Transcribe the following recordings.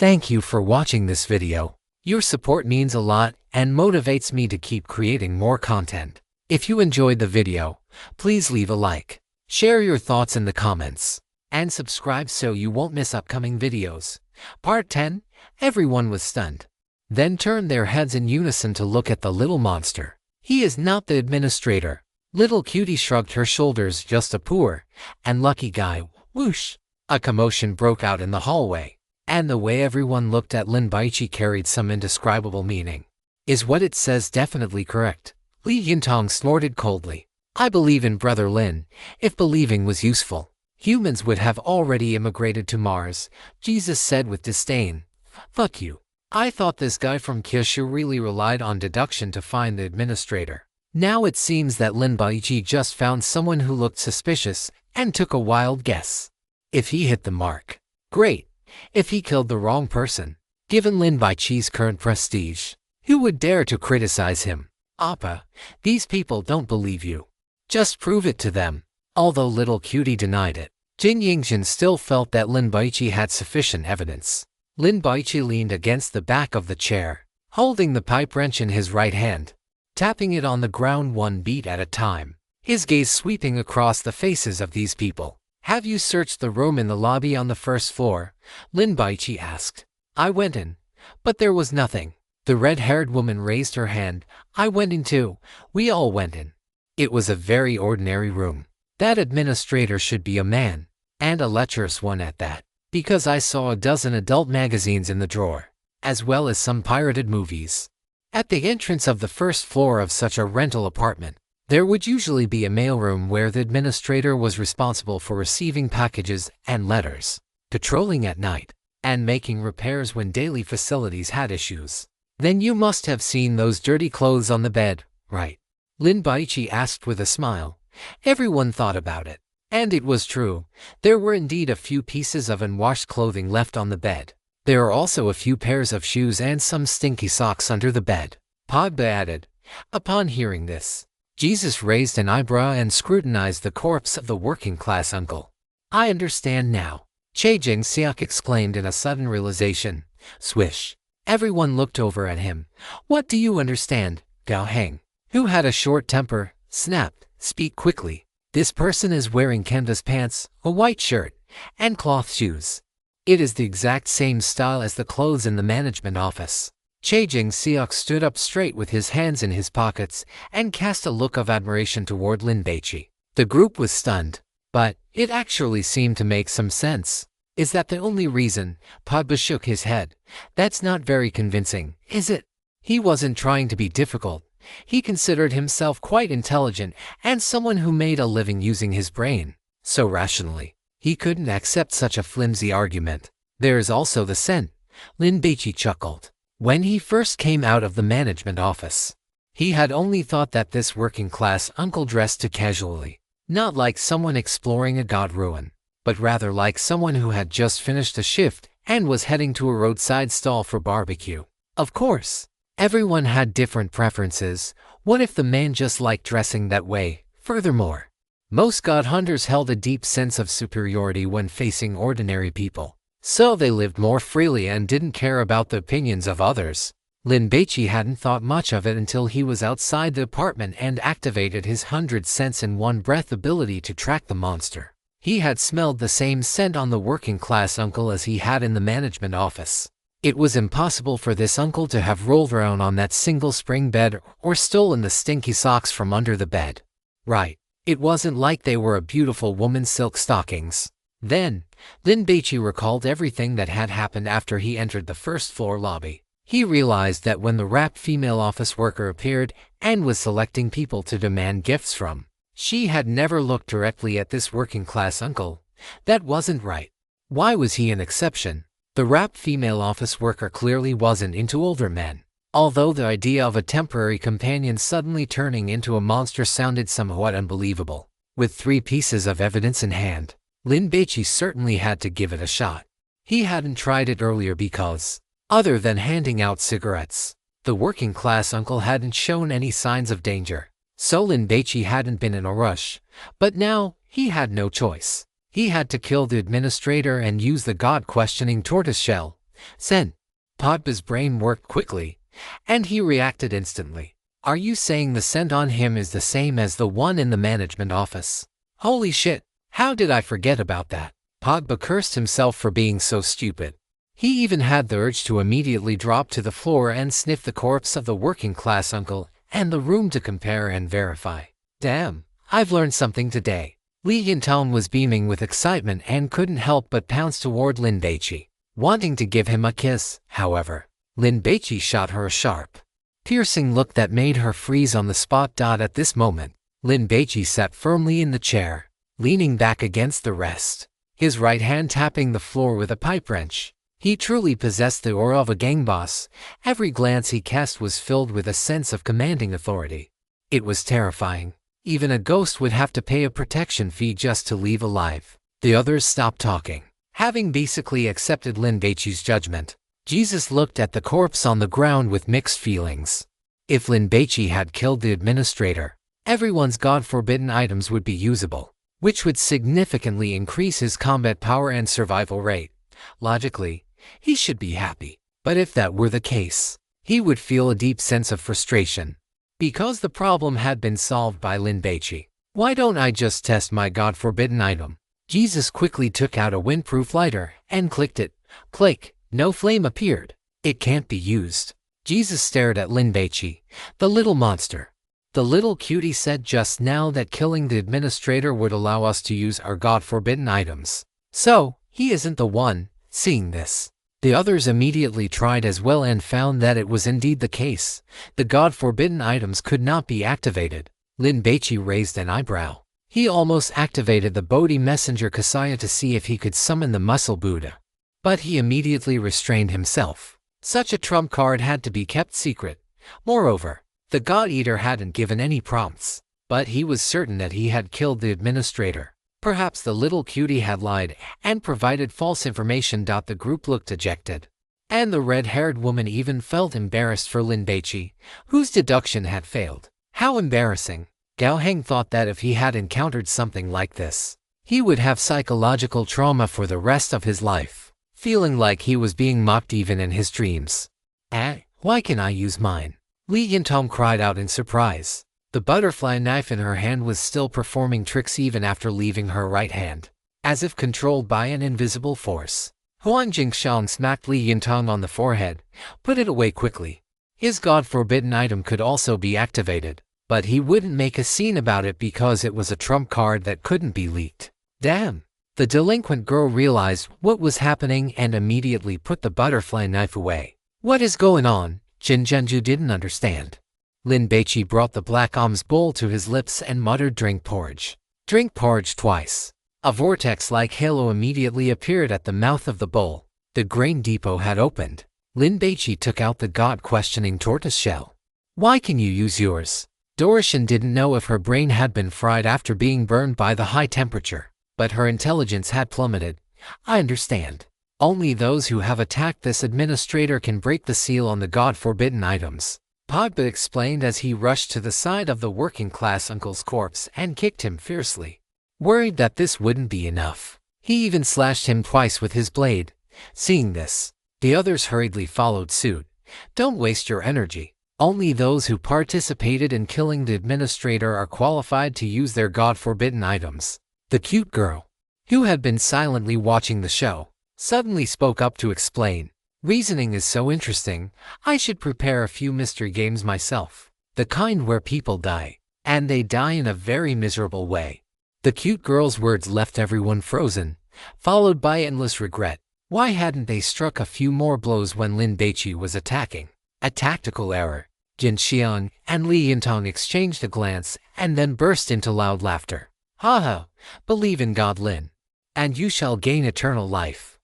Thank you for watching this video. Your support means a lot and motivates me to keep creating more content. If you enjoyed the video, please leave a like, share your thoughts in the comments, and subscribe so you won't miss upcoming videos. Part 10. Everyone was stunned. Then turned their heads in unison to look at the little monster. He is not the administrator. Little Cutie shrugged her shoulders. Just a poor and lucky guy. Whoosh! A commotion broke out in the hallway, and the way everyone looked at Lin Baici carried some indescribable meaning. Is what it says definitely correct? Li Yintong snorted coldly. I believe in Brother Lin. If believing was useful, humans would have already immigrated to Mars, Jesus said with disdain. Fuck you. I thought this guy from Kyushu really relied on deduction to find the administrator. Now it seems that Lin Baici just found someone who looked suspicious and took a wild guess. If he hit the mark, great. If he killed the wrong person, given Lin Baici's current prestige, who would dare to criticize him? Appa, these people don't believe you. Just prove it to them. Although Little Cutie denied it, Jin Yingjin still felt that Lin Baici had sufficient evidence. Lin Baici leaned against the back of the chair, holding the pipe wrench in his right hand, tapping it on the ground one beat at a time, his gaze sweeping across the faces of these people. Have you searched the room in the lobby on the first floor? Lin Baici asked. I went in, but there was nothing. The red-haired woman raised her hand. I went in too. We all went in. It was a very ordinary room. That administrator should be a man, and a lecherous one at that, because I saw a dozen adult magazines in the drawer, as well as some pirated movies. At the entrance of the first floor of such a rental apartment, there would usually be a mailroom where the administrator was responsible for receiving packages and letters, patrolling at night, and making repairs when daily facilities had issues. Then you must have seen those dirty clothes on the bed, right? Lin Baici asked with a smile. Everyone thought about it, and it was true. There were indeed a few pieces of unwashed clothing left on the bed. There are also a few pairs of shoes and some stinky socks under the bed, Pogba added. Upon hearing this, Jesus raised an eyebrow and scrutinized the corpse of the working-class uncle. I understand now, Che Jing-seok exclaimed in a sudden realization. Swish. Everyone looked over at him. What do you understand? Gao Heng, who had a short temper, snapped. Speak quickly. This person is wearing canvas pants, a white shirt, and cloth shoes. It is the exact same style as the clothes in the management office. Che Jing-seok stood up straight with his hands in his pockets and cast a look of admiration toward Lin Baici. The group was stunned, but it actually seemed to make some sense. Is that the only reason? Pogba shook his head. That's not very convincing, is it? He wasn't trying to be difficult. He considered himself quite intelligent and someone who made a living using his brain. So rationally, he couldn't accept such a flimsy argument. There is also the scent. Lin Baici chuckled. When he first came out of the management office, he had only thought that this working-class uncle dressed too casually, not like someone exploring a god ruin, but rather like someone who had just finished a shift and was heading to a roadside stall for barbecue. Of course, everyone had different preferences. What if the man just liked dressing that way? Furthermore, most god hunters held a deep sense of superiority when facing ordinary people, so they lived more freely and didn't care about the opinions of others. Lin Baici hadn't thought much of it until he was outside the apartment and activated his 100 sense in one breath ability to track the monster. He had smelled the same scent on the working-class uncle as he had in the management office. It was impossible for this uncle to have rolled around on that single spring bed or stolen the stinky socks from under the bed. Right. It wasn't like they were a beautiful woman's silk stockings. Then, Lin Baici recalled everything that had happened after he entered the first-floor lobby. He realized that when the wrapped female office worker appeared and was selecting people to demand gifts from, she had never looked directly at this working-class uncle. That wasn't right. Why was he an exception? The wrapped female office worker clearly wasn't into older men. Although the idea of a temporary companion suddenly turning into a monster sounded somewhat unbelievable. With 3 pieces of evidence in hand, Lin Baici certainly had to give it a shot. He hadn't tried it earlier because, other than handing out cigarettes, the working-class uncle hadn't shown any signs of danger. So Lin Baici hadn't been in a rush, but now he had no choice. He had to kill the administrator and use the god-questioning tortoiseshell. Sen. Pogba's brain worked quickly, and he reacted instantly. Are you saying the scent on him is the same as the one in the management office? Holy shit, how did I forget about that? Pogba cursed himself for being so stupid. He even had the urge to immediately drop to the floor and sniff the corpse of the working-class uncle and the room to compare and verify. Damn, I've learned something today. Li Yintang was beaming with excitement and couldn't help but pounce toward Lin Baici, wanting to give him a kiss. However, Lin Baici shot her a sharp, piercing look that made her freeze on the spot. At this moment, Lin Baici sat firmly in the chair, leaning back against the rest, his right hand tapping the floor with a pipe wrench. He truly possessed the aura of a gang boss. Every glance he cast was filled with a sense of commanding authority. It was terrifying. Even a ghost would have to pay a protection fee just to leave alive. The others stopped talking. Having basically accepted Lin Baici's judgment, Jesus looked at the corpse on the ground with mixed feelings. If Lin Baici had killed the administrator, everyone's God-forbidden items would be usable, which would significantly increase his combat power and survival rate. Logically, he should be happy. But if that were the case, he would feel a deep sense of frustration. Because the problem had been solved by Lin Baici. Why don't I just test my God-forbidden item? Jesus quickly took out a windproof lighter and clicked it. Click. No flame appeared. It can't be used. Jesus stared at Lin Baici, the little monster. The little cutie said just now that killing the administrator would allow us to use our God-forbidden items. So, he isn't the one. Seeing this, the others immediately tried as well and found that it was indeed the case. The God-forbidden items could not be activated. Lin Baici raised an eyebrow. He almost activated the Bodhi messenger Kasaya to see if he could summon the muscle Buddha. But he immediately restrained himself. Such a trump card had to be kept secret. Moreover, the God Eater hadn't given any prompts, but he was certain that he had killed the administrator. Perhaps the little cutie had lied and provided false information. The group looked dejected. And the red-haired woman even felt embarrassed for Lin Baici, whose deduction had failed. How embarrassing. Gao Heng thought that if he had encountered something like this, he would have psychological trauma for the rest of his life, feeling like he was being mocked even in his dreams. Why can I use mine? Li Yintang cried out in surprise. The butterfly knife in her hand was still performing tricks even after leaving her right hand, as if controlled by an invisible force. Huang Jingshan smacked Li Yintang on the forehead. Put it away quickly. His God-forbidden item could also be activated, but he wouldn't make a scene about it because it was a trump card that couldn't be leaked. Damn! The delinquent girl realized what was happening and immediately put the butterfly knife away. What is going on? Jin Zhenju didn't understand. Lin Baici brought the black alms bowl to his lips and muttered, "Drink porridge." Drink porridge twice. A vortex-like halo immediately appeared at the mouth of the bowl. The grain depot had opened. Lin Baici took out the God-questioning tortoise shell. Why can you use yours? Dorishan didn't know if her brain had been fried after being burned by the high temperature, but her intelligence had plummeted. I understand. Only those who have attacked this administrator can break the seal on the God-forbidden items. Pogba explained as he rushed to the side of the working-class uncle's corpse and kicked him fiercely. Worried that this wouldn't be enough, he even slashed him twice with his blade. Seeing this, the others hurriedly followed suit. Don't waste your energy. Only those who participated in killing the administrator are qualified to use their God-forbidden items. The cute girl, who had been silently watching the show, suddenly spoke up to explain. Reasoning is so interesting, I should prepare a few mystery games myself. The kind where people die, and they die in a very miserable way. The cute girl's words left everyone frozen, followed by endless regret. Why hadn't they struck a few more blows when Lin Baici was attacking? A tactical error. Jin Xiang and Li Yintang exchanged a glance and then burst into loud laughter. Ha ha, believe in God Lin, and you shall gain eternal life.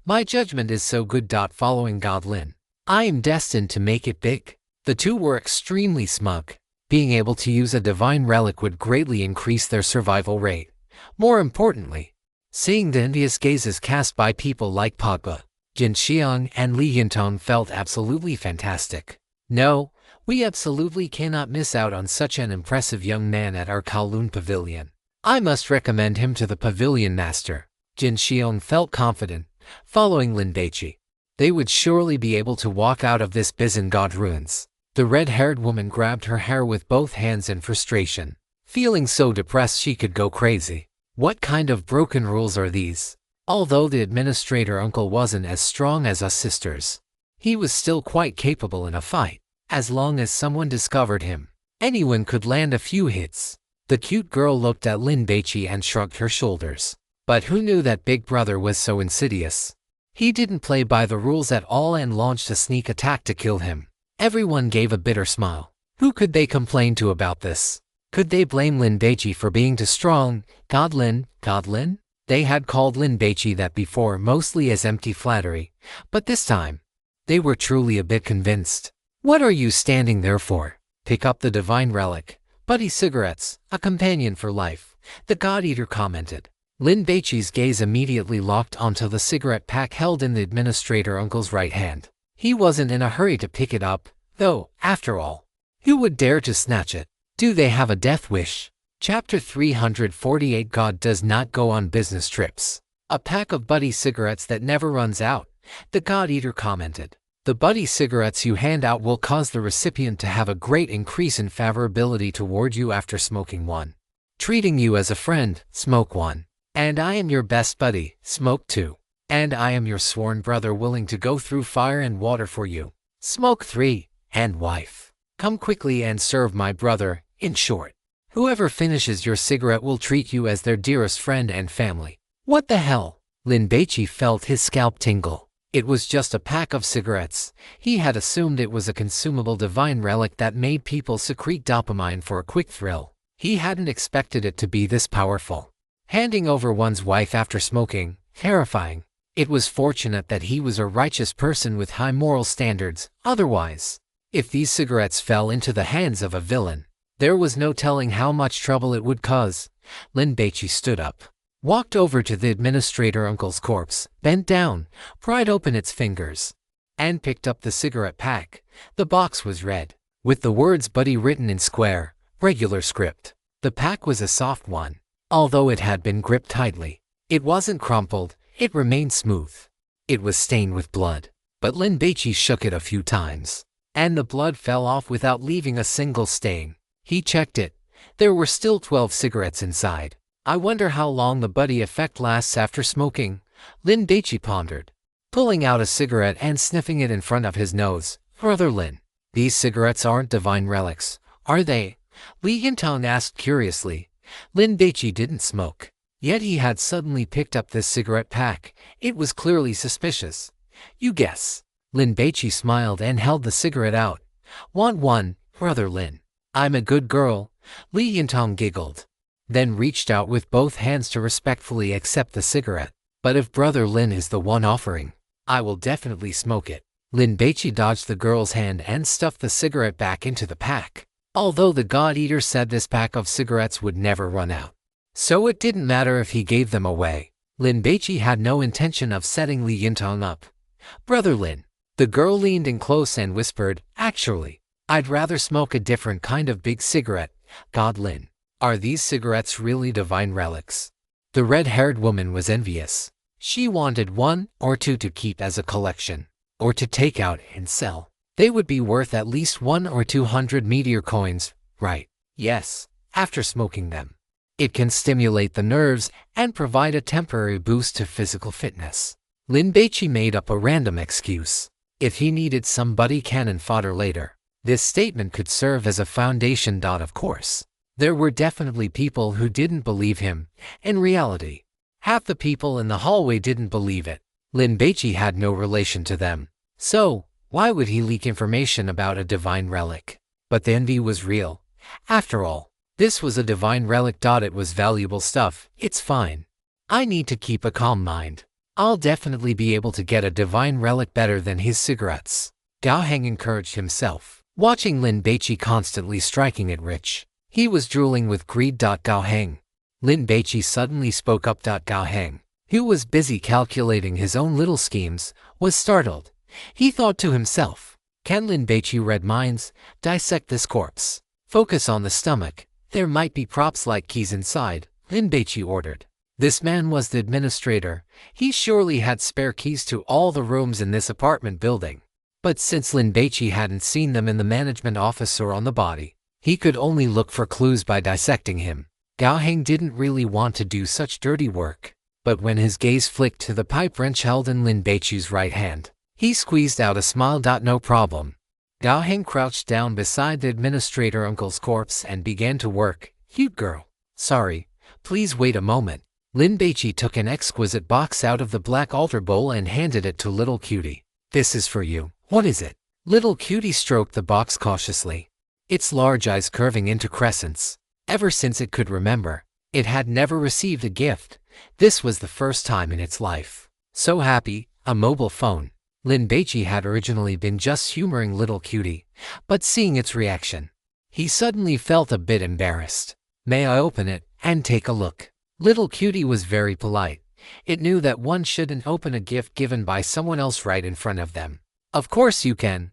My judgment is so good. Following God Lin, I am destined to make it big. The two were extremely smug. Being able to use a divine relic would greatly increase their survival rate. More importantly, seeing the envious gazes cast by people like Pogba, Jin Xiang and Li Yintang felt absolutely fantastic. No, we absolutely cannot miss out on such an impressive young man at our Kowloon pavilion. I must recommend him to the pavilion master. Jin Xiang felt confident, following Lin Baici. They would surely be able to walk out of this Bisengard ruins. The red-haired woman grabbed her hair with both hands in frustration, feeling so depressed she could go crazy. What kind of broken rules are these? Although the administrator uncle wasn't as strong as us sisters, he was still quite capable in a fight. As long as someone discovered him, anyone could land a few hits. The cute girl looked at Lin Baici and shrugged her shoulders. But who knew that Big Brother was so insidious? He didn't play by the rules at all and launched a sneak attack to kill him. Everyone gave a bitter smile. Who could they complain to about this? Could they blame Lin Baici for being too strong? God Lin? They had called Lin Baici that before, mostly as empty flattery, but this time, they were truly a bit convinced. What are you standing there for? Pick up the divine relic. Buddy cigarettes, a companion for life, the God Eater commented. Lin Baici's gaze immediately locked onto the cigarette pack held in the administrator uncle's right hand. He wasn't in a hurry to pick it up, though, after all. Who would dare to snatch it? Do they have a death wish? Chapter 348 God does not go on business trips. A pack of Buddy cigarettes that never runs out, the God Eater commented. The Buddy cigarettes you hand out will cause the recipient to have a great increase in favorability toward you after smoking one. Treating you as a friend, smoke one. And I am your best buddy, smoke two. And I am your sworn brother willing to go through fire and water for you. Smoke three. And wife. Come quickly and serve my brother, in short. Whoever finishes your cigarette will treat you as their dearest friend and family. What the hell? Lin Baici felt his scalp tingle. It was just a pack of cigarettes. He had assumed it was a consumable divine relic that made people secrete dopamine for a quick thrill. He hadn't expected it to be this powerful. Handing over one's wife after smoking, terrifying. It was fortunate that he was a righteous person with high moral standards. Otherwise, if these cigarettes fell into the hands of a villain, there was no telling how much trouble it would cause. Lin Baici stood up, walked over to the administrator uncle's corpse, bent down, pried open its fingers, and picked up the cigarette pack. The box was red, with the words Buddy written in square, regular script. The pack was a soft one, although it had been gripped tightly. It wasn't crumpled. It remained smooth. It was stained with blood, but Lin Baici shook it a few times, and the blood fell off without leaving a single stain. He checked it. There were still 12 cigarettes inside. I wonder how long the Buddy effect lasts after smoking, Lin Baici pondered, pulling out a cigarette and sniffing it in front of his nose. Brother Lin, these cigarettes aren't divine relics, are they? Li Yintang asked curiously. Lin Baici didn't smoke. Yet he had suddenly picked up this cigarette pack. It was clearly suspicious. You guess. Lin Baici smiled and held the cigarette out. Want one, Brother Lin? I'm a good girl. Li Yintang giggled, then reached out with both hands to respectfully accept the cigarette. But if Brother Lin is the one offering, I will definitely smoke it. Lin Baici dodged the girl's hand and stuffed the cigarette back into the pack. Although the God Eater said this pack of cigarettes would never run out, so it didn't matter if he gave them away. Lin Baici had no intention of setting Li Yintang up. Brother Lin. The girl leaned in close and whispered, actually, I'd rather smoke a different kind of big cigarette. God Lin. Are these cigarettes really divine relics? The red-haired woman was envious. She wanted one or two to keep as a collection, or to take out and sell. They would be worth at least 100 or 200 meteor coins, right? Yes, after smoking them. It can stimulate the nerves and provide a temporary boost to physical fitness. Lin Baici made up a random excuse. If he needed some buddy cannon fodder later, this statement could serve as a foundation. Of course, there were definitely people who didn't believe him. In reality, half the people in the hallway didn't believe it. Lin Baici had no relation to them. So, why would he leak information about a divine relic? But the envy was real. After all, this was a divine relic. It was valuable stuff. It's fine. I need to keep a calm mind. I'll definitely be able to get a divine relic better than his cigarettes. Gao Heng encouraged himself, watching Lin Baici constantly striking it rich. He was drooling with greed. Gao Heng. Lin Baici suddenly spoke up. Gao Heng, who was busy calculating his own little schemes, was startled. He thought to himself, can Lin Baici read minds? Dissect this corpse. Focus on the stomach. There might be props like keys inside, Lin Baici ordered. This man was the administrator. He surely had spare keys to all the rooms in this apartment building. But since Lin Baici hadn't seen them in the management office or on the body, he could only look for clues by dissecting him. Gao Heng didn't really want to do such dirty work, but when his gaze flicked to the pipe wrench held in Lin Baici's right hand, he squeezed out a smile. No problem. Gao Heng crouched down beside the administrator uncle's corpse and began to work. Cute girl. Sorry, please wait a moment. Lin Baici took an exquisite box out of the black altar bowl and handed it to little cutie. This is for you. What is it? Little cutie stroked the box cautiously. Its large eyes curving into crescents. Ever since it could remember, it had never received a gift. This was the first time in its life. So happy, a mobile phone. Lin Baici had originally been just humoring little cutie, but seeing its reaction, he suddenly felt a bit embarrassed. May I open it and take a look? Little cutie was very polite. It knew that one shouldn't open a gift given by someone else right in front of them. Of course you can.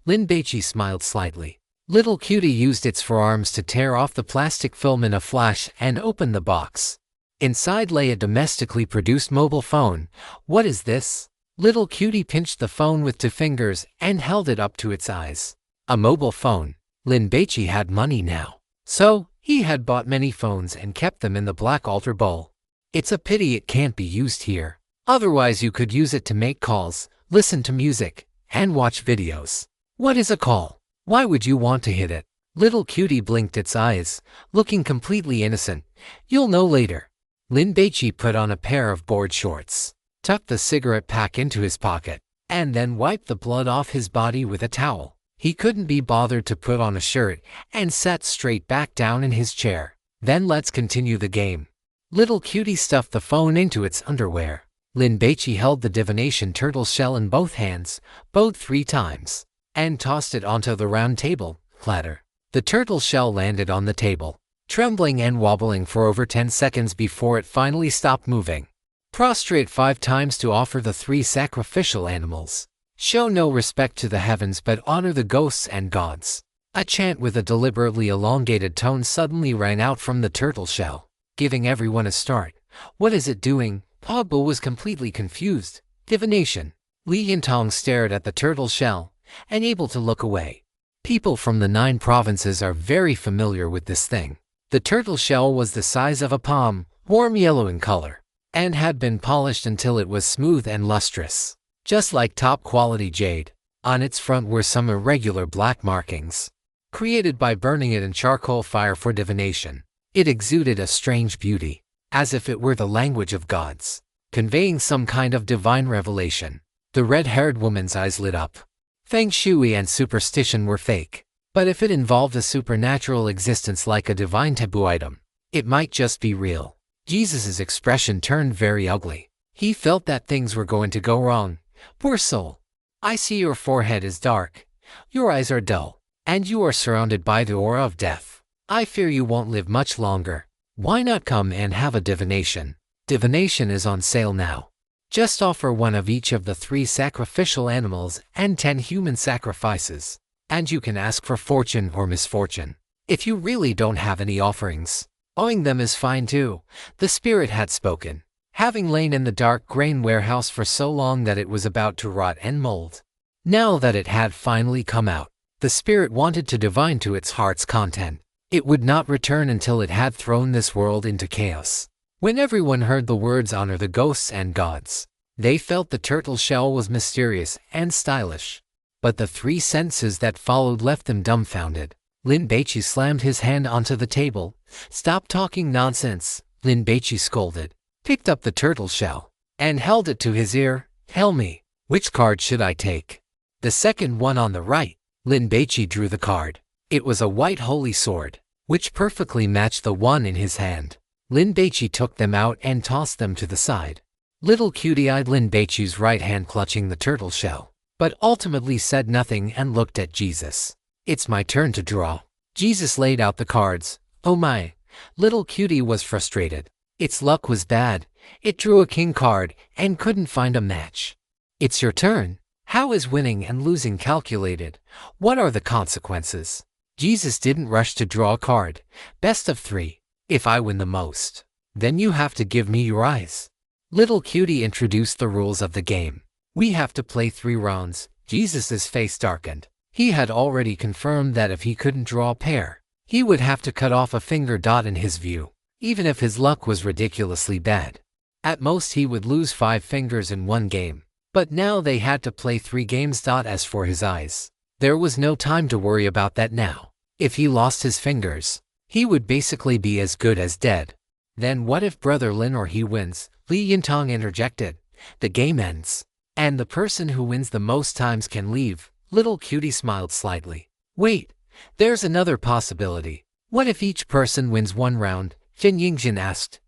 Lin Baici smiled slightly. Little cutie used its forearms to tear off the plastic film in a flash and opened the box. Inside lay a domestically produced mobile phone. What is this? Little cutie pinched the phone with 2 fingers and held it up to its eyes. A mobile phone. Lin Baici had money now. So, he had bought many phones and kept them in the black altar bowl. It's a pity it can't be used here. Otherwise you could use it to make calls, listen to music, and watch videos. What is a call? Why would you want to hit it? Little cutie blinked its eyes, looking completely innocent. You'll know later. Lin Baici put on a pair of board shorts, tucked the cigarette pack into his pocket, and then wiped the blood off his body with a towel. He couldn't be bothered to put on a shirt and sat straight back down in his chair. Then let's continue the game. Little cutie stuffed the phone into its underwear. Lin Baici held the divination turtle shell in both hands, bowed 3 times, and tossed it onto the round table. Clatter. The turtle shell landed on the table, trembling and wobbling for over 10 seconds before it finally stopped moving. Prostrate 5 times to offer the 3 sacrificial animals. Show no respect to the heavens but honor the ghosts and gods. A chant with a deliberately elongated tone suddenly rang out from the turtle shell, giving everyone a start. What is it doing? Taboo was completely confused. Divination. Li Yintong stared at the turtle shell, unable to look away. People from the 9 provinces are very familiar with this thing. The turtle shell was the size of a palm, warm yellow in color, and had been polished until it was smooth and lustrous, just like top-quality jade. On its front were some irregular black markings, created by burning it in charcoal fire for divination. It exuded a strange beauty, as if it were the language of gods, conveying some kind of divine revelation. The red-haired woman's eyes lit up. Feng Shui and superstition were fake, but if it involved a supernatural existence like a divine taboo item, it might just be real. Jesus' expression turned very ugly. He felt that things were going to go wrong. Poor soul. I see your forehead is dark, your eyes are dull, and you are surrounded by the aura of death. I fear you won't live much longer. Why not come and have a divination? Divination is on sale now. Just offer one of each of the 3 sacrificial animals and 10 human sacrifices, and you can ask for fortune or misfortune. If you really don't have any offerings, owing them is fine too. The spirit had spoken, having lain in the dark grain warehouse for so long that it was about to rot and mold. Now that it had finally come out, the spirit wanted to divine to its heart's content. It would not return until it had thrown this world into chaos. When everyone heard the words honor the ghosts and gods, they felt the turtle shell was mysterious and stylish. But the 3 sentences that followed left them dumbfounded. Lin Baici slammed his hand onto the table. Stop talking nonsense, Lin Baici scolded, picked up the turtle shell, and held it to his ear. Tell me, which card should I take? The second one on the right. Lin Baici drew the card. It was a white holy sword, which perfectly matched the one in his hand. Lin Baici took them out and tossed them to the side. Little cutie-eyed Lin Baici's right hand clutching the turtle shell, but ultimately said nothing and looked at Jesus. It's my turn to draw. Jesus laid out the cards. Oh my! Little cutie was frustrated. Its luck was bad. It drew a king card and couldn't find a match. It's your turn. How is winning and losing calculated? What are the consequences? Jesus didn't rush to draw a card. Best of 3. If I win the most, Then you have to give me your eyes. Little Cutie introduced the rules of the game. We have to play 3 rounds. Jesus' face darkened. He had already confirmed that if he couldn't draw a pair, he would have to cut off a finger. In his view, even if his luck was ridiculously bad, at most he would lose 5 fingers in one game. But now they had to play 3 games. As for his eyes, there was no time to worry about that now. If he lost his fingers, he would basically be as good as dead. Then what if Brother Lin or he wins? Li Yintang interjected. The game ends, and the person who wins the most times can leave. Little Cutie smiled slightly. Wait, there's another possibility. What if each person wins 1 round? Jin Yingjin asked.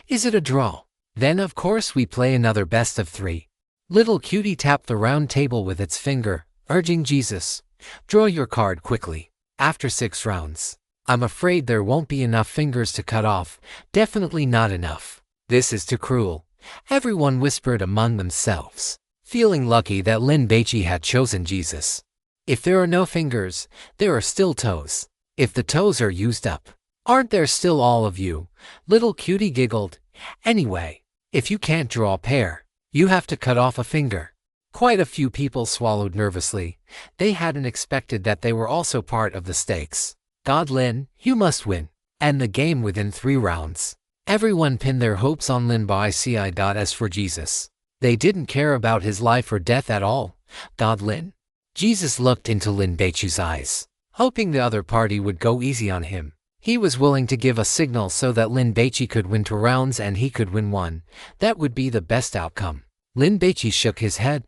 Is it a draw? Then of course we play another best of 3. Little Cutie tapped the round table with its finger, urging Jesus, draw your card quickly. After 6 rounds, I'm afraid there won't be enough fingers to cut off. Definitely not enough. This is too cruel. Everyone whispered among themselves, feeling lucky that Lin Baici had chosen Jesus. If there are no fingers, there are still toes. If the toes are used up, aren't there still all of you? Little Cutie giggled. Anyway, if you can't draw a pair, you have to cut off a finger. Quite a few people swallowed nervously. They hadn't expected that they were also part of the stakes. God Lin, you must win. And the game within 3 rounds. Everyone pinned their hopes on Lin Baici. As for Jesus, they didn't care about his life or death at all. God Lin? Jesus looked into Lin Baici's eyes, hoping the other party would go easy on him. He was willing to give a signal so that Lin Baici could win 2 rounds and he could win 1. That would be the best outcome. Lin Baici shook his head.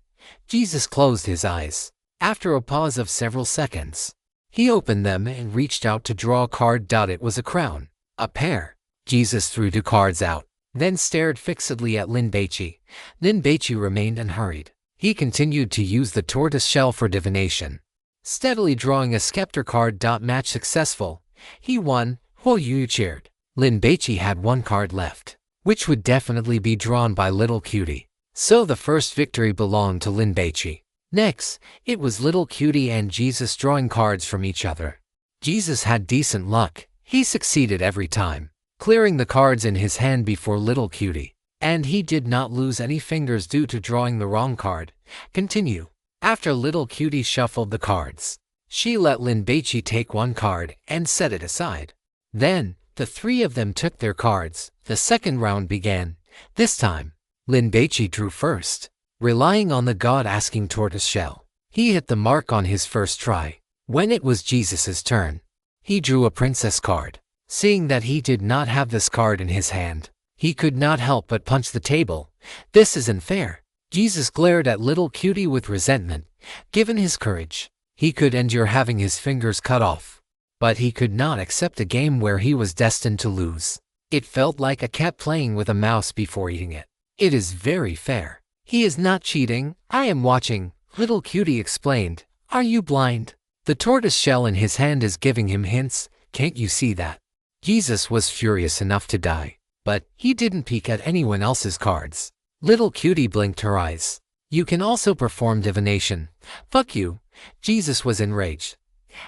Jesus closed his eyes. After a pause of several seconds, he opened them and reached out to draw a card. It was a crown. A pair. Jesus threw 2 cards out, then stared fixedly at Lin Baici. Lin Baici remained unhurried. He continued to use the tortoise shell for divination, steadily drawing a scepter card. Match successful. He won. Huo Yu cheered. Lin Baici had 1 card left, which would definitely be drawn by Little Cutie. So the first victory belonged to Lin Baici. Next, it was Little Cutie and Jesus drawing cards from each other. Jesus had decent luck. He succeeded every time, clearing the cards in his hand before Little Cutie. And he did not lose any fingers due to drawing the wrong card. Continue. After Little Cutie shuffled the cards, she let Lin Baici take 1 card and set it aside. Then, the 3 of them took their cards. The second round began. This time, Lin Baici drew first. Relying on the God-asking tortoise shell, he hit the mark on his first try. When it was Jesus' turn, he drew a princess card. Seeing that he did not have this card in his hand, he could not help but punch the table. This isn't fair. Jesus glared at Little Cutie with resentment. Given his courage, he could endure having his fingers cut off. But he could not accept a game where he was destined to lose. It felt like a cat playing with a mouse before eating it. It is very fair. He is not cheating. I am watching, Little Cutie explained. Are you blind? The tortoise shell in his hand is giving him hints. Can't you see that? Jesus was furious enough to die, but he didn't peek at anyone else's cards. Little Cutie blinked her eyes. You can also perform divination. Fuck you. Jesus was enraged.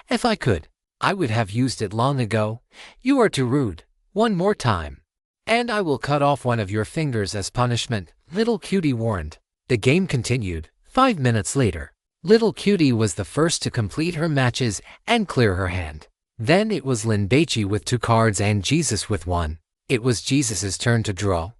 If I could, I would have used it long ago. You are too rude. 1 more time, and I will cut off 1 of your fingers as punishment, Little Cutie warned. The game continued. 5 minutes later, Little Cutie was the first to complete her matches and clear her hand. Then it was Lin Baici with 2 cards and Jesus with 1. It was Jesus' turn to draw.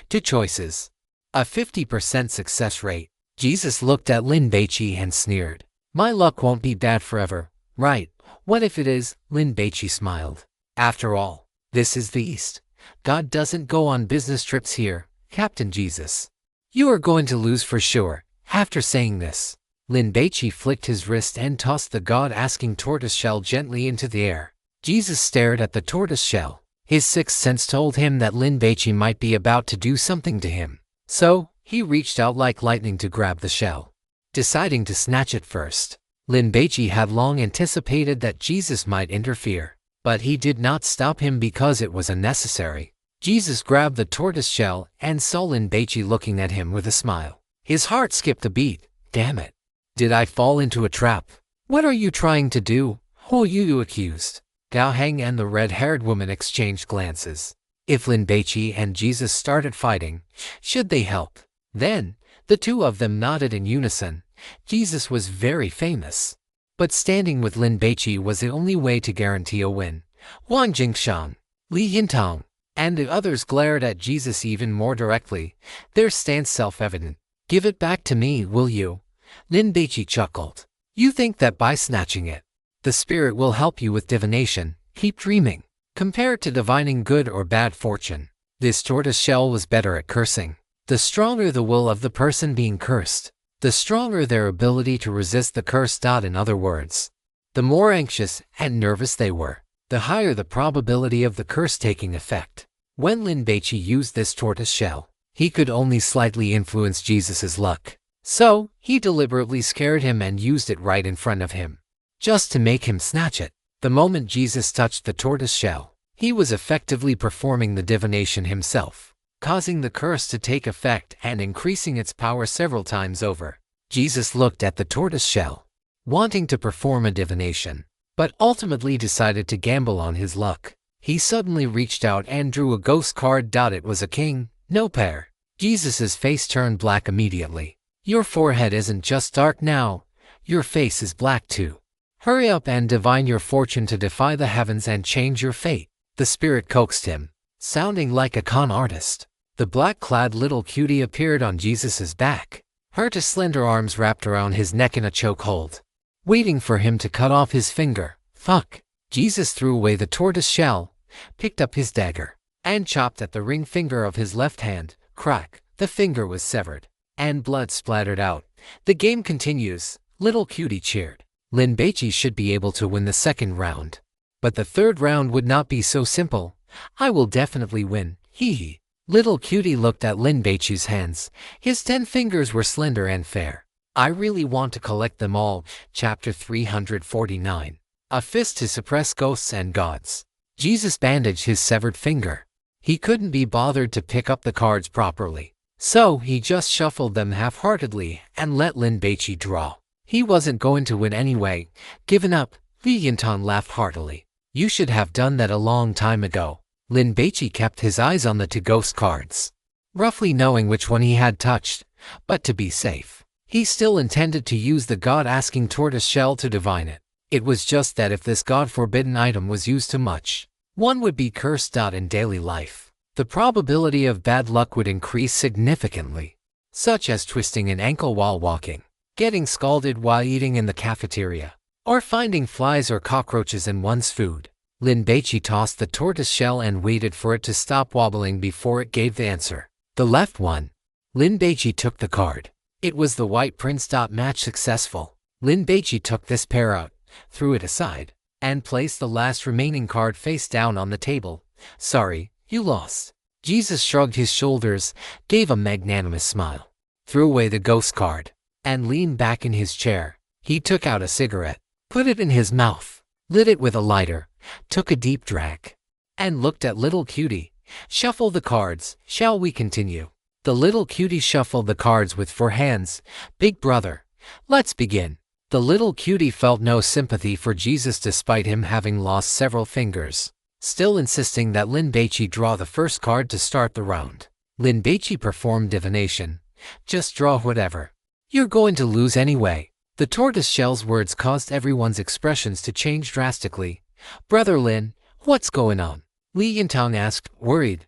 2 choices. A 50% success rate. Jesus looked at Lin Baici and sneered. My luck won't be bad forever, right? What if it is? Lin Baici smiled. After all, this is the East. God doesn't go on business trips here, Captain Jesus. You are going to lose for sure. After saying this, Lin Baici flicked his wrist and tossed the God-asking tortoise shell gently into the air. Jesus stared at the tortoise shell. His sixth sense told him that Lin Baici might be about to do something to him. So, he reached out like lightning to grab the shell. Deciding to snatch it first, Lin Baici had long anticipated that Jesus might interfere. But he did not stop him because it was unnecessary. Jesus grabbed the tortoise shell and saw Lin Baici looking at him with a smile. His heart skipped a beat. Damn it. Did I fall into a trap? What are you trying to do? Huo Yu accused. Gao Heng and the red-haired woman exchanged glances. If Lin Baici and Jesus started fighting, should they help? Then, the two of them nodded in unison. Jesus was very famous. But standing with Lin Baici was the only way to guarantee a win. Wang Jingshan, Li Yintang, and the others glared at Jesus even more directly, their stance self-evident. "Give it back to me, will you?" Lin Baici chuckled. "You think that by snatching it, the spirit will help you with divination? Keep dreaming." Compared to divining good or bad fortune, this tortoise shell was better at cursing. The stronger the will of the person being cursed, the stronger their ability to resist the curse. In other words, the more anxious and nervous they were, the higher the probability of the curse taking effect. When Lin Baici used this tortoise shell, he could only slightly influence Jesus's luck. So, he deliberately scared him and used it right in front of him, just to make him snatch it. The moment Jesus touched the tortoise shell, he was effectively performing the divination himself, causing the curse to take effect and increasing its power several times over. Jesus looked at the tortoise shell, wanting to perform a divination, but ultimately decided to gamble on his luck. He suddenly reached out and drew a ghost card. It was a king, no pair. Jesus's face turned black immediately. "Your forehead isn't just dark now, your face is black too. Hurry up and divine your fortune to defy the heavens and change your fate." The spirit coaxed him, sounding like a con artist. The black-clad little cutie appeared on Jesus's back, her two slender arms wrapped around his neck in a chokehold, waiting for him to cut off his finger. "Fuck!" Jesus threw away the tortoise shell, picked up his dagger, and chopped at the ring finger of his left hand. Crack! The finger was severed, and blood splattered out. "The game continues," little cutie cheered. Lin Baici should be able to win the second round. But the third round would not be so simple. "I will definitely win, hee hee." Little cutie looked at Lin Baici's hands. His 10 fingers were slender and fair. "I really want to collect them all." Chapter 349. A fist to suppress ghosts and gods. Jesus bandaged his severed finger. He couldn't be bothered to pick up the cards properly, so he just shuffled them half-heartedly and let Lin Baici draw. He wasn't going to win anyway. "Given up?" Li Yintang laughed heartily. "You should have done that a long time ago." Lin Baici kept his eyes on the 2 ghost cards, roughly knowing which one he had touched, but to be safe, he still intended to use the god-asking tortoise shell to divine it. It was just that if this god-forbidden item was used too much, one would be cursed. In daily life, the probability of bad luck would increase significantly, such as twisting an ankle while walking, getting scalded while eating in the cafeteria, or finding flies or cockroaches in one's food. Lin Baici tossed the tortoise shell and waited for it to stop wobbling before it gave the answer. The left one. Lin Baici took the card. It was the white prince. Match successful. Lin Baici took this pair out, threw it aside, and placed the last remaining card face down on the table. "Sorry, you lost." Jesus shrugged his shoulders, gave a magnanimous smile, threw away the ghost card, and leaned back in his chair. He took out a cigarette, put it in his mouth, lit it with a lighter, took a deep drag, and looked at little cutie. "Shuffle the cards. Shall we continue?" The little cutie shuffled the cards with 4 hands. "Big brother, let's begin." The little cutie felt no sympathy for Jesus despite him having lost several fingers, still insisting that Lin Baici draw the first card to start the round. Lin Baici performed divination. "Just draw whatever. You're going to lose anyway." The tortoise shell's words caused everyone's expressions to change drastically. "Brother Lin, what's going on?" Li Yintang asked, worried.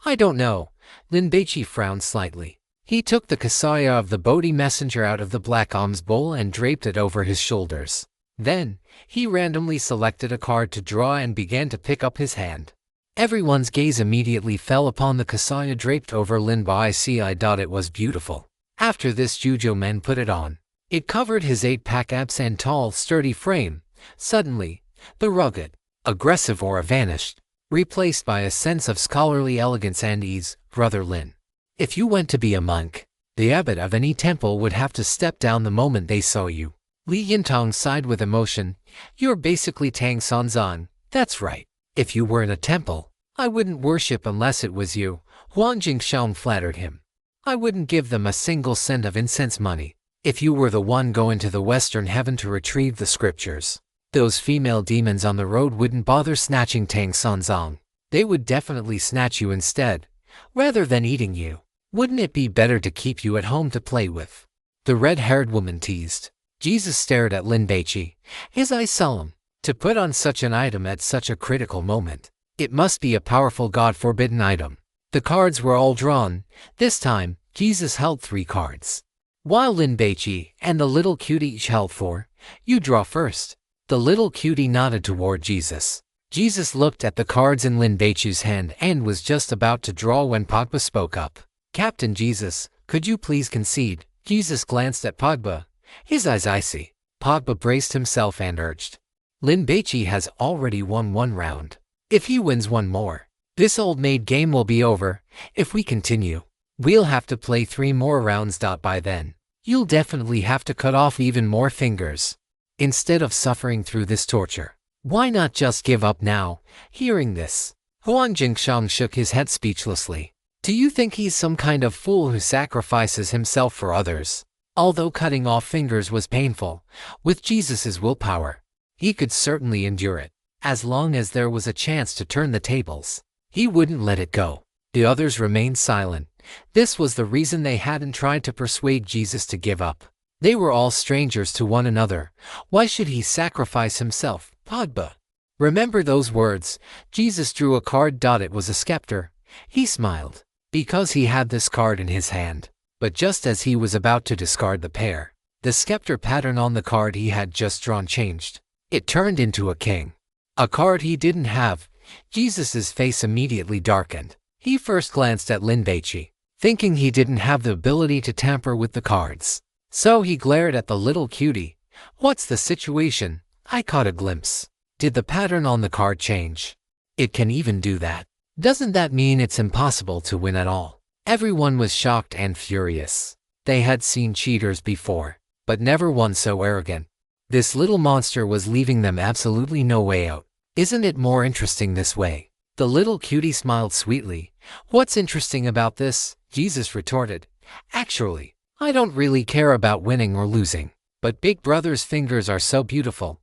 "I don't know." Lin Baici frowned slightly. He took the kasaya of the Bodhi messenger out of the black alms bowl and draped it over his shoulders. Then, he randomly selected a card to draw and began to pick up his hand. Everyone's gaze immediately fell upon the kasaya draped over Lin Baici. It was beautiful. After this, Jujo Men put it on. It covered his 8-pack abs and tall, sturdy frame. Suddenly, the rugged, aggressive aura vanished, replaced by a sense of scholarly elegance and ease. "Brother Lin, if you went to be a monk, the abbot of any temple would have to step down the moment they saw you." Li Yintang sighed with emotion. "You're basically Tang Sanzang." "That's right. If you were in a temple, I wouldn't worship unless it was you." Huang Jingshan flattered him. "I wouldn't give them a single cent of incense money. If you were the one going to the western heaven to retrieve the scriptures, those female demons on the road wouldn't bother snatching Tang Sanzang." They would definitely snatch you instead, rather than eating you. Wouldn't it be better to keep you at home to play with? The red-haired woman teased. Jesus stared at Lin Baici, his eyes solemn. To put on such an item at such a critical moment, it must be a powerful God-forbidden item. The cards were all drawn. This time, Jesus held 3 cards, while Lin Baici and the little cutie each held 4. You draw first. The little cutie nodded toward Jesus. Jesus looked at the cards in Lin Baici's hand and was just about to draw when Pogba spoke up. Captain Jesus, could you please concede? Jesus glanced at Pogba, his eyes icy. Pogba braced himself and urged. Lin Baici has already won 1 round. If he wins 1 more, this old maid game will be over. If we continue, we'll have to play 3 more rounds. By then, you'll definitely have to cut off even more fingers. Instead of suffering through this torture, why not just give up now? Hearing this, Huang Jingshang shook his head speechlessly. Do you think he's some kind of fool who sacrifices himself for others? Although cutting off fingers was painful, with Jesus's willpower, he could certainly endure it. As long as there was a chance to turn the tables, he wouldn't let it go. The others remained silent. This was the reason they hadn't tried to persuade Jesus to give up. They were all strangers to one another. Why should he sacrifice himself? Pogba. Remember those words? Jesus drew a card. It was a scepter. He smiled, because he had this card in his hand. But just as he was about to discard the pair, the scepter pattern on the card he had just drawn changed. It turned into a king. A card he didn't have. Jesus's face immediately darkened. He first glanced at Lin Baici, thinking he didn't have the ability to tamper with the cards. So he glared at the little cutie. What's the situation? I caught a glimpse. Did the pattern on the card change? It can even do that. Doesn't that mean it's impossible to win at all? Everyone was shocked and furious. They had seen cheaters before, but never one so arrogant. This little monster was leaving them absolutely no way out. Isn't it more interesting this way? The little cutie smiled sweetly. What's interesting about this? Jesus retorted. Actually, I don't really care about winning or losing, but Big Brother's fingers are so beautiful.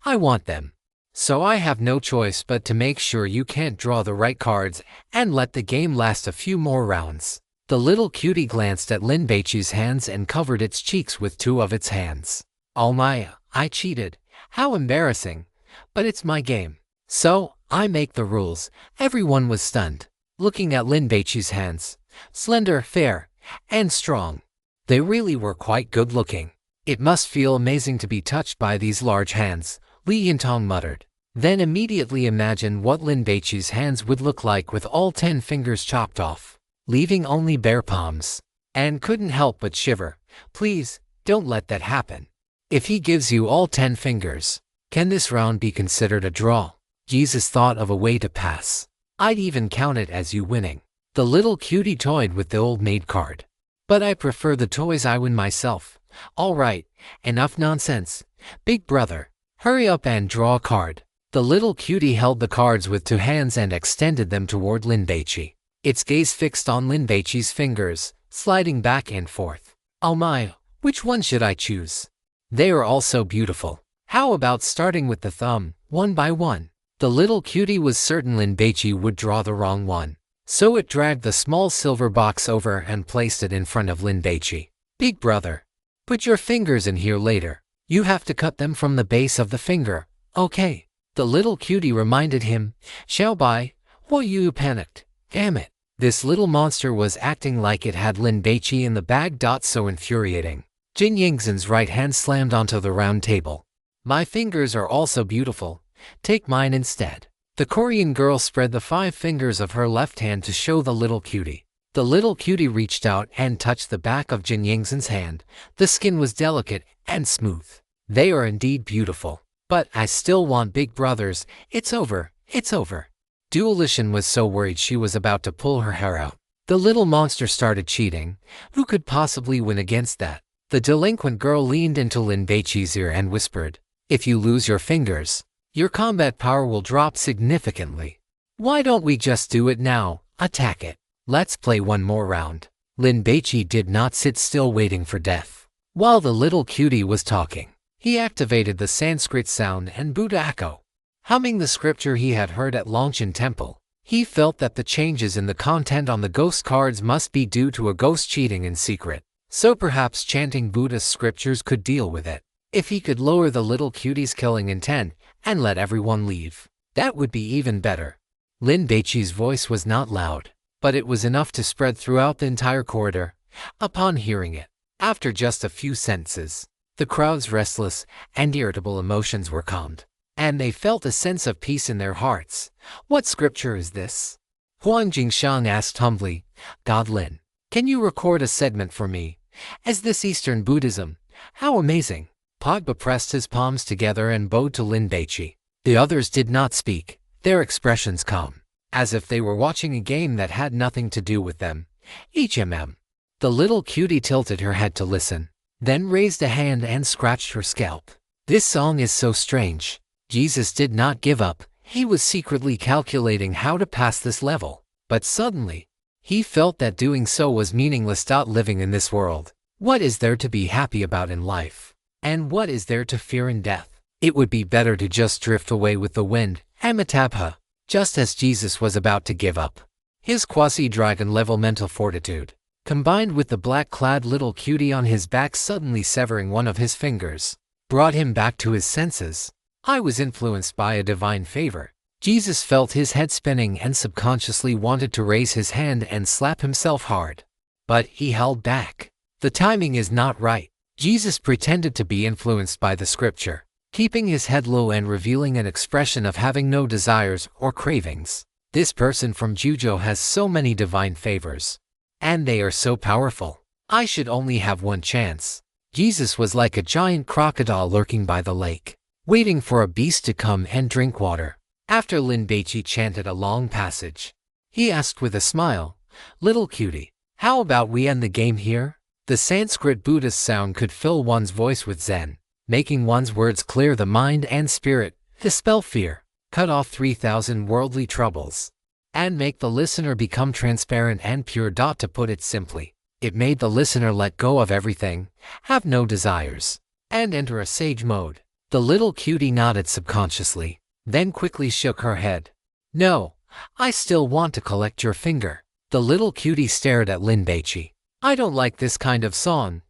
I want them. So I have no choice but to make sure you can't draw the right cards and let the game last a few more rounds. The little cutie glanced at Lin Baici's hands and covered its cheeks with 2 of its hands. Oh my, I cheated. How embarrassing. But it's my game. So, I make the rules. Everyone was stunned, looking at Lin Baici's hands. Slender, fair, and strong. They really were quite good looking. It must feel amazing to be touched by these large hands, Li Yintong muttered. Then immediately imagine what Lin Baici's hands would look like with all 10 fingers chopped off, leaving only bare palms. And couldn't help but shiver. Please, don't let that happen. If he gives you all 10 fingers, can this round be considered a draw? Jesus thought of a way to pass. I'd even count it as you winning. The little cutie toyed with the old maid card. But I prefer the toys I win myself. All right, enough nonsense. Big Brother, hurry up and draw a card. The little cutie held the cards with 2 hands and extended them toward Lin Baici. Its gaze fixed on Lin Baici's fingers, sliding back and forth. Oh my, which one should I choose? They are all so beautiful. How about starting with the thumb, one by one? The little cutie was certain Lin Baici would draw the wrong one. So it dragged the small silver box over and placed it in front of Lin Baici. Big Brother, put your fingers in here later. You have to cut them from the base of the finger. Okay. The little cutie reminded him. Xiaobai, well, you panicked. Damn it. This little monster was acting like it had Lin Baici in the bag. So infuriating. Jin Yingzhen's right hand slammed onto the round table. My fingers are also beautiful. Take mine instead. The Korean girl spread the 5 fingers of her left hand to show the little cutie. The little cutie reached out and touched the back of Jin Yingzhen's hand. The skin was delicate and smooth. They are indeed beautiful. But I still want Big Brothers. It's over. It's over. Dualishan was so worried she was about to pull her hair out. The little monster started cheating. Who could possibly win against that? The delinquent girl leaned into Lin Baici's ear and whispered, if you lose your fingers, your combat power will drop significantly. Why don't we just do it now? Attack it. Let's play one more round. Lin Baici did not sit still waiting for death. While the little cutie was talking, he activated the Sanskrit sound and Buddha echo, humming the scripture he had heard at Longchen Temple. He felt that the changes in the content on the ghost cards must be due to a ghost cheating in secret. So perhaps chanting Buddhist scriptures could deal with it. If he could lower the little cutie's killing intent and let everyone leave, that would be even better. Lin Baici's voice was not loud, but it was enough to spread throughout the entire corridor. Upon hearing it, after just a few sentences, the crowd's restless and irritable emotions were calmed, and they felt a sense of peace in their hearts. What scripture is this? Huang Jingshang asked humbly. God Lin, can you record a segment for me? Is this Eastern Buddhism? How amazing! Pogba pressed his palms together and bowed to Lin Baici. The others did not speak, their expressions calm, as if they were watching a game that had nothing to do with them. The little cutie tilted her head to listen, then raised a hand and scratched her scalp. This song is so strange. Jesus did not give up. He was secretly calculating how to pass this level. But suddenly, he felt that doing so was meaningless. Living in this world, what is there to be happy about in life? And what is there to fear in death? It would be better to just drift away with the wind. Amitabha, just as Jesus was about to give up. His quasi-dragon level mental fortitude, combined with the black-clad little cutie on his back suddenly severing one of his fingers, brought him back to his senses. I was influenced by a divine favor. Jesus felt his head spinning and subconsciously wanted to raise his hand and slap himself hard. But he held back. The timing is not right. Jesus pretended to be influenced by the scripture, keeping his head low and revealing an expression of having no desires or cravings. This person from Juzhou has so many divine favors, and they are so powerful. I should only have one chance. Jesus was like a giant crocodile lurking by the lake, waiting for a beast to come and drink water. After Lin Baici chanted a long passage, he asked with a smile, "Little cutie, how about we end the game here?" The Sanskrit Buddhist sound could fill one's voice with zen, making one's words clear the mind and spirit, dispel fear, cut off 3,000 worldly troubles, and make the listener become transparent and pure. To put it simply, it made the listener let go of everything, have no desires, and enter a sage mode. The little cutie nodded subconsciously, then quickly shook her head. "No, I still want to collect your finger." The little cutie stared at Lin Baici. "I don't like this kind of song.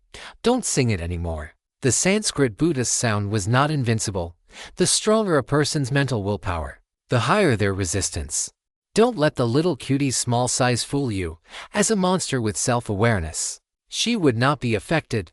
Don't sing it anymore." The Sanskrit Buddhist sound was not invincible. The stronger a person's mental willpower, the higher their resistance. Don't let the little cutie's small size fool you. As a monster with self-awareness, she would not be affected.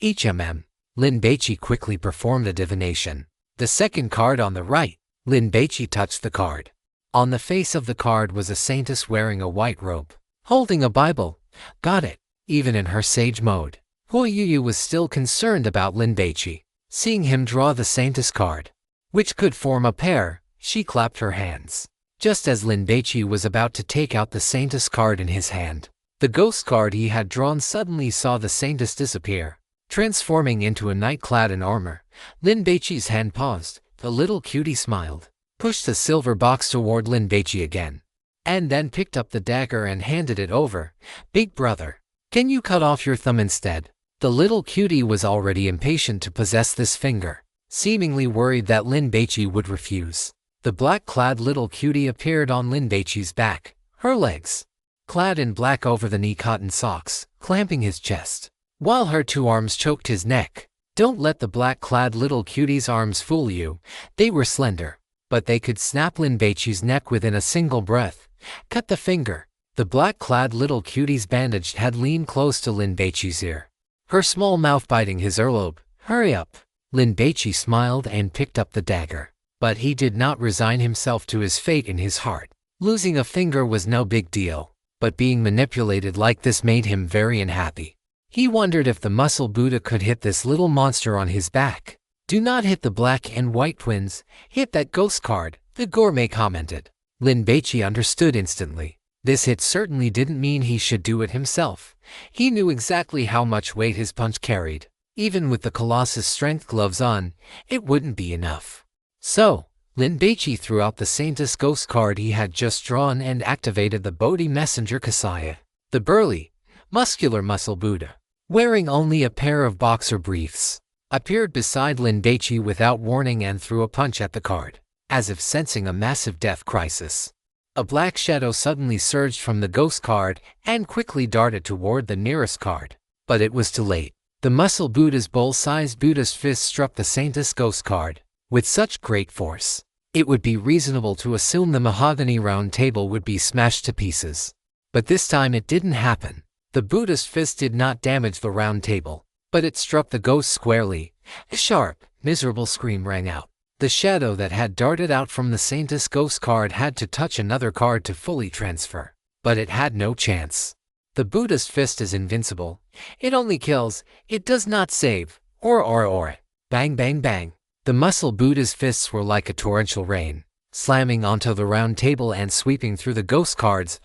Lin Baici quickly performed a divination. The second card on the right. Lin Baici touched the card. On the face of the card was a saintess wearing a white robe, holding a Bible. Got it. Even in her sage mode, Huoyuyu was still concerned about Lin Baici. Seeing him draw the saintess card, which could form a pair, she clapped her hands. Just as Lin Baici was about to take out the saintess card in his hand, the ghost card he had drawn suddenly saw the saintess disappear, transforming into a knight clad in armor. Lin Baici's hand paused. The little cutie smiled, pushed the silver box toward Lin Baici again, and then picked up the dagger and handed it over. "Big brother, can you cut off your thumb instead?" The little cutie was already impatient to possess this finger, seemingly worried that Lin Baici would refuse. The black-clad little cutie appeared on Lin Baici's back, her legs clad in black over-the-knee cotton socks, clamping his chest, while her two arms choked his neck. Don't let the black-clad little cutie's arms fool you. They were slender, but they could snap Lin Baici's neck within a single breath. Cut the finger. The black-clad little cutie's bandaged head leaned close to Lin Baici's ear, her small mouth biting his earlobe. "Hurry up." Lin Baici smiled and picked up the dagger, but he did not resign himself to his fate in his heart. Losing a finger was no big deal, but being manipulated like this made him very unhappy. He wondered if the muscle Buddha could hit this little monster on his back. "Do not hit the black and white twins, hit that ghost card," the gourmet commented. Lin Baici understood instantly. This hit certainly didn't mean he should do it himself. He knew exactly how much weight his punch carried. Even with the Colossus strength gloves on, it wouldn't be enough. So, Lin Baici threw out the Saintess ghost card he had just drawn and activated the Bodhi Messenger Kasaya. The burly, muscular muscle Buddha, wearing only a pair of boxer briefs, appeared beside Lin Baici without warning and threw a punch at the card, as if sensing a massive death crisis. A black shadow suddenly surged from the ghost card and quickly darted toward the nearest card. But it was too late. The muscle Buddha's bowl-sized Buddha's fist struck the Saintess ghost card with such great force. It would be reasonable to assume the mahogany round table would be smashed to pieces. But this time it didn't happen. The Buddha's fist did not damage the round table, but it struck the ghost squarely. A sharp, miserable scream rang out. The shadow that had darted out from the Saintess ghost card had to touch another card to fully transfer. But it had no chance. The Buddha's fist is invincible. It only kills, it does not save. Or. Bang bang bang. The muscle Buddha's fists were like a torrential rain, slamming onto the round table and sweeping through the ghost cards.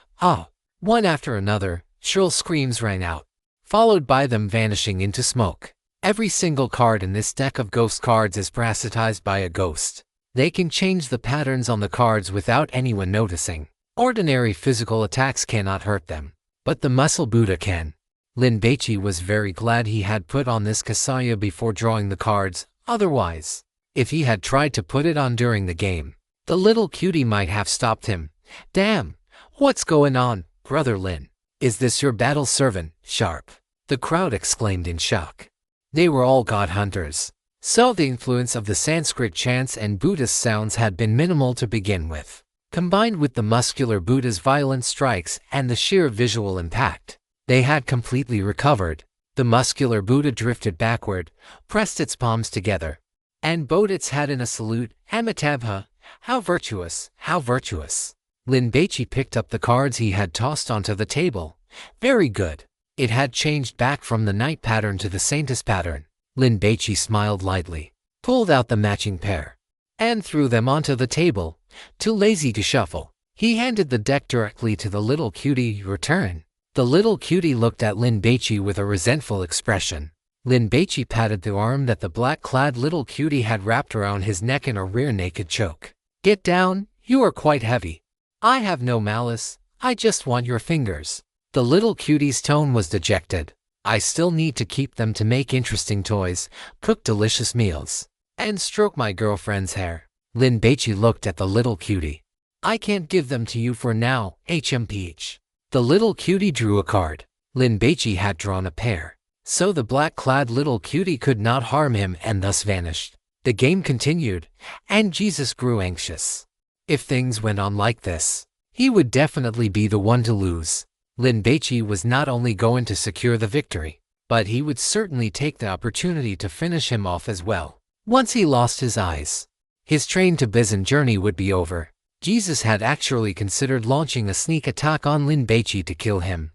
One after another, shrill screams rang out, followed by them vanishing into smoke. Every single card in this deck of ghost cards is parasitized by a ghost. They can change the patterns on the cards without anyone noticing. Ordinary physical attacks cannot hurt them, but the muscle Buddha can. Lin Baici was very glad he had put on this kasaya before drawing the cards. Otherwise, if he had tried to put it on during the game, the little cutie might have stopped him. Damn, what's going on, Brother Lin? Is this your battle servant, Sharp? The crowd exclaimed in shock. They were all god hunters, so the influence of the Sanskrit chants and Buddhist sounds had been minimal to begin with. Combined with the muscular Buddha's violent strikes and the sheer visual impact, they had completely recovered. The muscular Buddha drifted backward, pressed its palms together, and bowed its head in a salute. Amitabha, how virtuous, how virtuous. Lin Baici picked up the cards he had tossed onto the table. Very good. It had changed back from the knight pattern to the Saintess pattern. Lin Baici smiled lightly, pulled out the matching pair, and threw them onto the table. Too lazy to shuffle, he handed the deck directly to the little cutie. Return. The little cutie looked at Lin Baici with a resentful expression. Lin Baici patted the arm that the black-clad little cutie had wrapped around his neck in a rear naked choke. Get down, you are quite heavy. I have no malice, I just want your fingers. The little cutie's tone was dejected. I still need to keep them to make interesting toys, cook delicious meals, and stroke my girlfriend's hair. Lin Baici looked at the little cutie. I can't give them to you for now, HMPH. The little cutie drew a card. Lin Baici had drawn a pair, so the black-clad little cutie could not harm him and thus vanished. The game continued, and Jesus grew anxious. If things went on like this, he would definitely be the one to lose. Lin Baici was not only going to secure the victory, but he would certainly take the opportunity to finish him off as well. Once he lost his eyes, his train to Bizen journey would be over. Jesus had actually considered launching a sneak attack on Lin Baici to kill him.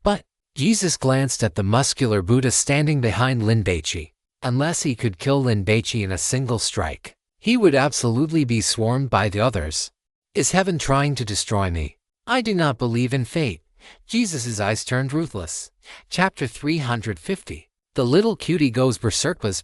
But Jesus glanced at the muscular Buddha standing behind Lin Baici. Unless he could kill Lin Baici in a single strike, he would absolutely be swarmed by the others. Is heaven trying to destroy me? I do not believe in fate. Jesus' eyes turned ruthless. Chapter 350. The little cutie goes berserk. Buzz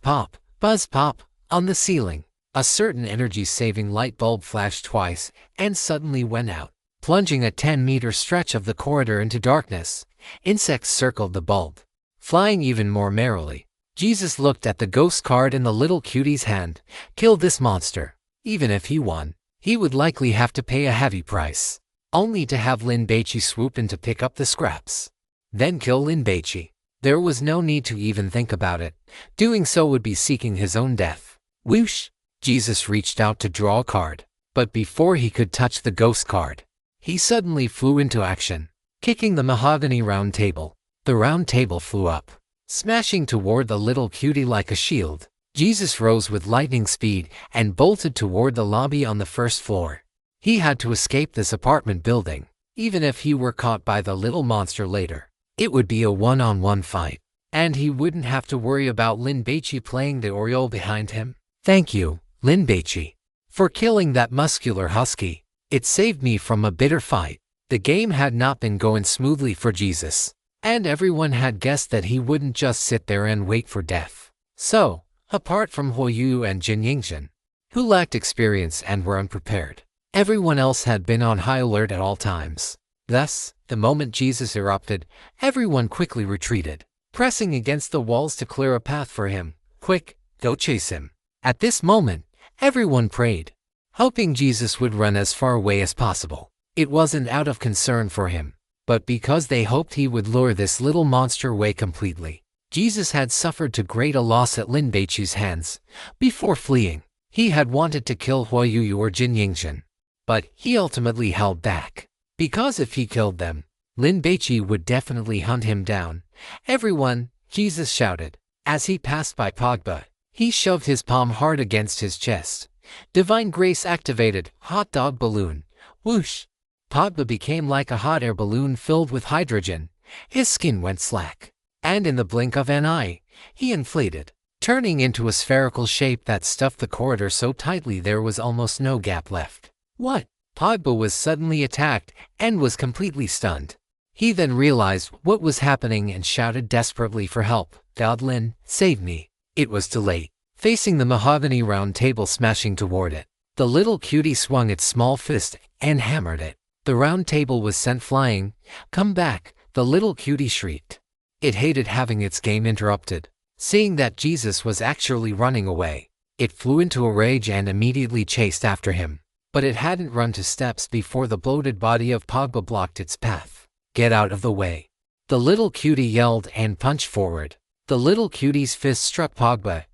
pop, on the ceiling. A certain energy-saving light bulb flashed twice and suddenly went out, plunging a 10-meter stretch of the corridor into darkness. Insects circled the bulb, flying even more merrily. Jesus looked at the ghost card in the little cutie's hand. Kill this monster. Even if he won, he would likely have to pay a heavy price, only to have Lin Baici swoop in to pick up the scraps. Then kill Lin Baici. There was no need to even think about it. Doing so would be seeking his own death. Whoosh! Jesus reached out to draw a card, but before he could touch the ghost card, he suddenly flew into action, kicking the mahogany round table. The round table flew up, smashing toward the little cutie like a shield. Jesus rose with lightning speed and bolted toward the lobby on the first floor. He had to escape this apartment building. Even if he were caught by the little monster later, it would be a one-on-one fight, and he wouldn't have to worry about Lin Baici playing the Oriole behind him. Thank you, Lin Baici, for killing that muscular husky. It saved me from a bitter fight. The game had not been going smoothly for Jesus, and everyone had guessed that he wouldn't just sit there and wait for death. So, apart from Huoyu and Jin Yingzhen, who lacked experience and were unprepared, everyone else had been on high alert at all times. Thus, the moment Jesus erupted, everyone quickly retreated, pressing against the walls to clear a path for him. Quick, go chase him. At this moment, everyone prayed, hoping Jesus would run as far away as possible. It wasn't out of concern for him, but because they hoped he would lure this little monster away completely. Jesus had suffered too great a loss at Lin Baici's hands. Before fleeing, he had wanted to kill Huoyuyu or Jin Yingzhen, but he ultimately held back. Because if he killed them, Lin Baici would definitely hunt him down. "Everyone," Jesus shouted. As he passed by Pogba, he shoved his palm hard against his chest. Divine grace activated. Hot dog balloon. Whoosh! Pogba became like a hot air balloon filled with hydrogen. His skin went slack, and in the blink of an eye, he inflated, turning into a spherical shape that stuffed the corridor so tightly there was almost no gap left. What? Pogba was suddenly attacked and was completely stunned. He then realized what was happening and shouted desperately for help. "God Lin, save me." It was too late. Facing the mahogany round table smashing toward it, the little cutie swung its small fist and hammered it. The round table was sent flying. "Come back," the little cutie shrieked. It hated having its game interrupted. Seeing that Jesus was actually running away, it flew into a rage and immediately chased after him. But it hadn't run 2 steps before the bloated body of Pogba blocked its path. "Get out of the way!" The little cutie yelled and punched forward. The little cutie's fist struck Pogba,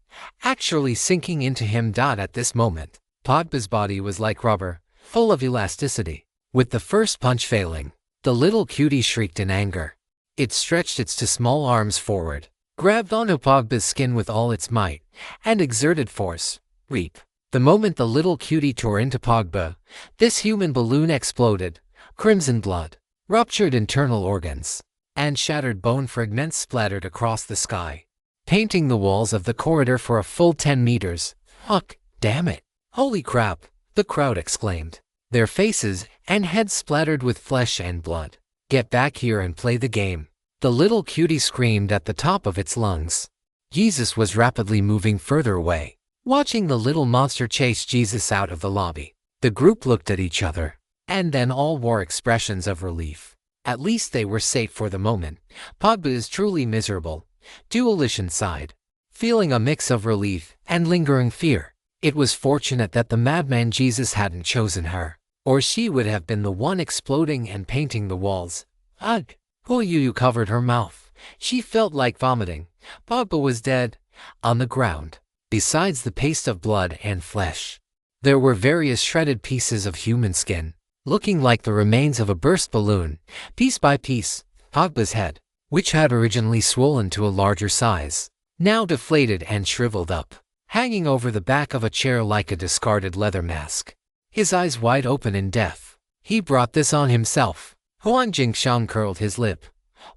actually sinking into him. At this moment, Pogba's body was like rubber, full of elasticity. With the first punch failing, the little cutie shrieked in anger. It stretched its 2 small arms forward, grabbed onto Pogba's skin with all its might, and exerted force. Reap! The moment the little cutie tore into Pogba, this human balloon exploded. Crimson blood, ruptured internal organs, and shattered bone fragments splattered across the sky, painting the walls of the corridor for a full 10 meters. "Fuck, damn it. Holy crap," the crowd exclaimed, their faces and heads splattered with flesh and blood. "Get back here and play the game," the little cutie screamed at the top of its lungs. Jesus was rapidly moving further away. Watching the little monster chase Jesus out of the lobby, the group looked at each other, and then all wore expressions of relief. At least they were safe for the moment. Pogba is truly miserable, Dualishan sighed, feeling a mix of relief and lingering fear. It was fortunate that the madman Jesus hadn't chosen her, or she would have been the one exploding and painting the walls. Ugh! Huoyuyu covered her mouth. She felt like vomiting. Pogba was dead, on the ground. Besides the paste of blood and flesh, there were various shredded pieces of human skin, looking like the remains of a burst balloon. Piece by piece, Pogba's head, which had originally swollen to a larger size, now deflated and shriveled up, hanging over the back of a chair like a discarded leather mask. His eyes wide open in death. He brought this on himself. Huang Jingshan curled his lip.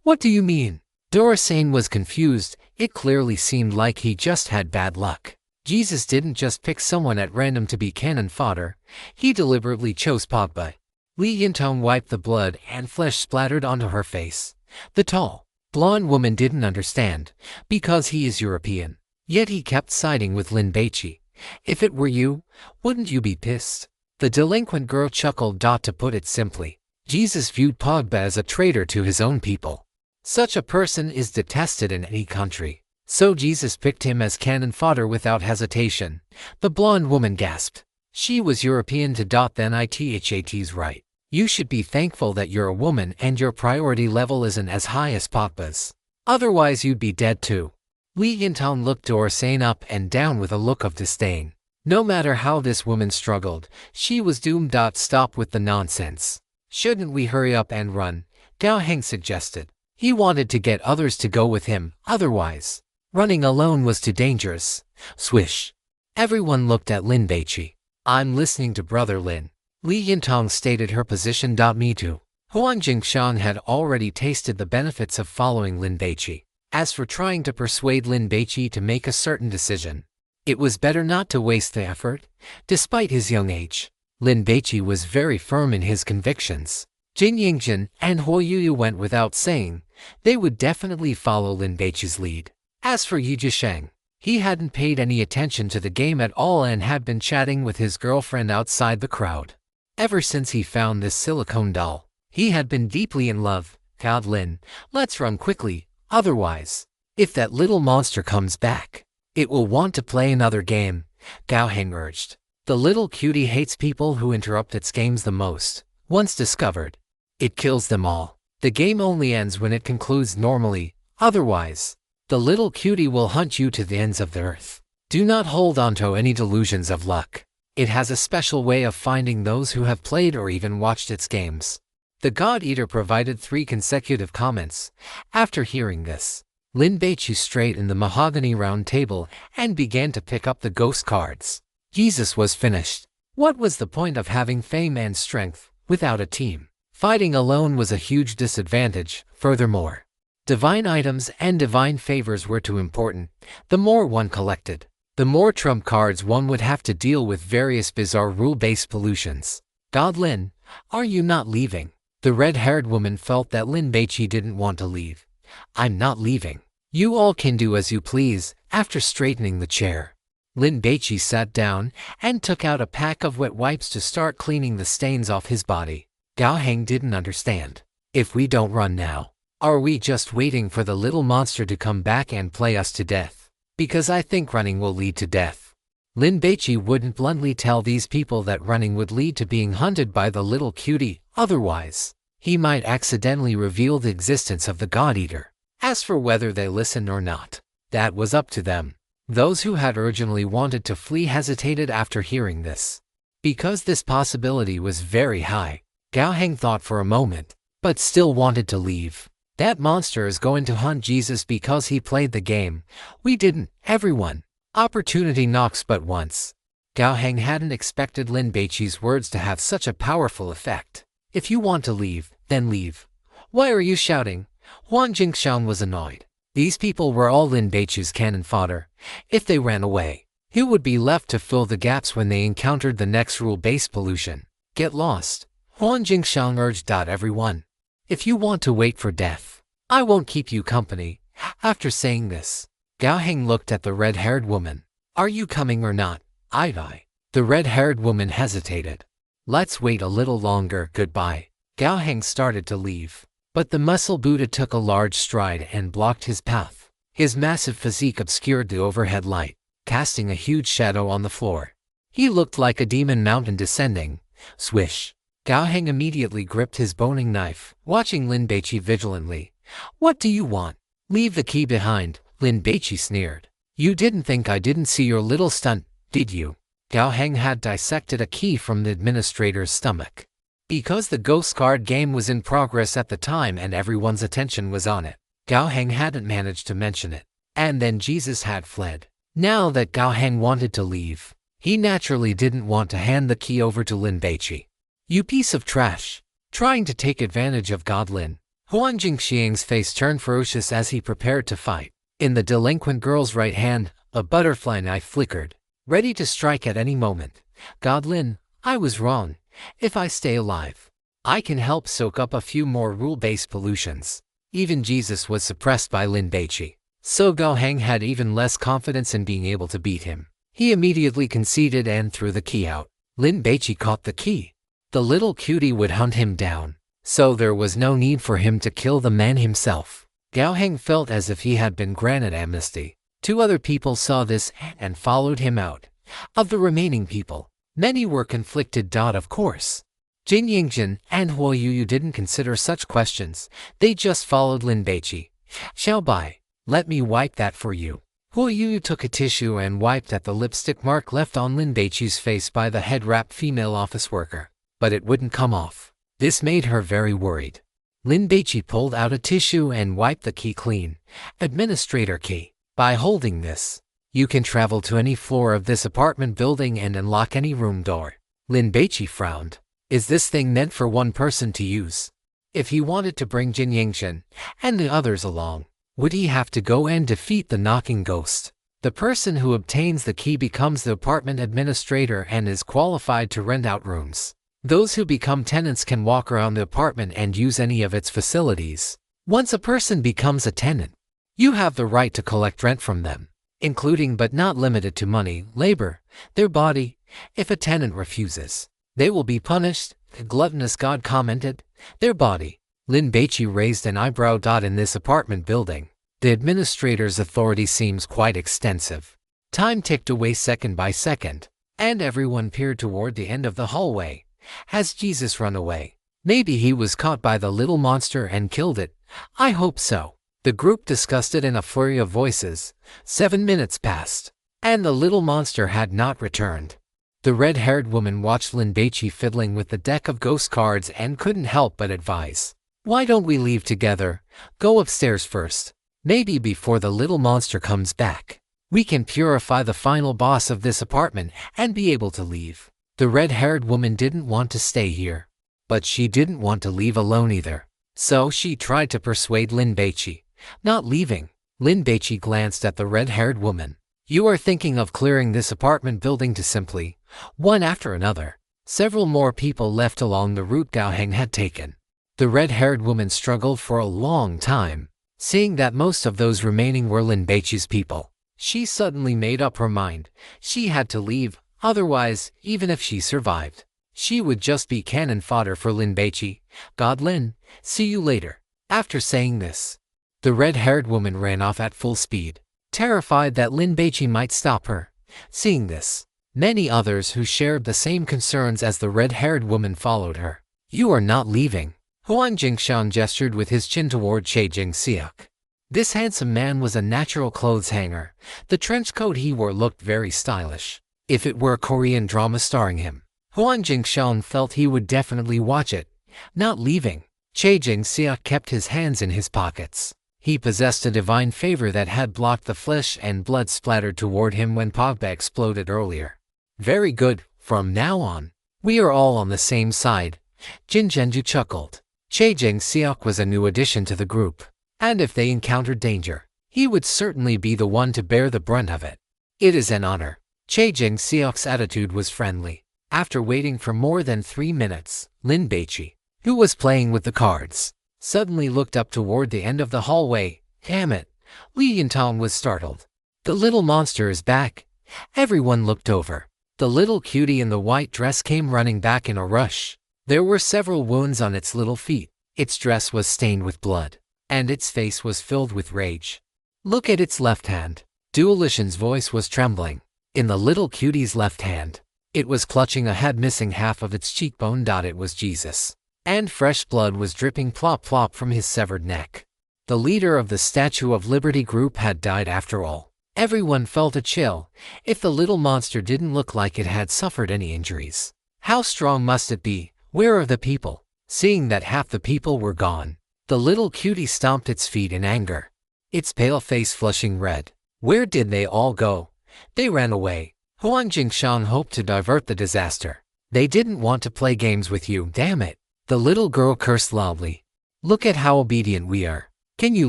"What do you mean?" Dorasane was confused. It clearly seemed like he just had bad luck. Jesus didn't just pick someone at random to be cannon fodder. He deliberately chose Pogba. Li Yintong wiped the blood and flesh splattered onto her face. The tall, blonde woman didn't understand, because he is European. Yet he kept siding with Lin Baici. "If it were you, wouldn't you be pissed?" The delinquent girl chuckled. To put it simply, Jesus viewed Pogba as a traitor to his own people. Such a person is detested in any country, so Jesus picked him as cannon fodder without hesitation. The blonde woman gasped. She was European to then it's right. You should be thankful that you're a woman and your priority level isn't as high as Pogba's. Otherwise you'd be dead too. Li Yintong looked Dorasane up and down with a look of disdain. No matter how this woman struggled, she was doomed. Stop with the nonsense. Shouldn't we hurry up and run? Gao Heng suggested. He wanted to get others to go with him, otherwise, running alone was too dangerous. Swish. Everyone looked at Lin Baici. "I'm listening to Brother Lin." Li Yintong stated her position. "Me too." Huang Jingshan had already tasted the benefits of following Lin Baici. As for trying to persuade Lin Baici to make a certain decision, it was better not to waste the effort. Despite his young age, Lin Baici was very firm in his convictions. Jin Yingzhen and Huoyuyu went without saying. They would definitely follow Lin Baici's lead. As for Yu Jisheng, he hadn't paid any attention to the game at all and had been chatting with his girlfriend outside the crowd. Ever since he found this silicone doll, he had been deeply in love. "God Lin, let's run quickly, otherwise, if that little monster comes back, it will want to play another game," Gao Heng urged. The little cutie hates people who interrupt its games the most. Once discovered, it kills them all. The game only ends when it concludes normally, otherwise, the little cutie will hunt you to the ends of the earth. Do not hold on to any delusions of luck. It has a special way of finding those who have played or even watched its games. The God Eater provided 3 consecutive comments. After hearing this, Lin Baici straightened the mahogany round table and began to pick up the ghost cards. Jesus was finished. What was the point of having fame and strength without a team? Fighting alone was a huge disadvantage. Furthermore, divine items and divine favors were too important. The more one collected, the more trump cards one would have to deal with various bizarre rule-based pollutions. God Lin, are you not leaving? The red-haired woman felt that Lin Baici didn't want to leave. I'm not leaving. You all can do as you please. After straightening the chair, Lin Baici sat down and took out a pack of wet wipes to start cleaning the stains off his body. Gao Heng didn't understand. If we don't run now, are we just waiting for the little monster to come back and play us to death? Because I think running will lead to death. Lin Baici wouldn't bluntly tell these people that running would lead to being hunted by the little cutie, otherwise, he might accidentally reveal the existence of the God Eater. As for whether they listened or not, that was up to them. Those who had originally wanted to flee hesitated after hearing this. Because this possibility was very high, Gao Heng thought for a moment, but still wanted to leave. That monster is going to hunt Jesus because he played the game. We didn't, everyone. Opportunity knocks but once. Gao Heng hadn't expected Lin Baici's words to have such a powerful effect. If you want to leave, then leave. Why are you shouting? Huang Jingxiang was annoyed. These people were all Lin Baici's cannon fodder. If they ran away, he would be left to fill the gaps when they encountered the next rule-based pollution. Get lost. Huang Jingxiang urged everyone. If you want to wait for death, I won't keep you company. After saying this, Gao Heng looked at the red-haired woman. Are you coming or not? I. The red-haired woman hesitated. Let's wait a little longer. Goodbye. Gao Heng started to leave, but the muscle Buddha took a large stride and blocked his path. His massive physique obscured the overhead light, casting a huge shadow on the floor. He looked like a demon mountain descending. Swish. Gao Heng immediately gripped his boning knife, watching Lin Baici vigilantly. What do you want? Leave the key behind, Lin Baici sneered. You didn't think I didn't see your little stunt, did you? Gao Heng had dissected a key from the administrator's stomach. Because the ghost card game was in progress at the time and everyone's attention was on it, Gao Heng hadn't managed to mention it. And then Jesus had fled. Now that Gao Heng wanted to leave, he naturally didn't want to hand the key over to Lin Baici. You piece of trash. Trying to take advantage of God Lin. Huang Jingxiang's face turned ferocious as he prepared to fight. In the delinquent girl's right hand, a butterfly knife flickered, ready to strike at any moment. God Lin, I was wrong. If I stay alive, I can help soak up a few more rule-based pollutions. Even Jesus was suppressed by Lin Baici, so Gao Heng had even less confidence in being able to beat him. He immediately conceded and threw the key out. Lin Baici caught the key. The little cutie would hunt him down, so there was no need for him to kill the man himself. Gao Heng felt as if he had been granted amnesty. 2 other people saw this and followed him out. Of the remaining people, many were conflicted. Of course, Jin Yingjin and Huo Yuyu didn't consider such questions. They just followed Lin Baici. Xiao Bai, let me wipe that for you. Huo Yuyu took a tissue and wiped at the lipstick mark left on Lin Baici's face by the head-wrapped female office worker. But it wouldn't come off. This made her very worried. Lin Baici pulled out a tissue and wiped the key clean. Administrator key. By holding this, you can travel to any floor of this apartment building and unlock any room door. Lin Baici frowned. Is this thing meant for one person to use? If he wanted to bring Jin Yingxian and the others along, would he have to go and defeat the knocking ghost? The person who obtains the key becomes the apartment administrator and is qualified to rent out rooms. Those who become tenants can walk around the apartment and use any of its facilities. Once a person becomes a tenant, you have the right to collect rent from them, including but not limited to money, labor, their body. If a tenant refuses, they will be punished, the gluttonous god commented. Their body. Lin Baici raised an eyebrow. In this apartment building, the administrator's authority seems quite extensive. Time ticked away second by second, and everyone peered toward the end of the hallway. Has Jesus run away? Maybe he was caught by the little monster and killed it. I hope so. The group discussed it in a flurry of voices. 7 minutes passed, and the little monster had not returned. The red-haired woman watched Lin Baici fiddling with the deck of ghost cards and couldn't help but advise. Why don't we leave together? Go upstairs first. Maybe before the little monster comes back, we can purify the final boss of this apartment and be able to leave. The red-haired woman didn't want to stay here, but she didn't want to leave alone either. So she tried to persuade Lin Baici, not leaving. Lin Baici glanced at the red-haired woman. You are thinking of clearing this apartment building to simply, one after another. Several more people left along the route Gao Heng had taken. The red-haired woman struggled for a long time. Seeing that most of those remaining were Lin Baici's people, she suddenly made up her mind. She had to leave, otherwise, even if she survived, she would just be cannon fodder for Lin Baici. God Lin, see you later. After saying this, the red-haired woman ran off at full speed, terrified that Lin Baici might stop her. Seeing this, many others who shared the same concerns as the red-haired woman followed her. You are not leaving. Huan Jingshan gestured with his chin toward Che Jingxiak. This handsome man was a natural clothes hanger. The trench coat he wore looked very stylish. If it were a Korean drama starring him, Huan Jingshan felt he would definitely watch it. Not leaving. Che Jingxiak kept his hands in his pockets. He possessed a divine favor that had blocked the flesh and blood splattered toward him when Pogba exploded earlier. Very good. From now on, we are all on the same side. Jin Zhenju chuckled. Che Jingxiak was a new addition to the group, and if they encountered danger, he would certainly be the one to bear the brunt of it. It is an honor. Che Jingxiak's attitude was friendly. After waiting for more than 3 minutes, Lin Baici, who was playing with the cards, suddenly looked up toward the end of the hallway. Damn it! Li Yintang was startled. The little monster is back. Everyone looked over. The little cutie in the white dress came running back in a rush. There were several wounds on its little feet. Its dress was stained with blood, and its face was filled with rage. Look at its left hand. Dualishan's voice was trembling. In the little cutie's left hand, it was clutching a head missing half of its cheekbone. It was Jesus, and fresh blood was dripping plop plop from his severed neck. The leader of the Statue of Liberty group had died after all. Everyone felt a chill. If the little monster didn't look like it had suffered any injuries, how strong must it be? Where are the people? Seeing that half the people were gone, the little cutie stomped its feet in anger, its pale face flushing red. Where did they all go? They ran away. Huan Jingshan hoped to divert the disaster. They didn't want to play games with you, damn it. The little girl cursed loudly. Look at how obedient we are. Can you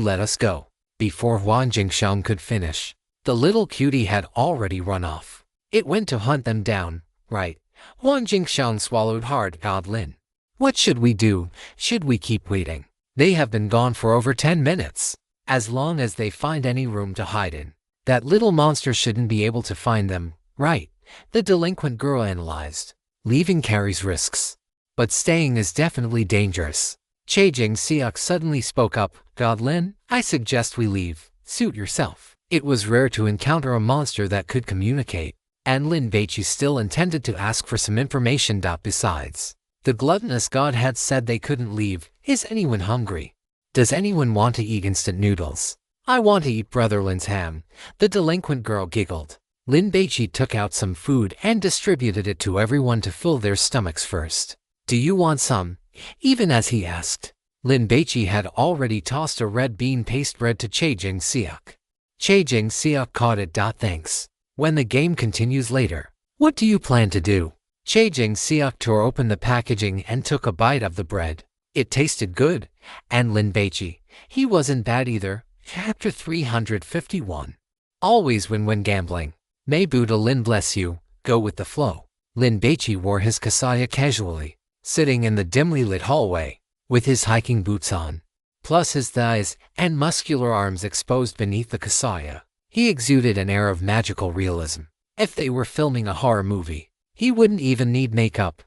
let us go? Before Huan Jingshan could finish, the little cutie had already run off. It went to hunt them down, right? Huan Jingshan swallowed hard. God Lin, what should we do? Should we keep waiting? They have been gone for over 10 minutes. As long as they find any room to hide in, that little monster shouldn't be able to find them, right? The delinquent girl analyzed. Leaving carries risks, but staying is definitely dangerous. Che Jingxiak suddenly spoke up. God Lin, I suggest we leave. Suit yourself. It was rare to encounter a monster that could communicate, and Lin Baici still intended to ask for some information. Besides, the gluttonous god had said they couldn't leave. Is anyone hungry? Does anyone want to eat instant noodles? I want to eat Brother Lin's ham. The delinquent girl giggled. Lin Baici took out some food and distributed it to everyone to fill their stomachs first. Do you want some? Even as he asked, Lin Baici had already tossed a red bean paste bread to Che Jingxiak. Che Jingxiak caught it. Thanks. When the game continues later, what do you plan to do? Che Jingxiak tore open the packaging and took a bite of the bread. It tasted good, and Lin Baici, he wasn't bad either. Chapter 351. Always win when gambling. May Buddha Lin bless you. Go with the flow. Lin Baici wore his kasaya casually, sitting in the dimly lit hallway, with his hiking boots on, plus his thighs and muscular arms exposed beneath the kasaya. He exuded an air of magical realism. If they were filming a horror movie, he wouldn't even need makeup.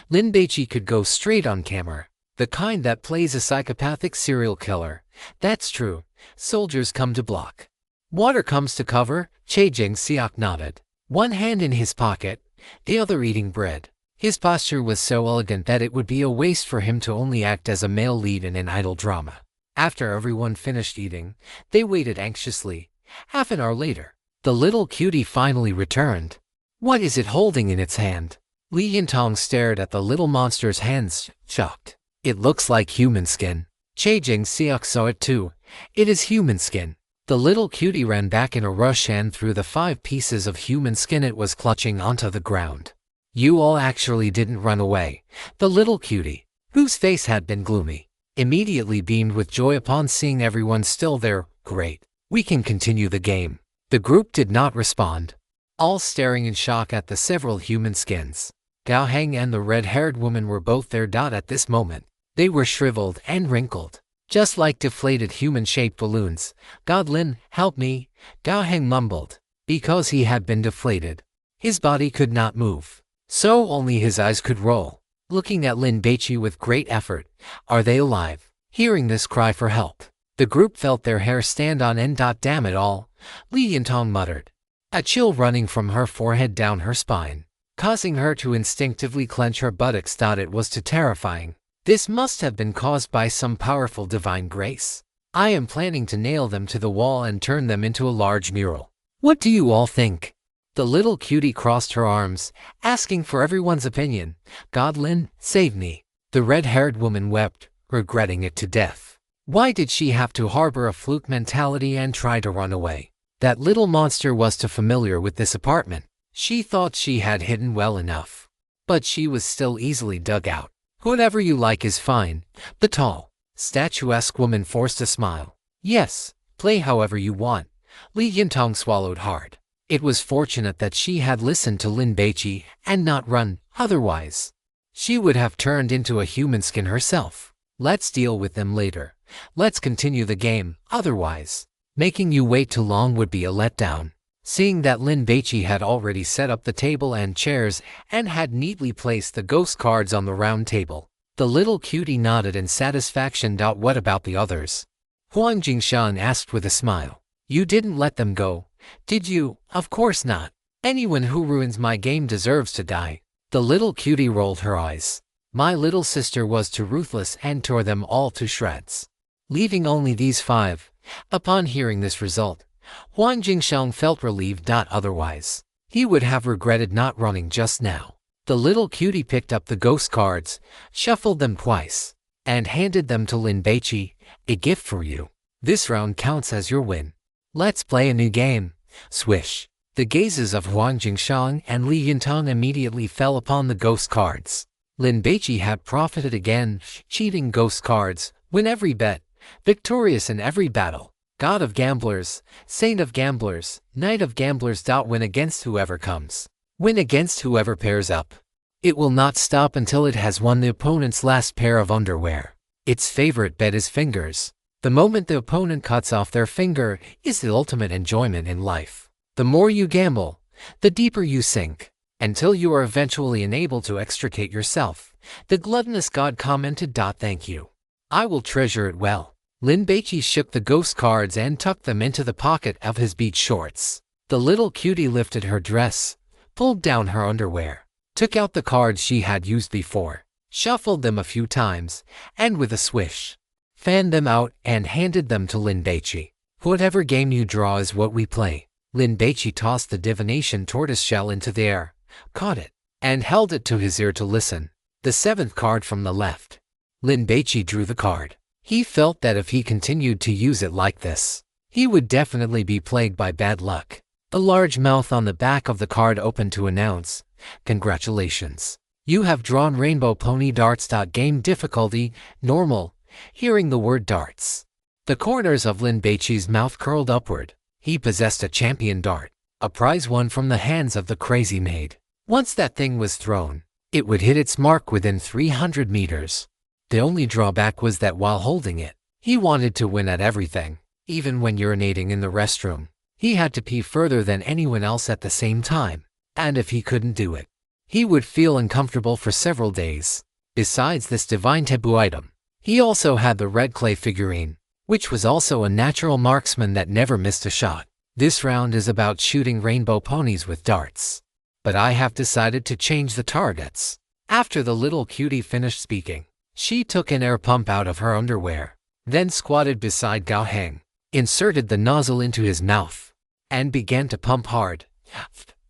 Lin Baici could go straight on camera, the kind that plays a psychopathic serial killer. That's true. Soldiers come to block. Water comes to cover. Che Jingxiak nodded, one hand in his pocket, the other eating bread. His posture was so elegant that it would be a waste for him to only act as a male lead in an idle drama. After everyone finished eating, they waited anxiously. Half an hour later, the little cutie finally returned. What is it holding in its hand? Li Yintong stared at the little monster's hands, shocked. It looks like human skin. Che Jingxiak saw it too. It is human skin. The little cutie ran back in a rush and threw the 5 pieces of human skin it was clutching onto the ground. You all actually didn't run away. The little cutie, whose face had been gloomy, immediately beamed with joy upon seeing everyone still there. Great. We can continue the game. The group did not respond, all staring in shock at the several human skins. Gao Heng and the red-haired woman were both there. At this moment, they were shriveled and wrinkled, just like deflated human-shaped balloons. God Lin, help me, Gao Heng mumbled, because he had been deflated. His body could not move, so only his eyes could roll. Looking at Lin Baici with great effort, are they alive? Hearing this cry for help, the group felt their hair stand on end. Damn it all, Li Yintong muttered, a chill running from her forehead down her spine, causing her to instinctively clench her buttocks. It was too terrifying. This must have been caused by some powerful divine grace. I am planning to nail them to the wall and turn them into a large mural. What do you all think? The little cutie crossed her arms, asking for everyone's opinion. God Lin, save me. The red-haired woman wept, regretting it to death. Why did she have to harbor a fluke mentality and try to run away? That little monster was too familiar with this apartment. She thought she had hidden well enough, but she was still easily dug out. Whatever you like is fine. The tall, statuesque woman forced a smile. Yes, play however you want. Li Yintong swallowed hard. It was fortunate that she had listened to Lin Baici and not run, otherwise she would have turned into a human skin herself. Let's deal with them later. Let's continue the game, otherwise making you wait too long would be a letdown. Seeing that Lin Baici had already set up the table and chairs and had neatly placed the ghost cards on the round table, the little cutie nodded in satisfaction. What about the others? Huang Jingshan asked with a smile. You didn't let them go, did you? Of course not. Anyone who ruins my game deserves to die. The little cutie rolled her eyes. My little sister was too ruthless and tore them all to shreds, leaving only these 5. Upon hearing this result, Huang Jingshan felt relieved. Otherwise, he would have regretted not running just now. The little cutie picked up the ghost cards, shuffled them twice, and handed them to Lin Baici. A gift for you. This round counts as your win. Let's play a new game. Swish. The gazes of Huang Jingshan and Li Yintong immediately fell upon the ghost cards. Lin Baici had profited again, cheating ghost cards, win every bet, victorious in every battle. God of gamblers, saint of gamblers, knight of gamblers. Win against whoever comes. Win against whoever pairs up. It will not stop until it has won the opponent's last pair of underwear. Its favorite bet is fingers. The moment the opponent cuts off their finger is the ultimate enjoyment in life. The more you gamble, the deeper you sink, until you are eventually unable to extricate yourself. The gluttonous god commented. Thank you. I will treasure it well. Lin Baici shook the ghost cards and tucked them into the pocket of his beach shorts. The little cutie lifted her dress, pulled down her underwear, took out the cards she had used before, shuffled them a few times, and with a swish, fanned them out and handed them to Lin Baici. Whatever game you draw is what we play. Lin Baici tossed the divination tortoiseshell into the air, caught it, and held it to his ear to listen. The 7th card from the left. Lin Baici drew the card. He felt that if he continued to use it like this, he would definitely be plagued by bad luck. A large mouth on the back of the card opened to announce, "Congratulations. You have drawn Rainbow Pony Darts. Game difficulty, normal." Hearing the word darts, the corners of Lin Baici's mouth curled upward. He possessed a champion dart, a prize won from the hands of the crazy maid. Once that thing was thrown, it would hit its mark within 300 meters. The only drawback was that while holding it, he wanted to win at everything. Even when urinating in the restroom, he had to pee further than anyone else at the same time, and if he couldn't do it, he would feel uncomfortable for several days. Besides this divine taboo item, he also had the red clay figurine, which was also a natural marksman that never missed a shot. This round is about shooting rainbow ponies with darts, but I have decided to change the targets. After the little cutie finished speaking, she took an air pump out of her underwear, then squatted beside Gao Heng, inserted the nozzle into his mouth, and began to pump hard.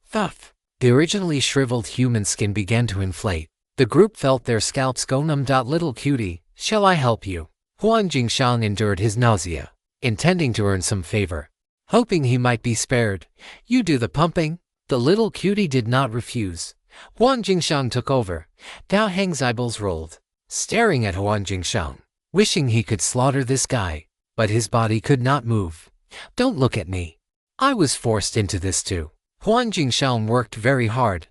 Thuff. The originally shriveled human skin began to inflate. The group felt their scalps go numb. Little cutie, shall I help you? Huang Jingshang endured his nausea, intending to earn some favor, hoping he might be spared. You do the pumping? The little cutie did not refuse. Huang Jingshang took over. Gao Heng's eyeballs rolled, staring at Huang Jingshang, wishing he could slaughter this guy, but his body could not move. Don't look at me. I was forced into this too. Huang Jingshang worked very hard.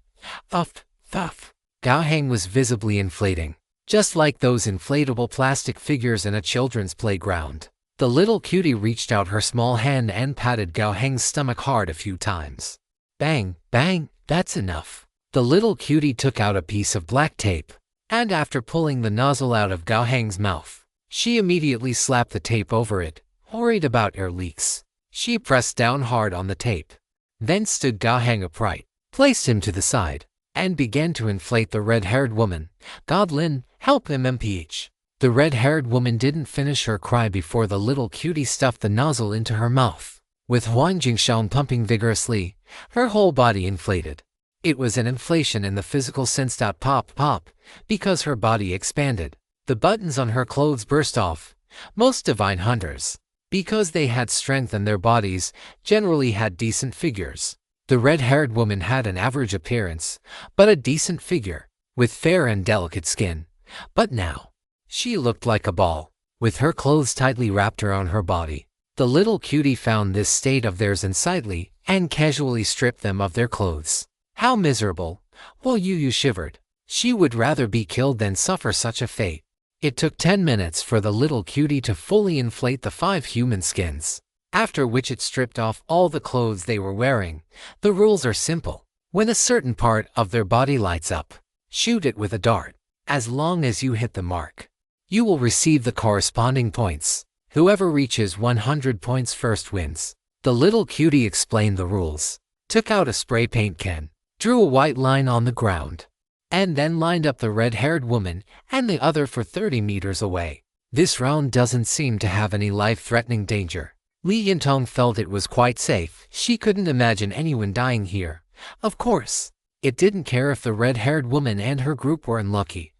Thuff. Gao Heng was visibly inflating, just like those inflatable plastic figures in a children's playground. The little cutie reached out her small hand and patted Gao Heng's stomach hard a few times. Bang, bang, that's enough. The little cutie took out a piece of black tape, and after pulling the nozzle out of Gao Heng's mouth, she immediately slapped the tape over it, worried about air leaks. She pressed down hard on the tape, then stood Gao Heng upright, placed him to the side, and began to inflate the red-haired woman. God Lin, help him MPH. The red-haired woman didn't finish her cry before the little cutie stuffed the nozzle into her mouth. With Huang Jingshang pumping vigorously, her whole body inflated. It was an inflation in the physical sense. Pop, because her body expanded. The buttons on her clothes burst off. Most divine hunters, because they had strength in their bodies, generally had decent figures. The red-haired woman had an average appearance, but a decent figure, with fair and delicate skin. But now, she looked like a ball, with her clothes tightly wrapped around her body. The little cutie found this state of theirs unsightly and casually stripped them of their clothes. How miserable! Well, you shivered. She would rather be killed than suffer such a fate. It took 10 minutes for the little cutie to fully inflate the 5 human skins, after which it stripped off all the clothes they were wearing. The rules are simple. When a certain part of their body lights up, shoot it with a dart. As long as you hit the mark, you will receive the corresponding points. Whoever reaches 100 points first wins. The little cutie explained the rules, took out a spray paint can, drew a white line on the ground, and then lined up the red-haired woman and the other for 30 meters away. This round doesn't seem to have any life-threatening danger. Li Yintong felt it was quite safe. She couldn't imagine anyone dying here. Of course, it didn't care if the red-haired woman and her group were unlucky.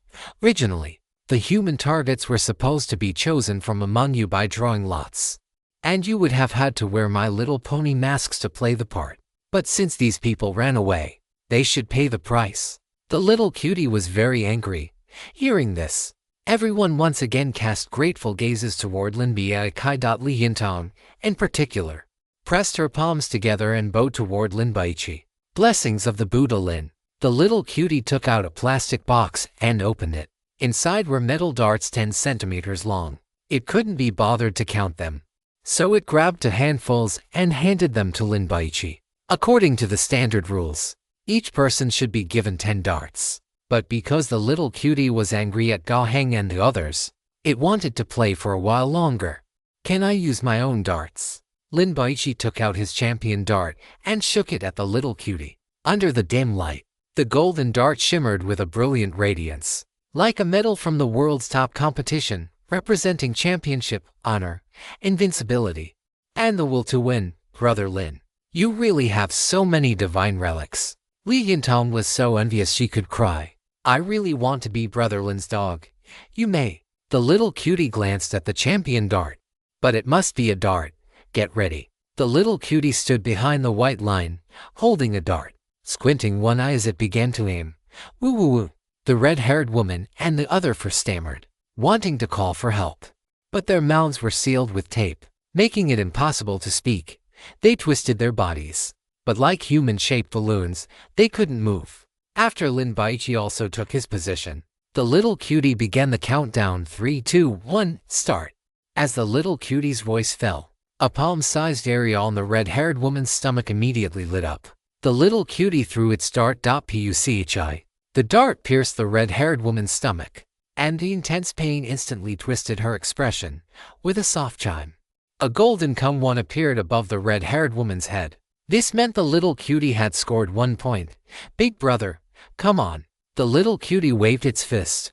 Originally, the human targets were supposed to be chosen from among you by drawing lots, and you would have had to wear My Little Pony masks to play the part. But since these people ran away, they should pay the price. The little cutie was very angry. Hearing this, everyone once again cast grateful gazes toward Lin Baici. Li Yintong, in particular, pressed her palms together and bowed toward Lin Baici. Blessings of the Buddha Lin. The little cutie took out a plastic box and opened it. Inside were metal darts 10 centimeters long. It couldn't be bothered to count them, so it grabbed 2 handfuls and handed them to Lin Baici. According to the standard rules, each person should be given 10 darts. But because the little cutie was angry at Gao Heng and the others, it wanted to play for a while longer. Can I use my own darts? Lin Baici took out his champion dart and shook it at the little cutie. Under the dim light, the golden dart shimmered with a brilliant radiance, like a medal from the world's top competition, representing championship, honor, invincibility, and the will to win. Brother Lin, you really have so many divine relics. Li Yintong was so envious she could cry. I really want to be Brother Lin's dog. You may. The little cutie glanced at the champion dart. But it must be a dart. Get ready. The little cutie stood behind the white line, holding a dart, squinting one eye as it began to aim. Woo woo woo. The red-haired woman and the other stammered, wanting to call for help. But their mouths were sealed with tape, making it impossible to speak. They twisted their bodies, but like human-shaped balloons, they couldn't move. After Lin Baici also took his position, the little cutie began the countdown. 3, 2, 1, start. As the little cutie's voice fell, a palm-sized area on the red-haired woman's stomach immediately lit up. The little cutie threw its dart. Puchi. The dart pierced the red-haired woman's stomach, and the intense pain instantly twisted her expression. With a soft chime, a golden one appeared above the red-haired woman's head. This meant the little cutie had scored 1 point. Big brother, come on. The little cutie waved its fist.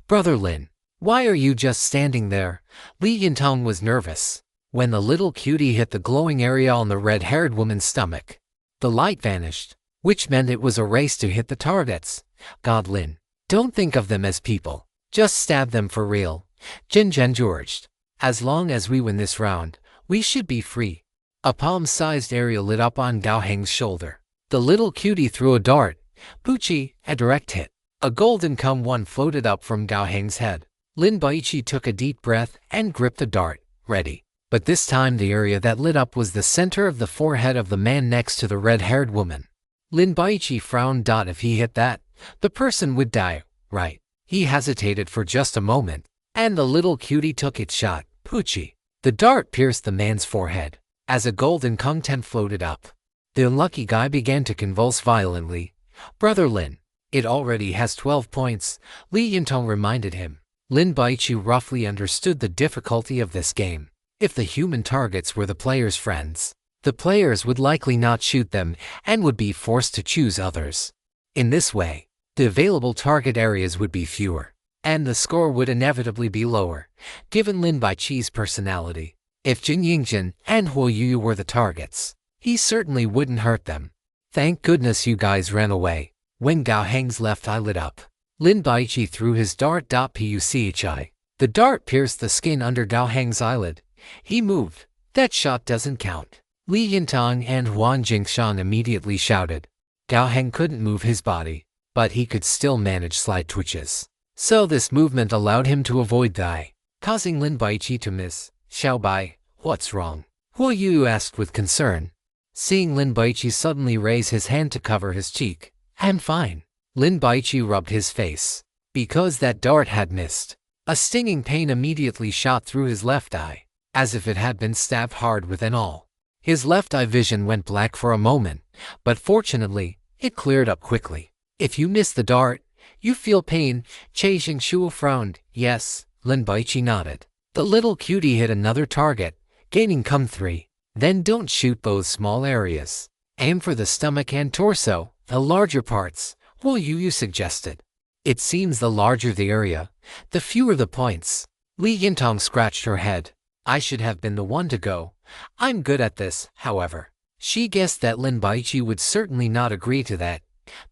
Brother Lin, why are you just standing there? Li Yintong was nervous. When the little cutie hit the glowing area on the red-haired woman's stomach, the light vanished, which meant it was a race to hit the targets. God Lin, don't think of them as people. Just stab them for real. Jin Zhen urged. As long as we win this round, we should be free. A palm-sized area lit up on Gao Heng's shoulder. The little cutie threw a dart. Pucci, a direct hit. A golden one floated up from Gao Heng's head. Lin Baici took a deep breath and gripped the dart, ready. But this time the area that lit up was the center of the forehead of the man next to the red-haired woman. Lin Baici frowned. If he hit that, the person would die, right? He hesitated for just a moment, and the little cutie took its shot. Pucci. The dart pierced the man's forehead. As a golden content floated up, the unlucky guy began to convulse violently. Brother Lin, it already has 12 points, Li Yintong reminded him. Lin Baici roughly understood the difficulty of this game. If the human targets were the players' friends, the players would likely not shoot them and would be forced to choose others. In this way, the available target areas would be fewer, and the score would inevitably be lower, given Lin Baici's personality. If Jin Yingzhen and Huo Yu were the targets, he certainly wouldn't hurt them. Thank goodness you guys ran away. When Gao Heng's left eye lit up, Lin Baici threw his dart. Pucci. The dart pierced the skin under Gao Heng's eyelid. He moved. That shot doesn't count. Li Yintong and Huan Jingshan immediately shouted. Gao Heng couldn't move his body, but he could still manage slight twitches. So this movement allowed him to avoid the eye, causing Lin Baici to miss. Xiaobai, what's wrong? Huo Yu asked with concern. Seeing Lin Baici suddenly raise his hand to cover his cheek. I'm fine. Lin Baici rubbed his face. Because that dart had missed, a stinging pain immediately shot through his left eye, as if it had been stabbed hard with an awl. His left eye vision went black for a moment, but fortunately, it cleared up quickly. If you miss the dart, you feel pain. Che Jingshuo frowned. Yes, Lin Baici nodded. The little cutie hit another target, gaining 3. Then don't shoot those small areas. Aim for the stomach and torso, the larger parts, Huo Yu suggested. It seems the larger the area, the fewer the points. Li Yintong scratched her head. I should have been the one to go. I'm good at this, however. She guessed that Lin Baici would certainly not agree to that.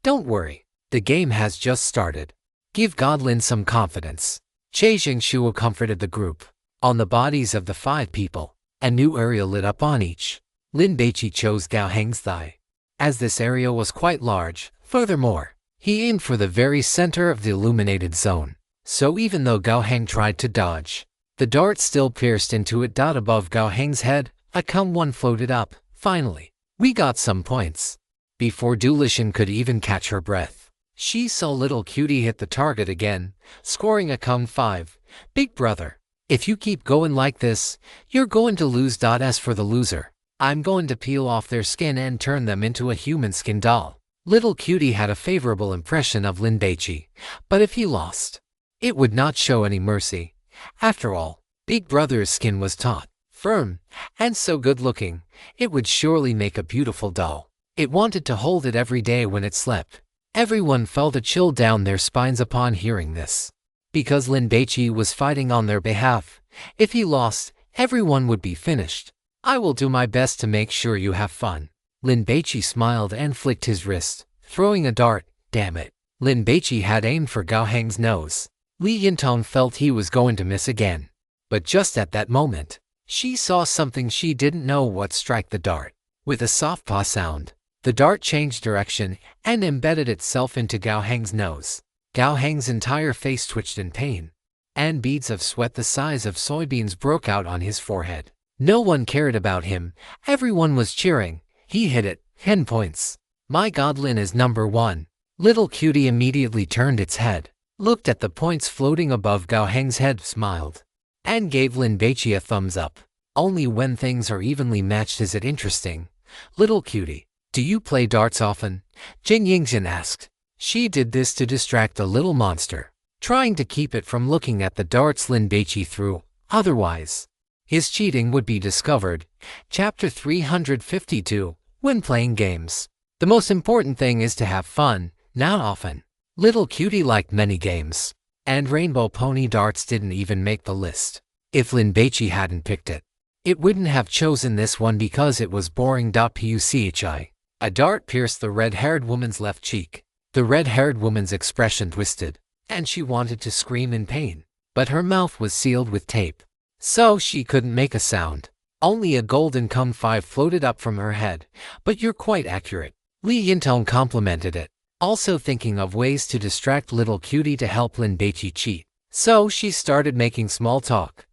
Don't worry, the game has just started. Give Godlin some confidence. Che Jingshuo comforted the group. On the bodies of the 5 people, a new area lit up on each. Lin Baici chose Gao Heng's thigh. As this area was quite large, furthermore, he aimed for the very center of the illuminated zone. So even though Gao Heng tried to dodge, the dart still pierced into it. Above Gao Heng's head, a one floated up. Finally, we got some points. Before Dulishan could even catch her breath, she saw little cutie hit the target again, scoring a 5. Big brother, if you keep going like this, you're going to lose. As for the loser, I'm going to peel off their skin and turn them into a human skin doll. Little cutie had a favorable impression of Lin Baici, but if he lost, it would not show any mercy. After all, Big Brother's skin was taut, firm, and so good-looking, it would surely make a beautiful doll. It wanted to hold it every day when it slept. Everyone felt a chill down their spines upon hearing this. Because Lin Baici was fighting on their behalf, if he lost, everyone would be finished. I will do my best to make sure you have fun. Lin Baici smiled and flicked his wrist, throwing a dart. Damn it. Lin Baici had aimed for Gao Heng's nose. Li Yintong felt he was going to miss again. But just at that moment, she saw something she didn't know what strike the dart. With a soft paw sound, the dart changed direction and embedded itself into Gao Heng's nose. Gao Heng's entire face twitched in pain, and beads of sweat the size of soybeans broke out on his forehead. No one cared about him. Everyone was cheering. He hit it. 10 points. My God, Lin is number 1. Little cutie immediately turned its head, looked at the points floating above Gao Heng's head, smiled, and gave Lin Baici a thumbs up. Only when things are evenly matched is it interesting. Little cutie, do you play darts often? Jin Yingzhen asked. She did this to distract the little monster, trying to keep it from looking at the darts Lin Baici threw. Otherwise, his cheating would be discovered. Chapter 352. When playing games, the most important thing is to have fun, not often. Little Cutie liked many games, and Rainbow Pony Darts didn't even make the list. If Lin Baici hadn't picked it, it wouldn't have chosen this one because it was boring. Puchi. A dart pierced the red-haired woman's left cheek. The red-haired woman's expression twisted, and she wanted to scream in pain, but her mouth was sealed with tape, so she couldn't make a sound. Only a golden cum 5 floated up from her head. But you're quite accurate. Li Yintong complimented it, also thinking of ways to distract Little Cutie to help Lin Baici cheat. So she started making small talk.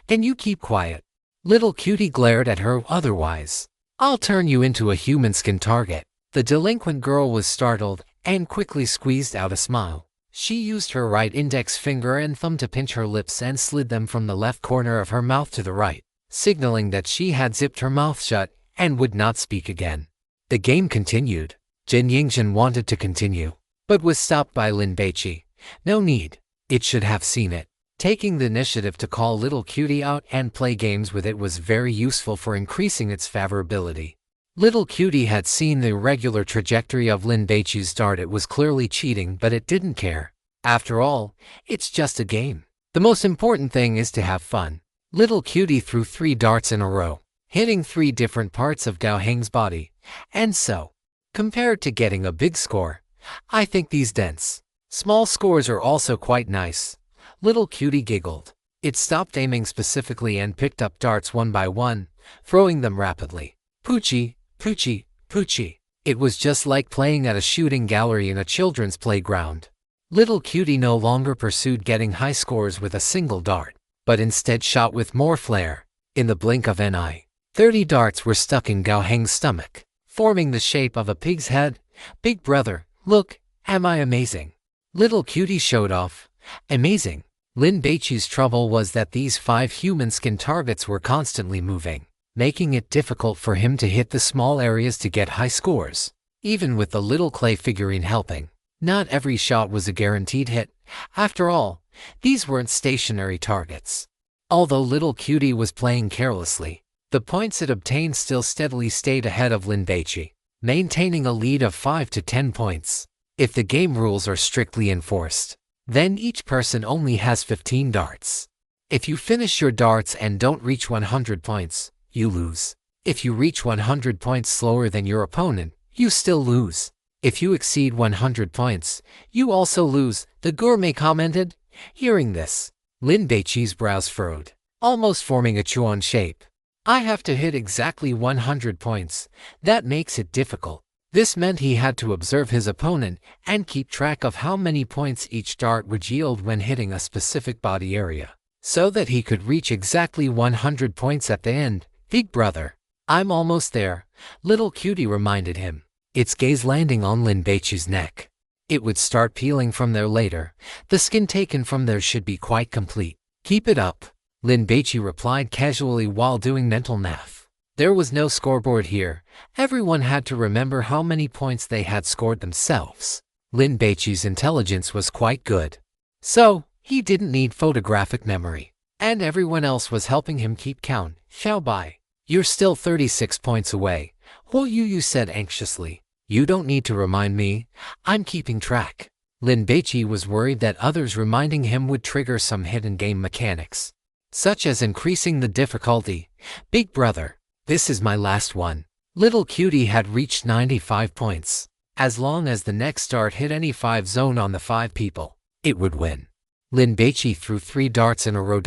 Can you keep quiet? Little Cutie glared at her. Otherwise, I'll turn you into a human skin target. The delinquent girl was startled and quickly squeezed out a smile. She used her right index finger and thumb to pinch her lips and slid them from the left corner of her mouth to the right, signaling that she had zipped her mouth shut and would not speak again. The game continued. Jin Yingzhen wanted to continue, but was stopped by Lin Baici. No need. It should have seen it. Taking the initiative to call Little Cutie out and play games with it was very useful for increasing its favorability. Little Cutie had seen the irregular trajectory of Lin Baici's dart. It was clearly cheating, but it didn't care. After all, it's just a game. The most important thing is to have fun. Little Cutie threw 3 darts in a row, hitting 3 different parts of Gao Heng's body. And so, compared to getting a big score, I think these dense, small scores are also quite nice. Little Cutie giggled. It stopped aiming specifically and picked up darts one by one, throwing them rapidly. Puchi, Puchi, Puchi. It was just like playing at a shooting gallery in a children's playground. Little Cutie no longer pursued getting high scores with a single dart, but instead shot with more flair. In the blink of an eye, 30 darts were stuck in Gao Heng's stomach, forming the shape of a pig's head. Big brother, look, am I amazing? Little Cutie showed off. Amazing. Lin Baici's trouble was that these 5 human skin targets were constantly moving, making it difficult for him to hit the small areas to get high scores. Even with the little clay figurine helping, not every shot was a guaranteed hit. After all, these weren't stationary targets. Although Little Cutie was playing carelessly, the points it obtained still steadily stayed ahead of Lin Baici, maintaining a lead of 5 to 10 points. If the game rules are strictly enforced, then each person only has 15 darts. If you finish your darts and don't reach 100 points, you lose. If you reach 100 points slower than your opponent, you still lose. If you exceed 100 points, you also lose, the gourmet commented. Hearing this, Lin Baici's brows furrowed, almost forming a chuan shape. I have to hit exactly 100 points. That makes it difficult. This meant he had to observe his opponent and keep track of how many points each dart would yield when hitting a specific body area, so that he could reach exactly 100 points at the end. Big brother, I'm almost there, Little Cutie reminded him, its gaze landing on Lin Baici's neck. It would start peeling from there later. The skin taken from there should be quite complete. Keep it up, Lin Baici replied casually while doing mental math. There was no scoreboard here. Everyone had to remember how many points they had scored themselves. Lin Baici's intelligence was quite good, so he didn't need photographic memory, and everyone else was helping him keep count. Xiao Bai, you're still 36 points away, Huo Yu said anxiously. You don't need to remind me. I'm keeping track. Lin Baici was worried that others reminding him would trigger some hidden game mechanics, such as increasing the difficulty. Big brother, this is my last one. Little Cutie had reached 95 points. As long as the next dart hit any 5 zone on the 5 people, it would win. Lin Baici threw 3 darts in a row.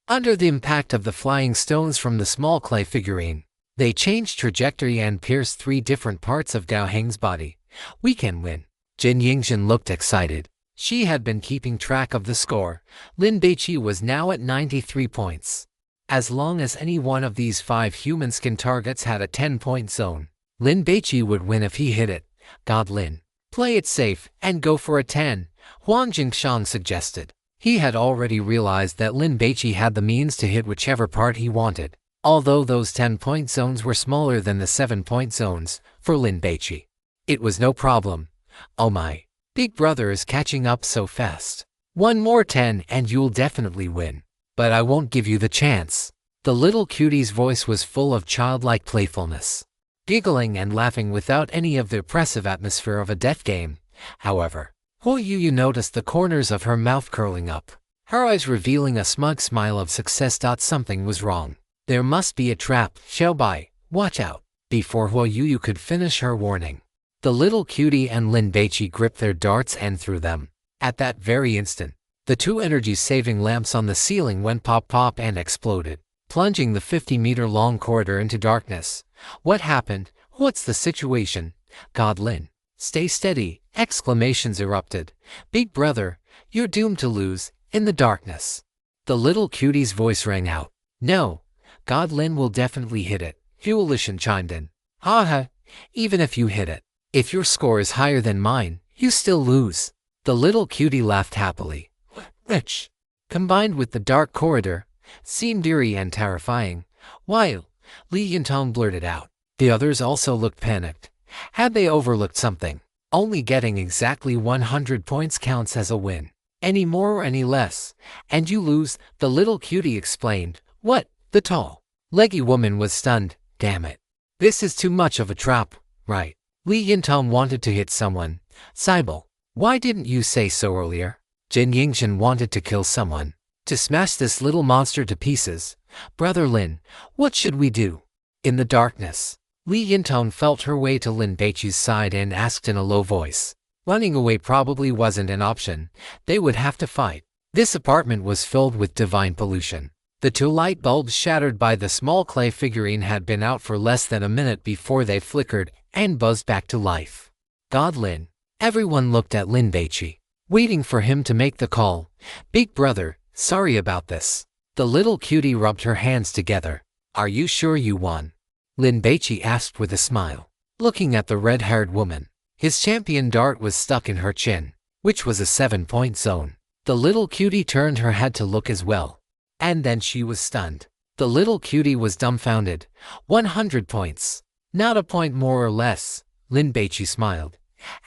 Under the impact of the flying stones from the small clay figurine, they changed trajectory and pierced 3 different parts of Gao Heng's body. We can win. Jin Yingzhen looked excited. She had been keeping track of the score. Lin Baici was now at 93 points. As long as any one of these 5 human skin targets had a 10-point zone, Lin Baici would win if he hit it. God Lin, play it safe and go for a 10, Huang Jingshan suggested. He had already realized that Lin Baici had the means to hit whichever part he wanted, although those 10-point zones were smaller than the 7-point zones for Lin Baici. It was no problem. Oh my, big brother is catching up so fast. One more 10 and you'll definitely win. But I won't give you the chance. The Little Cutie's voice was full of childlike playfulness, giggling and laughing without any of the oppressive atmosphere of a death game. However, Huo Yu noticed the corners of her mouth curling up, her eyes revealing a smug smile of success. Something was wrong. There must be a trap. Xiaobai, watch out. Before Huo Yu could finish her warning, the little cutie and Lin Baici gripped their darts and threw them. At that very instant, the two energy-saving lamps on the ceiling went pop-pop and exploded, plunging the 50-meter-long corridor into darkness. What happened? What's the situation? God Lin, stay steady! Exclamations erupted. Big brother, you're doomed to lose. In the darkness, the little cutie's voice rang out. No, God Lin will definitely hit it. Huolishan chimed in. Haha, even if you hit it, if your score is higher than mine, you still lose. The little cutie laughed happily, which, combined with the dark corridor, seemed eerie and terrifying. While Li Yintong blurted out, the others also looked panicked. Had they overlooked something? Only getting exactly 100 points counts as a win. Any more or any less, and you lose, the little cutie explained. What? The tall, leggy woman was stunned. Damn it. This is too much of a trap, right? Li Yintong wanted to hit someone. Cybele, why didn't you say so earlier? Jin Yingshan wanted to kill someone. To smash this little monster to pieces. Brother Lin, what should we do? In the darkness, Li Yintong felt her way to Lin Baici's side and asked in a low voice. Running away probably wasn't an option. They would have to fight. This apartment was filled with divine pollution. The two light bulbs shattered by the small clay figurine had been out for less than a minute before they flickered and buzzed back to life. God Lin. Everyone looked at Lin Baici, waiting for him to make the call. Big brother, sorry about this. The little cutie rubbed her hands together. Are you sure you won? Lin Baici asked with a smile, looking at the red-haired woman. His champion dart was stuck in her chin, which was a 7-point zone. The little cutie turned her head to look as well. And then she was stunned. The little cutie was dumbfounded. 100 points. Not a point more or less. Lin Baici smiled.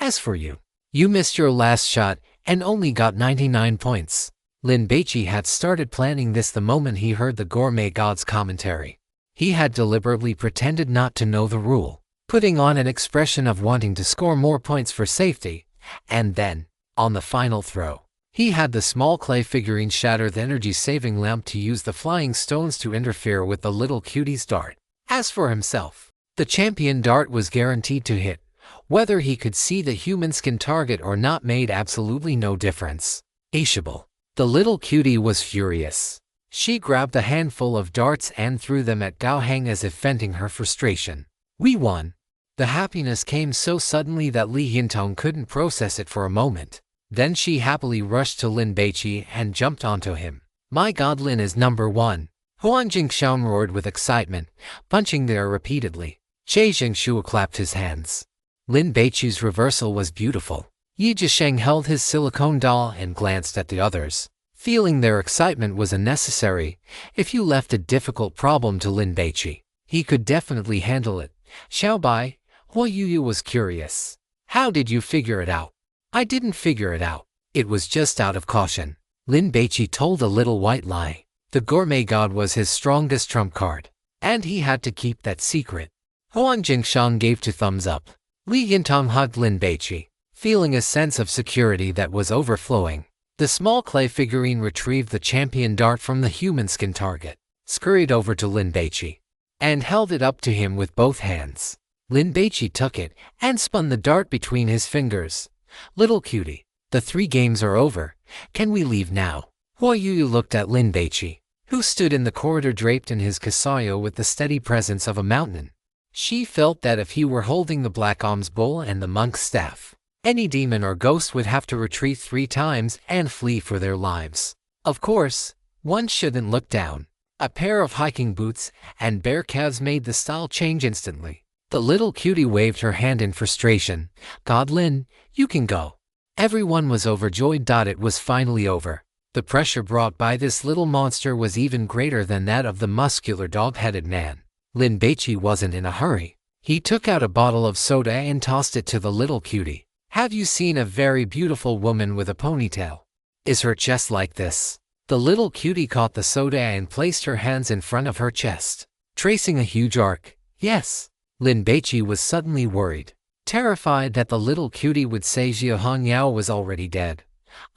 As for you, you missed your last shot and only got 99 points. Lin Baici had started planning this the moment he heard the gourmet god's commentary. He had deliberately pretended not to know the rule, putting on an expression of wanting to score more points for safety, and then, on the final throw, he had the small clay figurine shatter the energy-saving lamp to use the flying stones to interfere with the little cutie's dart. As for himself, the champion dart was guaranteed to hit. Whether he could see the human skin target or not made absolutely no difference. Aishable. The little cutie was furious. She grabbed a handful of darts and threw them at Gao Heng as if venting her frustration. We won. The happiness came so suddenly that Li Yintong couldn't process it for a moment. Then she happily rushed to Lin Baici and jumped onto him. My god, Lin is number one. Huang Jingxiang roared with excitement, punching the air repeatedly. Che Zhengxue clapped his hands. Lin Baici's reversal was beautiful. Yi Zhisheng held his silicone doll and glanced at the others, feeling their excitement was unnecessary. If you left a difficult problem to Lin Baici, he could definitely handle it. Xiaobai, Huo Yu was curious. How did you figure it out? I didn't figure it out. It was just out of caution. Lin Baici told a little white lie. The gourmet god was his strongest trump card, and he had to keep that secret. Huang Jingxiang gave 2 thumbs up. Li Yintong hugged Lin Baici, feeling a sense of security that was overflowing. The small clay figurine retrieved the champion dart from the human skin target, scurried over to Lin Baici, and held it up to him with both hands. Lin Baici took it and spun the dart between his fingers. Little cutie, the 3 games are over. Can we leave now? Huo Yu looked at Lin Baici, who stood in the corridor draped in his kasayo with the steady presence of a mountain. She felt that if he were holding the black alms bowl and the monk's staff, any demon or ghost would have to retreat 3 times and flee for their lives. Of course, one shouldn't look down. A pair of hiking boots and bare calves made the style change instantly. The little cutie waved her hand in frustration. God Lin, you can go. Everyone was overjoyed. It was finally over. The pressure brought by this little monster was even greater than that of the muscular dog-headed man. Lin Baici wasn't in a hurry. He took out a bottle of soda and tossed it to the little cutie. Have you seen a very beautiful woman with a ponytail? Is her chest like this? The little cutie caught the soda and placed her hands in front of her chest, tracing a huge arc. Yes. Lin Baici was suddenly worried. terrified that the little cutie would say Jia Hongyao was already dead.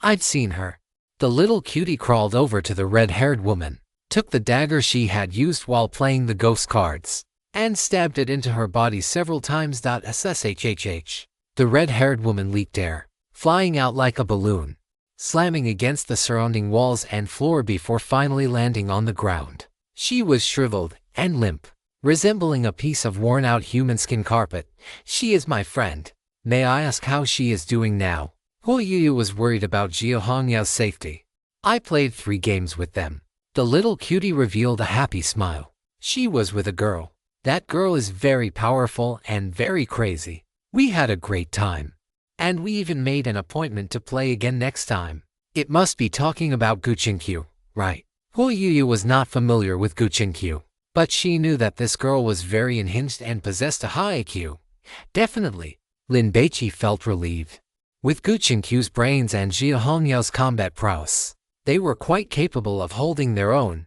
I'd seen her. The little cutie crawled over to the red-haired woman, took the dagger she had used while playing the ghost cards, and stabbed it into her body several times. SSHHH. The red-haired woman leaped air, flying out like a balloon, slamming against the surrounding walls and floor before finally landing on the ground. She was shriveled and limp, resembling a piece of worn-out human skin carpet. She is my friend. May I ask how she is doing now? Hu Yu was worried about Jia Hongyao's safety. I played 3 games with them. The little cutie revealed a happy smile. She was with a girl. That girl is very powerful and very crazy. We had a great time. And we even made an appointment to play again next time. It must be talking about Guqinkyu, right? Hu Yu was not familiar with Guqinkyu, but she knew that this girl was very unhinged and possessed a high IQ. Definitely. Lin Baici felt relieved. With Guqinkyu's brains and Jia Hongyao's combat prowess, they were quite capable of holding their own.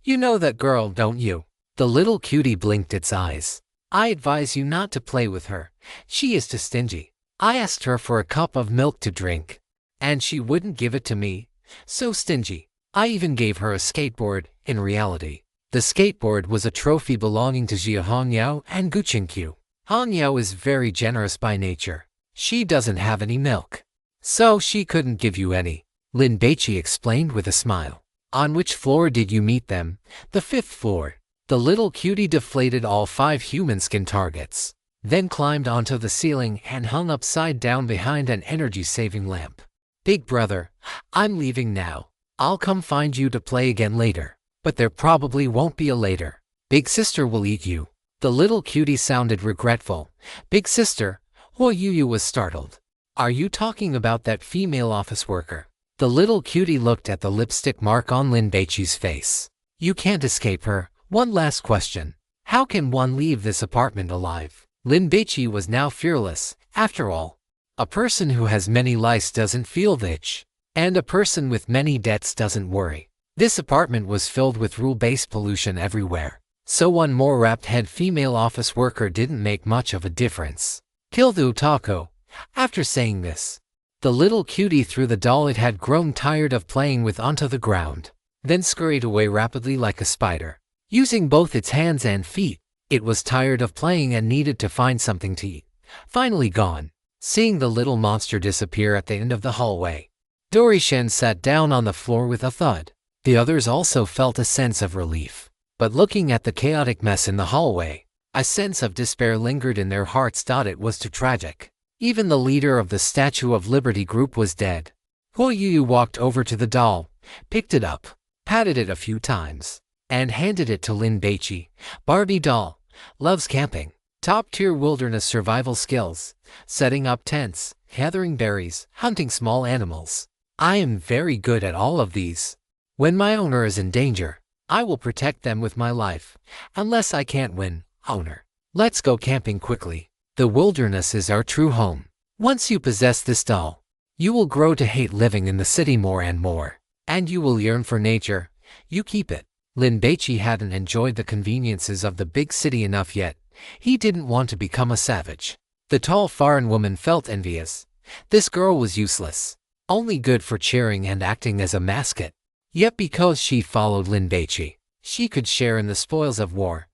You know that girl, don't you? The little cutie blinked its eyes. I advise you not to play with her. She is too stingy. I asked her for a cup of milk to drink, and she wouldn't give it to me. So stingy. I even gave her a skateboard. In reality, the skateboard was a trophy belonging to Jia Hongyao and Guqinkyu. Hongyao is very generous by nature. She doesn't have any milk, so she couldn't give you any. Lin Baici explained with a smile. On which floor did you meet them? The 5th floor. The little cutie deflated all 5 human skin targets, then climbed onto the ceiling and hung upside down behind an energy-saving lamp. Big brother, I'm leaving now. I'll come find you to play again later, but there probably won't be a later. Big sister will eat you. The little cutie sounded regretful. Big sister? Hu Yu was startled. Are you talking about that female office worker? The little cutie looked at the lipstick mark on Lin Baici's face. You can't escape her. One last question. How can one leave this apartment alive? Lin Baici was now fearless. After all, a person who has many lice doesn't feel the itch, and a person with many debts doesn't worry. This apartment was filled with rule-based pollution everywhere, so one more wrapped-head female office worker didn't make much of a difference. Kill the otaku. After saying this, the little cutie threw the doll it had grown tired of playing with onto the ground, then scurried away rapidly like a spider. Using both its hands and feet, it was tired of playing and needed to find something to eat. Finally gone. Seeing the little monster disappear at the end of the hallway, Dorishen sat down on the floor with a thud. The others also felt a sense of relief. But looking at the chaotic mess in the hallway, a sense of despair lingered in their hearts. It was too tragic. Even the leader of the Statue of Liberty group was dead. Hu Yu walked over to the doll, picked it up, patted it a few times, and handed it to Lin Baici. Barbie doll. Loves camping. Top-tier wilderness survival skills. Setting up tents, gathering berries, hunting small animals. I am very good at all of these. When my owner is in danger, I will protect them with my life. Unless I can't win, owner. Let's go camping quickly. The wilderness is our true home. Once you possess this doll, you will grow to hate living in the city more and more. And you will yearn for nature. You keep it. Lin Baici hadn't enjoyed the conveniences of the big city enough yet. He didn't want to become a savage. The tall foreign woman felt envious. This girl was useless, only good for cheering and acting as a mascot. Yet because she followed Lin Baici, she could share in the spoils of war.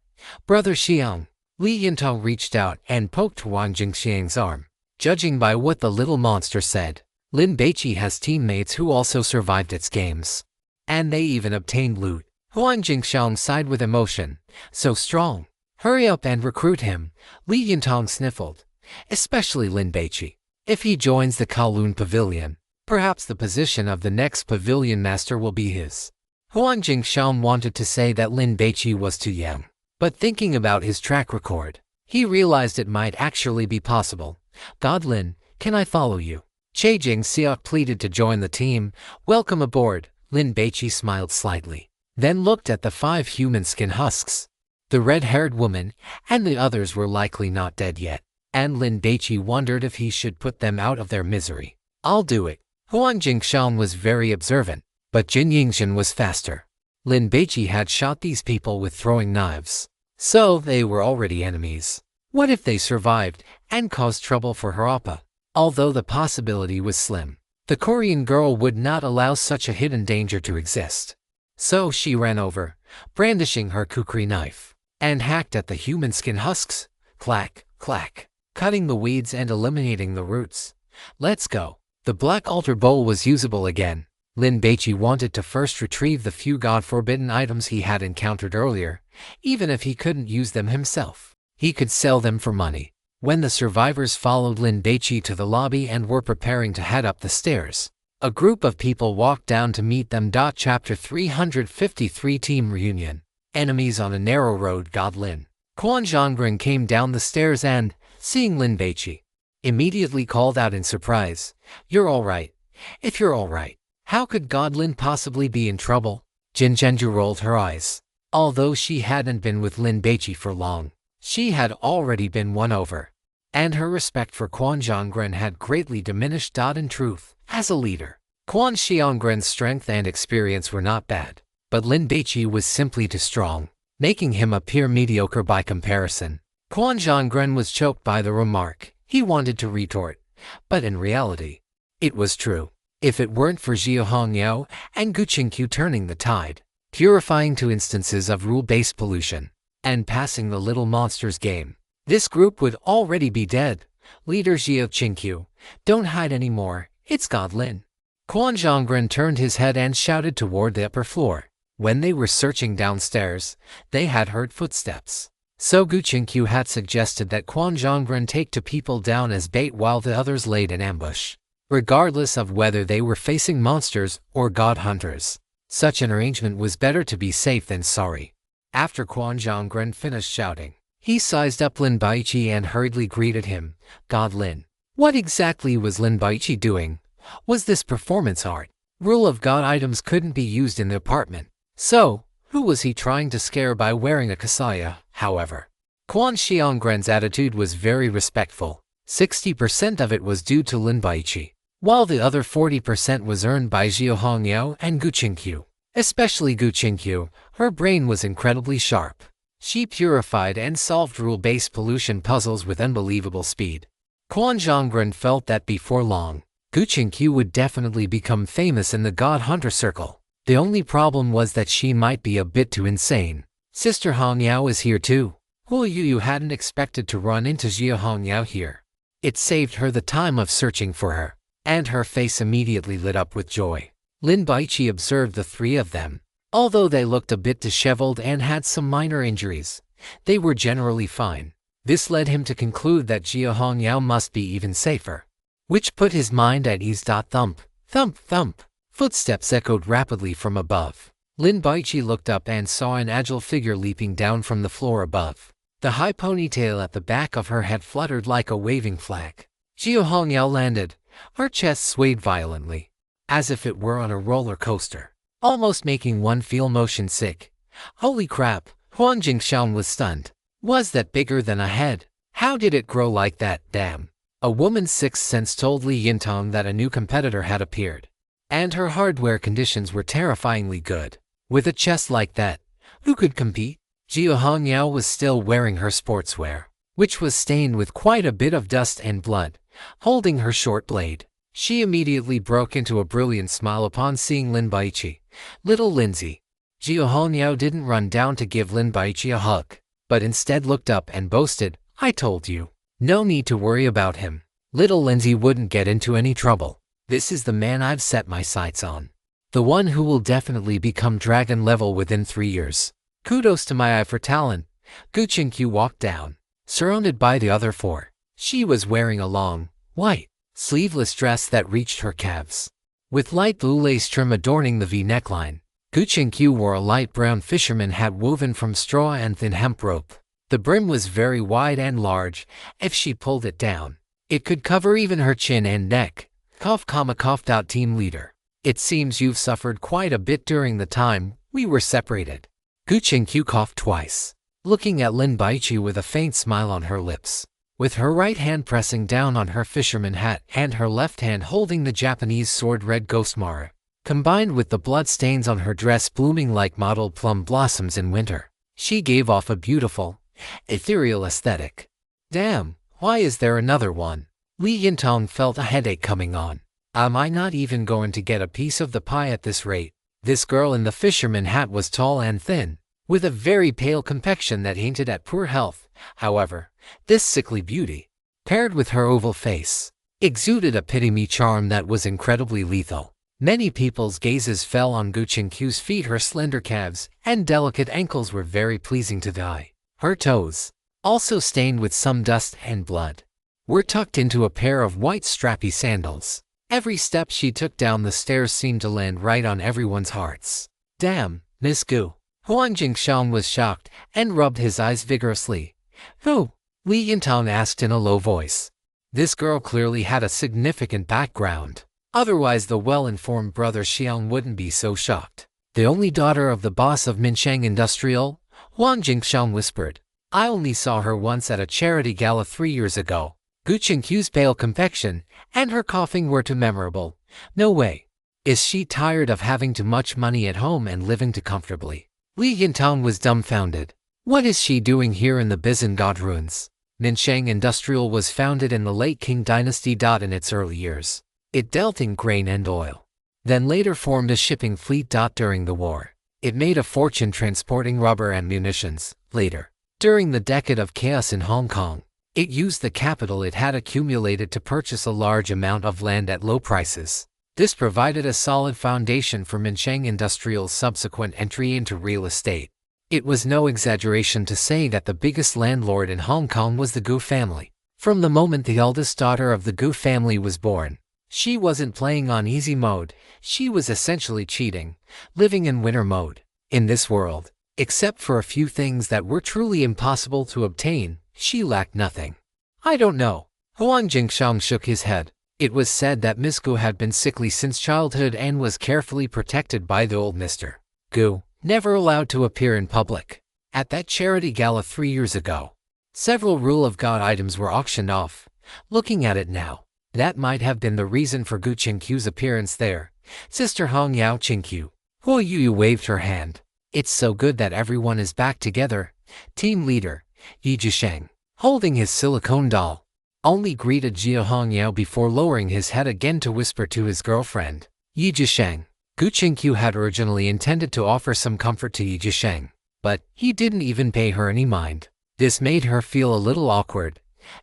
Brother Xiang. Li Yintong reached out and poked Wang Jingxiang's arm. Judging by what the little monster said, Lin Baici has teammates who also survived its games. And they even obtained loot. Huang Jingxiang sighed with emotion. So strong. Hurry up and recruit him. Li Yintong sniffled. Especially Lin Baici. If he joins the Kowloon Pavilion, perhaps the position of the next pavilion master will be his. Huang Jingxiang wanted to say that Lin Baici was too young, but thinking about his track record, he realized it might actually be possible. God Lin, can I follow you? Che Jingxiang pleaded to join the team. Welcome aboard. Lin Baici smiled slightly, then looked at the 5 human skin husks. The red-haired woman and the others were likely not dead yet, and Lin Baici wondered if he should put them out of their misery. I'll do it. Huang Jingxiang was very observant, but Jin Yingxian was faster. Lin Baici had shot these people with throwing knives, so they were already enemies. What if they survived and caused trouble for her oppa? Although the possibility was slim, the Korean girl would not allow such a hidden danger to exist. So she ran over, brandishing her kukri knife, and hacked at the human skin husks. Clack, clack, cutting the weeds and eliminating the roots. Let's go. The black altar bowl was usable again. Lin Baici wanted to first retrieve the few god-forbidden items he had encountered earlier, even if he couldn't use them himself. He could sell them for money. When the survivors followed Lin Baici to the lobby and were preparing to head up the stairs, a group of people walked down to meet them. Chapter 353 Team Reunion. Enemies on a narrow road. God Lin. Quan Zhongren came down the stairs and, seeing Lin Baici, immediately called out in surprise, "You're all right. If you're all right, how could God Lin possibly be in trouble?" Jin Zhenju rolled her eyes. Although she hadn't been with Lin Baici for long, she had already been won over, and her respect for Quan Zhongren had greatly diminished. In truth, as a leader, Quan Zhongren's strength and experience were not bad, but Lin Baici was simply too strong, making him appear mediocre by comparison. Quan Zhongren was choked by the remark. He wanted to retort, but in reality, it was true. If it weren't for Zhao Hongyao and Gu Qingqiu turning the tide, purifying 2 instances of rule-based pollution, and passing the little monsters game, this group would already be dead. Leader Zhao Qingqiu, don't hide anymore, it's God Lin. Quan Zhongren turned his head and shouted toward the upper floor. When they were searching downstairs, they had heard footsteps. So Gu Qingqiu had suggested that Quan Zhongren take 2 people down as bait while the others laid an ambush, regardless of whether they were facing monsters or god hunters. Such an arrangement was better to be safe than sorry. After Quan Zhongren finished shouting, he sized up Lin Baici and hurriedly greeted him. God Lin. What exactly was Lin Baici doing? Was this performance art? Rule of God items couldn't be used in the apartment. So, who was he trying to scare by wearing a kasaya? However, Quan Zhongren's attitude was very respectful. 60% of it was due to Lin Baici, while the other 40% was earned by Zhao Hongyao and Gu Qingqiu. Especially Gu Qingqiu, her brain was incredibly sharp. She purified and solved rule-based pollution puzzles with unbelievable speed. Quan Zhongren felt that before long, Gu Qingqiu would definitely become famous in the God Hunter circle. The only problem was that she might be a bit too insane. Sister Hongyao is here too. Hu Yu hadn't expected to run into Zhao Hongyao here. It saved her the time of searching for her, and her face immediately lit up with joy. Lin Baici observed the 3 of them. Although they looked a bit disheveled and had some minor injuries, they were generally fine. This led him to conclude that Zhao Hongyao must be even safer, which put his mind at ease. Thump, thump, thump. Footsteps echoed rapidly from above. Lin Baici looked up and saw an agile figure leaping down from the floor above. The high ponytail at the back of her head fluttered like a waving flag. Zhao Hongyao landed. Her chest swayed violently, as if it were on a roller coaster, almost making one feel motion sick. Holy crap, Huang Jingshan was stunned. Was that bigger than a head? How did it grow like that? Damn. A woman's sixth sense told Li Yintong that a new competitor had appeared, and her hardware conditions were terrifyingly good. With a chest like that, who could compete? Zhao Hongyao was still wearing her sportswear, which was stained with quite a bit of dust and blood, holding her short blade. She immediately broke into a brilliant smile upon seeing Lin Baici. Little Lindsay. Zhao Hongyao didn't run down to give Lin Baici a hug, but instead looked up and boasted, I told you. No need to worry about him. Little Lindsay wouldn't get into any trouble. This is the man I've set my sights on. The one who will definitely become dragon level within 3 years. Kudos to my eye for talent. Gu Qingqiu walked down, surrounded by the other 4. She was wearing a long, white, sleeveless dress that reached her calves, with light blue lace trim adorning the V neckline. Gu Qingqiu wore a light brown fisherman hat woven from straw and thin hemp rope. The brim was very wide and large. If she pulled it down, it could cover even her chin and neck. Cough, cough. Team leader. It seems you've suffered quite a bit during the time we were separated. Gu Qingqiu coughed twice, looking at Lin Baici with a faint smile on her lips. With her right hand pressing down on her fisherman hat and her left hand holding the Japanese sword red ghost Mara, combined with the blood stains on her dress blooming like mottled plum blossoms in winter, she gave off a beautiful, ethereal aesthetic. Damn, why is there another one? Li Yintong felt a headache coming on. Am I not even going to get a piece of the pie at this rate? This girl in the fisherman hat was tall and thin, with a very pale complexion that hinted at poor health. However, this sickly beauty, paired with her oval face, exuded a pity-me charm that was incredibly lethal. Many people's gazes fell on Gu Qingqiu's feet. Her slender calves and delicate ankles were very pleasing to the eye. Her toes, also stained with some dust and blood, were tucked into a pair of white strappy sandals. Every step she took down the stairs seemed to land right on everyone's hearts. Damn, Miss Gu. Huang Jingxiang was shocked and rubbed his eyes vigorously. Who? Li Yintong asked in a low voice. This girl clearly had a significant background. Otherwise the well-informed brother Xiang wouldn't be so shocked. The only daughter of the boss of Minsheng Industrial? Huang Jingxiang whispered. I only saw her once at a charity gala 3 years ago. Gu Qingqiu's pale complexion and her coughing were too memorable. No way. Is she tired of having too much money at home and living too comfortably? Li Yintong was dumbfounded. What is she doing here in the Bizan God ruins? Minsheng Industrial was founded in the late Qing dynasty. In its early years, it dealt in grain and oil, then later formed a shipping fleet. During the war, it made a fortune transporting rubber and munitions. Later, during the decade of chaos in Hong Kong, it used the capital it had accumulated to purchase a large amount of land at low prices. This provided a solid foundation for Minsheng Industrial's subsequent entry into real estate. It was no exaggeration to say that the biggest landlord in Hong Kong was the Gu family. From the moment the eldest daughter of the Gu family was born, she wasn't playing on easy mode. She was essentially cheating, living in winner mode. In this world, except for a few things that were truly impossible to obtain, she lacked nothing. I don't know. Huang Jingxiang shook his head. It was said that Miss Gu had been sickly since childhood and was carefully protected by the old Mr. Gu, never allowed to appear in public. At that charity gala 3 years ago, several Rule of God items were auctioned off. Looking at it now, that might have been the reason for Gu Qingqiu's appearance there. Sister Hong Yao Qingqiu. Huo Yu waved her hand. It's so good that everyone is back together. Team leader, Yi Zhisheng, holding his silicone doll, only greeted Jia Hongyao before lowering his head again to whisper to his girlfriend. Yi Zhisheng. Gu Qingqiu had originally intended to offer some comfort to Yi Zhisheng, but he didn't even pay her any mind. This made her feel a little awkward.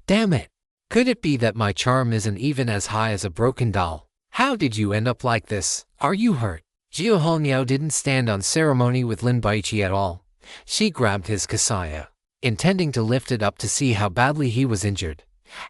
Damn it. Could it be that my charm isn't even as high as a broken doll? How did you end up like this? Are you hurt? Jia Hongyao didn't stand on ceremony with Lin Baici at all. She grabbed his kasaya, intending to lift it up to see how badly he was injured.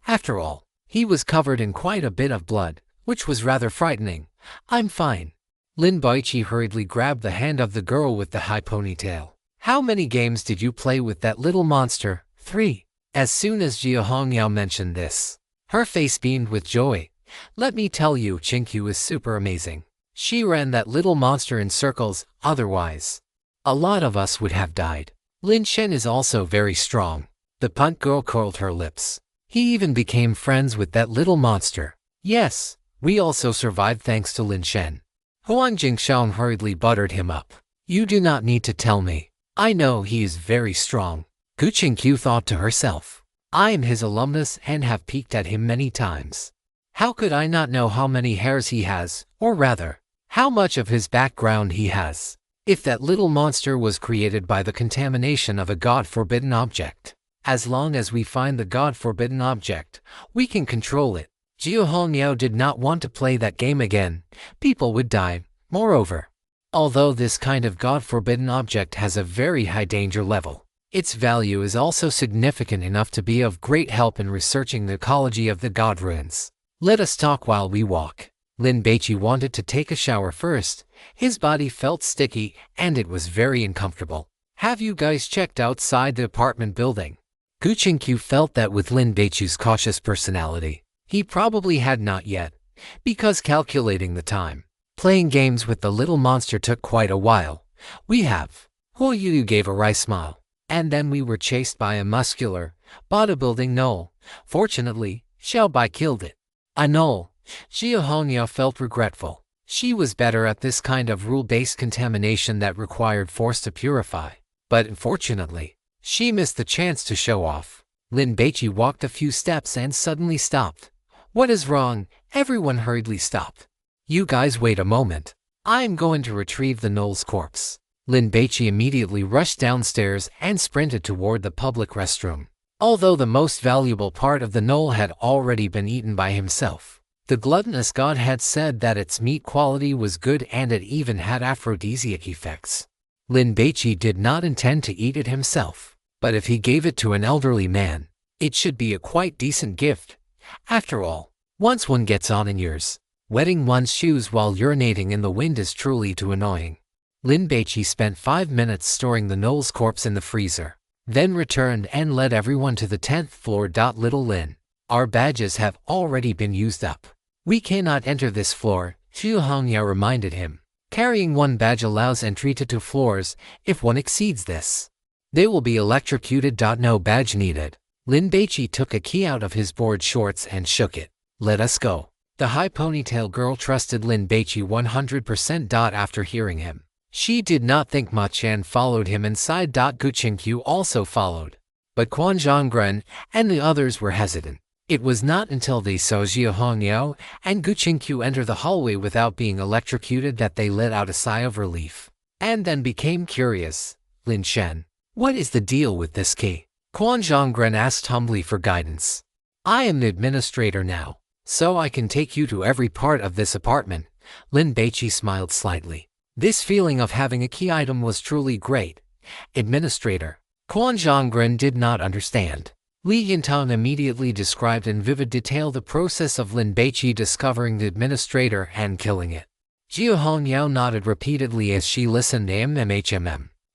After all, he was covered in quite a bit of blood, which was rather frightening. I'm fine. Lin Baici hurriedly grabbed the hand of the girl with the high ponytail. How many games did you play with that little monster? 3. As soon as Jia Hongyao mentioned this, her face beamed with joy. Let me tell you, Qingqiu is super amazing. She ran that little monster in circles, otherwise a lot of us would have died. Lin Shen is also very strong. The punt girl curled her lips. He even became friends with that little monster. Yes, we also survived thanks to Lin Shen. Huang Jingxiang hurriedly buttered him up. You do not need to tell me. I know he is very strong. Gu Qingqiu thought to herself. I am his alumnus and have peeked at him many times. How could I not know how many hairs he has, or rather, how much of his background he has? If that little monster was created by the contamination of a God-forbidden object, as long as we find the God-forbidden object, we can control it. Jia Hongyao did not want to play that game again. People would die. Moreover, although this kind of God-forbidden object has a very high danger level, its value is also significant enough to be of great help in researching the ecology of the God ruins. Let us talk while we walk. Lin Baici wanted to take a shower first. His body felt sticky, and it was very uncomfortable. Have you guys checked outside the apartment building? Gu Qingqiu felt that with Lin Baici's cautious personality, he probably had not yet, because calculating the time, playing games with the little monster took quite a while. We have. Huo Yu gave a wry smile. And then we were chased by a muscular, bodybuilding gnoll. Fortunately, Xiao Bai killed it. A gnoll. Jia Hongyao felt regretful. She was better at this kind of rule-based contamination that required force to purify. But unfortunately, she missed the chance to show off. Lin Baici walked a few steps and suddenly stopped. What is wrong? Everyone hurriedly stopped. You guys wait a moment. I'm going to retrieve the Knoll's corpse. Lin Baici immediately rushed downstairs and sprinted toward the public restroom. Although the most valuable part of the Knoll had already been eaten by himself, the gluttonous god had said that its meat quality was good and it even had aphrodisiac effects. Lin Baici did not intend to eat it himself, but if he gave it to an elderly man, it should be a quite decent gift. After all, once one gets on in years, wetting one's shoes while urinating in the wind is truly too annoying. Lin Baici spent 5 minutes storing the Knoll's corpse in the freezer, then returned and led everyone to the 10th floor. Little Lin, our badges have already been used up. We cannot enter this floor, Xu Hongya reminded him. Carrying one badge allows entry to 2 floors. If one exceeds this, they will be electrocuted. No badge needed. Lin Baici took a key out of his board shorts and shook it. Let us go. The high ponytail girl trusted Lin Baici 100%. After hearing him, she did not think much and followed him inside. Gu Qingqiu also followed, but Quan Zhonggren and the others were hesitant. It was not until they saw Xie Hongyao and Gu Qingqiu enter the hallway without being electrocuted that they let out a sigh of relief, and then became curious. Lin Shen, what is the deal with this key? Quan Zhonggren asked humbly for guidance. I am the administrator now, so I can take you to every part of this apartment. Lin Baici smiled slightly. This feeling of having a key item was truly great. Administrator. Quan Zhonggren did not understand. Li Yintang immediately described in vivid detail the process of Lin Baici discovering the administrator and killing it. Xie Hongyao nodded repeatedly as she listened.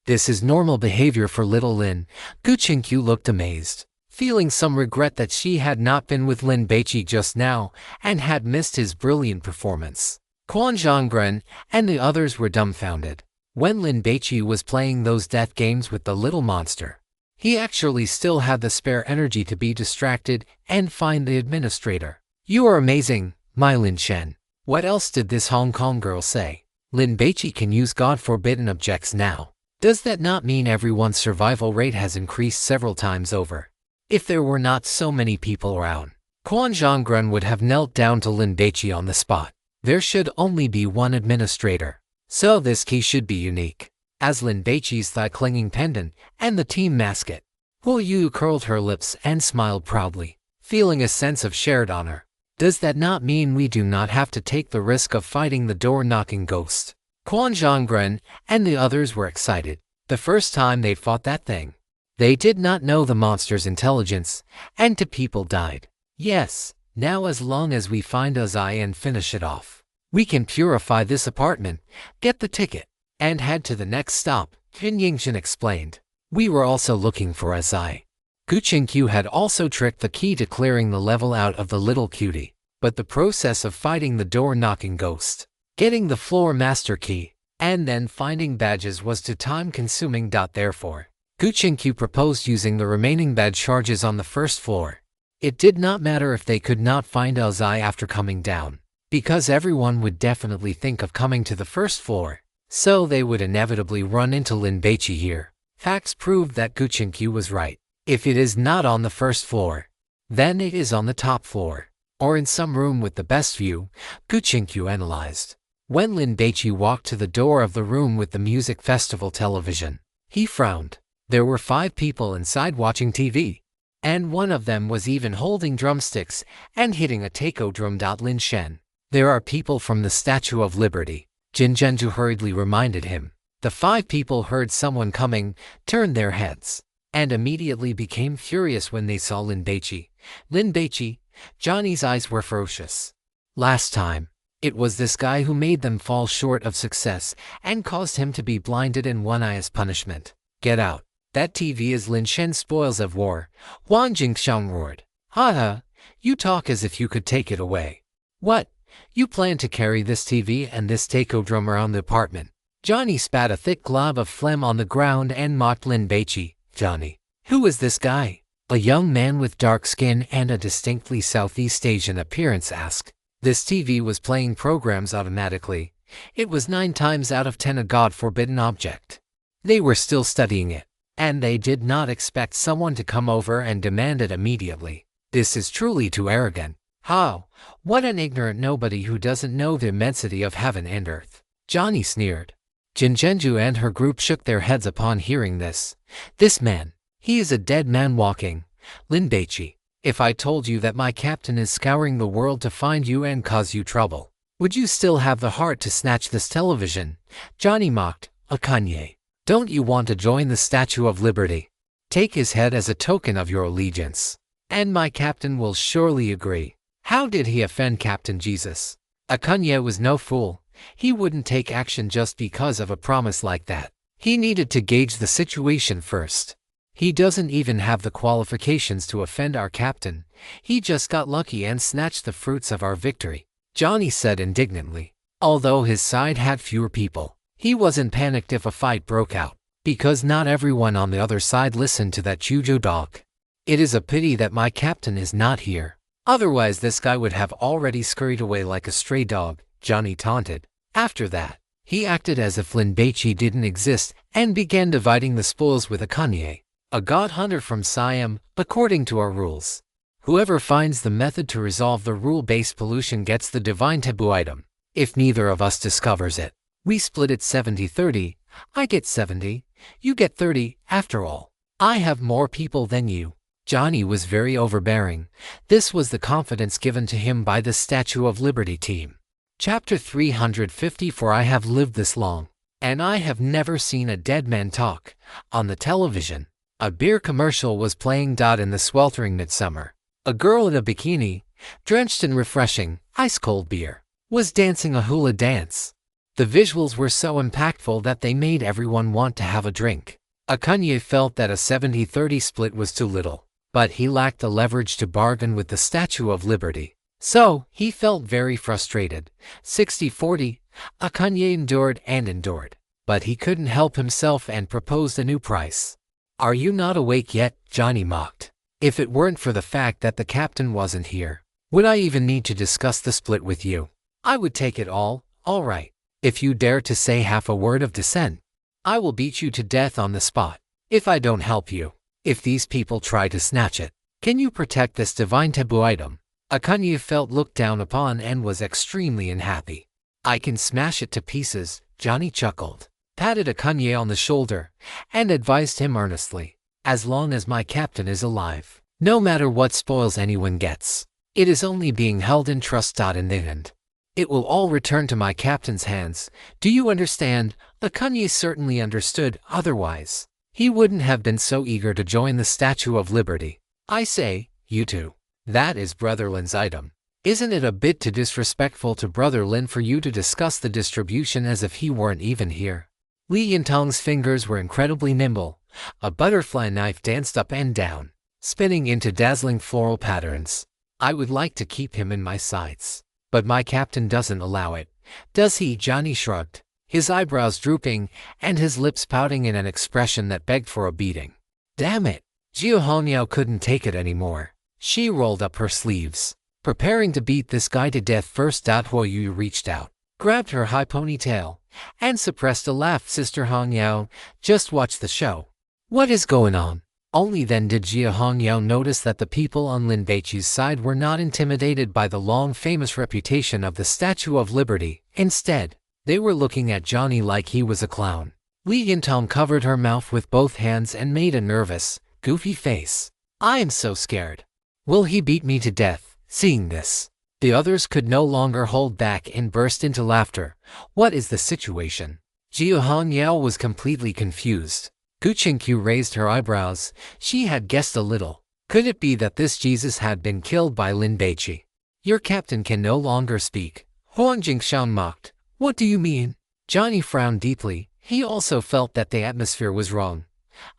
This is normal behavior for little Lin. Gu Qingqiu looked amazed, feeling some regret that she had not been with Lin Baici just now and had missed his brilliant performance. Quan Zhonggren and the others were dumbfounded. When Lin Baici was playing those death games with the little monster, he actually still had the spare energy to be distracted and find the administrator. You are amazing, my Lin Shen. What else did this Hong Kong girl say? Lin Baici can use God-forbidden objects now. Does that not mean everyone's survival rate has increased several times over? If there were not so many people around, Quan Zhonggren would have knelt down to Lin Baici on the spot. There should only be one administrator, so this key should be unique. As Lin Baici's thigh-clinging pendant and the team mascot, Hu Yu curled her lips and smiled proudly, feeling a sense of shared honor. Does that not mean we do not have to take the risk of fighting the door-knocking ghost? Quan Zhonggren and the others were excited. The first time they fought that thing, they did not know the monster's intelligence, and 2 people died. Yes. Now as long as we find Azai and finish it off, we can purify this apartment, get the ticket, and head to the next stop, Qin Yingxin explained. We were also looking for Azai. Gu Qingqiu had also tricked the key to clearing the level out of the little cutie, but the process of fighting the door-knocking ghost, getting the floor master key, and then finding badges was too time-consuming. Therefore, Gu Qingqiu proposed using the remaining badge charges on the 1st floor. It did not matter if they could not find Elzai after coming down, because everyone would definitely think of coming to the 1st floor, so they would inevitably run into Lin Baici here. Facts proved that Gu Qingqiu was right. If it is not on the 1st floor, then it is on the top floor, or in some room with the best view, Gu Qingqiu analyzed. When Lin Baici walked to the door of the room with the music festival television, he frowned. There were 5 people inside watching TV. And one of them was even holding drumsticks and hitting a taiko drum. Lin Shen, there are people from the Statue of Liberty, Jin Zhenju hurriedly reminded him. The 5 people heard someone coming, turned their heads, and immediately became furious when they saw Lin Baici. Lin Baici, Johnny's eyes were ferocious. Last time, it was this guy who made them fall short of success and caused him to be blinded in one eye as punishment. Get out. That TV is Lin Shen's spoils of war, Huang Jingxiang roared. Haha, you talk as if you could take it away. What? You plan to carry this TV and this taiko drum around the apartment? Johnny spat a thick glob of phlegm on the ground and mocked Lin Baici. Johnny, who is this guy? A young man with dark skin and a distinctly Southeast Asian appearance asked. This TV was playing programs automatically. It was 9 times out of 10 a God-forbidden object. They were still studying it. And they did not expect someone to come over and demand it immediately. This is truly too arrogant. How? What an ignorant nobody who doesn't know the immensity of heaven and earth. Johnny sneered. Jinjenju and her group shook their heads upon hearing this. This man, he is a dead man walking. Lin Baici, if I told you that my captain is scouring the world to find you and cause you trouble, would you still have the heart to snatch this television? Johnny mocked. Kanye, don't you want to join the Statue of Liberty? Take his head as a token of your allegiance. And my captain will surely agree. How did he offend Captain Jesus? Kanye was no fool. He wouldn't take action just because of a promise like that. He needed to gauge the situation first. He doesn't even have the qualifications to offend our captain. He just got lucky and snatched the fruits of our victory, Johnny said indignantly. Although his side had fewer people, he wasn't panicked if a fight broke out, because not everyone on the other side listened to that Chujo dog. It is a pity that my captain is not here. Otherwise this guy would have already scurried away like a stray dog, Johnny taunted. After that, he acted as if Lin Baici didn't exist and began dividing the spoils with Kanye, a god hunter from Siam, according to our rules. Whoever finds the method to resolve the rule-based pollution gets the divine taboo item. If neither of us discovers it, we split it 70-30. I get 70, you get 30. After all, I have more people than you. Johnny was very overbearing. This was the confidence given to him by the Statue of Liberty team. Chapter 354. I have lived this long, and I have never seen a dead man talk. On the television, a beer commercial was playing. In the sweltering midsummer, a girl in a bikini, drenched in refreshing, ice-cold beer, was dancing a hula dance. The visuals were so impactful that they made everyone want to have a drink. Kanye felt that a 70-30 split was too little, but he lacked the leverage to bargain with the Statue of Liberty. So, he felt very frustrated. 60-40, Kanye endured and endured, but he couldn't help himself and proposed a new price. Are you not awake yet? Johnny mocked. If it weren't for the fact that the captain wasn't here, would I even need to discuss the split with you? I would take it all right. If you dare to say half a word of dissent, I will beat you to death on the spot. If I don't help you, if these people try to snatch it, can you protect this divine taboo item? Kanye felt looked down upon and was extremely unhappy. I can smash it to pieces, Johnny chuckled, patted Kanye on the shoulder, and advised him earnestly. As long as my captain is alive, no matter what spoils anyone gets, it is only being held in trust. In the end, it will all return to my captain's hands. Do you understand? Kanye certainly understood, otherwise he wouldn't have been so eager to join the Statue of Liberty. I say, you two. That is Brother Lin's item. Isn't it a bit too disrespectful to Brother Lin for you to discuss the distribution as if he weren't even here? Li Yintong's fingers were incredibly nimble. A butterfly knife danced up and down, spinning into dazzling floral patterns. I would like to keep him in my sights, but my captain doesn't allow it. Does he? Johnny shrugged, his eyebrows drooping and his lips pouting in an expression that begged for a beating. Damn it! Jiu Hongyao couldn't take it anymore. She rolled up her sleeves, preparing to beat this guy to death first. Huo Yu reached out, grabbed her high ponytail, and suppressed a laugh. Sister Hongyao, just watch the show. What is going on? Only then did Jia Hongyao notice that the people on Lin Baici's side were not intimidated by the long famous reputation of the Statue of Liberty. Instead, they were looking at Johnny like he was a clown. Li Yintong covered her mouth with both hands and made a nervous, goofy face. I am so scared. Will he beat me to death? Seeing this, the others could no longer hold back and burst into laughter. What is the situation? Jia Hongyao was completely confused. Gu Qingqiu raised her eyebrows. She had guessed a little. Could it be that this Jesus had been killed by Lin Baici? Your captain can no longer speak. Huang Jingshan mocked. What do you mean? Johnny frowned deeply. He also felt that the atmosphere was wrong.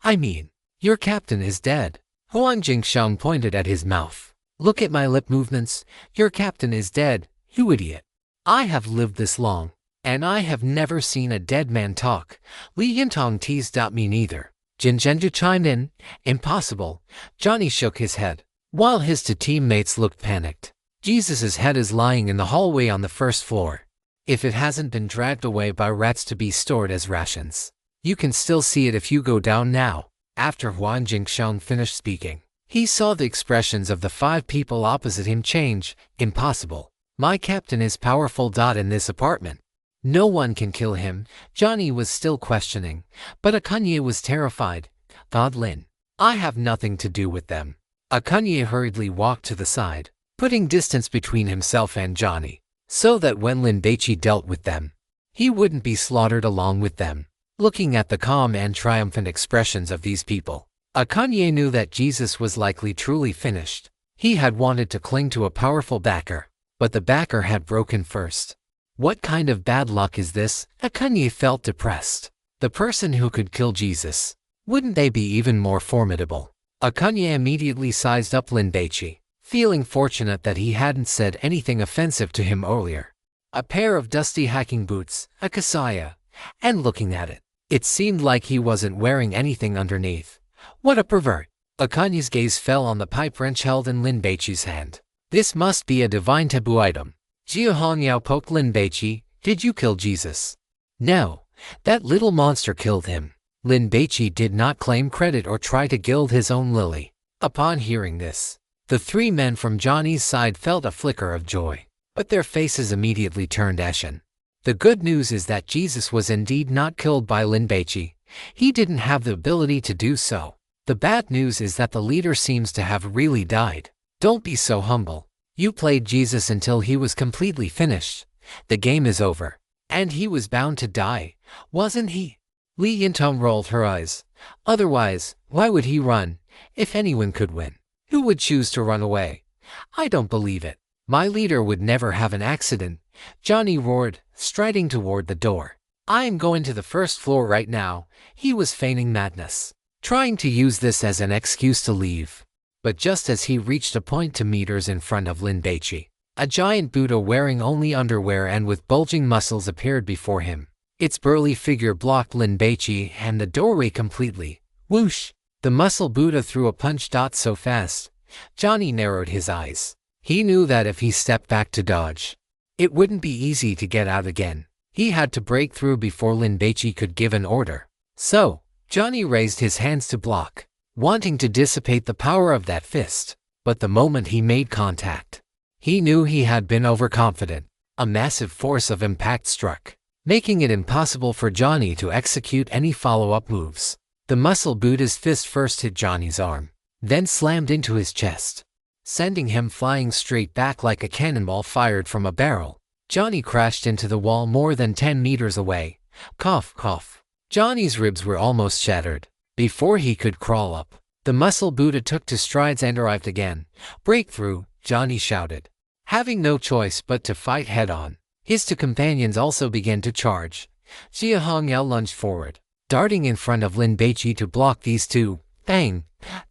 I mean, your captain is dead. Huang Jingshan pointed at his mouth. Look at my lip movements. Your captain is dead, you idiot. I have lived this long, and I have never seen a dead man talk. Li Yintong teased. Me neither. Jin Zhenju chimed in. Impossible. Johnny shook his head, while his two teammates looked panicked. Jesus' head is lying in the hallway on the first floor. If it hasn't been dragged away by rats to be stored as rations, you can still see it if you go down now. After Huan Jingxiang finished speaking, he saw the expressions of the 5 people opposite him change. Impossible. My captain is powerful. In this apartment, no one can kill him. Johnny was still questioning, but Akunye was terrified. God Lin, I have nothing to do with them. Akunye hurriedly walked to the side, putting distance between himself and Johnny, so that when Lin Baici dealt with them, he wouldn't be slaughtered along with them. Looking at the calm and triumphant expressions of these people, Akunye knew that Jesus was likely truly finished. He had wanted to cling to a powerful backer, but the backer had broken first. What kind of bad luck is this? Akunye felt depressed. The person who could kill Jesus, wouldn't they be even more formidable? Akunye immediately sized up Lin Baici, feeling fortunate that he hadn't said anything offensive to him earlier. A pair of dusty hiking boots, a kasaya, and looking at it, it seemed like he wasn't wearing anything underneath. What a pervert! Akunye's gaze fell on the pipe wrench held in Lin Baici's hand. This must be a divine taboo item. Jia Hongyao poked Lin Baici. Did you kill Jesus? No, that little monster killed him. Lin Baici did not claim credit or try to gild his own lily. Upon hearing this, the 3 men from Johnny's side felt a flicker of joy, but their faces immediately turned ashen. The good news is that Jesus was indeed not killed by Lin Baici. He didn't have the ability to do so. The bad news is that the leader seems to have really died. Don't be so humble. You played Jesus until he was completely finished. The game is over. And he was bound to die, wasn't he? Li Yintong rolled her eyes. Otherwise, why would he run? If anyone could win, who would choose to run away? I don't believe it. My leader would never have an accident. Johnny roared, striding toward the door. I am going to the first floor right now. He was feigning madness, trying to use this as an excuse to leave. But just as he reached a point 2 meters in front of Lin Baici, a giant Buddha wearing only underwear and with bulging muscles appeared before him. Its burly figure blocked Lin Baici and the doorway completely. Whoosh! The muscle Buddha threw a punch. So fast, Johnny narrowed his eyes. He knew that if he stepped back to dodge, it wouldn't be easy to get out again. He had to break through before Lin Baici could give an order. So, Johnny raised his hands to block, wanting to dissipate the power of that fist. But the moment he made contact, he knew he had been overconfident. A massive force of impact struck, making it impossible for Johnny to execute any follow-up moves. The muscle Buddha's fist first hit Johnny's arm, then slammed into his chest, sending him flying straight back like a cannonball fired from a barrel. Johnny crashed into the wall more than 10 meters away. Cough, cough. Johnny's ribs were almost shattered. Before he could crawl up, the muscle Buddha took 2 strides and arrived again. Breakthrough, Johnny shouted, having no choice but to fight head-on. His 2 companions also began to charge. Jia Hongyao lunged forward, darting in front of Lin Baici to block these 2. Bang!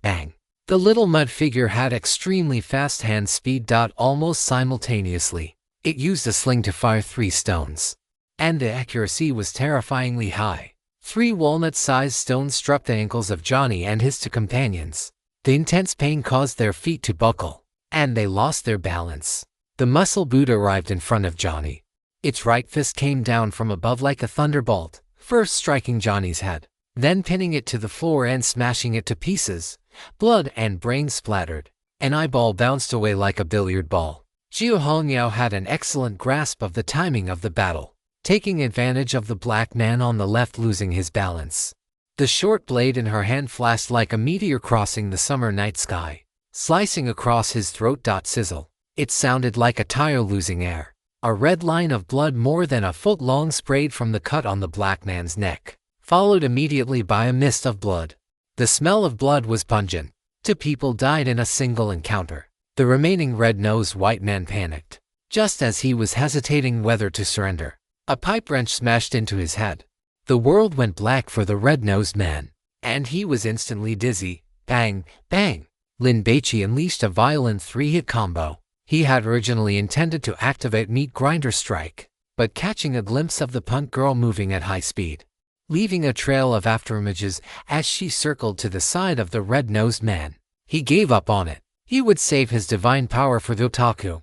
Bang! The little mud figure had extremely fast hand speed. Almost simultaneously, it used a sling to fire 3 stones, and the accuracy was terrifyingly high. 3 walnut-sized stones struck the ankles of Johnny and his 2 companions. The intense pain caused their feet to buckle, and they lost their balance. The muscle Buddha arrived in front of Johnny. Its right fist came down from above like a thunderbolt, first striking Johnny's head, then pinning it to the floor and smashing it to pieces. Blood and brains splattered. An eyeball bounced away like a billiard ball. Jia Hongyao had an excellent grasp of the timing of the battle, taking advantage of the black man on the left losing his balance. The short blade in her hand flashed like a meteor crossing the summer night sky, slicing across his throat. Sizzle. It sounded like a tire losing air. A red line of blood more than a foot long sprayed from the cut on the black man's neck, followed immediately by a mist of blood. The smell of blood was pungent. 2 people died in a single encounter. The remaining red-nosed white man panicked. Just as he was hesitating whether to surrender, a pipe wrench smashed into his head. The world went black for the red-nosed man, and he was instantly dizzy. Bang! Bang! Lin Baici unleashed a violent 3-hit combo. He had originally intended to activate Meat Grinder Strike, but catching a glimpse of the punk girl moving at high speed, leaving a trail of afterimages as she circled to the side of the red-nosed man, he gave up on it. He would save his divine power for the otaku.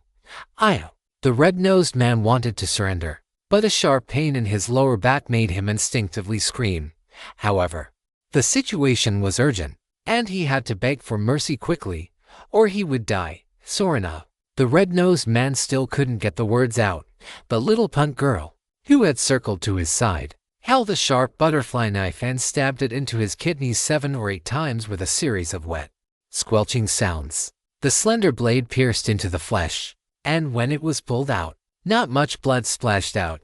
The red-nosed man wanted to surrender, but a sharp pain in his lower back made him instinctively scream. However, The situation was urgent, and he had to beg for mercy quickly, or he would die. Sorina. The red-nosed man still couldn't get the words out. The little punt girl, who had circled to his side, held a sharp butterfly knife and stabbed it into his kidneys 7 or 8 times with a series of wet, squelching sounds. The slender blade pierced into the flesh, and when it was pulled out, not much blood splashed out.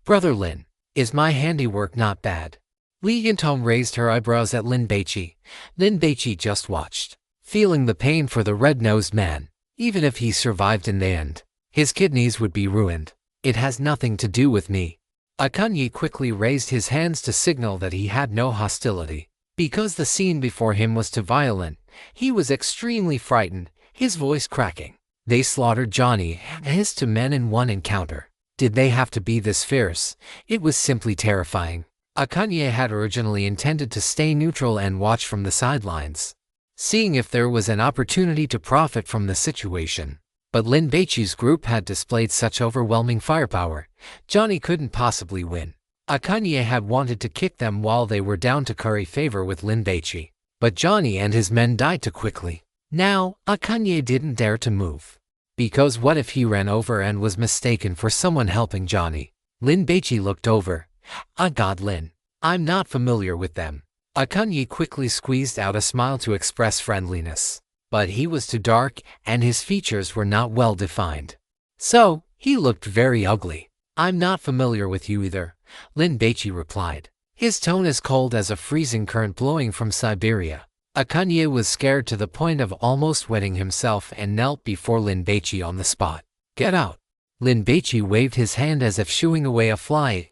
"Brother Lin, is my handiwork not bad?" Li Yintong raised her eyebrows at Lin Baici. Lin Baici just watched, feeling the pain for the red-nosed man. Even if he survived in the end, his kidneys would be ruined. "It has nothing to do with me." Akunyi quickly raised his hands to signal that he had no hostility. Because the scene before him was too violent, he was extremely frightened, his voice cracking. They slaughtered Johnny and his 2 men in one encounter. Did they have to be this fierce? It was simply terrifying. Akunyi had originally intended to stay neutral and watch from the sidelines, seeing if there was an opportunity to profit from the situation. But Lin Baici's group had displayed such overwhelming firepower, Johnny couldn't possibly win. Akunyi had wanted to kick them while they were down to curry favor with Lin Baici, but Johnny and his men died too quickly. Now, Akunyi didn't dare to move. Because what if he ran over and was mistaken for someone helping Johnny? Lin Baici looked over. God Lin, I'm not familiar with them." Akunyi quickly squeezed out a smile to express friendliness, but he was too dark and his features were not well defined. So, he looked very ugly. "I'm not familiar with you either," Lin Baici replied. His tone as cold as a freezing current blowing from Siberia. Akunyi was scared to the point of almost wetting himself and knelt before Lin Baici on the spot. "Get out." Lin Baici waved his hand as if shooing away a fly.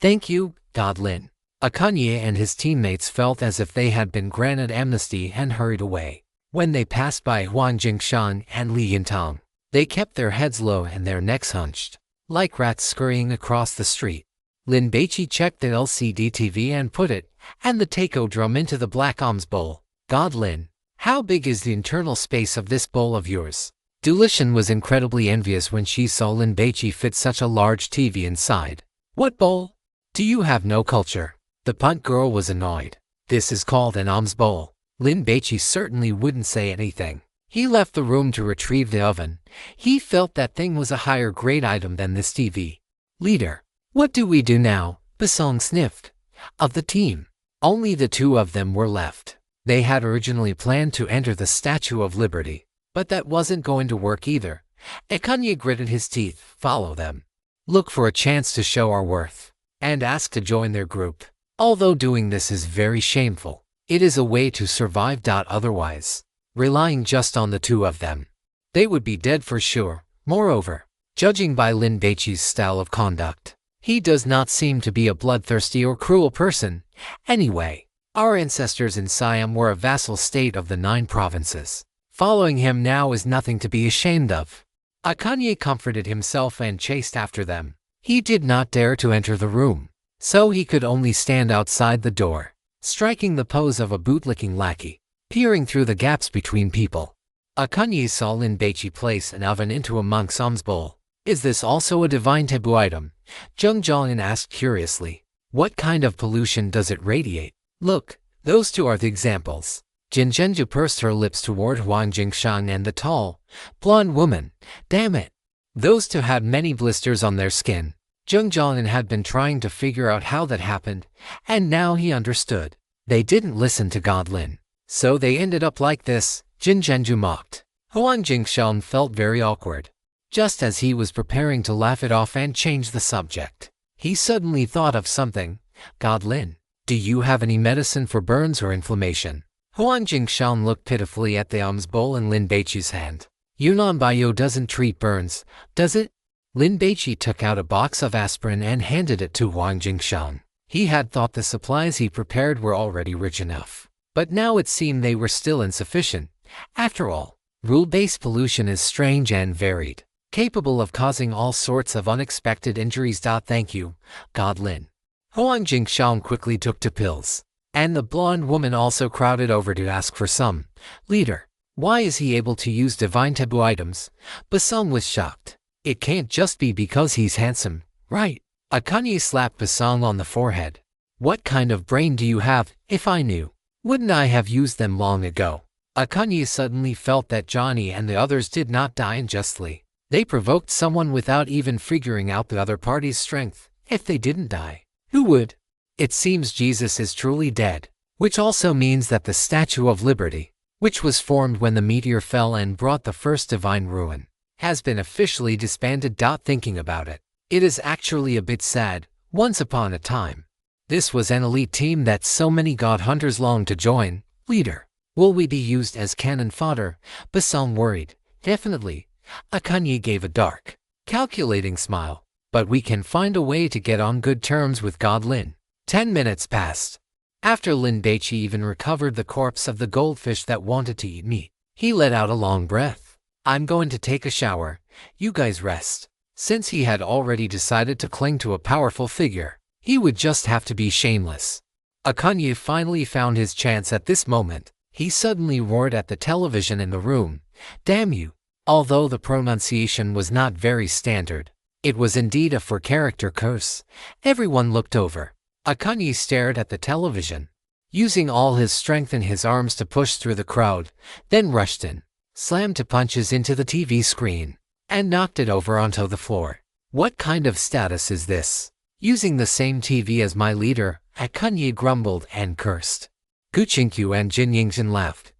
"Thank you, God Lin." Akunyi and his teammates felt as if they had been granted amnesty and hurried away. When they passed by Huang Jingshan and Li Yintong, they kept their heads low and their necks hunched, like rats scurrying across the street. Lin Baici checked the LCD TV and put it and the taiko drum into the black alms bowl. "God Lin, how big is the internal space of this bowl of yours?" Dulishan was incredibly envious when she saw Lin Baici fit such a large TV inside. "What bowl? Do you have no culture?" The punt girl was annoyed. "This is called an alms bowl." Lin Baici certainly wouldn't say anything. He left the room to retrieve the oven. He felt that thing was a higher grade item than this TV. "Leader, what do we do now?" Basong sniffed. Of the team, only the 2 of them were left. They had originally planned to enter the Statue of Liberty, but that wasn't going to work either. Akunyi gritted his teeth. "Follow them. Look for a chance to show our worth, and ask to join their group. Although doing this is very shameful, it is a way to survive. Otherwise, relying just on the 2 of them, they would be dead for sure." Moreover, judging by Lin Baici's style of conduct, he does not seem to be a bloodthirsty or cruel person. Anyway, our ancestors in Siam were a vassal state of the 9 provinces. Following him now is nothing to be ashamed of. Akunyi comforted himself and chased after them. He did not dare to enter the room, so he could only stand outside the door, striking the pose of a bootlicking lackey, peering through the gaps between people. Akunyi saw Lin Baici place an oven into a monk's alms bowl. "Is this also a divine taboo item?" Zheng Zhaolin asked curiously. "What kind of pollution does it radiate?" "Look, those 2 are the examples." Jin Zhenju pursed her lips toward Huang Jingshan and the tall, blonde woman. "Damn it. Those 2 had many blisters on their skin." Zheng Zhaolin had been trying to figure out how that happened, and now he understood. They didn't listen to God Lin, so they ended up like this, Jin Zhenju mocked. Huang Jingshan felt very awkward. Just as he was preparing to laugh it off and change the subject, he suddenly thought of something. "God Lin, do you have any medicine for burns or inflammation?" Huang Jingshan looked pitifully at the alms bowl in Lin Baici's hand. "Yunnan Bio doesn't treat burns, does it?" Lin Baici took out a box of aspirin and handed it to Huang Jingshan. He had thought the supplies he prepared were already rich enough, but now it seemed they were still insufficient. After all, rule-based pollution is strange and varied, capable of causing all sorts of unexpected injuries. "Thank you, God Lin." Huang Jingshan quickly took 2 pills, and the blonde woman also crowded over to ask for some. "Leader, why is he able to use divine taboo items?" Basong was shocked. "It can't just be because he's handsome, right?" Akunyi slapped Basong on the forehead. What kind of brain do you have? If I knew, wouldn't I have used them long ago? Akanye suddenly felt that Johnny and the others did not die unjustly. They provoked someone without even figuring out the other party's strength. If they didn't die, who would? It seems Jesus is truly dead, which also means that the Statue of Liberty, which was formed when the meteor fell and brought the first divine ruin, has been officially disbanded. Thinking about it, it is actually a bit sad. Once upon a time, this was an elite team that so many god hunters longed to join. Leader, will we be used as cannon fodder? Basong worried. Definitely. Akanye gave a dark, calculating smile. But we can find a way to get on good terms with God Lin. 10 minutes passed. After Lin Baici even recovered the corpse of the goldfish that wanted to eat meat, he let out a long breath. I'm going to take a shower. You guys rest. Since he had already decided to cling to a powerful figure, he would just have to be shameless. Akanye finally found his chance at this moment. He suddenly roared at the television in the room. Damn you! Although the pronunciation was not very standard, it was indeed a for-character curse. Everyone looked over. Akanye stared at the television, using all his strength in his arms to push through the crowd, then rushed in, slammed 2 punches into the TV screen, and knocked it over onto the floor. What kind of status is this? Using the same TV as my leader, Akanye grumbled and cursed. Guchinkyu and Jin Yingjin laughed.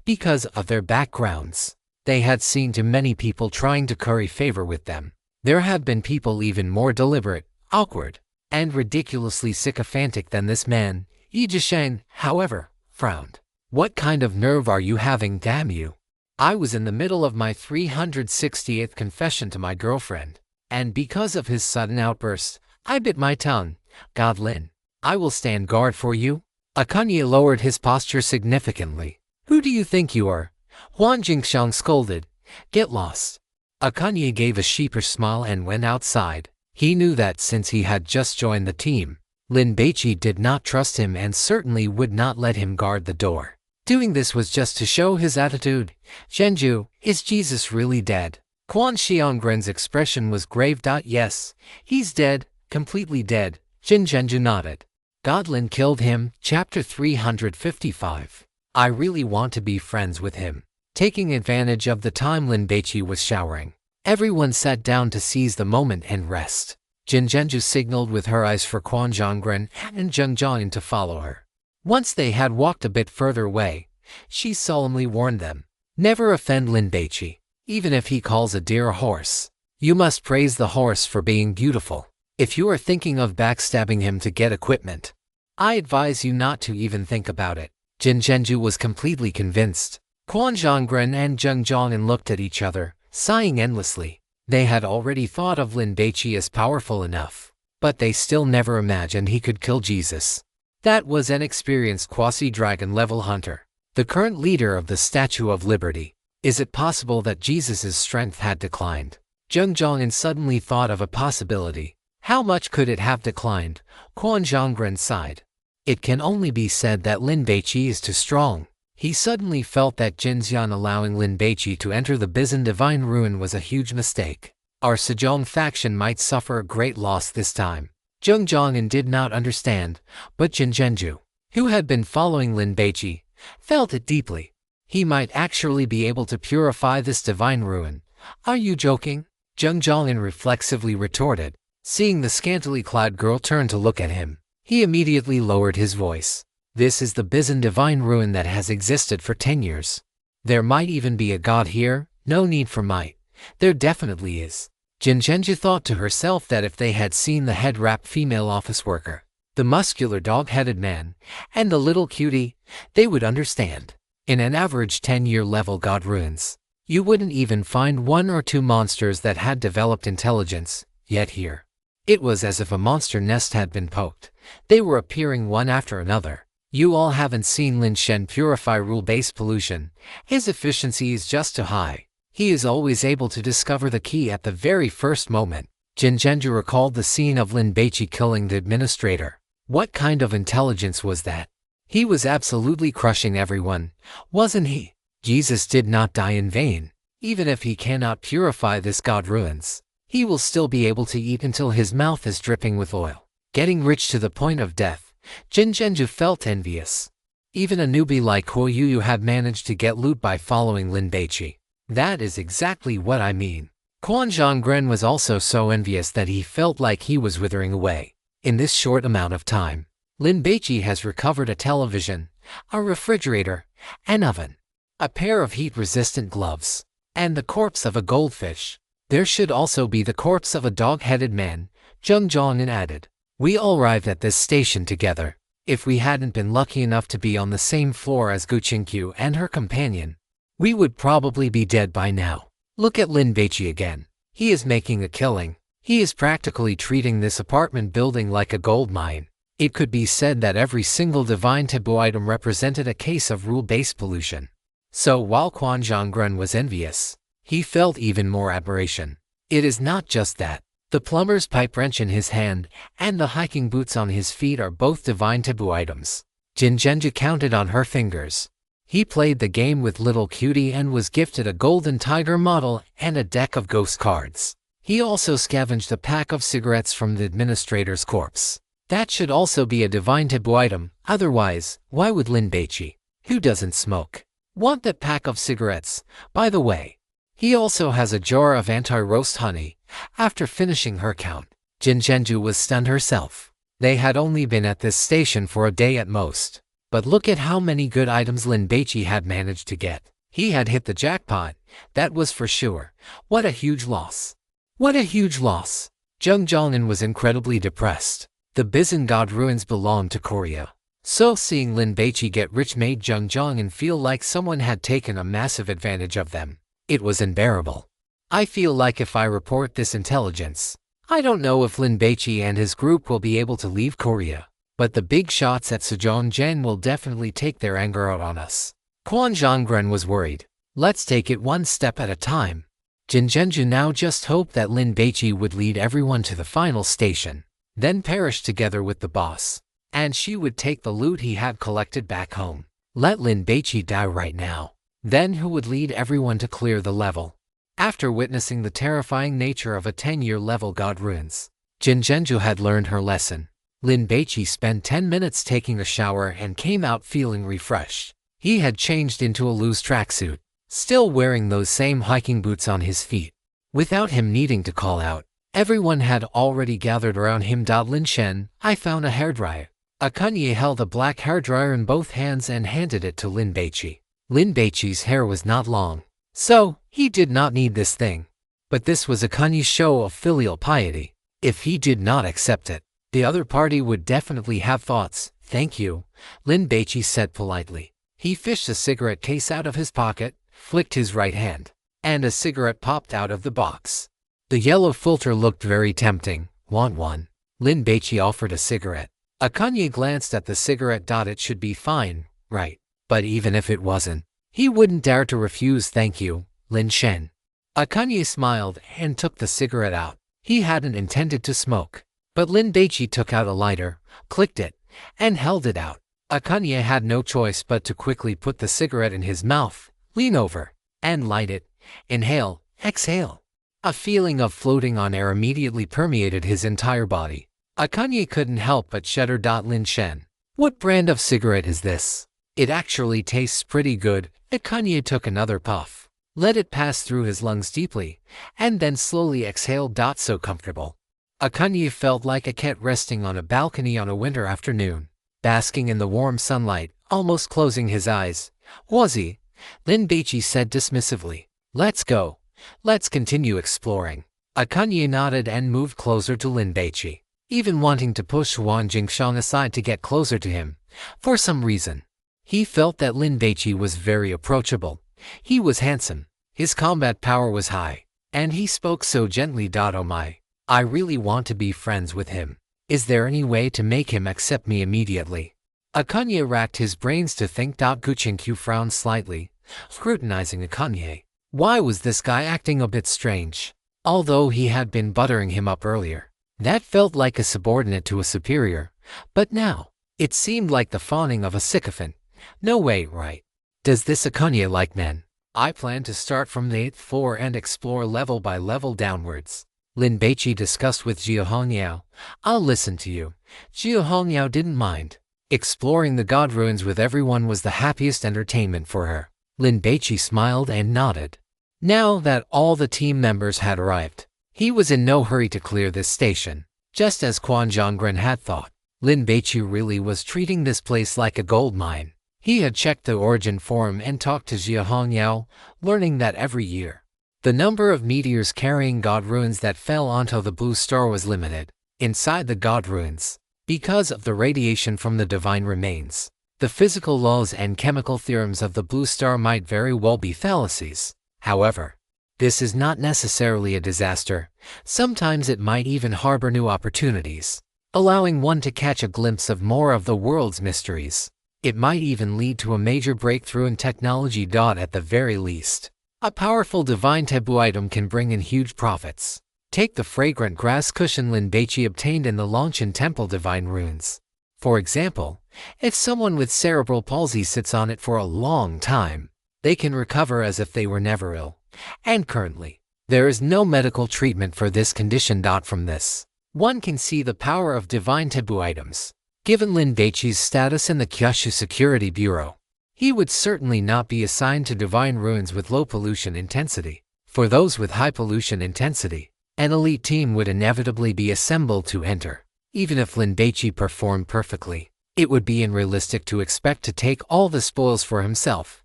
Because of their backgrounds, they had seen too many people trying to curry favor with them. There have been people even more deliberate, awkward, and ridiculously sycophantic than this man. Yijisheng, however, frowned. What kind of nerve are you having, damn you? I was in the middle of my 368th confession to my girlfriend, and because of his sudden outburst, I bit my tongue. God Lin, I will stand guard for you. Akanye lowered his posture significantly. Who do you think you are? Huan Jingxiang scolded. Get lost. Akanye gave a sheepish smile and went outside. He knew that since he had just joined the team, Lin Baici did not trust him and certainly would not let him guard the door. Doing this was just to show his attitude. Zhenju, is Jesus really dead? Quan Xiongren's expression was grave. Yes, he's dead, completely dead. Jin Zhenju nodded. God Lin killed him. Chapter 355. I really want to be friends with him. Taking advantage of the time Lin Baici was showering, everyone sat down to seize the moment and rest. Jin Zhenju signaled with her eyes for Quan Zhongren and Zheng Jian to follow her. Once they had walked a bit further away, she solemnly warned them, never offend Lin Baici, even if he calls a deer a horse. You must praise the horse for being beautiful. If you are thinking of backstabbing him to get equipment, I advise you not to even think about it. Jin Zhenju was completely convinced. Quan Zhongren and Zheng Jian looked at each other, sighing endlessly. They had already thought of Lin Baici as powerful enough, but they still never imagined he could kill Jesus. That was an experienced quasi-dragon level hunter, the current leader of the Statue of Liberty. Is it possible that Jesus' strength had declined? Zheng Jian suddenly thought of a possibility. How much could it have declined? Quan Zhongren sighed. It can only be said that Lin Baici is too strong. He suddenly felt that Jin Xian allowing Lin Baici to enter the Bizan Divine Ruin was a huge mistake. Our Sejong faction might suffer a great loss this time. Zheng Jian did not understand, but Jin Zhenju, who had been following Lin Baici, felt it deeply. He might actually be able to purify this divine ruin. Are you joking? Zheng Jian reflexively retorted. Seeing the scantily clad girl turn to look at him, he immediately lowered his voice. This is the Bizan divine ruin that has existed for 10 years. There might even be a god here. No need for might. There definitely is. Jin Zhenju thought to herself that if they had seen the head-wrapped female office worker, the muscular dog-headed man, and the little cutie, they would understand. In an average 10-year level god ruins, you wouldn't even find 1 or 2 monsters that had developed intelligence, yet here, it was as if a monster nest had been poked. They were appearing one after another. You all haven't seen Lin Shen purify rule-based pollution. His efficiency is just too high. He is always able to discover the key at the very first moment. Jin Zhenju recalled the scene of Lin Baici killing the administrator. What kind of intelligence was that? He was absolutely crushing everyone, wasn't he? Jesus did not die in vain. Even if he cannot purify this god ruins, he will still be able to eat until his mouth is dripping with oil. Getting rich to the point of death, Jinjenju felt envious. Even a newbie like Huoyu had managed to get loot by following Lin Baici. That is exactly what I mean. Quan Zhonggren was also so envious that he felt like he was withering away. In this short amount of time, Lin Baici has recovered a television, a refrigerator, an oven, a pair of heat-resistant gloves, and the corpse of a goldfish. There should also be the corpse of a dog-headed man, Zheng Zhongnan added. We all arrived at this station together. If we hadn't been lucky enough to be on the same floor as Gu Qingqiu and her companion, we would probably be dead by now. Look at Lin Baici again. He is making a killing. He is practically treating this apartment building like a gold mine. It could be said that every single divine taboo item represented a case of rule-based pollution. So while Quan Zhonggren was envious, he felt even more admiration. It is not just that. The plumber's pipe wrench in his hand and the hiking boots on his feet are both divine taboo items. Jinjenju counted on her fingers. He played the game with little cutie and was gifted a golden tiger model and a deck of ghost cards. He also scavenged a pack of cigarettes from the administrator's corpse. That should also be a divine taboo item, otherwise, why would Lin Baici, who doesn't smoke, want that pack of cigarettes? By the way, he also has a jar of anti-roast honey. After finishing her count, Jinjenju was stunned herself. They had only been at this station for a day at most. But look at how many good items Lin Baici had managed to get. He had hit the jackpot, that was for sure. What a huge loss. What a huge loss. Zheng Zhongnan was incredibly depressed. The Bizan God ruins belonged to Korea. So seeing Lin Baici get rich made Zheng Zhongnan feel like someone had taken a massive advantage of them. It was unbearable. I feel like if I report this intelligence, I don't know if Lin Baici and his group will be able to leave Korea. But the big shots at Sejongjen will definitely take their anger out on us. Quan Zhonggren was worried. Let's take it one step at a time. Jinjenju now just hoped that Lin Baici would lead everyone to the final station, then perish together with the boss, and she would take the loot he had collected back home. Let Lin Baici die right now. Then who would lead everyone to clear the level? After witnessing the terrifying nature of a 10-year level God ruins, Jinjenju had learned her lesson. Lin Baici spent 10 minutes taking a shower and came out feeling refreshed. He had changed into a loose tracksuit, still wearing those same hiking boots on his feet. Without him needing to call out, everyone had already gathered around him. Lin Shen, I found a hairdryer. Akunye held a black hairdryer in both hands and handed it to Lin Baici. Lin Baici's hair was not long, so he did not need this thing. But this was Akunye's show of filial piety. If he did not accept it, the other party would definitely have thoughts. Thank you, Lin Baici said politely. He fished a cigarette case out of his pocket, flicked his right hand, and a cigarette popped out of the box. The yellow filter looked very tempting. Want one? Lin Baici offered a cigarette. Akunye glanced at the cigarette. It should be fine, right? But even if it wasn't, he wouldn't dare to refuse. Thank you, Lin Shen. Akunye smiled and took the cigarette out. He hadn't intended to smoke. But Lin Baici took out a lighter, clicked it, and held it out. Akunye had no choice but to quickly put the cigarette in his mouth, lean over, and light it. Inhale, exhale. A feeling of floating on air immediately permeated his entire body. Akunye couldn't help but shudder. Lin Shen, what brand of cigarette is this? It actually tastes pretty good. Akunye took another puff, let it pass through his lungs deeply, and then slowly exhaled. So comfortable. Akunye felt like a cat resting on a balcony on a winter afternoon, basking in the warm sunlight, almost closing his eyes. Was he? Lin Baici said dismissively. Let's go. Let's continue exploring. Akunye nodded and moved closer to Lin Baici, even wanting to push Wang Jingshang aside to get closer to him. For some reason, he felt that Lin Baici was very approachable. He was handsome, his combat power was high, and he spoke so gently. Oh my. I really want to be friends with him. Is there any way to make him accept me immediately? Akunye racked his brains to think. Gu Qingqiu frowned slightly, scrutinizing Akunye. Why was this guy acting a bit strange? Although he had been buttering him up earlier, that felt like a subordinate to a superior. But now, it seemed like the fawning of a sycophant. No way, right? Does this Akunye like men? I plan to start from the 8th floor and explore level by level downwards. Lin Baici discussed with Jia Hongyao. I'll listen to you. Jia Hongyao didn't mind. Exploring the god ruins with everyone was the happiest entertainment for her. Lin Baici smiled and nodded. Now that all the team members had arrived, he was in no hurry to clear this station. Just as Quan Zhonggren had thought, Lin Baici really was treating this place like a gold mine. He had checked the origin forum and talked to Jia Hongyao, learning that every year, the number of meteors carrying god ruins that fell onto the blue star was limited. Inside the god ruins, because of the radiation from the divine remains, the physical laws and chemical theorems of the blue star might very well be fallacies. However, this is not necessarily a disaster. Sometimes it might even harbor new opportunities, allowing one to catch a glimpse of more of the world's mysteries. It might even lead to a major breakthrough in technology. At the very least, a powerful divine taboo item can bring in huge profits. Take the fragrant grass cushion Lin Baici obtained in the Longshan Temple Divine Ruins. For example, if someone with cerebral palsy sits on it for a long time, they can recover as if they were never ill. And currently, there is no medical treatment for this condition. From this, one can see the power of divine taboo items. Given Lin Baici's status in the Kyushu Security Bureau, he would certainly not be assigned to divine ruins with low pollution intensity. For those with high pollution intensity, an elite team would inevitably be assembled to enter. Even if Lin Baici performed perfectly, it would be unrealistic to expect to take all the spoils for himself.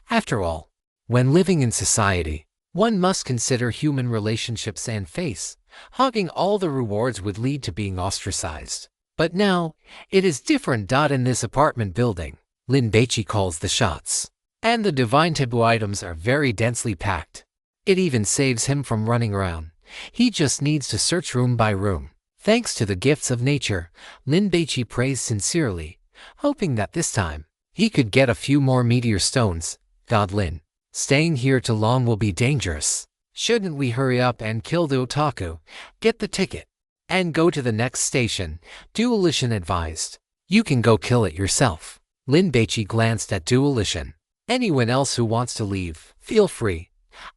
After all, when living in society, one must consider human relationships and face. Hogging all the rewards would lead to being ostracized. But now, it is different. In this apartment building, Lin Baici calls the shots, and the divine taboo items are very densely packed. It even saves him from running around. He just needs to search room by room. Thanks to the gifts of nature, Lin Baici prays sincerely, hoping that this time, he could get a few more meteor stones. God Lin, staying here too long will be dangerous. Shouldn't we hurry up and kill the otaku, get the ticket, and go to the next station? Dualishan advised. You can go kill it yourself. Lin Baici glanced at Dualishan. Anyone else who wants to leave, feel free.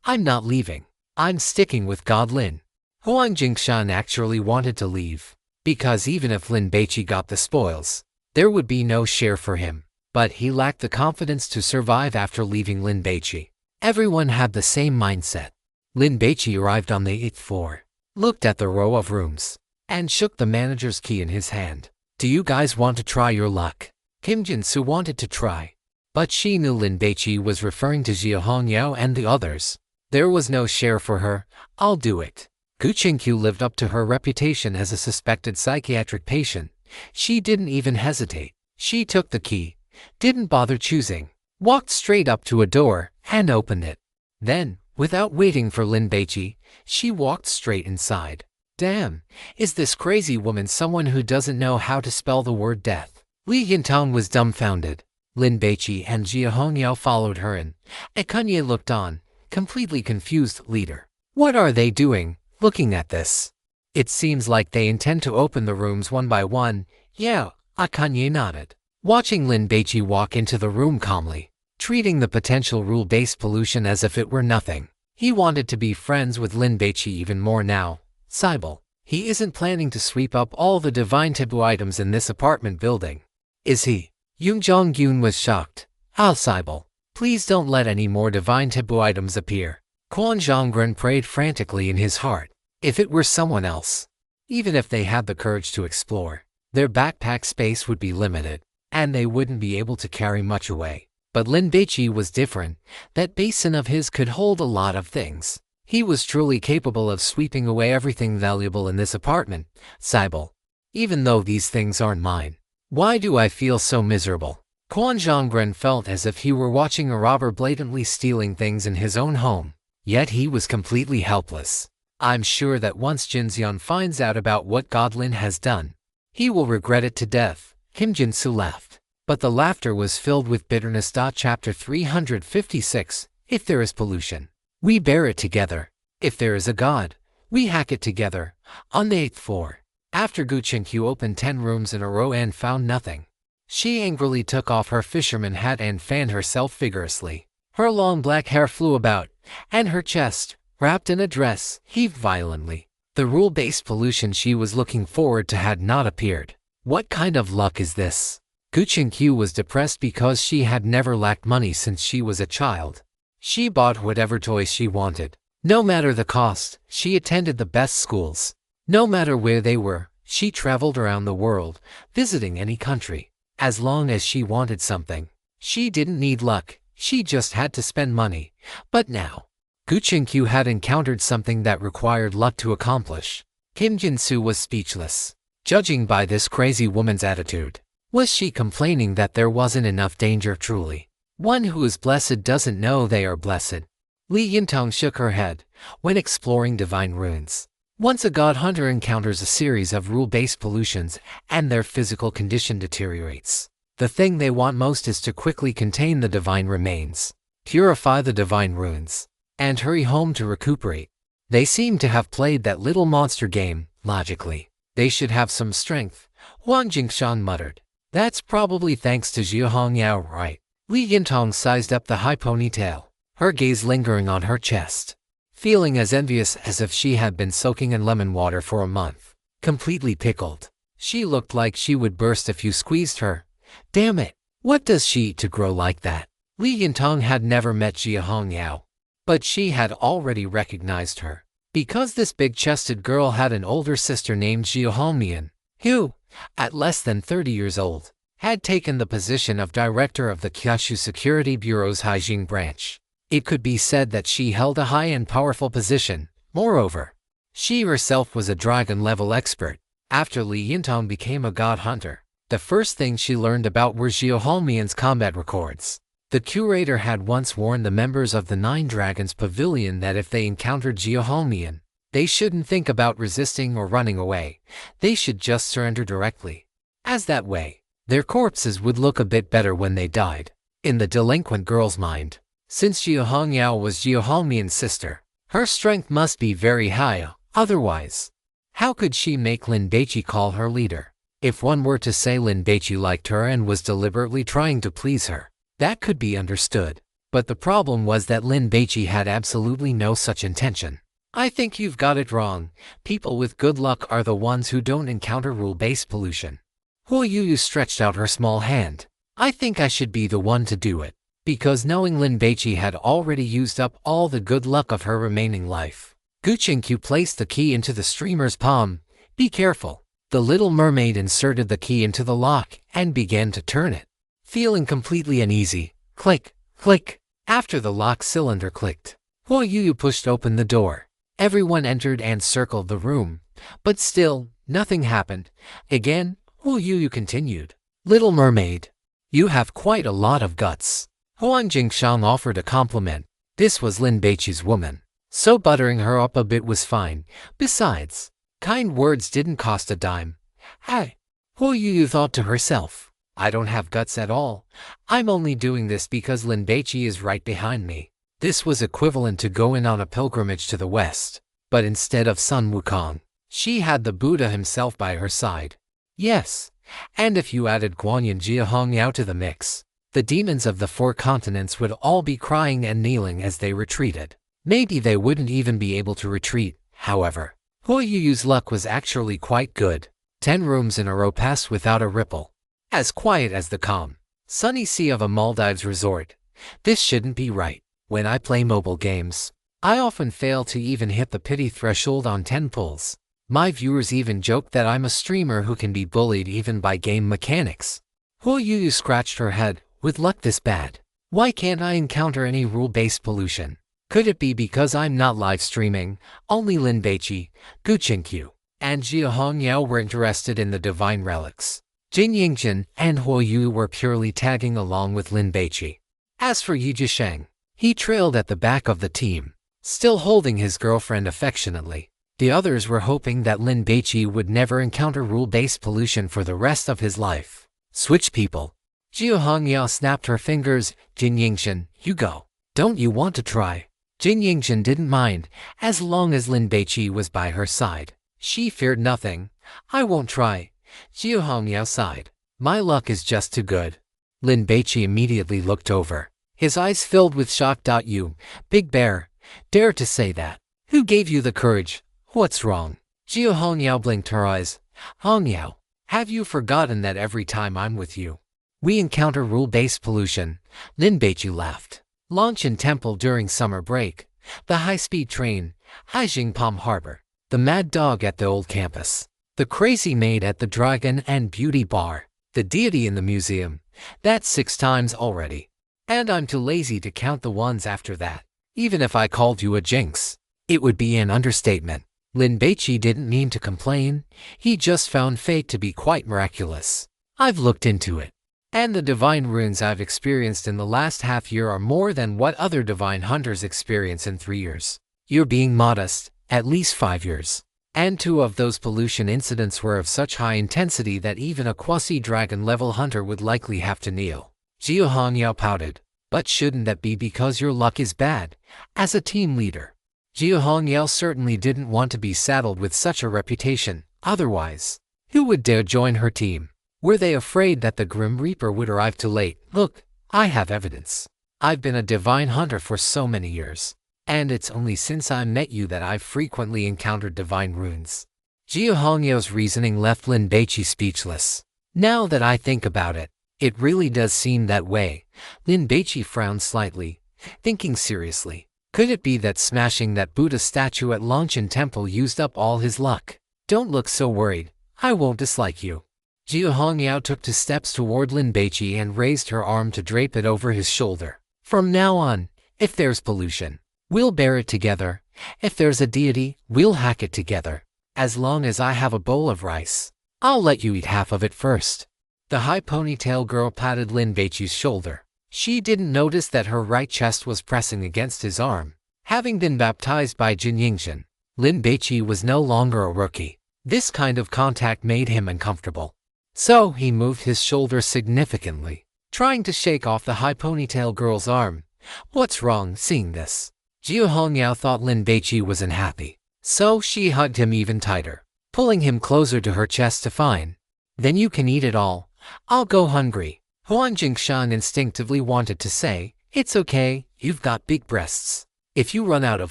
I'm not leaving. I'm sticking with God Lin. Huang Jingshan actually wanted to leave, because even if Lin Baici got the spoils, there would be no share for him. But he lacked the confidence to survive after leaving Lin Baici. Everyone had the same mindset. Lin Baici arrived on the 8th floor, looked at the row of rooms, and shook the manager's key in his hand. Do you guys want to try your luck? Kim Jin-soo wanted to try, but she knew Lin Baici was referring to Jia Hongyao and the others. There was no share for her. I'll do it. Gu Qingqiu lived up to her reputation as a suspected psychiatric patient. She didn't even hesitate. She took the key, didn't bother choosing, walked straight up to a door, and opened it. Then, without waiting for Lin Baici, she walked straight inside. Damn, is this crazy woman someone who doesn't know how to spell the word death? Li Yintang was dumbfounded. Lin Baici and Jia Hongyao followed her in. Ekunye looked on, completely confused. Leader, what are they doing, looking at this? It seems like they intend to open the rooms one by one. Yeah, Ekunye nodded, watching Lin Baici walk into the room calmly, treating the potential rule-based pollution as if it were nothing. He wanted to be friends with Lin Baici even more now. Cybele, he isn't planning to sweep up all the divine taboo items in this apartment building, is he? Yung Jong-gyun was shocked. Cybele, please don't let any more divine taboo items appear. Quan Zhonggren prayed frantically in his heart. If it were someone else, even if they had the courage to explore, their backpack space would be limited, and they wouldn't be able to carry much away. But Lin Baici was different. That basin of his could hold a lot of things. He was truly capable of sweeping away everything valuable in this apartment. Cybele, even though these things aren't mine, why do I feel so miserable? Quan Zhonggren felt as if he were watching a robber blatantly stealing things in his own home. Yet he was completely helpless. I'm sure that once Jinxian finds out about what God Lin has done, he will regret it to death. Kim Jin-soo laughed, but the laughter was filled with bitterness. Chapter 356. If there is pollution, we bear it together. If there is a god, we hack it together. On the 8th floor, after Gu Qingqiu opened 10 rooms in a row and found nothing, she angrily took off her fisherman hat and fanned herself vigorously. Her long black hair flew about, and her chest, wrapped in a dress, heaved violently. The rule-based pollution she was looking forward to had not appeared. What kind of luck is this? Gu Qinkyu was depressed because she had never lacked money since she was a child. She bought whatever toys she wanted. No matter the cost, she attended the best schools. No matter where they were, she traveled around the world, visiting any country. As long as she wanted something, she didn't need luck, she just had to spend money. But now, Gu Qinkyu had encountered something that required luck to accomplish. Kim Jin-soo was speechless. Judging by this crazy woman's attitude, was she complaining that there wasn't enough danger truly? One who is blessed doesn't know they are blessed. Li Yintong shook her head when exploring divine runes. Once a god hunter encounters a series of rule-based pollutions and their physical condition deteriorates, the thing they want most is to quickly contain the divine remains, purify the divine runes, and hurry home to recuperate. They seem to have played that little monster game, logically. They should have some strength, Huang Jingshan muttered. That's probably thanks to Jia Hongyao, right? Li Yintong sized up the high ponytail, her gaze lingering on her chest, feeling as envious as if she had been soaking in lemon water for a month. Completely pickled. She looked like she would burst if you squeezed her. Damn it, what does she eat to grow like that? Li Yintong had never met Jia Hongyao, but she had already recognized her, because this big-chested girl had an older sister named Jia Hongmian, who, at less than 30 years old, had taken the position of director of the Kyushu Security Bureau's Haijing branch. It could be said that she held a high and powerful position. Moreover, she herself was a dragon-level expert. After Li Yintong became a god hunter, the first thing she learned about were Jia Hongmian's combat records. The curator had once warned the members of the Nine Dragons Pavilion that if they encountered Jia Hongmian, they shouldn't think about resisting or running away. They should just surrender directly. As that way, their corpses would look a bit better when they died. In the delinquent girl's mind, since Jia Hongyao was Jia Hongmian's sister, her strength must be very high, otherwise, how could she make Lin Baici call her leader? If one were to say Lin Baici liked her and was deliberately trying to please her, that could be understood. But the problem was that Lin Baici had absolutely no such intention. I think you've got it wrong. People with good luck are the ones who don't encounter rule-based pollution. Huo Yuyu stretched out her small hand. I think I should be the one to do it, because knowing Lin Baici had already used up all the good luck of her remaining life. Gu Qinkyu placed the key into the streamer's palm. Be careful. The little mermaid inserted the key into the lock and began to turn it. Feeling completely uneasy, click, click. After the lock cylinder clicked, Huo Yuyu pushed open the door. Everyone entered and circled the room, but still, nothing happened. Again, Huo Yuyu continued. Little mermaid, you have quite a lot of guts. Huang Jingshan offered a compliment. This was Lin Baici's woman, so buttering her up a bit was fine. Besides, kind words didn't cost a dime. Hey, Huo Yuyu thought to herself. I don't have guts at all. I'm only doing this because Lin Baici is right behind me. This was equivalent to going on a pilgrimage to the west, but instead of Sun Wukong, she had the Buddha himself by her side. Yes, and if you added Guanyin Jia Hongyao to the mix, the demons of the 4 continents would all be crying and kneeling as they retreated. Maybe they wouldn't even be able to retreat, however. Huo Yuyu's luck was actually quite good. 10 rooms in a row passed without a ripple. As quiet as the calm, sunny sea of a Maldives resort. This shouldn't be right. When I play mobile games, I often fail to even hit the pity threshold on 10 pulls. My viewers even joke that I'm a streamer who can be bullied even by game mechanics. Huo Yuyu scratched her head. With luck this bad, why can't I encounter any rule-based pollution? Could it be because I'm not live streaming? Only Lin Baici, Gu Qinkyu, and Jia Hongyao were interested in the divine relics. Jin Yingjin and Huo Yuyu were purely tagging along with Lin Baici. As for Yi Jisheng, he trailed at the back of the team, still holding his girlfriend affectionately. The others were hoping that Lin Baici would never encounter rule-based pollution for the rest of his life. Switch people. Jia Hongyao snapped her fingers. Jin Yingjin, you go. Don't you want to try? Jin Yingjin didn't mind, as long as Lin Baici was by her side. She feared nothing. I won't try. Jia Hongyao sighed. My luck is just too good. Lin Baici immediately looked over, his eyes filled with shock. You, Big Bear, dare to say that? Who gave you the courage? What's wrong? Jiu Hongyao blinked her eyes. Hongyao, have you forgotten that every time I'm with you, we encounter rule-based pollution? Lin Baici laughed. Lanchin Temple during summer break, the high-speed train, Haijingpom Harbor, the mad dog at the old campus, the crazy maid at the Dragon and Beauty Bar, the deity in the museum. That's 6 times already. And I'm too lazy to count the ones after that. Even if I called you a jinx, it would be an understatement. Lin Baici didn't mean to complain. He just found fate to be quite miraculous. I've looked into it, and the divine runes I've experienced in the last half year are more than what other divine hunters experience in 3 years. You're being modest, at least 5 years. And 2 of those pollution incidents were of such high intensity that even a quasi-dragon level hunter would likely have to kneel. Jiu Hongyao pouted. But shouldn't that be because your luck is bad? As a team leader, Jiu Hongyao certainly didn't want to be saddled with such a reputation. Otherwise, who would dare join her team? Were they afraid that the Grim Reaper would arrive too late? Look, I have evidence. I've been a divine hunter for so many years, and it's only since I met you that I've frequently encountered divine runes. Jiu Hongyao's reasoning left Lin Baici speechless. Now that I think about it, it really does seem that way. Lin Baici frowned slightly, thinking seriously. Could it be that smashing that Buddha statue at Lanchin Temple used up all his luck? Don't look so worried. I won't dislike you. Jiu Hongyao took 2 steps toward Lin Baici and raised her arm to drape it over his shoulder. From now on, if there's pollution, we'll bear it together. If there's a deity, we'll hack it together. As long as I have a bowl of rice, I'll let you eat half of it first. The high ponytail girl patted Lin Baici's shoulder. She didn't notice that her right chest was pressing against his arm. Having been baptized by Jin Yingxin, Lin Baici was no longer a rookie. This kind of contact made him uncomfortable. So he moved his shoulder significantly, trying to shake off the high ponytail girl's arm. What's wrong? Seeing this, Jiu Hongyao thought Lin Baici was unhappy. So she hugged him even tighter, pulling him closer to her chest to fine. Then you can eat it all. I'll go hungry. Huan Jingshan instinctively wanted to say, it's okay, you've got big breasts. If you run out of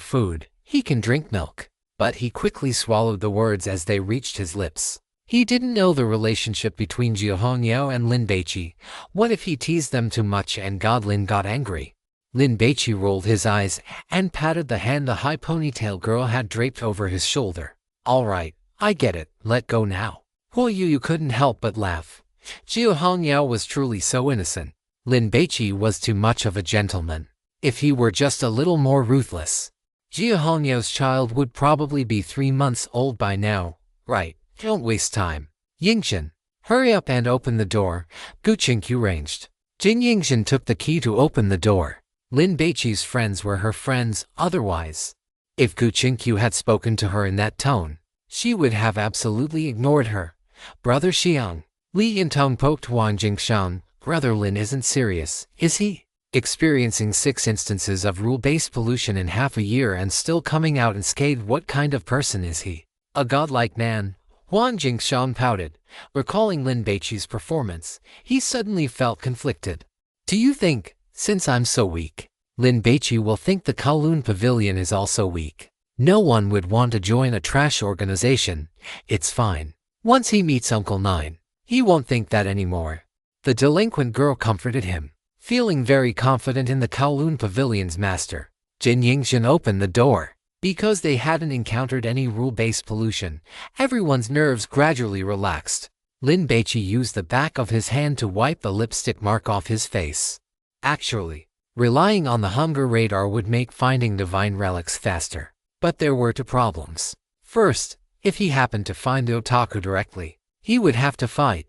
food, he can drink milk. But he quickly swallowed the words as they reached his lips. He didn't know the relationship between Jiu Hongyao and Lin Baici. What if he teased them too much and Lin got angry? Lin Baici rolled his eyes and patted the hand the high ponytail girl had draped over his shoulder. All right, I get it, let go now. You couldn't help but laugh. Jiu Hongyao was truly so innocent. Lin Baici was too much of a gentleman. If he were just a little more ruthless, Jiu Hongyao's child would probably be 3 months old by now. Right, don't waste time. Yingxin, hurry up and open the door. Gu Qingqiu ranged. Jin Yingxin took the key to open the door. Lin Baici's friends were her friends, otherwise. If Gu Qingqiu had spoken to her in that tone, she would have absolutely ignored her. Brother Xiang. Li Yintong poked Huan Jingshan. Brother Lin isn't serious, is he? Experiencing 6 instances of rule-based pollution in half a year and still coming out unscathed, what kind of person is he? A godlike man? Huan Jingshan pouted. Recalling Lin Baici's performance, he suddenly felt conflicted. Do you think, since I'm so weak, Lin Baici will think the Kowloon Pavilion is also weak? No one would want to join a trash organization. It's fine. Once he meets Uncle Nine, he won't think that anymore. The delinquent girl comforted him. Feeling very confident in the Kowloon Pavilion's master, Jin Yingxin opened the door. Because they hadn't encountered any rule-based pollution, everyone's nerves gradually relaxed. Lin Baici used the back of his hand to wipe the lipstick mark off his face. Actually, relying on the hunger radar would make finding divine relics faster. But there were 2 problems. First, if he happened to find the otaku directly, he would have to fight.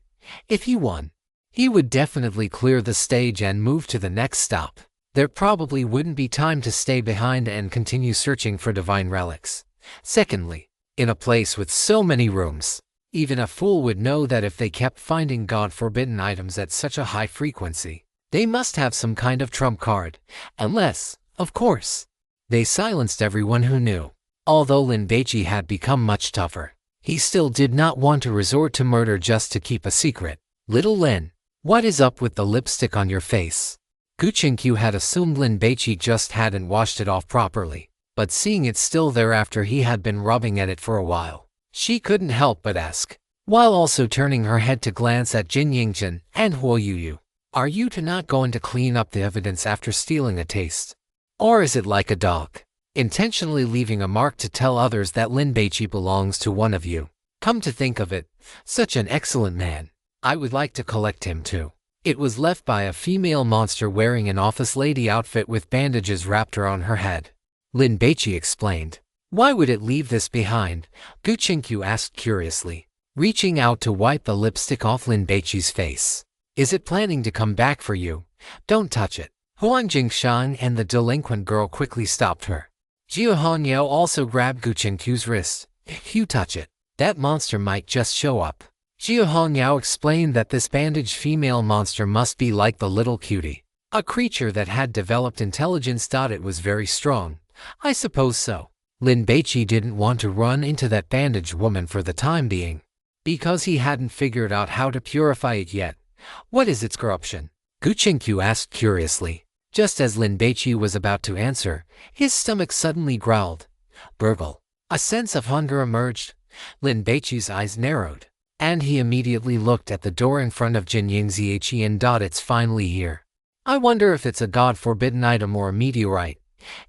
If he won, he would definitely clear the stage and move to the next stop. There probably wouldn't be time to stay behind and continue searching for divine relics. Secondly, in a place with so many rooms, even a fool would know that if they kept finding God-forbidden items at such a high frequency, they must have some kind of trump card. Unless, of course, they silenced everyone who knew. Although Lin Baici had become much tougher, he still did not want to resort to murder just to keep a secret. Little Lin, what is up with the lipstick on your face? Gu Qingqiu had assumed Lin Baici just hadn't washed it off properly, but seeing it still there after he had been rubbing at it for a while, She couldn't help but ask, while also turning her head to glance at Jin Yingjin and Huo Yuyu. Are you two not going to clean up the evidence after stealing a taste? Or is it like a dog, intentionally leaving a mark to tell others that Lin Baici belongs to one of you? Come to think of it, such an excellent man. I would like to collect him too. It was left by a female monster wearing an office lady outfit with bandages wrapped around her head. Lin Baici explained. Why would it leave this behind? Gu Qingqiu asked curiously, reaching out to wipe the lipstick off Lin Baici's face. Is it planning to come back for you? Don't touch it. Huang Jingshan and the delinquent girl quickly stopped her. Jiu Hanyao also grabbed Gu Qingqiu's wrist. If you touch it, that monster might just show up. Jiu Hanyao explained that this bandaged female monster must be like the little cutie, a creature that had developed intelligence. It was very strong. I suppose so. Lin Baici didn't want to run into that bandaged woman for the time being, because he hadn't figured out how to purify it yet. What is its corruption? Gu Qingqiu asked curiously. Just as Lin Baici was about to answer, his stomach suddenly growled. Burgle. A sense of hunger emerged. Lin Baici's eyes narrowed, and he immediately looked at the door in front of Jin Yingzi. And it's finally here. I wonder if it's a god-forbidden item or a meteorite.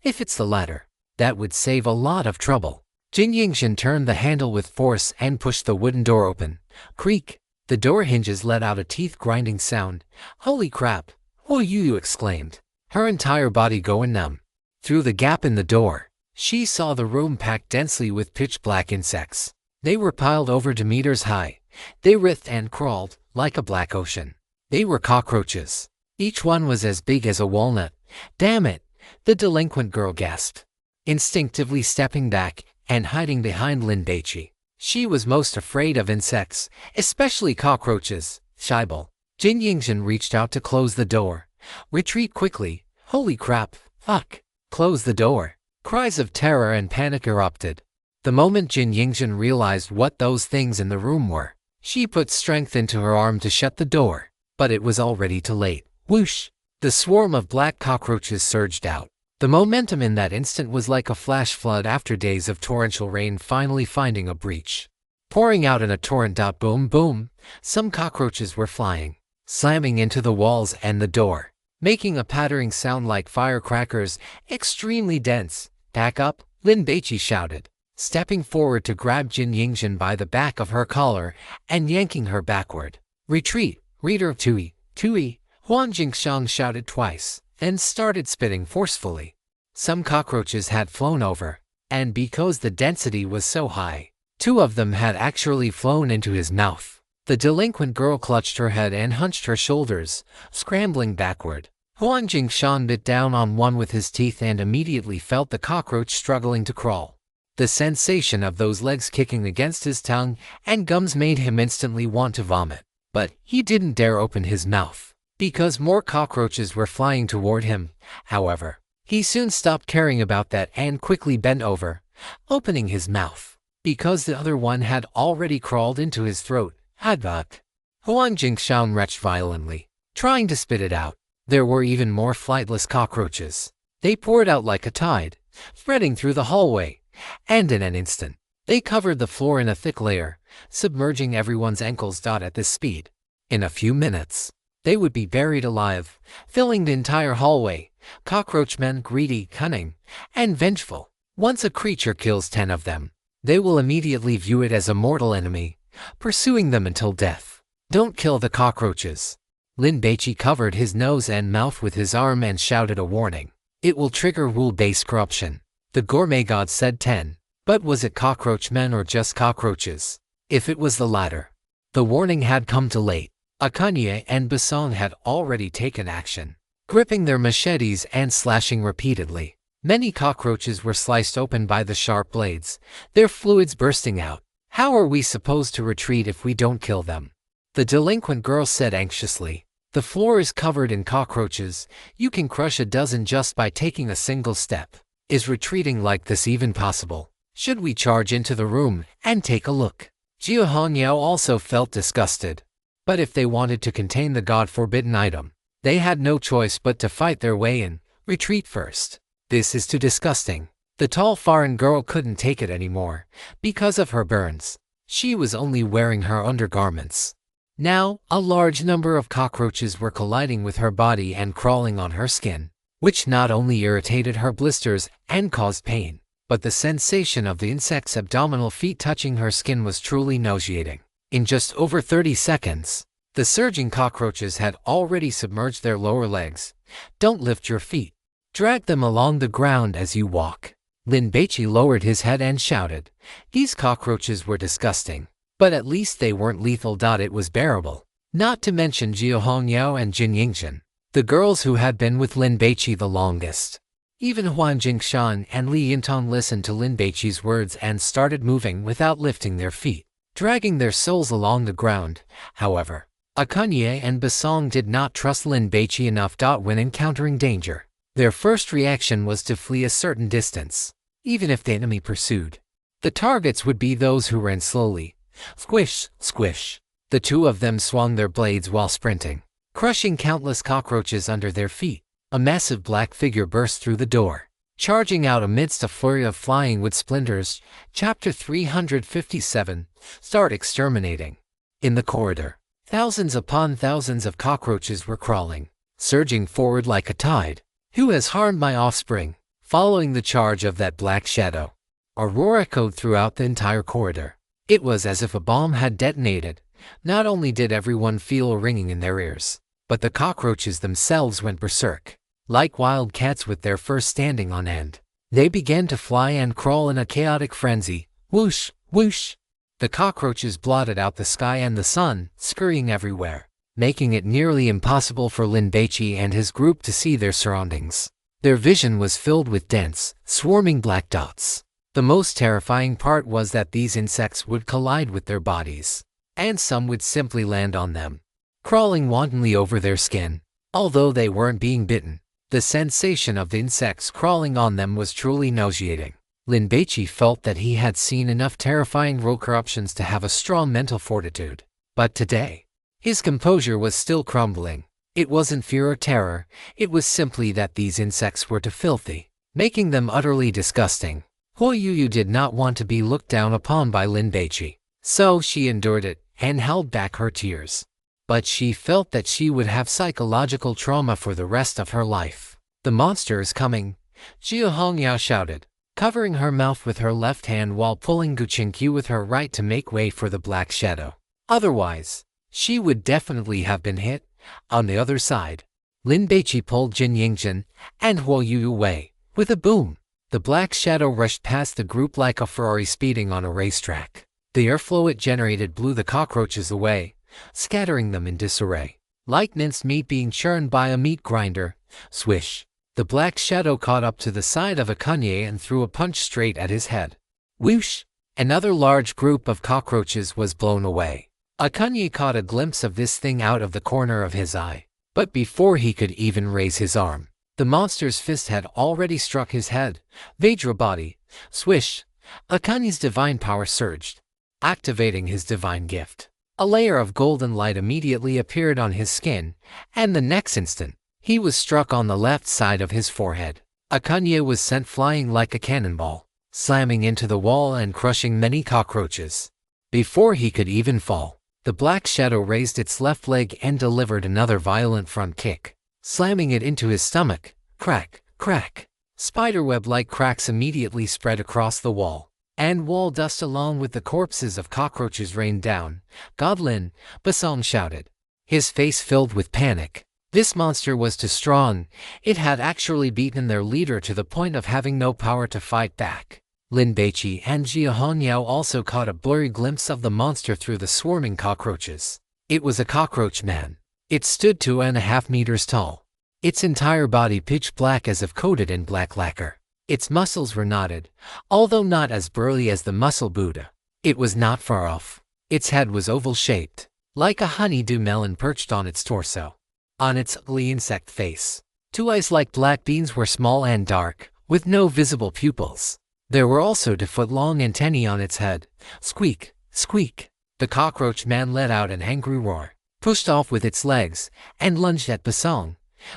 If it's the latter, that would save a lot of trouble. Jin Yingxin turned the handle with force and pushed the wooden door open. Creak. The door hinges let out a teeth-grinding sound. Holy crap! Huo Yuyu exclaimed, her entire body going numb. Through the gap in the door, she saw the room packed densely with pitch-black insects. They were piled over to meters high. They writhed and crawled, like a black ocean. They were cockroaches. Each one was as big as a walnut. Damn it! The delinquent girl gasped, instinctively stepping back and hiding behind Lin Baici. She was most afraid of insects, especially cockroaches. Scheibel. Jin Yingxin reached out to close the door. Retreat quickly. Holy crap. Fuck. Close the door. Cries of terror and panic erupted. The moment Jin Yingxin realized what those things in the room were, she put strength into her arm to shut the door. But it was already too late. Whoosh. The swarm of black cockroaches surged out. The momentum in that instant was like a flash flood after days of torrential rain finally finding a breach. Pouring out in a torrent. Boom, boom. Some cockroaches were flying, slamming into the walls and the door, making a pattering sound like firecrackers, extremely dense. Back up, Lin Baici shouted, stepping forward to grab Jin Yingxin by the back of her collar and yanking her backward. Retreat, reader of Tui, Tui. Huang Jingshang shouted twice, then started spitting forcefully. Some cockroaches had flown over, and because the density was so high, 2 of them had actually flown into his mouth. The delinquent girl clutched her head and hunched her shoulders, scrambling backward. Huang Jingshan bit down on one with his teeth and immediately felt the cockroach struggling to crawl. The sensation of those legs kicking against his tongue and gums made him instantly want to vomit. But he didn't dare open his mouth, because more cockroaches were flying toward him. However, he soon stopped caring about that and quickly bent over, opening his mouth, because the other one had already crawled into his throat. Hadbak. Huang Jingshan retched violently, trying to spit it out. There were even more flightless cockroaches. They poured out like a tide, spreading through the hallway, and in an instant, they covered the floor in a thick layer, submerging everyone's ankles. At this speed, in a few minutes, they would be buried alive, filling the entire hallway. Cockroachmen, greedy, cunning, and vengeful. Once a creature kills 10 of them, they will immediately view it as a mortal enemy, pursuing them until death. Don't kill the cockroaches. Lin Baici covered his nose and mouth with his arm and shouted a warning. It will trigger rule-based corruption. The gourmet god said 10. But was it cockroachmen or just cockroaches? If it was the latter, the warning had come too late. Akanye and Basong had already taken action, gripping their machetes and slashing repeatedly. Many cockroaches were sliced open by the sharp blades, their fluids bursting out. How are we supposed to retreat if we don't kill them? The delinquent girl said anxiously. The floor is covered in cockroaches. You can crush a dozen just by taking a single step. Is retreating like this even possible? Should we charge into the room and take a look? Jiu Hanyao also felt disgusted. But if they wanted to contain the god-forbidden item, they had no choice but to fight their way in. Retreat first. This is too disgusting. The tall foreign girl couldn't take it anymore because of her burns. She was only wearing her undergarments. Now, a large number of cockroaches were colliding with her body and crawling on her skin, which not only irritated her blisters and caused pain, but the sensation of the insect's abdominal feet touching her skin was truly nauseating. In just over 30 seconds, the surging cockroaches had already submerged their lower legs. Don't lift your feet. Drag them along the ground as you walk. Lin Baici lowered his head and shouted. These cockroaches were disgusting, but at least they weren't lethal. It was bearable. Not to mention Jia Hongyao and Jin Yingzhen, the girls who had been with Lin Baici the longest. Even Huan Jingshan and Li Yintong listened to Lin Baici's words and started moving without lifting their feet, dragging their souls along the ground. However, Akunye and Basong did not trust Lin Baici enough. When encountering danger, their first reaction was to flee a certain distance. Even if the enemy pursued, the targets would be those who ran slowly. Squish, squish. The two of them swung their blades while sprinting, crushing countless cockroaches under their feet. A massive black figure burst through the door, charging out amidst a flurry of flying wood splinters. Chapter 357. Start exterminating. In the corridor, thousands upon thousands of cockroaches were crawling, surging forward like a tide. Who has harmed my offspring? Following the charge of that black shadow, a roar echoed throughout the entire corridor. It was as if a bomb had detonated. Not only did everyone feel a ringing in their ears, but the cockroaches themselves went berserk. Like wild cats with their fur standing on end, they began to fly and crawl in a chaotic frenzy. Whoosh, whoosh. The cockroaches blotted out the sky and the sun, scurrying everywhere, making it nearly impossible for Lin Baici and his group to see their surroundings. Their vision was filled with dense, swarming black dots. The most terrifying part was that these insects would collide with their bodies, and some would simply land on them, crawling wantonly over their skin. Although they weren't being bitten, the sensation of the insects crawling on them was truly nauseating. Lin Baici felt that he had seen enough terrifying role corruptions to have a strong mental fortitude. But today, his composure was still crumbling. It wasn't fear or terror, it was simply that these insects were too filthy, making them utterly disgusting. Huoyuyu did not want to be looked down upon by Lin Baici, so she endured it and held back her tears. But she felt that she would have psychological trauma for the rest of her life. The monster is coming, Jia Hongyao shouted, covering her mouth with her left hand while pulling Guqingqiu with her right to make way for the black shadow. Otherwise, she would definitely have been hit. On the other side, Lin Baici pulled Jin Yingzhen and Huoyuyu away. With a boom, the black shadow rushed past the group like a Ferrari speeding on a racetrack. The airflow it generated blew the cockroaches away, scattering them in disarray, like minced meat being churned by a meat grinder. Swish! The black shadow caught up to the side of Akunye and threw a punch straight at his head. Whoosh! Another large group of cockroaches was blown away. Akunye caught a glimpse of this thing out of the corner of his eye, but before he could even raise his arm, the monster's fist had already struck his head. Vajra body. Swish! Akunye's divine power surged, activating his divine gift. A layer of golden light immediately appeared on his skin, and the next instant, he was struck on the left side of his forehead. Akunye was sent flying like a cannonball, slamming into the wall and crushing many cockroaches. Before he could even fall, the black shadow raised its left leg and delivered another violent front kick, slamming it into his stomach. Crack, crack. Spiderweb-like cracks immediately spread across the wall, and wall dust along with the corpses of cockroaches rained down. God, Lin Baici shouted, his face filled with panic. This monster was too strong. It had actually beaten their leader to the point of having no power to fight back. Lin Baici and Jia Hongyao also caught a blurry glimpse of the monster through the swarming cockroaches. It was a cockroach man. It stood 2.5 meters tall, its entire body pitch black as if coated in black lacquer. Its muscles were knotted, although not as burly as the muscle Buddha. It was not far off. Its head was oval-shaped, like a honeydew melon perched on its torso. On its ugly insect face, two eyes like black beans were small and dark, with no visible pupils. There were also 2-foot-long antennae on its head. Squeak, squeak. The cockroach man let out an angry roar, pushed off with its legs, and lunged at Basong.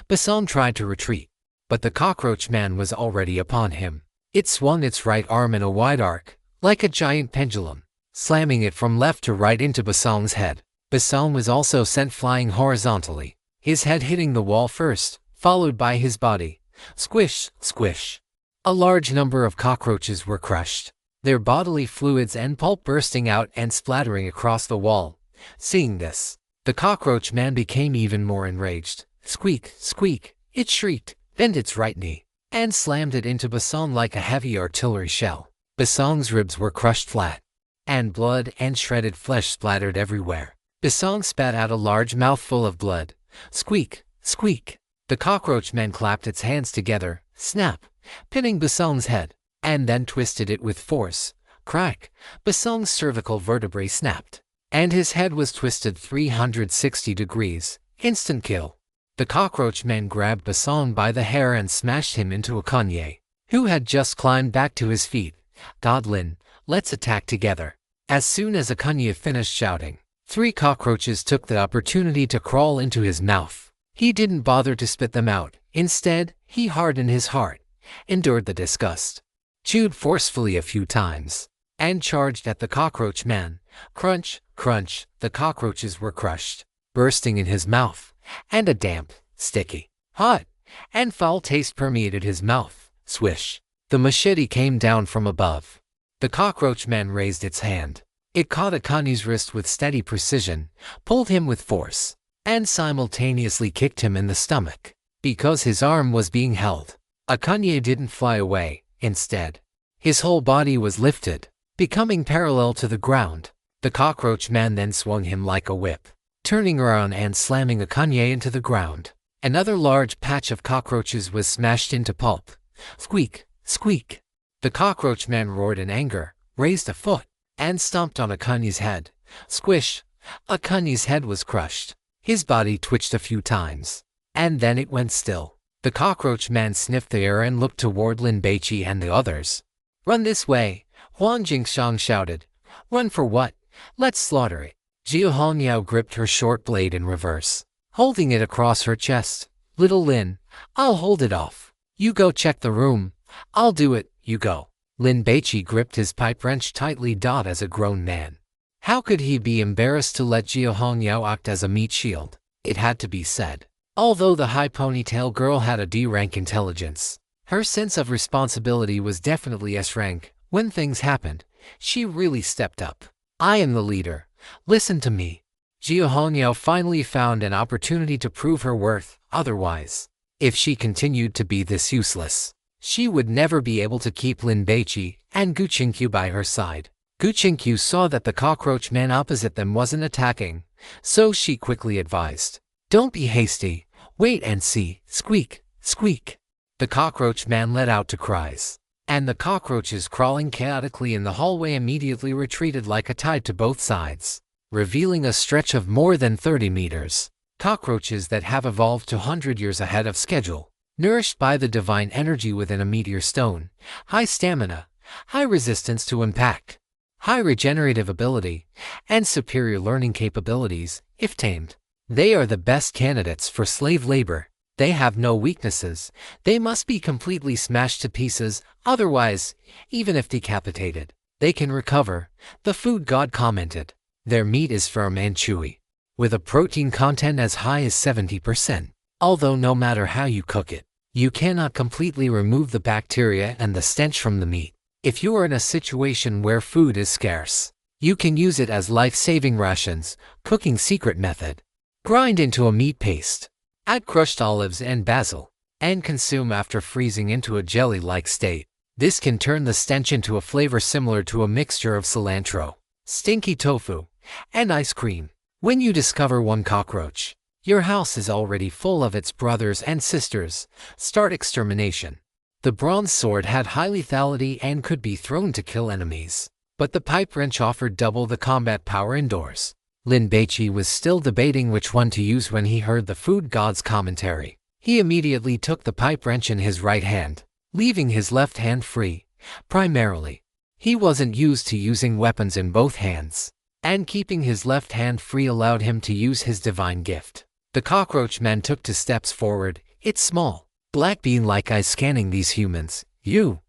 Basong tried to retreat, but the cockroach man was already upon him. It swung its right arm in a wide arc, like a giant pendulum, slamming it from left to right into Basong's head. Basong was also sent flying horizontally, his head hitting the wall first, followed by his body. Squish, squish. A large number of cockroaches were crushed, their bodily fluids and pulp bursting out and splattering across the wall. Seeing this, the cockroach man became even more enraged. Squeak, squeak, it shrieked, bent its right knee, and slammed it into Basong like a heavy artillery shell. Basong's ribs were crushed flat, and blood and shredded flesh splattered everywhere. Basong spat out a large mouthful of blood. Squeak, squeak. The cockroach man clapped its hands together, snap, pinning Basong's head, and then twisted it with force. Crack. Basong's cervical vertebrae snapped, and his head was twisted 360 degrees. Instant kill. The cockroach man grabbed Basong by the hair and smashed him into a Kanye, who had just climbed back to his feet. God Lin, let's attack together. As soon as Kanye finished shouting, 3 cockroaches took the opportunity to crawl into his mouth. He didn't bother to spit them out. Instead, he hardened his heart, endured the disgust, chewed forcefully a few times, and charged at the cockroach man. Crunch, crunch, the cockroaches were crushed, bursting in his mouth, and a damp, sticky, hot, and foul taste permeated his mouth. Swish. The machete came down from above. The cockroach man raised its hand. It caught Akanye's wrist with steady precision, pulled him with force, and simultaneously kicked him in the stomach. Because his arm was being held, Akanye didn't fly away. Instead, his whole body was lifted, becoming parallel to the ground. The cockroach man then swung him like a whip, turning around and slamming Akanye into the ground. Another large patch of cockroaches was smashed into pulp. Squeak, squeak. The cockroach man roared in anger, raised a foot, and stomped on Akanye's head. Squish. Akanye's head was crushed. His body twitched a few times, and then it went still. The cockroach man sniffed the air and looked toward Lin Baici and the others. Run this way, Huang Jingshang shouted. Run for what? Let's slaughter it. Jia Hongyao gripped her short blade in reverse, holding it across her chest. Little Lin, I'll hold it off. You go check the room. I'll do it, you go. Lin Baici gripped his pipe wrench tightly. As a grown man, how could he be embarrassed to let Jia Hongyao act as a meat shield? It had to be said. Although the high ponytail girl had a D-rank intelligence, her sense of responsibility was definitely S-rank. When things happened, she really stepped up. I am the leader. Listen to me. Jia Hongyao finally found an opportunity to prove her worth. Otherwise, if she continued to be this useless, she would never be able to keep Lin Baici and Gu Qingqiu by her side. Gu Qingqiu saw that the cockroach man opposite them wasn't attacking, so she quickly advised, "Don't be hasty. Wait and see." Squeak, squeak. The cockroach man let out two cries, and the cockroaches crawling chaotically in the hallway immediately retreated like a tide to both sides, revealing a stretch of more than 30 meters. Cockroaches that have evolved 200 years ahead of schedule, nourished by the divine energy within a meteor stone, high stamina, high resistance to impact, high regenerative ability, and superior learning capabilities. If tamed, they are the best candidates for slave labor. They have no weaknesses. They must be completely smashed to pieces, otherwise, even if decapitated, they can recover, the food god commented. Their meat is firm and chewy, with a protein content as high as 70%. Although no matter how you cook it, you cannot completely remove the bacteria and the stench from the meat. If you are in a situation where food is scarce, you can use it as life-saving rations. Cooking secret method. Grind into a meat paste. Add crushed olives and basil, and consume after freezing into a jelly-like state. This can turn the stench into a flavor similar to a mixture of cilantro, stinky tofu, and ice cream. When you discover one cockroach, your house is already full of its brothers and sisters. Start extermination. The bronze sword had high lethality and could be thrown to kill enemies, but the pipe wrench offered double the combat power indoors. Lin Baici was still debating which one to use when he heard the food god's commentary. He immediately took the pipe wrench in his right hand, leaving his left hand free. Primarily, he wasn't used to using weapons in both hands, and keeping his left hand free allowed him to use his divine gift. The cockroach man took 2 steps forward, its small, black bean-like eyes scanning these humans. You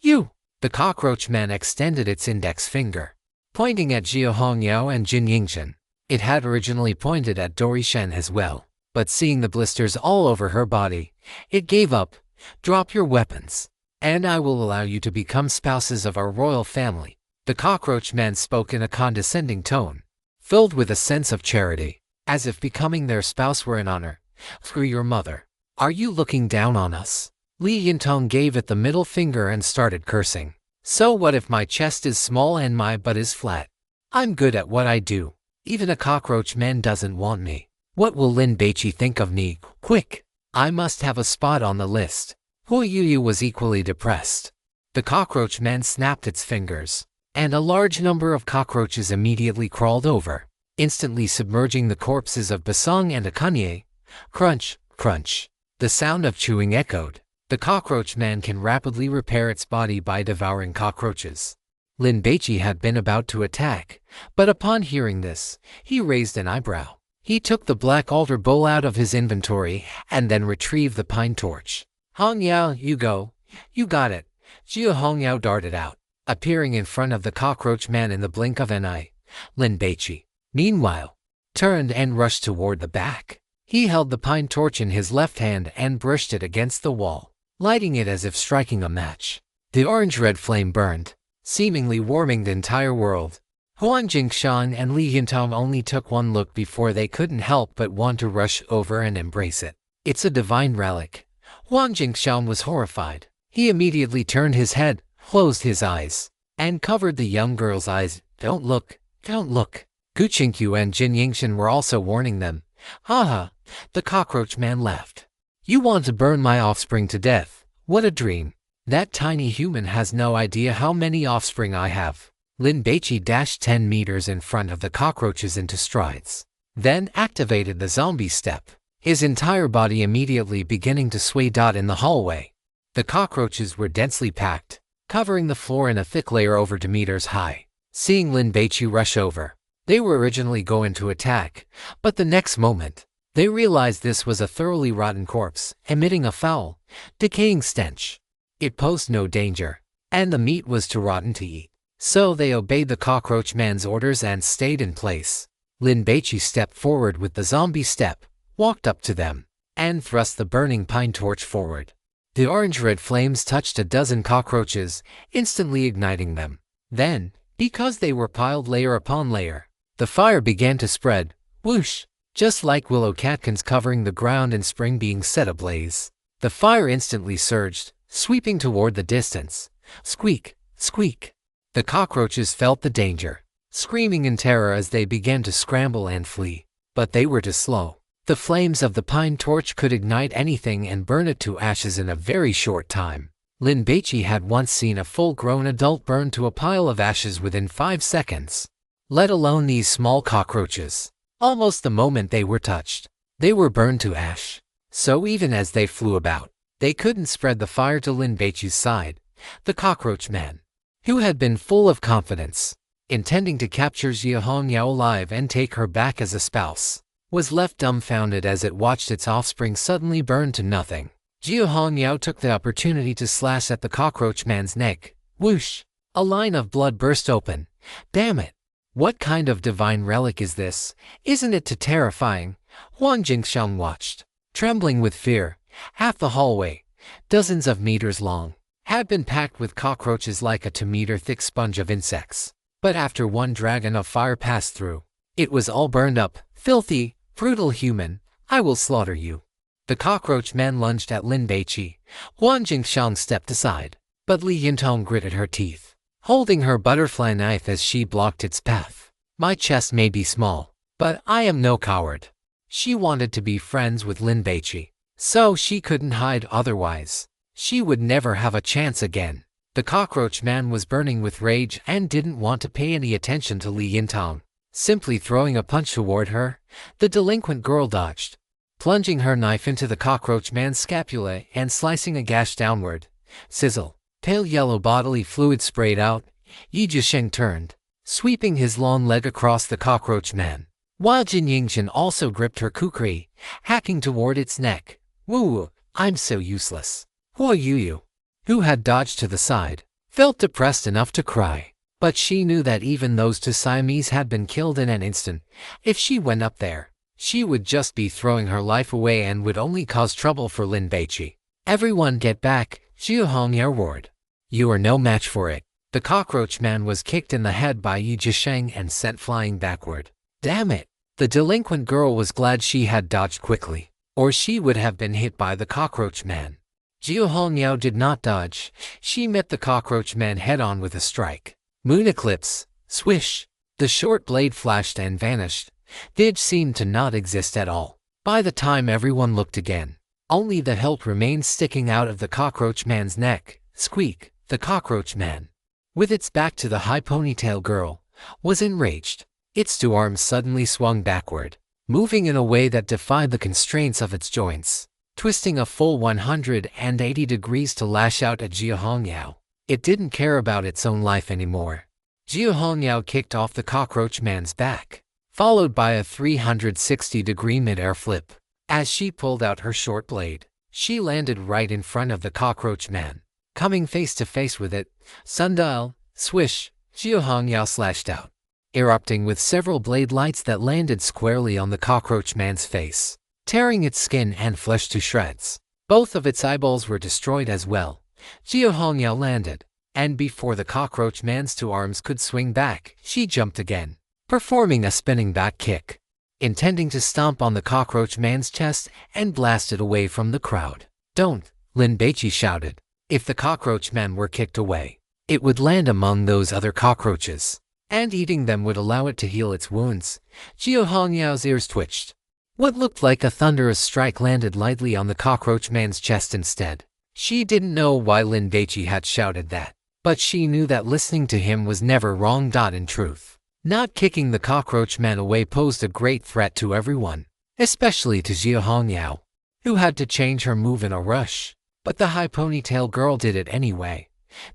You! The cockroach man extended its index finger, pointing at Jia Hongyao and Jin Yingxian. It had originally pointed at Dori Shen as well, but seeing the blisters all over her body, it gave up. Drop your weapons, and I will allow you to become spouses of our royal family. The cockroach man spoke in a condescending tone, filled with a sense of charity, as if becoming their spouse were an honor. Screw your mother. Are you looking down on us? Li Yintong gave it the middle finger and started cursing. So what if my chest is small and my butt is flat? I'm good at what I do. Even a cockroach man doesn't want me. What will Lin Baici think of me? Quick! I must have a spot on the list. Hu Yuyu was equally depressed. The cockroach man snapped its fingers, and a large number of cockroaches immediately crawled over, instantly submerging the corpses of Basong and Akanye. Crunch, crunch. The sound of chewing echoed. The cockroach man can rapidly repair its body by devouring cockroaches. Lin Baici had been about to attack, but upon hearing this, he raised an eyebrow. He took the black altar bowl out of his inventory and then retrieved the pine torch. Hongyao, you go. You got it. Jia Hongyao darted out, appearing in front of the cockroach man in the blink of an eye. Lin Baici, meanwhile, turned and rushed toward the back. He held the pine torch in his left hand and brushed it against the wall, lighting it as if striking a match. The orange-red flame burned, seemingly warming the entire world. Huang Jingshan and Li Yintong only took one look before they couldn't help but want to rush over and embrace it. It's a divine relic. Huang Jingshan was horrified. He immediately turned his head, closed his eyes, and covered the young girl's eyes. Don't look, don't look. Gu Qingqiu and Jin Yingxian were also warning them. Haha, the cockroach man laughed. You want to burn my offspring to death? What a dream. That tiny human has no idea how many offspring I have. Lin Baici dashed 10 meters in front of the cockroaches into strides, then activated the zombie step, his entire body immediately beginning to sway. In the hallway, the cockroaches were densely packed, covering the floor in a thick layer over 2 meters high. Seeing Lin Baici rush over, they were originally going to attack, but the next moment, they realized this was a thoroughly rotten corpse, emitting a foul, decaying stench. It posed no danger, and the meat was too rotten to eat. So they obeyed the cockroach man's orders and stayed in place. Lin Baici stepped forward with the zombie step, walked up to them, and thrust the burning pine torch forward. The orange-red flames touched a dozen cockroaches, instantly igniting them. Then, because they were piled layer upon layer, the fire began to spread, whoosh, just like willow catkins covering the ground in spring being set ablaze. The fire instantly surged, sweeping toward the distance. Squeak, squeak. The cockroaches felt the danger, screaming in terror as they began to scramble and flee. But they were too slow. The flames of the pine torch could ignite anything and burn it to ashes in a very short time. Lin Baici had once seen a full-grown adult burn to a pile of ashes within 5 seconds. Let alone these small cockroaches. Almost the moment they were touched, they were burned to ash. So even as they flew about, they couldn't spread the fire to Lin Baici's side. The cockroach man, who had been full of confidence, intending to capture Jia Hongyao alive and take her back as a spouse, was left dumbfounded as it watched its offspring suddenly burn to nothing. Jia Hongyao took the opportunity to slash at the cockroach man's neck. Whoosh! A line of blood burst open. Damn it! What kind of divine relic is this? Isn't it too terrifying? Huang Jingshan watched, trembling with fear. Half the hallway, dozens of meters long, had been packed with cockroaches like a 2-meter thick sponge of insects. But after one dragon of fire passed through, it was all burned up. Filthy, brutal human, I will slaughter you. The cockroach man lunged at Lin Baici. Huang Jingshan stepped aside, but Li Yintong gritted her teeth, holding her butterfly knife as she blocked its path. My chest may be small, but I am no coward. She wanted to be friends with Lin Baici, so she couldn't hide otherwise. She would never have a chance again. The cockroach man was burning with rage and didn't want to pay any attention to Li Yintong. Simply throwing a punch toward her, the delinquent girl dodged, plunging her knife into the cockroach man's scapula and slicing a gash downward. Sizzle. Pale yellow bodily fluid sprayed out. Yi Jisheng turned, sweeping his long leg across the cockroach man, while Jin Yingxian also gripped her kukri, hacking toward its neck. Woo! I'm so useless. Huo Yuyu. who had dodged to the side, felt depressed enough to cry. But she knew that even those two Siamese had been killed in an instant. If she went up there, she would just be throwing her life away and would only cause trouble for Lin Baici. "Everyone get back," Zhu Hongyao roared. "You are no match for it." The cockroach man was kicked in the head by Yi Jisheng and sent flying backward. Damn it! The delinquent girl was glad she had dodged quickly, or she would have been hit by the cockroach man. Zhu Hongyao did not dodge. She met the cockroach man head-on with a strike. Moon eclipse, swish! The short blade flashed and vanished. Didge seemed to not exist at all. By the time everyone looked again, only the hilt remained sticking out of the cockroach man's neck. Squeak! The cockroach man, with its back to the high ponytail girl, was enraged. Its two arms suddenly swung backward, moving in a way that defied the constraints of its joints, twisting a full 180 degrees to lash out at Zhu Hongyao. It didn't care about its own life anymore. Zhu Hongyao kicked off the cockroach man's back, followed by a 360-degree mid-air flip. As she pulled out her short blade, she landed right in front of the cockroach man. Coming face to face with it, sundial, swish, Zhu Hongyao slashed out, erupting with several blade lights that landed squarely on the cockroach man's face, tearing its skin and flesh to shreds. Both of its eyeballs were destroyed as well. Zhu Hongyao landed, and before the cockroach man's two arms could swing back, she jumped again, performing a spinning back kick, intending to stomp on the cockroach man's chest and blast it away from the crowd. "Don't!" Lin Baici shouted. If the cockroach man were kicked away, it would land among those other cockroaches, and eating them would allow it to heal its wounds. Zhu Hongyao's ears twitched. What looked like a thunderous strike landed lightly on the cockroach man's chest instead. She didn't know why Lin Baici had shouted that, but she knew that listening to him was never wrong. In truth, not kicking the cockroach man away posed a great threat to everyone, especially to Zhu Hongyao, who had to change her move in a rush. But the high ponytail girl did it anyway,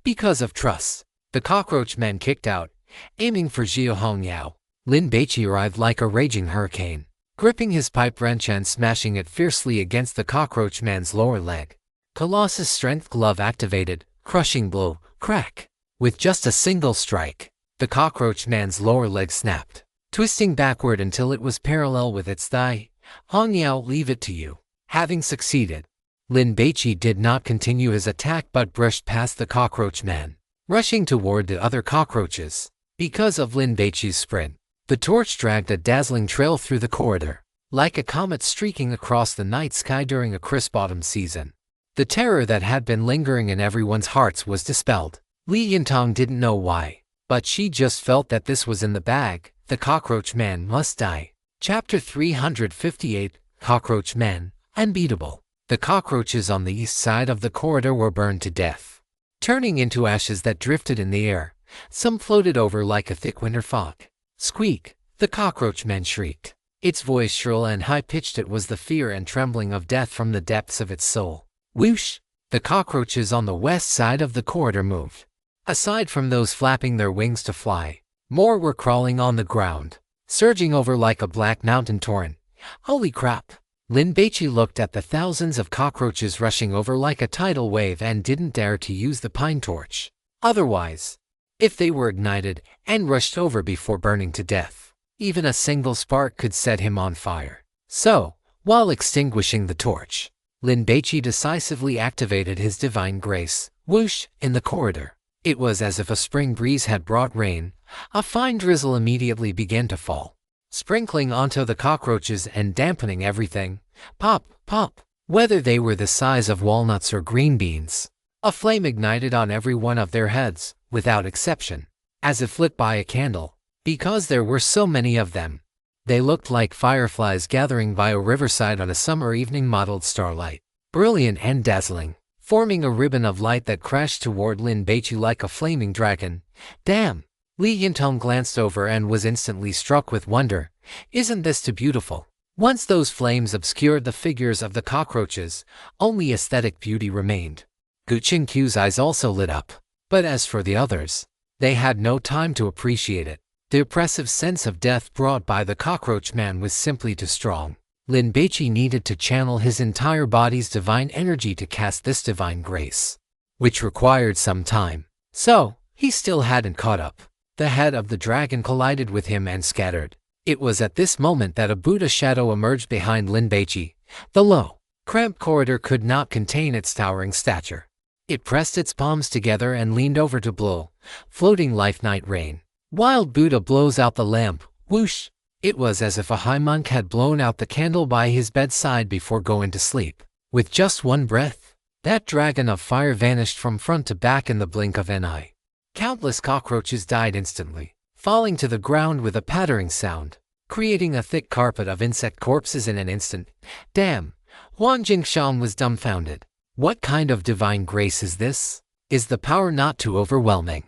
because of trust. The cockroach man kicked out, aiming for Zhu Hongyao. Lin Baici arrived like a raging hurricane, gripping his pipe wrench and smashing it fiercely against the cockroach man's lower leg. Colossus Strength Glove activated, crushing blow, crack. With just a single strike, the cockroach man's lower leg snapped, twisting backward until it was parallel with its thigh. "Hongyao, leave it to you." Having succeeded, Lin Baici did not continue his attack but brushed past the cockroach man, rushing toward the other cockroaches. Because of Lin Baici's sprint, the torch dragged a dazzling trail through the corridor, like a comet streaking across the night sky during a crisp autumn season. The terror that had been lingering in everyone's hearts was dispelled. Li Yintong didn't know why, but she just felt that this was in the bag. The cockroach man must die. Chapter 358, Cockroach Man, Unbeatable. The cockroaches on the east side of the corridor were burned to death, turning into ashes that drifted in the air. Some floated over like a thick winter fog. "Squeak!" the cockroach man shrieked. Its voice shrill and high-pitched. It was the fear and trembling of death from the depths of its soul. Whoosh! The cockroaches on the west side of the corridor moved. Aside from those flapping their wings to fly, more were crawling on the ground, surging over like a black mountain torrent. Holy crap! Lin Baici looked at the thousands of cockroaches rushing over like a tidal wave and didn't dare to use the pine torch. Otherwise, if they were ignited and rushed over before burning to death, even a single spark could set him on fire. So, while extinguishing the torch, Lin Baici decisively activated his divine grace. Whoosh! In the corridor, it was as if a spring breeze had brought rain. A fine drizzle immediately began to fall, sprinkling onto the cockroaches and dampening everything. Pop, pop! Whether they were the size of walnuts or green beans, a flame ignited on every one of their heads, without exception, as if lit by a candle. Because there were so many of them, they looked like fireflies gathering by a riverside on a summer evening mottled starlight, brilliant and dazzling, forming a ribbon of light that crashed toward Lin Baici like a flaming dragon. Damn! Li Yintong glanced over and was instantly struck with wonder. Isn't this too beautiful? Once those flames obscured the figures of the cockroaches, only aesthetic beauty remained. Gu Qingqiu's eyes also lit up. But as for the others, they had no time to appreciate it. The oppressive sense of death brought by the cockroach man was simply too strong. Lin Baici needed to channel his entire body's divine energy to cast this divine grace. which required some time. So, he still hadn't caught up. The head of the dragon collided with him and scattered. It was at this moment that a Buddha shadow emerged behind Lin Baici. The low, cramped corridor could not contain its towering stature. It pressed its palms together and leaned over to blow, floating life night rain. Wild Buddha blows out the lamp, whoosh! It was as if a high monk had blown out the candle by his bedside before going to sleep. With just one breath, that dragon of fire vanished from front to back in the blink of an eye. Countless cockroaches died instantly, falling to the ground with a pattering sound, creating a thick carpet of insect corpses in an instant. Damn! Huang Jingshan was dumbfounded. What kind of divine grace is this? Is the power not too overwhelming?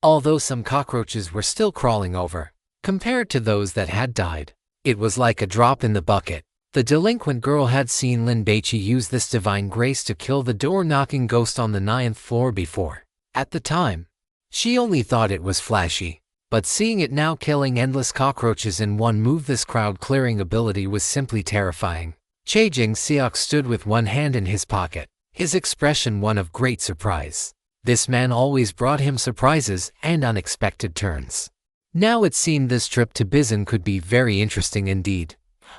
Although some cockroaches were still crawling over, compared to those that had died, it was like a drop in the bucket. The delinquent girl had seen Lin Baici use this divine grace to kill the door-knocking ghost on the 9th floor before. At the time, she only thought it was flashy, but seeing it now killing endless cockroaches in one move, this crowd-clearing ability was simply terrifying. Che Jingxiok stood with one hand in his pocket, his expression one of great surprise. This man always brought him surprises and unexpected turns. Now it seemed this trip to Bizen could be very interesting indeed.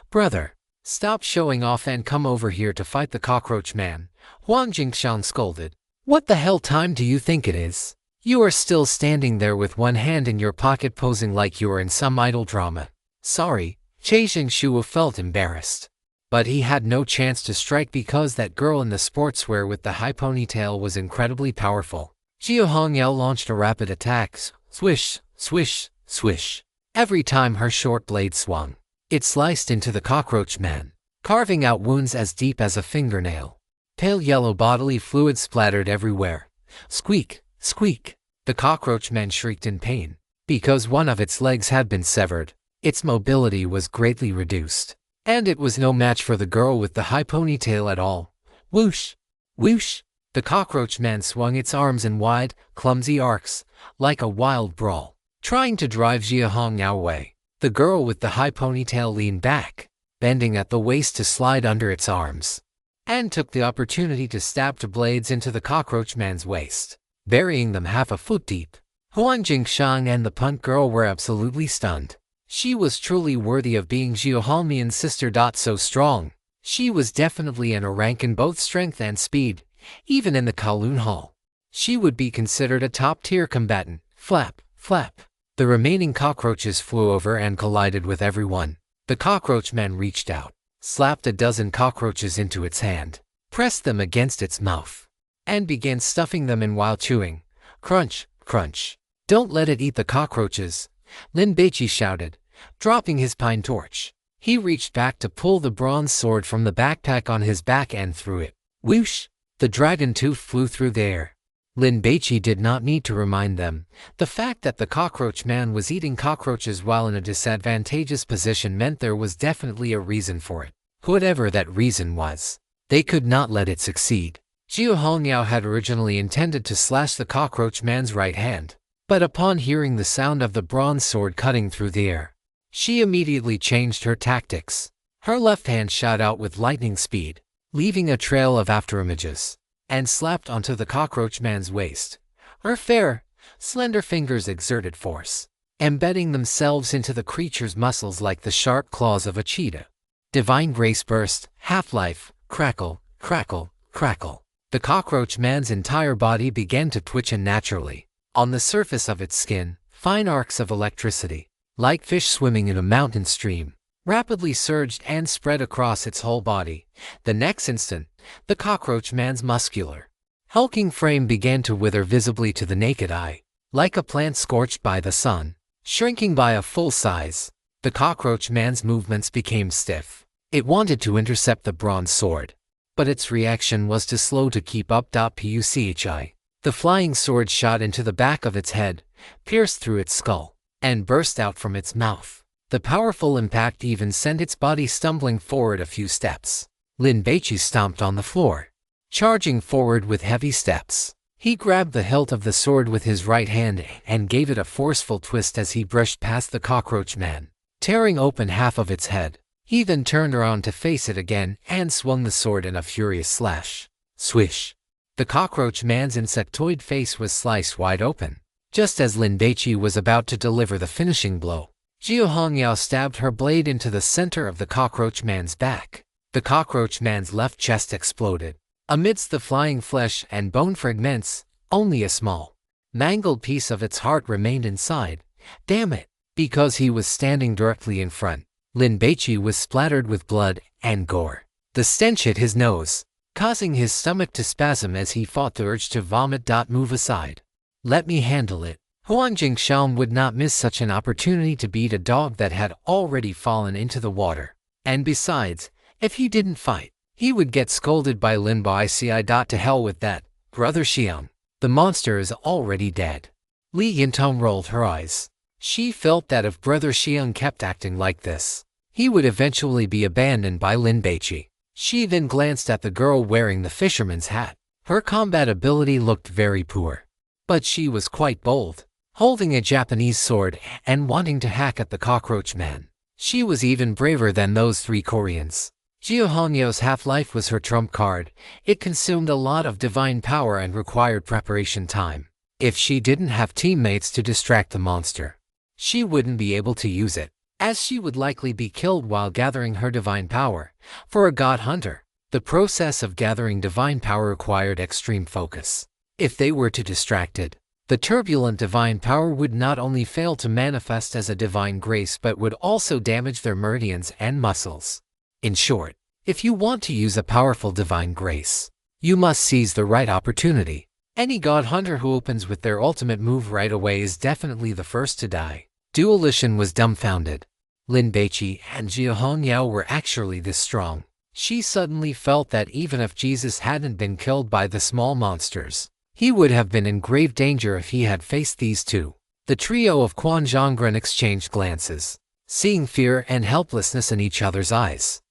Brother, stop showing off and come over here to fight the cockroach man, Huang Jingshan scolded. What the hell time do you think it is? You are still standing there with one hand in your pocket posing like you are in some idol drama. Sorry, Che Jingshu felt embarrassed. But he had no chance to strike because that girl in the sportswear with the high ponytail was incredibly powerful. Jiu Hongyao launched a rapid attack, swish, swish, swish. Every time her short blade swung, it sliced into the cockroach man, carving out wounds as deep as a fingernail. Pale yellow bodily fluid splattered everywhere. Squeak, squeak. The cockroach man shrieked in pain. Because one of its legs had been severed, its mobility was greatly reduced. And it was no match for the girl with the high ponytail at all. Whoosh! Whoosh! The cockroach man swung its arms in wide, clumsy arcs, like a wild brawl, trying to drive Jia Hongyao away. The girl with the high ponytail leaned back, bending at the waist to slide under its arms, and took the opportunity to stab two blades into the cockroach man's waist, burying them half a foot deep. Huang Jingshan and the punt girl were absolutely stunned. She was truly worthy of being Jiu Hanmian's sister. So strong. She was definitely in a rank in both strength and speed, even in the Kowloon Hall. She would be considered a top-tier combatant. Flap, flap. The remaining cockroaches flew over and collided with everyone. The cockroach man reached out, slapped a dozen cockroaches into its hand, pressed them against its mouth, and began stuffing them in while chewing. Crunch, crunch. Don't let it eat the cockroaches, Lin Baici shouted, dropping his pine torch. He reached back to pull the bronze sword from the backpack on his back and threw it. Whoosh! The dragon tooth flew through the air. Lin Baici did not need to remind them. The fact that the cockroach man was eating cockroaches while in a disadvantageous position meant there was definitely a reason for it. Whatever that reason was, they could not let it succeed. Jiu Hongyao had originally intended to slash the cockroach man's right hand, but upon hearing the sound of the bronze sword cutting through the air, she immediately changed her tactics. Her left hand shot out with lightning speed, leaving a trail of afterimages, and slapped onto the cockroach man's waist. Her fair, slender fingers exerted force, embedding themselves into the creature's muscles like the sharp claws of a cheetah. Divine grace burst, half-life, crackle, crackle, crackle. The cockroach man's entire body began to twitch unnaturally. On the surface of its skin, fine arcs of electricity, like fish swimming in a mountain stream, rapidly surged and spread across its whole body. The next instant, the cockroach man's muscular, hulking frame began to wither visibly to the naked eye, like a plant scorched by the sun, shrinking by a full size. The cockroach man's movements became stiff. It wanted to intercept the bronze sword, but its reaction was too slow to keep up. Puchi. The flying sword shot into the back of its head, pierced through its skull, and burst out from its mouth. The powerful impact even sent its body stumbling forward a few steps. Lin Baici stomped on the floor, charging forward with heavy steps. He grabbed the hilt of the sword with his right hand and gave it a forceful twist as he brushed past the cockroach man, tearing open half of its head. He then turned around to face it again and swung the sword in a furious slash. Swish! The cockroach man's insectoid face was sliced wide open. Just as Lin Baici was about to deliver the finishing blow, Jiu Hongyao stabbed her blade into the center of the cockroach man's back. The cockroach man's left chest exploded. Amidst the flying flesh and bone fragments, only a small, mangled piece of its heart remained inside. Damn it! Because he was standing directly in front, Lin Baici was splattered with blood and gore. The stench hit his nose, causing his stomach to spasm as he fought the urge to vomit. Move aside. Let me handle it. Huang Jingxiang would not miss such an opportunity to beat a dog that had already fallen into the water. And besides, if he didn't fight, he would get scolded by Lin Baici. To hell with that, Brother Xiang. The monster is already dead. Li Yintong rolled her eyes. She felt that if Brother Xiang kept acting like this, he would eventually be abandoned by Lin Baici. She then glanced at the girl wearing the fisherman's hat. Her combat ability looked very poor, but she was quite bold, holding a Japanese sword and wanting to hack at the cockroach man. She was even braver than those 3 Koreans. Jiu Hongyao's half-life was her trump card. It consumed a lot of divine power and required preparation time. If she didn't have teammates to distract the monster, she wouldn't be able to use it, as she would likely be killed while gathering her divine power. For a god hunter, the process of gathering divine power required extreme focus. If they were too distracted, the turbulent divine power would not only fail to manifest as a divine grace but would also damage their meridians and muscles. In short, if you want to use a powerful divine grace, you must seize the right opportunity. Any god hunter who opens with their ultimate move right away is definitely the first to die. Dualishan was dumbfounded. Lin Baici and Jiu Hongyao were actually this strong. She suddenly felt that even if Jesus hadn't been killed by the small monsters, he would have been in grave danger if he had faced these two. The trio of Quan Zhongren exchanged glances, seeing fear and helplessness in each other's eyes.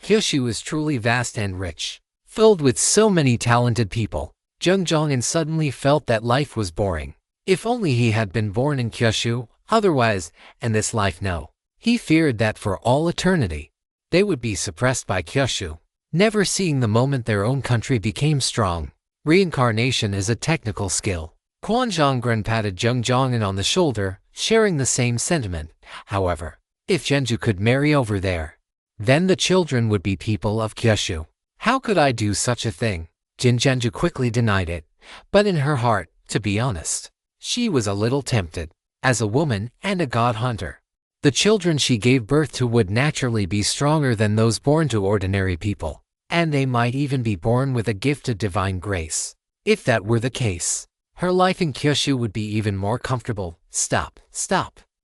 Kyushu is truly vast and rich, filled with so many talented people. Zheng Zhongyan suddenly felt that life was boring. If only he had been born in Kyushu, otherwise, in this life no. He feared that for all eternity, they would be suppressed by Kyushu, never seeing the moment their own country became strong. Reincarnation is a technical skill. Quan Zhongren patted Zheng Zhongyan on the shoulder, sharing the same sentiment. However, if Zhenju could marry over there, then the children would be people of Kyushu. How could I do such a thing? Jin Zhenju quickly denied it, but in her heart, to be honest, she was a little tempted. As a woman and a god hunter, the children she gave birth to would naturally be stronger than those born to ordinary people, and they might even be born with a gift of divine grace. If that were the case, her life in Kyushu would be even more comfortable. Stop.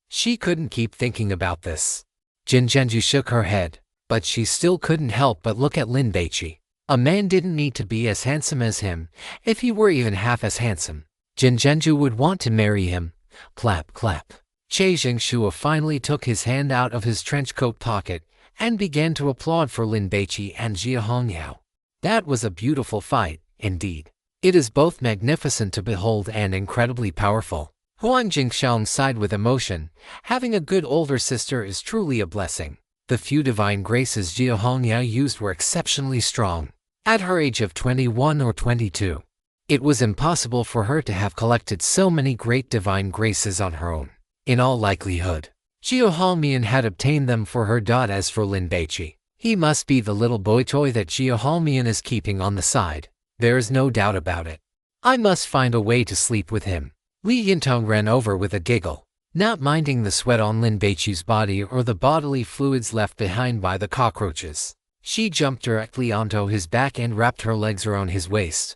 She couldn't keep thinking about this. Jin Zhenju shook her head, but she still couldn't help but look at Lin Baici. A man didn't need to be as handsome as him. If he were even half as handsome, Jin Zhenju would want to marry him. Clap, clap. Che Zhengshua finally took his hand out of his trench coat pocket and began to applaud for Lin Baici and Jiu Hongyao. That was a beautiful fight, indeed. It is both magnificent to behold and incredibly powerful. Huang Jingxiang sighed with emotion. Having a good older sister is truly a blessing. The few divine graces Jiu Hongyao used were exceptionally strong. At her age of 21 or 22, it was impossible for her to have collected so many great divine graces on her own. In all likelihood, Jiu Hongmian had obtained them for her. As for Lin Baici, he must be the little boy toy that Jiu Hongmian is keeping on the side. There is no doubt about it. I must find a way to sleep with him. Li Yintong ran over with a giggle, not minding the sweat on Lin Baici's body or the bodily fluids left behind by the cockroaches. She jumped directly onto his back and wrapped her legs around his waist.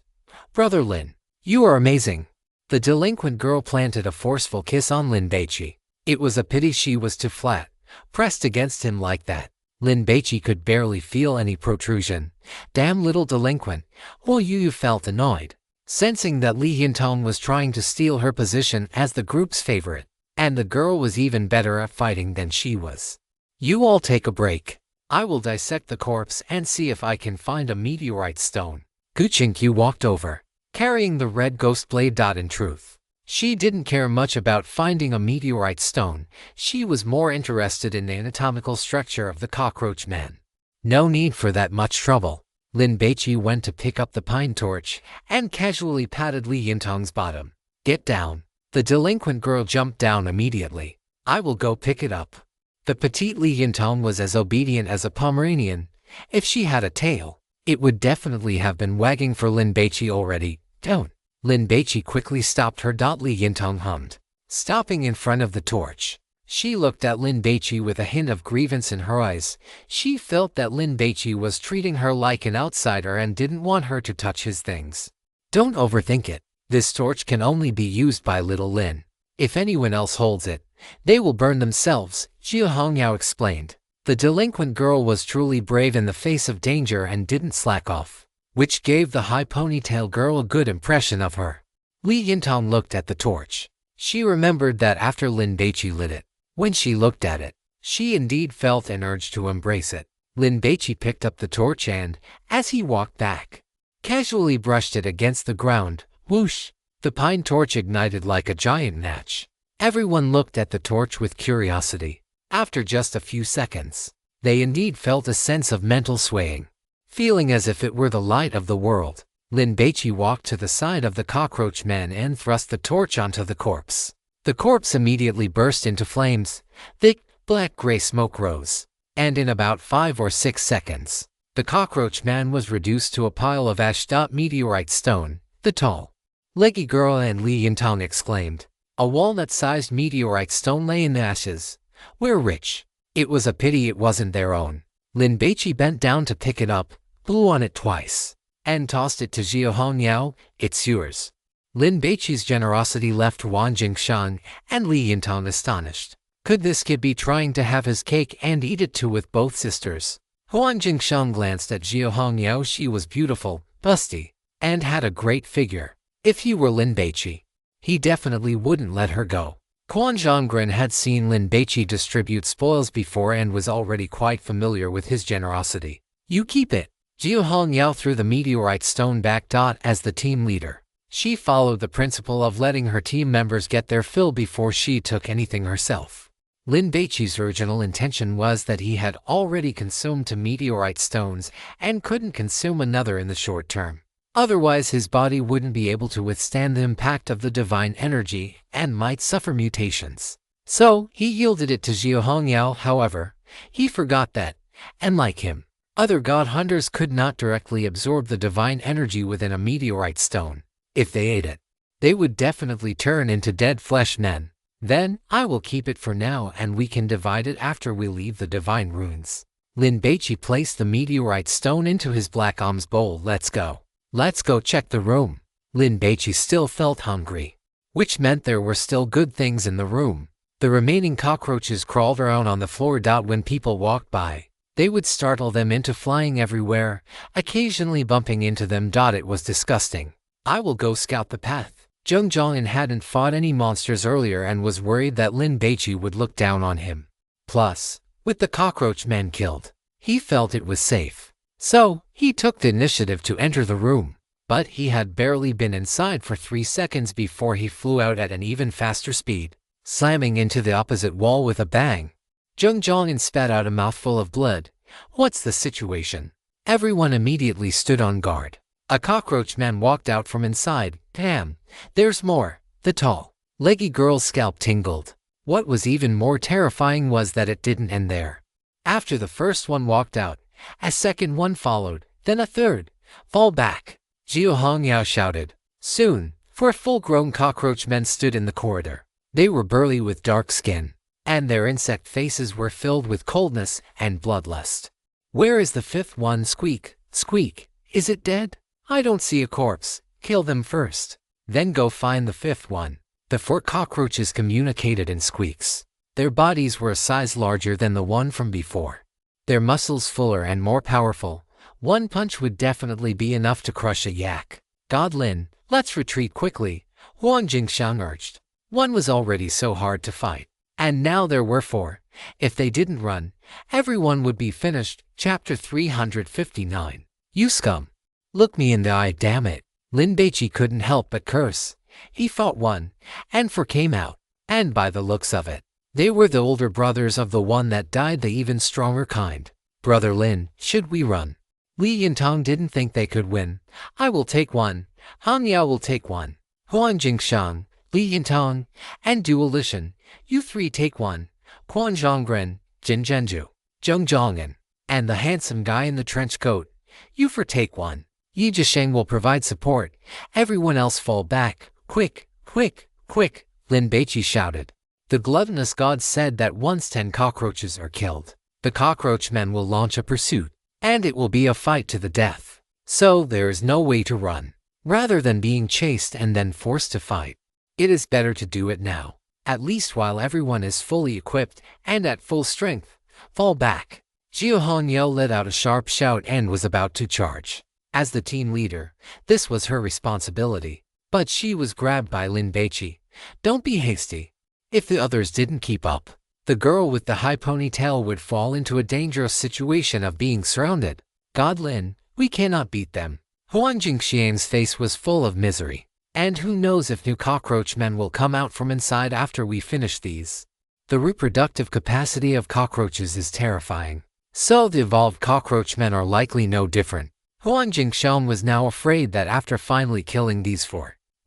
Brother Lin, you are amazing. The delinquent girl planted a forceful kiss on Lin Baici. It was a pity she was too flat, pressed against him like that. Lin Baici could barely feel any protrusion. Damn little delinquent. Well, you felt annoyed, sensing that Li Yintong was trying to steal her position as the group's favorite, and the girl was even better at fighting than she was. You all take a break. I will dissect the corpse and see if I can find a meteorite stone. Gu Qingqiu walked over, carrying the red ghost blade. In truth, she didn't care much about finding a meteorite stone. She was more interested in the anatomical structure of the cockroach man. No need for that much trouble. Lin Baici went to pick up the pine torch and casually patted Li Yintong's bottom. "Get down." The delinquent girl jumped down immediately. "I will go pick it up." The petite Li Yintong was as obedient as a Pomeranian. If she had a tail, it would definitely have been wagging for Lin Baici already. "Don't." Lin Baici quickly stopped her. Li Yintong hummed, stopping in front of the torch. She looked at Lin Baici with a hint of grievance in her eyes. She felt that Lin Baici was treating her like an outsider and didn't want her to touch his things. "Don't overthink it. This torch can only be used by little Lin. If anyone else holds it, they will burn themselves," Zhao Hongyao explained. The delinquent girl was truly brave in the face of danger and didn't slack off, which gave the high ponytail girl a good impression of her. Li Yintong looked at the torch. She remembered that after Lin Baici lit it. When she looked at it, she indeed felt an urge to embrace it. Lin Baici picked up the torch and, as he walked back, casually brushed it against the ground. Whoosh! The pine torch ignited like a giant match. Everyone looked at the torch with curiosity. After just a few seconds, they indeed felt a sense of mental swaying, feeling as if it were the light of the world. Lin Baici walked to the side of the cockroach man and thrust the torch onto the corpse. The corpse immediately burst into flames. Thick, black-gray smoke rose, and in about 5 or 6 seconds, the cockroach man was reduced to a pile of ash. Meteorite stone, the tall, leggy girl and Li Yintong exclaimed. A walnut-sized meteorite stone lay in the ashes. "We're rich." It was a pity it wasn't their own. Lin Baici bent down to pick it up, blew on it twice, and tossed it to Zhao Hongyao. "It's yours." Lin Baici's generosity left Huang Jingshan and Li Yintong astonished. Could this kid be trying to have his cake and eat it too with both sisters? Huang Jingshan glanced at Zhao Hongyao. She was beautiful, busty, and had a great figure. If he were Lin Baici, he definitely wouldn't let her go. Quan Zhonggren had seen Lin Baici distribute spoils before and was already quite familiar with his generosity. "You keep it." Zhao Hongyao threw the meteorite stone back. As the team leader, she followed the principle of letting her team members get their fill before she took anything herself. Lin Baici's original intention was that he had already consumed 2 meteorite stones and couldn't consume another in the short term. Otherwise his body wouldn't be able to withstand the impact of the divine energy and might suffer mutations. So he yielded it to Zhao Hongyao. However, he forgot that, unlike him, other god hunters could not directly absorb the divine energy within a meteorite stone. If they ate it, they would definitely turn into dead flesh men. "Then, I will keep it for now and we can divide it after we leave the divine ruins." Lin Baici placed the meteorite stone into his black alms bowl. "Let's go. Let's go check the room." Lin Baici still felt hungry, which meant there were still good things in the room. The remaining cockroaches crawled around on the floor. When people walked by, they would startle them into flying everywhere, occasionally bumping into them. It was disgusting. "I will go scout the path." Zheng Zhongyan hadn't fought any monsters earlier and was worried that Lin Baici would look down on him. Plus, with the cockroach man killed, he felt it was safe. So, he took the initiative to enter the room. But he had barely been inside for 3 seconds before he flew out at an even faster speed, slamming into the opposite wall with a bang. Zheng Zhongyan spat out a mouthful of blood. "What's the situation?" Everyone immediately stood on guard. A cockroach man walked out from inside. "Damn, there's more." The tall, leggy girl's scalp tingled. What was even more terrifying was that it didn't end there. After the first one walked out, a second one followed, then a third. "Fall back," Zhao Hongyao shouted. Soon, 4 full-grown cockroach men stood in the corridor. They were burly with dark skin, and their insect faces were filled with coldness and bloodlust. "Where is the 5th one?" Squeak, squeak. "Is it dead? I don't see a corpse." "Kill them first, then go find the 5th one." The 4 cockroaches communicated in squeaks. Their bodies were a size larger than the one from before. Their muscles fuller and more powerful. One punch would definitely be enough to crush a yak. "God Lin, let's retreat quickly," Huang Jingshan urged. One was already so hard to fight, and now there were 4. If they didn't run, everyone would be finished. Chapter 359. "You scum! Look me in the eye, damn it." Lin Baici couldn't help but curse. He fought 1, and 4 came out, and by the looks of it, they were the older brothers of the one that died, the even stronger kind. "Brother Lin, should we run?" Li Yintang didn't think they could win. I will take one. Han Yao will take one. Huang Jingshang, Li Yintang, and Dual Lishan, you three take one. Quan Zhonggren, Jin Zhenju, Zheng Zhongan, and the handsome guy in the trench coat, you for take one. Yi Zhisheng will provide support. Everyone else fall back. Quick, quick, quick, Lin Baici shouted. The gluttonous god said that once 10 cockroaches are killed, the cockroach men will launch a pursuit, and it will be a fight to the death. So there is no way to run. Rather than being chased and then forced to fight, it is better to do it now, at least while everyone is fully equipped and at full strength. Fall back. Jiu Hongyo let out a sharp shout and was about to charge. As the team leader, this was her responsibility, but she was grabbed by Lin Baici. Don't be hasty. If the others didn't keep up, the girl with the high ponytail would fall into a dangerous situation of being surrounded. God Lin, we cannot beat them. Huang Jingxian's face was full of misery. And who knows if new cockroach men will come out from inside after we finish these. The reproductive capacity of cockroaches is terrifying. So the evolved cockroach men are likely no different. Huang Jingxian was now afraid that after finally killing these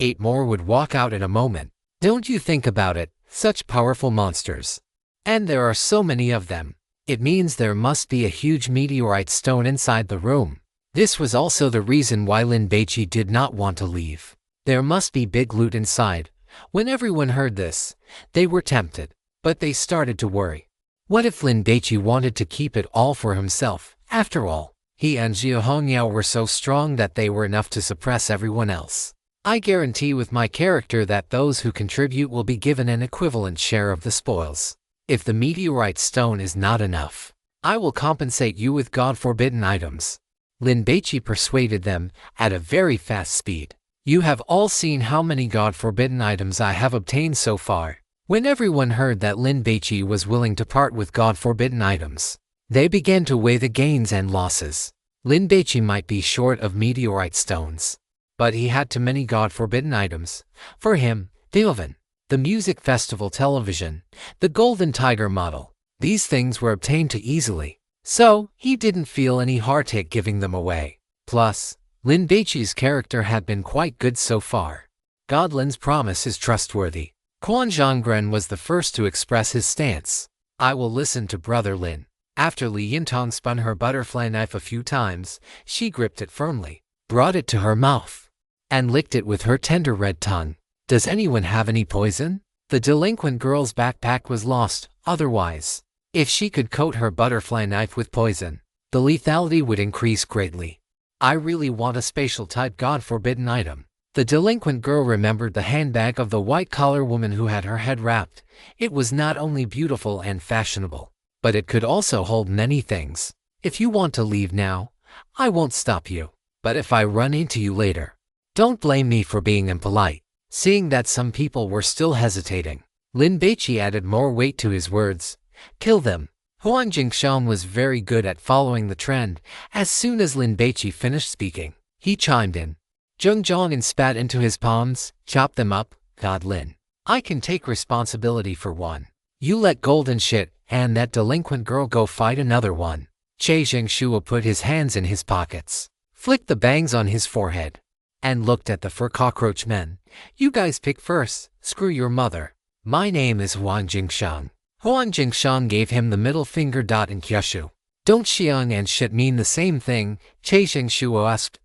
8 more would walk out in a moment. Don't you think about it, such powerful monsters. And there are so many of them. It means there must be a huge meteorite stone inside the room. This was also the reason why Lin Baici did not want to leave. There must be big loot inside. When everyone heard this, they were tempted, but they started to worry. What if Lin Baici wanted to keep it all for himself? After all, he and Jiu Hongyao were so strong that they were enough to suppress everyone else. I guarantee with my character that those who contribute will be given an equivalent share of the spoils. If the meteorite stone is not enough, I will compensate you with God-forbidden items. Lin Baici persuaded them at a very fast speed. You have all seen how many God-forbidden items I have obtained so far. When everyone heard that Lin Baici was willing to part with God-forbidden items, they began to weigh the gains and losses. Lin Baici might be short of meteorite stones, but he had too many God-forbidden items. For him, Beethoven, the music festival television, the Golden Tiger model, these things were obtained too easily. So, he didn't feel any heartache giving them away. Plus, Lin Baici's character had been quite good so far. God Lin's promise is trustworthy. Quan Zhonggren was the first to express his stance. I will listen to Brother Lin. After Li Yintang spun her butterfly knife a few times, she gripped it firmly, brought it to her mouth, and licked it with her tender red tongue. Does anyone have any poison? The delinquent girl's backpack was lost, otherwise, if she could coat her butterfly knife with poison, the lethality would increase greatly. I really want a spatial type God-forbidden item. The delinquent girl remembered the handbag of the white-collar woman who had her head wrapped. It was not only beautiful and fashionable, but it could also hold many things. If you want to leave now, I won't stop you. But if I run into you later, don't blame me for being impolite. Seeing that some people were still hesitating, Lin Baici added more weight to his words. Kill them. Huang Jingxian was very good at following the trend. As soon as Lin Baici finished speaking, he chimed in. Zheng Zhongan spat into his palms. Chop them up, God Lin. I can take responsibility for one. You let Golden Shit and that delinquent girl go fight another one. Che Zhengshuo put his hands in his pockets, flicked the bangs on his forehead, and looked at the fur cockroach men. You guys pick first. Screw your mother. My name is Huang Jingxian. Huang Jingxian gave him the middle finger. In Kyushu, don't Xiang and shit mean the same thing? Che Zhengshuo asked,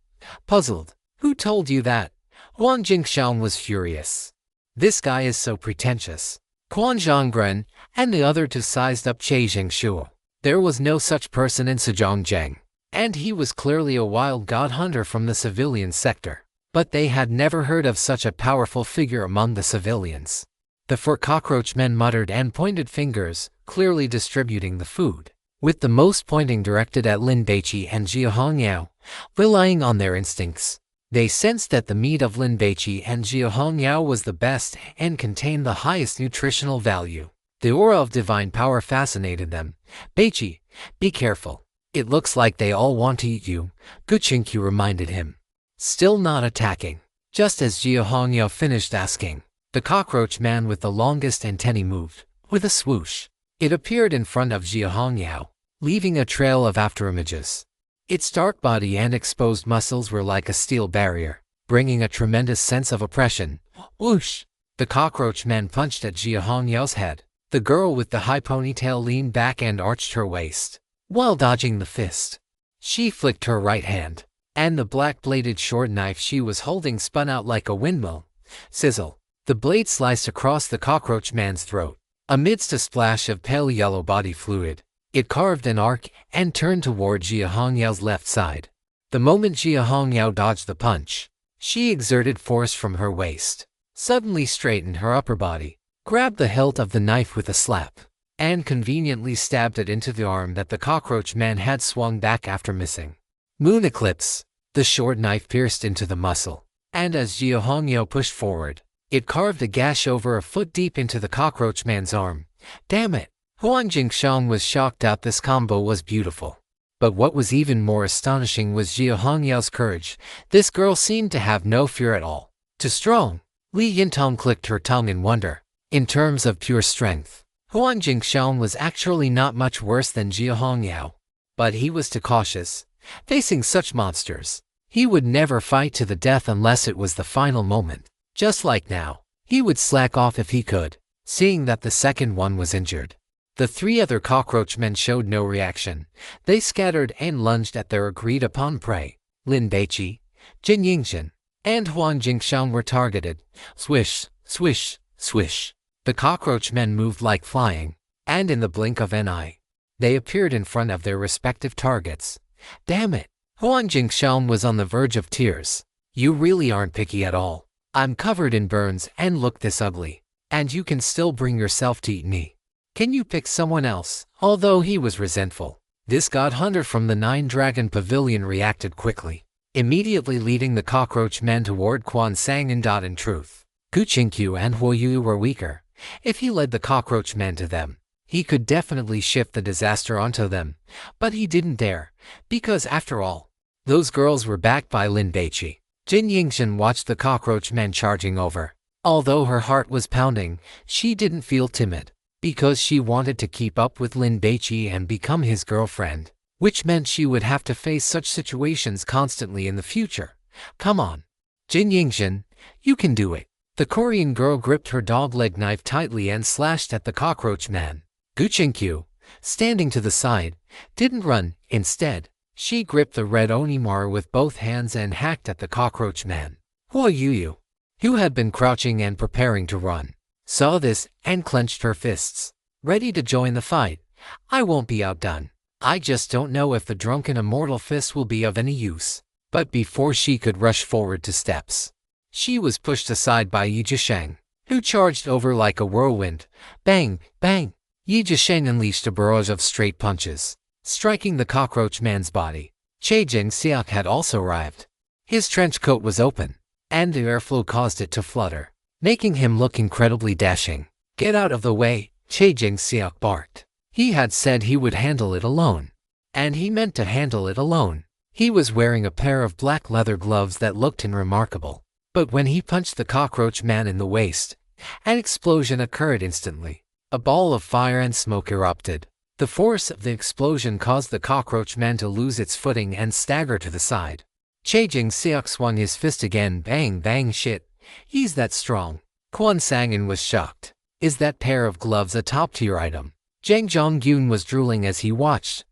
puzzled. Who told you that? Huang Jingxian was furious. This guy is so pretentious. Quan Zhonggren and the other two sized up Che Zhengshuo. There was no such person in Zhejiang, and he was clearly a wild god hunter from the civilian sector. But they had never heard of such a powerful figure among the civilians. The fur cockroach men muttered and pointed fingers, clearly distributing the food, with the most pointing directed at Lin Baici and Jiu Hongyao, relying on their instincts. They sensed that the meat of Lin Baici and Jiu Hongyao was the best and contained the highest nutritional value. The aura of divine power fascinated them. Baici, be careful. It looks like they all want to eat you, Guqinkyu reminded him. Still not attacking. Just as Jiu Hongyao finished asking, the cockroach man with the longest antennae moved. With a swoosh, it appeared in front of Jiu Hongyao, leaving a trail of afterimages. Its dark body and exposed muscles were like a steel barrier, bringing a tremendous sense of oppression. Whoosh! The cockroach man punched at Jia Hongyao's head. The girl with the high ponytail leaned back and arched her waist. While dodging the fist, she flicked her right hand, and the black-bladed short knife she was holding spun out like a windmill. Sizzle! The blade sliced across the cockroach man's throat. Amidst a splash of pale yellow body fluid, it carved an arc and turned toward Jia Hongyao's left side. The moment Jia Hongyao dodged the punch, she exerted force from her waist, suddenly straightened her upper body, grabbed the hilt of the knife with a slap, and conveniently stabbed it into the arm that the cockroach man had swung back after missing. Moon eclipse! The short knife pierced into the muscle, and as Jia Hongyao pushed forward, it carved a gash over a foot deep into the cockroach man's arm. Damn it! Huang Jingxiang was shocked out. This combo was beautiful. But what was even more astonishing was Jia Hongyao's courage. This girl seemed to have no fear at all. Too strong. Li Yintong clicked her tongue in wonder. In terms of pure strength, Huang Jingxiang was actually not much worse than Jia Hongyao. But he was too cautious. Facing such monsters, he would never fight to the death unless it was the final moment. Just like now, he would slack off if he could, seeing that the second one was injured. The three other cockroach men showed no reaction. They scattered and lunged at their agreed-upon prey. Lin Baici, Jin Yingxian, and Huang Jingxiang were targeted. Swish, swish, swish. The cockroach men moved like flying, and in the blink of an eye, they appeared in front of their respective targets. Damn it! Huang Jingxiang was on the verge of tears. You really aren't picky at all. I'm covered in burns and look this ugly, and you can still bring yourself to eat me. Can you pick someone else? Although he was resentful, this god hunter from the Nine-Dragon Pavilion reacted quickly, immediately leading the cockroach men toward Quan Sang and Dot. In truth, Gu Qingqiu and Huo Yu were weaker. If he led the cockroach men to them, he could definitely shift the disaster onto them, but he didn't dare, because after all, those girls were backed by Lin Baici. Jin Yingxian watched the cockroach men charging over. Although her heart was pounding, she didn't feel timid, because she wanted to keep up with Lin Baici and become his girlfriend, which meant she would have to face such situations constantly in the future. Come on, Jin Yingxian, you can do it. The Korean girl gripped her dog-leg knife tightly and slashed at the cockroach man. Gu Qingqiu, standing to the side, didn't run. Instead, she gripped the red onimar with both hands and hacked at the cockroach man. Huo Yu, who had been crouching and preparing to run, saw this and clenched her fists, ready to join the fight. I won't be outdone. I just don't know if the drunken immortal fist will be of any use. But before she could rush forward to steps, she was pushed aside by Yi Zhisheng, who charged over like a whirlwind. Bang, bang! Yi Zhisheng unleashed a barrage of straight punches, striking the cockroach man's body. Che Jingxiak had also arrived. His trench coat was open, and the airflow caused it to flutter, making him look incredibly dashing. Get out of the way, Che Jingxiak barked. He had said he would handle it alone, and he meant to handle it alone. He was wearing a pair of black leather gloves that looked unremarkable. But when he punched the cockroach man in the waist, an explosion occurred instantly. A ball of fire and smoke erupted. The force of the explosion caused the cockroach man to lose its footing and stagger to the side. Che Jingxiak swung his fist again. Bang, bang, shit. He's that strong. Quan Sangin was shocked. Is that pair of gloves a top-tier item? Zhang Zhongyun was drooling as he watched.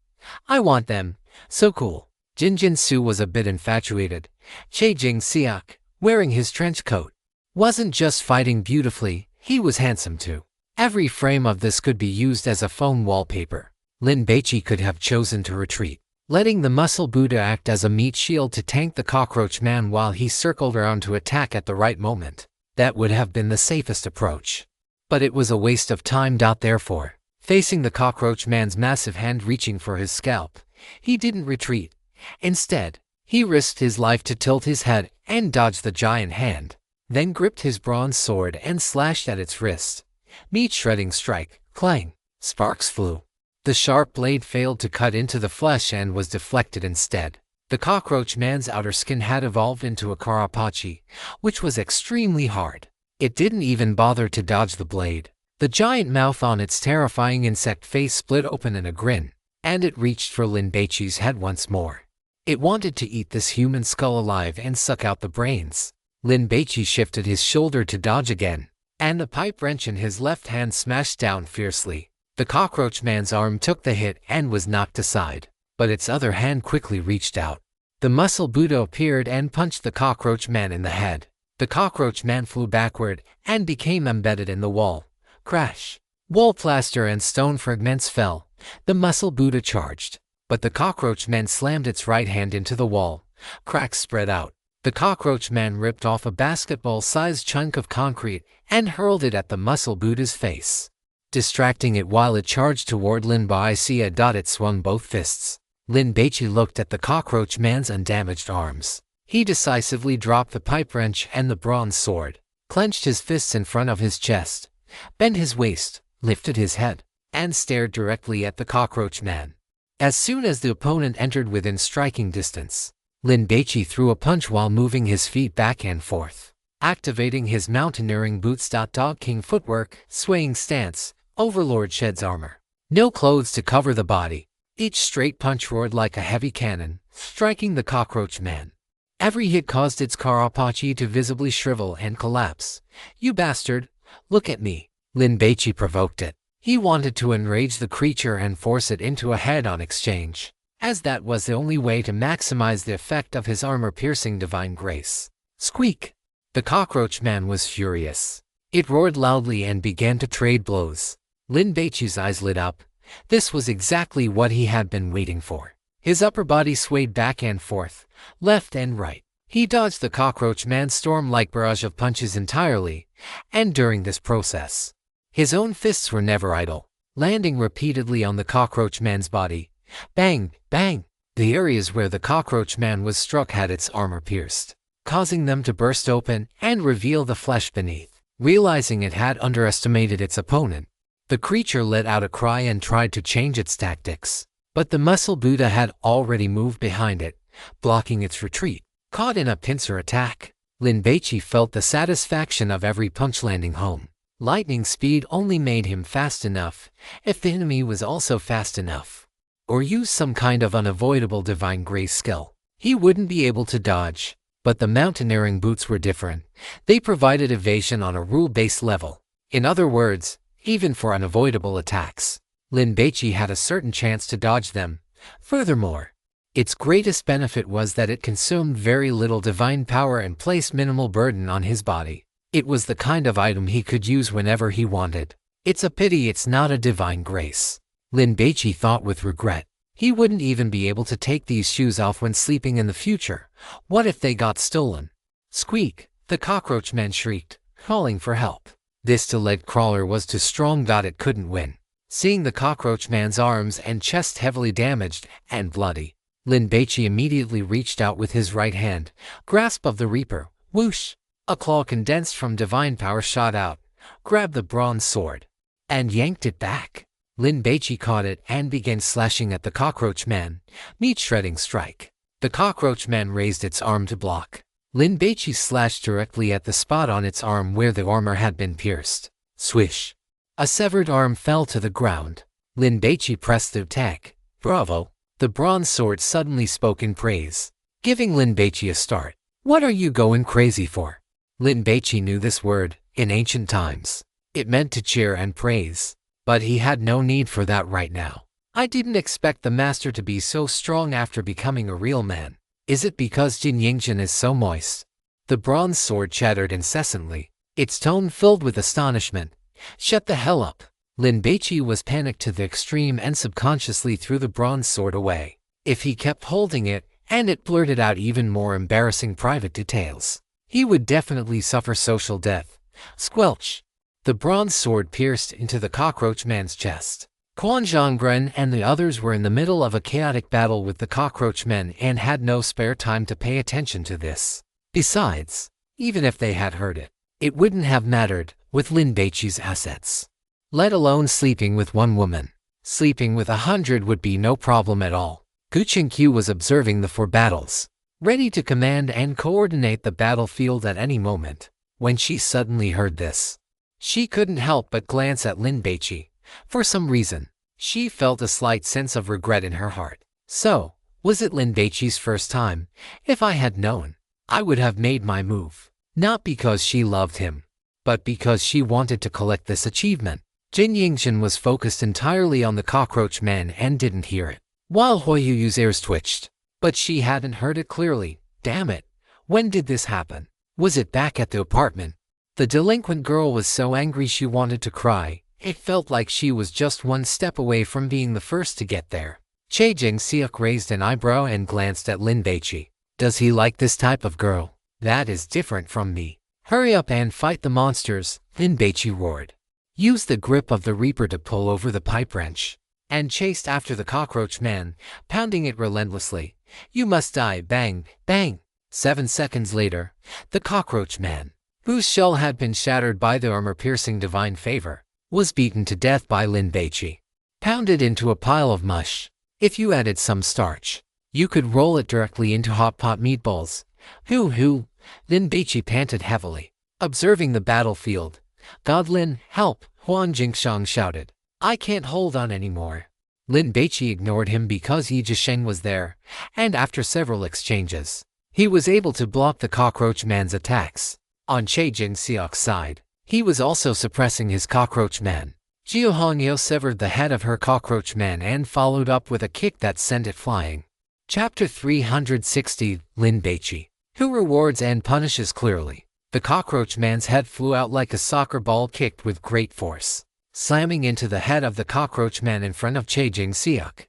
I want them. So cool. Jin Jinsu was a bit infatuated. Che Jingxiak, wearing his trench coat, wasn't just fighting beautifully, he was handsome too. Every frame of this could be used as a phone wallpaper. Lin Baici could have chosen to retreat, letting the muscle Buddha act as a meat shield to tank the cockroach man while he circled around to attack at the right moment. That would have been the safest approach. But it was a waste of time. Therefore, facing the cockroach man's massive hand reaching for his scalp, he didn't retreat. Instead, he risked his life to tilt his head and dodge the giant hand, then gripped his bronze sword and slashed at its wrist. Meat-shredding strike, clang, sparks flew. The sharp blade failed to cut into the flesh and was deflected instead. The cockroach man's outer skin had evolved into a carapace, which was extremely hard. It didn't even bother to dodge the blade. The giant mouth on its terrifying insect face split open in a grin, and it reached for Lin Baici's head once more. It wanted to eat this human skull alive and suck out the brains. Lin Baici shifted his shoulder to dodge again, and the pipe wrench in his left hand smashed down fiercely. The cockroach man's arm took the hit and was knocked aside, but its other hand quickly reached out. The muscle Buddha appeared and punched the cockroach man in the head. The cockroach man flew backward and became embedded in the wall. Crash! Wall plaster and stone fragments fell. The muscle Buddha charged, but the cockroach man slammed its right hand into the wall. Cracks spread out. The cockroach man ripped off a basketball-sized chunk of concrete and hurled it at the muscle Buddha's face, distracting it while it charged toward Lin Baici. It swung both fists. Lin Baici looked at the cockroach man's undamaged arms. He decisively dropped the pipe wrench and the bronze sword, clenched his fists in front of his chest, bent his waist, lifted his head, and stared directly at the cockroach man. As soon as the opponent entered within striking distance, Lin Baici threw a punch while moving his feet back and forth, activating his mountaineering boots. Dog King footwork, swaying stance, Overlord sheds armor. No clothes to cover the body. Each straight punch roared like a heavy cannon, striking the cockroach man. Every hit caused its carapace to visibly shrivel and collapse. "You bastard, look at me!" Lin Baici provoked it. He wanted to enrage the creature and force it into a head-on exchange, as that was the only way to maximize the effect of his armor-piercing divine grace. Squeak! The cockroach man was furious. It roared loudly and began to trade blows. Lin Baici's eyes lit up. This was exactly what he had been waiting for. His upper body swayed back and forth, left and right. He dodged the cockroach man's storm-like barrage of punches entirely, and during this process, his own fists were never idle, landing repeatedly on the cockroach man's body. Bang, bang! The areas where the cockroach man was struck had its armor pierced, causing them to burst open and reveal the flesh beneath. Realizing it had underestimated its opponent, the creature let out a cry and tried to change its tactics. But the muscle Buddha had already moved behind it, blocking its retreat. Caught in a pincer attack, Lin Baici felt the satisfaction of every punch landing home. Lightning speed only made him fast enough if the enemy was also fast enough, or use some kind of unavoidable divine grace skill. He wouldn't be able to dodge, but the mountaineering boots were different. They provided evasion on a rule-based level. In other words, even for unavoidable attacks, Lin Baici had a certain chance to dodge them. Furthermore, its greatest benefit was that it consumed very little divine power and placed minimal burden on his body. It was the kind of item he could use whenever he wanted. It's a pity it's not a divine grace, Lin Baici thought with regret. He wouldn't even be able to take these shoes off when sleeping in the future. What if they got stolen? Squeak! The cockroach man shrieked, calling for help. This two-legged crawler was too strong. It couldn't win. Seeing the cockroach man's arms and chest heavily damaged and bloody, Lin Baici immediately reached out with his right hand. Grasp of the Reaper. Whoosh! A claw condensed from divine power shot out, grabbed the bronze sword, and yanked it back. Lin Baici caught it and began slashing at the cockroach man. Meat-shredding strike. The cockroach man raised its arm to block. Lin Baici slashed directly at the spot on its arm where the armor had been pierced. Swish! A severed arm fell to the ground. Lin Baici pressed the attack. Bravo! The bronze sword suddenly spoke in praise, giving Lin Baici a start. What are you going crazy for? Lin Baici knew this word. In ancient times, it meant to cheer and praise, but he had no need for that right now. I didn't expect the master to be so strong after becoming a real man. Is it because Jin Yingjin is so moist? The bronze sword chattered incessantly, its tone filled with astonishment. Shut the hell up. Lin Baici was panicked to the extreme and subconsciously threw the bronze sword away. If he kept holding it, and it blurted out even more embarrassing private details, he would definitely suffer social death. Squelch! The bronze sword pierced into the cockroach man's chest. Quan Zhonggren and the others were in the middle of a chaotic battle with the cockroach men and had no spare time to pay attention to this. Besides, even if they had heard it, it wouldn't have mattered with Lin Baici's assets. Let alone sleeping with one woman. Sleeping with 100 would be no problem at all. Gu Qingqiu was observing the four battles, ready to command and coordinate the battlefield at any moment. When she suddenly heard this, she couldn't help but glance at Lin Baici. For some reason, she felt a slight sense of regret in her heart. So, Was it Lin Baici's first time? If I had known, I would have made my move. Not because she loved him, but because she wanted to collect this achievement. Jin Yingchen was focused entirely on the cockroach man and didn't hear it, while Huiyu's ears twitched. But she hadn't heard it clearly. Damn it. When did this happen? Was it back at the apartment? The delinquent girl was so angry she wanted to cry. It felt like she was just one step away from being the first to get there. Che Jing-seok raised an eyebrow and glanced at Lin Baici. Does he like this type of girl? That is different from me. Hurry up and fight the monsters, Lin Baici roared. Use the grip of the Reaper to pull over the pipe wrench, and chased after the cockroach man, pounding it relentlessly. You must die, bang, bang. 7 seconds later, the cockroach man, whose shell had been shattered by the armor-piercing divine favor, was beaten to death by Lin Baici. Pounded into a pile of mush. If you added some starch, you could roll it directly into hot pot meatballs. Hoo, Lin Baici panted heavily. Observing the battlefield, God Lin, help, Huan Jingshang shouted. I can't hold on anymore. Lin Baici ignored him because Yi Jisheng was there, and after several exchanges, he was able to block the cockroach man's attacks. On Che Jing-seok's side, he was also suppressing his cockroach man. Jiu Hongyo severed the head of her cockroach man and followed up with a kick that sent it flying. Chapter 360, Lin Baici, who rewards and punishes clearly. The cockroach man's head flew out like a soccer ball kicked with great force, slamming into the head of the cockroach man in front of Che Jing-seok.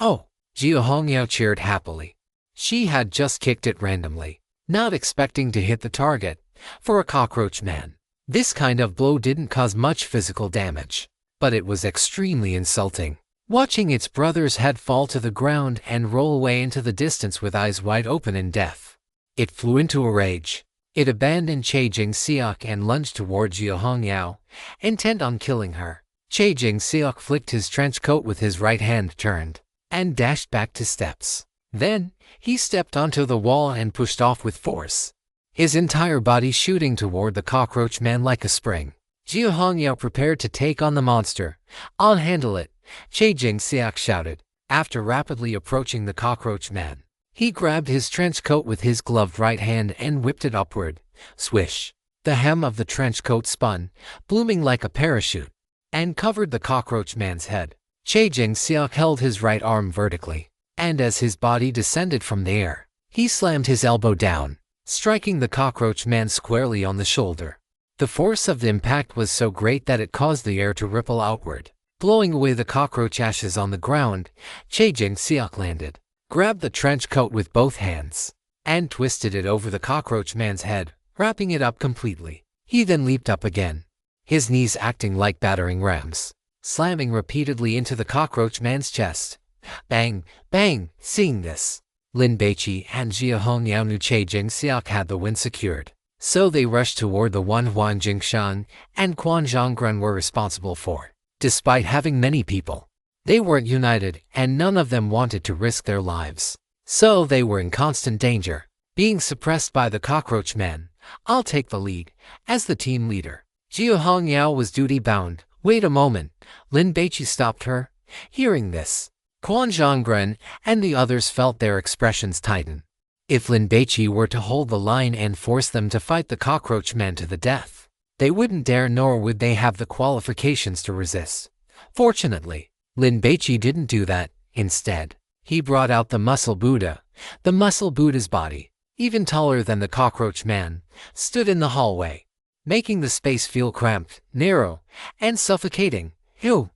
Oh, Jiu Hongyo cheered happily. She had just kicked it randomly, not expecting to hit the target. For a cockroach man, this kind of blow didn't cause much physical damage, but it was extremely insulting. Watching its brother's head fall to the ground and roll away into the distance with eyes wide open in death, it flew into a rage. It abandoned Che Jing-seok and lunged toward Jiu Hongyao, intent on killing her. Che Jing-seok flicked his trench coat with his right hand, turned, and dashed back to steps. Then, he stepped onto the wall and pushed off with force, his entire body shooting toward the cockroach man like a spring. Jiu Hongyao prepared to take on the monster. I'll handle it, Che Jing-seok shouted. After rapidly approaching the cockroach man, he grabbed his trench coat with his gloved right hand and whipped it upward. Swish! The hem of the trench coat spun, blooming like a parachute, and covered the cockroach man's head. Che Jing-seok held his right arm vertically, and as his body descended from the air, he slammed his elbow down, striking the cockroach man squarely on the shoulder. The force of the impact was so great that it caused the air to ripple outward, blowing away the cockroach ashes on the ground. Che Jing-seok landed, grabbed the trench coat with both hands, and twisted it over the cockroach man's head, wrapping it up completely. He then leaped up again, his knees acting like battering rams, slamming repeatedly into the cockroach man's chest. Bang, bang! Seeing this, Lin Baici and Jiu Hongyao knew Che Jing-seok had the win secured, so they rushed toward the one Huan Jingshan and Quan Zhongrun were responsible for. Despite having many people, they weren't united and none of them wanted to risk their lives, so they were in constant danger, being suppressed by the cockroach man. I'll take the lead, as the team leader. Jiu Hongyao was duty-bound. Wait a moment, Lin Baici stopped her. Hearing this, Quan Zhongrun and the others felt their expressions tighten. If Lin Baici were to hold the line and force them to fight the cockroach man to the death, they wouldn't dare, nor would they have the qualifications to resist. Fortunately, Lin Baici didn't do that. Instead, he brought out the Muscle Buddha. The Muscle Buddha's body, even taller than the cockroach man, stood in the hallway, making the space feel cramped, narrow, and suffocating. Hoo!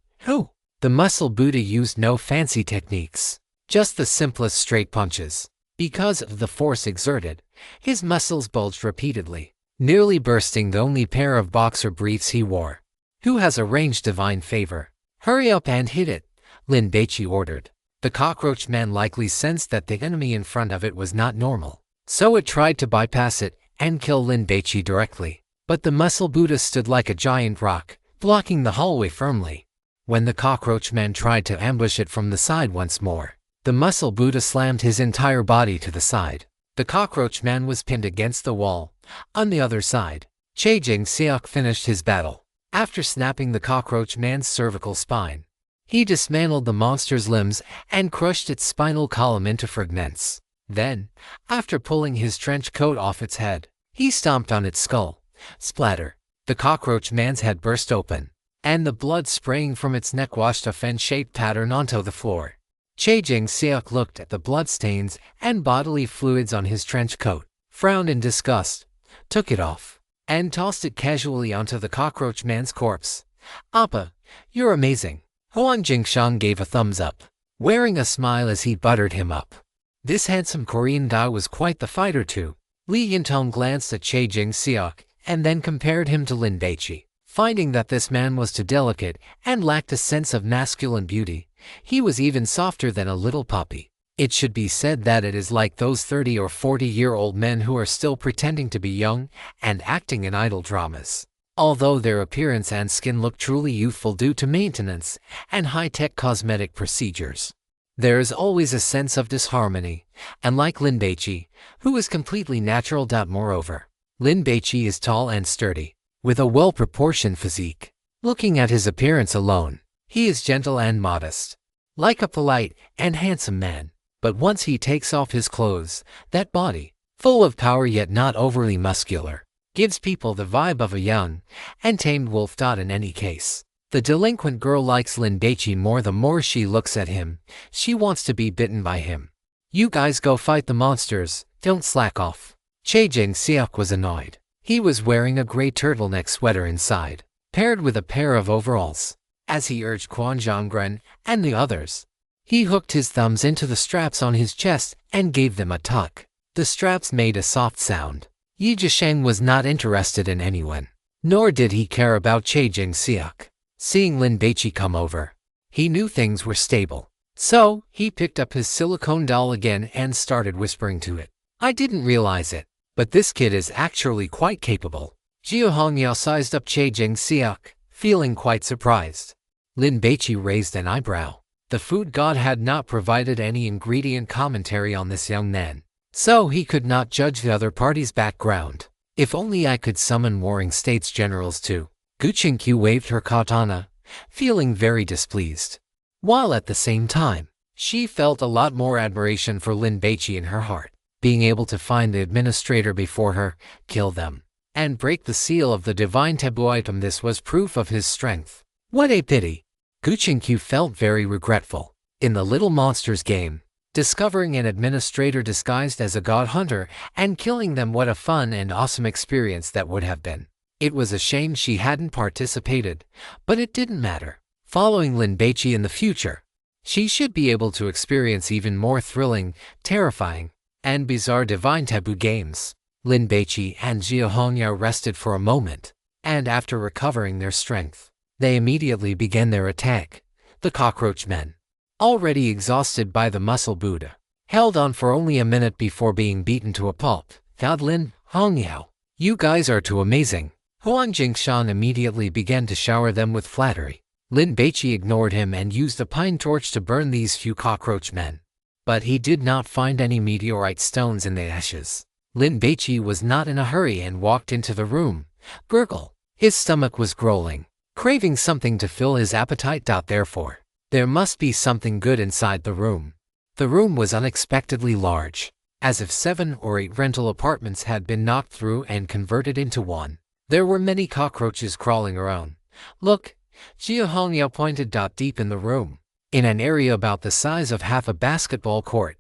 The Muscle Buddha used no fancy techniques, just the simplest straight punches. Because of the force exerted, his muscles bulged repeatedly, nearly bursting the only pair of boxer briefs he wore. Who has a ranged divine favor? Hurry up and hit it, Lin Baici ordered. The cockroach man likely sensed that the enemy in front of it was not normal, so it tried to bypass it and kill Lin Baici directly. But the Muscle Buddha stood like a giant rock, blocking the hallway firmly. When the cockroach man tried to ambush it from the side once more, the Muscle Buddha slammed his entire body to the side. The cockroach man was pinned against the wall. On the other side, Che Jing-seok finished his battle. After snapping the cockroach man's cervical spine, He dismantled the monster's limbs and crushed its spinal column into fragments. Then, after pulling his trench coat off its head, he stomped on its skull. Splatter! The cockroach man's head burst open, and the blood spraying from its neck washed a fan-shaped pattern onto the floor. Chae-Jing-seok looked at the bloodstains and bodily fluids on his trench coat, frowned in disgust, took it off, and tossed it casually onto the cockroach man's corpse. "Appa, you're amazing." Hwang Jingshan gave a thumbs up, wearing a smile as he buttered him up. This handsome Korean guy was quite the fighter too. Li Yintong glanced at Chae-Jing-seok and then compared him to Lin Baici. Finding that this man was too delicate and lacked a sense of masculine beauty, he was even softer than a little puppy. It should be said that it is like those 30 or 40-year-old men who are still pretending to be young and acting in idol dramas. Although their appearance and skin look truly youthful due to maintenance and high-tech cosmetic procedures, there is always a sense of disharmony, and like Lin Baici, who is completely natural. Moreover, Lin Baici is tall and sturdy, with a well-proportioned physique. Looking at his appearance alone, he is gentle and modest, like a polite and handsome man. But once he takes off his clothes, that body, full of power yet not overly muscular, gives people the vibe of a young and tamed wolf. In any case, the delinquent girl likes Lin Baici more. The more she looks at him, she wants to be bitten by him. "You guys go fight the monsters, don't slack off." Chae-Jing-seok was annoyed. He was wearing a gray turtleneck sweater inside, paired with a pair of overalls. As he urged Kwon Jong-gren and the others, he hooked his thumbs into the straps on his chest and gave them a tug. The straps made a soft sound. Yi Jisheng was not interested in anyone, nor did he care about Chae-Jing-seok. Seeing Lin Baici come over, he knew things were stable. So, he picked up his silicone doll again and started whispering to it. "I didn't realize it, but this kid is actually quite capable." Jiao Hongyao sized up Chae-Jing-seok, feeling quite surprised. Lin Baici raised an eyebrow. The food god had not provided any ingredient commentary on this young man, so he could not judge the other party's background. "If only I could summon Warring States generals too." Gu Qingqiu waved her katana, feeling very displeased, while at the same time, she felt a lot more admiration for Lin Baici in her heart. Being able to find the administrator before her, kill them, and break the seal of the divine taboo item, this was proof of his strength. What a pity! Gu Qingqiu felt very regretful. In the Little Monsters game, discovering an administrator disguised as a god hunter and killing them, what a fun and awesome experience that would have been. It was a shame she hadn't participated, but it didn't matter. Following Lin Baici in the future, she should be able to experience even more thrilling, terrifying, and bizarre divine taboo games. Lin Baici and Jiao Hongyao rested for a moment, and after recovering their strength, they immediately began their attack. The cockroach men, already exhausted by the muscle Buddha, held on for only a minute before being beaten to a pulp. "God, Lin, Hongyao, you guys are too amazing." Hwang Jingshan immediately began to shower them with flattery. Lin Baici ignored him and used a pine torch to burn these few cockroach men. But he did not find any meteorite stones in the ashes. Lin Baici was not in a hurry and walked into the room. Gurgle. His stomach was growling, craving something to fill his appetite. Therefore, there must be something good inside the room. The room was unexpectedly large, as if 7 or 8 rental apartments had been knocked through and converted into one. There were many cockroaches crawling around. "Look," Jiao Hongyao pointed. Deep in the room, in an area about the size of half a basketball court,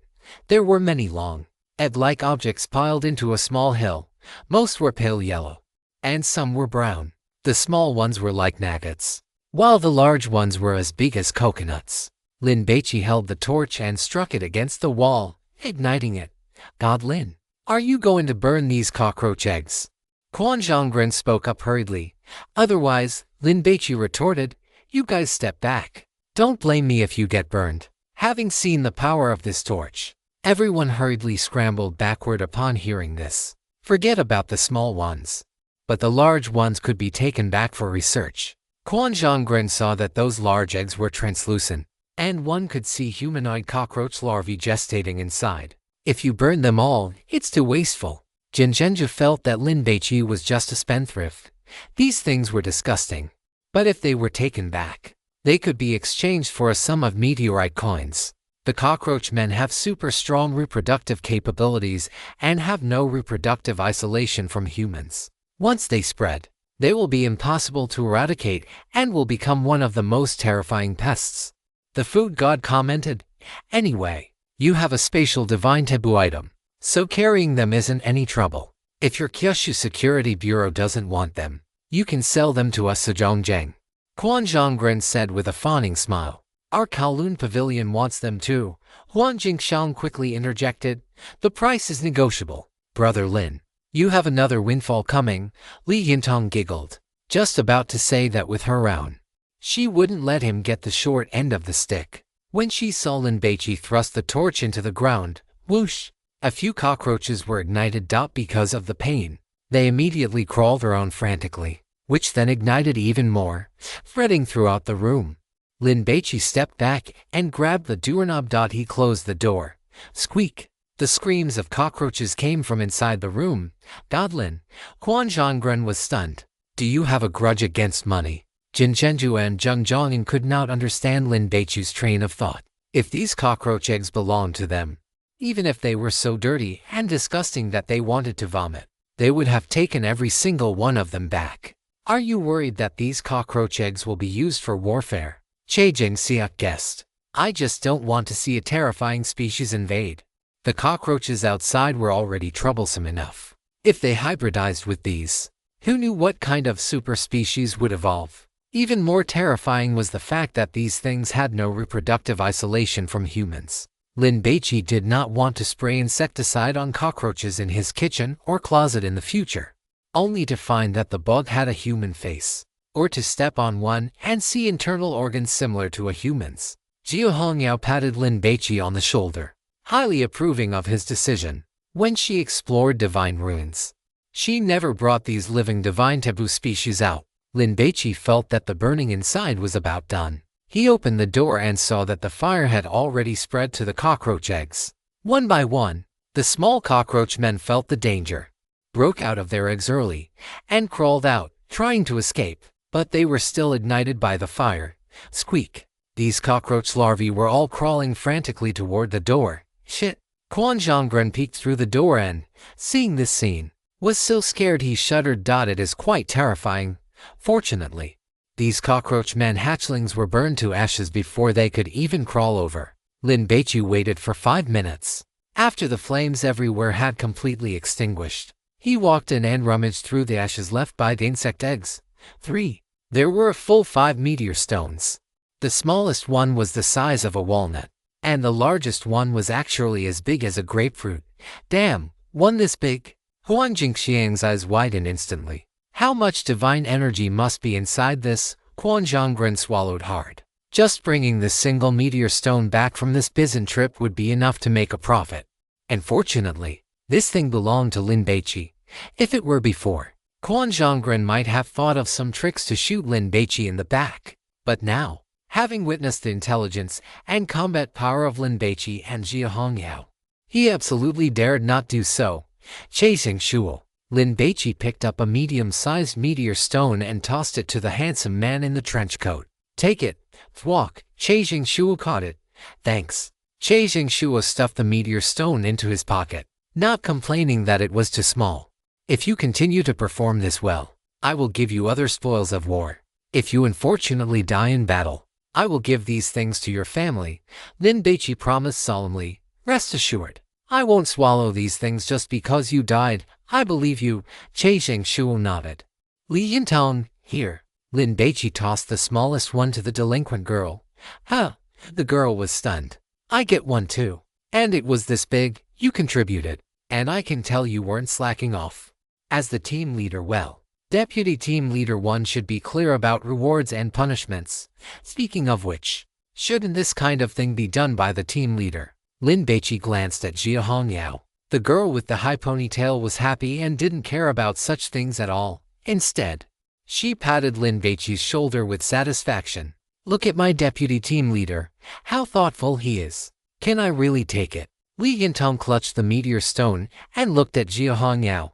there were many long, egg-like objects piled into a small hill. Most were pale yellow, and some were brown. The small ones were like nuggets, while the large ones were as big as coconuts. Lin Baici held the torch and struck it against the wall, igniting it. "God, Lin, are you going to burn these cockroach eggs?" Kwon Jong-gren spoke up hurriedly. "Otherwise," Lin Baici retorted, "you guys step back. Don't blame me if you get burned." Having seen the power of this torch, everyone hurriedly scrambled backward upon hearing this. Forget about the small ones, but the large ones could be taken back for research. Kwon Jong-gren saw that those large eggs were translucent, and one could see humanoid cockroach larvae gestating inside. If you burn them all, it's too wasteful. Jin Zhenju felt that Lin Baici was just a spendthrift. These things were disgusting, but if they were taken back, They could be exchanged for a sum of meteorite coins. The cockroach men have super strong reproductive capabilities and have no reproductive isolation from humans. Once they spread, they will be impossible to eradicate and will become one of the most terrifying pests. The food god commented, "Anyway, you have a spatial divine taboo item, so carrying them isn't any trouble. If your Kyushu Security Bureau doesn't want them, you can sell them to us." Sejongjiang. Quan Zhonggren said with a fawning smile. "Our Kowloon Pavilion wants them too." Huan Jingxiang quickly interjected, "The price is negotiable, Brother Lin. You have another windfall coming." Li Yintong giggled, just about to say that with her own, she wouldn't let him get the short end of the stick. When she saw Lin Baici thrust the torch into the ground, whoosh, a few cockroaches were ignited. Because of the pain, they immediately crawled around frantically, which then ignited even more, spreading throughout the room. Lin Baici stepped back and grabbed the doorknob. He closed the door. Squeak! The screams of cockroaches came from inside the room. Lin. Quan Zhonggren was stunned. "Do you have a grudge against money?" Jin Zhenju and Zheng Zhongyin could not understand Lin Baichi's train of thought. If these cockroach eggs belonged to them, even if they were so dirty and disgusting that they wanted to vomit, they would have taken every single one of them back. "Are you worried that these cockroach eggs will be used for warfare?" Che Jingxiak guessed. "I just don't want to see a terrifying species invade." The cockroaches outside were already troublesome enough. If they hybridized with these, who knew what kind of super species would evolve? Even more terrifying was the fact that these things had no reproductive isolation from humans. Lin Baici did not want to spray insecticide on cockroaches in his kitchen or closet in the future, only to find that the bug had a human face, or to step on one and see internal organs similar to a human's. Jia Hongyao patted Lin Baici on the shoulder, highly approving of his decision. When she explored divine ruins, she never brought these living divine taboo species out. Lin Baici felt that the burning inside was about done. He opened the door and saw that the fire had already spread to the cockroach eggs. One by one, the small cockroach men felt the danger, broke out of their eggs early, and crawled out, trying to escape, but they were still ignited by the fire. Squeak! These cockroach larvae were all crawling frantically toward the door. Shit! Quan Zhonggren peeked through the door and, seeing this scene, was so scared he shuddered. It is quite terrifying. Fortunately, these cockroach men hatchlings were burned to ashes before they could even crawl over. Lin Baici waited for 5 minutes. After the flames everywhere had completely extinguished, he walked in and rummaged through the ashes left by the insect eggs. 3. There were a full 5 meteor stones. The smallest one was the size of a walnut, and the largest one was actually as big as a grapefruit. Damn, one this big? Huan Jingxiang's eyes widened instantly. How much divine energy must be inside this? Quan Zhonggren swallowed hard. Just bringing this single meteor stone back from this Bizan trip would be enough to make a profit. And fortunately, this thing belonged to Lin Baici. If it were before, Quan Zhonggren might have thought of some tricks to shoot Lin Baici in the back. But now, having witnessed the intelligence and combat power of Lin Baici and Jia Hongyao, he absolutely dared not do so. Chasing Shuo, Lin Baici picked up a medium-sized meteor stone and tossed it to the handsome man in the trench coat. "Take it, Thwok." Chasing Shuo caught it. "Thanks." Chasing Shuo stuffed the meteor stone into his pocket, not complaining that it was too small. "If you continue to perform this well, I will give you other spoils of war. If you unfortunately die in battle, I will give these things to your family." Lin Baici promised solemnly. "Rest assured, I won't swallow these things just because you died. I believe you." Chasing Shuo nodded. "Li Yintong, here." Lin Baici tossed the smallest one to the delinquent girl. "Huh." The girl was stunned. "I get one too. And it was this big. You contributed. And I can tell you weren't slacking off. As the team leader, well, Deputy Team Leader 1 should be clear about rewards and punishments. Speaking of which, shouldn't this kind of thing be done by the team leader?" Lin Baici glanced at Jia Hongyao. The girl with the high ponytail was happy and didn't care about such things at all. Instead, she patted Lin Baici's shoulder with satisfaction. "Look at my deputy team leader. How thoughtful he is. Can I really take it?" Li Yintong clutched the meteor stone and looked at Jia Hongyao.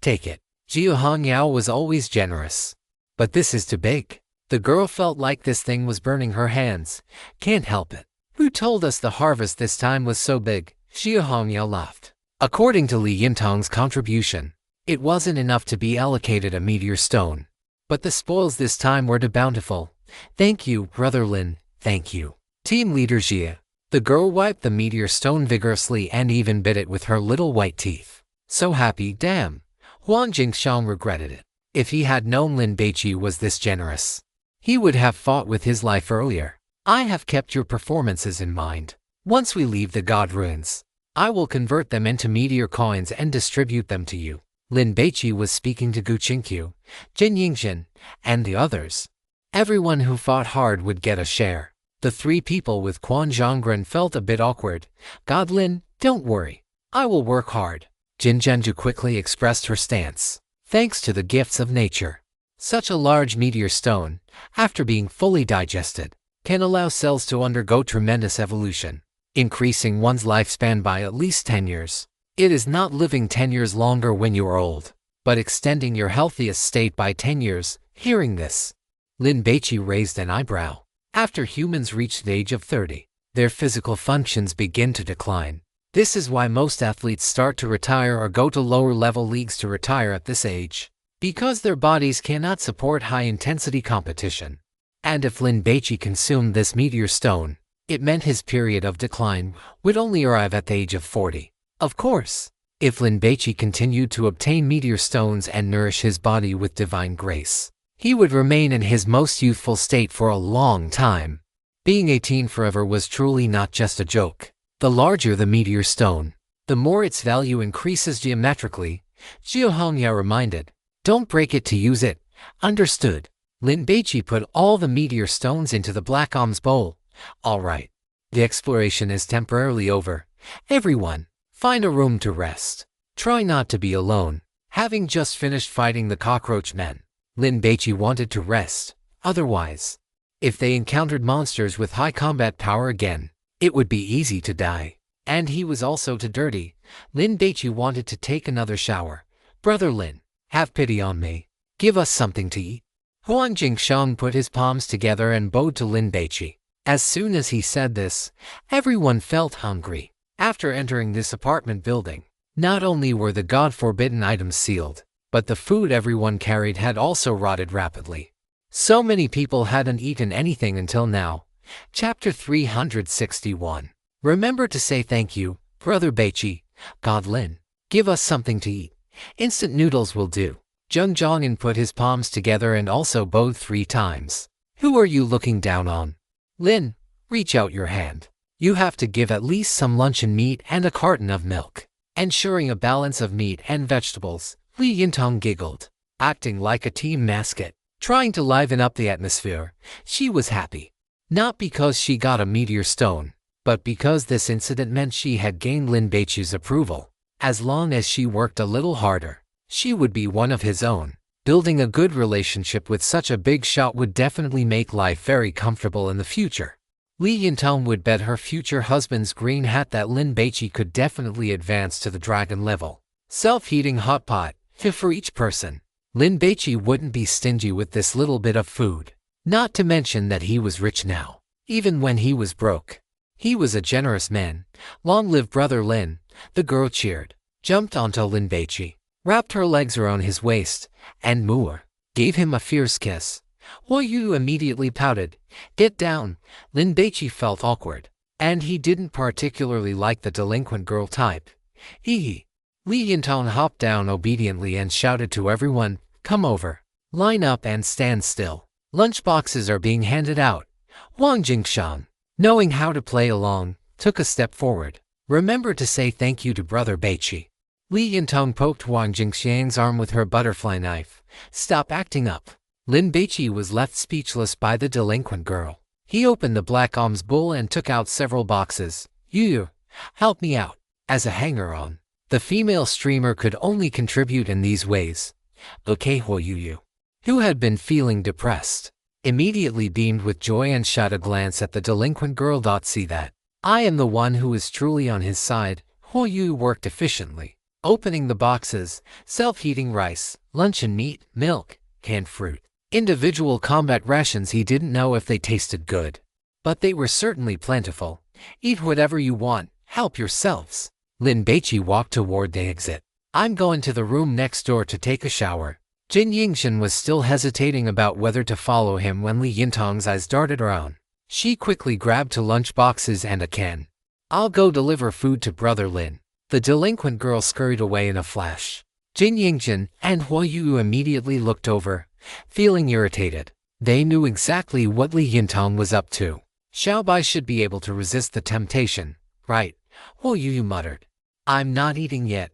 "Take it." Jia Hongyao was always generous. "But this is too big." The girl felt like this thing was burning her hands. Can't help it. Who told us the harvest this time was so big? Xia Hongya laughed. According to Li Yintong's contribution, it wasn't enough to be allocated a meteor stone. But the spoils this time were too bountiful. Thank you, Brother Lin, thank you. Team leader Xia. The girl wiped the meteor stone vigorously and even bit it with her little white teeth. So happy, damn. Huang Jingxiang regretted it. If he had known Lin Baici was this generous, he would have fought with his life earlier. I have kept your performances in mind. Once we leave the god ruins, I will convert them into meteor coins and distribute them to you. Lin Baici was speaking to Gu Qingqiu, Jin Yingxin, and the others. Everyone who fought hard would get a share. The three people with Quan Zhonggren felt a bit awkward. God Lin, don't worry. I will work hard. Jin Zhenju quickly expressed her stance. Thanks to the gifts of nature, such a large meteor stone, after being fully digested, can allow cells to undergo tremendous evolution, increasing one's lifespan by at least 10 years. It is not living 10 years longer when you are old, but extending your healthiest state by 10 years. Hearing this, Lin Baici raised an eyebrow. After humans reach the age of 30, their physical functions begin to decline. This is why most athletes start to retire or go to lower-level leagues to retire at this age, because their bodies cannot support high-intensity competition. And if Lin Baici consumed this meteor stone, it meant his period of decline would only arrive at the age of 40. Of course, if Lin Baici continued to obtain meteor stones and nourish his body with divine grace, he would remain in his most youthful state for a long time. Being 18 forever was truly not just a joke. The larger the meteor stone, the more its value increases geometrically, Xia Hongya reminded. Don't break it to use it. Understood. Lin Baici put all the meteor stones into the black alms bowl. All right. The exploration is temporarily over. Everyone, find a room to rest. Try not to be alone. Having just finished fighting the cockroach men, Lin Baici wanted to rest. Otherwise, if they encountered monsters with high combat power again, it would be easy to die. And he was also too dirty. Lin Baici wanted to take another shower. Brother Lin, have pity on me. Give us something to eat. Huang Jingxiang put his palms together and bowed to Lin Baici. As soon as he said this, everyone felt hungry. After entering this apartment building, not only were the god-forbidden items sealed, but the food everyone carried had also rotted rapidly. So many people hadn't eaten anything until now. Chapter 361. Remember to say thank you, Brother Baici. God Lin, give us something to eat. Instant noodles will do. Zheng Zhongyan put his palms together and also bowed 3 times. Who are you looking down on? Lin, reach out your hand. You have to give at least some luncheon meat and a carton of milk. Ensuring a balance of meat and vegetables, Li Yintong giggled, acting like a team mascot, trying to liven up the atmosphere. She was happy. Not because she got a meteor stone, but because this incident meant she had gained Lin Baici's approval. As long as she worked a little harder, she would be one of his own. Building a good relationship with such a big shot would definitely make life very comfortable in the future. Li Yintong would bet her future husband's green hat that Lin Baici could definitely advance to the dragon level. Self-heating hot pot, for each person. Lin Baici wouldn't be stingy with this little bit of food. Not to mention that he was rich now. Even when he was broke, he was a generous man. Long live Brother Lin. The girl cheered, jumped onto Lin Baici, wrapped her legs around his waist, and gave him a fierce kiss. Huo Yu immediately pouted. Get down. Lin Baici felt awkward, and he didn't particularly like the delinquent girl type. Hee. Li Yintong hopped down obediently and shouted to everyone, come over. Line up and stand still. Lunchboxes are being handed out. Huang Jingxiang, knowing how to play along, took a step forward. Remember to say thank you to Brother Baici. Li Yintong poked Huang Jingxiang's arm with her butterfly knife. Stop acting up. Lin Baici was left speechless by the delinquent girl. He opened the black alms bowl and took out several boxes. You, help me out. As a hanger-on, the female streamer could only contribute in these ways. Okay, Huo Yu, who had been feeling depressed, immediately beamed with joy and shot a glance at the delinquent girl. See that? I am the one who is truly on his side. Huo Yu worked efficiently, opening the boxes, self-heating rice, luncheon meat, milk, canned fruit, Individual combat rations, he didn't know if they tasted good, but they were certainly plentiful. Eat whatever you want, help yourselves. Lin Baici walked toward the exit. I'm going to the room next door to take a shower. Jin Yingxian was still hesitating about whether to follow him when Li Yintong's eyes darted around. She quickly grabbed two lunch boxes and a can. I'll go deliver food to Brother Lin. The delinquent girl scurried away in a flash. Jin Yingxian and Hua Yu immediately looked over, feeling irritated. They knew exactly what Li Yintong was up to. Xiao Bai should be able to resist the temptation, right? Hua Yu muttered. I'm not eating yet.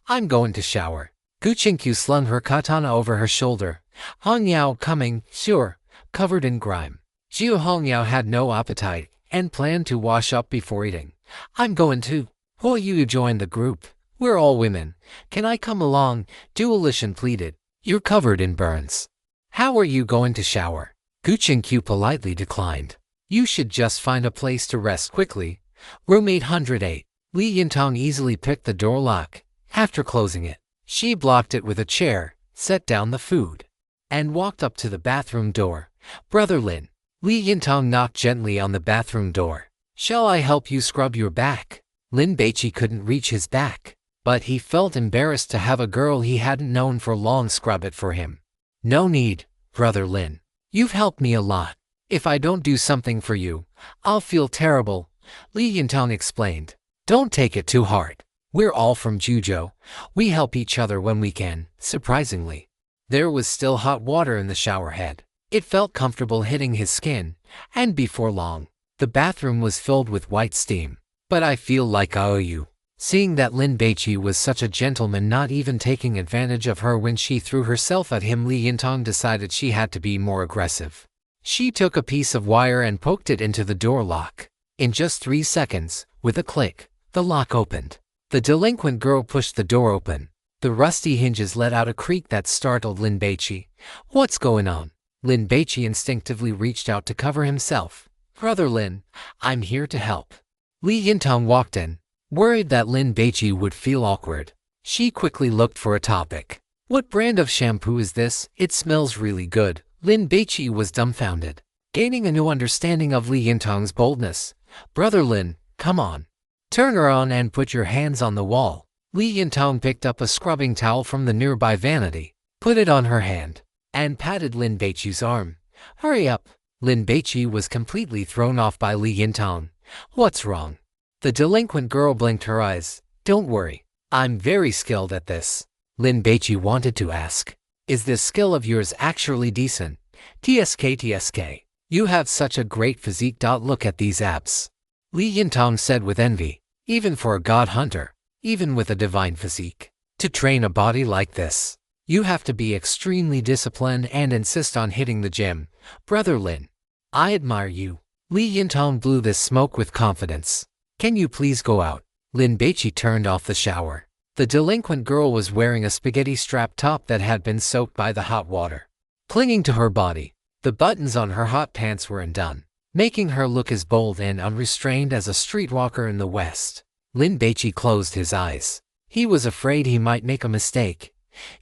I'm going to shower. Gu Qingqiu slung her katana over her shoulder. Hong Yao coming, sure, covered in grime. Jiu Hong Yao had no appetite and planned to wash up before eating. I'm going too. Hua Yu joined the group. We're all women. Can I come along? Dualishan pleaded. You're covered in burns. How are you going to shower? Gu Qingqiu politely declined. You should just find a place to rest quickly. Room 808. Li Yintong easily picked the door lock. After closing it, she blocked it with a chair, set down the food, and walked up to the bathroom door. Brother Lin. Li Yintong knocked gently on the bathroom door. Shall I help you scrub your back? Lin Baici couldn't reach his back, but he felt embarrassed to have a girl he hadn't known for long scrub it for him. No need, Brother Lin. You've helped me a lot. If I don't do something for you, I'll feel terrible, Li Yintong explained. Don't take it too hard. We're all from Juzhou. We help each other when we can, surprisingly. There was still hot water in the shower head. It felt comfortable hitting his skin, and before long, the bathroom was filled with white steam. But I feel like I owe you. Seeing that Lin Baici was such a gentleman, not even taking advantage of her when she threw herself at him, Li Yintong decided she had to be more aggressive. She took a piece of wire and poked it into the door lock. In just 3 seconds, with a click, the lock opened. The delinquent girl pushed the door open. The rusty hinges let out a creak that startled Lin Baici. What's going on? Lin Baici instinctively reached out to cover himself. Brother Lin, I'm here to help. Li Yintong walked in, worried that Lin Baici would feel awkward. She quickly looked for a topic. What brand of shampoo is this? It smells really good. Lin Baici was dumbfounded, gaining a new understanding of Li Yintong's boldness. Brother Lin, come on. Turn around and put your hands on the wall. Li Yintong picked up a scrubbing towel from the nearby vanity, put it on her hand, and patted Lin Baici's arm. Hurry up. Lin Baici was completely thrown off by Li Yintong. What's wrong? The delinquent girl blinked her eyes. Don't worry. I'm very skilled at this. Lin Baici wanted to ask. Is this skill of yours actually decent? TSK. You have such a great physique. Look at these abs. Li Yintong said with envy. Even for a god hunter, even with a divine physique, to train a body like this, you have to be extremely disciplined and insist on hitting the gym. Brother Lin, I admire you. Li Yintong blew this smoke with confidence. Can you please go out? Lin Baici turned off the shower. The delinquent girl was wearing a spaghetti strap top that had been soaked by the hot water, clinging to her body. The buttons on her hot pants were undone, making her look as bold and unrestrained as a streetwalker in the West. Lin Baici closed his eyes. He was afraid he might make a mistake.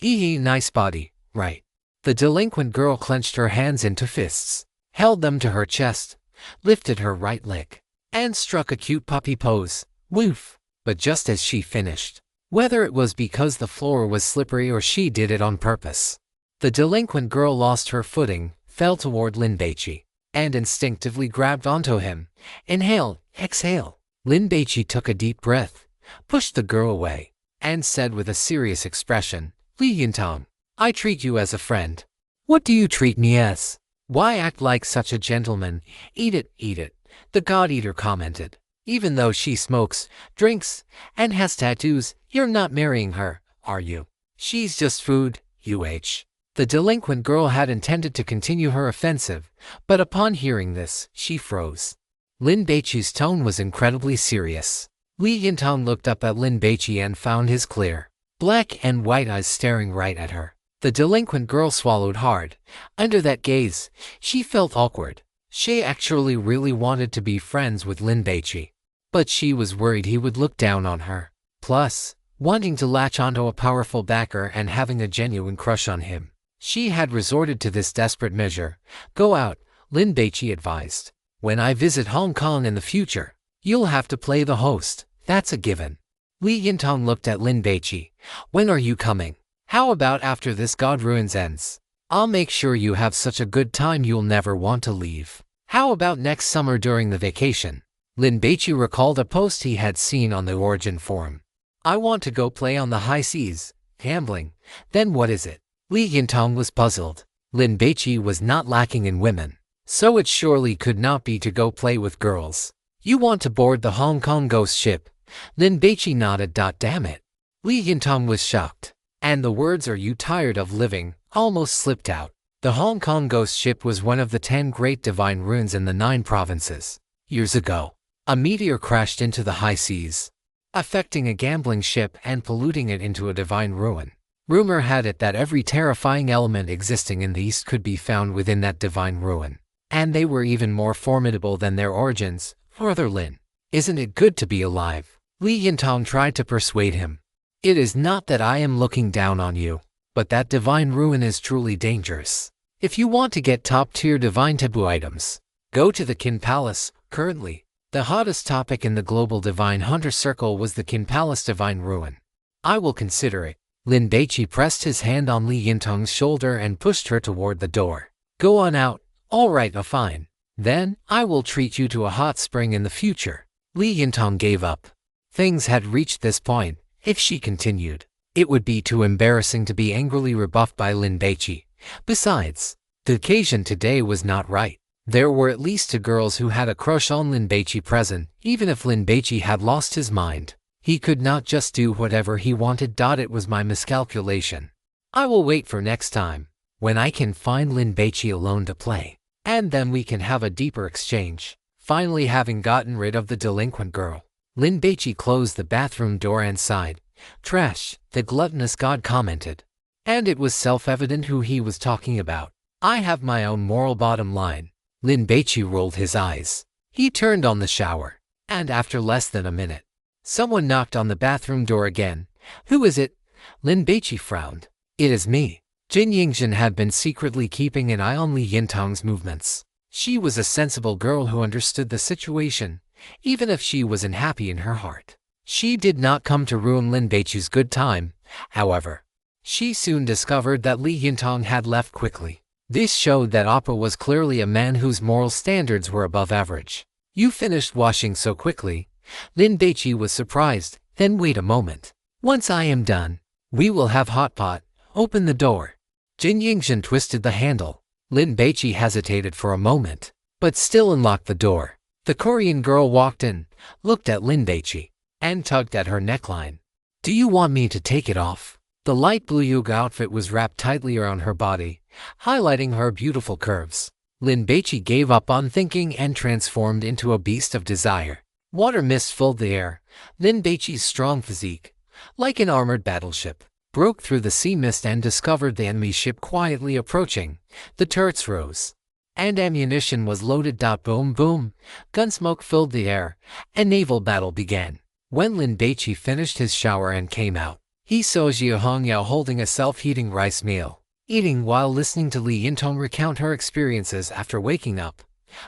Nice body, right? The delinquent girl clenched her hands into fists, held them to her chest, lifted her right leg, and struck a cute puppy pose. Woof! But just as she finished, whether it was because the floor was slippery or she did it on purpose, the delinquent girl lost her footing, fell toward Lin Baici, and instinctively grabbed onto him. Inhale, exhale. Lin Baici took a deep breath, pushed the girl away, and said with a serious expression, Li Yintong, I treat you as a friend. What do you treat me as? Why act like such a gentleman? Eat it, the god-eater commented. Even though she smokes, drinks, and has tattoos, you're not marrying her, are you? She's just food, The delinquent girl had intended to continue her offensive, but upon hearing this, she froze. Lin Baici's tone was incredibly serious. Li Yintong looked up at Lin Baici and found his clear, black and white eyes staring right at her. The delinquent girl swallowed hard. Under that gaze, she felt awkward. She actually really wanted to be friends with Lin Baici, but she was worried he would look down on her. Plus, wanting to latch onto a powerful backer and having a genuine crush on him. She had resorted to this desperate measure. Go out, Lin Baici advised. When I visit Hong Kong in the future, you'll have to play the host. That's a given. Li Yintong looked at Lin Baici. When are you coming? How about after this God Ruins ends? I'll make sure you have such a good time you'll never want to leave. How about next summer during the vacation? Lin Baici recalled a post he had seen on the Origin forum. I want to go play on the high seas. Gambling. Then what is it? Li Yintong was puzzled. Lin Baici was not lacking in women, so it surely could not be to go play with girls. You want to board the Hong Kong ghost ship? Lin Baici nodded. Damn it. Li Yintong was shocked, and the words "are you tired of living" almost slipped out. The Hong Kong ghost ship was one of the 10 great divine ruins in the 9 provinces. Years ago, a meteor crashed into the high seas, affecting a gambling ship and polluting it into a divine ruin. Rumor had it that every terrifying element existing in the East could be found within that divine ruin, and they were even more formidable than their origins. Brother Lin, isn't it good to be alive? Li Yintong tried to persuade him. It is not that I am looking down on you, but that divine ruin is truly dangerous. If you want to get top-tier divine taboo items, go to the Qin Palace. Currently, the hottest topic in the global divine hunter circle was the Qin Palace divine ruin. I will consider it. Lin Baici pressed his hand on Li Yintong's shoulder and pushed her toward the door. Go on out. All right, fine. Then, I will treat you to a hot spring in the future. Li Yintong gave up. Things had reached this point. If she continued, it would be too embarrassing to be angrily rebuffed by Lin Baici. Besides, the occasion today was not right. There were at least 2 girls who had a crush on Lin Baici present. Even if Lin Baici had lost his mind, he could not just do whatever he wanted. It was my miscalculation. I will wait for next time, when I can find Lin Baici alone to play, and then we can have a deeper exchange. Finally, having gotten rid of the delinquent girl, Lin Baici closed the bathroom door and sighed. Trash, the gluttonous god commented. And it was self-evident who he was talking about. I have my own moral bottom line. Lin Baici rolled his eyes. He turned on the shower, and after less than a minute, someone knocked on the bathroom door again. Who is it? Lin Baici frowned. It is me. Jin Yingzhen had been secretly keeping an eye on Li Yintong's movements. She was a sensible girl who understood the situation, even if she was unhappy in her heart. She did not come to ruin Lin Baici's good time, however. She soon discovered that Li Yintong had left quickly. This showed that Appa was clearly a man whose moral standards were above average. You finished washing so quickly? Lin Baici was surprised. Then wait a moment. Once I am done, we will have hot pot. Open the door. Jin Yingzhen twisted the handle. Lin Baici hesitated for a moment, but still unlocked the door. The Korean girl walked in, looked at Lin Baici, and tugged at her neckline. Do you want me to take it off? The light blue yoga outfit was wrapped tightly around her body, highlighting her beautiful curves. Lin Baici gave up on thinking and transformed into a beast of desire. Water mist filled the air. Lin Baici's strong physique, like an armored battleship, broke through the sea mist and discovered the enemy ship quietly approaching. The turrets rose, and ammunition was loaded. Boom boom, gunsmoke filled the air. A naval battle began. When Lin Baici finished his shower and came out, he saw Zhao Hongyao holding a self-heating rice meal, eating while listening to Li Yintong recount her experiences after waking up.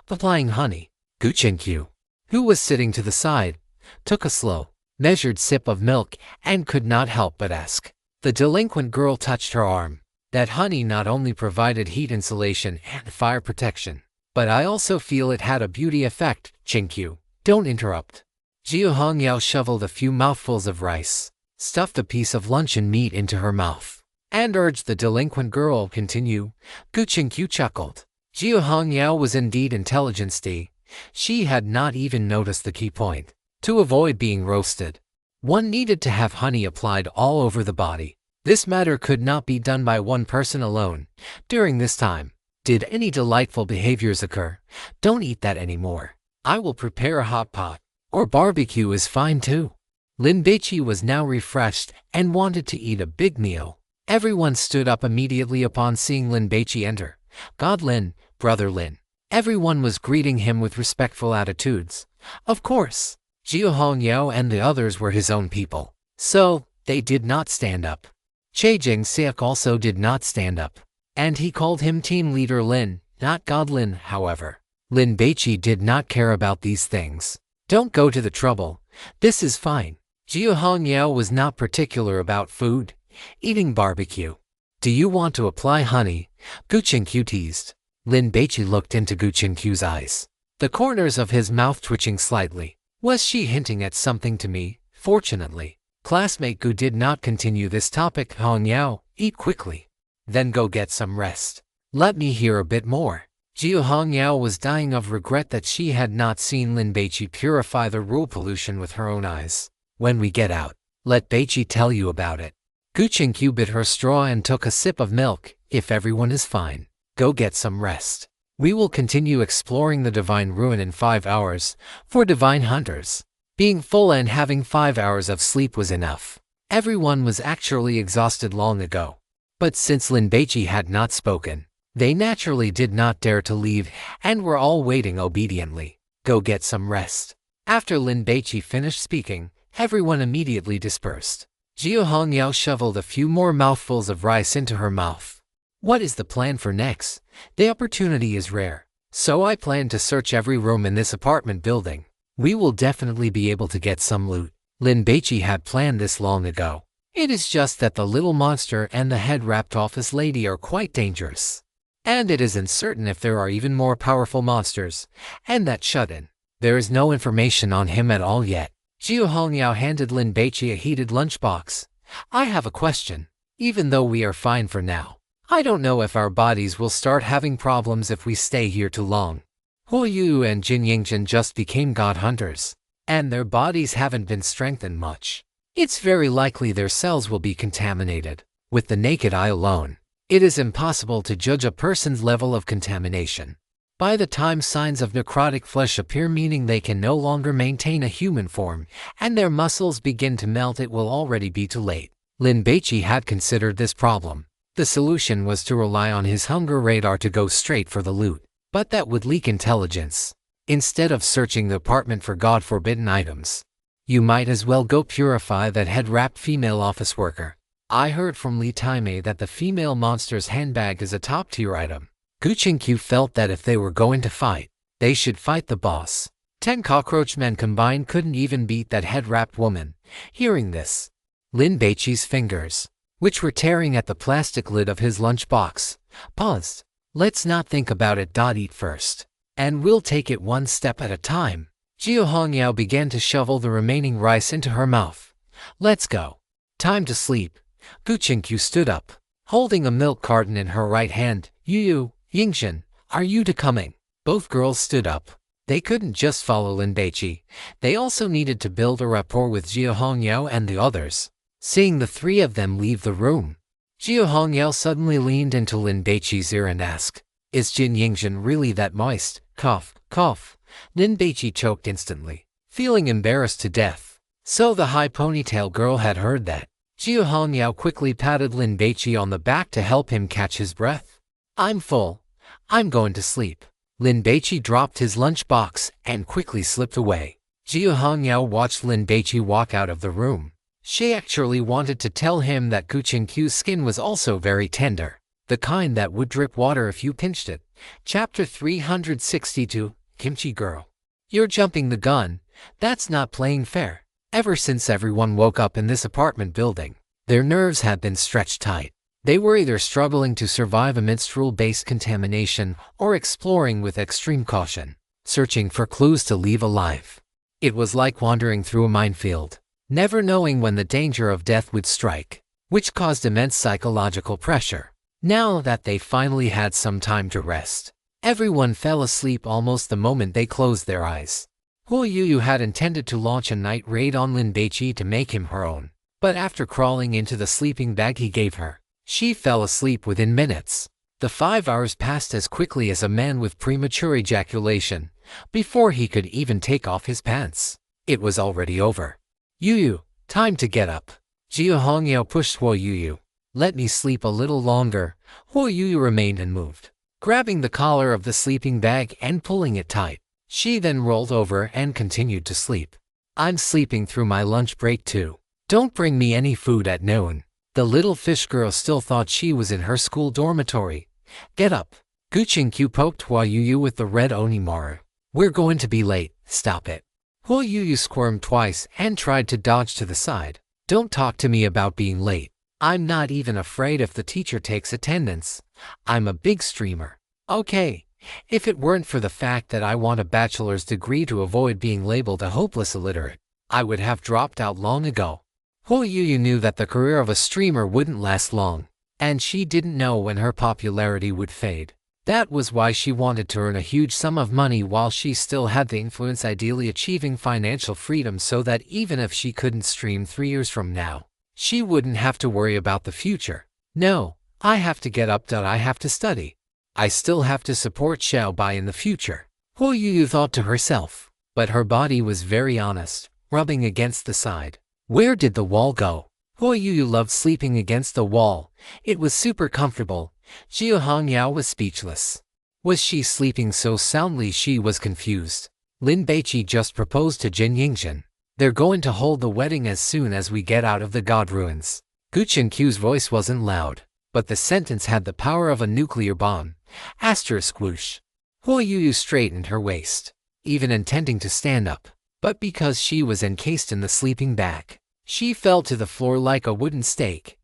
Applying honey, Gu Qinkyu, who was sitting to the side, took a slow, measured sip of milk and could not help but ask. The delinquent girl touched her arm. That honey not only provided heat insulation and fire protection, but I also feel it had a beauty effect. Qinkyu, don't interrupt. Zhao Hongyao shoveled a few mouthfuls of rice, stuffed a piece of luncheon meat into her mouth, and urged the delinquent girl continue. Gu Qinkyu chuckled. Zhao Hongyao was indeed intelligence D. She had not even noticed the key point. To avoid being roasted, one needed to have honey applied all over the body. This matter could not be done by one person alone. During this time, did any delightful behaviors occur? Don't eat that anymore. I will prepare a hot pot. Or barbecue is fine too. Lin Baici was now refreshed and wanted to eat a big meal. Everyone stood up immediately upon seeing Lin Baici enter. God Lin, Brother Lin. Everyone was greeting him with respectful attitudes. Of course, Zhao Hongyao and the others were his own people, so they did not stand up. Che Jingxiak also did not stand up. And he called him team leader Lin, not God Lin, however. Lin Baici did not care about these things. Don't go to the trouble. This is fine. Jiu Hongyao was not particular about food. Eating barbecue. Do you want to apply honey? Gu Qingqiu teased. Lin Baici looked into Gu Qingqiu's eyes. The corners of his mouth twitching slightly. Was she hinting at something to me? Fortunately, classmate Gu did not continue this topic. Hongyao, eat quickly. Then go get some rest. Let me hear a bit more. Jiu Hongyao was dying of regret that she had not seen Lin Baici purify the rule pollution with her own eyes. When we get out, let Baici tell you about it. Gu Qingqiu bit her straw and took a sip of milk. If everyone is fine, go get some rest. We will continue exploring the Divine Ruin in 5 hours. For Divine Hunters, being full and having 5 hours of sleep was enough. Everyone was actually exhausted long ago. But since Lin Baici had not spoken, they naturally did not dare to leave and were all waiting obediently. Go get some rest. After Lin Baici finished speaking, everyone immediately dispersed. Jiu Hongyao shoveled a few more mouthfuls of rice into her mouth. What is the plan for next? The opportunity is rare, so I plan to search every room in this apartment building. We will definitely be able to get some loot. Lin Baici had planned this long ago. It is just that the little monster and the head-wrapped office lady are quite dangerous. And it is uncertain if there are even more powerful monsters. And that shut-in. There is no information on him at all yet. Jiu Hongyao handed Lin Baici a heated lunchbox. I have a question. Even though we are fine for now, I don't know if our bodies will start having problems if we stay here too long. Huo Yu and Jin Yingzhen just became god hunters, and their bodies haven't been strengthened much. It's very likely their cells will be contaminated. With the naked eye alone, it is impossible to judge a person's level of contamination. By the time signs of necrotic flesh appear, meaning they can no longer maintain a human form, and their muscles begin to melt, it will already be too late. Lin Baici had considered this problem. The solution was to rely on his hunger radar to go straight for the loot, but that would leak intelligence. Instead of searching the apartment for God-forbidden items, you might as well go purify that head-wrapped female office worker. I heard from Li Taimei that the female monster's handbag is a top-tier item. Gu Qingqiu felt that if they were going to fight, they should fight the boss. 10 cockroach men combined couldn't even beat that head-wrapped woman. Hearing this, Lin Baici's fingers, which were tearing at the plastic lid of his lunchbox, paused. Let's not think about it. Eat first, and we'll take it one step at a time. Jiu Hongyao began to shovel the remaining rice into her mouth. Let's go. Time to sleep. Gu Qingqiu stood up, holding a milk carton in her right hand. Yu, Yingzhen, are you two coming? Both girls stood up. They couldn't just follow Lin Baici. They also needed to build a rapport with Jiu Hongyao and the others. Seeing the three of them leave the room, Jiu Hongyao suddenly leaned into Lin Baici's ear and asked, Is Jin Yingzhen really that moist? Cough, cough. Lin Baici choked instantly, feeling embarrassed to death. So the high ponytail girl had heard that. Jiu Hongyao quickly patted Lin Baici on the back to help him catch his breath. I'm full. I'm going to sleep. Lin Baici dropped his lunchbox and quickly slipped away. Jiu Hongyao watched Lin Baici walk out of the room. She actually wanted to tell him that Gu Qingqiu's skin was also very tender, the kind that would drip water if you pinched it. Chapter 362, Kimchi Girl. You're jumping the gun. That's not playing fair. Ever since everyone woke up in this apartment building, their nerves had been stretched tight. They were either struggling to survive amidst rule-based contamination or exploring with extreme caution, searching for clues to leave alive. It was like wandering through a minefield, never knowing when the danger of death would strike, which caused immense psychological pressure. Now that they finally had some time to rest, everyone fell asleep almost the moment they closed their eyes. Huo Yu had intended to launch a night raid on Lin Baici to make him her own, but after crawling into the sleeping bag he gave her, she fell asleep within minutes. The 5 hours passed as quickly as a man with premature ejaculation. Before he could even take off his pants, it was already over. Yu, time to get up. Jiu Hongyao pushed Huo Yu. Let me sleep a little longer. Huo Yu remained unmoved, grabbing the collar of the sleeping bag and pulling it tight. She then rolled over and continued to sleep. I'm sleeping through my lunch break too. Don't bring me any food at noon. The little fish girl still thought she was in her school dormitory. Get up. Guqinkyu poked Hua Yuyu with the red Onimaru. We're going to be late, stop it. Hua Yuyu squirmed twice and tried to dodge to the side. Don't talk to me about being late. I'm not even afraid if the teacher takes attendance. I'm a big streamer. Okay. If it weren't for the fact that I want a bachelor's degree to avoid being labeled a hopeless illiterate, I would have dropped out long ago. Hua Yuyu knew that the career of a streamer wouldn't last long, and she didn't know when her popularity would fade. That was why she wanted to earn a huge sum of money while she still had the influence, ideally achieving financial freedom so that even if she couldn't stream 3 years from now, she wouldn't have to worry about the future. No, I have to get up. I have to study. I still have to support Xiaobai in the future. Hua Yuyu thought to herself, but her body was very honest, rubbing against the side. Where did the wall go? Hua Yuyu loved sleeping against the wall. It was super comfortable. Jiu Hongyao was speechless. Was she sleeping so soundly? She was confused. Lin Baici just proposed to Jin Yingxin. They're going to hold the wedding as soon as we get out of the god ruins. Guqinkyu's voice wasn't loud, but the sentence had the power of a nuclear bomb. Asterisk whoosh. Hua Yuyu straightened her waist, even intending to stand up, but because she was encased in the sleeping bag, she fell to the floor like a wooden stake.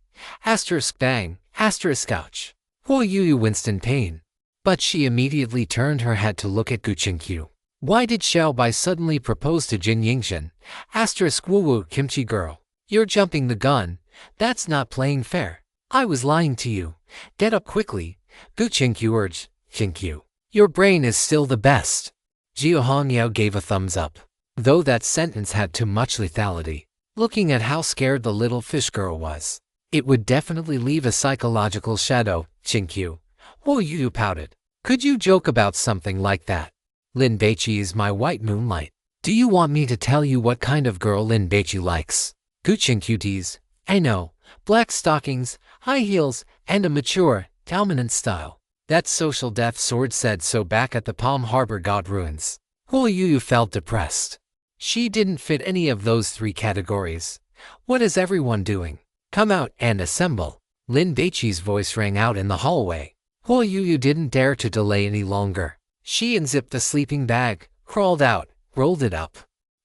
Asterisk bang, asterisk ouch. Hua Yuyu winced in pain, but she immediately turned her head to look at Guqinkyu. Why did Xiaobai suddenly propose to Jin Yingxin? Asterisk woo-woo kimchi girl. You're jumping the gun. That's not playing fair. I was lying to you. Get up quickly. Guqinkyu urged. Qinkyu, your brain is still the best. Jiu Hongyao gave a thumbs up, though that sentence had too much lethality. Looking at how scared the little fish girl was, it would definitely leave a psychological shadow. Qinkyu. Hua Yuyu pouted. Could you joke about something like that? Lin Baici is my white moonlight. Do you want me to tell you what kind of girl Lin Baici likes? Guqinkyu teased. I know. Black stockings, high heels, and a mature, dominant style. That social death sword said so back at the Palm Harbor God ruins. Hua Yuyu felt depressed. She didn't fit any of those 3 categories. What is everyone doing? Come out and assemble. Lin Baici's voice rang out in the hallway. Hua Yuyu didn't dare to delay any longer. She unzipped the sleeping bag, crawled out, rolled it up,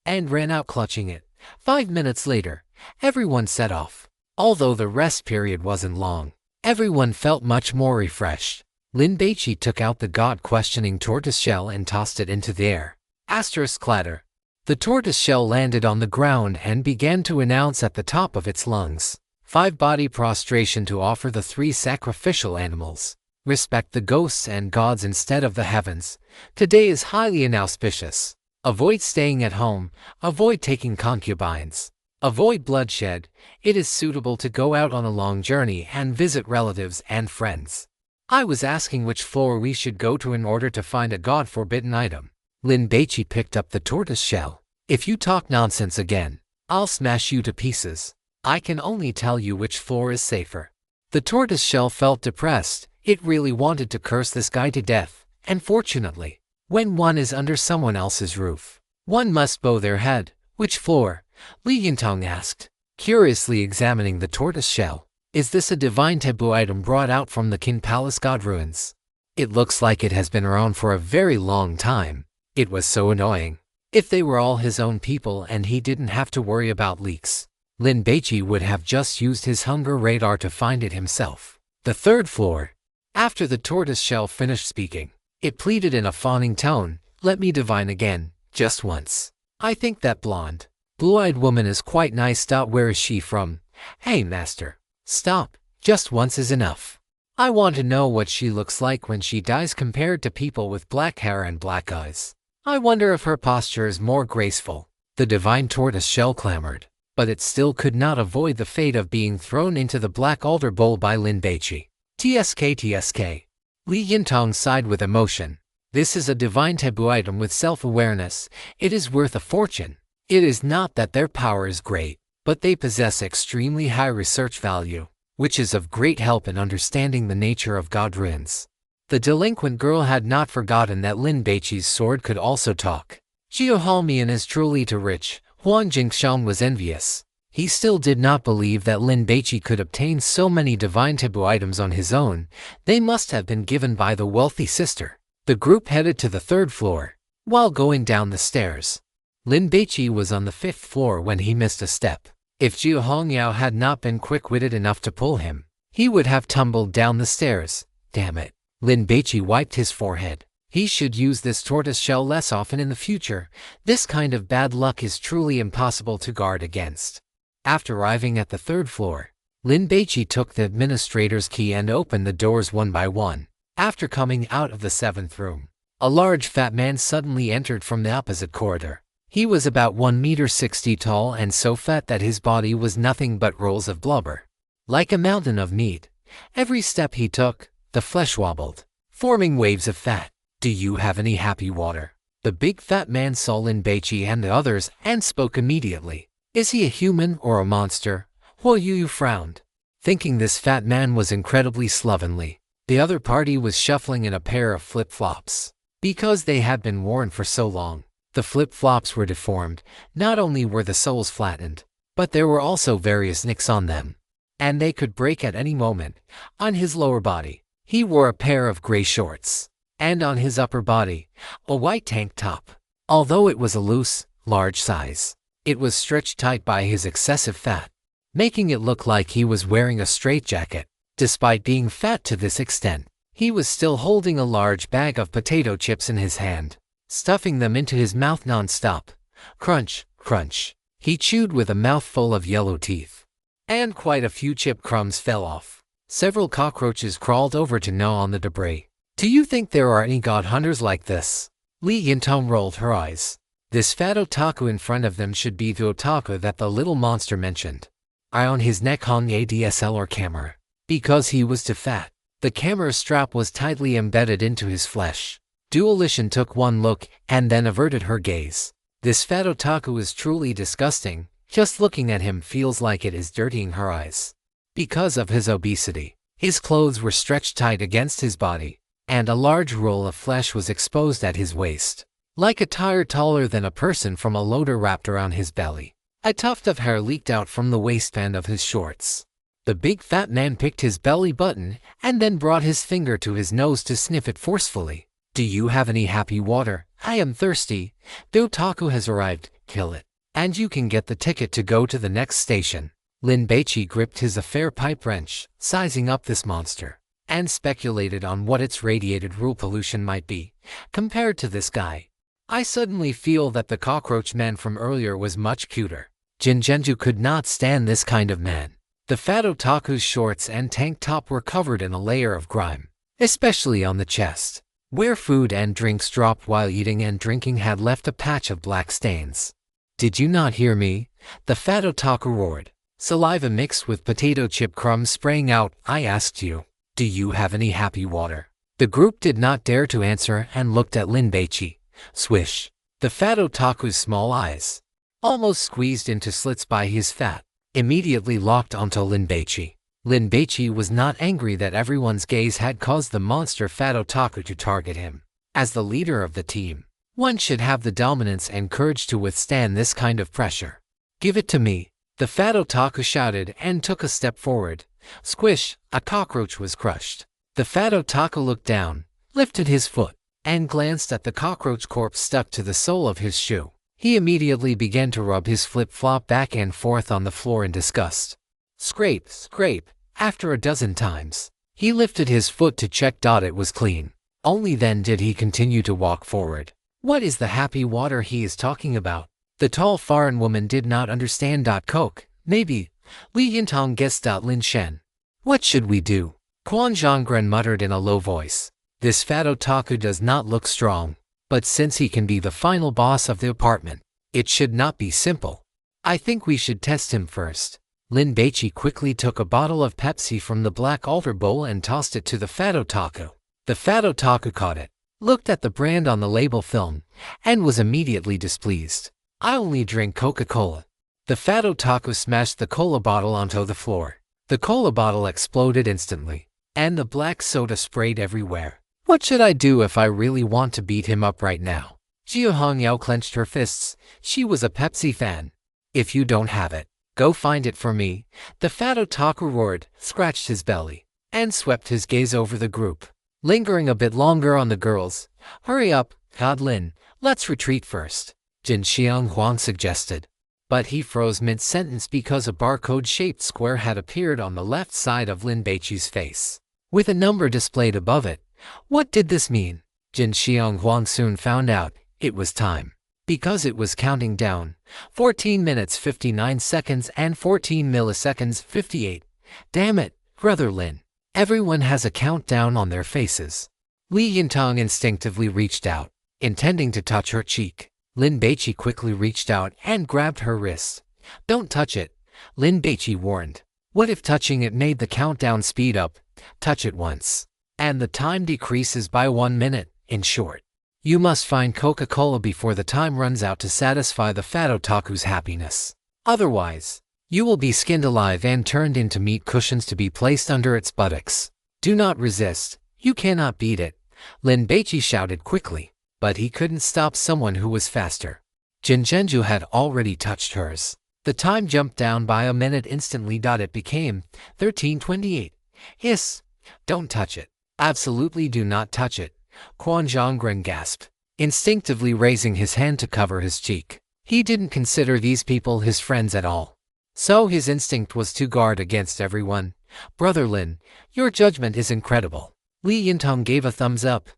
and ran out clutching it. 5 minutes later, everyone set off. Although the rest period wasn't long, everyone felt much more refreshed. Lin Baici took out the god-questioning tortoise shell and tossed it into the air. Asterisk clatter. The tortoise shell landed on the ground and began to announce at the top of its lungs. 5 body prostration to offer the 3 sacrificial animals. Respect the ghosts and gods instead of the heavens. Today is highly inauspicious. Avoid staying at home. Avoid taking concubines. Avoid bloodshed. It is suitable to go out on a long journey and visit relatives and friends. I was asking which floor we should go to in order to find a god-forbidden item. Lin Baici picked up the tortoise shell. If you talk nonsense again, I'll smash you to pieces. I can only tell you which floor is safer. The tortoise shell felt depressed. It really wanted to curse this guy to death, and fortunately, when one is under someone else's roof, one must bow their head. Which floor? Li Yintong asked, curiously examining the tortoise shell. Is this a divine taboo item brought out from the Qin Palace God ruins? It looks like it has been around for a very long time. It was so annoying. If they were all his own people and he didn't have to worry about leaks, Lin Baici would have just used his hunger radar to find it himself. The 3rd floor. After the tortoise shell finished speaking, it pleaded in a fawning tone, let me divine again, just once. I think that blonde, blue-eyed woman is quite nice. Where is she from? Hey, master. Stop, just once is enough. I want to know what she looks like when she dies compared to people with black hair and black eyes. I wonder if her posture is more graceful. The divine tortoise shell clamored, but it still could not avoid the fate of being thrown into the black altar bowl by Lin Baici. TSK. Li Yintong sighed with emotion. This is a divine taboo item with self-awareness. It is worth a fortune. It is not that their power is great, but they possess extremely high research value, which is of great help in understanding the nature of God ruins. The delinquent girl had not forgotten that Lin Baici's sword could also talk. Jiu Halmian is truly too rich. Huang Jingxiang was envious. He still did not believe that Lin Baici could obtain so many divine taboo items on his own. They must have been given by the wealthy sister. The group headed to the 3rd floor. While going down the stairs, Lin Baici was on the 5th floor when he missed a step. If Jiu Hongyao had not been quick-witted enough to pull him, he would have tumbled down the stairs. Damn it. Lin Baici wiped his forehead. He should use this tortoise shell less often in the future. This kind of bad luck is truly impossible to guard against. After arriving at the 3rd floor, Lin Baici took the administrator's key and opened the doors one by one. After coming out of the 7th room, a large fat man suddenly entered from the opposite corridor. He was about 1.60 meters tall and so fat that his body was nothing but rolls of blubber. Like a mountain of meat, every step he took, the flesh wobbled, forming waves of fat. Do you have any happy water? The big fat man saw Lin Baici and the others and spoke immediately. Is he a human or a monster? Huo Yu frowned, thinking this fat man was incredibly slovenly. The other party was shuffling in a pair of flip-flops. Because they had been worn for so long, the flip-flops were deformed. Not only were the soles flattened, but there were also various nicks on them, and they could break at any moment. On his lower body, he wore a pair of gray shorts, and on his upper body, a white tank top. Although it was a loose, large size, it was stretched tight by his excessive fat, making it look like he was wearing a straitjacket. Despite being fat to this extent, he was still holding a large bag of potato chips in his hand, stuffing them into his mouth non-stop. Crunch, crunch. He chewed with a mouthful of yellow teeth, and quite a few chip crumbs fell off. Several cockroaches crawled over to gnaw on the debris. Do you think there are any god hunters like this? Li Yintong rolled her eyes. This fat otaku in front of them should be the otaku that the little monster mentioned. Eye on his neck hung a DSLR camera. Because he was too fat, the camera strap was tightly embedded into his flesh. Dualishan took one look and then averted her gaze. This fat otaku is truly disgusting. Just looking at him feels like it is dirtying her eyes. Because of his obesity, his clothes were stretched tight against his body, and a large roll of flesh was exposed at his waist. Like a tire taller than a person from a loader wrapped around his belly. A tuft of hair leaked out from the waistband of his shorts. The big fat man picked his belly button and then brought his finger to his nose to sniff it forcefully. Do you have any happy water? I am thirsty. The otaku has arrived. Kill it, and you can get the ticket to go to the next station. Lin Baici gripped his affair pipe wrench, sizing up this monster, and speculated on what its radiated rule pollution might be, compared to this guy. I suddenly feel that the cockroach man from earlier was much cuter. Jinjenju could not stand this kind of man. The fat otaku's shorts and tank top were covered in a layer of grime, especially on the chest, where food and drinks dropped while eating and drinking had left a patch of black stains. Did you not hear me? The fat otaku roared, saliva mixed with potato chip crumbs spraying out. I asked you, do you have any happy water? The group did not dare to answer and looked at Lin Baici. Swish. The fat otaku's small eyes, almost squeezed into slits by his fat, immediately locked onto Lin Baici. Lin Baici was not angry that everyone's gaze had caused the monster fat otaku to target him. As the leader of the team, one should have the dominance and courage to withstand this kind of pressure. Give it to me, the fat otaku shouted and took a step forward. Squish, a cockroach was crushed. The fat otaku looked down, lifted his foot, and glanced at the cockroach corpse stuck to the sole of his shoe. He immediately began to rub his flip-flop back and forth on the floor in disgust. Scrape, scrape. After a dozen times, he lifted his foot to check it was clean. Only then did he continue to walk forward. What is the happy water he is talking about? The tall foreign woman did not understand. Coke, maybe. Li Yintong guessed. Lin Shen. What should we do? Quan Zhonggren muttered in a low voice. This fat otaku does not look strong. But since he can be the final boss of the apartment, it should not be simple. I think we should test him first. Lin Baici quickly took a bottle of Pepsi from the black altar bowl and tossed it to the fat otaku. The fat otaku caught it, looked at the brand on the label film, and was immediately displeased. I only drink Coca-Cola. The fat otaku smashed the cola bottle onto the floor. The cola bottle exploded instantly, and the black soda sprayed everywhere. What should I do if I really want to beat him up right now? Jiu Hongyao clenched her fists. She was a Pepsi fan. If you don't have it, Go find it for me. The fat otaku roared, scratched his belly, and swept his gaze over the group, lingering a bit longer on the girls. Hurry up, God Lin, let's retreat first, Jin Xiang Huang suggested. But he froze mid-sentence because a barcode-shaped square had appeared on the left side of Lin Baici's face, with a number displayed above it. What did this mean? Jin Xiang Huang soon found out. It was time, because it was counting down. 14 minutes 59 seconds and 14 milliseconds 58. Damn it, Brother Lin. Everyone has a countdown on their faces. Li Yintang instinctively reached out, intending to touch her cheek. Lin Baici quickly reached out and grabbed her wrist. Don't touch it, Lin Baici warned. What if touching it made the countdown speed up? Touch it once, and the time decreases by 1 minute. In short, you must find Coca-Cola before the time runs out to satisfy the fat otaku's happiness. Otherwise, you will be skinned alive and turned into meat cushions to be placed under its buttocks. Do not resist. You cannot beat it, Lin Baici shouted quickly. But he couldn't stop someone who was faster. Jin Zhenju had already touched hers. The time jumped down by a minute instantly. It became 13:28. Hiss! Don't touch it. Absolutely do not touch it, Quan Zhonggren gasped, instinctively raising his hand to cover his cheek. He didn't consider these people his friends at all, so his instinct was to guard against everyone. Brother Lin, your judgment is incredible. Li Yintang gave a thumbs up.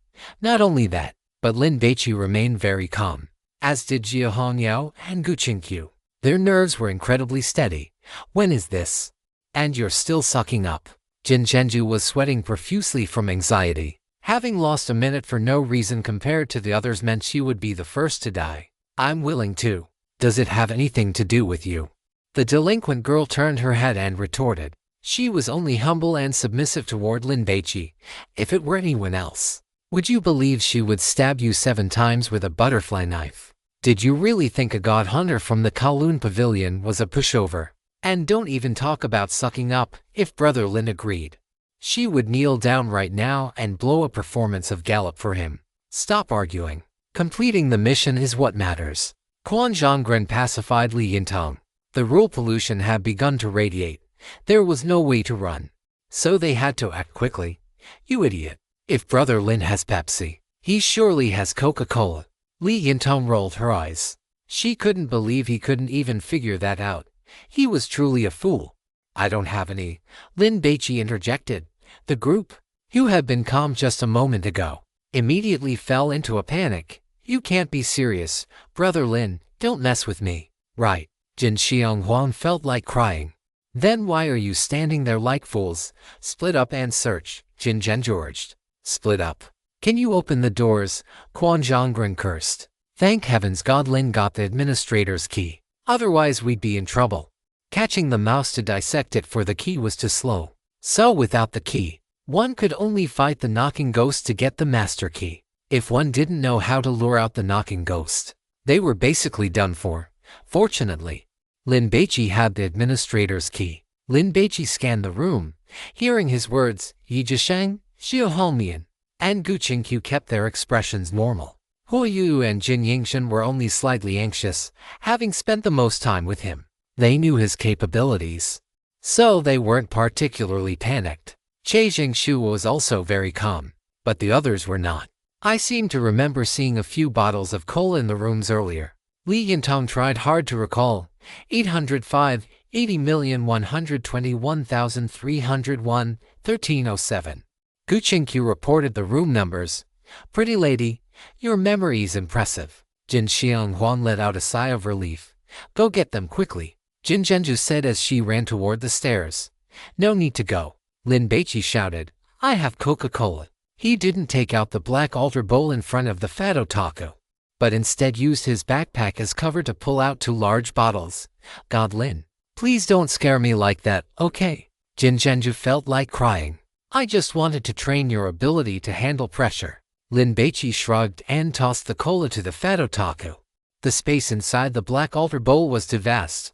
Not only that, but Lin Baici remained very calm, as did Jia Hongyao and Gu Qingqiu. Their nerves were incredibly steady. When is this? And you're still sucking up. Jin Zhenju was sweating profusely from anxiety. Having lost a minute for no reason compared to the others meant she would be the first to die. I'm willing to. Does it have anything to do with you? The delinquent girl turned her head and retorted. She was only humble and submissive toward Lin Baici. If it were anyone else, would you believe she would stab you 7 times with a butterfly knife? Did you really think a god hunter from the Kowloon Pavilion was a pushover? And don't even talk about sucking up. If Brother Lin agreed, she would kneel down right now and blow a performance of Gallop for him. Stop arguing. Completing the mission is what matters. Quan Zhonggren pacified Li Yintang. The rule pollution had begun to radiate. There was no way to run, so they had to act quickly. You idiot. If Brother Lin has Pepsi, he surely has Coca-Cola. Li Yintang rolled her eyes. She couldn't believe he couldn't even figure that out. He was truly a fool. I don't have any, Lin Baici interjected. The group, who had been calm just a moment ago, immediately fell into a panic. You can't be serious, Brother Lin, don't mess with me. Right, Jin Xiang Huang felt like crying. Then why are you standing there like fools? Split up and search, Jin Zhenju urged. Split up. Can you open the doors? Quan Zhonggren cursed. Thank heavens God Lin got the administrator's key. Otherwise we'd be in trouble. Catching the mouse to dissect it for the key was too slow. So without the key, one could only fight the knocking ghost to get the master key. If one didn't know how to lure out the knocking ghost, they were basically done for. Fortunately, Lin Baici had the administrator's key. Lin Baici scanned the room. Hearing his words, Yi Zhisheng, Xiao Hongmian, and Gu Qingqiu kept their expressions normal. Hu Yu and Jin Yingshan were only slightly anxious, having spent the most time with him. They knew his capabilities, so they weren't particularly panicked. Che Jingshu was also very calm, but the others were not. I seem to remember seeing a few bottles of cola in the rooms earlier. Li Yintang tried hard to recall. 805, 80,121,301, 1307. Gu Qingqiu reported the room numbers. Pretty lady, your memory is impressive. Jin Xiang Huang let out a sigh of relief. Go get them quickly, Jin Zhenju said as she ran toward the stairs. No need to go, Lin Baici shouted. I have Coca-Cola. He didn't take out the black altar bowl in front of the fat otaku, but instead used his backpack as cover to pull out 2 large bottles. God Lin, please don't scare me like that, okay? Jin Zhenju felt like crying. I just wanted to train your ability to handle pressure. Lin Baici shrugged and tossed the cola to the fat otaku. The space inside the black altar bowl was too vast.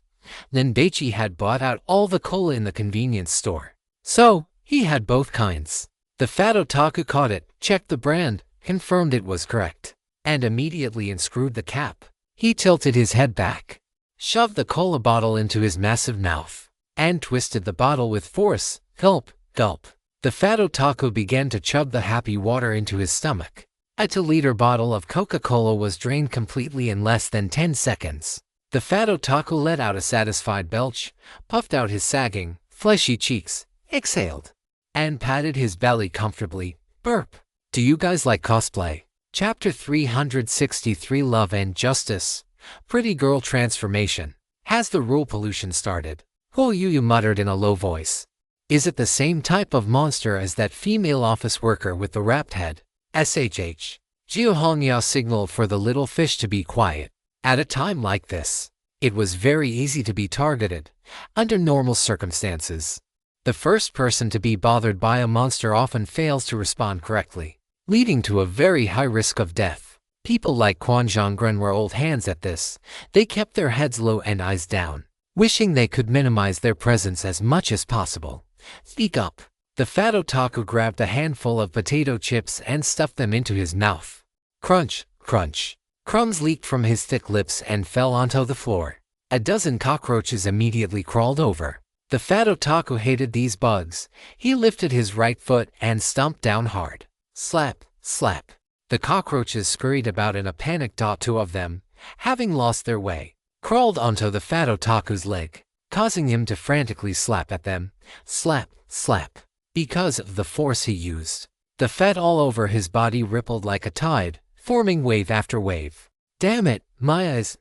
Lin Baici had bought out all the cola in the convenience store, so he had both kinds. The fat otaku caught it, checked the brand, confirmed it was correct, and immediately unscrewed the cap. He tilted his head back. shoved the cola bottle into his massive mouth, and twisted the bottle with force. Gulp, gulp. The fat otaku began to chug the happy water into his stomach. A 2-liter bottle of Coca-Cola was drained completely in less than 10 seconds. The fat otaku let out a satisfied belch, puffed out his sagging, fleshy cheeks, exhaled, and patted his belly comfortably. Burp. Do you guys like cosplay? Chapter 363 Love and Justice. Pretty girl transformation. Has the rule pollution started? Ho Yu muttered in a low voice. Is it the same type of monster as that female office worker with the wrapped head? SHH. Jiu Hongyao signaled for the little fish to be quiet. At a time like this, it was very easy to be targeted, under normal circumstances. The first person to be bothered by a monster often fails to respond correctly, leading to a very high risk of death. People like Quan Zhonggren were old hands at this. They kept their heads low and eyes down, wishing they could minimize their presence as much as possible. Speak up. The fat otaku grabbed a handful of potato chips and stuffed them into his mouth. Crunch, crunch. Crumbs leaked from his thick lips and fell onto the floor. A dozen cockroaches immediately crawled over. The fat otaku hated these bugs. He lifted his right foot and stomped down hard. Slap, slap. The cockroaches scurried about in a panic. Two of them, having lost their way, crawled onto the fat otaku's leg, causing him to frantically slap at them. Slap, slap. Because of the force he used, the fat all over his body rippled like a tide, forming wave after wave. Damn it, my eyes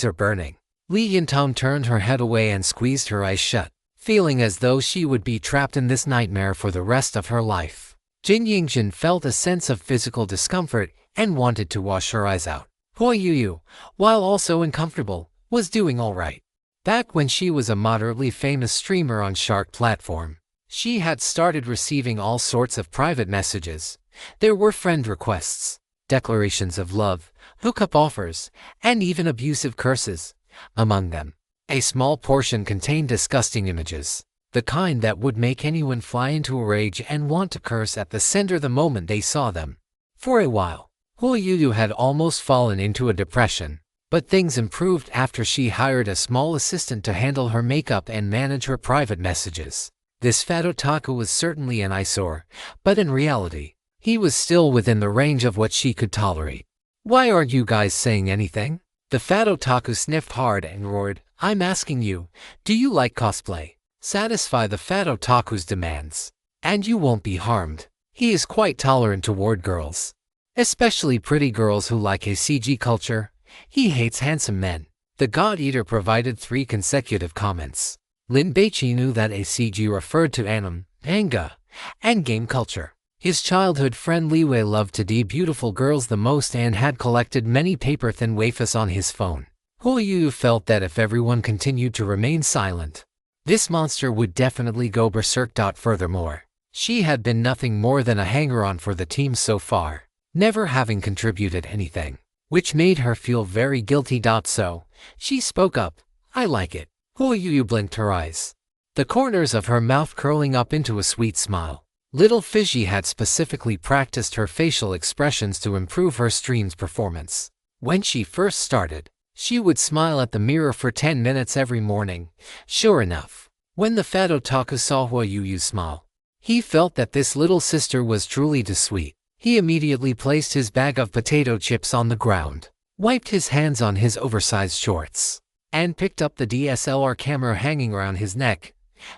are burning. Li Yintang turned her head away and squeezed her eyes shut, feeling as though she would be trapped in this nightmare for the rest of her life. Jin Yingjin felt a sense of physical discomfort and wanted to wash her eyes out. Hoi Yu, while also uncomfortable, was doing all right. Back when she was a moderately famous streamer on Shark platform, she had started receiving all sorts of private messages. There were friend requests, declarations of love, hookup offers, and even abusive curses. Among them, a small portion contained disgusting images, the kind that would make anyone fly into a rage and want to curse at the center the moment they saw them. For a while, Hoi Yu had almost fallen into a depression, but things improved after she hired a small assistant to handle her makeup and manage her private messages. This fat otaku was certainly an eyesore, but in reality, he was still within the range of what she could tolerate. Why aren't you guys saying anything? The fat otaku sniffed hard and roared, I'm asking you, do you like cosplay? Satisfy the fat otaku's demands, and you won't be harmed. He is quite tolerant toward girls, especially pretty girls who like a CG culture. He hates handsome men. The God Eater provided 3 consecutive comments. Lin Baici knew that a CG referred to anime, manga, and game culture. His childhood friend Li Wei loved to do beautiful girls the most and had collected many paper-thin wafers on his phone. Hoi Yu felt that if everyone continued to remain silent, this monster would definitely go berserk. Furthermore, she had been nothing more than a hanger-on for the team so far, never having contributed anything, which made her feel very guilty. So, she spoke up, I like it. Hoi Yu blinked her eyes, the corners of her mouth curling up into a sweet smile. Little Fizzy had specifically practiced her facial expressions to improve her stream's performance. When she first started, she would smile at the mirror for 10 minutes every morning. Sure enough, when the fat otaku saw Hoi Yu's smile, he felt that this little sister was truly too sweet. He immediately placed his bag of potato chips on the ground, wiped his hands on his oversized shorts, and picked up the DSLR camera hanging around his neck.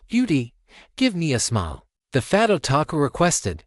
Beauty, give me a smile, the fat otaku requested.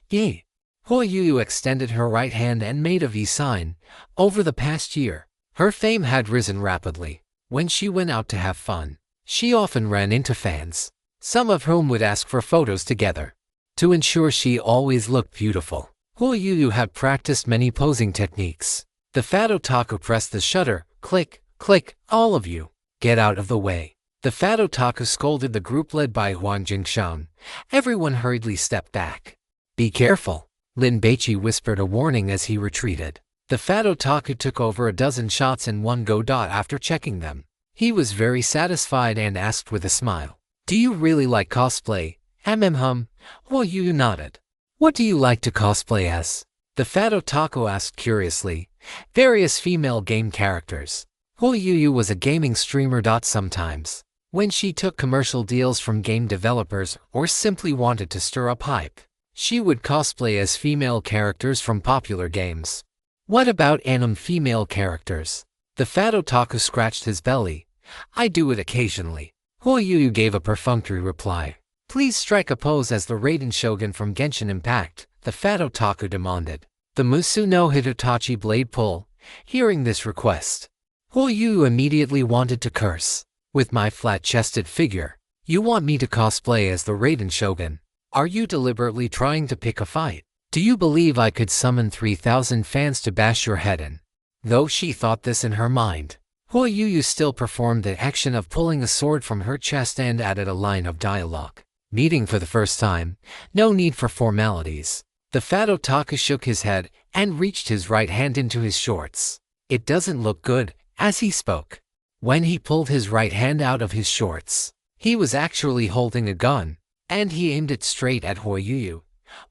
Yay! Hoi Yu extended her right hand and made a V sign. Over the past year, her fame had risen rapidly. When she went out to have fun, she often ran into fans, some of whom would ask for photos together. To ensure she always looked beautiful, Hoi Yu had practiced many posing techniques. The fat otaku pressed the shutter. Click, click, all of you, get out of the way. The fat otaku scolded the group led by Huang Jingshan. Everyone hurriedly stepped back. Be careful, Lin Baici whispered a warning as he retreated. The fat otaku took over a dozen shots in one go. After checking them, he was very satisfied and asked with a smile, do you really like cosplay? Hoi Yu nodded. What do you like to cosplay as? The fat otaku asked curiously. Various female game characters. Huo Yuyu was a gaming streamer. Sometimes, when she took commercial deals from game developers or simply wanted to stir up hype, she would cosplay as female characters from popular games. What about anime female characters? The fat otaku scratched his belly. I do it occasionally. Huo Yuyu gave a perfunctory reply. Please strike a pose as the Raiden Shogun from Genshin Impact, the fat otaku demanded. The Musu no Hitotachi blade pull. Hearing this request, Huo Yuyu immediately wanted to curse. With my flat-chested figure, you want me to cosplay as the Raiden Shogun? Are you deliberately trying to pick a fight? Do you believe I could summon 3,000 fans to bash your head in? Though she thought this in her mind, Huo Yuyu still performed the action of pulling a sword from her chest and added a line of dialogue. Meeting for the first time, no need for formalities. The fat otaku shook his head and reached his right hand into his shorts. It doesn't look good, as he spoke. When he pulled his right hand out of his shorts, he was actually holding a gun, and he aimed it straight at Huo Yuyu.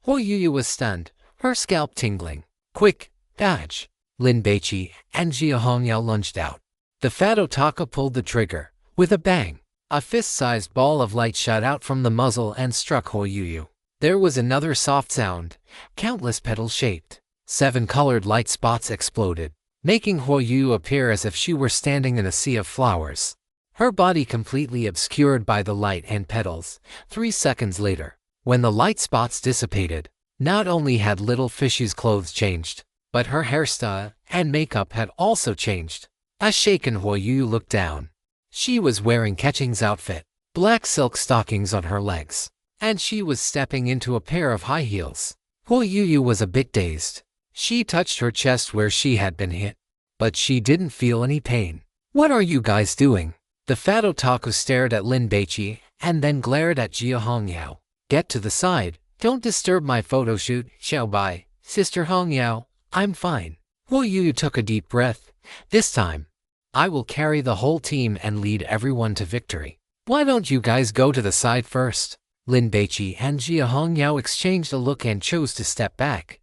Huo Yuyu was stunned, her scalp tingling. Quick, dodge! Lin Baici and Jia Hongyao lunged out. The fat otaku pulled the trigger. With a bang, a fist-sized ball of light shot out from the muzzle and struck Huo Yuyu. There was another soft sound. Countless petal-shaped, 7-colored light spots exploded, making Huo Yuyu appear as if she were standing in a sea of flowers. Her body completely obscured by the light and petals. 3 seconds later, when the light spots dissipated, not only had little Fishy's clothes changed, but her hairstyle and makeup had also changed. A shaken Huo Yuyu looked down. She was wearing Ketching's outfit, black silk stockings on her legs, and she was stepping into a pair of high heels. Huo Yuyu was a bit dazed. She touched her chest where she had been hit, but she didn't feel any pain. What are you guys doing? The fat otaku stared at Lin Baici and then glared at Jia Hongyao. Get to the side. Don't disturb my photo shoot, Xiao Bai. Sister Hongyao, I'm fine. Huo Yuyu took a deep breath. This time, I will carry the whole team and lead everyone to victory. Why don't you guys go to the side first? Lin Baici and Jia Hongyao exchanged a look and chose to step back.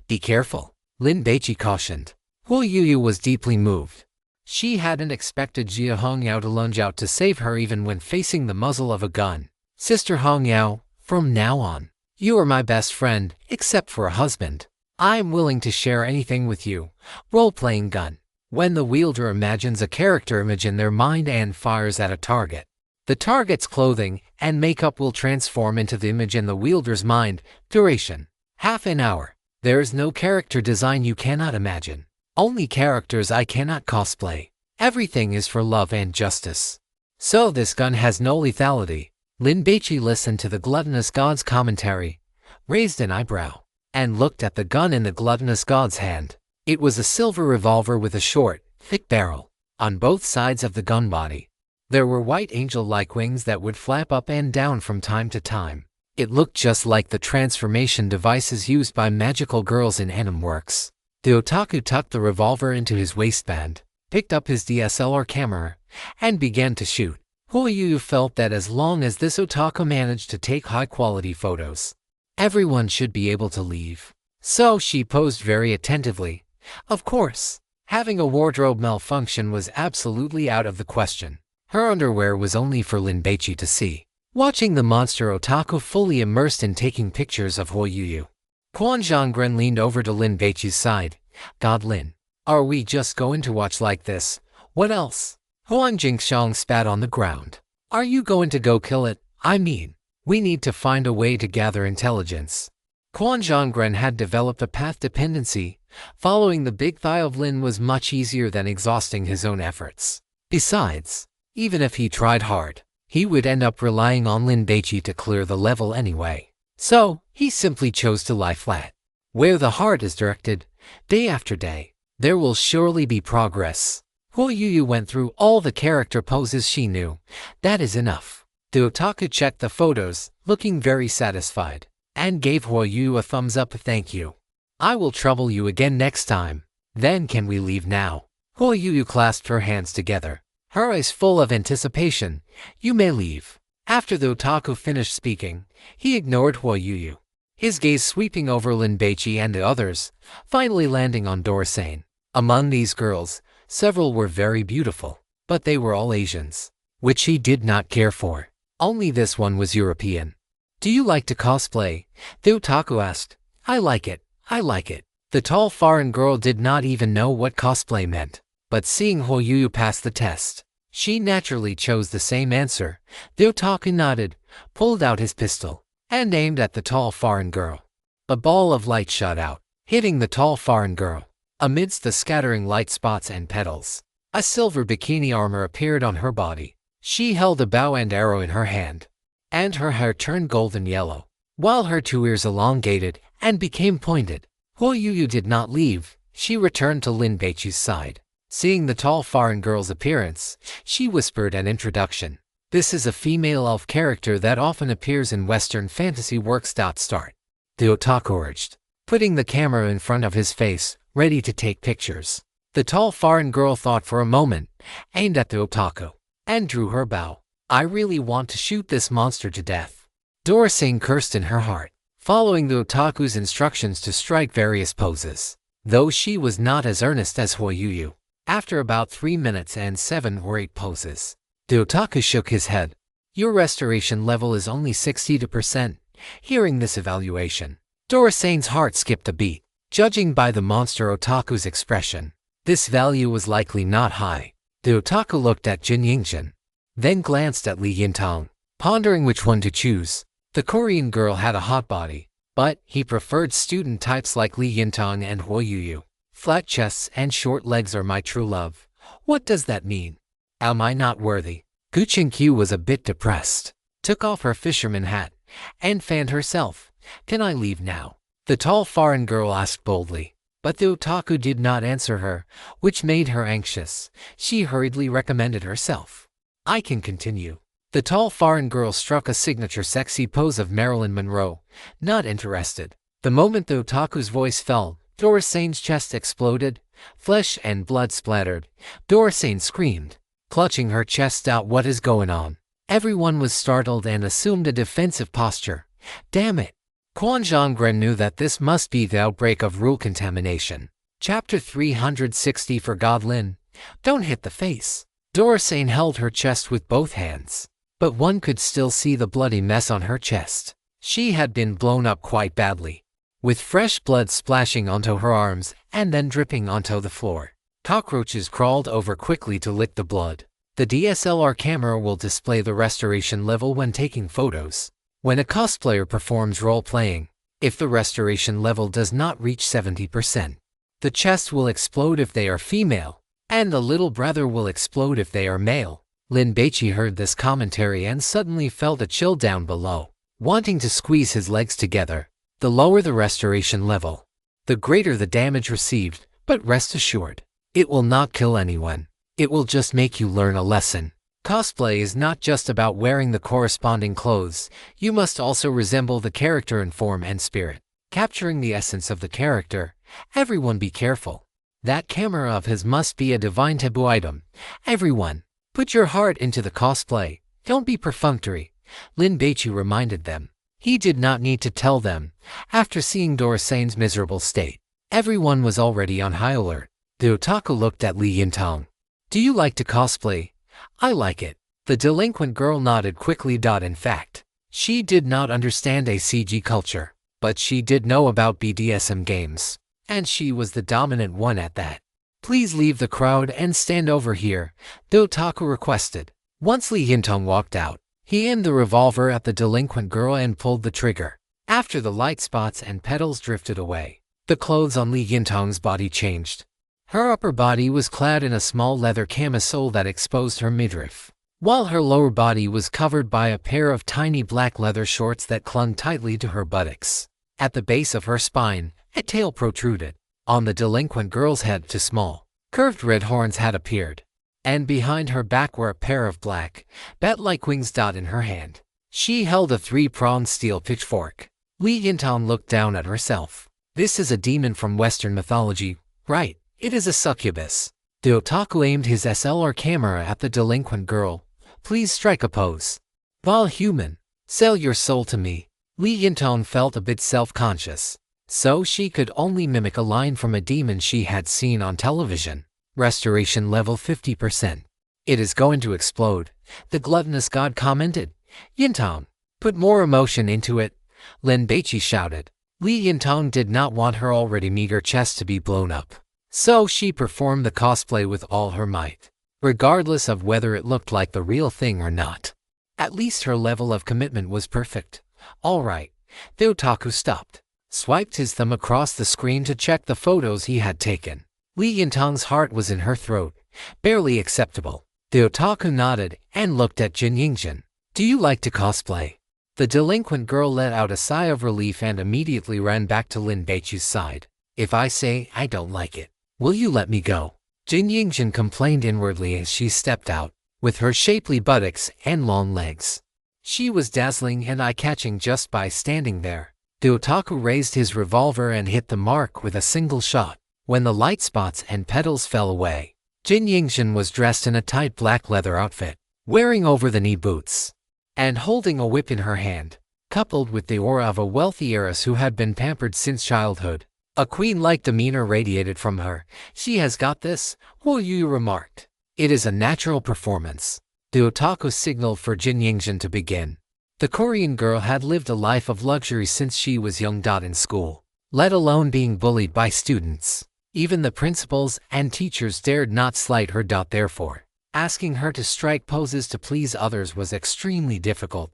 Be careful, Lin Baici cautioned. Huo Yuyu was deeply moved. She hadn't expected Jia Hongyao to lunge out to save her even when facing the muzzle of a gun. Sister Hongyao, from now on, you are my best friend, except for a husband. I'm willing to share anything with you. Role-playing gun. When the wielder imagines a character image in their mind and fires at a target, the target's clothing and makeup will transform into the image in the wielder's mind. Duration: half an hour. There is no character design you cannot imagine. Only characters I cannot cosplay. Everything is for love and justice. So this gun has no lethality. Lin Baici listened to the gluttonous god's commentary, raised an eyebrow, and looked at the gun in the gluttonous god's hand. It was a silver revolver with a short, thick barrel. On both sides of the gun body, there were white angel-like wings that would flap up and down from time to time. It looked just like the transformation devices used by magical girls in anime works. The otaku tucked the revolver into his waistband, picked up his DSLR camera, and began to shoot. Huo Yuyu felt that as long as this otaku managed to take high-quality photos, everyone should be able to leave. So she posed very attentively. Of course, having a wardrobe malfunction was absolutely out of the question. Her underwear was only for Lin Baici to see. Watching the monster otaku fully immersed in taking pictures of Huo Yuyu, Quan Zhonggren leaned over to Lin Baici's side. God Lin, are we just going to watch like this? What else? Huang Jingxiang spat on the ground. Are you going to go kill it? I mean, we need to find a way to gather intelligence. Quan Zhonggren had developed a path dependency. Following the big thigh of Lin was much easier than exhausting his own efforts. Besides, even if he tried hard, he would end up relying on Lin Baici to clear the level anyway. So, he simply chose to lie flat. Where the heart is directed, day after day, there will surely be progress. Huo Yuyu went through all the character poses she knew. That is enough. The otaku checked the photos, looking very satisfied, and gave Huo Yuyu a thumbs up. Thank you. I will trouble you again next time. Then can we leave now? Huo Yuyu clasped her hands together, her eyes full of anticipation. You may leave. After the otaku finished speaking, he ignored Huo Yuyu, his gaze sweeping over Lin Baici and the others, finally landing on Dorisane. Among these girls, Several were very beautiful, but they were all Asians, which he did not care for. Only this one was European. "Do you like to cosplay?" the otaku asked. I like it. The tall foreign girl did not even know what cosplay meant, but seeing Hoyuyu pass the test, she naturally chose the same answer. The otaku nodded, pulled out his pistol, and aimed at the tall foreign girl. A ball of light shot out, hitting the tall foreign girl. Amidst the scattering light spots and petals, a silver bikini armor appeared on her body. She held a bow and arrow in her hand, and her hair turned golden yellow, while her two ears elongated and became pointed. Hoyuyu did not leave. She returned to Lin Baici's side. Seeing the tall foreign girl's appearance, she whispered an introduction. "This is a female elf character that often appears in Western fantasy works. Start," the otaku urged, putting the camera in front of his face, ready to take pictures. The tall foreign girl thought for a moment, aimed at the otaku, and drew her bow. "I really want to shoot this monster to death," Dora-san cursed in her heart, following the otaku's instructions to strike various poses, though she was not as earnest as Hoyuyu. After about 3 minutes and 7 or 8 poses, the otaku shook his head. "Your restoration level is only 62%. Hearing this evaluation, Dora-san's heart skipped a beat. Judging by the monster otaku's expression, this value was likely not high. The otaku looked at Jin Yingjin, then glanced at Li Yintang, pondering which one to choose. The Korean girl had a hot body, but he preferred student types like Li Yintang and Hoyuyu. "Flat chests and short legs are my true love. What does that mean? Am I not worthy?" Gu Qinkyu was a bit depressed, took off her fisherman hat, and fanned herself. "Can I leave now?" the tall foreign girl asked boldly. But the otaku did not answer her, which made her anxious. She hurriedly recommended herself. "I can continue." The tall foreign girl struck a signature sexy pose of Marilyn Monroe, not interested. The moment the otaku's voice fell, Dora-san's chest exploded, flesh and blood splattered. Dora-san screamed, clutching her chest out. "What is going on?" Everyone was startled and assumed a defensive posture. "Damn it!" Quan Zhonggren knew that this must be the outbreak of rule contamination. Chapter 360 For God Lin, don't hit the face. Dora-san held her chest with both hands, but one could still see the bloody mess on her chest. She had been blown up quite badly, with fresh blood splashing onto her arms and then dripping onto the floor. Cockroaches crawled over quickly to lick the blood. The DSLR camera will display the restoration level when taking photos. When a cosplayer performs role-playing, if the restoration level does not reach 70%, the chest will explode if they are female, and the little brother will explode if they are male. Lin Baici heard this commentary and suddenly felt a chill down below, wanting to squeeze his legs together. The lower the restoration level, the greater the damage received, but rest assured, it will not kill anyone. It will just make you learn a lesson. Cosplay is not just about wearing the corresponding clothes, you must also resemble the character in form and spirit, capturing the essence of the character. Everyone be careful. That camera of his must be a divine taboo item. Everyone, put your heart into the cosplay. Don't be perfunctory, Lin Baici reminded them. He did not need to tell them. After seeing Dora-san's miserable state, everyone was already on high alert. The otaku looked at Li Yintang. "Do you like to cosplay?" "I like it." The delinquent girl nodded quickly. In fact, she did not understand ACG culture, but she did know about BDSM games, and she was the dominant one at that. "Please leave the crowd and stand over here," the otaku requested. Once Li Yintang walked out, he aimed the revolver at the delinquent girl and pulled the trigger. After the light spots and petals drifted away, the clothes on Li Yintang's body changed. Her upper body was clad in a small leather camisole that exposed her midriff, while her lower body was covered by a pair of tiny black leather shorts that clung tightly to her buttocks. At the base of her spine, a tail protruded. On the delinquent girl's head, two small, curved red horns had appeared, and behind her back were a pair of black, bat-like wings. In her hand, she held a 3-pronged steel pitchfork. Li Yintang looked down at herself. "This is a demon from Western mythology, right? It is a succubus." The otaku aimed his SLR camera at the delinquent girl. "Please strike a pose." "Val human, sell your soul to me." Li Yintang felt a bit self-conscious, so she could only mimic a line from a demon she had seen on television. Restoration level 50%. It is going to explode, the gluttonous god commented. Yintang, put more emotion into it, Lin Baici shouted. Li Yintang did not want her already meager chest to be blown up, so she performed the cosplay with all her might, regardless of whether it looked like the real thing or not. At least her level of commitment was perfect. All right. The otaku stopped, swiped his thumb across the screen to check the photos he had taken. Li Yintang's heart was in her throat, barely acceptable. The otaku nodded and looked at Jin Yingjin. Do you like to cosplay? The delinquent girl let out a sigh of relief and immediately ran back to Lin Baici's side. If I say I don't like it, will you let me go? Jin Yingjin complained inwardly as she stepped out, with her shapely buttocks and long legs. She was dazzling and eye-catching just by standing there. The otaku raised his revolver and hit the mark with a single shot. When the light spots and petals fell away, Jin Yingjin was dressed in a tight black leather outfit, wearing over-the-knee boots, and holding a whip in her hand, coupled with the aura of a wealthy heiress who had been pampered since childhood. A queen-like demeanor radiated from her. She has got this, Wu Yu remarked. It is a natural performance. The otaku signaled for Jin Yingjin to begin. The Korean girl had lived a life of luxury since she was young. In school, let alone being bullied by students. Even the principals and teachers dared not slight her. Therefore, asking her to strike poses to please others was extremely difficult.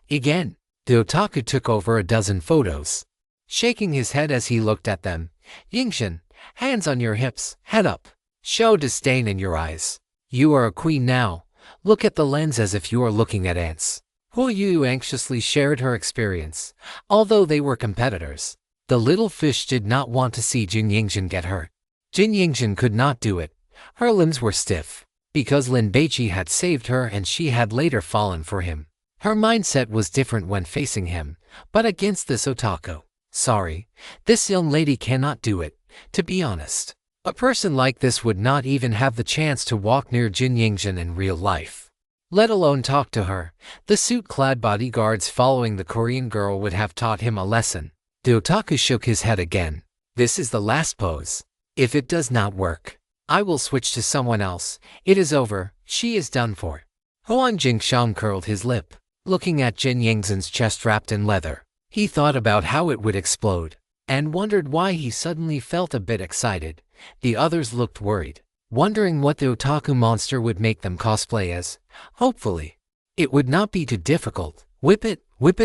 Again, the otaku took over a dozen photos, shaking his head as he looked at them. Yingjin, hands on your hips, head up. Show disdain in your eyes. You are a queen now. Look at the lens as if you are looking at ants. Hu Yu anxiously shared her experience. Although they were competitors, the little fish did not want to see Jin Yingjin get hurt. Jin Yingjin could not do it. Her limbs were stiff, because Lin Baici had saved her and she had later fallen for him. Her mindset was different when facing him, but against this otaku. Sorry, this young lady cannot do it, to be honest. A person like this would not even have the chance to walk near Jin Yingjin in real life, let alone talk to her. The suit-clad bodyguards following the Korean girl would have taught him a lesson. The otaku shook his head again. This is the last pose. If it does not work, I will switch to someone else. It is over. She is done for. Huang Jingshan curled his lip, looking at Jin Yingjin's chest wrapped in leather. He thought about how it would explode, and wondered why he suddenly felt a bit excited. The others looked worried, wondering what the otaku monster would make them cosplay as. Hopefully, it would not be too difficult. Whip it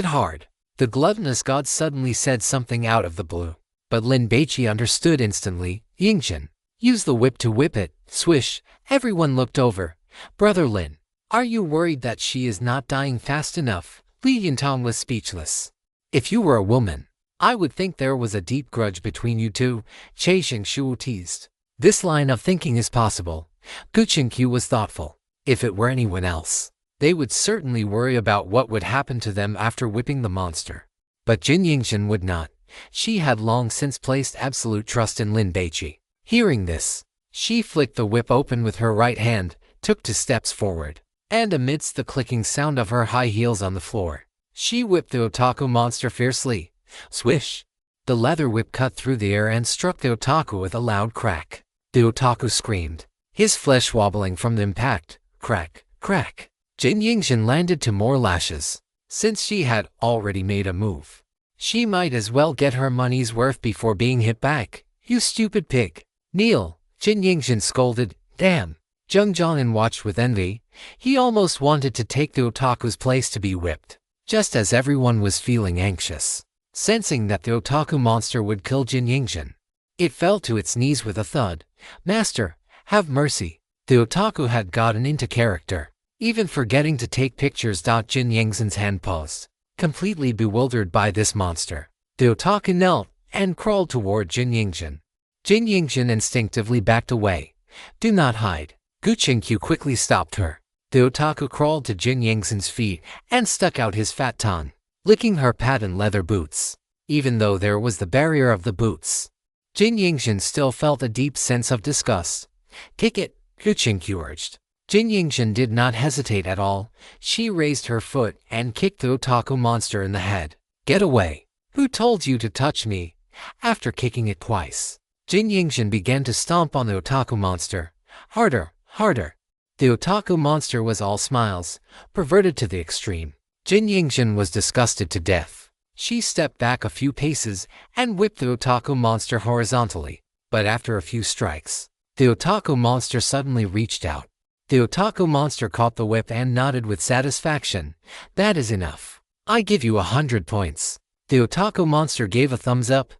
hard. The gluttonous god suddenly said something out of the blue, but Lin Baici understood instantly. Yingjin, use the whip to whip it. Swish. Everyone looked over. Brother Lin, are you worried that she is not dying fast enough? Li Yintang was speechless. If you were a woman, I would think there was a deep grudge between you two, Che Xingshu teased. This line of thinking is possible. Gu Qingqiu was thoughtful. If it were anyone else, they would certainly worry about what would happen to them after whipping the monster. But Jin Yingjin would not. She had long since placed absolute trust in Lin Baici. Hearing this, she flicked the whip open with her right hand, took 2 steps forward, and amidst the clicking sound of her high heels on the floor, she whipped the otaku monster fiercely. Swish! The leather whip cut through the air and struck the otaku with a loud crack. The otaku screamed, his flesh wobbling from the impact. Crack, crack. Jin Yingjin landed 2 more lashes. Since she had already made a move, she might as well get her money's worth before being hit back. You stupid pig. Kneel, Jin Yingjin scolded. Damn. Zheng Zhangnan watched with envy. He almost wanted to take the otaku's place to be whipped, just as everyone was feeling anxious, sensing that the otaku monster would kill Jin Yingjin. It fell to its knees with a thud. Master, have mercy. The otaku had gotten into character, even forgetting to take pictures. Jin Yingjin's hand paused, completely bewildered by this monster. The otaku knelt and crawled toward Jin Yingjin. Jin Yingjin instinctively backed away. Do not hide. Gu Qingqiu quickly stopped her. The otaku crawled to Jin Yingjin's feet and stuck out his fat tongue, licking her patent leather boots. Even though there was the barrier of the boots, Jin Yingjin still felt a deep sense of disgust. Kick it, Gu Qingqiu urged. Jin Yingjin did not hesitate at all. She raised her foot and kicked the otaku monster in the head. Get away. Who told you to touch me? After kicking it twice, Jin Yingjin began to stomp on the otaku monster. Harder, harder. The otaku monster was all smiles, perverted to the extreme. Jin Yingxin was disgusted to death. She stepped back a few paces and whipped the otaku monster horizontally. But after a few strikes, the otaku monster suddenly reached out. The otaku monster caught the whip and nodded with satisfaction. That is enough. I give you 100 points. The otaku monster gave a thumbs up.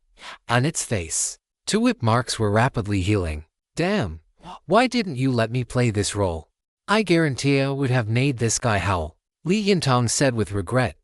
On its face, 2 whip marks were rapidly healing. Damn, why didn't you let me play this role? I guarantee I would have made this guy howl. Li Yintong said with regret.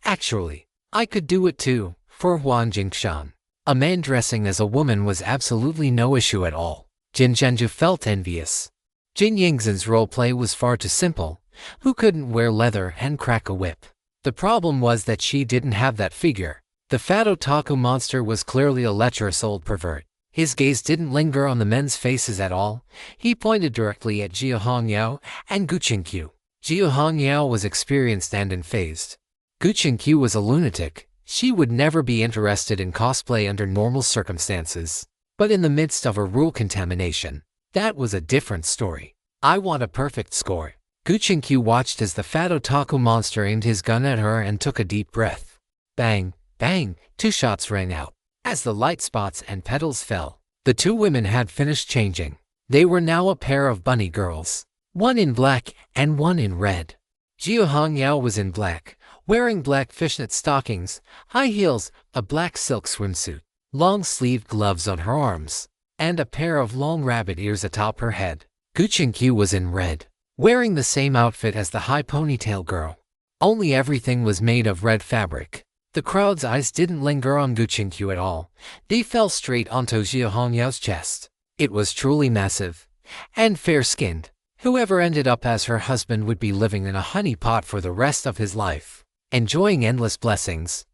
Actually, I could do it too, for Huan Jingshan. A man dressing as a woman was absolutely no issue at all. Jin Zhenju felt envious. Jin Yingxin's roleplay was far too simple. Who couldn't wear leather and crack a whip? The problem was that she didn't have that figure. The fat otaku monster was clearly a lecherous old pervert. His gaze didn't linger on the men's faces at all. He pointed directly at Jia Hongyao and Gu Qingqiu. Jia Hongyao was experienced and unfazed. Gu Qingqiu was a lunatic. She would never be interested in cosplay under normal circumstances. But in the midst of a rule contamination, that was a different story. I want a perfect score. Gu Qingqiu watched as the fat otaku monster aimed his gun at her and took a deep breath. Bang, bang, 2 shots rang out. As the light spots and petals fell, the 2 women had finished changing. They were now a pair of bunny girls, one in black and one in red. Jia Hongyao was in black, wearing black fishnet stockings, high heels, a black silk swimsuit, long-sleeved gloves on her arms, and a pair of long rabbit ears atop her head. Gu Qingqiu was in red, wearing the same outfit as the high ponytail girl. Only everything was made of red fabric. The crowd's eyes didn't linger on Gu Qingqiu at all. They fell straight onto Jia Hongyao's chest. It was truly massive and fair-skinned. Whoever ended up as her husband would be living in a honeypot for the rest of his life, enjoying endless blessings.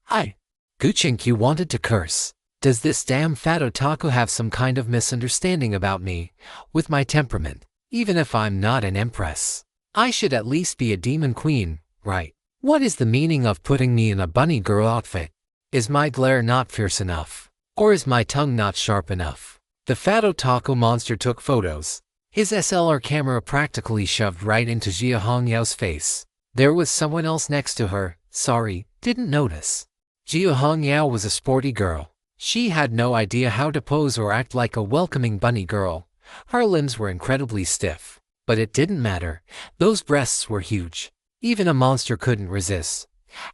Gu Qingqiu wanted to curse. Does this damn fat otaku have some kind of misunderstanding about me, with my temperament? Even if I'm not an empress, I should at least be a demon queen, right? What is the meaning of putting me in a bunny girl outfit? Is my glare not fierce enough? Or is my tongue not sharp enough? The fat otaku monster took photos. His SLR camera practically shoved right into Jia Hongyao's face. There was someone else next to her. Sorry, didn't notice. Jia Hongyao was a sporty girl. She had no idea how to pose or act like a welcoming bunny girl. Her limbs were incredibly stiff. But it didn't matter. Those breasts were huge. Even a monster couldn't resist.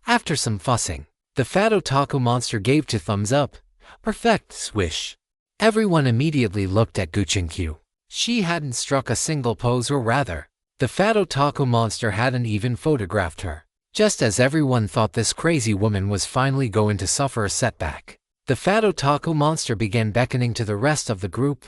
After some fussing, the fat otaku monster gave 2 thumbs up. Perfect, swish. Everyone immediately looked at Gu Qingqiu. She hadn't struck a single pose, or rather, the fat otaku monster hadn't even photographed her. Just as everyone thought this crazy woman was finally going to suffer a setback, the fat otaku monster began beckoning to the rest of the group.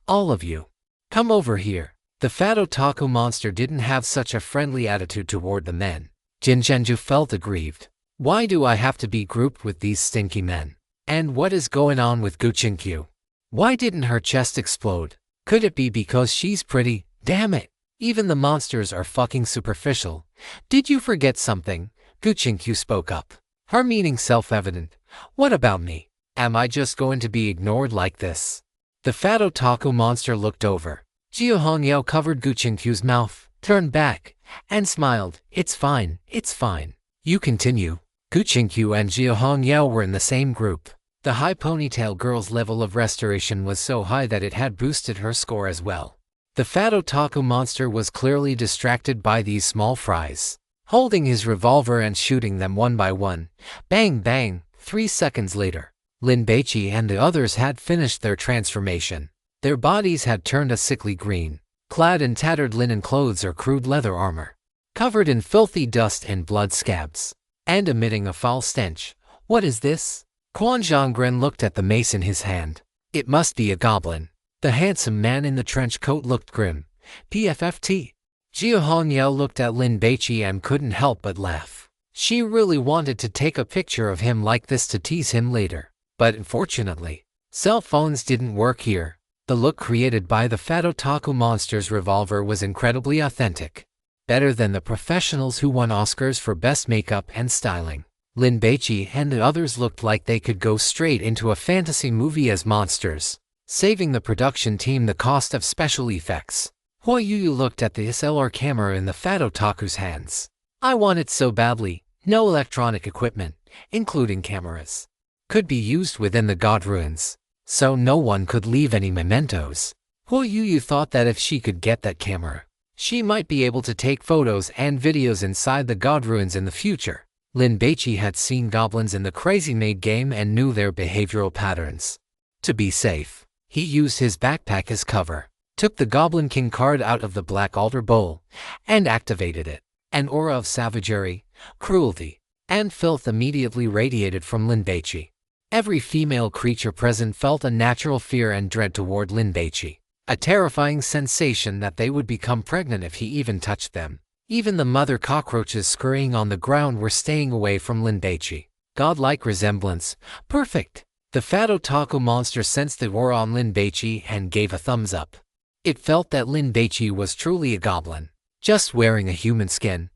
All of you, come over here. The fat otaku monster didn't have such a friendly attitude toward the men. Jin Zhenju felt aggrieved. Why do I have to be grouped with these stinky men? And what is going on with Gu Qingqiu? Why didn't her chest explode? Could it be because she's pretty? Damn it! Even the monsters are fucking superficial. Did you forget something? Gu Qingqiu spoke up. Her meaning self-evident. What about me? Am I just going to be ignored like this? The fat otaku monster looked over. Jia Hongyao covered Gu Qingqiu's mouth, turned back, and smiled. It's fine, it's fine. You continue. Gu Qingqiu and Jia Hongyao were in the same group. The high ponytail girl's level of restoration was so high that it had boosted her score as well. The fat otaku monster was clearly distracted by these small fries, holding his revolver and shooting them one by one. Bang bang. 3 seconds later, Lin Baici and the others had finished their transformation. Their bodies had turned a sickly green, clad in tattered linen clothes or crude leather armor, covered in filthy dust and blood scabs, and emitting a foul stench. What is this? Quan Zhonggren looked at the mace in his hand. It must be a goblin. The handsome man in the trench coat looked grim. PFFT. Jia Hongyao looked at Lin Baici and couldn't help but laugh. She really wanted to take a picture of him like this to tease him later. But unfortunately, cell phones didn't work here. The look created by the fat otaku monster's revolver was incredibly authentic. Better than the professionals who won Oscars for best makeup and styling. Lin Baici and the others looked like they could go straight into a fantasy movie as monsters. saving the production team the cost of special effects. Hua Yuyu looked at the SLR camera in the fat otaku's hands. I want it so badly. No electronic equipment, including cameras, could be used within the god ruins, so no one could leave any mementos. Hua Yuyu thought that if she could get that camera, she might be able to take photos and videos inside the god ruins in the future. Lin Baici had seen goblins in the Crazy Maid game and knew their behavioral patterns. To be safe, he used his backpack as cover, took the Goblin King card out of the Black Altar Bowl, and activated it. An aura of savagery, cruelty, and filth immediately radiated from Lin Baici. Every female creature present felt a natural fear and dread toward Lin Baici, a terrifying sensation that they would become pregnant if he even touched them. Even the mother cockroaches scurrying on the ground were staying away from Lin Baici. Godlike resemblance, perfect. The fat otaku monster sensed the aura on Lin Baici and gave a thumbs up. It felt that Lin Baici was truly a goblin, just wearing a human skin.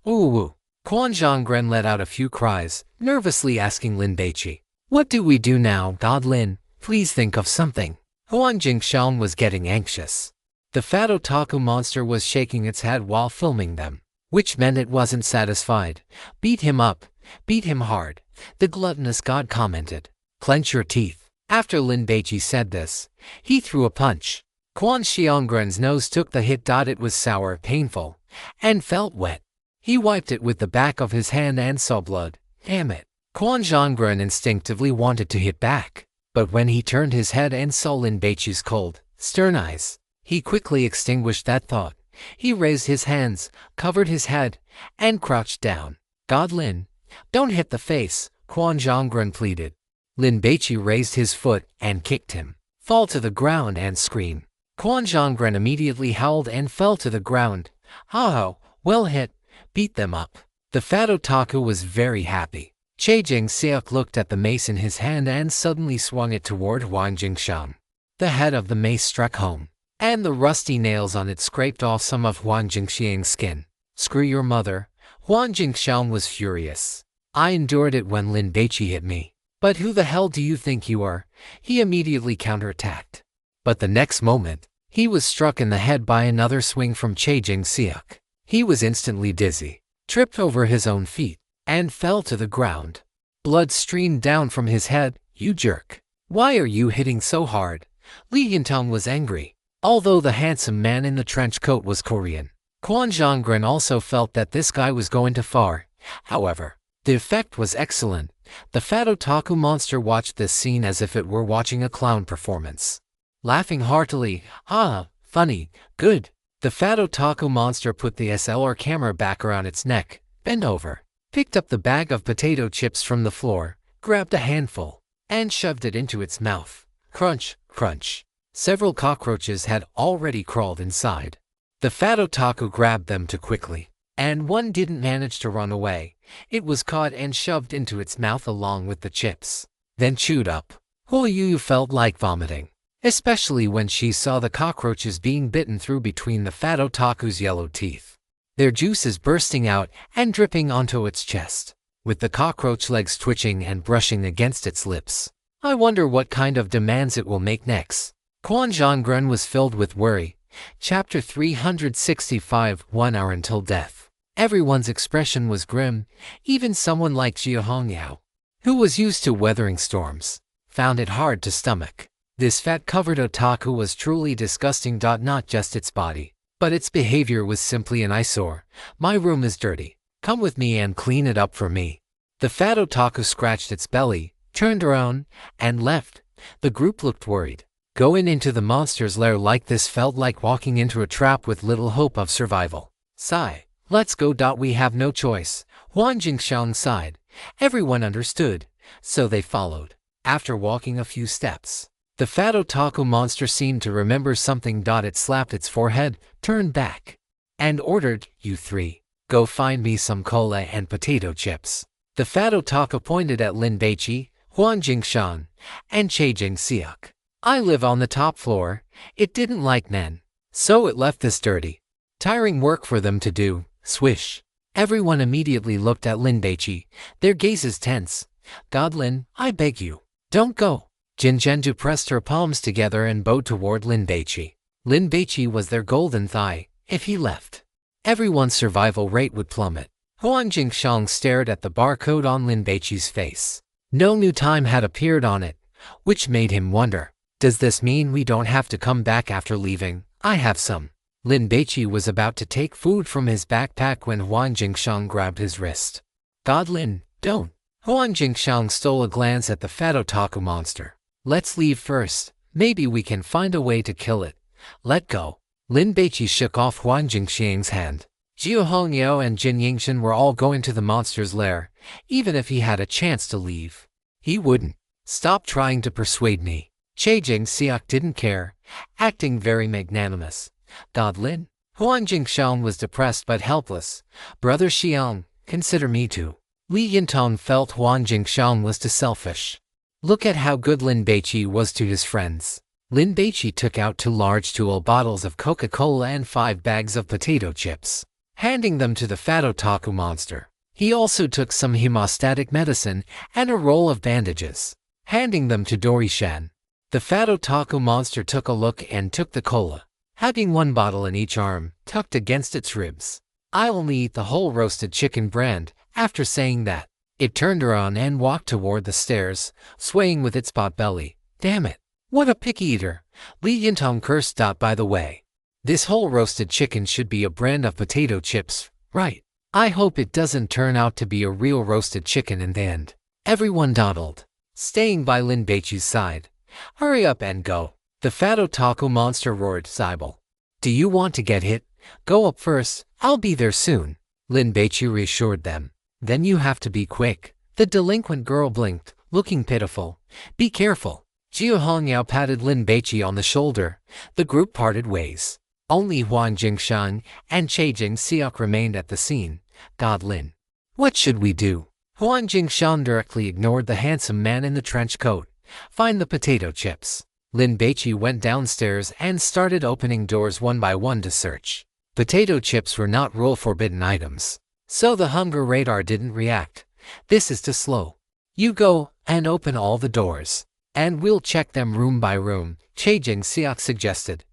Ooh. Quan Zhongren let out a few cries, nervously asking Lin Baici, "What do we do now, God Lin? Please think of something." Huang Jingshan was getting anxious. The fat otaku monster was shaking its head while filming them, which meant it wasn't satisfied. Beat him up, beat him hard, the gluttonous god commented. Clench your teeth. After Lin Baici said this, he threw a punch. Quan Xiongren's nose took the hit. It was sour, painful, and felt wet. He wiped it with the back of his hand and saw blood. Damn it. Quan Zhongren instinctively wanted to hit back, but when he turned his head and saw Lin Baichi's cold, stern eyes, he quickly extinguished that thought. He raised his hands, covered his head, and crouched down. God Lin, don't hit the face, Quan Zhongren pleaded. Lin Baici raised his foot and kicked him. Fall to the ground and scream. Quan Zhongren immediately howled and fell to the ground. Oh, well hit. Beat them up. The fat otaku was very happy. Che Jingxiuk looked at the mace in his hand and suddenly swung it toward Huang Jingshan. The head of the mace struck home, and the rusty nails on it scraped off some of Huang Jingxiang's skin. Screw your mother. Huang Jingshan was furious. I endured it when Lin Baici hit me. But who the hell do you think you are? He immediately counterattacked. But the next moment, he was struck in the head by another swing from Che Jingxiuk. He was instantly dizzy, tripped over his own feet, and fell to the ground. Blood streamed down from his head. You jerk. Why are you hitting so hard? Li Yintang was angry. Although the handsome man in the trench coat was Korean, Quan Zhongren also felt that this guy was going too far. However, the effect was excellent. The fat otaku monster watched this scene as if it were watching a clown performance, laughing heartily. Ah, funny, good. The fat otaku monster put the SLR camera back around its neck, bent over, picked up the bag of potato chips from the floor, grabbed a handful, and shoved it into its mouth. Crunch, crunch. Several cockroaches had already crawled inside. The fat otaku grabbed them too quickly, and one didn't manage to run away. It was caught and shoved into its mouth along with the chips, then chewed up. Hua Yuyu felt like vomiting, especially when she saw the cockroaches being bitten through between the fat otaku's yellow teeth, their juices bursting out and dripping onto its chest, with the cockroach legs twitching and brushing against its lips. I wonder what kind of demands it will make next. Quan Zhongren was filled with worry. Chapter 365, 1 hour until death. Everyone's expression was grim. Even someone like Jia Hongyao, who was used to weathering storms, found it hard to stomach. This fat-covered otaku was truly disgusting. Not just its body, but its behavior was simply an eyesore. My room is dirty. Come with me and clean it up for me. The fat otaku scratched its belly, turned around, and left. The group looked worried. Going into the monster's lair like this felt like walking into a trap with little hope of survival. Sigh. Let's go. We have no choice. Huang Jingshan sighed. Everyone understood, so they followed. After walking a few steps, the fat otaku monster seemed to remember something. It slapped its forehead, turned back, and ordered, "You three, go find me some cola and potato chips." The fat otaku pointed at Lin Baici, Huang Jingshan, and Che Jingxiuk. I live on the top floor. It didn't like men, so it left this dirty, tiring work for them to do. Swish. Everyone immediately looked at Lin Baici, their gazes tense. God Lin, I beg you, don't go. Jin Zhenju pressed her palms together and bowed toward Lin Baici. Lin Baici was their golden thigh. If he left, everyone's survival rate would plummet. Huan Jingxiang stared at the barcode on Lin Baici's face. No new time had appeared on it, which made him wonder, does this mean we don't have to come back after leaving? I have some. Lin Baici was about to take food from his backpack when Huan Jingxiang grabbed his wrist. God Lin, don't. Huan Jingxiang stole a glance at the fat otaku monster. Let's leave first. Maybe we can find a way to kill it. Let go. Lin Baici shook off Huan Jingxiang's hand. Jiu Hongyao and Jin Yingxin were all going to the monster's lair. Even if he had a chance to leave, he wouldn't. Stop trying to persuade me. Che Jingxiang didn't care, acting very magnanimous. God Lin. Huan Jingxiang was depressed but helpless. Brother Xiang, consider me too. Li Yintong felt Huan Jingxiang was too selfish. Look at how good Lin Baici was to his friends. Lin Baici took out 2 large Tuol bottles of Coca-Cola and 5 bags of potato chips, handing them to the fat otaku monster. He also took some hemostatic medicine and a roll of bandages, handing them to Dorishan. The fat otaku monster took a look and took the cola, having 1 bottle in each arm, tucked against its ribs. I'll only eat the whole roasted chicken brand. After saying that, it turned around and walked toward the stairs, swaying with its pot belly. Damn it. What a picky eater. Li Yintong cursed. By the way, this whole roasted chicken should be a brand of potato chips, right? I hope it doesn't turn out to be a real roasted chicken in the end. Everyone dawdled, staying by Lin Baici's side. Hurry up and go. The fat otaku monster roared. Zybel, do you want to get hit? Go up first. I'll be there soon. Lin Baici reassured them. Then you have to be quick. The delinquent girl blinked, looking pitiful. Be careful. Jiu Hongyao patted Lin Baici on the shoulder. The group parted ways. Only Huan Jingxiang and Che Jingxiang remained at the scene. God Lin. What should we do? Huan Jingxiang directly ignored the handsome man in the trench coat. Find the potato chips. Lin Baici went downstairs and started opening doors one by one to search. Potato chips were not rule-forbidden items, so the hunger radar didn't react. This is too slow. You go and open all the doors, and we'll check them room by room, Che Jingxiang suggested.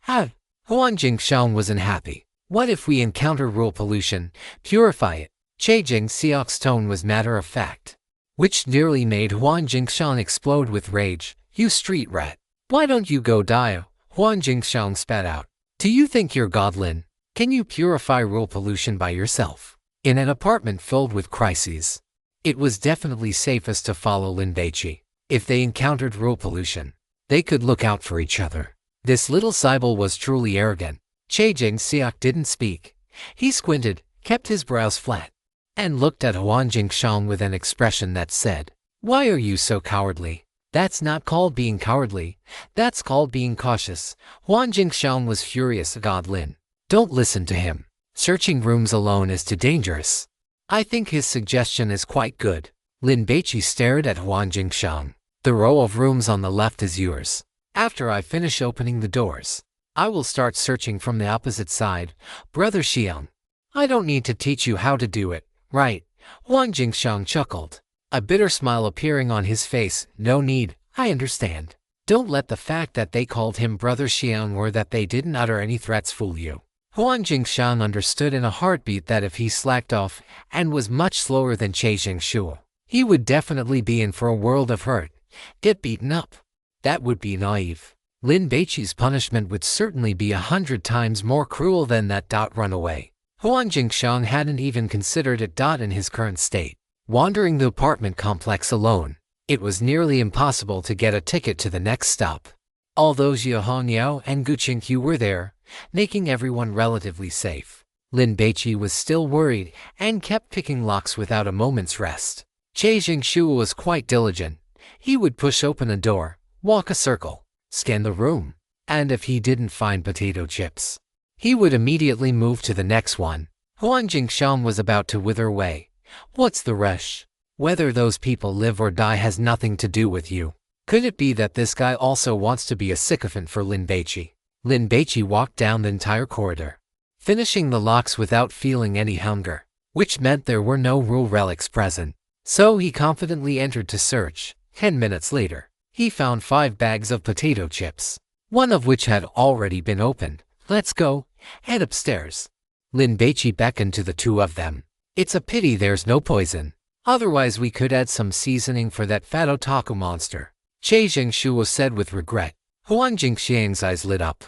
Huan Jingxiang wasn't happy. What if we encounter rule pollution? Purify it. Che Jingxiang's tone was matter-of-fact, which nearly made Huan Jingxiang explode with rage. You street rat. Why don't you go die? Huan Jingxiang spat out. Do you think you're God Lin? Can you purify rule pollution by yourself? In an apartment filled with crises, it was definitely safest to follow Lin Baici. If they encountered rule pollution, they could look out for each other. This little Zybel was truly arrogant. Che Jingxiang didn't speak. He squinted, kept his brows flat, and looked at Huan Jingxiang with an expression that said, "Why are you so cowardly?" That's not called being cowardly. That's called being cautious. Huan Jingxiang was furious. God Lin, don't listen to him. Searching rooms alone is too dangerous. I think his suggestion is quite good. Lin Baici stared at Huan Jingxiang. The row of rooms on the left is yours. After I finish opening the doors, I will start searching from the opposite side. Brother Xiang, I don't need to teach you how to do it, right? Huan Jingxiang chuckled, a bitter smile appearing on his face. No need, I understand. Don't let the fact that they called him Brother Xiang or that they didn't utter any threats fool you. Huan Jingxiang understood in a heartbeat that if he slacked off and was much slower than Che Jingxiang, he would definitely be in for a world of hurt. Get beaten up. That would be naive. Lin Baici's punishment would certainly be 100 times more cruel than that. Run away. Huan Jingxiang hadn't even considered it. In his current state, wandering the apartment complex alone, it was nearly impossible to get a ticket to the next stop. Although Jiu Hongyao and Gu Qingqiu were there, making everyone relatively safe, Lin Baici was still worried and kept picking locks without a moment's rest. Che Jingxiu was quite diligent. He would push open a door, walk a circle, scan the room, and if he didn't find potato chips, he would immediately move to the next one. Huan Jingxiang was about to wither away. What's the rush? Whether those people live or die has nothing to do with you. Could it be that this guy also wants to be a sycophant for Lin Baici? Lin Baici walked down the entire corridor, finishing the locks without feeling any hunger, which meant there were no rule relics present. So he confidently entered to search. 10 minutes later, He found 5 bags of potato chips, one of which had already been opened. Let's go, head upstairs. Lin Baici beckoned to the 2 of them. It's a pity there's no poison. Otherwise we could add some seasoning for that fat otaku monster. Che Jingshuo said with regret. Huang Jingxiang's eyes lit up.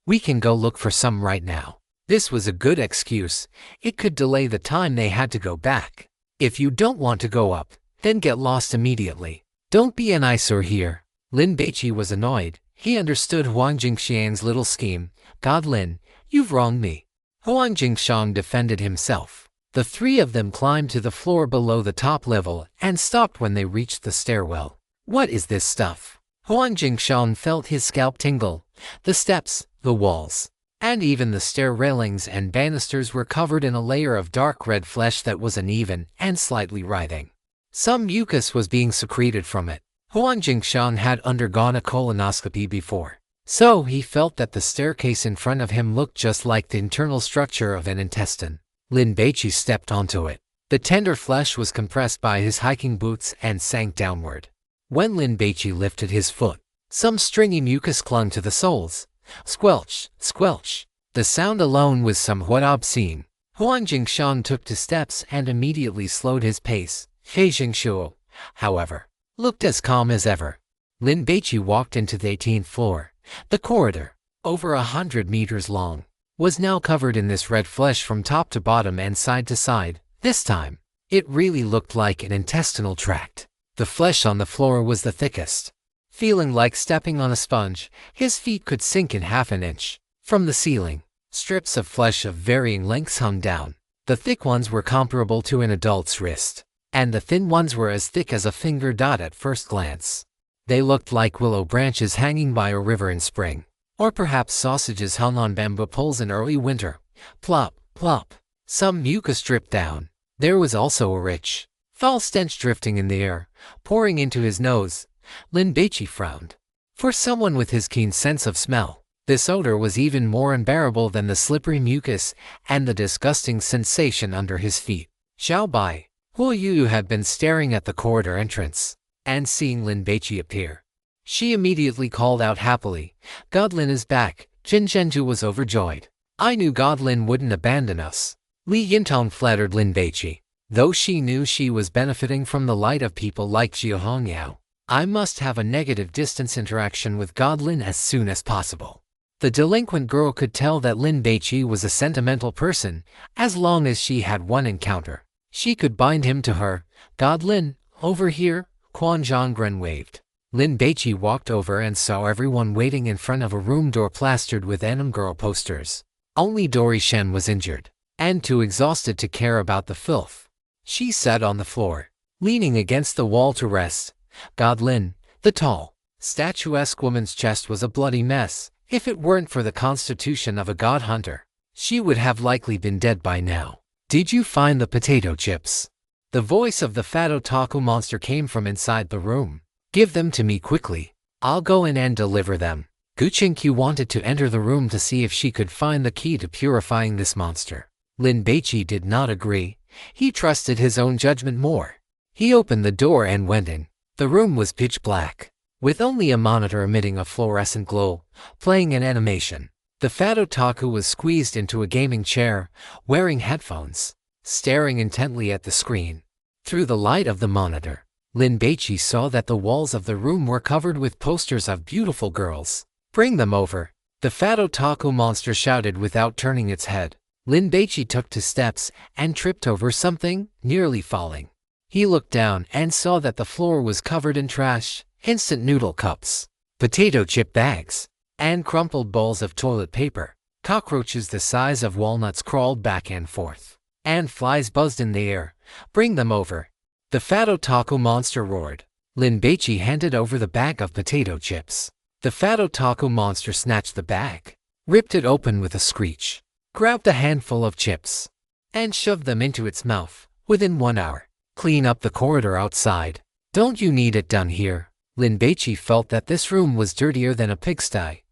We can go look for some right now. This was a good excuse. It could delay the time they had to go back. If you don't want to go up, then get lost immediately. Don't be an eyesore here. Lin Baici was annoyed. He understood Huang Jingxiang's little scheme. God Lin, you've wronged me. Huang Jingxiang defended himself. The 3 of them climbed to the floor below the top level and stopped when they reached the stairwell. What is this stuff? Huang Jingxiang felt his scalp tingle. The steps, the walls, and even the stair railings and banisters were covered in a layer of dark red flesh that was uneven and slightly writhing. Some mucus was being secreted from it. Huang Jingxiang had undergone a colonoscopy before, so he felt that the staircase in front of him looked just like the internal structure of an intestine. Lin Baici stepped onto it. The tender flesh was compressed by his hiking boots and sank downward. When Lin Baici lifted his foot, some stringy mucus clung to the soles. Squelch, squelch. The sound alone was somewhat obscene. Huang Jingxiang took 2 steps and immediately slowed his pace. He Jingshuo, however, looked as calm as ever. Lin Baici walked into the 18th floor. The corridor, over 100 meters long, was now covered in this red flesh from top to bottom and side to side. This time, it really looked like an intestinal tract. The flesh on the floor was the thickest. Feeling like stepping on a sponge, his feet could sink in half an inch. From the ceiling, strips of flesh of varying lengths hung down. The thick ones were comparable to an adult's wrist, and the thin ones were as thick as a finger dot at first glance. They looked like willow branches hanging by a river in spring, or perhaps sausages hung on bamboo poles in early winter. Plop, plop. Some mucus dripped down. There was also a rich, foul stench drifting in the air, pouring into his nose. Lin Baici frowned. For someone with his keen sense of smell, this odor was even more unbearable than the slippery mucus and the disgusting sensation under his feet. Xiao Bai, Huo Yu had been staring at the corridor entrance, and seeing Lin Baici appear, she immediately called out happily, God Lin is back. Jin Zhenju was overjoyed. I knew God Lin wouldn't abandon us. Li Yintong flattered Lin Baici, though she knew she was benefiting from the light of people like Jiu Hongyao. I must have a negative distance interaction with God Lin as soon as possible. The delinquent girl could tell that Lin Baici was a sentimental person. As long as she had one encounter, she could bind him to her. God Lin, over here, Quan Zhonggren waved. Lin Baici walked over and saw everyone waiting in front of a room door plastered with anime girl posters. Only Dory Shen was injured, and too exhausted to care about the filth. She sat on the floor, leaning against the wall to rest. God Lin, the tall, statuesque woman's chest was a bloody mess. If it weren't for the constitution of a god hunter, she would have likely been dead by now. Did you find the potato chips? The voice of the fat otaku monster came from inside the room. Give them to me quickly. I'll go in and deliver them. Gu Qingqiu wanted to enter the room to see if she could find the key to purifying this monster. Lin Baici did not agree. He trusted his own judgment more. He opened the door and went in. The room was pitch black, with only a monitor emitting a fluorescent glow, playing an animation. The fat otaku was squeezed into a gaming chair, wearing headphones, staring intently at the screen. Through the light of the monitor, Lin Baici saw that the walls of the room were covered with posters of beautiful girls. Bring them over. The fat otaku monster shouted without turning its head. Lin Baici took 2 steps and tripped over something, nearly falling. He looked down and saw that the floor was covered in trash, instant noodle cups, potato chip bags, and crumpled balls of toilet paper. Cockroaches the size of walnuts crawled back and forth, and flies buzzed in the air. Bring them over. The fat otaku monster roared. Lin Baici handed over the bag of potato chips. The fat otaku monster snatched the bag, ripped it open with a screech, grabbed a handful of chips, and shoved them into its mouth. Within 1 hour, clean up the corridor outside. Don't you need it done here? Lin Baici felt that this room was dirtier than a pigsty.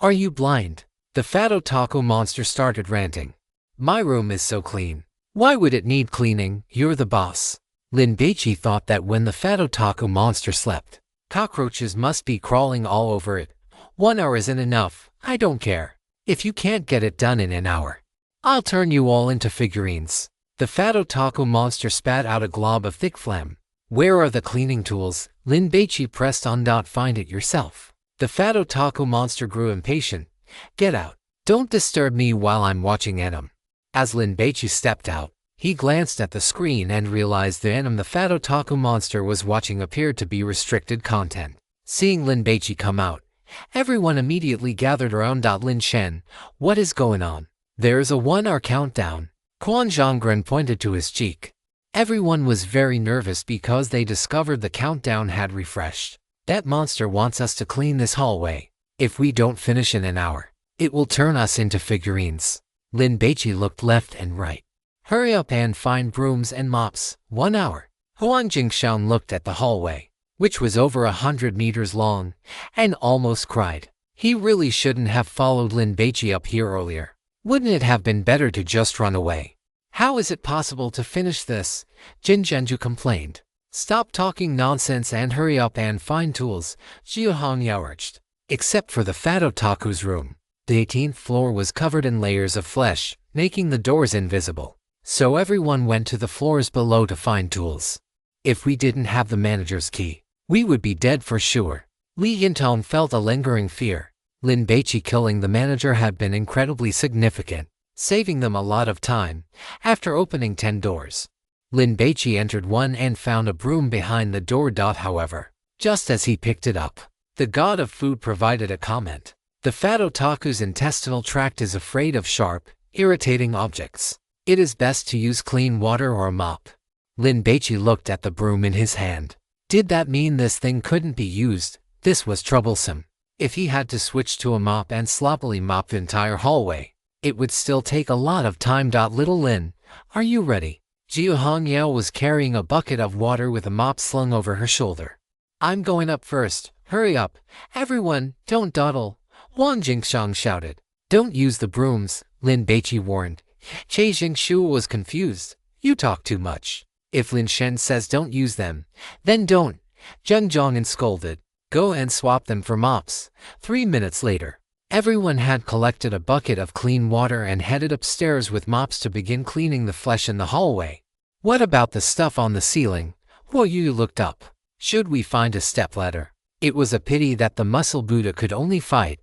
Are you blind? The fat otaku monster started ranting. My room is so clean. Why would it need cleaning? You're the boss. Lin Baici thought that when the fat otaku monster slept, Cockroaches must be crawling all over it. 1 hour isn't enough. I don't care. If you can't get it done in an hour, I'll turn you all into figurines. The fat otaku monster spat out a glob of thick phlegm. Where are the cleaning tools? Lin Baici pressed on. Find it yourself. The fat otaku monster grew impatient. Get out. Don't disturb me while I'm watching anime. As Lin Baici stepped out, he glanced at the screen and realized the anime the fat otaku monster was watching appeared to be restricted content. Seeing Lin Baici come out, everyone immediately gathered around. Lin Shen, what is going on? There's a 1-hour countdown. Quan Zhonggren pointed to his cheek. Everyone was very nervous because they discovered the countdown had refreshed. That monster wants us to clean this hallway. If we don't finish in an hour, it will turn us into figurines. Lin Baici looked left and right. Hurry up and find brooms and mops. 1 hour. Huan Jingshan looked at the hallway, which was over 100 meters long, and almost cried. He really shouldn't have followed Lin Baici up here earlier. Wouldn't it have been better to just run away? How is it possible to finish this? Jin Zhenju complained. Stop talking nonsense and hurry up and find tools, Jiuhong urged. Except for the fat otaku's room. The 18th floor was covered in layers of flesh, making the doors invisible. So everyone went to the floors below to find tools. If we didn't have the manager's key, we would be dead for sure. Li Yintong felt a lingering fear. Lin Baici killing the manager had been incredibly significant, saving them a lot of time. After opening 10 doors, Lin Baici entered one and found a broom behind the door. However, just as he picked it up, the god of food provided a comment. The fat otaku's intestinal tract is afraid of sharp, irritating objects. It is best to use clean water or a mop. Lin Baici looked at the broom in his hand. Did that mean this thing couldn't be used? This was troublesome. If he had to switch to a mop and sloppily mop the entire hallway, it would still take a lot of time. Little Lin, are you ready? Jiuhong Yao was carrying a bucket of water with a mop slung over her shoulder. I'm going up first. Hurry up. Everyone, don't dawdle. Wang Jingshang shouted. Don't use the brooms, Lin Baici warned. Che Jingshu was confused. You talk too much. If Lin Shen says don't use them, then don't. Zheng Zhongyan scolded. Go and swap them for mops. 3 minutes later, everyone had collected a bucket of clean water and headed upstairs with mops to begin cleaning the flesh in the hallway. What about the stuff on the ceiling? Huo Yu looked up. Should we find a stepladder? It was a pity that the muscle Buddha could only fight.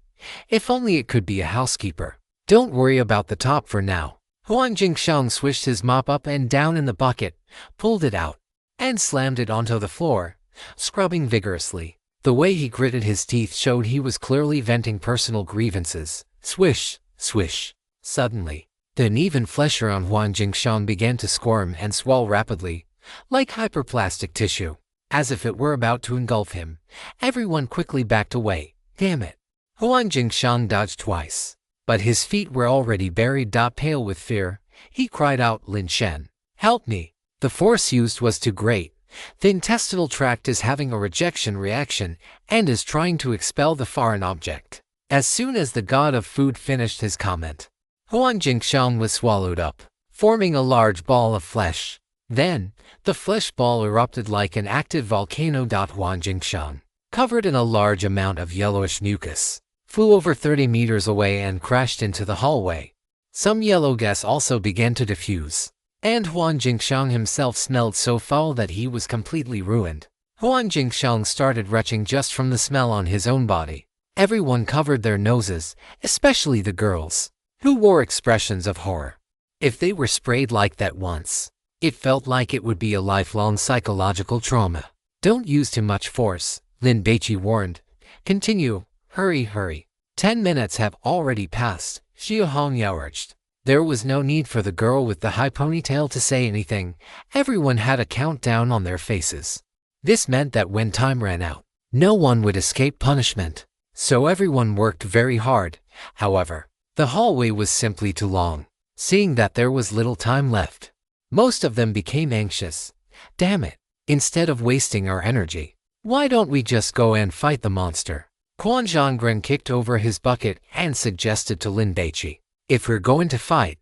If only it could be a housekeeper. Don't worry about the top for now. Huan Jingshang swished his mop up and down in the bucket, pulled it out, and slammed it onto the floor, scrubbing vigorously. The way he gritted his teeth showed he was clearly venting personal grievances. Swish, swish. Suddenly, the uneven flesh around Huan Jingshang began to squirm and swell rapidly, like hyperplastic tissue, as if it were about to engulf him. Everyone quickly backed away. Damn it. Huan Jingshang dodged twice, but his feet were already buried. Pale with fear, he cried out, Lin Shen, help me. The force used was too great. The intestinal tract is having a rejection reaction and is trying to expel the foreign object. As soon as the god of food finished his comment, Huan Jingshang was swallowed up, forming a large ball of flesh. Then, the flesh ball erupted like an active volcano. Huan Jingshang, covered in a large amount of yellowish mucus, flew over 30 meters away and crashed into the hallway. Some yellow gas also began to diffuse, and Huan Jingshang himself smelled so foul that he was completely ruined. Huan Jingshang started retching just from the smell on his own body. Everyone covered their noses, especially the girls, who wore expressions of horror. If they were sprayed like that once, it felt like it would be a lifelong psychological trauma. Don't use too much force, Lin Baici warned. Continue. Hurry, hurry. 10 minutes have already passed, Jiuhong Yao urged. There was no need for the girl with the high ponytail to say anything. Everyone had a countdown on their faces. This meant that when time ran out, no one would escape punishment. So everyone worked very hard. However, the hallway was simply too long. Seeing that there was little time left, most of them became anxious. Damn it. Instead of wasting our energy, why don't we just go and fight the monster? Quan Zhonggren kicked over his bucket and suggested to Lin Baici. If we're going to fight,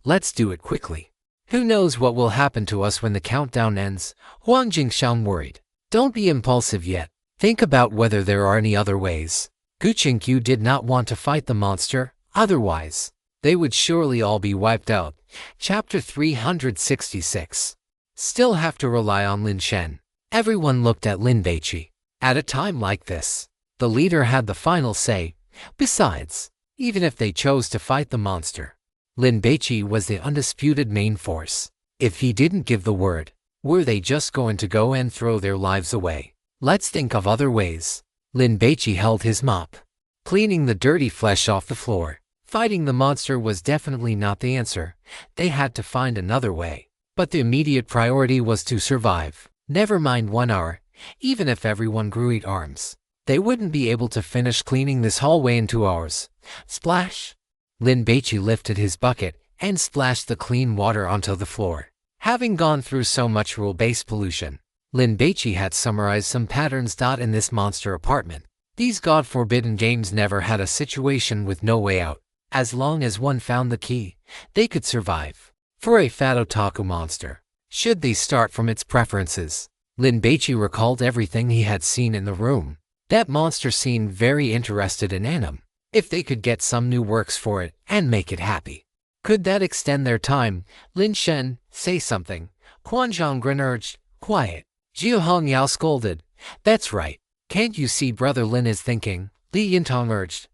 let's do it quickly. Who knows what will happen to us when the countdown ends? Huan Jingshang worried. Don't be impulsive yet. Think about whether there are any other ways. Gu Qingqiu did not want to fight the monster, otherwise, they would surely all be wiped out. Chapter 366. Still have to rely on Lin Shen. Everyone looked at Lin Baici. At a time like this, the leader had the final say. Besides, even if they chose to fight the monster, Lin Baici was the undisputed main force. If he didn't give the word, were they just going to go and throw their lives away? Let's think of other ways. Lin Baici held his mop, cleaning the dirty flesh off the floor. Fighting the monster was definitely not the answer. They had to find another way. But the immediate priority was to survive. Never mind 1 hour, even if everyone grew 8 arms. They wouldn't be able to finish cleaning this hallway in 2 hours. Splash! Lin Baici lifted his bucket and splashed the clean water onto the floor. Having gone through so much rule-based pollution, Lin Baici had summarized some patterns. In this monster apartment, these god-forbidden games never had a situation with no way out. As long as one found the key, they could survive. For a fat otaku monster, should they start from its preferences? Lin Baici recalled everything he had seen in the room. That monster seemed very interested in anime. If they could get some new works for it and make it happy, could that extend their time? Lin Shen, say something. Quan Zhonggren urged. Quiet. Jiu Hongyao scolded. That's right. Can't you see Brother Lin is thinking? Li Yintong urged.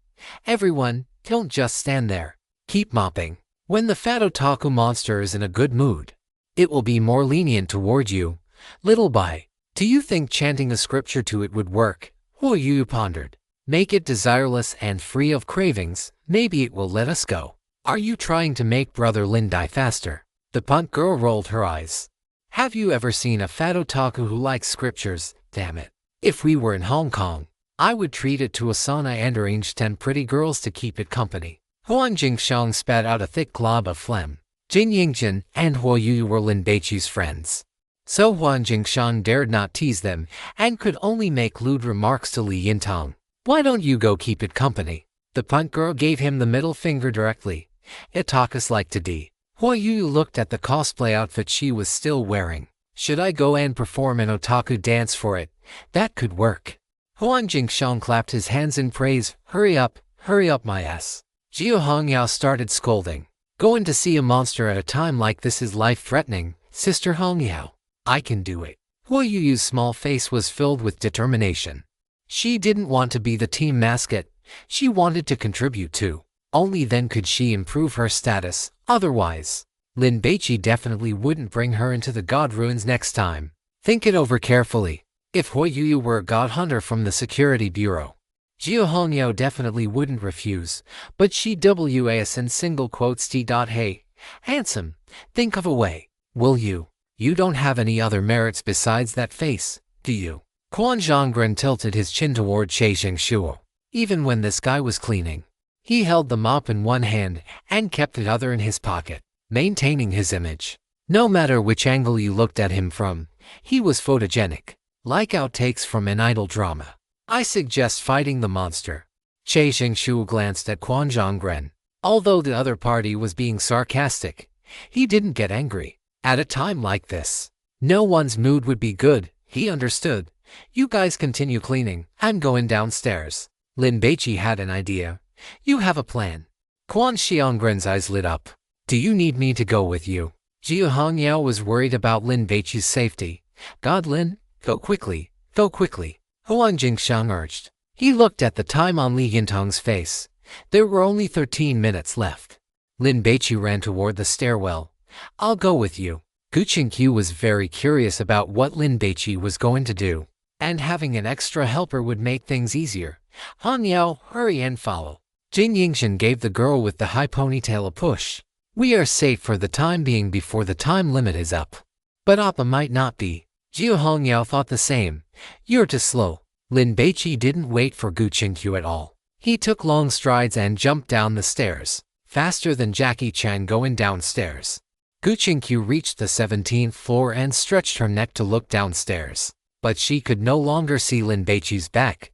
Everyone, don't just stand there. Keep mopping. When the fat otaku monster is in a good mood, it will be more lenient toward you. Little Bai, do you think chanting a scripture to it would work? Huo Yu pondered. Make it desireless and free of cravings, maybe it will let us go. Are you trying to make Brother Lin die faster? The punk girl rolled her eyes. Have you ever seen a fat otaku who likes scriptures? Damn it. If we were in Hong Kong, I would treat it to a sauna and arrange 10 pretty girls to keep it company. Huang Jingxiang spat out a thick glob of phlegm. Jing Yingjin and Huo Yu were Lin Baiqi's friends, so Huang Jingxiang dared not tease them and could only make lewd remarks to Li Yintong. Why don't you go keep it company? The punk girl gave him the middle finger directly. Otakus like to d. Huo Yu looked at the cosplay outfit she was still wearing. Should I go and perform an otaku dance for it? That could work. Huang Jingxiang clapped his hands in praise. Hurry up my ass. Jiu Hongyao started scolding. Going to see a monster at a time like this is life-threatening, Sister Hongyao. I can do it. Huo Yu's small face was filled with determination. She didn't want to be the team mascot. She wanted to contribute too. Only then could she improve her status. Otherwise, Lin Baici definitely wouldn't bring her into the god ruins next time. Think it over carefully. If Huo Yu were a god hunter from the security bureau, Jiu Hongyao definitely wouldn't refuse, but she was in single quotes hey, handsome, think of a way, will you? You don't have any other merits besides that face, do you? Quan Zhonggren tilted his chin toward Che Xingshuo. Even when this guy was cleaning, he held the mop in one hand and kept the other in his pocket, maintaining his image. No matter which angle you looked at him from, he was photogenic, like outtakes from an idol drama. I suggest fighting the monster. Che Xingshuo glanced at Quan Zhonggren. Although the other party was being sarcastic, he didn't get angry. At a time like this, no one's mood would be good. He understood. You guys continue cleaning. I'm going downstairs. Lin Baici had an idea. You have a plan. Quan Xianggren's eyes lit up. Do you need me to go with you? Jiu Hongyao was worried about Lin Baiqi's safety. God Lin, go quickly, go quickly. Huang Jingxiang urged. He looked at the time on Li Yintong's face. There were only 13 minutes left. Lin Baici ran toward the stairwell. I'll go with you. Gu Qingqiu was very curious about what Lin Baici was going to do, and having an extra helper would make things easier. Hongyao, hurry and follow. Jing Yingjin gave the girl with the high ponytail a push. We are safe for the time being before the time limit is up. But Appa might not be. Jiu Hongyao thought the same. You're too slow. Lin Baici didn't wait for Gu Qingqiu at all. He took long strides and jumped down the stairs, faster than Jackie Chan going downstairs. Gu Qingqiu reached the 17th floor and stretched her neck to look downstairs, but she could no longer see Lin Baiqi's back.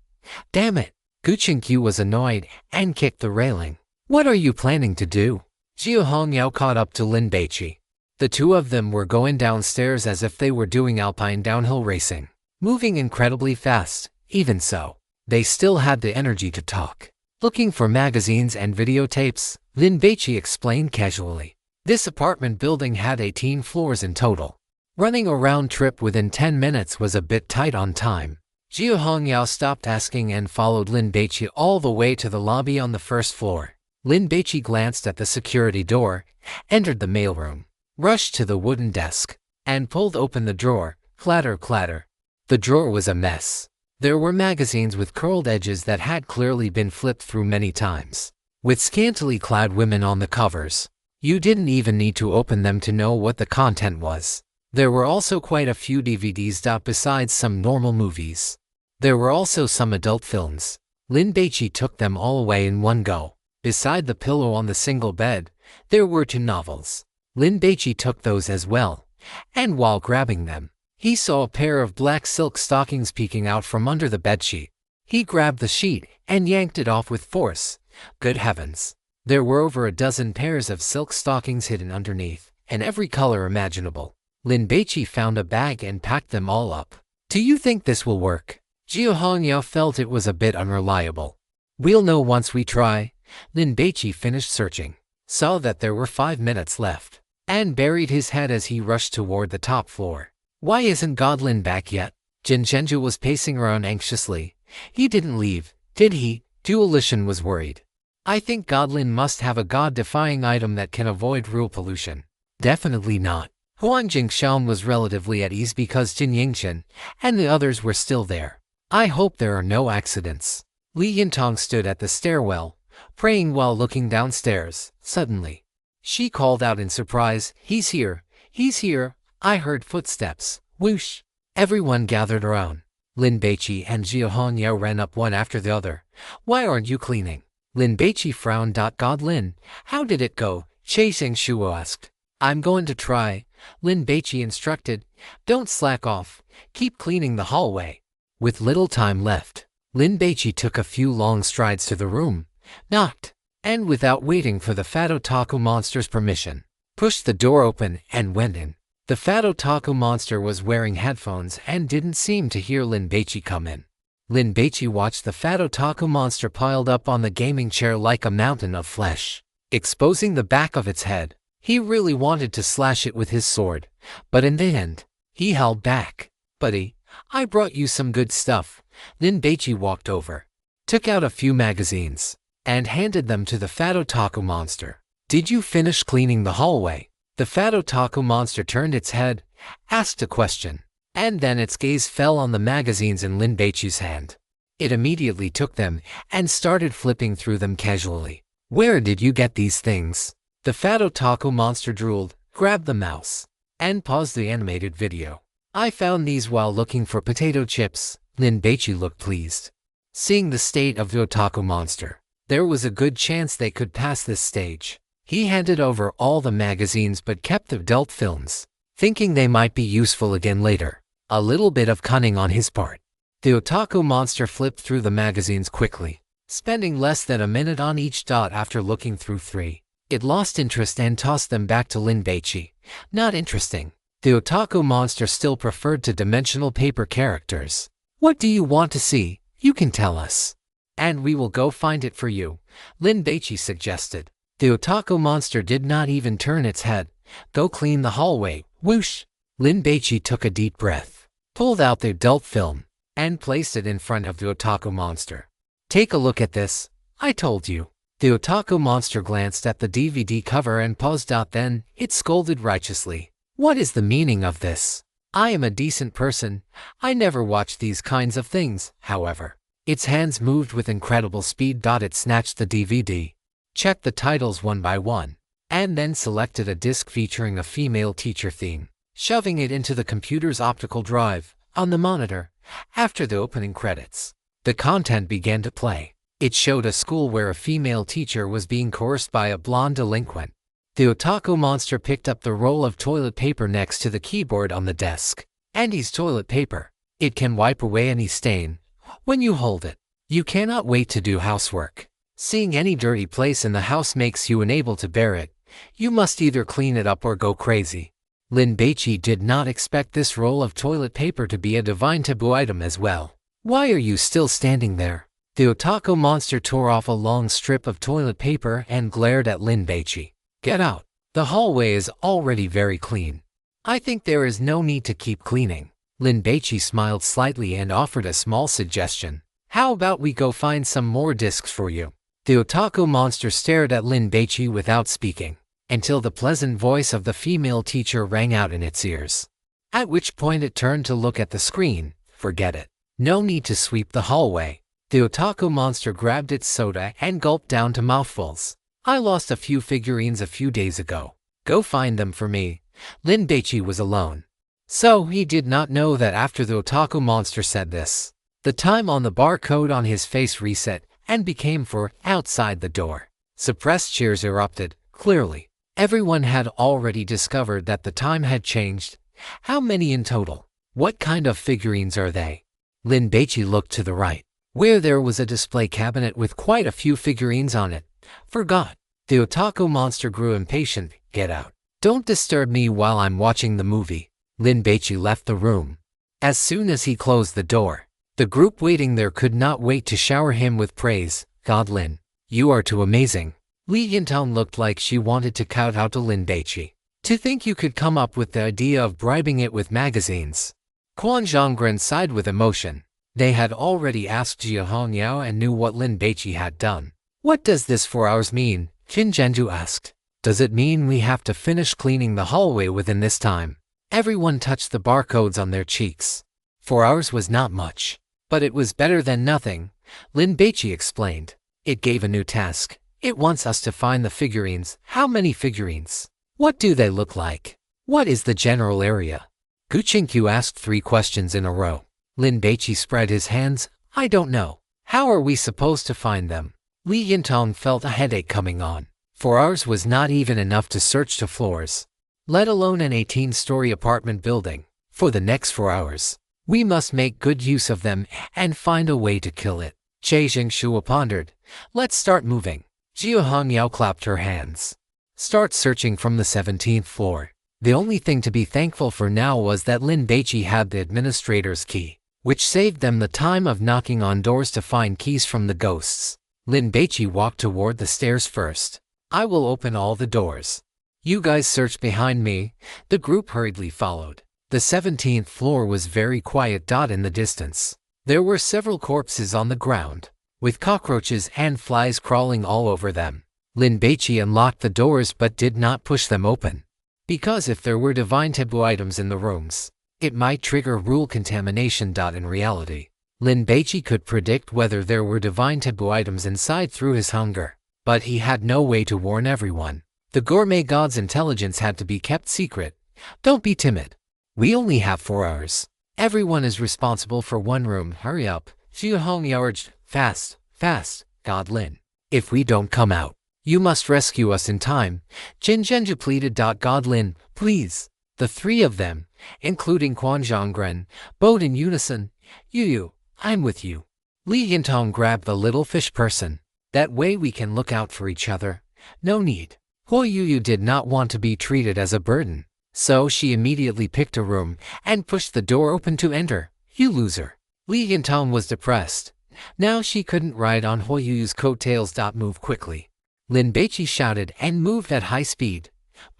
Damn it! Gu Qingqiu was annoyed and kicked the railing. What are you planning to do? Jiu Hongyao caught up to Lin Baici. The two of them were going downstairs as if they were doing alpine downhill racing, moving incredibly fast. Even so, they still had the energy to talk. Looking for magazines and videotapes, Lin Baici explained casually. This apartment building had 18 floors in total. Running a round trip within 10 minutes was a bit tight on time. Jiu Hongyao stopped asking and followed Lin Baici all the way to the lobby on the first floor. Lin Baici glanced at the security door, entered the mailroom, rushed to the wooden desk, and pulled open the drawer. Clatter, clatter. The drawer was a mess. There were magazines with curled edges that had clearly been flipped through many times, with scantily clad women on the covers. You didn't even need to open them to know what the content was. There were also quite a few DVDs. Besides some normal movies, there were also some adult films. Lin Baici took them all away in one go. Beside the pillow on the single bed, there were 2 novels. Lin Baici took those as well, and while grabbing them, he saw a pair of black silk stockings peeking out from under the bedsheet. He grabbed the sheet and yanked it off with force. Good heavens! There were over a dozen pairs of silk stockings hidden underneath, and every color imaginable. Lin Baici found a bag and packed them all up. Do you think this will work? Jiu Hongyao felt it was a bit unreliable. We'll know once we try. Lin Baici finished searching, saw that there were 5 minutes left, and buried his head as he rushed toward the top floor. Why isn't Godlin back yet? Jin Zhenju was pacing around anxiously. He didn't leave, did he? Dualishan was worried. I think Godlin must have a god-defying item that can avoid rule pollution. Definitely not. Huang Jingshan was relatively at ease because Jin Yingchen and the others were still there. I hope there are no accidents. Li Yintong stood at the stairwell, praying while looking downstairs. Suddenly, she called out in surprise, "He's here! He's here!" I heard footsteps. Whoosh! Everyone gathered around. Lin Baici and Jiu Hongyao ran up one after the other. Why aren't you cleaning? Lin Baici frowned. Godlin, how did it go? Che Shuo asked. I'm going to try, Lin Baici instructed. Don't slack off. Keep cleaning the hallway. With little time left, Lin Baici took a few long strides to the room, knocked, and without waiting for the fat otaku monster's permission, pushed the door open and went in. The fat otaku monster was wearing headphones and didn't seem to hear Lin Baici come in. Lin Baici watched the fat otaku monster piled up on the gaming chair like a mountain of flesh, exposing the back of its head. He really wanted to slash it with his sword, but in the end, he held back. Buddy, I brought you some good stuff. Lin Baici walked over, took out a few magazines, and handed them to the fat otaku monster. Did you finish cleaning the hallway? The fat otaku monster turned its head, asked a question, and then its gaze fell on the magazines in Lin Baici's hand. It immediately took them and started flipping through them casually. Where did you get these things? The fat otaku monster drooled, grabbed the mouse, and paused the animated video. I found these while looking for potato chips. Lin Baici looked pleased. Seeing the state of the otaku monster, there was a good chance they could pass this stage. He handed over all the magazines but kept the adult films, thinking they might be useful again later. A little bit of cunning on his part. The otaku monster flipped through the magazines quickly, spending less than a minute on each dot after looking through 3. It lost interest and tossed them back to Lin Baici. Not interesting. The otaku monster still preferred two-dimensional paper characters. What do you want to see? You can tell us, and we will go find it for you, Lin Baici suggested. The otaku monster did not even turn its head. Go clean the hallway. Whoosh! Lin Baici took a deep breath, pulled out the adult film, and placed it in front of the otaku monster. Take a look at this. I told you. The otaku monster glanced at the DVD cover and paused. Then, it scolded righteously. What is the meaning of this? I am a decent person. I never watch these kinds of things, however. Its hands moved with incredible speed. It snatched the DVD, checked the titles one by one, and then selected a disc featuring a female teacher theme, shoving it into the computer's optical drive on the monitor. After the opening credits, the content began to play. It showed a school where a female teacher was being coerced by a blonde delinquent. The otaku monster picked up the roll of toilet paper next to the keyboard on the desk. Andy's toilet paper. It can wipe away any stain when you hold it. You cannot wait to do housework. Seeing any dirty place in the house makes you unable to bear it. You must either clean it up or go crazy. Lin Baici did not expect this roll of toilet paper to be a divine taboo item as well. Why are you still standing there? The otaku monster tore off a long strip of toilet paper and glared at Lin Baici. Get out. The hallway is already very clean. I think there is no need to keep cleaning. Lin Baici smiled slightly and offered a small suggestion. How about we go find some more discs for you? The otaku monster stared at Lin Baici without speaking, until the pleasant voice of the female teacher rang out in its ears. At which point it turned to look at the screen. Forget it. No need to sweep the hallway. The otaku monster grabbed its soda and gulped down to mouthfuls. I lost a few figurines a few days ago. Go find them for me. Lin Baici was alone. So he did not know that after the otaku monster said this, the time on the barcode on his face reset and became for outside the door. Suppressed cheers erupted. Clearly, everyone had already discovered that the time had changed. How many in total? What kind of figurines are they? Lin Baici looked to the right, where there was a display cabinet with quite a few figurines on it. Forgot. The otaku monster grew impatient. Get out. Don't disturb me while I'm watching the movie. Lin Baici left the room. As soon as he closed the door, the group waiting there could not wait to shower him with praise. God Lin, you are too amazing. Li Yintang looked like she wanted to shout out to Lin Baici. To think you could come up with the idea of bribing it with magazines. Quan Zhonggren sighed with emotion. They had already asked Jia Hongyao and knew what Lin Baici had done. What does this 4 hours mean? Qin Zhenju asked. Does it mean we have to finish cleaning the hallway within this time? Everyone touched the barcodes on their cheeks. 4 hours was not much, but it was better than nothing. Lin Baici explained. It gave a new task. It wants us to find the figurines. How many figurines? What do they look like? What is the general area? Gu Qingqiu asked 3 questions in a row. Lin Baici spread his hands. I don't know. How are we supposed to find them? Li Yintang felt a headache coming on. 4 hours was not even enough to search the floors, let alone an 18-story apartment building. For the next 4 hours, we must make good use of them and find a way to kill it. Che Jingshua pondered. Let's start moving. Jia Hongyao clapped her hands. Start searching from the 17th floor. The only thing to be thankful for now was that Lin Baici had the administrator's key, which saved them the time of knocking on doors to find keys from the ghosts. Lin Baici walked toward the stairs first. I will open all the doors. You guys search behind me. The group hurriedly followed. The 17th floor was very quiet. In the distance, there were several corpses on the ground, with cockroaches and flies crawling all over them. Lin Baici unlocked the doors but did not push them open, because if there were divine taboo items in the rooms, it might trigger rule contamination. In reality, Lin Baici could predict whether there were divine taboo items inside through his hunger, but he had no way to warn everyone. The gourmet god's intelligence had to be kept secret. Don't be timid. We only have 4 hours. Everyone is responsible for one room. Hurry up. Xu Hongyao urged. Fast, fast, God Lin. If we don't come out, you must rescue us in time. Qin Zhenju pleaded. God Lin, please. The 3 of them, including Quan Zhonggren, bowed in unison. Yu, I'm with you. Li Yintang grabbed the little fish person. That way we can look out for each other. No need. Huo Yu did not want to be treated as a burden, so she immediately picked a room and pushed the door open to enter. You loser. Li Yintang was depressed. Now she couldn't ride on Huo Yu's coattails. Move quickly. Lin Baici shouted and moved at high speed.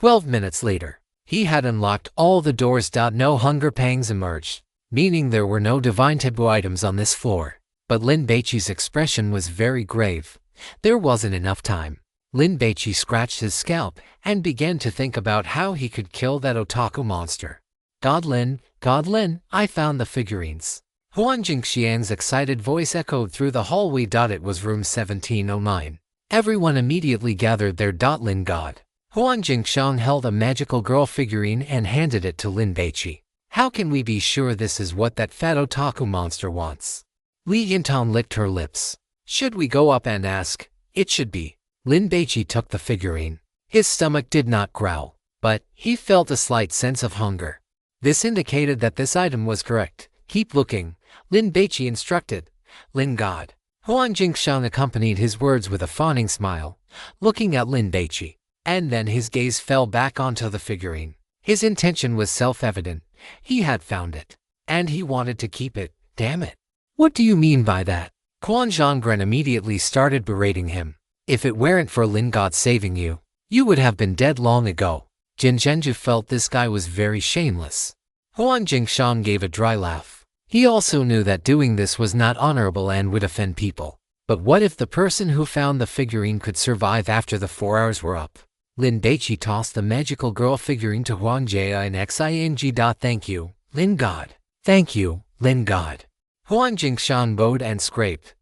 12 minutes later, he had unlocked all the doors. No hunger pangs emerged, meaning there were no divine taboo items on this floor. But Lin Baici's expression was very grave. There wasn't enough time. Lin Baici scratched his scalp and began to think about how he could kill that otaku monster. God Lin, I found the figurines. Huan Jingxiang's excited voice echoed through the hallway. It was room 1709. Everyone immediately gathered there. Lin God. Huan Jingxiang held a magical girl figurine and handed it to Lin Baici. How can we be sure this is what that fat otaku monster wants? Li Yintang licked her lips. Should we go up and ask? It should be. Lin Baici took the figurine. His stomach did not growl, but he felt a slight sense of hunger. This indicated that this item was correct. Keep looking, Lin Baici instructed. Lin God. Huan Jingxiang accompanied his words with a fawning smile, looking at Lin Baici, and then his gaze fell back onto the figurine. His intention was self-evident. He had found it, and he wanted to keep it. Damn it. What do you mean by that? Quan Zhonggren immediately started berating him. If it weren't for Lin God saving you, you would have been dead long ago. Jin Zhenju felt this guy was very shameless. Huan Jingshang gave a dry laugh. He also knew that doing this was not honorable and would offend people. But what if the person who found the figurine could survive after the 4 hours were up? Lin Baici tossed the magical girl figurine to Huan Jia and Xing. Thank you, Lin God. Thank you, Lin God. Huan Jingshan bowed and scraped.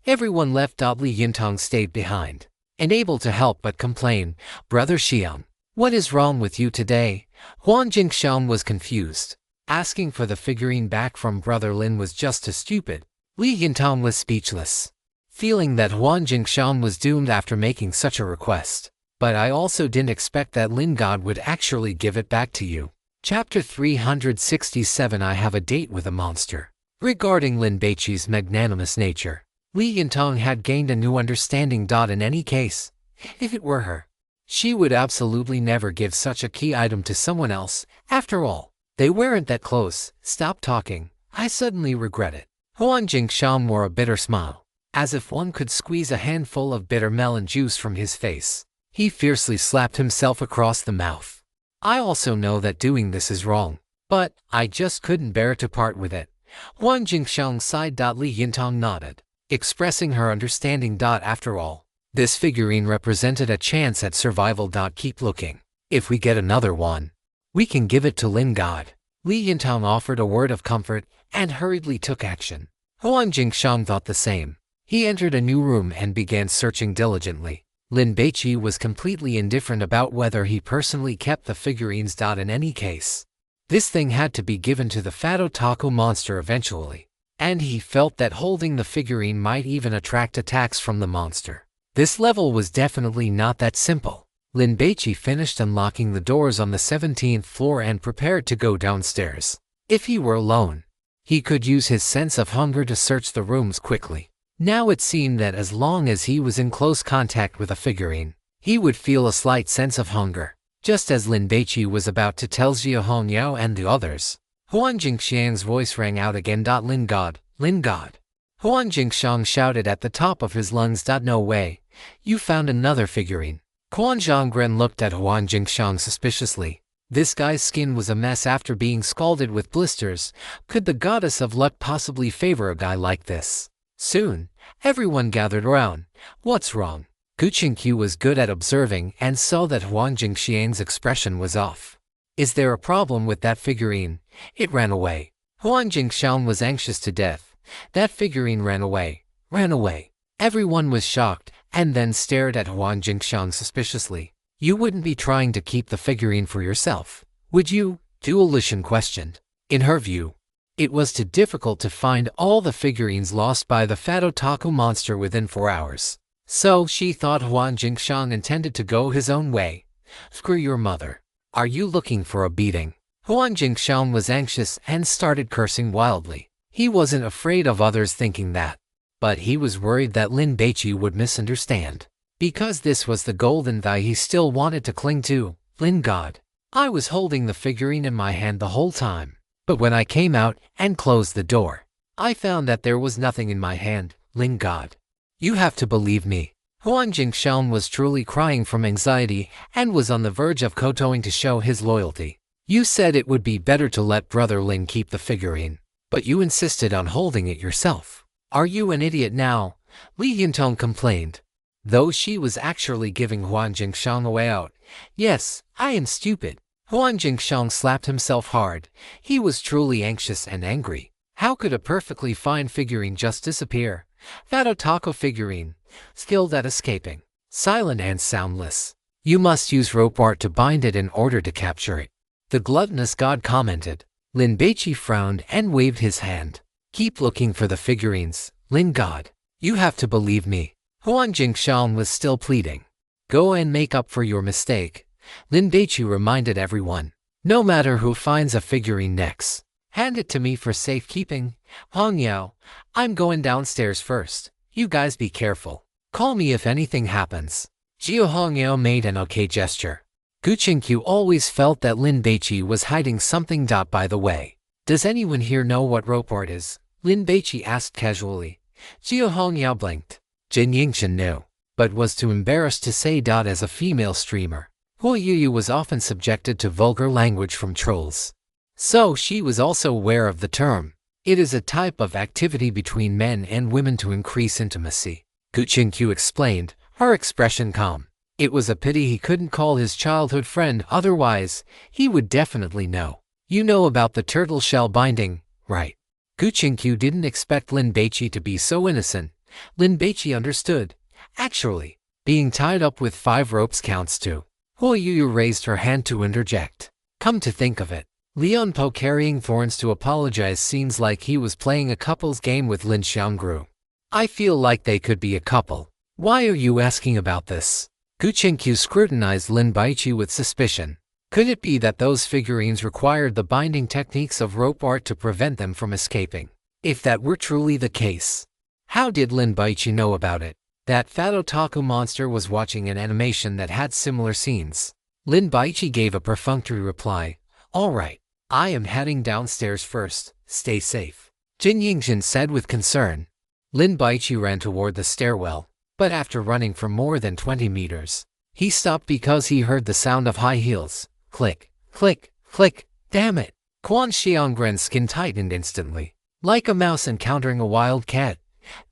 Everyone left. Li Yintong stayed behind, unable to help but complain. Brother Xiang, what is wrong with you today? Huan Jingshan was confused. Asking for the figurine back from Brother Lin was just as stupid. Li Yintong was speechless, feeling that Huan Jingshan was doomed after making such a request. But I also didn't expect that Lin God would actually give it back to you. Chapter 367 I have a date with a monster. Regarding Lin Baici's magnanimous nature, Li Yintong had gained a new understanding. In any case, if it were her, she would absolutely never give such a key item to someone else. After all, they weren't that close. Stop talking. I suddenly regret it. Huan Jingshan wore a bitter smile, as if one could squeeze a handful of bitter melon juice from his face. He fiercely slapped himself across the mouth. I also know that doing this is wrong, but I just couldn't bear to part with it. Huan Jingshan sighed. Li Yintong nodded, expressing her understanding. After all, this figurine represented a chance at survival. Keep looking. If we get another one, we can give it to Lin God. Li Yintong offered a word of comfort and hurriedly took action. Huan Jingshan thought the same. He entered a new room and began searching diligently. Lin Baici was completely indifferent about whether he personally kept the figurines. In any case, this thing had to be given to the fat otaku monster eventually, and he felt that holding the figurine might even attract attacks from the monster. This level was definitely not that simple. Lin Baici finished unlocking the doors on the 17th floor and prepared to go downstairs. If he were alone, he could use his sense of hunger to search the rooms quickly. Now it seemed that as long as he was in close contact with a figurine, he would feel a slight sense of hunger. Just as Lin Baici was about to tell Xia Hongyao and the others, Huan Jingxiang's voice rang out again. Lin God, Lin God. Huan Jingxiang shouted at the top of his lungs. No way, you found another figurine. Quan Zhonggren looked at Huan Jingxiang suspiciously. This guy's skin was a mess after being scalded with blisters. Could the goddess of luck possibly favor a guy like this? Soon, everyone gathered around. What's wrong? Gu Qingqiu was good at observing and saw that Huan Jingxiang's expression was off. Is there a problem with that figurine? It ran away. Huan Jingxiang was anxious to death. That figurine ran away. Ran away. Everyone was shocked and then stared at Huan Jingxiang suspiciously. You wouldn't be trying to keep the figurine for yourself, would you? Dual Lishan questioned. In her view, it was too difficult to find all the figurines lost by the fat otaku monster within 4 hours. So she thought Huan Jingxiang intended to go his own way. Screw your mother. Are you looking for a beating? Huan Jingxiang was anxious and started cursing wildly. He wasn't afraid of others thinking that, but he was worried that Lin Baici would misunderstand. Because this was the golden thigh he still wanted to cling to. Lin God, I was holding the figurine in my hand the whole time, but when I came out and closed the door, I found that there was nothing in my hand. Lin God, you have to believe me. Huan Jingxiang was truly crying from anxiety and was on the verge of kowtowing to show his loyalty. You said it would be better to let Brother Lin keep the figurine, but you insisted on holding it yourself. Are you an idiot now? Li Yintong complained, though she was actually giving Huan Jingxiang a way out. Yes, I am stupid. Huan Jingxiang slapped himself hard. He was truly anxious and angry. How could a perfectly fine figurine just disappear? That otaku figurine, skilled at escaping, silent and soundless. You must use rope art to bind it in order to capture it. The gluttonous god commented. Lin Baici frowned and waved his hand. Keep looking for the figurines, Lin God. You have to believe me. Huan Jingxiang was still pleading. Go and make up for your mistake. Lin Baici reminded everyone. No matter who finds a figurine next, hand it to me for safekeeping. Hongyao, I'm going downstairs first. You guys be careful. Call me if anything happens. Jiao Hongyao made an okay gesture. Gu Qingqiu always felt that Lin Baici was hiding something. By the way, does anyone here know what rope art is? Lin Baici asked casually. Xiao Hongyao blinked. Jin Yingchen knew, but was too embarrassed to say. As a female streamer, Huo Yuyu was often subjected to vulgar language from trolls. So she was also aware of the term. It is a type of activity between men and women to increase intimacy. Gu Qingqiu explained, her expression calm. It was a pity he couldn't call his childhood friend, otherwise, he would definitely know. You know about the turtle shell binding, right? Gu Qingqiu didn't expect Lin Baici to be so innocent. Lin Baici understood. Actually, being tied up with 5 ropes counts too. Huo Yuyu raised her hand to interject. Come to think of it, Lian Po carrying thorns to apologize seems like he was playing a couple's game with Lin Xiangru. I feel like they could be a couple. Why are you asking about this? Gu Qingqiu scrutinized Lin Baici with suspicion. Could it be that those figurines required the binding techniques of rope art to prevent them from escaping? If that were truly the case, how did Lin Baici know about it? That fat otaku monster was watching an animation that had similar scenes. Lin Baici gave a perfunctory reply. All right, I am heading downstairs first. Stay safe, Jin Yingchen said with concern. Lin Baici ran toward the stairwell, but after running for more than 20 meters, he stopped because he heard the sound of high heels. Click, click, click, damn it! Quan Xiangren's skin tightened instantly, like a mouse encountering a wild cat.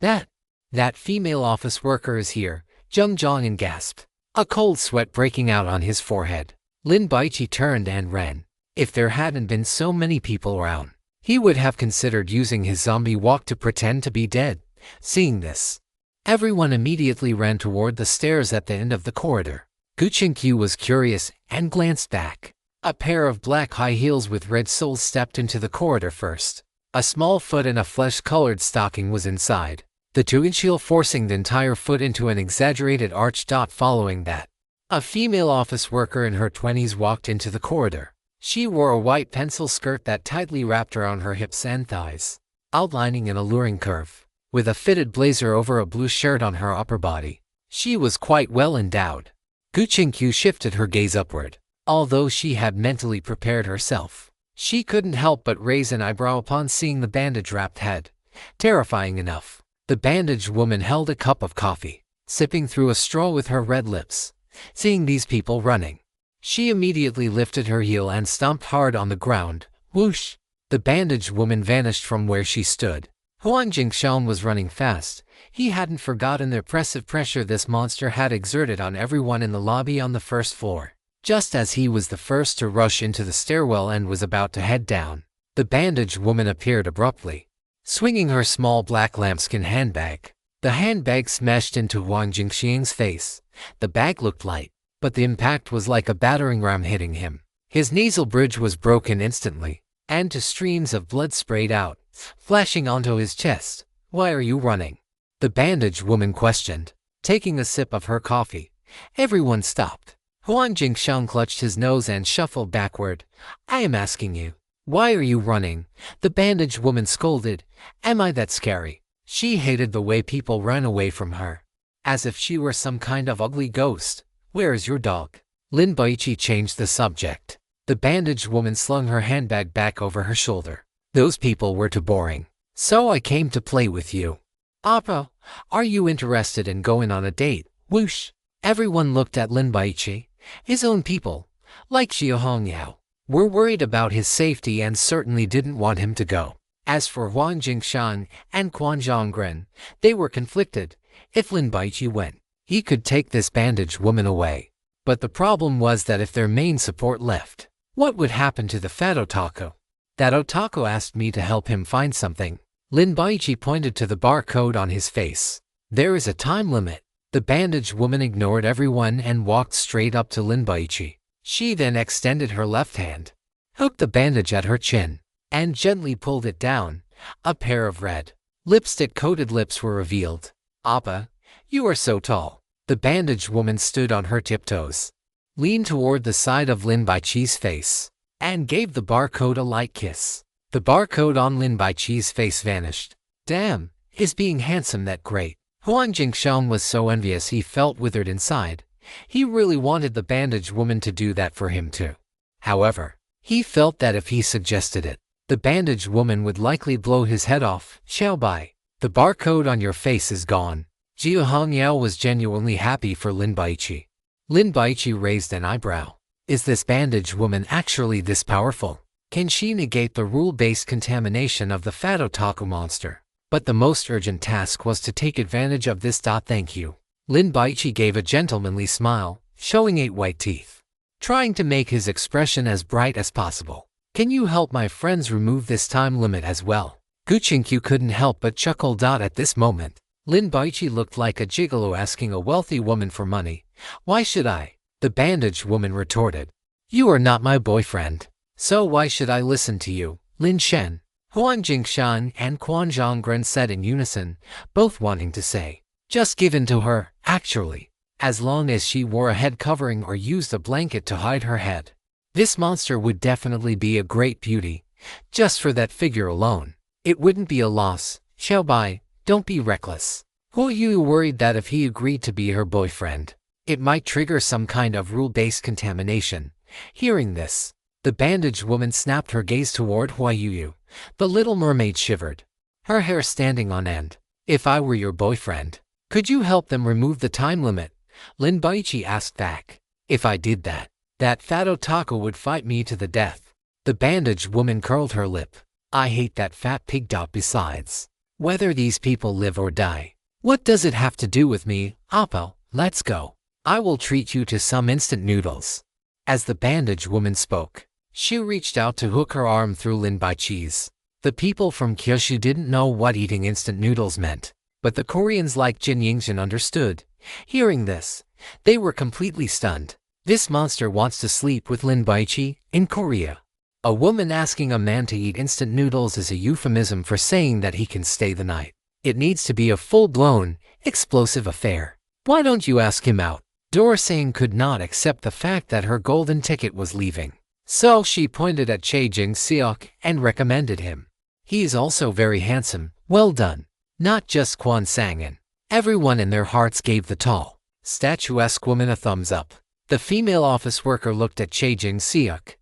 That female office worker is here, Zheng Zhongyan gasped, a cold sweat breaking out on his forehead. Lin Baici turned and ran. If there hadn't been so many people around, he would have considered using his zombie walk to pretend to be dead. Seeing this, everyone immediately ran toward the stairs at the end of the corridor. Gu Qingqiu was curious and glanced back. A pair of black high heels with red soles stepped into the corridor first. A small foot and a flesh-colored stocking was inside, the 2-inch heel forcing the entire foot into an exaggerated arch. Following that, a female office worker in her 20s walked into the corridor. She wore a white pencil skirt that tightly wrapped around her hips and thighs, outlining an alluring curve, with a fitted blazer over a blue shirt on her upper body. She was quite well endowed. Gu Qingqiu shifted her gaze upward. Although she had mentally prepared herself, she couldn't help but raise an eyebrow upon seeing the bandage-wrapped head. Terrifying enough, the bandaged woman held a cup of coffee, sipping through a straw with her red lips. Seeing these people running, she immediately lifted her heel and stomped hard on the ground. Whoosh! The bandaged woman vanished from where she stood. Huang Jingshan was running fast. He hadn't forgotten the oppressive pressure this monster had exerted on everyone in the lobby on the first floor. Just as he was the first to rush into the stairwell and was about to head down, the bandaged woman appeared abruptly, swinging her small black lambskin handbag. The handbag smashed into Huang Jingxiang's face. The bag looked light, but the impact was like a battering ram hitting him. His nasal bridge was broken instantly, and 2 streams of blood sprayed out, flashing onto his chest. Why are you running? The bandaged woman questioned, taking a sip of her coffee. Everyone stopped. Huang Jingshan clutched his nose and shuffled backward. I am asking you, why are you running? The bandaged woman scolded. Am I that scary? She hated the way people ran away from her, as if she were some kind of ugly ghost. Where is your dog? Lin Baici changed the subject. The bandaged woman slung her handbag back over her shoulder. Those people were too boring, so I came to play with you. Appa, are you interested in going on a date? Whoosh! Everyone looked at Lin Baici. His own people, like Xiao Hongyao, were worried about his safety and certainly didn't want him to go. As for Huang Jingshan and Quan Zhongren, they were conflicted. If Lin Baici went, he could take this bandaged woman away. But the problem was that if their main support left, what would happen to the fat otaku? That otaku asked me to help him find something. Lin Baici pointed to the barcode on his face. There is a time limit. The bandaged woman ignored everyone and walked straight up to Lin Baici. She then extended her left hand, hooked the bandage at her chin, and gently pulled it down. A pair of red, lipstick-coated lips were revealed. Appa, you are so tall. The bandaged woman stood on her tiptoes, leaned toward the side of Lin Baici's face, and gave the barcode a light kiss. The barcode on Lin Baici's face vanished. Damn, is being handsome that great? Huang Jingshan was so envious he felt withered inside. He really wanted the bandaged woman to do that for him too. However, he felt that if he suggested it, The bandaged woman would likely blow his head off. Xiao Bai, the barcode on your face is gone. Jia Hongyao was genuinely happy for Lin Baici. Lin Baici raised an eyebrow. Is this bandaged woman actually this powerful? Can she negate the rule-based contamination of the fat otaku monster? But the most urgent task was to take advantage of this. Thank you. Lin Baici gave a gentlemanly smile, showing 8 white teeth, trying to make his expression as bright as possible. Can you help my friends remove this time limit as well? Gu Qingqiu couldn't help but chuckle. At this moment, Lin Baici looked like a gigolo asking a wealthy woman for money. Why should I? The bandaged woman retorted. You are not my boyfriend, so why should I listen to you? Lin Shen, Huan Jingshan and Quan Zhonggren said in unison, both wanting to say, just give in to her, actually, as long as she wore a head covering or used a blanket to hide her head. This monster would definitely be a great beauty, just for that figure alone. It wouldn't be a loss. Xiao Bai, don't be reckless. Hu Yu worried that if he agreed to be her boyfriend, it might trigger some kind of rule-based contamination. Hearing this, the bandaged woman snapped her gaze toward Huai Yu. The little mermaid shivered, her hair standing on end. If I were your boyfriend, could you help them remove the time limit? Lin Baici asked back. If I did that, that fat otaku would fight me to the death. The bandaged woman curled her lip. I hate that fat pig. Besides, whether these people live or die, what does it have to do with me? Appa, let's go. I will treat you to some instant noodles. As the bandaged woman spoke, she reached out to hook her arm through Lin Baici's. The people from Kyushu didn't know what eating instant noodles meant, but the Koreans like Jin Yingxin understood. Hearing this, they were completely stunned. This monster wants to sleep with Lin Baici in Korea. A woman asking a man to eat instant noodles is a euphemism for saying that he can stay the night. It needs to be a full-blown, explosive affair. Why don't you ask him out? Dorasane could not accept the fact that her golden ticket was leaving. So she pointed at Che Jing-seok and recommended him. He is also very handsome. Well done. Not just Kwon Sang-in. Everyone in their hearts gave the tall, statuesque woman a thumbs up. The female office worker looked at Che Jing-seok.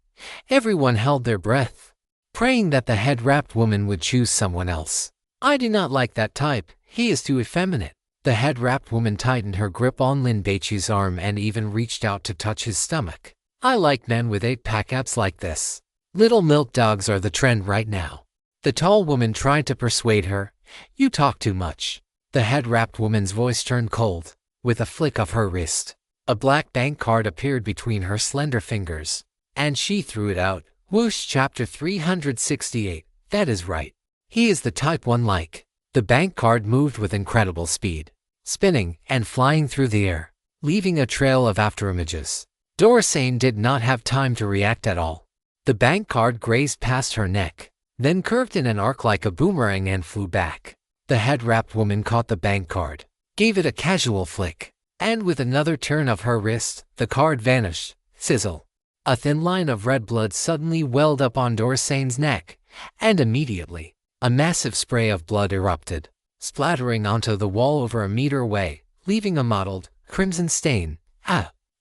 Everyone held their breath, praying that the head-wrapped woman would choose someone else. I do not like that type. He is too effeminate. The head-wrapped woman tightened her grip on Lin Baici's arm and even reached out to touch his stomach. I like men with 8-pack abs like this. Little milk dogs are the trend right now. The tall woman tried to persuade her. You talk too much. The head-wrapped woman's voice turned cold. With a flick of her wrist, a black bank card appeared between her slender fingers, and she threw it out. Whoosh. Chapter 368. That is right. He is the type 1 like. The bank card moved with incredible speed, spinning and flying through the air, leaving a trail of afterimages. Dorasane did not have time to react at all. The bank card grazed past her neck, then curved in an arc like a boomerang and flew back. The head-wrapped woman caught the bank card, gave it a casual flick, and with another turn of her wrist, the card vanished. Sizzle. A thin line of red blood suddenly welled up on Dorasane's neck, and immediately, a massive spray of blood erupted, splattering onto the wall over a meter away, leaving a mottled, crimson stain.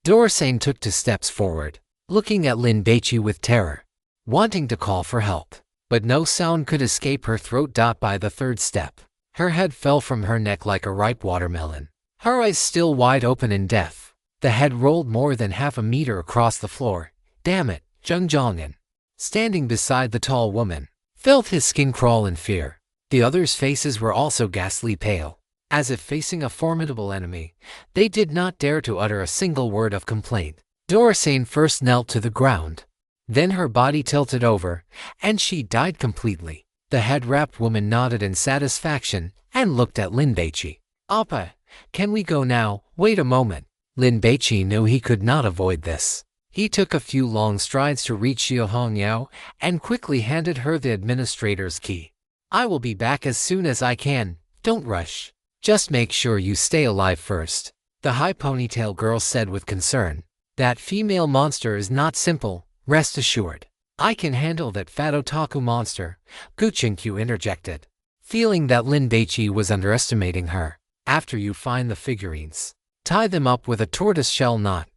Dorasane took 2 steps forward, looking at Lin Baici with terror, wanting to call for help, but no sound could escape her throat. By the 3rd step, her head fell from her neck like a ripe watermelon, her eyes still wide open in death. The head rolled more than half a meter across the floor. Damn it, Zheng Zhongyan, standing beside the tall woman, felt his skin crawl in fear. The others' faces were also ghastly pale. As if facing a formidable enemy, they did not dare to utter a single word of complaint. Dorasane first knelt to the ground. Then her body tilted over, and she died completely. The head-wrapped woman nodded in satisfaction and looked at Lin Baici. Appa, can we go now? Wait a moment. Lin Baici knew he could not avoid this. He took a few long strides to reach Xiao Hongyao and quickly handed her the administrator's key. I will be back as soon as I can. Don't rush. Just make sure you stay alive first. The high ponytail girl said with concern. That female monster is not simple, rest assured. I can handle that fat otaku monster, Gu Qingqiu interjected, feeling that Lin Baici was underestimating her. After you find the figurines, tie them up with a tortoiseshell knot.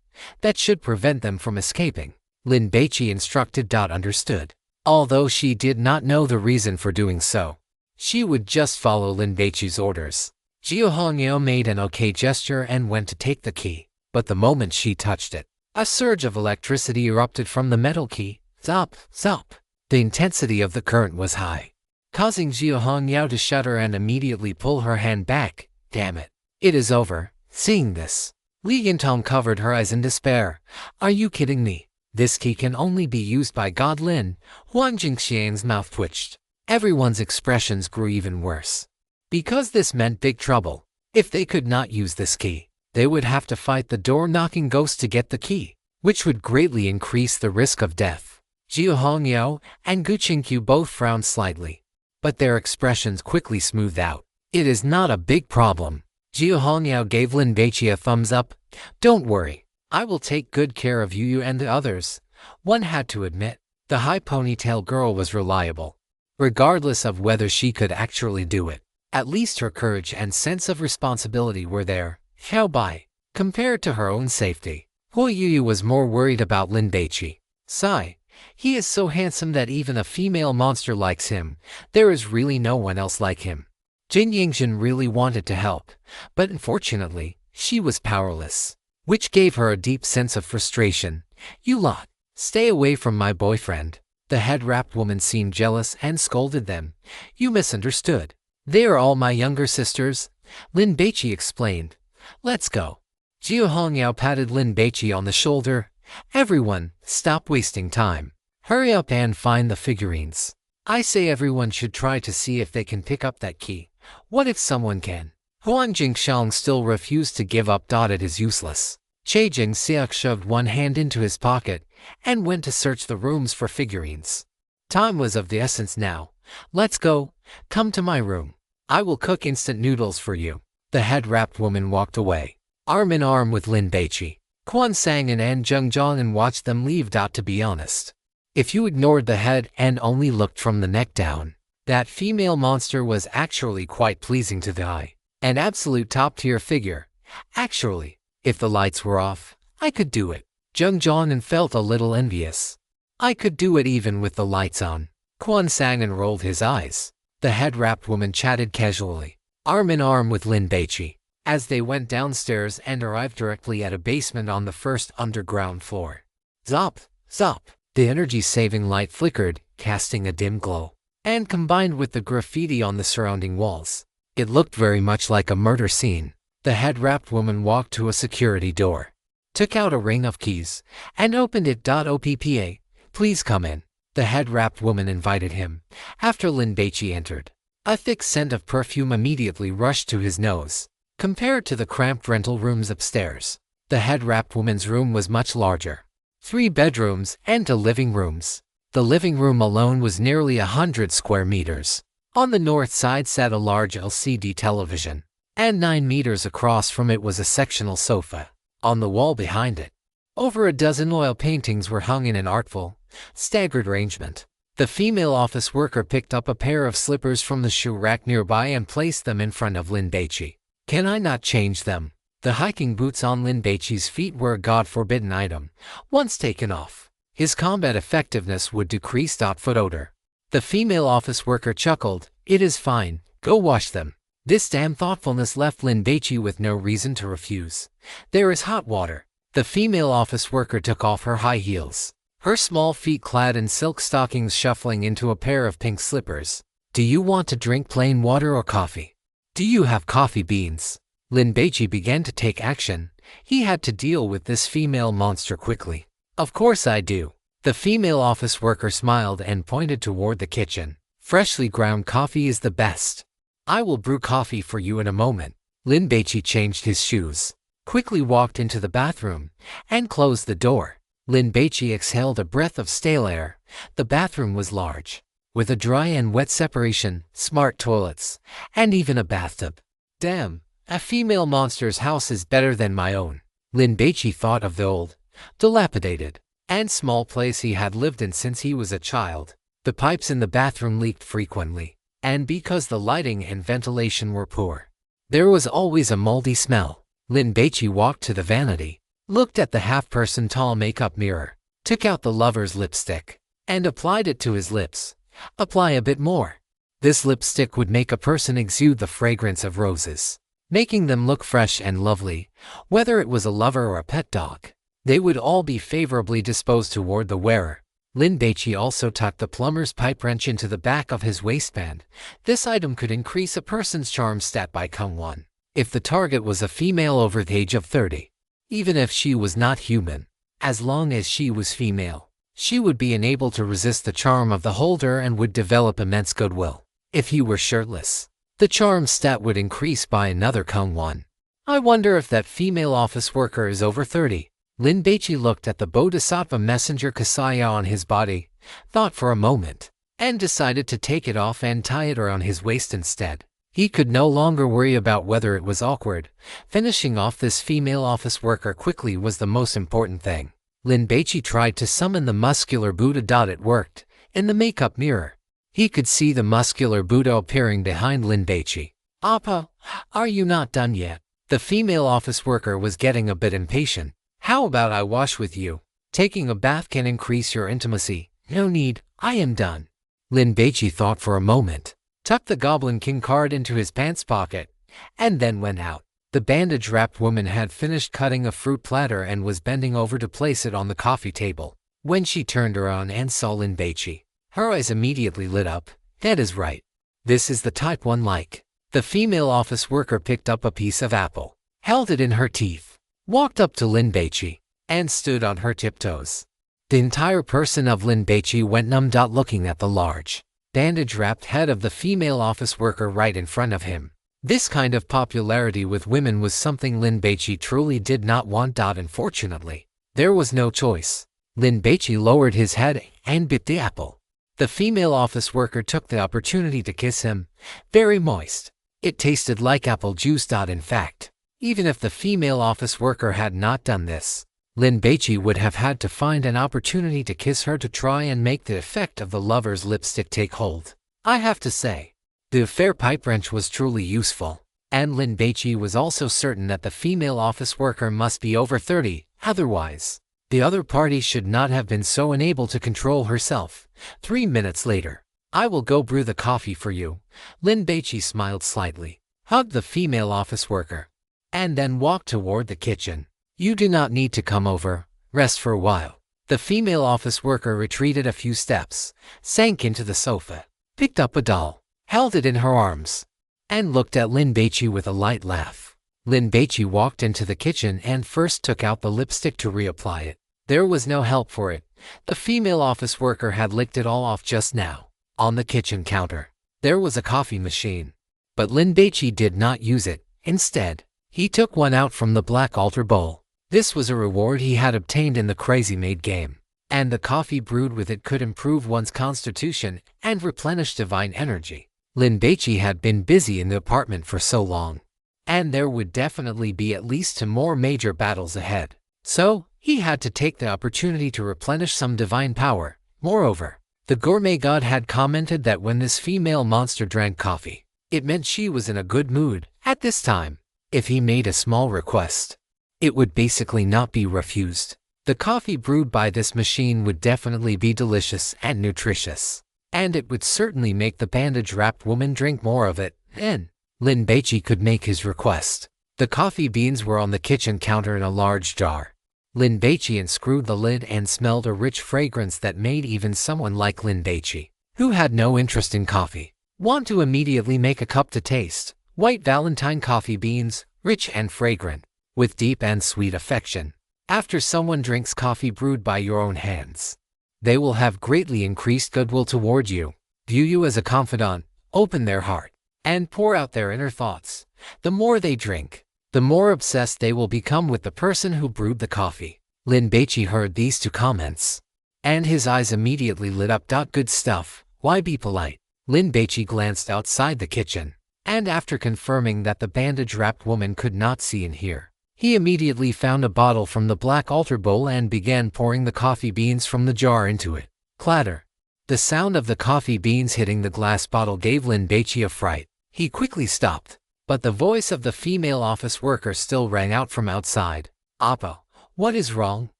That should prevent them from escaping. Lin Baici instructed. Understood. although she did not know the reason for doing so. She would just follow Lin Baici's orders. Jiu Hongyao made an okay gesture and went to take the key, but the moment she touched it, a surge of electricity erupted from the metal key. Zop, zop. The intensity of the current was high, causing Jiu Hongyao to shudder and immediately pull her hand back. Damn it. It is over. Seeing this, Li Yintong covered her eyes in despair. Are you kidding me? This key can only be used by God Lin. Huang Jingxian's mouth twitched. Everyone's expressions grew even worse, because this meant big trouble. If they could not use this key, they would have to fight the door-knocking ghost to get the key, which would greatly increase the risk of death. Jiu Hongyao and Gu Qingqiu both frowned slightly, but their expressions quickly smoothed out. It is not a big problem. Jiu Hongyao gave Lin Baici a thumbs up. Don't worry, I will take good care of you and the others. One had to admit, the high ponytail girl was reliable. Regardless of whether she could actually do it, at least her courage and sense of responsibility were there. How by, compared to her own safety, Hu Yuyu was more worried about Lin Baici. Sigh. He is so handsome that even a female monster likes him. There is really no one else like him. Jin Yingzhen really wanted to help, but unfortunately, she was powerless, which gave her a deep sense of frustration. You lot, stay away from my boyfriend. The head-wrapped woman seemed jealous and scolded them. You misunderstood. They are all my younger sisters, Lin Baici explained. Let's go. Jiu Hongyao patted Lin Baici on the shoulder. Everyone, stop wasting time. Hurry up and find the figurines. I say everyone should try to see if they can pick up that key. What if someone can? Huang Jingxiang still refused to give up. It is useless. Che Jingxiang shoved one hand into his pocket and went to search the rooms for figurines. Time was of the essence now. Let's go. Come to my room. I will cook instant noodles for you. The head-wrapped woman walked away, arm in arm with Lin Baici. Quan Sang and An Zhengzhong watched them leave. To be honest, if you ignored the head and only looked from the neck down, that female monster was actually quite pleasing to the eye. An absolute top-tier figure. Actually, if the lights were off, I could do it. Zhengzhong felt a little envious. I could do it even with the lights on. Quan Sang rolled his eyes. The head-wrapped woman chatted casually, arm in arm with Lin Baici, as they went downstairs and arrived directly at a basement on the first underground floor. Zop, zop. The energy-saving light flickered, casting a dim glow, and combined with the graffiti on the surrounding walls, it looked very much like a murder scene. The head-wrapped woman walked to a security door, took out a ring of keys, and opened it. Oppa, please come in. The head-wrapped woman invited him. After Lin Baici entered, a thick scent of perfume immediately rushed to his nose. Compared to the cramped rental rooms upstairs, the head-wrapped woman's room was much larger. 3 bedrooms and 2 living rooms. The living room alone was nearly 100 square meters. On the north side sat a large LCD television, and 9 meters across from it was a sectional sofa. On the wall behind it, over a dozen oil paintings were hung in an artful, staggered arrangement. The female office worker picked up a pair of slippers from the shoe rack nearby and placed them in front of Lin Baici. Can I not change them? The hiking boots on Lin Baici's feet were a god-forbidden item. Once taken off, his combat effectiveness would decrease. Foot odor. The female office worker chuckled. It is fine, go wash them. This damn thoughtfulness left Lin Baici with no reason to refuse. There is hot water. The female office worker took off her high heels, her small feet clad in silk stockings shuffling into a pair of pink slippers. Do you want to drink plain water or coffee? Do you have coffee beans? Lin Baici began to take action. He had to deal with this female monster quickly. Of course I do. The female office worker smiled and pointed toward the kitchen. Freshly ground coffee is the best. I will brew coffee for you in a moment. Lin Baici changed his shoes, quickly walked into the bathroom, and closed the door. Lin Baici exhaled a breath of stale air. The bathroom was large, with a dry and wet separation, smart toilets, and even a bathtub. Damn, a female monster's house is better than my own. Lin Baici thought of the old, dilapidated, and small place he had lived in since he was a child. The pipes in the bathroom leaked frequently, and because the lighting and ventilation were poor, there was always a moldy smell. Lin Baici walked to the vanity, looked at the half-person tall makeup mirror, took out the lover's lipstick, and applied it to his lips. Apply a bit more. This lipstick would make a person exude the fragrance of roses, making them look fresh and lovely, whether it was a lover or a pet dog. They would all be favorably disposed toward the wearer. Lin Baici also tucked the plumber's pipe wrench into the back of his waistband. This item could increase a person's charm stat by Kung1 if the target was a female over the age of 30. Even if she was not human, as long as she was female, she would be unable to resist the charm of the holder and would develop immense goodwill. If he were shirtless, the charm stat would increase by another Kung1. I wonder if that female office worker is over 30. Lin Baici looked at the Bodhisattva messenger Kasaya on his body, thought for a moment, and decided to take it off and tie it around his waist instead. He could no longer worry about whether it was awkward. Finishing off this female office worker quickly was the most important thing. Lin Baici tried to summon the muscular Buddha. It worked. In the makeup mirror, he could see the muscular Buddha appearing behind Lin Baici. "Appa, are you not done yet?" The female office worker was getting a bit impatient. "How about I wash with you? Taking a bath can increase your intimacy." "No need, I am done." Lin Baici thought for a moment, tucked the Goblin King card into his pants pocket, and then went out. The bandage-wrapped woman had finished cutting a fruit platter and was bending over to place it on the coffee table. When she turned around and saw Lin Baici, her eyes immediately lit up. "That is right. This is the type 1 like." The female office worker picked up a piece of apple, held it in her teeth, walked up to Lin Baici, and stood on her tiptoes. The entire person of Lin Baici went numb. Looking at the large, bandage-wrapped head of the female office worker right in front of him. This kind of popularity with women was something Lin Baici truly did not want. Unfortunately, there was no choice. Lin Baici lowered his head and bit the apple. The female office worker took the opportunity to kiss him, very moist. It tasted like apple juice. In fact, even if the female office worker had not done this, Lin Baici would have had to find an opportunity to kiss her to try and make the effect of the lover's lipstick take hold. I have to say, the affair pipe wrench was truly useful, and Lin Baici was also certain that the female office worker must be over 30, otherwise, the other party should not have been so unable to control herself. 3 minutes later, "I will go brew the coffee for you." Lin Baici smiled slightly, hugged the female office worker, and then walked toward the kitchen. "You do not need to come over, rest for a while." The female office worker retreated a few steps, sank into the sofa, picked up a doll, held it in her arms, and looked at Lin Baici with a light laugh. Lin Baici walked into the kitchen and first took out the lipstick to reapply it. There was no help for it. The female office worker had licked it all off just now. On the kitchen counter, there was a coffee machine, but Lin Baici did not use it. Instead, he took one out from the black altar bowl. This was a reward he had obtained in the Crazy Maid game, and the coffee brewed with it could improve one's constitution and replenish divine energy. Lin Baici had been busy in the apartment for so long, and there would definitely be at least 2 more major battles ahead. So, he had to take the opportunity to replenish some divine power. Moreover, the gourmet god had commented that when this female monster drank coffee, it meant she was in a good mood. At this time, if he made a small request, it would basically not be refused. The coffee brewed by this machine would definitely be delicious and nutritious, and it would certainly make the bandage-wrapped woman drink more of it. Then, Lin Baici could make his request. The coffee beans were on the kitchen counter in a large jar. Lin Baici unscrewed the lid and smelled a rich fragrance that made even someone like Lin Baici, who had no interest in coffee, want to immediately make a cup to taste. White Valentine coffee beans, rich and fragrant, with deep and sweet affection. After someone drinks coffee brewed by your own hands, they will have greatly increased goodwill toward you, view you as a confidant, open their heart, and pour out their inner thoughts. The more they drink, the more obsessed they will become with the person who brewed the coffee. Lin Baici heard these 2 comments, and his eyes immediately lit up. Good stuff, why be polite? Lin Baici glanced outside the kitchen, and after confirming that the bandage-wrapped woman could not see and hear, he immediately found a bottle from the black altar bowl and began pouring the coffee beans from the jar into it. Clatter! The sound of the coffee beans hitting the glass bottle gave Lin Baici a fright. He quickly stopped, but the voice of the female office worker still rang out from outside. "Appa, what is wrong?"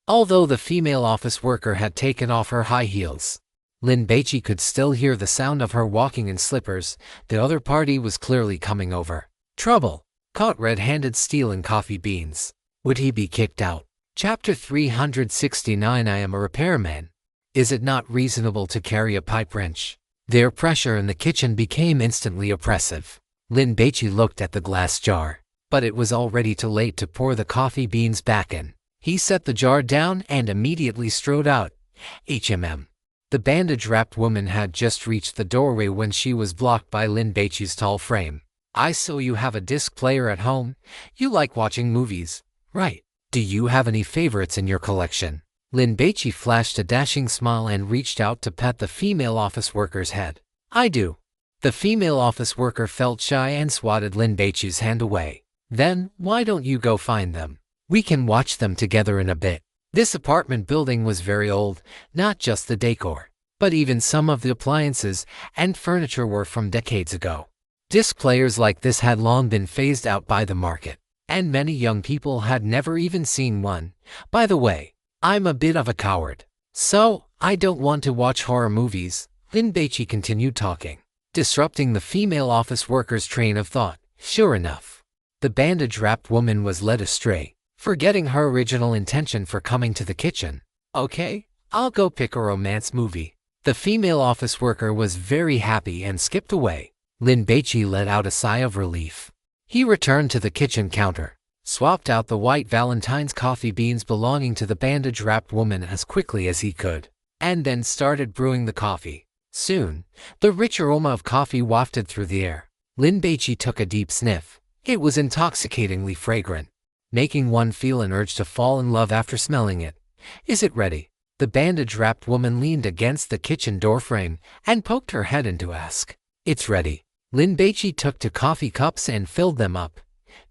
Although the female office worker had taken off her high heels, Lin Baici could still hear the sound of her walking in slippers. The other party was clearly coming over. Trouble. Caught red-handed stealing coffee beans. Would he be kicked out? Chapter 369. I am a repairman. Is it not reasonable to carry a pipe wrench? Their pressure in the kitchen became instantly oppressive. Lin Baici looked at the glass jar, but it was already too late to pour the coffee beans back in. He set the jar down and immediately strode out. HMM. The bandage-wrapped woman had just reached the doorway when she was blocked by Lin Baici's tall frame. I saw you have a disc player at home. You like watching movies, right? Do you have any favorites in your collection? Lin Baici flashed a dashing smile and reached out to pat the female office worker's head. I do. The female office worker felt shy and swatted Lin Baici's hand away. Then, why don't you go find them? We can watch them together in a bit. This apartment building was very old, not just the decor, but even some of the appliances and furniture were from decades ago. Disc players like this had long been phased out by the market, and many young people had never even seen one. By the way, I'm a bit of a coward, so I don't want to watch horror movies. Lin Baici continued talking, disrupting the female office worker's train of thought. Sure enough, the bandage-wrapped woman was led astray, forgetting her original intention for coming to the kitchen. Okay, I'll go pick a romance movie. The female office worker was very happy and skipped away. Lin Baici let out a sigh of relief. He returned to the kitchen counter, swapped out the white Valentine's coffee beans belonging to the bandage-wrapped woman as quickly as he could, and then started brewing the coffee. Soon, the rich aroma of coffee wafted through the air. Lin Baici took a deep sniff. It was intoxicatingly fragrant, making one feel an urge to fall in love after smelling it. Is it ready? The bandage-wrapped woman leaned against the kitchen doorframe and poked her head in to ask. It's ready. Lin Baici took 2 coffee cups and filled them up.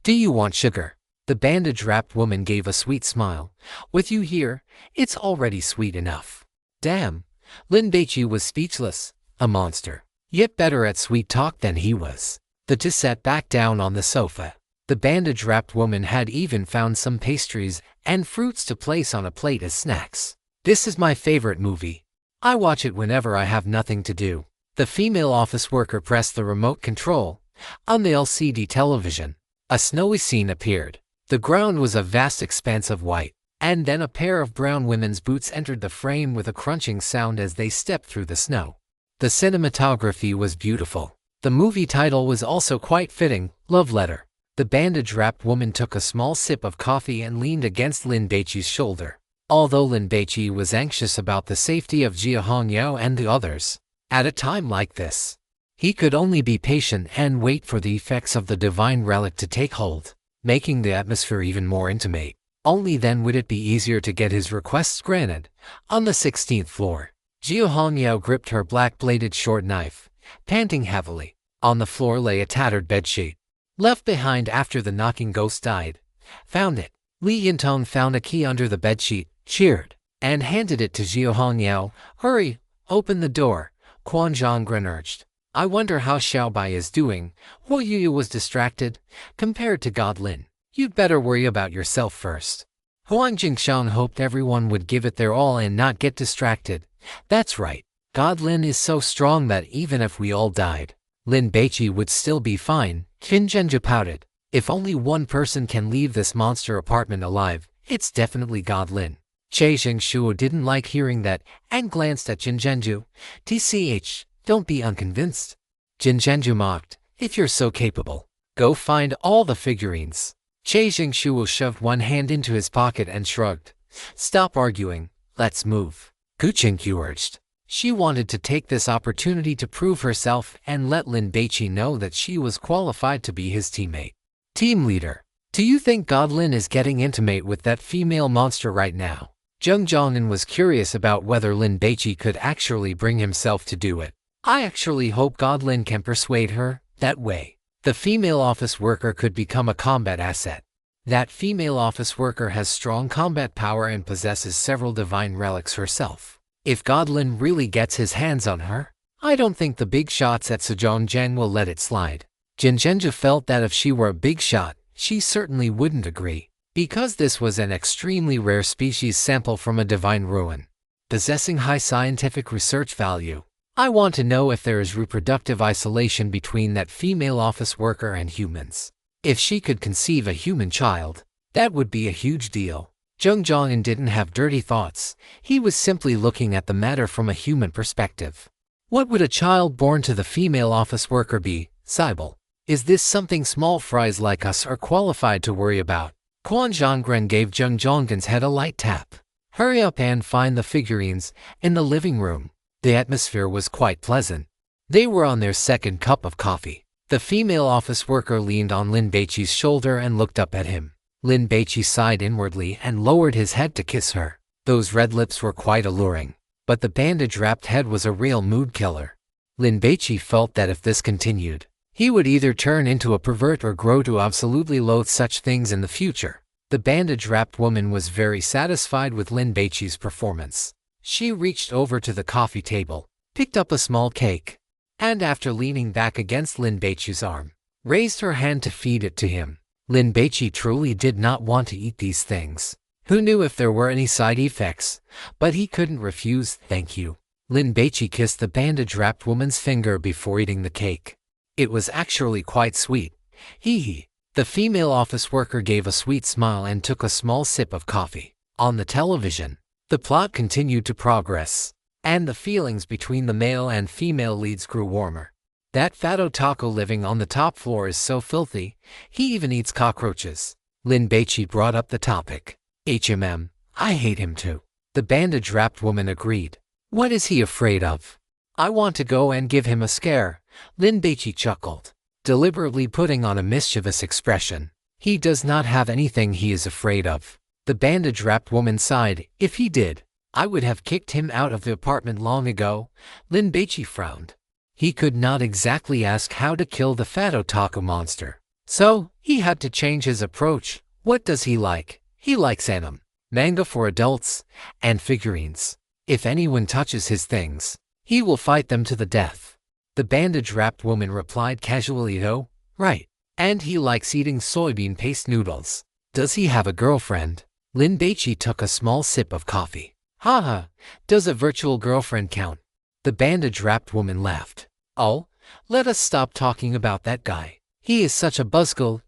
Do you want sugar? The bandage-wrapped woman gave a sweet smile. With you here, it's already sweet enough. Damn. Lin Baici was speechless. A monster. Yet better at sweet talk than he was. The two sat back down on the sofa. The bandage-wrapped woman had even found some pastries and fruits to place on a plate as snacks. This is my favorite movie. I watch it whenever I have nothing to do. The female office worker pressed the remote control. On the LCD television, a snowy scene appeared. The ground was a vast expanse of white, and then a pair of brown women's boots entered the frame with a crunching sound as they stepped through the snow. The cinematography was beautiful. The movie title was also quite fitting, Love Letter. The bandage-wrapped woman took a small sip of coffee and leaned against Lin Baici's shoulder. Although Lin Baici was anxious about the safety of Jia Hongyao and the others, at a time like this, he could only be patient and wait for the effects of the divine relic to take hold, making the atmosphere even more intimate. Only then would it be easier to get his requests granted. On the 16th floor, Jia Hongyao gripped her black-bladed short knife, panting heavily. On the floor lay a tattered bedsheet, left behind after the knocking ghost died. Found it. Li Yintong found a key under the bedsheet, cheered, and handed it to Jia Hongyao. Hurry, open the door, Quan Zhonggren urged. I wonder how Xiaobai is doing. Huo Yu was distracted. Compared to God Lin, you'd better worry about yourself first. Huang Jingshang hoped everyone would give it their all and not get distracted. That's right. God Lin is so strong that even if we all died, Lin Baici would still be fine. Qin Zhenju pouted. If only one person can leave this monster apartment alive, it's definitely God Lin. Che Jingshuo didn't like hearing that and glanced at Qin Zhenju. TCH, don't be unconvinced. Qin Zhenju mocked. If you're so capable, go find all the figurines. Che Jingshuo shoved one hand into his pocket and shrugged. Stop arguing, let's move. Gu Qingqiu urged. She wanted to take this opportunity to prove herself and let Lin Baici know that she was qualified to be his teammate. Team leader, do you think God Lin is getting intimate with that female monster right now? Zheng Zhongnan was curious about whether Lin Baici could actually bring himself to do it. I actually hope God Lin can persuade her. That way, the female office worker could become a combat asset. That female office worker has strong combat power and possesses several divine relics herself. If God Lin really gets his hands on her, I don't think the big shots at Sejong Jiang will let it slide. Jin Zhenju felt that if she were a big shot, she certainly wouldn't agree, because this was an extremely rare species sample from a divine ruin. possessing high scientific research value. I want to know if there is reproductive isolation between that female office worker and humans. If she could conceive a human child, that would be a huge deal. Jung Jong-un didn't have dirty thoughts. He was simply looking at the matter from a human perspective. What would a child born to the female office worker be? Cybele. Is this something small fries like us are qualified to worry about? Kwon Jong-gren gave Jung Jong-un's head a light tap. Hurry up and find the figurines in the living room. The atmosphere was quite pleasant. They were on their second cup of coffee. The female office worker leaned on Lin Baici's shoulder and looked up at him. Lin Baici sighed inwardly and lowered his head to kiss her. Those red lips were quite alluring, but the bandage-wrapped head was a real mood killer. Lin Baici felt that if this continued, he would either turn into a pervert or grow to absolutely loathe such things in the future. The bandage-wrapped woman was very satisfied with Lin Baici's performance. She reached over to the coffee table, picked up a small cake, and after leaning back against Lin Baici's arm, raised her hand to feed it to him. Lin Baici truly did not want to eat these things. Who knew if there were any side effects? But he couldn't refuse, "Thank you." Lin Baici kissed the bandage-wrapped woman's finger before eating the cake. It was actually quite sweet. Hee. The female office worker gave a sweet smile and took a small sip of coffee. On the television, the plot continued to progress, and the feelings between the male and female leads grew warmer. That fat otaku living on the top floor is so filthy, he even eats cockroaches. Lin Baici brought up the topic. I hate him too. The bandage-wrapped woman agreed. What is he afraid of? I want to go and give him a scare. Lin Baici chuckled, deliberately putting on a mischievous expression. He does not have anything he is afraid of. The bandage-wrapped woman sighed. If he did, I would have kicked him out of the apartment long ago. Lin Baici frowned. He could not exactly ask how to kill the fat otaku monster, so he had to change his approach. What does he like? He likes anime, manga for adults, and figurines. If anyone touches his things, he will fight them to the death. The bandage-wrapped woman replied casually, "Oh, right. And he likes eating soybean paste noodles. Does he have a girlfriend?" Lin Baici took a small sip of coffee. Haha, does a virtual girlfriend count? The bandage-wrapped woman laughed. Oh, let us stop talking about that guy. He is such a buzzkill.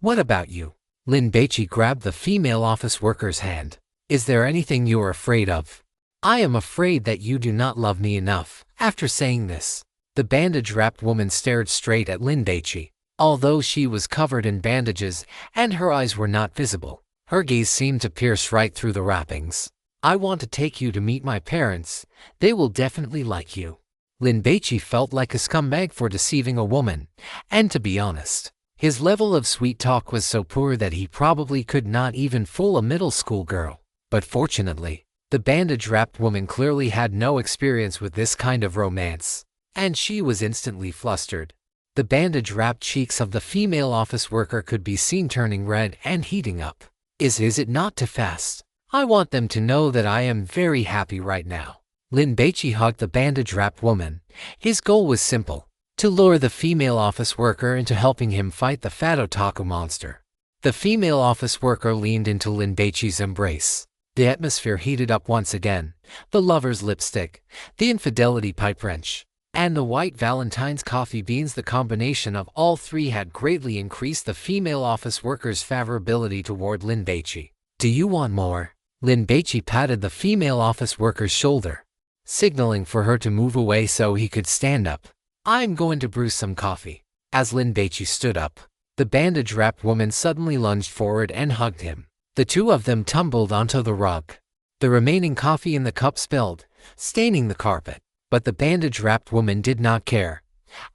What about you? Lin Baici grabbed the female office worker's hand. Is there anything you are afraid of? I am afraid that you do not love me enough. After saying this, the bandage-wrapped woman stared straight at Lin Baici. Although she was covered in bandages and her eyes were not visible, her gaze seemed to pierce right through the wrappings. I want to take you to meet my parents. They will definitely like you. Lin Baici felt like a scumbag for deceiving a woman, and to be honest, his level of sweet talk was so poor that he probably could not even fool a middle school girl. But fortunately, the bandage-wrapped woman clearly had no experience with this kind of romance, and she was instantly flustered. The bandage-wrapped cheeks of the female office worker could be seen turning red and heating up. Is it not too fast? I want them to know that I am very happy right now. Lin Baici hugged the bandage-wrapped woman. His goal was simple: to lure the female office worker into helping him fight the fat otaku monster. The female office worker leaned into Lin Baici's embrace. The atmosphere heated up once again. The lover's lipstick, the infidelity pipe wrench, and the white Valentine's coffee beans, the combination of all three had greatly increased the female office worker's favorability toward Lin Baici. Do you want more? Lin Baici patted the female office worker's shoulder, signaling for her to move away so he could stand up. I'm going to brew some coffee. As Lin Baici stood up, the bandage-wrapped woman suddenly lunged forward and hugged him. The two of them tumbled onto the rug. The remaining coffee in the cup spilled, staining the carpet. But the bandage-wrapped woman did not care.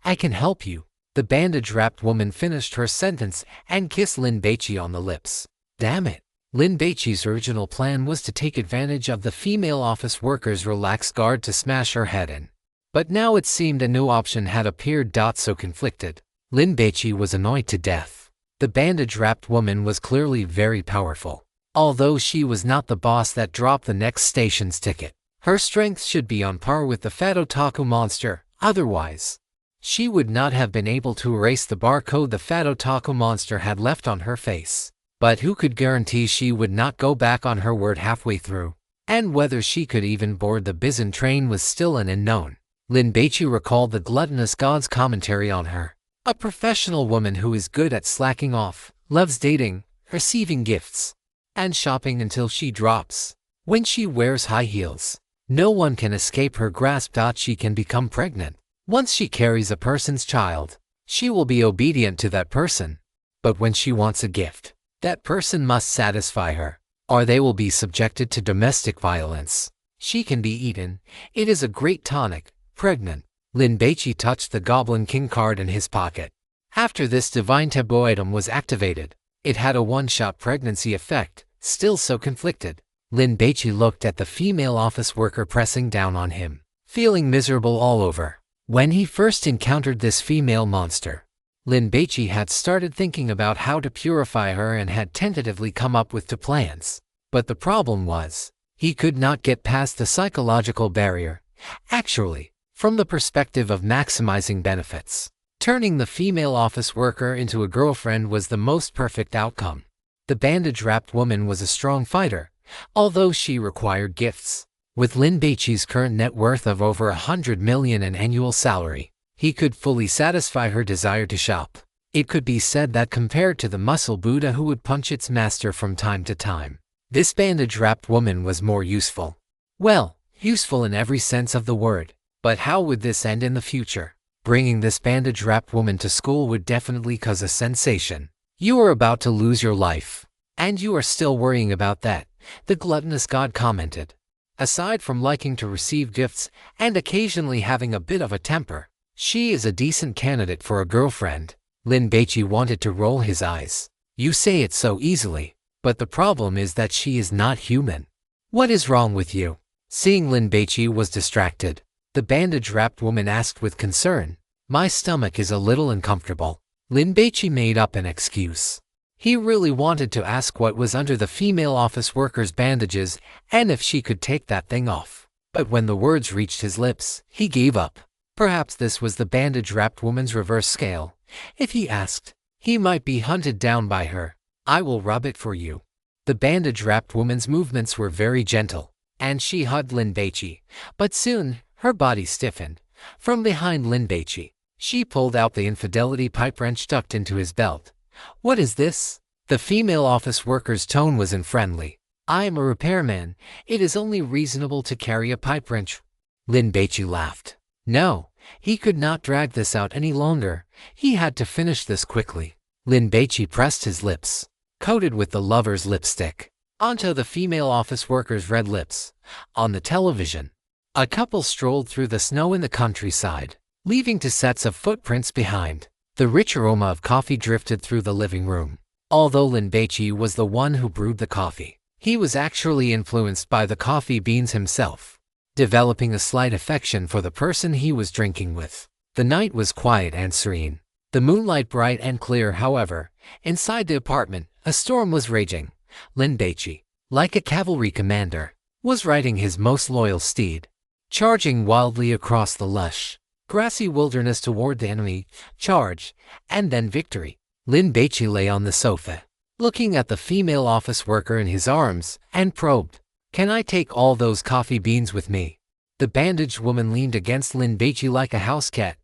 I can help you. The bandage-wrapped woman finished her sentence and kissed Lin Baici on the lips. Damn it. Lin Baici's original plan was to take advantage of the female office worker's relaxed guard to smash her head in. But now it seemed a new option had appeared. So conflicted, Lin Baici was annoyed to death. The bandage-wrapped woman was clearly very powerful. Although she was not the boss that dropped the next station's ticket, her strength should be on par with the fat otaku monster. Otherwise, she would not have been able to erase the barcode the fat otaku monster had left on her face. But who could guarantee she would not go back on her word halfway through? and whether she could even board the Bizen train was still an unknown. Lin Baici recalled the gluttonous god's commentary on her. A professional woman who is good at slacking off, loves dating, receiving gifts, and shopping until she drops. When she wears high heels, no one can escape her grasp. She can become pregnant. Once she carries a person's child, she will be obedient to that person. But when she wants a gift, that person must satisfy her, or they will be subjected to domestic violence. She can be eaten. It is a great tonic. Pregnant. Lin Baici touched the Goblin King card in his pocket. After this divine taboo item was activated, it had a one-shot pregnancy effect. Still so conflicted, Lin Baici looked at the female office worker pressing down on him, feeling miserable all over. When he first encountered this female monster, Lin Baici had started thinking about how to purify her and had tentatively come up with two plans. But the problem was, he could not get past the psychological barrier. Actually, from the perspective of maximizing benefits, turning the female office worker into a girlfriend was the most perfect outcome. The bandage-wrapped woman was a strong fighter, although she required gifts. With Lin Baici's current net worth of over 100 million in annual salary, he could fully satisfy her desire to shop. It could be said that compared to the muscle Buddha who would punch its master from time to time, this bandage-wrapped woman was more useful. Well, useful in every sense of the word. But how would this end in the future? Bringing this bandage-wrapped woman to school would definitely cause a sensation. You are about to lose your life, and you are still worrying about that, the gluttonous god commented. Aside from liking to receive gifts and occasionally having a bit of a temper, she is a decent candidate for a girlfriend. Lin Baici wanted to roll his eyes. You say it so easily, but the problem is that she is not human. What is wrong with you? Seeing Lin Baici was distracted, the bandage-wrapped woman asked with concern. My stomach is a little uncomfortable. Lin Baici made up an excuse. He really wanted to ask what was under the female office worker's bandages and if she could take that thing off. But when the words reached his lips, he gave up. Perhaps this was the bandage-wrapped woman's reverse scale. If he asked, he might be hunted down by her. I will rub it for you. The bandage-wrapped woman's movements were very gentle, and she hugged Lin Baici, but soon, her body stiffened. From behind Lin Baici, she pulled out the infidelity pipe wrench tucked into his belt. What is this? The female office worker's tone was unfriendly. I am a repairman. It is only reasonable to carry a pipe wrench. Lin Baici laughed. No, he could not drag this out any longer. He had to finish this quickly. Lin Baici pressed his lips, coated with the lover's lipstick, onto the female office worker's red lips. On the television, a couple strolled through the snow in the countryside, leaving two sets of footprints behind. The rich aroma of coffee drifted through the living room. Although Lin Baici was the one who brewed the coffee, he was actually influenced by the coffee beans himself, developing a slight affection for the person he was drinking with. The night was quiet and serene, the moonlight bright and clear. However, inside the apartment, a storm was raging. Lin Baici, like a cavalry commander, was riding his most loyal steed, charging wildly across the lush, grassy wilderness toward the enemy. Charge, and then victory. Lin Baici lay on the sofa, looking at the female office worker in his arms, and probed, Can I take all those coffee beans with me? The bandaged woman leaned against Lin Baici like a house cat,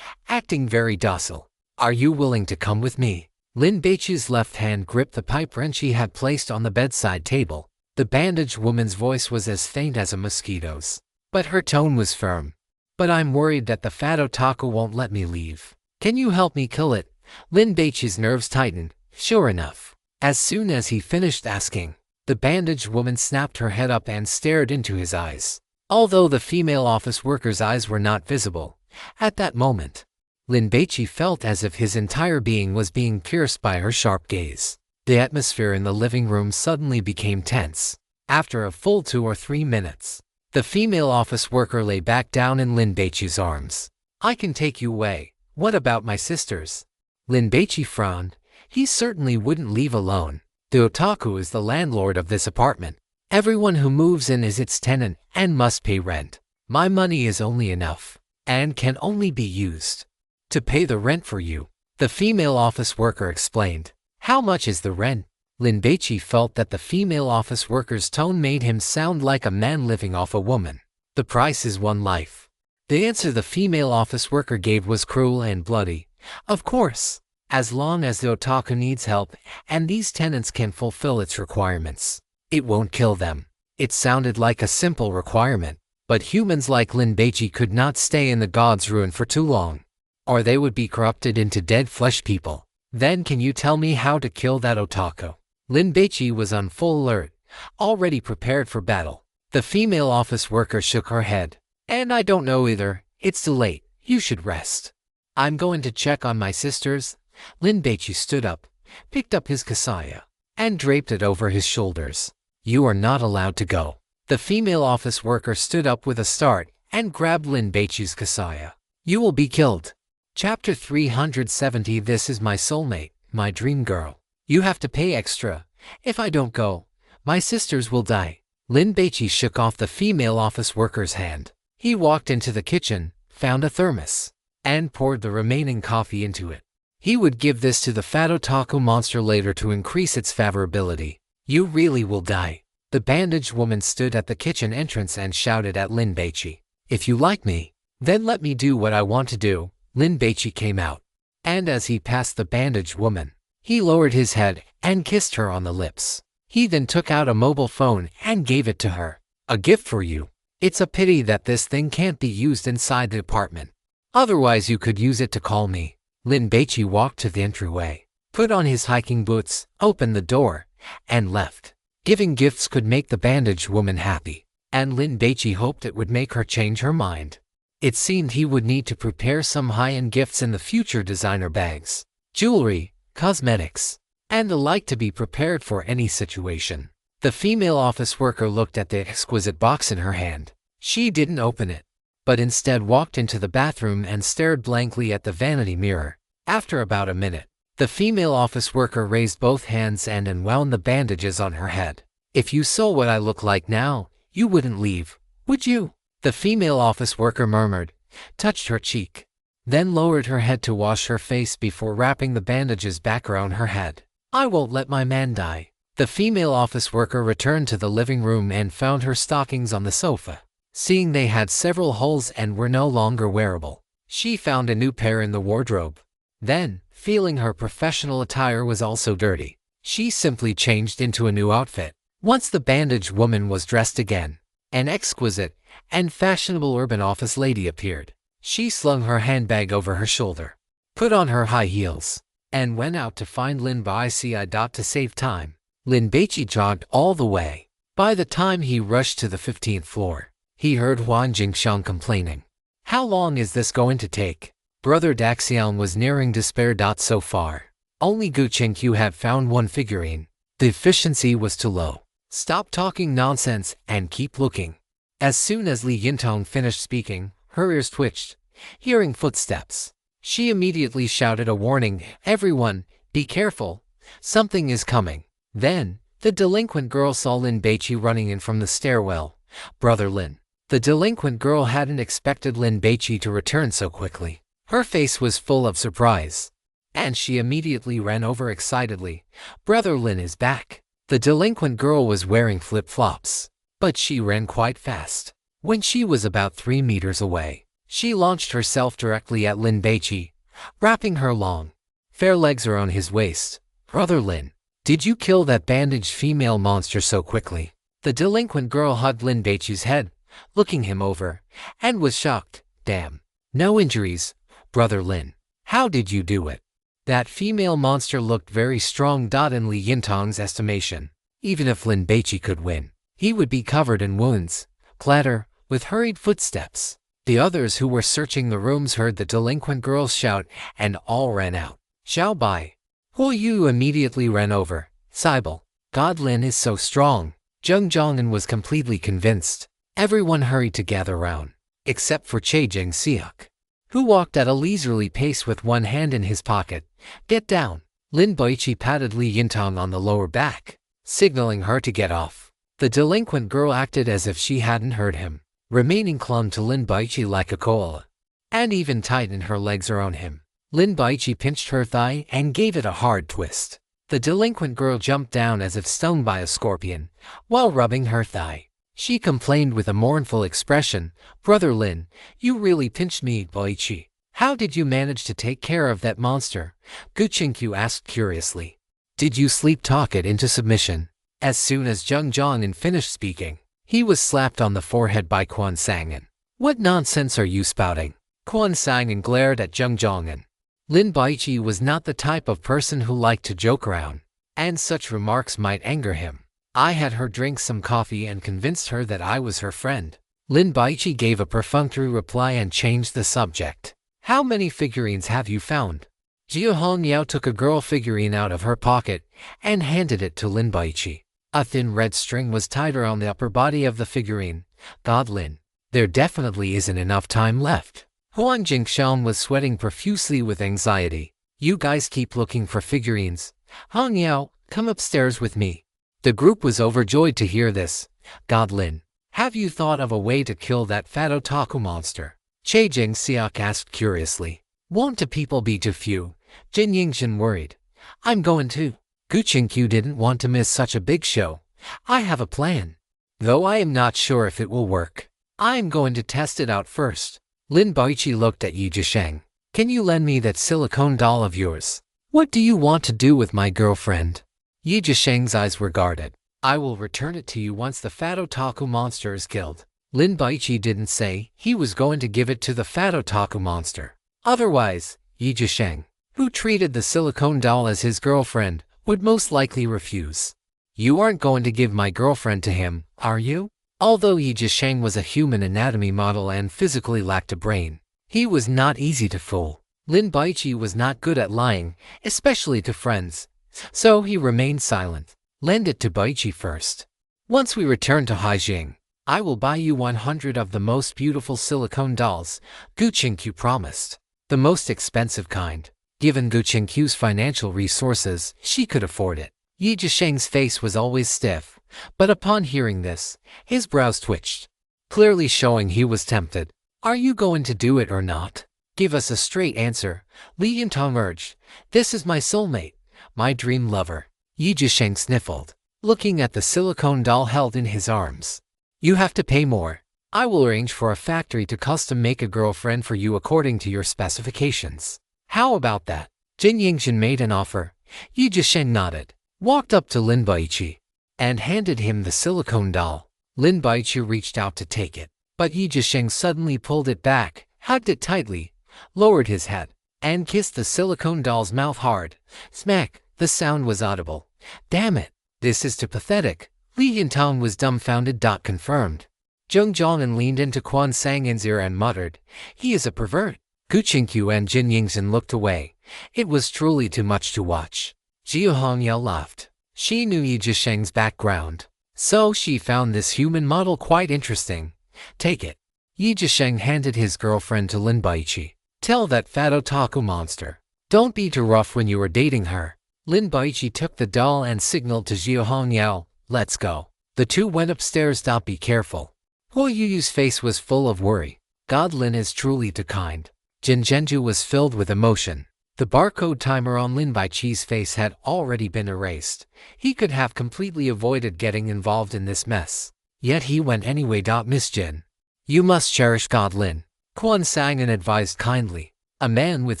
acting very docile. Are you willing to come with me? Lin Baici's left hand gripped the pipe wrench he had placed on the bedside table. The bandaged woman's voice was as faint as a mosquito's, but her tone was firm. But I'm worried that the fat otaku won't let me leave. Can you help me kill it? Lin Baici's nerves tightened. Sure enough, as soon as he finished asking, the bandaged woman snapped her head up and stared into his eyes. Although the female office worker's eyes were not visible, at that moment, Lin Baici felt as if his entire being was being pierced by her sharp gaze. The atmosphere in the living room suddenly became tense. After a full 2 or 3 minutes, the female office worker lay back down in Lin Baici's arms. I can take you away. What about my sisters? Lin Baici frowned. He certainly wouldn't leave alone. The otaku is the landlord of this apartment. Everyone who moves in is its tenant and must pay rent. My money is only enough, and can only be used to pay the rent for you. The female office worker explained. How much is the rent? Lin Baici felt that the female office worker's tone made him sound like a man living off a woman. The price is one life. The answer the female office worker gave was cruel and bloody. Of course, as long as the otaku needs help and these tenants can fulfill its requirements, it won't kill them. It sounded like a simple requirement, but humans like Lin Baici could not stay in the god's ruin for too long, or they would be corrupted into dead flesh people. Then can you tell me how to kill that otaku? Lin Baici was on full alert, already prepared for battle. The female office worker shook her head. And I don't know either. It's too late. You should rest. I'm going to check on my sisters. Lin Baici stood up, picked up his kasaya, and draped it over his shoulders. You are not allowed to go. The female office worker stood up with a start and grabbed Lin Baici's kasaya. You will be killed. Chapter 370. This is my soulmate, my dream girl. You have to pay extra. If I don't go, my sisters will die. Lin Baici shook off the female office worker's hand. He walked into the kitchen, found a thermos, and poured the remaining coffee into it. He would give this to the fat otaku monster later to increase its favorability. You really will die. The bandaged woman stood at the kitchen entrance and shouted at Lin Baici. If you like me, then let me do what I want to do. Lin Baici came out, and as he passed the bandaged woman, he lowered his head and kissed her on the lips. He then took out a mobile phone and gave it to her. A gift for you. It's a pity that this thing can't be used inside the apartment. Otherwise you could use it to call me. Lin Baici walked to the entryway, put on his hiking boots, opened the door, and left. Giving gifts could make the bandaged woman happy, and Lin Baici hoped it would make her change her mind. It seemed he would need to prepare some high-end gifts in the future, designer bags, jewelry, cosmetics, and the like to be prepared for any situation. The female office worker looked at the exquisite box in her hand. She didn't open it, but instead walked into the bathroom and stared blankly at the vanity mirror. After about a minute, the female office worker raised both hands and unwound the bandages on her head. If you saw what I look like now, you wouldn't leave, would you? The female office worker murmured, touched her cheek, then lowered her head to wash her face before wrapping the bandages back around her head. I won't let my man die. The female office worker returned to the living room and found her stockings on the sofa. Seeing they had several holes and were no longer wearable, she found a new pair in the wardrobe. Then, feeling her professional attire was also dirty, she simply changed into a new outfit. Once the bandaged woman was dressed again, an exquisite and fashionable urban office lady appeared. She slung her handbag over her shoulder, put on her high heels, and went out to find Lin Baici. To save time, Lin Baici jogged all the way. By the time he rushed to the 15th floor, he heard Huan Jingxiang complaining. How long is this going to take? Brother Daxian was nearing despair. So far, only Gu Qingqiu had found one figurine. The efficiency was too low. Stop talking nonsense and keep looking. As soon as Li Yintong finished speaking, her ears twitched, hearing footsteps. She immediately shouted a warning, everyone, be careful, something is coming. Then, the delinquent girl saw Lin Baici running in from the stairwell. Brother Lin. The delinquent girl hadn't expected Lin Baici to return so quickly. Her face was full of surprise, and she immediately ran over excitedly. Brother Lin is back. The delinquent girl was wearing flip-flops, but she ran quite fast. When she was about 3 meters away, she launched herself directly at Lin Baici, wrapping her long, fair legs around his waist. Brother Lin, did you kill that bandaged female monster so quickly? The delinquent girl hugged Lin Baici's head, looking him over, and was shocked. Damn. No injuries, Brother Lin. How did you do it? That female monster looked very strong. In Li Yintong's estimation, even if Lin Baici could win, he would be covered in wounds. Clatter, with hurried footsteps. The others who were searching the rooms heard the delinquent girl's shout and all ran out. Xiao Bai. Huo Yu immediately ran over. Cybele. God, Lin is so strong. Zheng Zhongnan was completely convinced. Everyone hurried to gather round, except for Che Jingxiak, who walked at a leisurely pace with one hand in his pocket. Get down. Lin Baici patted Li Yintong on the lower back, signaling her to get off. The delinquent girl acted as if she hadn't heard him, remaining clung to Lin Baici like a koala, and even tightened her legs around him. Lin Baici pinched her thigh and gave it a hard twist. The delinquent girl jumped down as if stung by a scorpion, while rubbing her thigh. She complained with a mournful expression, "Brother Lin, you really pinched me, Baici. How did you manage to take care of that monster?" Guqinkyu asked curiously. "Did you sleep-talk it into submission?" As soon as Zheng Zhongnan finished speaking, he was slapped on the forehead by Quan Sangin. "What nonsense are you spouting?" Quan Sangin glared at Zheng Zhongnan. Lin Baici was not the type of person who liked to joke around, and such remarks might anger him. "I had her drink some coffee and convinced her that I was her friend." Lin Baici gave a perfunctory reply and changed the subject. "How many figurines have you found?" Jia Hongyao took a girl figurine out of her pocket and handed it to Lin Baici. A thin red string was tied around the upper body of the figurine. "God Lin, there definitely isn't enough time left." Huang Jingshan was sweating profusely with anxiety. "You guys keep looking for figurines. Hongyao, come upstairs with me." The group was overjoyed to hear this. "God Lin, have you thought of a way to kill that fat otaku monster?" Che Jingxiak asked curiously. "Won't the people be too few?" Jin Yingxin worried. "I'm going to." Guqinkyu didn't want to miss such a big show. "I have a plan. Though I am not sure if it will work. I am going to test it out first." Lin Baici looked at Yi Jisheng. "Can you lend me that silicone doll of yours?" "What do you want to do with my girlfriend?" Yi Jisheng's eyes were guarded. "I will return it to you once the fat otaku monster is killed." Lin Baici didn't say he was going to give it to the fat otaku monster. Otherwise, Yi Jisheng, who treated the silicone doll as his girlfriend, would most likely refuse. "You aren't going to give my girlfriend to him, are you?" Although Yi Jisheng was a human anatomy model and physically lacked a brain, he was not easy to fool. Lin Baici was not good at lying, especially to friends, so he remained silent. "Lend it to Baici first. Once we return to Haijing, I will buy you 100 of the most beautiful silicone dolls," Guqinkyu promised. The most expensive kind. Given Guqinkyu's financial resources, she could afford it. Yi Jisheng's face was always stiff, but upon hearing this, his brows twitched, clearly showing he was tempted. "Are you going to do it or not? Give us a straight answer," Li Yintong urged. "This is my soulmate, my dream lover." Yi Jisheng sniffled, looking at the silicone doll held in his arms. "You have to pay more. I will arrange for a factory to custom make a girlfriend for you according to your specifications. How about that?" Jin Yingxin made an offer. Yi Jisheng nodded, walked up to Lin Baici, and handed him the silicone doll. Lin Baici reached out to take it, but Yi Jisheng suddenly pulled it back, hugged it tightly, lowered his head, and kissed the silicone doll's mouth hard. Smack! The sound was audible. "Damn it! This is too pathetic." Li Yintong was dumbfounded. Confirmed. Zheng Zhongnan leaned into Quan Sangin's ear and muttered, "He is a pervert." Guqinkyu and Jin Yingxin looked away. It was truly too much to watch. Jia Hongyao laughed. She knew Yi Jisheng's background, so she found this human model quite interesting. "Take it." Yi Jisheng handed his girlfriend to Lin Baici. "Tell that fat otaku monster, don't be too rough when you are dating her." Lin Baici took the doll and signaled to Jia Hongyao, "Let's go." The two went upstairs. "Be careful." Huo Yu's face was full of worry. "God Lin is truly too kind." Jin Zhenju was filled with emotion. The barcode timer on Lin Baici's face had already been erased. He could have completely avoided getting involved in this mess. Yet he went anyway. "Miss Jin, you must cherish God Lin," Quan Sangin advised kindly. "A man with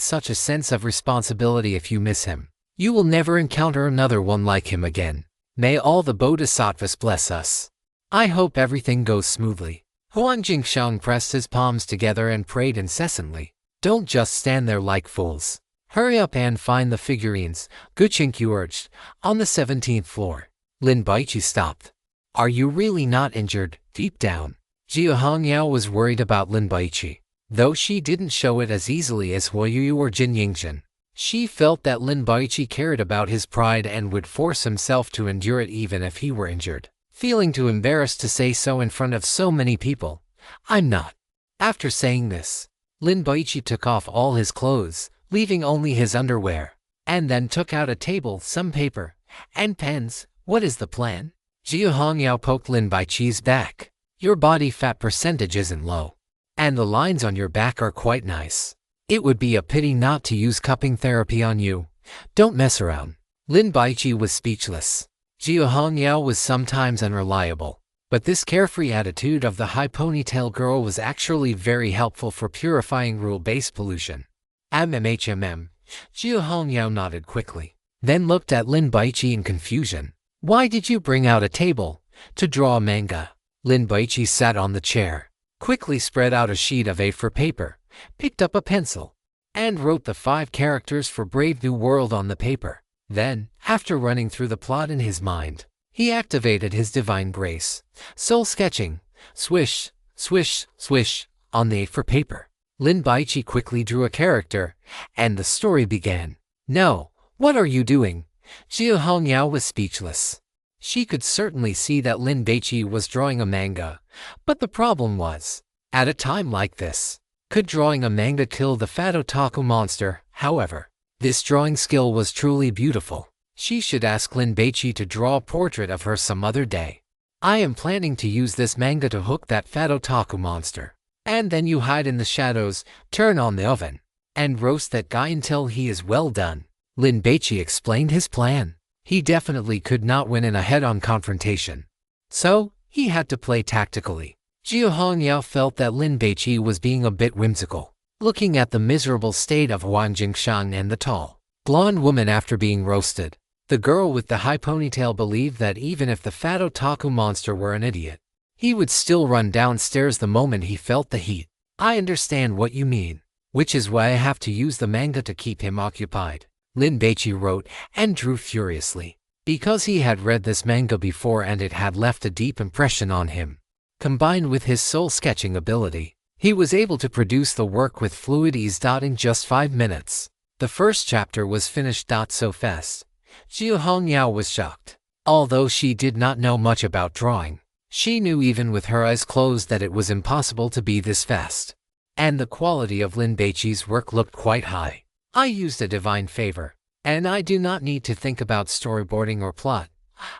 such a sense of responsibility. If you miss him, you will never encounter another one like him again. May all the bodhisattvas bless us. I hope everything goes smoothly." Huang Jingshan pressed his palms together and prayed incessantly. "Don't just stand there like fools. Hurry up and find the figurines," Guqinkyu urged. On the 17th floor, Lin Baici stopped. "Are you really not injured, deep down?" Jia Hongyao was worried about Lin Baici, though she didn't show it as easily as Huo Yu or Jin Yingxin. She felt that Lin Baici cared about his pride and would force himself to endure it even if he were injured. Feeling too embarrassed to say so in front of so many people, "I'm not." After saying this, Lin Baici took off all his clothes, leaving only his underwear, and then took out a table, some paper, and pens. "What is the plan?" Jia Hongyao poked Lin Baici's back. "Your body fat percentage isn't low, and the lines on your back are quite nice. It would be a pity not to use cupping therapy on you. Don't mess around." Lin Baici was speechless. Jiu Hongyao was sometimes unreliable, but this carefree attitude of the high ponytail girl was actually very helpful for purifying rule-based pollution. MMHMM, Jiu Hongyao nodded quickly, then looked at Lin Baici in confusion. Why did you bring out a table to draw a manga? Lin Baici sat on the chair, quickly spread out a sheet of A4 paper, picked up a pencil, and wrote the 5 characters for Brave New World on the paper. Then, after running through the plot in his mind, he activated his divine grace, soul sketching, swish, swish, swish, on the A4 paper. Lin Baici quickly drew a character, and the story began. No, what are you doing? Jiu Hongyao was speechless. She could certainly see that Lin Baici was drawing a manga, but the problem was, at a time like this, could drawing a manga kill the fat otaku monster? However, this drawing skill was truly beautiful. She should ask Lin Baici to draw a portrait of her some other day. I am planning to use this manga to hook that fat otaku monster. And then you hide in the shadows, turn on the oven, and roast that guy until he is well done. Lin Baici explained his plan. He definitely could not win in a head-on confrontation, so he had to play tactically. Jiu Hongyao felt that Lin Baici was being a bit whimsical, looking at the miserable state of Huan Jingshan and the tall, blonde woman after being roasted. The girl with the high ponytail believed that even if the fat otaku monster were an idiot, he would still run downstairs the moment he felt the heat. I understand what you mean, which is why I have to use the manga to keep him occupied. Lin Baici wrote and drew furiously, because he had read this manga before and it had left a deep impression on him. Combined with his soul sketching ability, he was able to produce the work with fluid ease. In just 5 minutes, the first chapter was finished. So fast, Jiu Hongyao was shocked. Although she did not know much about drawing, she knew even with her eyes closed that it was impossible to be this fast. And the quality of Lin Baici's work looked quite high. I used a divine favor, and I do not need to think about storyboarding or plot.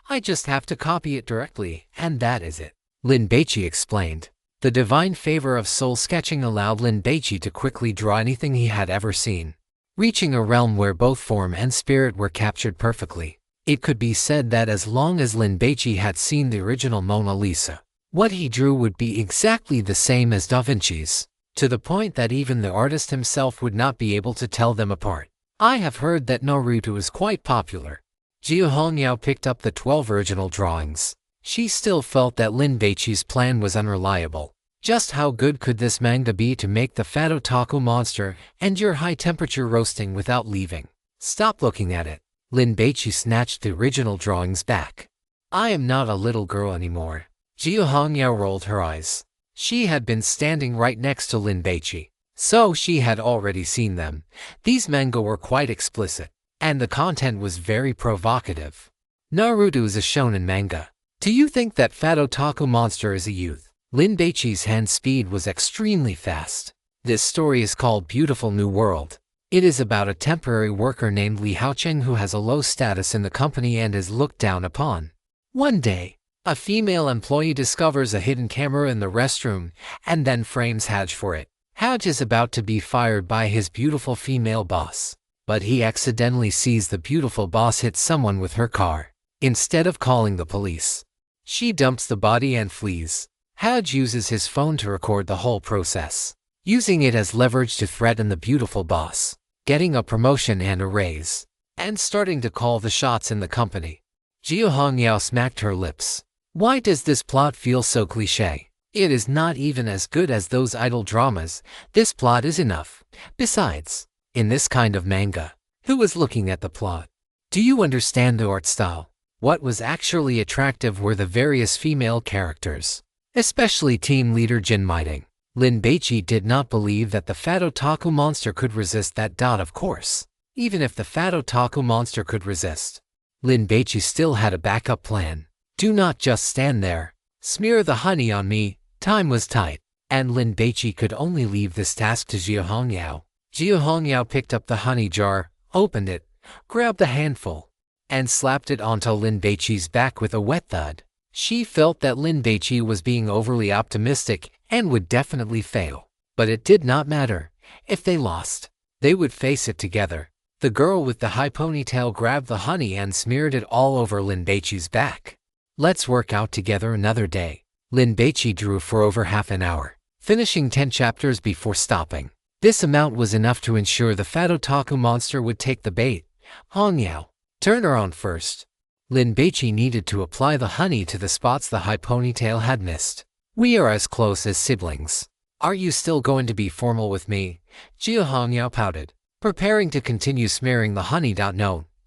I just have to copy it directly, and that is it. Lin Baici explained. The divine favor of soul sketching allowed Lin Baici to quickly draw anything he had ever seen, reaching a realm where both form and spirit were captured perfectly. It could be said that as long as Lin Baici had seen the original Mona Lisa, what he drew would be exactly the same as Da Vinci's, to the point that even the artist himself would not be able to tell them apart. I have heard that Naruto is quite popular. Jiu Hongyao picked up the 12 original drawings. She still felt that Lin Baici's plan was unreliable. Just how good could this manga be to make the fat otaku monster endure high-temperature roasting without leaving? Stop looking at it. Lin Baici snatched the original drawings back. I am not a little girl anymore. Jiu Hongyao rolled her eyes. She had been standing right next to Lin Baici, so she had already seen them. These manga were quite explicit, and the content was very provocative. Naruto is a shonen manga. Do you think that fat otaku monster is a youth? Lin Baici's hand speed was extremely fast. This story is called Beautiful New World. It is about a temporary worker named Li Haocheng who has a low status in the company and is looked down upon. One day, a female employee discovers a hidden camera in the restroom and then frames Haj for it. Haj is about to be fired by his beautiful female boss, but he accidentally sees the beautiful boss hit someone with her car. Instead of calling the police, she dumps the body and flees. Haj uses his phone to record the whole process, using it as leverage to threaten the beautiful boss, getting a promotion and a raise, and starting to call the shots in the company. Jiu Hongyao smacked her lips. Why does this plot feel so cliché? It is not even as good as those idol dramas. This plot is enough. Besides, in this kind of manga, who is looking at the plot? Do you understand the art style? What was actually attractive were the various female characters, especially team leader Jin Miting. Lin Baici did not believe that the fat otaku monster could resist that. Of course, even if the fat otaku monster could resist, Lin Baici still had a backup plan. Do not just stand there. Smear the honey on me. Time was tight, and Lin Baici could only leave this task to Jiu Hongyao. Jiu Hongyao picked up the honey jar, opened it, grabbed a handful, and slapped it onto Lin Baici's back with a wet thud. She felt that Lin Baici was being overly optimistic and would definitely fail. But it did not matter. If they lost, they would face it together. The girl with the high ponytail grabbed the honey and smeared it all over Lin Baici's back. Let's work out together another day. Lin Baici drew for over half an hour, finishing 10 chapters before stopping. This amount was enough to ensure the fat otaku monster would take the bait. Hongyao, turn her on first. Lin Baici needed to apply the honey to the spots the high ponytail had missed. We are as close as siblings. Are you still going to be formal with me? Hongyao pouted, preparing to continue smearing the honey.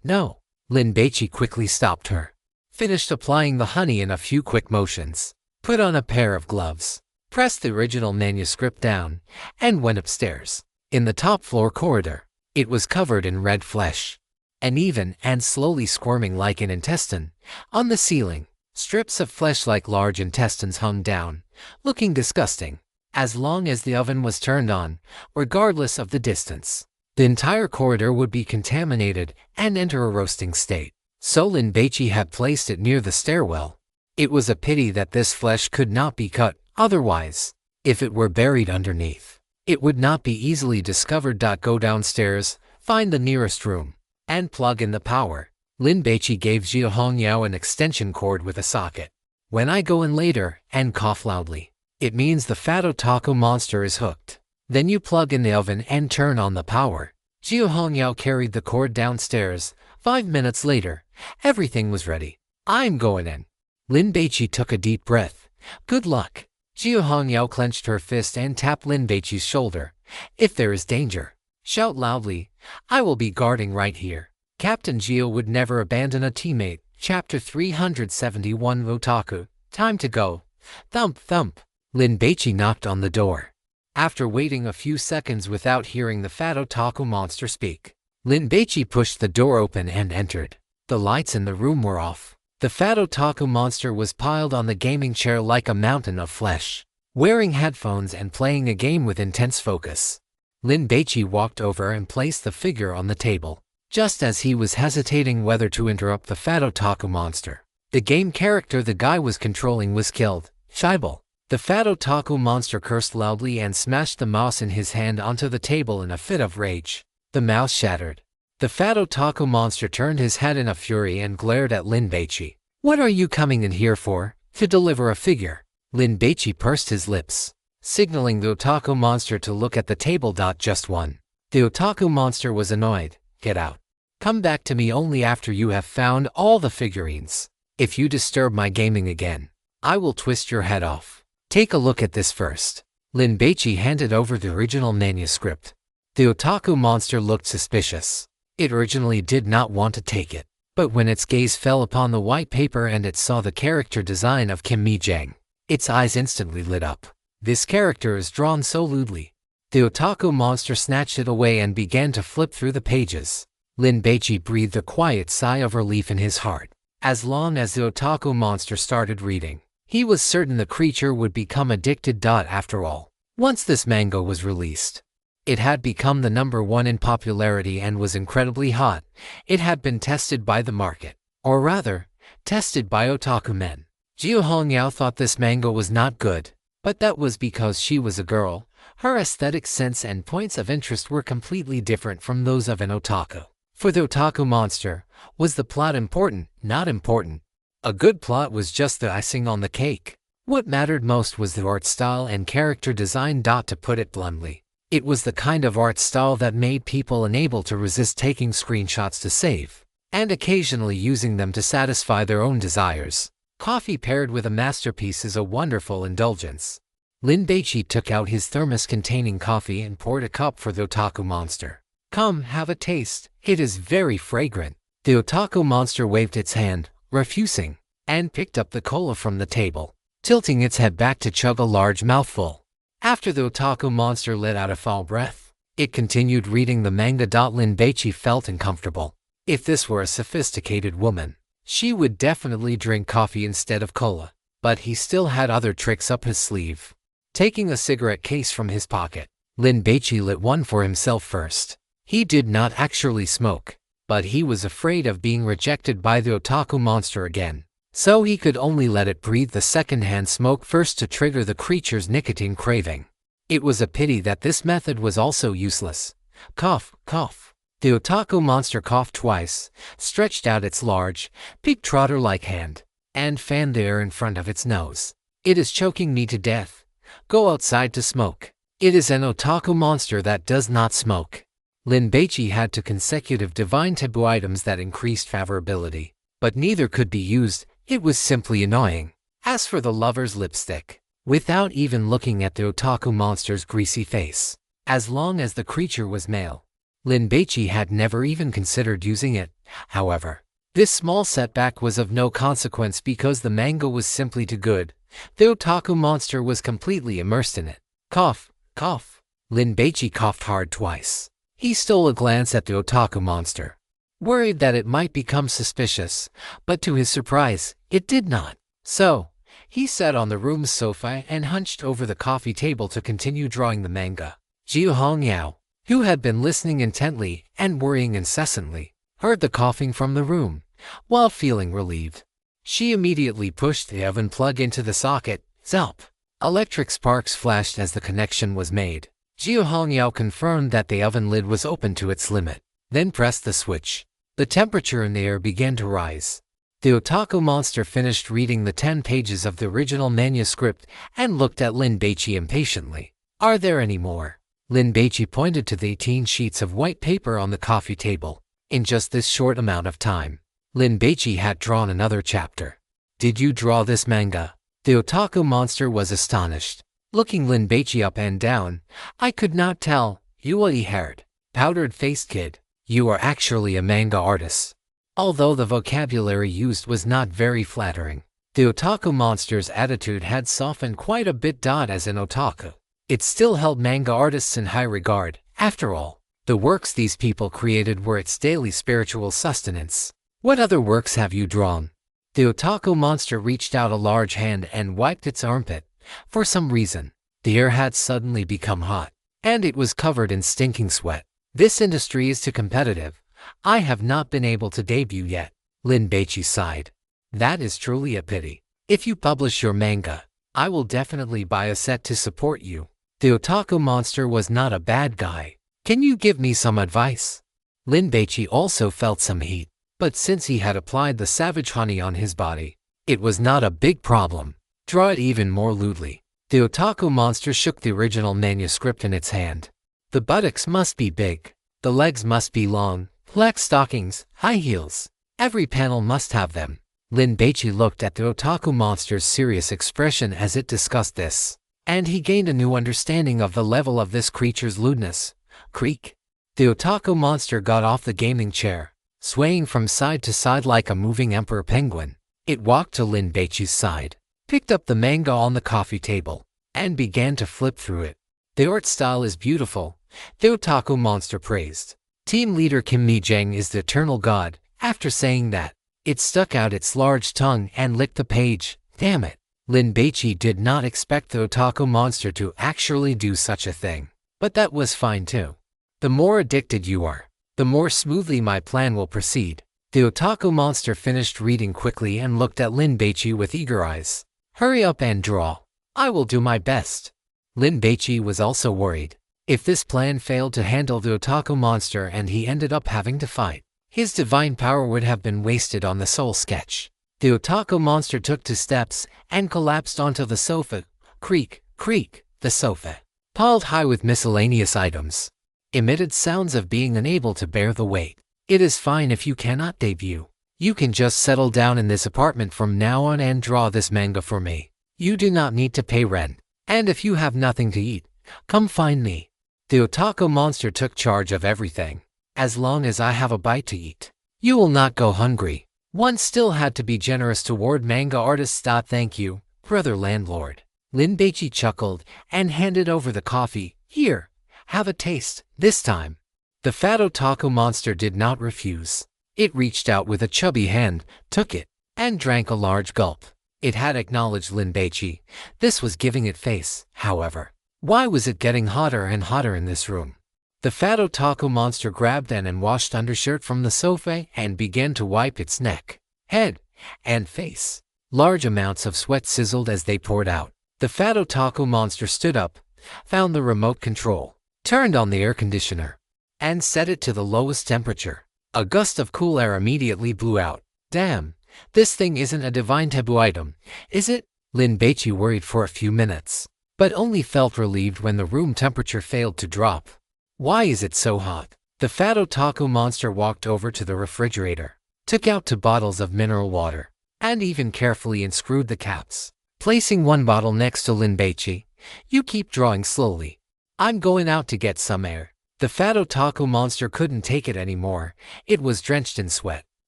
No. Lin Baici quickly stopped her. Finished applying the honey in a few quick motions. Put on a pair of gloves. Pressed the original manuscript down, and went upstairs. In the top floor corridor, it was covered in red flesh. Uneven and slowly squirming like an intestine. On the ceiling, strips of flesh like large intestines hung down, looking disgusting. As long as the oven was turned on, regardless of the distance, the entire corridor would be contaminated and enter a roasting state. So Lin Baici had placed it near the stairwell. It was a pity that this flesh could not be cut, otherwise, if it were buried underneath, it would not be easily discovered. Go downstairs, find the nearest room, and plug in the power. Lin Baici gave Hongyao an extension cord with a socket. When I go in later and cough loudly, it means the fat otaku monster is hooked. Then you plug in the oven and turn on the power. Hongyao carried the cord downstairs. 5 minutes later, everything was ready. I'm going in. Lin Baici took a deep breath. Good luck. Hongyao clenched her fist and tapped Lin Baici's shoulder. If there is danger, shout loudly. I will be guarding right here. Captain Gio would never abandon a teammate. Chapter 371 Otaku. Time to go. Thump thump. Lin Baici knocked on the door. After waiting a few seconds without hearing the fat otaku monster speak, Lin Baici pushed the door open and entered. The lights in the room were off. The fat otaku monster was piled on the gaming chair like a mountain of flesh, wearing headphones and playing a game with intense focus. Lin Baici walked over and placed the figure on the table. Just as he was hesitating whether to interrupt the fat otaku monster, the game character the guy was controlling was killed. Scheibel. The fat otaku monster cursed loudly and smashed the mouse in his hand onto the table in a fit of rage. The mouse shattered. The fat otaku monster turned his head in a fury and glared at Lin Baici. What are you coming in here for? To deliver a figure. Lin Baici pursed his lips, signaling the otaku monster to look at the table. Just one. The otaku monster was annoyed. Get out. Come back to me only after you have found all the figurines. If you disturb my gaming again, I will twist your head off. Take a look at this first. Lin Baici handed over the original manuscript. The otaku monster looked suspicious. It originally did not want to take it, but when its gaze fell upon the white paper and it saw the character design of Kim Mi-jang, its eyes instantly lit up. This character is drawn so lewdly. The otaku monster snatched it away and began to flip through the pages. Lin Baici breathed a quiet sigh of relief in his heart. As long as the otaku monster started reading, he was certain the creature would become addicted. After all, once this manga was released, it had become the #1 in popularity and was incredibly hot. It had been tested by the market, or rather, tested by otaku men. Hongyao thought this manga was not good, but that was because she was a girl. Her aesthetic sense and points of interest were completely different from those of an otaku. For the otaku monster, was the plot important? Not important. A good plot was just the icing on the cake. What mattered most was the art style and character design. To put it bluntly, it was the kind of art style that made people unable to resist taking screenshots to save, and occasionally using them to satisfy their own desires. Coffee paired with a masterpiece is a wonderful indulgence. Lin Baici took out his thermos containing coffee and poured a cup for the otaku monster. Come, have a taste. It is very fragrant. The otaku monster waved its hand, refusing, and picked up the cola from the table, tilting its head back to chug a large mouthful. After the otaku monster let out a foul breath, it continued reading the manga. Lin Baici felt uncomfortable. If this were a sophisticated woman, she would definitely drink coffee instead of cola, but he still had other tricks up his sleeve. Taking a cigarette case from his pocket, Lin Baici lit one for himself first. He did not actually smoke, but he was afraid of being rejected by the otaku monster again, so he could only let it breathe the second-hand smoke first to trigger the creature's nicotine craving. It was a pity that this method was also useless. Cough, cough. The otaku monster coughed twice, stretched out its large, pig-trotter-like hand, and fanned the air in front of its nose. It is choking me to death. Go outside to smoke. It is an otaku monster that does not smoke. Lin Baici had two consecutive divine taboo items that increased favorability, but neither could be used. It was simply annoying. As for the lover's lipstick, without even looking at the otaku monster's greasy face, as long as the creature was male, Lin Baici had never even considered using it. However, this small setback was of no consequence because the manga was simply too good. The otaku monster was completely immersed in it. Cough, cough. Lin Baici coughed hard twice. He stole a glance at the otaku monster, worried that it might become suspicious, but to his surprise, it did not. So, he sat on the room's sofa and hunched over the coffee table to continue drawing the manga. Jiu Hongyao, who had been listening intently and worrying incessantly, heard the coughing from the room. While feeling relieved, she immediately pushed the oven plug into the socket. Zap! Electric sparks flashed as the connection was made. Jiu Hongyao confirmed that the oven lid was open to its limit, then pressed the switch. The temperature in the air began to rise. The otaku monster finished reading the 10 pages of the original manuscript and looked at Lin Baici impatiently. Are there any more? Lin Baici pointed to the 18 sheets of white paper on the coffee table. In just this short amount of time, Lin Baici had drawn another chapter. Did you draw this manga? The otaku monster was astonished, looking Lin Baici up and down. I could not tell. You a haired, powdered-faced kid. You are actually a manga artist. Although the vocabulary used was not very flattering, the otaku monster's attitude had softened quite a bit. As an otaku, it still held manga artists in high regard. After all, the works these people created were its daily spiritual sustenance. What other works have you drawn? The otaku monster reached out a large hand and wiped its armpit. For some reason, the air had suddenly become hot, and it was covered in stinking sweat. This industry is too competitive. I have not been able to debut yet. Lin Baici sighed. That is truly a pity. If you publish your manga, I will definitely buy a set to support you. The otaku monster was not a bad guy. Can you give me some advice? Lin Baici also felt some heat, but since he had applied the savage honey on his body, it was not a big problem. Draw it even more lewdly. The otaku monster shook the original manuscript in its hand. The buttocks must be big. The legs must be long. Black stockings, high heels. Every panel must have them. Lin Baici looked at the otaku monster's serious expression as it discussed this, and he gained a new understanding of the level of this creature's lewdness. Creak. The otaku monster got off the gaming chair, swaying from side to side like a moving emperor penguin. It walked to Lin Baici's side, picked up the manga on the coffee table, and began to flip through it. The art style is beautiful, the otaku monster praised. Team leader Kim Mi-jang is the eternal god. After saying that, it stuck out its large tongue and licked the page. Damn it. Lin Baici did not expect the otaku monster to actually do such a thing. But that was fine too. The more addicted you are, the more smoothly my plan will proceed. The otaku monster finished reading quickly and looked at Lin Baici with eager eyes. Hurry up and draw. I will do my best. Lin Baici was also worried. If this plan failed to handle the otaku monster and he ended up having to fight, his divine power would have been wasted on the soul sketch. The otaku monster took 2 steps and collapsed onto the sofa. Creak, creak. The sofa, piled high with miscellaneous items, emitted sounds of being unable to bear the weight. It is fine if you cannot debut. You can just settle down in this apartment from now on and draw this manga for me. You do not need to pay rent. And if you have nothing to eat, come find me. The otaku monster took charge of everything. As long as I have a bite to eat, you will not go hungry. One still had to be generous toward manga artists. Thank you, brother landlord. Lin Baici chuckled and handed over the coffee. Here, have a taste. This time, the fat otaku monster did not refuse. It reached out with a chubby hand, took it, and drank a large gulp. It had acknowledged Lin Baici. This was giving it face, however. Why was it getting hotter and hotter in this room? The fat otaku monster grabbed an unwashed undershirt from the sofa and began to wipe its neck, head, and face. Large amounts of sweat sizzled as they poured out. The fat otaku monster stood up, found the remote control, turned on the air conditioner, and set it to the lowest temperature. A gust of cool air immediately blew out. Damn, this thing isn't a divine taboo item, is it? Lin Baici worried for a few minutes, but only felt relieved when the room temperature failed to drop. Why is it so hot? The fat otaku monster walked over to the refrigerator, took out 2 bottles of mineral water, and even carefully unscrewed the caps. Placing one bottle next to Lin Baici, "You keep drawing slowly. I'm going out to get some air." The fat otaku monster couldn't take it anymore. It was drenched in sweat,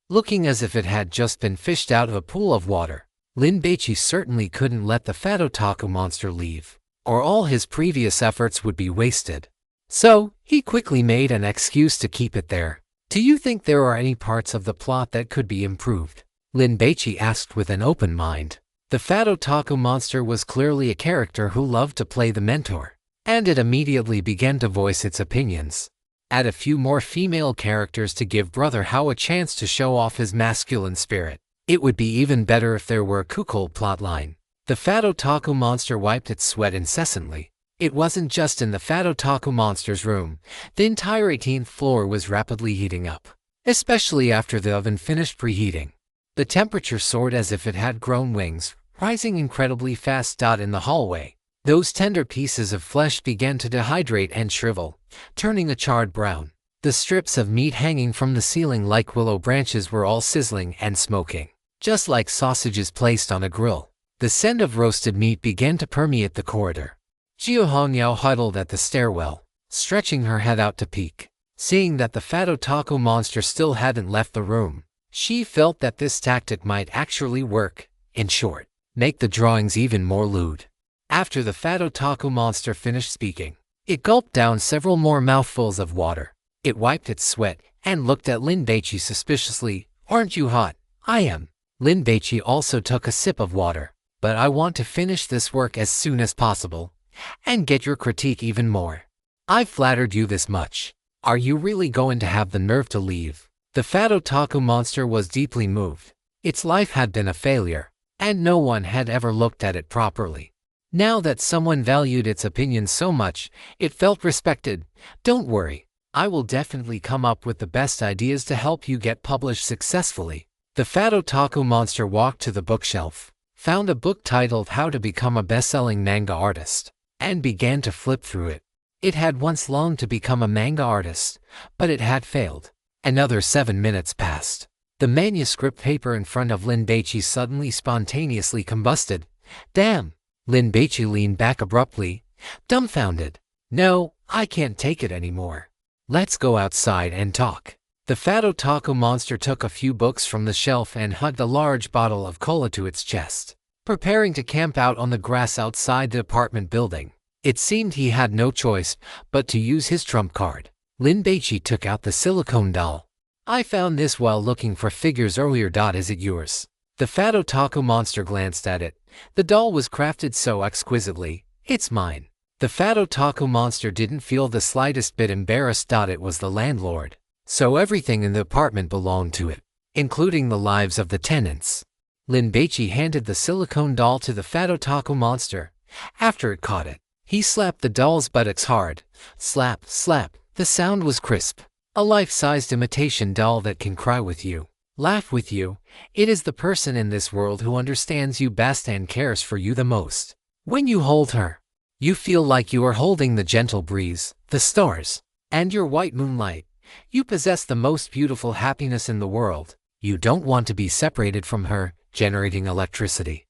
looking as if it had just been fished out of a pool of water. Lin Baici certainly couldn't let the fat otaku monster leave, or all his previous efforts would be wasted. So, he quickly made an excuse to keep it there. "Do you think there are any parts of the plot that could be improved?" Lin Baici asked with an open mind. The fat otaku monster was clearly a character who loved to play the mentor, and it immediately began to voice its opinions. Add a few more female characters to give Brother Hao a chance to show off his masculine spirit. It would be even better if there were a cuckold plotline. The fat otaku monster wiped its sweat incessantly. It wasn't just in the fat otaku monster's room. The entire 18th floor was rapidly heating up, especially after the oven finished preheating. The temperature soared as if it had grown wings, rising incredibly fast. In the hallway, those tender pieces of flesh began to dehydrate and shrivel, turning a charred brown. The strips of meat hanging from the ceiling like willow branches were all sizzling and smoking, just like sausages placed on a grill. The scent of roasted meat began to permeate the corridor. Jiu Hongyao huddled at the stairwell, stretching her head out to peek. Seeing that the fat otaku monster still hadn't left the room, she felt that this tactic might actually work. In short, make the drawings even more lewd. After the fat otaku monster finished speaking, it gulped down several more mouthfuls of water. It wiped its sweat and looked at Lin Baici suspiciously. "Aren't you hot?" "I am." Lin Baici also took a sip of water. "But I want to finish this work as soon as possible, and get your critique even more. I've flattered you this much. Are you really going to have the nerve to leave?" The fat otaku monster was deeply moved. Its life had been a failure, and no one had ever looked at it properly. Now that someone valued its opinion so much, it felt respected. "Don't worry. I will definitely come up with the best ideas to help you get published successfully." The fat otaku monster walked to the bookshelf, found a book titled How to Become a Best-Selling Manga Artist, and began to flip through it. It had once longed to become a manga artist, but it had failed. Another 7 minutes passed. The manuscript paper in front of Lin Baici suddenly spontaneously combusted. "Damn!" Lin Baici leaned back abruptly, dumbfounded. "No, I can't take it anymore. Let's go outside and talk." The fat otaku monster took a few books from the shelf and hugged a large bottle of cola to its chest, preparing to camp out on the grass outside the apartment building. It seemed he had no choice but to use his trump card. Lin Baici took out the silicone doll. "I found this while looking for figures earlier. Is it yours?" The fat otaku monster glanced at it. The doll was crafted so exquisitely. "It's mine." The fat otaku monster didn't feel the slightest bit embarrassed. It was the landlord, so everything in the apartment belonged to it, including the lives of the tenants. Lin Baici handed the silicone doll to the fat otaku monster. After it caught it, he slapped the doll's buttocks hard. Slap, slap. The sound was crisp. A life-sized imitation doll that can cry with you, laugh with you. It is the person in this world who understands you best and cares for you the most. When you hold her, you feel like you are holding the gentle breeze, the stars, and your white moonlight. You possess the most beautiful happiness in the world. You don't want to be separated from her, generating electricity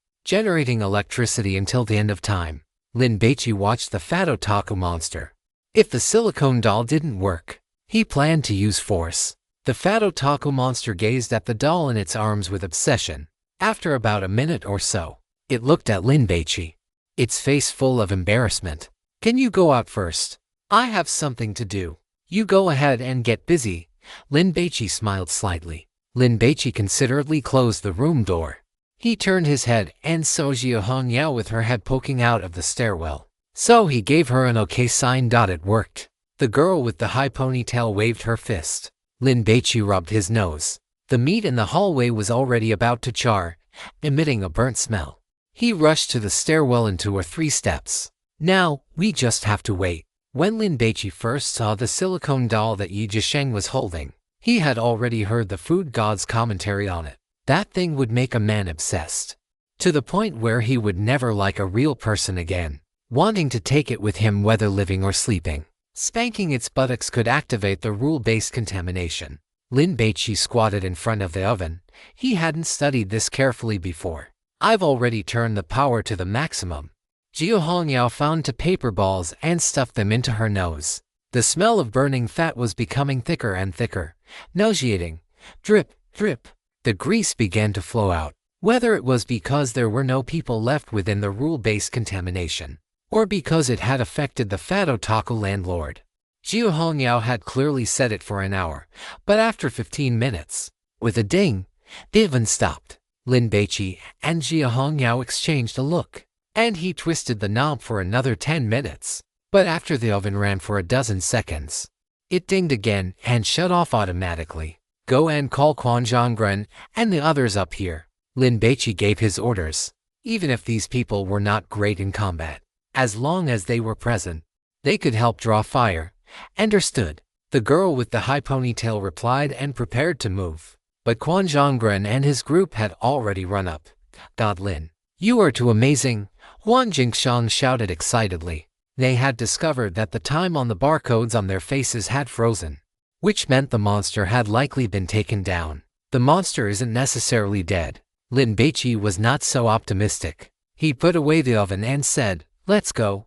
until the end of time. Lin Baici watched the fat otaku monster. If the silicone doll didn't work, he planned to use force. The fat otaku monster gazed at the doll in its arms with obsession. After about a minute or so, it looked at Lin Baici, its face full of embarrassment. "Can you go out first? I have something to do." "You go ahead and get busy." Lin Baici smiled slightly. Lin Baici considerately closed the room door. He turned his head and saw Jiu Hongyao with her head poking out of the stairwell. So he gave her an okay sign. It worked. The girl with the high ponytail waved her fist. Lin Baici rubbed his nose. The meat in the hallway was already about to char, emitting a burnt smell. He rushed to the stairwell in 2 or 3 steps. "Now, we just have to wait." When Lin Baici first saw the silicone doll that Yi Zhisheng was holding, he had already heard the food god's commentary on it. That thing would make a man obsessed, to the point where he would never like a real person again, wanting to take it with him whether living or sleeping. Spanking its buttocks could activate the rule-based contamination. Lin Baici squatted in front of the oven. He hadn't studied this carefully before. I've already turned the power to the maximum. Jiu Hongyao found 2 paper balls and stuffed them into her nose. The smell of burning fat was becoming thicker and thicker, nauseating. Drip, drip. The grease began to flow out. Whether it was because there were no people left within the rule-based contamination, or because it had affected the fat otaku landlord. Jiu Hongyao had clearly said it for an hour, but after 15 minutes, with a ding, the oven stopped. Lin Baici and Jiu Hongyao exchanged a look, and he twisted the knob for another 10 minutes. But after the oven ran for a dozen seconds, it dinged again and shut off automatically. Go and call Quan Zhonggren and the others up here. Lin Baici gave his orders. Even if these people were not great in combat, as long as they were present, they could help draw fire. Understood. The girl with the high ponytail replied and prepared to move. But Quan Zhonggren and his group had already run up. God Lin, you are too amazing, Huan Jingshang shouted excitedly. They had discovered that the time on the barcodes on their faces had frozen, which meant the monster had likely been taken down. The monster isn't necessarily dead. Lin Baici was not so optimistic. He put away the oven and said, let's go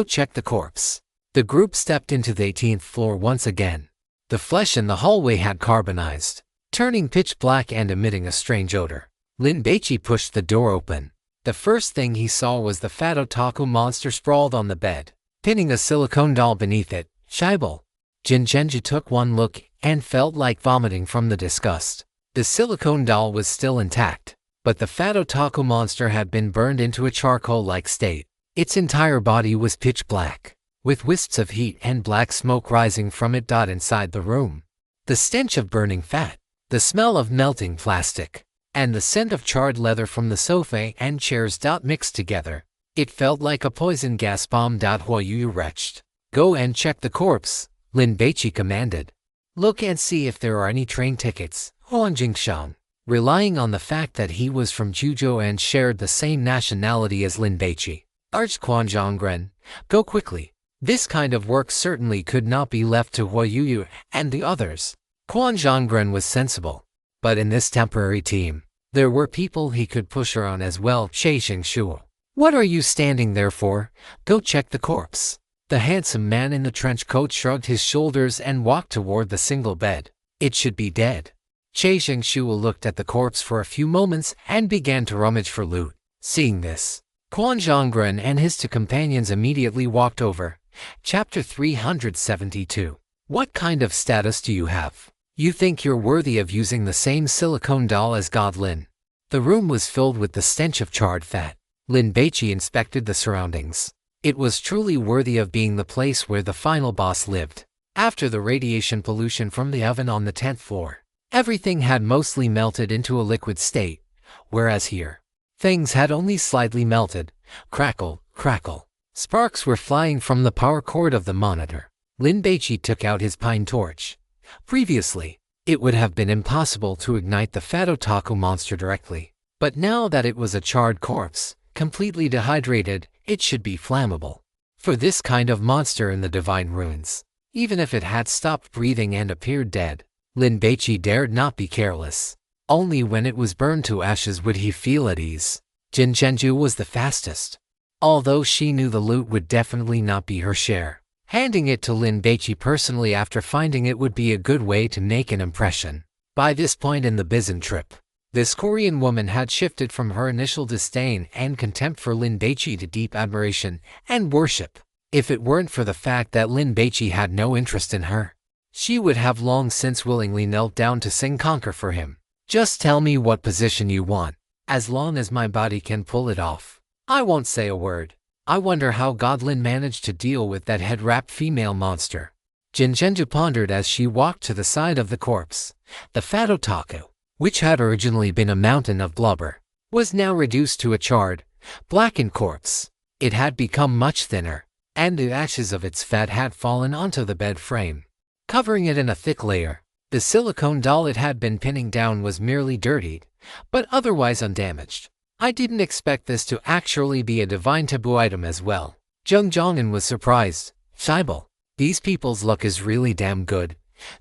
check the corpse. The group stepped into the 18th floor once again. The flesh in the hallway had carbonized, turning pitch black and emitting a strange odor. Lin Baici pushed the door open. The first thing he saw was the fat otaku monster sprawled on the bed, pinning a silicone doll beneath it. Scheibel. Jin Zhenju took one look and felt like vomiting from the disgust. The silicone doll was still intact, but the fat otaku monster had been burned into a charcoal-like state. Its entire body was pitch black, with wisps of heat and black smoke rising from it. Inside the room, the stench of burning fat, the smell of melting plastic, and the scent of charred leather from the sofa and chairs mixed together. It felt like a poison gas bomb. Huayu retched. Go and check the corpse, Lin Baici commanded. Look and see if there are any train tickets. Huan Jingshang, relying on the fact that he was from Juzhou and shared the same nationality as Lin Baici, urged Quan Zhonggren, go quickly. This kind of work certainly could not be left to Huayu and the others. Quan Zhonggren was sensible, but in this temporary team, there were people he could push her on as well. Xingshu, what are you standing there for? Go check the corpse. The handsome man in the trench coat shrugged his shoulders and walked toward the single bed. It should be dead. Xingshu looked at the corpse for a few moments and began to rummage for loot. Seeing this, Quan Zhonggren and his 2 companions immediately walked over. Chapter 372. What kind of status do you have? You think you're worthy of using the same silicone doll as God Lin? The room was filled with the stench of charred fat. Lin Baici inspected the surroundings. It was truly worthy of being the place where the final boss lived. After the radiation pollution from the oven on the 10th floor, everything had mostly melted into a liquid state, whereas here, things had only slightly melted. Crackle, crackle. Sparks were flying from the power cord of the monitor. Lin Baici took out his pine torch. Previously, it would have been impossible to ignite the fat otaku monster directly. But now that it was a charred corpse, completely dehydrated, it should be flammable. For this kind of monster in the divine ruins, even if it had stopped breathing and appeared dead, Lin Baici dared not be careless. Only when it was burned to ashes would he feel at ease. Jin Zhenju was the fastest, although she knew the loot would definitely not be her share. Handing it to Lin Baici personally after finding it would be a good way to make an impression. By this point in the Bizon trip, this Korean woman had shifted from her initial disdain and contempt for Lin Baici to deep admiration and worship. If it weren't for the fact that Lin Baici had no interest in her, she would have long since willingly knelt down to sing conquer for him. Just tell me what position you want. As long as my body can pull it off, I won't say a word. I wonder how God Lin managed to deal with that head-wrapped female monster. Jin Zhenju pondered as she walked to the side of the corpse. The fat otaku, which had originally been a mountain of blubber, was now reduced to a charred, blackened corpse. It had become much thinner, and the ashes of its fat had fallen onto the bed frame, covering it in a thick layer. The silicone doll it had been pinning down was merely dirtied, but otherwise undamaged. I didn't expect this to actually be a divine taboo item as well. Jung Jongin was surprised. Shaibal, these people's luck is really damn good.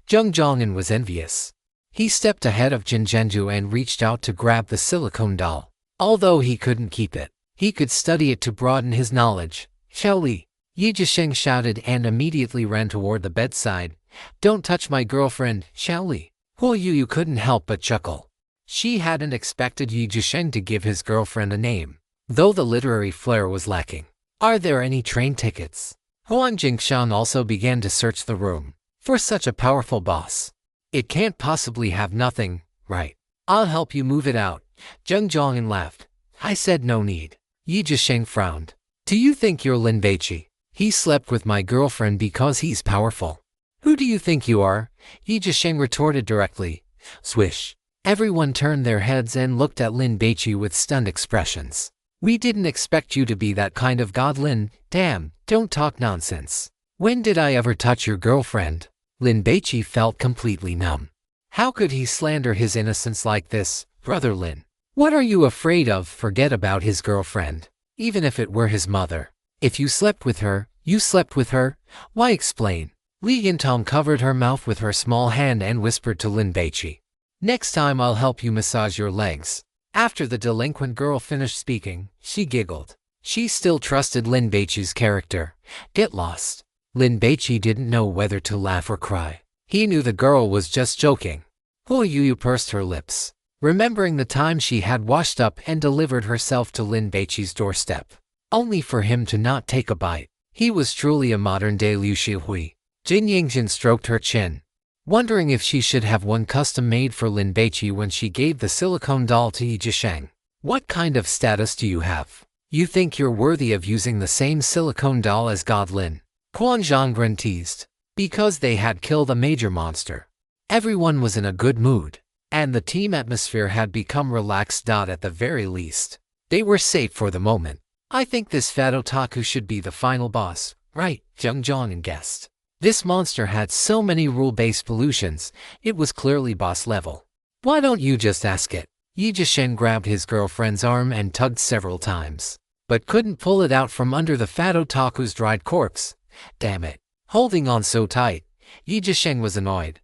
Jung Jongin was envious. He stepped ahead of Jin Zhenju and reached out to grab the silicone doll. Although he couldn't keep it, he could study it to broaden his knowledge. Xiao Li, Yi Zhisheng shouted and immediately ran toward the bedside. Don't touch my girlfriend, Xiao Li. Huo Yu couldn't help but chuckle. She hadn't expected Yi Zhisheng to give his girlfriend a name, though the literary flair was lacking. Are there any train tickets? Huan Jingshan also began to search the room. For such a powerful boss, it can't possibly have nothing, right? I'll help you move it out. Jung Jongin laughed. I said no need. Yi Zhisheng frowned. Do you think you're Lin Baici? He slept with my girlfriend because he's powerful. Who do you think you are? Yi Zhisheng retorted directly. Swish. Everyone turned their heads and looked at Lin Baici with stunned expressions. We didn't expect you to be that kind of god, Lin. Damn, don't talk nonsense. When did I ever touch your girlfriend? Lin Baici felt completely numb. How could he slander his innocence like this, brother Lin? What are you afraid of? Forget about his girlfriend. Even if it were his mother. If you slept with her, you slept with her. Why explain? Li Yintong covered her mouth with her small hand and whispered to Lin Baici. Next time I'll help you massage your legs. After the delinquent girl finished speaking, she giggled. She still trusted Lin Baici's character. Get lost. Lin Baici didn't know whether to laugh or cry. He knew the girl was just joking. Huo Yu pursed her lips, remembering the time she had washed up and delivered herself to Lin Baici's doorstep, only for him to not take a bite. He was truly a modern-day Liu Shihui. Jin Yingjin stroked her chin, wondering if she should have one custom-made for Lin Baici when she gave the silicone doll to Yi Zhisheng. What kind of status do you have? You think you're worthy of using the same silicone doll as God Lin? Quan Zhonggren teased. Because they had killed a major monster, everyone was in a good mood, and the team atmosphere had become relaxed. At the very least, they were safe for the moment. I think this fat otaku should be the final boss, right? Jung Jongin guessed. This monster had so many rule-based pollutions, it was clearly boss level. Why don't you just ask it? Yi Zhisheng grabbed his girlfriend's arm and tugged several times, but couldn't pull it out from under the fat otaku's dried corpse. Damn it. Holding on so tight, Yi Zhisheng was annoyed.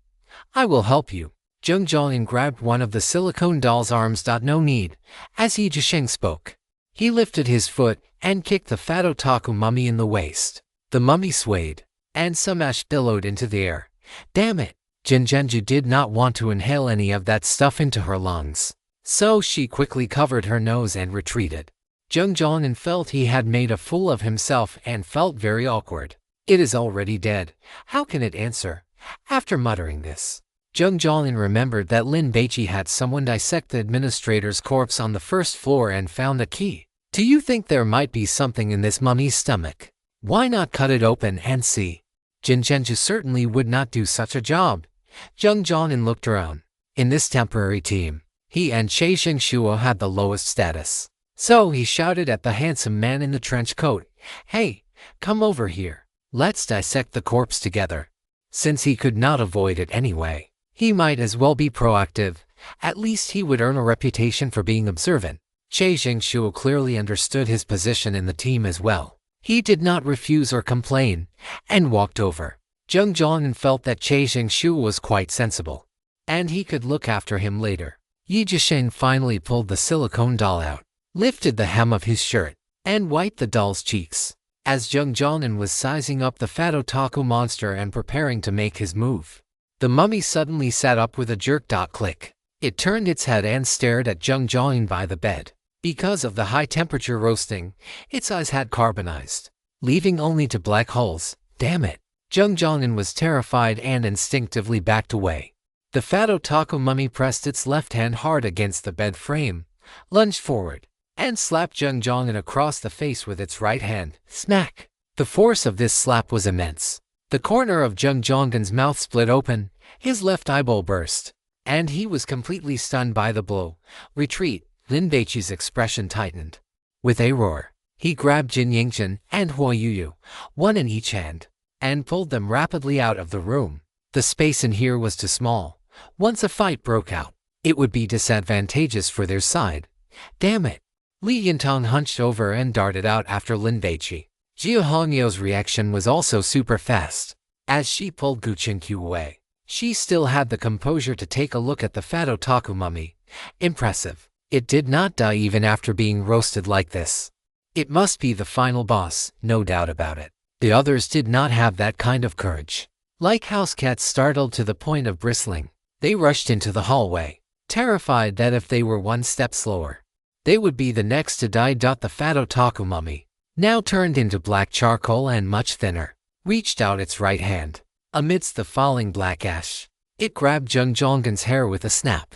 I will help you. Jung Jongin grabbed one of the silicone doll's arms. No need. As Yi Zhisheng spoke, he lifted his foot and kicked the fat otaku mummy in the waist. The mummy swayed, and some ash billowed into the air. Damn it. Jin Zhenju did not want to inhale any of that stuff into her lungs, so she quickly covered her nose and retreated. Jung Jongin felt he had made a fool of himself and felt very awkward. It is already dead. How can it answer? After muttering this, Jung Jongin remembered that Lin Baici had someone dissect the administrator's corpse on the first floor and found a key. Do you think there might be something in this mummy's stomach? Why not cut it open and see? Jin Zhenju certainly would not do such a job. Jung Jongin looked around. In this temporary team, he and Che Xingshuo had the lowest status. So he shouted at the handsome man in the trench coat. Hey, come over here. Let's dissect the corpse together. Since he could not avoid it anyway, he might as well be proactive. At least he would earn a reputation for being observant. Che Xingshuo clearly understood his position in the team as well. He did not refuse or complain, and walked over. Jung Jongin felt that Che Xingshuo was quite sensible, and he could look after him later. Yi Zhisheng finally pulled the silicone doll out, lifted the hem of his shirt, and wiped the doll's cheeks. As Jung Jongin was sizing up the fat otaku monster and preparing to make his move, the mummy suddenly sat up with a jerk. Click. It turned its head and stared at Jung Jongin by the bed. Because of the high-temperature roasting, its eyes had carbonized, leaving only two black holes. Damn it. Jung Jongin was terrified and instinctively backed away. The fat otaku mummy pressed its left hand hard against the bed frame, lunged forward, and slapped Jung Jongin across the face with its right hand. Smack! The force of this slap was immense. The corner of Jung Jongin's mouth split open, his left eyeball burst, and he was completely stunned by the blow. Retreat! Lin Baici's expression tightened. With a roar, He grabbed Jin Yingjin and Huo Yuyu, one in each hand, and pulled them rapidly out of the room. The space in here was too small. Once a fight broke out, it would be disadvantageous for their side. Damn it! Li Yintang hunched over and darted out after Lin Baici. Jiu Hongyao's reaction was also super fast. As she pulled Gu Qinkyu away, she still had the composure to take a look at the fat otaku mummy. Impressive. It did not die even after being roasted like this. It must be the final boss, no doubt about it. The others did not have that kind of courage. Like house cats startled to the point of bristling, they rushed into the hallway, terrified that if they were one step slower, they would be the next to die. The fat otaku mummy, now turned into black charcoal and much thinner, reached out its right hand. Amidst the falling black ash, it grabbed Zheng Zhonggen's hair with a snap,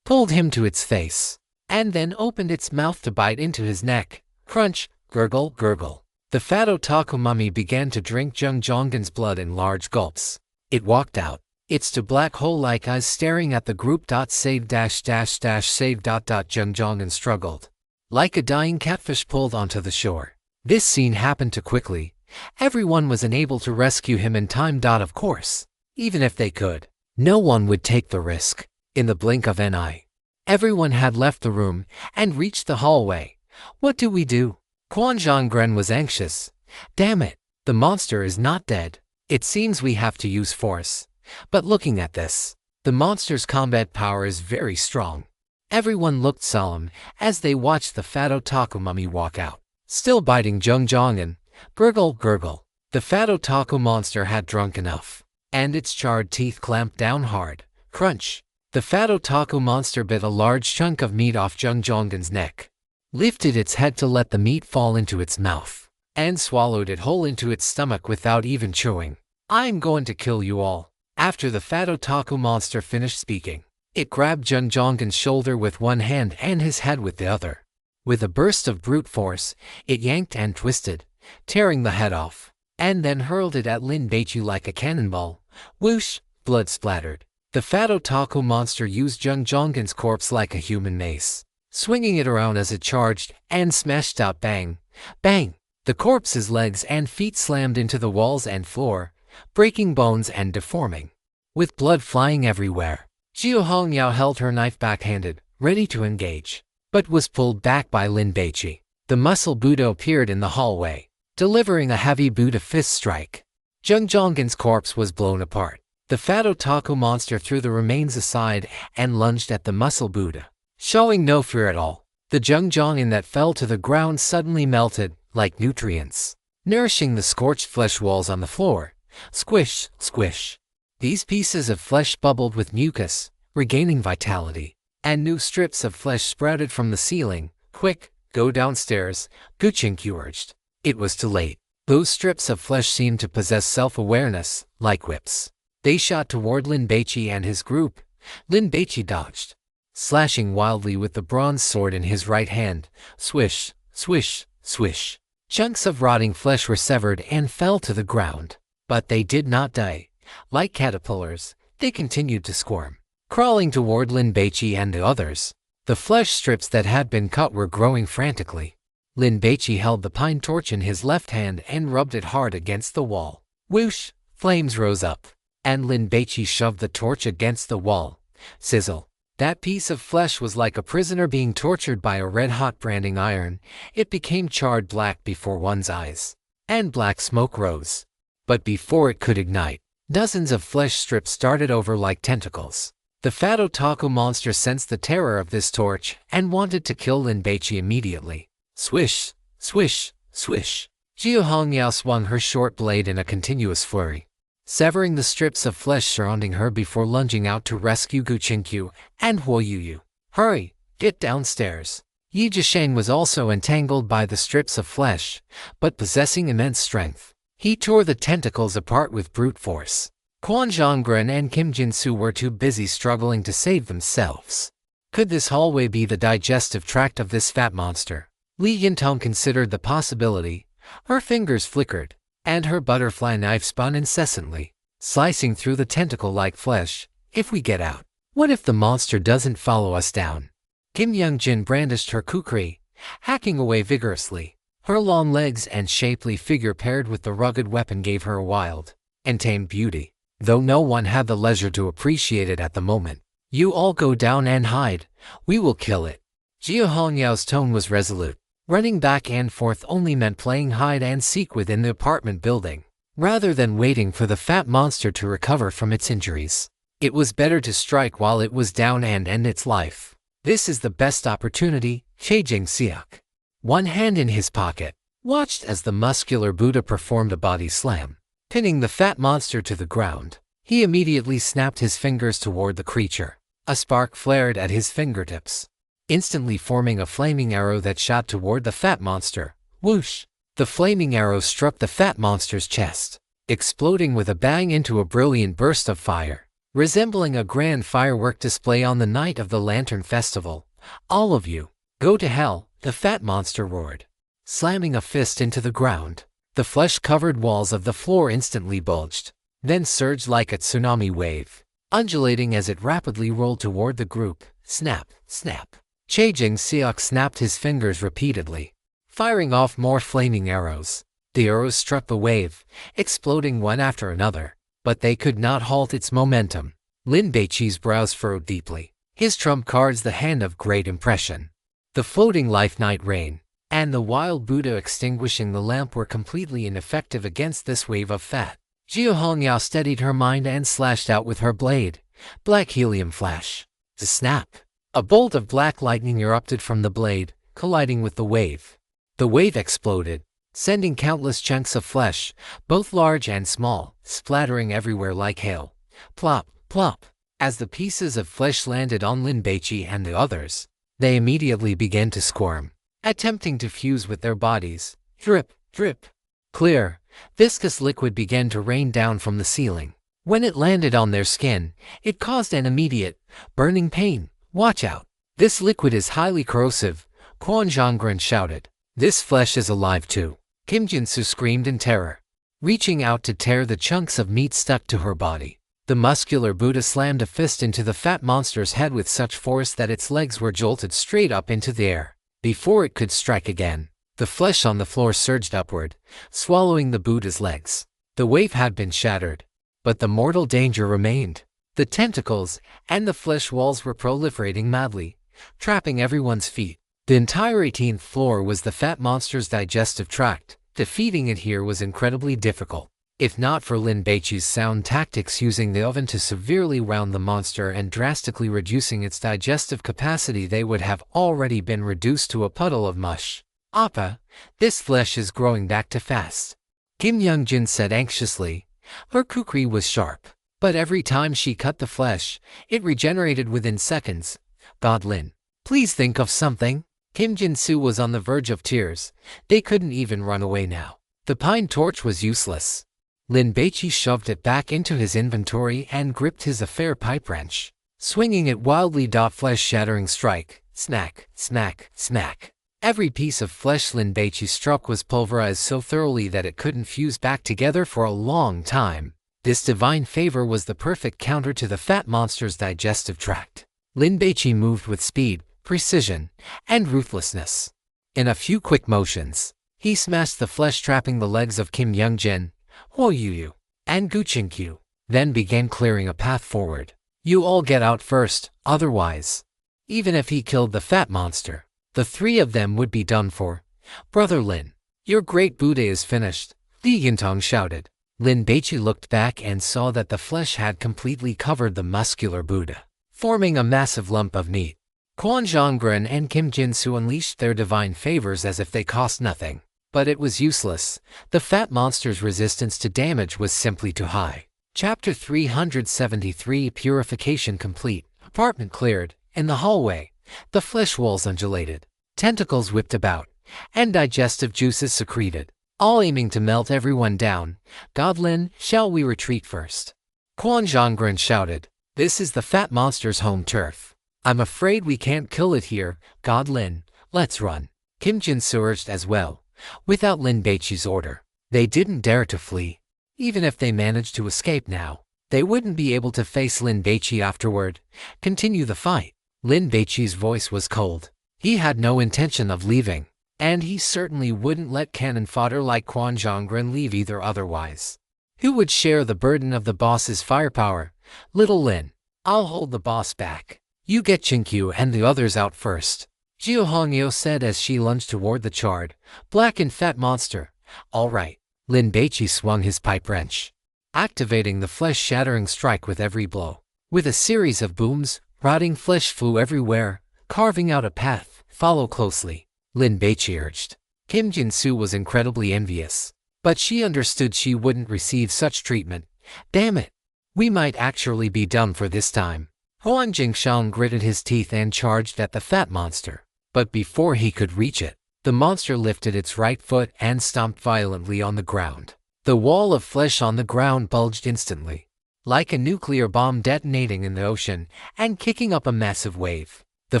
pulled him to its face, and then opened its mouth to bite into his neck. Crunch, gurgle, gurgle. The fat otaku mummy began to drink Zheng Zhonggen's blood in large gulps. It walked out, its two black hole-like eyes staring at the group. Save save. Zheng Zhonggen struggled, like a dying catfish pulled onto the shore. This scene happened too quickly. Everyone was unable to rescue him in time. Of course, even if they could, no one would take the risk. In the blink of an eye, everyone had left the room and reached the hallway. What do we do? Quan Zhonggren was anxious. Damn it, the monster is not dead. It seems we have to use force. But looking at this, the monster's combat power is very strong. Everyone looked solemn as they watched the fat otaku mummy walk out, still biting Zheng Zhonggen. Gurgle, gurgle. The fat otaku monster had drunk enough, and its charred teeth clamped down hard. Crunch. The fat otaku monster bit a large chunk of meat off Zheng Zhonggen's neck, lifted its head to let the meat fall into its mouth, and swallowed it whole into its stomach without even chewing. I'm going to kill you all. After the fat otaku monster finished speaking, it grabbed Zheng Zhonggen's shoulder with one hand and his head with the other. With a burst of brute force, it yanked and twisted, tearing the head off, and then hurled it at Lin Baici like a cannonball. Whoosh! Blood splattered. The fat otaku monster used Zheng Zhonggen's corpse like a human mace, swinging it around as it charged, and smashed out. Bang! Bang! The corpse's legs and feet slammed into the walls and floor, breaking bones and deforming. With blood flying everywhere, Jiu Hongyao held her knife backhanded, ready to engage, but was pulled back by Lin Baici. The muscle Buddha appeared in the hallway, delivering a heavy Buddha fist strike. Zheng Zhonggen's corpse was blown apart. The fat otaku monster threw the remains aside and lunged at the muscle Buddha, showing no fear at all. The Zheng Zhonggen that fell to the ground suddenly melted, like nutrients, nourishing the scorched flesh walls on the floor. Squish, squish. These pieces of flesh bubbled with mucus, regaining vitality, and new strips of flesh sprouted from the ceiling. Quick, go downstairs, Gu Qinkyu urged. It was too late. Those strips of flesh seemed to possess self-awareness, like whips. They shot toward Lin Baici and his group. Lin Baici dodged, slashing wildly with the bronze sword in his right hand. Swish, swish, swish. Chunks of rotting flesh were severed and fell to the ground. But they did not die. Like caterpillars, they continued to squirm, crawling toward Lin Baici and the others. The flesh strips that had been cut were growing frantically. Lin Baici held the pine torch in his left hand and rubbed it hard against the wall. Whoosh! Flames rose up, and Lin Baici shoved the torch against the wall. Sizzle! That piece of flesh was like a prisoner being tortured by a red-hot branding iron. It became charred black before one's eyes, and black smoke rose. But before it could ignite, dozens of flesh strips started over like tentacles. The fat otaku monster sensed the terror of this torch and wanted to kill Lin Baici immediately. Swish, swish, swish. Jiu Hongyao swung her short blade in a continuous flurry, severing the strips of flesh surrounding her before lunging out to rescue Gu Qinkyu and Huo Yuyu. Hurry, get downstairs. Yi Zhisheng was also entangled by the strips of flesh, but possessing immense strength, he tore the tentacles apart with brute force. Quan Zhonggren and Kim Jin-soo were too busy struggling to save themselves. Could this hallway be the digestive tract of this fat monster? Li Yintang considered the possibility. Her fingers flickered, and her butterfly knife spun incessantly, slicing through the tentacle-like flesh. If we get out, what if the monster doesn't follow us down? Kim Young-jin brandished her kukri, hacking away vigorously. Her long legs and shapely figure paired with the rugged weapon gave her a wild and tame beauty, though no one had the leisure to appreciate it at the moment. "You all go down and hide. We will kill it." Jia Hongyao's tone was resolute. Running back and forth only meant playing hide and seek within the apartment building, rather than waiting for the fat monster to recover from its injuries. It was better to strike while it was down and end its life. "This is the best opportunity," Chejing Siak, one hand in his pocket, watched as the muscular Buddha performed a body slam, pinning the fat monster to the ground. He immediately snapped his fingers toward the creature. A spark flared at his fingertips, instantly forming a flaming arrow that shot toward the fat monster. Whoosh! The flaming arrow struck the fat monster's chest, exploding with a bang into a brilliant burst of fire, resembling a grand firework display on the night of the Lantern Festival. "All of you, go to hell," the fat monster roared, slamming a fist into the ground. The flesh-covered walls of the floor instantly bulged, then surged like a tsunami wave, undulating as it rapidly rolled toward the group. Snap, snap. Chejing Siak snapped his fingers repeatedly, firing off more flaming arrows. The arrows struck the wave, exploding one after another, but they could not halt its momentum. Lin Baici's brows furrowed deeply. His trump card's the hand of great impression. The floating life night rain and the wild Buddha extinguishing the lamp were completely ineffective against this wave of fat. Jia Hongyao steadied her mind and slashed out with her blade. Black helium flash. The snap. A bolt of black lightning erupted from the blade, colliding with the wave. The wave exploded, sending countless chunks of flesh, both large and small, splattering everywhere like hail. Plop, plop. As the pieces of flesh landed on Lin Baici and the others, they immediately began to squirm, attempting to fuse with their bodies. Drip, drip. Clear, viscous liquid began to rain down from the ceiling. When it landed on their skin, it caused an immediate, burning pain. "Watch out. This liquid is highly corrosive," Quan Zhonggren shouted. "This flesh is alive too," Kim Jinsu screamed in terror, reaching out to tear the chunks of meat stuck to her body. The muscular Buddha slammed a fist into the fat monster's head with such force that its legs were jolted straight up into the air. Before it could strike again, the flesh on the floor surged upward, swallowing the Buddha's legs. The wave had been shattered, but the mortal danger remained. The tentacles and the flesh walls were proliferating madly, trapping everyone's feet. The entire 18th floor was the fat monster's digestive tract. Defeating it here was incredibly difficult. If not for Lin Baici's sound tactics using the oven to severely wound the monster and drastically reducing its digestive capacity, they would have already been reduced to a puddle of mush. "Appa, this flesh is growing back too fast," Kim Youngjin said anxiously. Her kukri was sharp, but every time she cut the flesh, it regenerated within seconds. "God Lin, please think of something." Kim Jinsu was on the verge of tears. They couldn't even run away now. The pine torch was useless. Lin Baici shoved it back into his inventory and gripped his affair pipe wrench, swinging it wildly. Flesh-shattering strike. Smack, smack, smack. Every piece of flesh Lin Baici struck was pulverized so thoroughly that it couldn't fuse back together for a long time. This divine favor was the perfect counter to the fat monster's digestive tract. Lin Baici moved with speed, precision, and ruthlessness. In a few quick motions, he smashed the flesh trapping the legs of Kim Youngjin, Huo Yuyu, and Gu Qingqiu, then began clearing a path forward. "You all get out first, otherwise, even if he killed the fat monster, the three of them would be done for." "Brother Lin, your great Buddha is finished," Li Yintong shouted. Lin Baici looked back and saw that the flesh had completely covered the muscular Buddha, forming a massive lump of meat. Quan Zhonggren and Kim Jinsu unleashed their divine favors as if they cost nothing. But it was useless. The fat monster's resistance to damage was simply too high. Chapter 373 Purification complete. Apartment cleared. In the hallway, the flesh walls undulated. Tentacles whipped about, and digestive juices secreted, all aiming to melt everyone down. "God Lin, shall we retreat first?" Quan Zhonggren shouted. "This is the fat monster's home turf. I'm afraid we can't kill it here. God Lin, let's run." Kim Jinsu urged as well. Without Lin Baici's order, they didn't dare to flee. Even if they managed to escape now, they wouldn't be able to face Lin Baici afterward. Continue the fight. Lin Baici's voice was cold. He had no intention of leaving. And he certainly wouldn't let cannon fodder like Quan Zhonggren leave either otherwise. Who would share the burden of the boss's firepower? Little Lin. I'll hold the boss back. You get Chinkyu and the others out first. Jiao Hongyo said as she lunged toward the charred, black and fat monster. All right. Lin Baici swung his pipe wrench, activating the flesh-shattering strike with every blow. With a series of booms, rotting flesh flew everywhere, carving out a path. Follow closely, Lin Baici urged. Kim Jin-soo was incredibly envious, but she understood she wouldn't receive such treatment. Damn it. We might actually be done for this time. Huang Jingshang gritted his teeth and charged at the fat monster. But before he could reach it, the monster lifted its right foot and stomped violently on the ground. The wall of flesh on the ground bulged instantly, like a nuclear bomb detonating in the ocean and kicking up a massive wave. The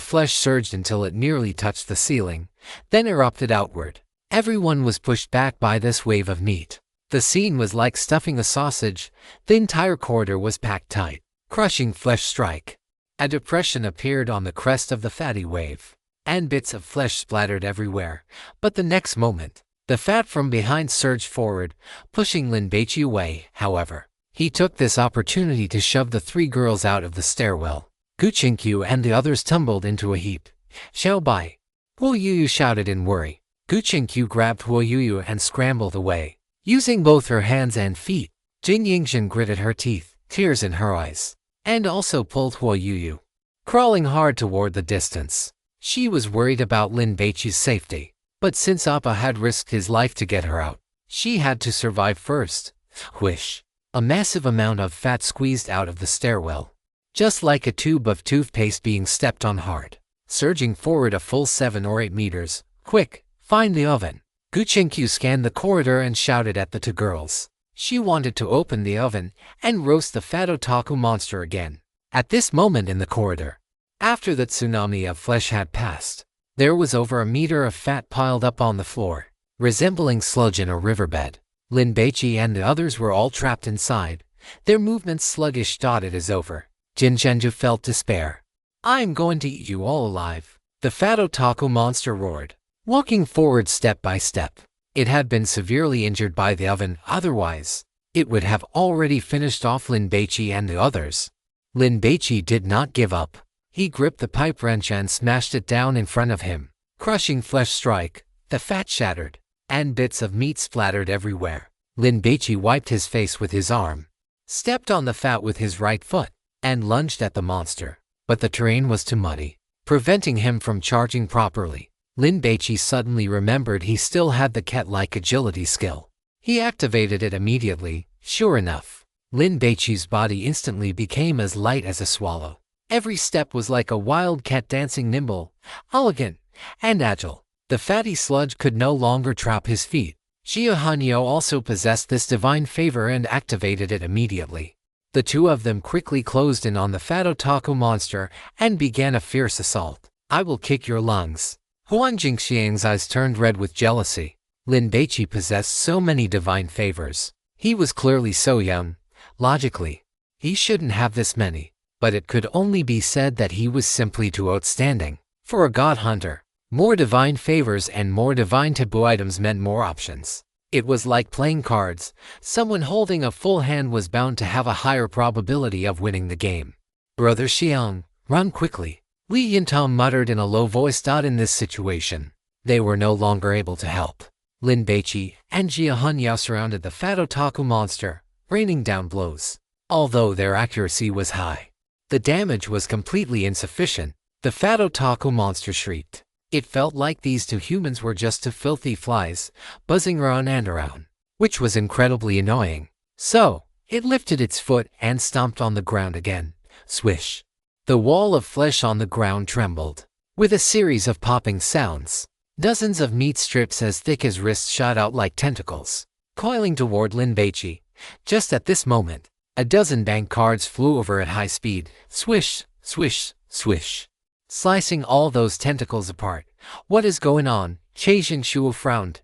flesh surged until it nearly touched the ceiling, then erupted outward. Everyone was pushed back by this wave of meat. The scene was like stuffing a sausage. The entire corridor was packed tight. Crushing flesh strike. A depression appeared on the crest of the fatty wave, and bits of flesh splattered everywhere. But the next moment, the fat from behind surged forward, pushing Lin Baici away. However, he took this opportunity to shove the three girls out of the stairwell. Gu Qinkyu and the others tumbled into a heap. Xiao Bai. Huo Yuyu shouted in worry. Gu Qinkyu grabbed Huo Yuyu and scrambled away, using both her hands and feet. Jing Yingxin gritted her teeth, tears in her eyes, and also pulled Huo Yuyu, crawling hard toward the distance. She was worried about Lin Baici's safety, but since Appa had risked his life to get her out, she had to survive first. Whish! A massive amount of fat squeezed out of the stairwell, just like a tube of toothpaste being stepped on hard, surging forward a full 7 or 8 meters. Quick, find the oven. Gu Qinkyu scanned the corridor and shouted at the two girls. She wanted to open the oven and roast the fat otaku monster again. At this moment in the corridor, after the tsunami of flesh had passed, there was over a meter of fat piled up on the floor, resembling sludge in a riverbed. Lin Baici and the others were all trapped inside, their movements sluggish. It is over. Jin Zhenju felt despair. I'm going to eat you all alive, the fat otaku monster roared, walking forward step by step. It had been severely injured by the oven, otherwise, it would have already finished off Lin Baici and the others. Lin Baici did not give up. He gripped the pipe wrench and smashed it down in front of him, crushing flesh strike. The fat shattered, and bits of meat splattered everywhere. Lin Baici wiped his face with his arm, stepped on the fat with his right foot, and lunged at the monster. But the terrain was too muddy, preventing him from charging properly. Lin Baici suddenly remembered he still had the cat-like agility skill. He activated it immediately. Sure enough, Lin Baici's body instantly became as light as a swallow. Every step was like a wild cat dancing, nimble, elegant, and agile. The fatty sludge could no longer trap his feet. Xia Hanyo also possessed this divine favor and activated it immediately. The two of them quickly closed in on the fat otaku monster and began a fierce assault. I will kick your lungs. Huang Jingxiang's eyes turned red with jealousy. Lin Baici possessed so many divine favors. He was clearly so young. Logically, he shouldn't have this many, but it could only be said that he was simply too outstanding. For a god hunter, more divine favors and more divine taboo items meant more options. It was like playing cards. Someone holding a full hand was bound to have a higher probability of winning the game. Brother Xiang, run quickly, Li Yintang muttered in a low voice. In this situation, they were no longer able to help. Lin Baici and Jia Hunyao surrounded the fat otaku monster, raining down blows. Although their accuracy was high, the damage was completely insufficient. The fat otaku monster shrieked. It felt like these two humans were just two filthy flies, buzzing around and around, which was incredibly annoying. So, it lifted its foot and stomped on the ground again. Swish! The wall of flesh on the ground trembled. With a series of popping sounds, dozens of meat strips as thick as wrists shot out like tentacles, coiling toward Lin Baici. Just at this moment, a dozen bank cards flew over at high speed. Swish, swish, swish, slicing all those tentacles apart. What is going on? Che Jingshuo frowned.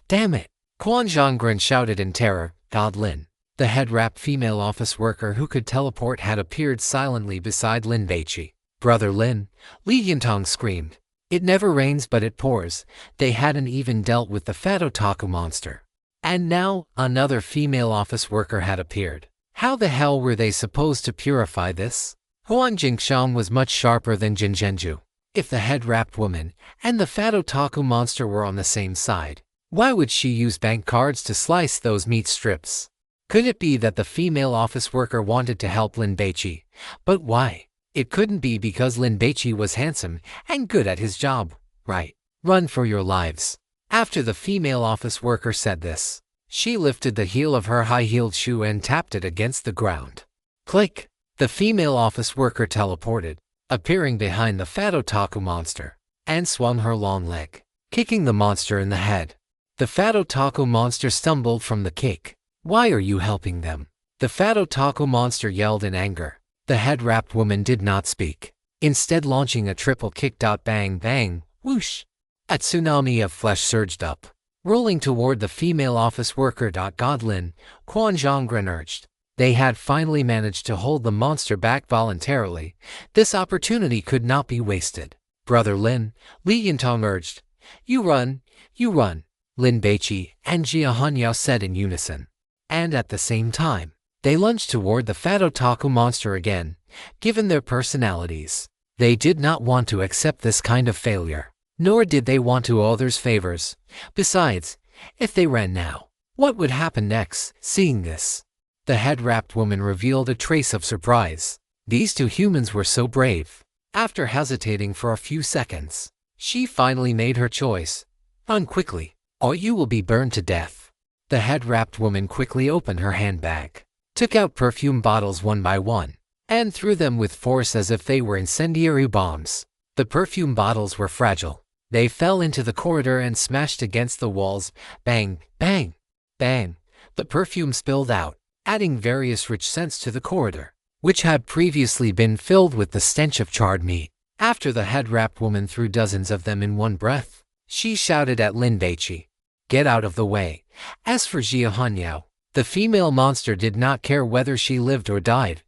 Damn it! Quan Zhonggren shouted in terror. God Lin, the head-wrapped female office worker who could teleport, had appeared silently beside Lin Baici. Brother Lin, Li Yintang screamed. It never rains but it pours. They hadn't even dealt with the fat otaku monster. And now, another female office worker had appeared. How the hell were they supposed to purify this? Huan Jingxiang was much sharper than Jin Zhenju. If the head-wrapped woman and the fat otaku monster were on the same side, why would she use bank cards to slice those meat strips? Could it be that the female office worker wanted to help Lin Baici? But why? It couldn't be because Lin Baici was handsome and good at his job, right? Run for your lives. After the female office worker said this, she lifted the heel of her high-heeled shoe and tapped it against the ground. Click! The female office worker teleported, appearing behind the fat otaku monster, and swung her long leg, kicking the monster in the head. The fat otaku monster stumbled from the kick. Why are you helping them? The fat otaku monster yelled in anger. The head-wrapped woman did not speak, instead launching a triple kick. Bang bang, whoosh! A tsunami of flesh surged up, rolling toward the female office worker. God Lin, Quan Zhonggren urged. They had finally managed to hold the monster back voluntarily. This opportunity could not be wasted. Brother Lin, Li Yintong urged. You run, you run. Lin Baici and Jia Hanyao said in unison. And at the same time, they lunged toward the fat otaku monster again. Given their personalities, they did not want to accept this kind of failure, nor did they want to owe others favors. Besides, if they ran now, what would happen next? Seeing this, the head-wrapped woman revealed a trace of surprise. These two humans were so brave. After hesitating for a few seconds, she finally made her choice. Run quickly, or you will be burned to death. The head-wrapped woman quickly opened her handbag, took out perfume bottles one by one, and threw them with force as if they were incendiary bombs. The perfume bottles were fragile. They fell into the corridor and smashed against the walls. Bang, bang, bang. The perfume spilled out, adding various rich scents to the corridor, which had previously been filled with the stench of charred meat. After the head-wrapped woman threw dozens of them in one breath, she shouted at Lin Baici, "Get out of the way." As for Jia Hanyao, the female monster did not care whether she lived or died.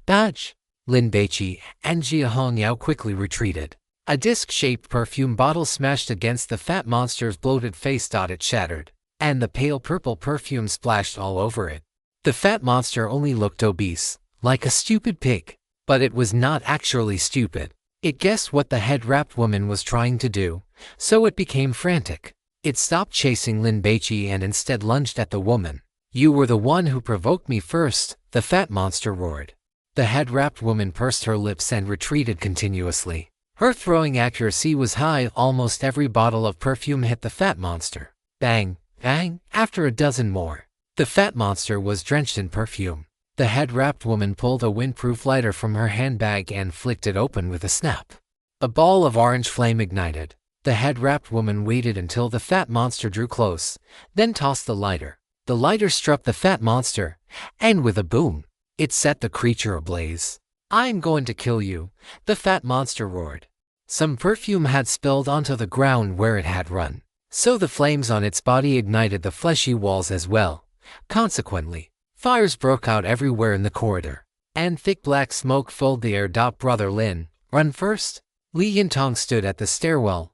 Badge! Lin Baici and Jia Hanyao quickly retreated. A disc-shaped perfume bottle smashed against the fat monster's bloated face. It shattered, and the pale purple perfume splashed all over it. The fat monster only looked obese, like a stupid pig. But it was not actually stupid. It guessed what the head-wrapped woman was trying to do, so it became frantic. It stopped chasing Lin Baici and instead lunged at the woman. "You were the one who provoked me first," the fat monster roared. The head-wrapped woman pursed her lips and retreated continuously. Her throwing accuracy was high. Almost every bottle of perfume hit the fat monster. Bang, bang, after a dozen more. The fat monster was drenched in perfume. The head-wrapped woman pulled a windproof lighter from her handbag and flicked it open with a snap. A ball of orange flame ignited. The head-wrapped woman waited until the fat monster drew close, then tossed the lighter. The lighter struck the fat monster, and with a boom, it set the creature ablaze. "I'm going to kill you," the fat monster roared. Some perfume had spilled onto the ground where it had run, so the flames on its body ignited the fleshy walls as well. Consequently, fires broke out everywhere in the corridor, and thick black smoke filled the air. Brother Lin, run first. Li Yintong stood at the stairwell,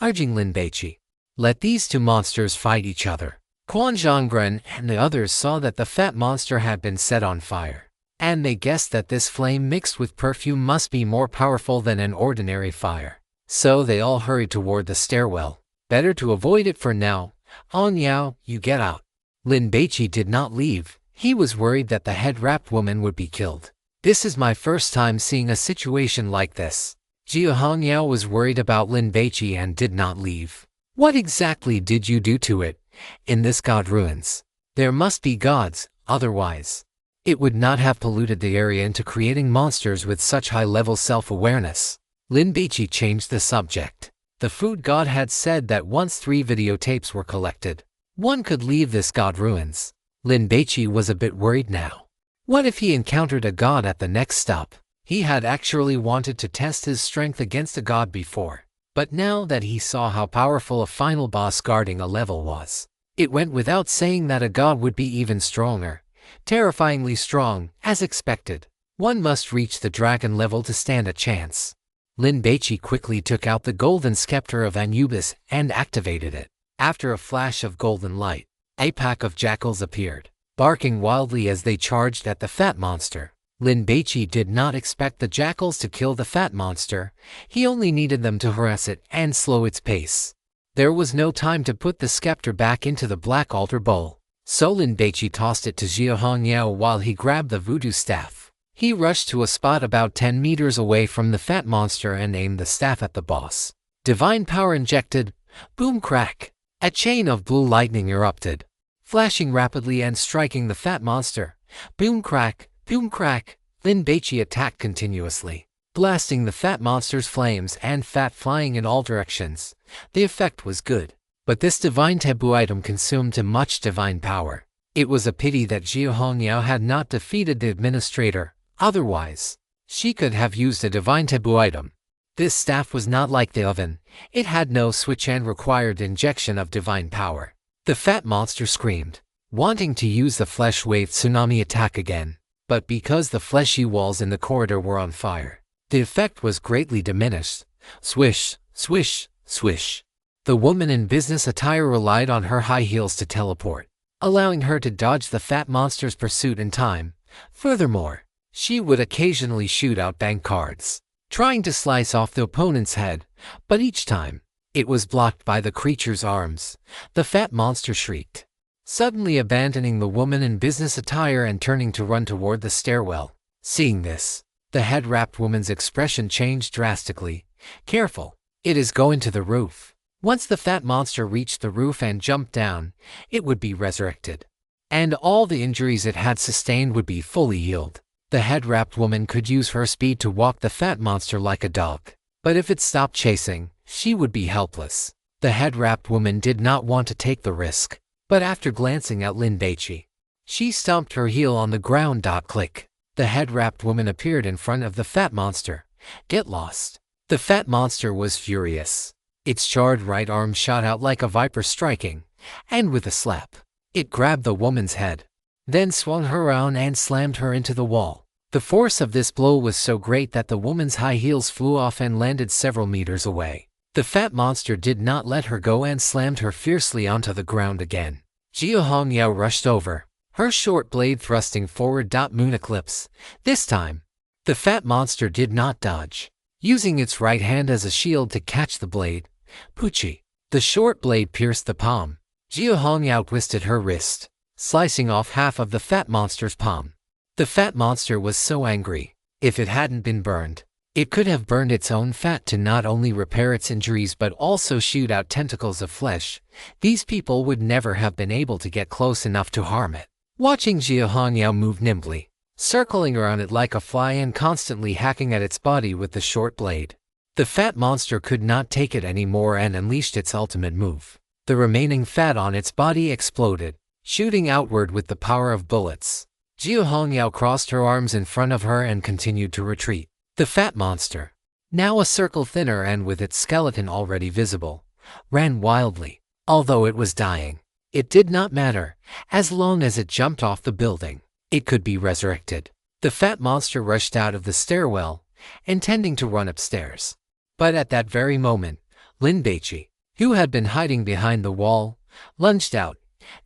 urging Lin Baici. Let these two monsters fight each other. Quan Zhonggren and the others saw that the fat monster had been set on fire, and they guessed that this flame mixed with perfume must be more powerful than an ordinary fire. So they all hurried toward the stairwell. Better to avoid it for now. Hanyao, you get out. Lin Baici did not leave. He was worried that the head-wrapped woman would be killed. This is my first time seeing a situation like this. Jia Hanyao was worried about Lin Baici and did not leave. What exactly did you do to it? In this god ruins, there must be gods, otherwise it would not have polluted the area into creating monsters with such high-level self-awareness. Lin Baici changed the subject. The food god had said that once 3 videotapes were collected, one could leave this god ruins. Lin Baici was a bit worried now. What if he encountered a god at the next stop? He had actually wanted to test his strength against a god before, but now that he saw how powerful a final boss guarding a level was, it went without saying that a god would be even stronger, terrifyingly strong, as expected. One must reach the dragon level to stand a chance. Lin Baici quickly took out the golden scepter of Anubis and activated it. After a flash of golden light, a pack of jackals appeared, barking wildly as they charged at the fat monster. Lin Baici did not expect the jackals to kill the fat monster. He only needed them to harass it and slow its pace. There was no time to put the scepter back into the black altar bowl, so Lin Baici tossed it to Jiahongyao while he grabbed the voodoo staff. He rushed to a spot about 10 meters away from the fat monster and aimed the staff at the boss. Divine power injected. Boom crack. A chain of blue lightning erupted, flashing rapidly and striking the fat monster. Boom crack. Boom crack. Lin Baici attacked continuously, blasting the fat monster's flames and fat flying in all directions. The effect was good, but this divine taboo item consumed too much divine power. It was a pity that Jiahongyao had not defeated the administrator. Otherwise, she could have used a divine taboo item. This staff was not like the oven. It had no switch and required injection of divine power. The fat monster screamed, wanting to use the flesh wave tsunami attack again. But because the fleshy walls in the corridor were on fire, the effect was greatly diminished. Swish, swish, swish. The woman in business attire relied on her high heels to teleport, allowing her to dodge the fat monster's pursuit in time. Furthermore, she would occasionally shoot out bank cards, trying to slice off the opponent's head, but each time, it was blocked by the creature's arms. The fat monster shrieked, suddenly abandoning the woman in business attire and turning to run toward the stairwell. Seeing this, the head-wrapped woman's expression changed drastically. Careful, it is going to the roof. Once the fat monster reached the roof and jumped down, it would be resurrected, and all the injuries it had sustained would be fully healed. The head-wrapped woman could use her speed to walk the fat monster like a dog, but if it stopped chasing, she would be helpless. The head-wrapped woman did not want to take the risk, but after glancing at Lin Baici, she stomped her heel on the ground. Click. The head-wrapped woman appeared in front of the fat monster. Get lost. The fat monster was furious. Its charred right arm shot out like a viper striking, and with a slap, it grabbed the woman's head, then swung her around and slammed her into the wall. The force of this blow was so great that the woman's high heels flew off and landed several meters away. The fat monster did not let her go and slammed her fiercely onto the ground again. Jiahongyao rushed over, her short blade thrusting forward. Moon eclipse. This time, the fat monster did not dodge, using its right hand as a shield to catch the blade. Puchi. The short blade pierced the palm. Jiahongyao twisted her wrist, slicing off half of the fat monster's palm. The fat monster was so angry. If it hadn't been burned, it could have burned its own fat to not only repair its injuries but also shoot out tentacles of flesh. These people would never have been able to get close enough to harm it. Watching Jiahongyao move nimbly, circling around it like a fly and constantly hacking at its body with the short blade, the fat monster could not take it anymore and unleashed its ultimate move. The remaining fat on its body exploded, shooting outward with the power of bullets. Jiahongyao crossed her arms in front of her and continued to retreat. The fat monster, now a circle thinner and with its skeleton already visible, ran wildly. Although it was dying, it did not matter. As long as it jumped off the building, it could be resurrected. The fat monster rushed out of the stairwell, intending to run upstairs. But at that very moment, Lin Baici, who had been hiding behind the wall, lunged out.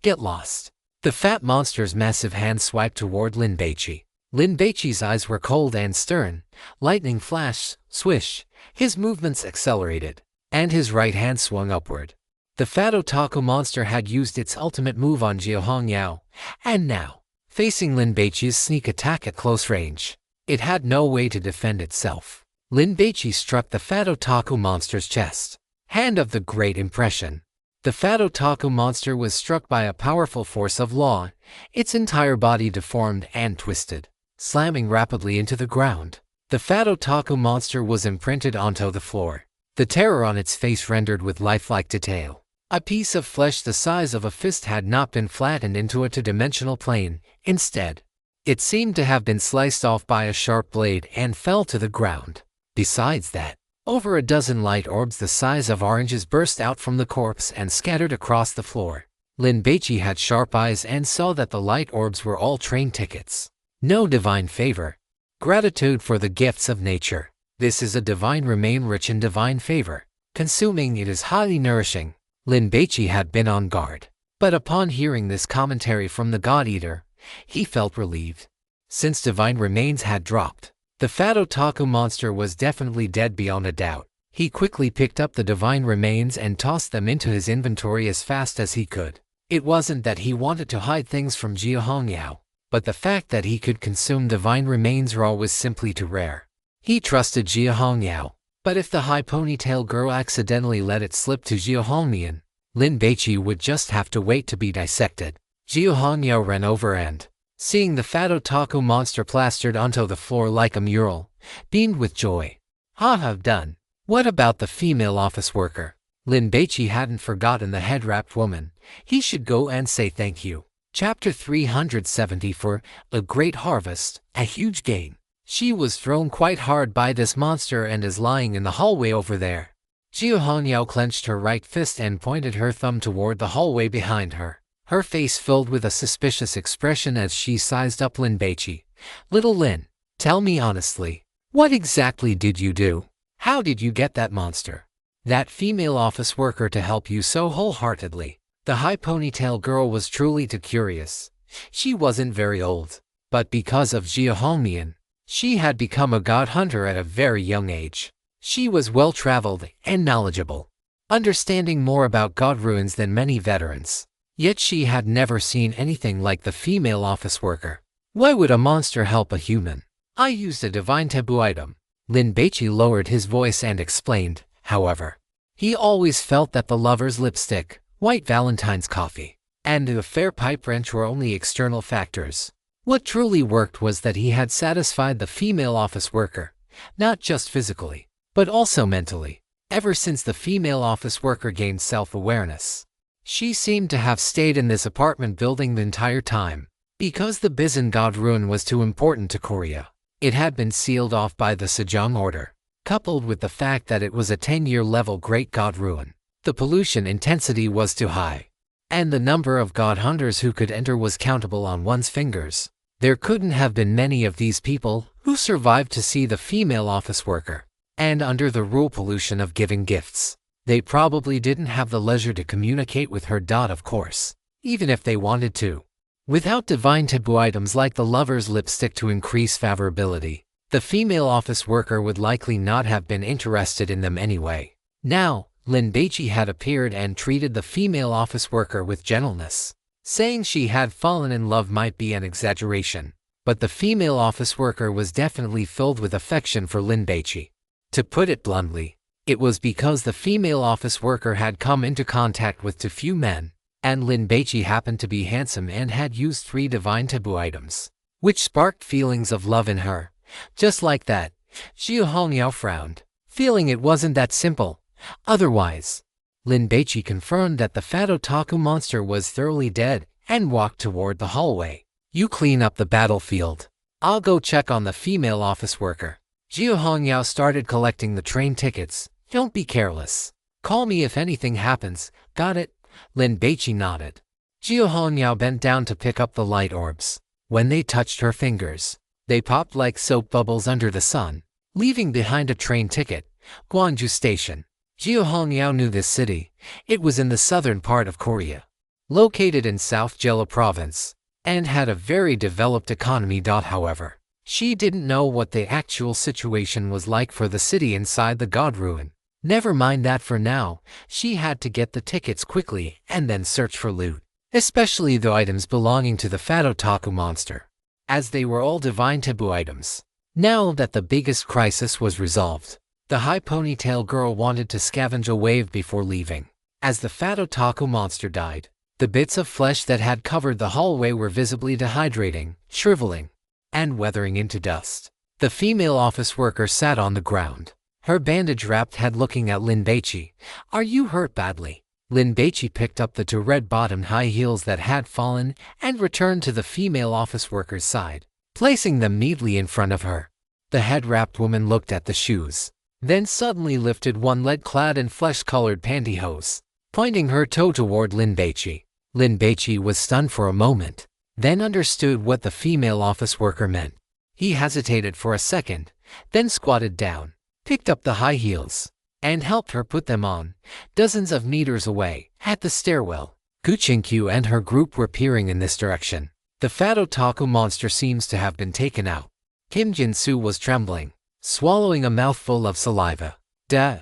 Get lost. The fat monster's massive hand swiped toward Lin Baici. Lin Baici's eyes were cold and stern. Lightning flashed, swish. His movements accelerated, and his right hand swung upward. The fat otaku monster had used its ultimate move on Jiahongyao, and now, facing Lin Baici's sneak attack at close range, it had no way to defend itself. Lin Baici struck the fat otaku monster's chest. Hand of the Great Impression. The fat otaku monster was struck by a powerful force of law. Its entire body deformed and twisted, slamming rapidly into the ground. The fat otaku monster was imprinted onto the floor, the terror on its face rendered with lifelike detail. A piece of flesh the size of a fist had not been flattened into a two-dimensional plane. Instead, it seemed to have been sliced off by a sharp blade and fell to the ground. Besides that, over a dozen light orbs the size of oranges burst out from the corpse and scattered across the floor. Lin Baici had sharp eyes and saw that the light orbs were all train tickets. No divine favor. Gratitude for the gifts of nature. This is a divine remain rich in divine favor. Consuming it is highly nourishing. Lin Baici had been on guard, but upon hearing this commentary from the God Eater, he felt relieved. Since divine remains had dropped, the fat otaku monster was definitely dead beyond a doubt. He quickly picked up the divine remains and tossed them into his inventory as fast as he could. It wasn't that he wanted to hide things from Jia Hongyao, but the fact that he could consume divine remains raw was simply too rare. He trusted Jia Hongyao, but if the high ponytail girl accidentally let it slip to Jia Hongmian, Lin Baici would just have to wait to be dissected. Jia Hongyao ran over and, seeing the fat otaku monster plastered onto the floor like a mural, beamed with joy. Have done. What about the female office worker? Lin Baici hadn't forgotten the head-wrapped woman. He should go and say thank you. Chapter 374, A Great Harvest, A Huge Gain. She was thrown quite hard by this monster and is lying in the hallway over there. Jia Hongyao clenched her right fist and pointed her thumb toward the hallway behind her. Her face filled with a suspicious expression as she sized up Lin Baici. Little Lin, tell me honestly, what exactly did you do? How did you get that monster? That female office worker to help you so wholeheartedly? The high ponytail girl was truly too curious. She wasn't very old, but because of Jia Hongmian, she had become a god hunter at a very young age. She was well-traveled and knowledgeable, understanding more about god ruins than many veterans. Yet she had never seen anything like the female office worker. Why would a monster help a human? I used a divine taboo item. Lin Baici lowered his voice and explained, however. He always felt that the lover's lipstick, white Valentine's coffee, and the fair pipe wrench were only external factors. What truly worked was that he had satisfied the female office worker, not just physically, but also mentally. Ever since the female office worker gained self-awareness, she seemed to have stayed in this apartment building the entire time. Because the Bizen God Ruin was too important to Korea, it had been sealed off by the Sejong Order. Coupled with the fact that it was a 10-year level Great God Ruin, the pollution intensity was too high, and the number of god hunters who could enter was countable on one's fingers. There couldn't have been many of these people who survived to see the female office worker, and under the rule pollution of giving gifts, they probably didn't have the leisure to communicate with her. Of course, even if they wanted to. Without divine taboo items like the lover's lipstick to increase favorability, the female office worker would likely not have been interested in them anyway. Now, Lin Baici had appeared and treated the female office worker with gentleness. Saying she had fallen in love might be an exaggeration, but the female office worker was definitely filled with affection for Lin Baici. To put it bluntly, it was because the female office worker had come into contact with too few men, and Lin Baici happened to be handsome and had used 3 divine taboo items, which sparked feelings of love in her. Just like that, Jia Hongyao frowned, feeling it wasn't that simple. Otherwise, Lin Baici confirmed that the fat otaku monster was thoroughly dead and walked toward the hallway. You clean up the battlefield. I'll go check on the female office worker. Jia Hongyao started collecting the train tickets. Don't be careless. Call me if anything happens. Got it? Lin Baici nodded. Jia Hongyao bent down to pick up the light orbs. When they touched her fingers, they popped like soap bubbles under the sun, leaving behind a train ticket. Gwangju Station. Jia Hongyao knew this city. It was in the southern part of Korea, located in South Jeolla Province, and had a very developed economy. However, she didn't know what the actual situation was like for the city inside the God Ruin. Never mind that for now, she had to get the tickets quickly and then search for loot, especially the items belonging to the fat otaku monster, as they were all divine taboo items. Now that the biggest crisis was resolved, the high ponytail girl wanted to scavenge a wave before leaving. As the fat otaku monster died, the bits of flesh that had covered the hallway were visibly dehydrating, shriveling, and weathering into dust. The female office worker sat on the ground, her bandage-wrapped head looking at Lin Baici. Are you hurt badly? Lin Baici picked up the 2 red-bottomed high heels that had fallen and returned to the female office worker's side, placing them neatly in front of her. The head-wrapped woman looked at the shoes, then suddenly lifted one leg clad in flesh-colored pantyhose, pointing her toe toward Lin Baici. Lin Baici was stunned for a moment, then understood what the female office worker meant. He hesitated for a second, then squatted down, picked up the high heels, and helped her put them on. Dozens of meters away, at the stairwell, Guchinkyu and her group were peering in this direction. The fat otaku monster seems to have been taken out. Kim Jin-soo was trembling, swallowing a mouthful of saliva. Duh.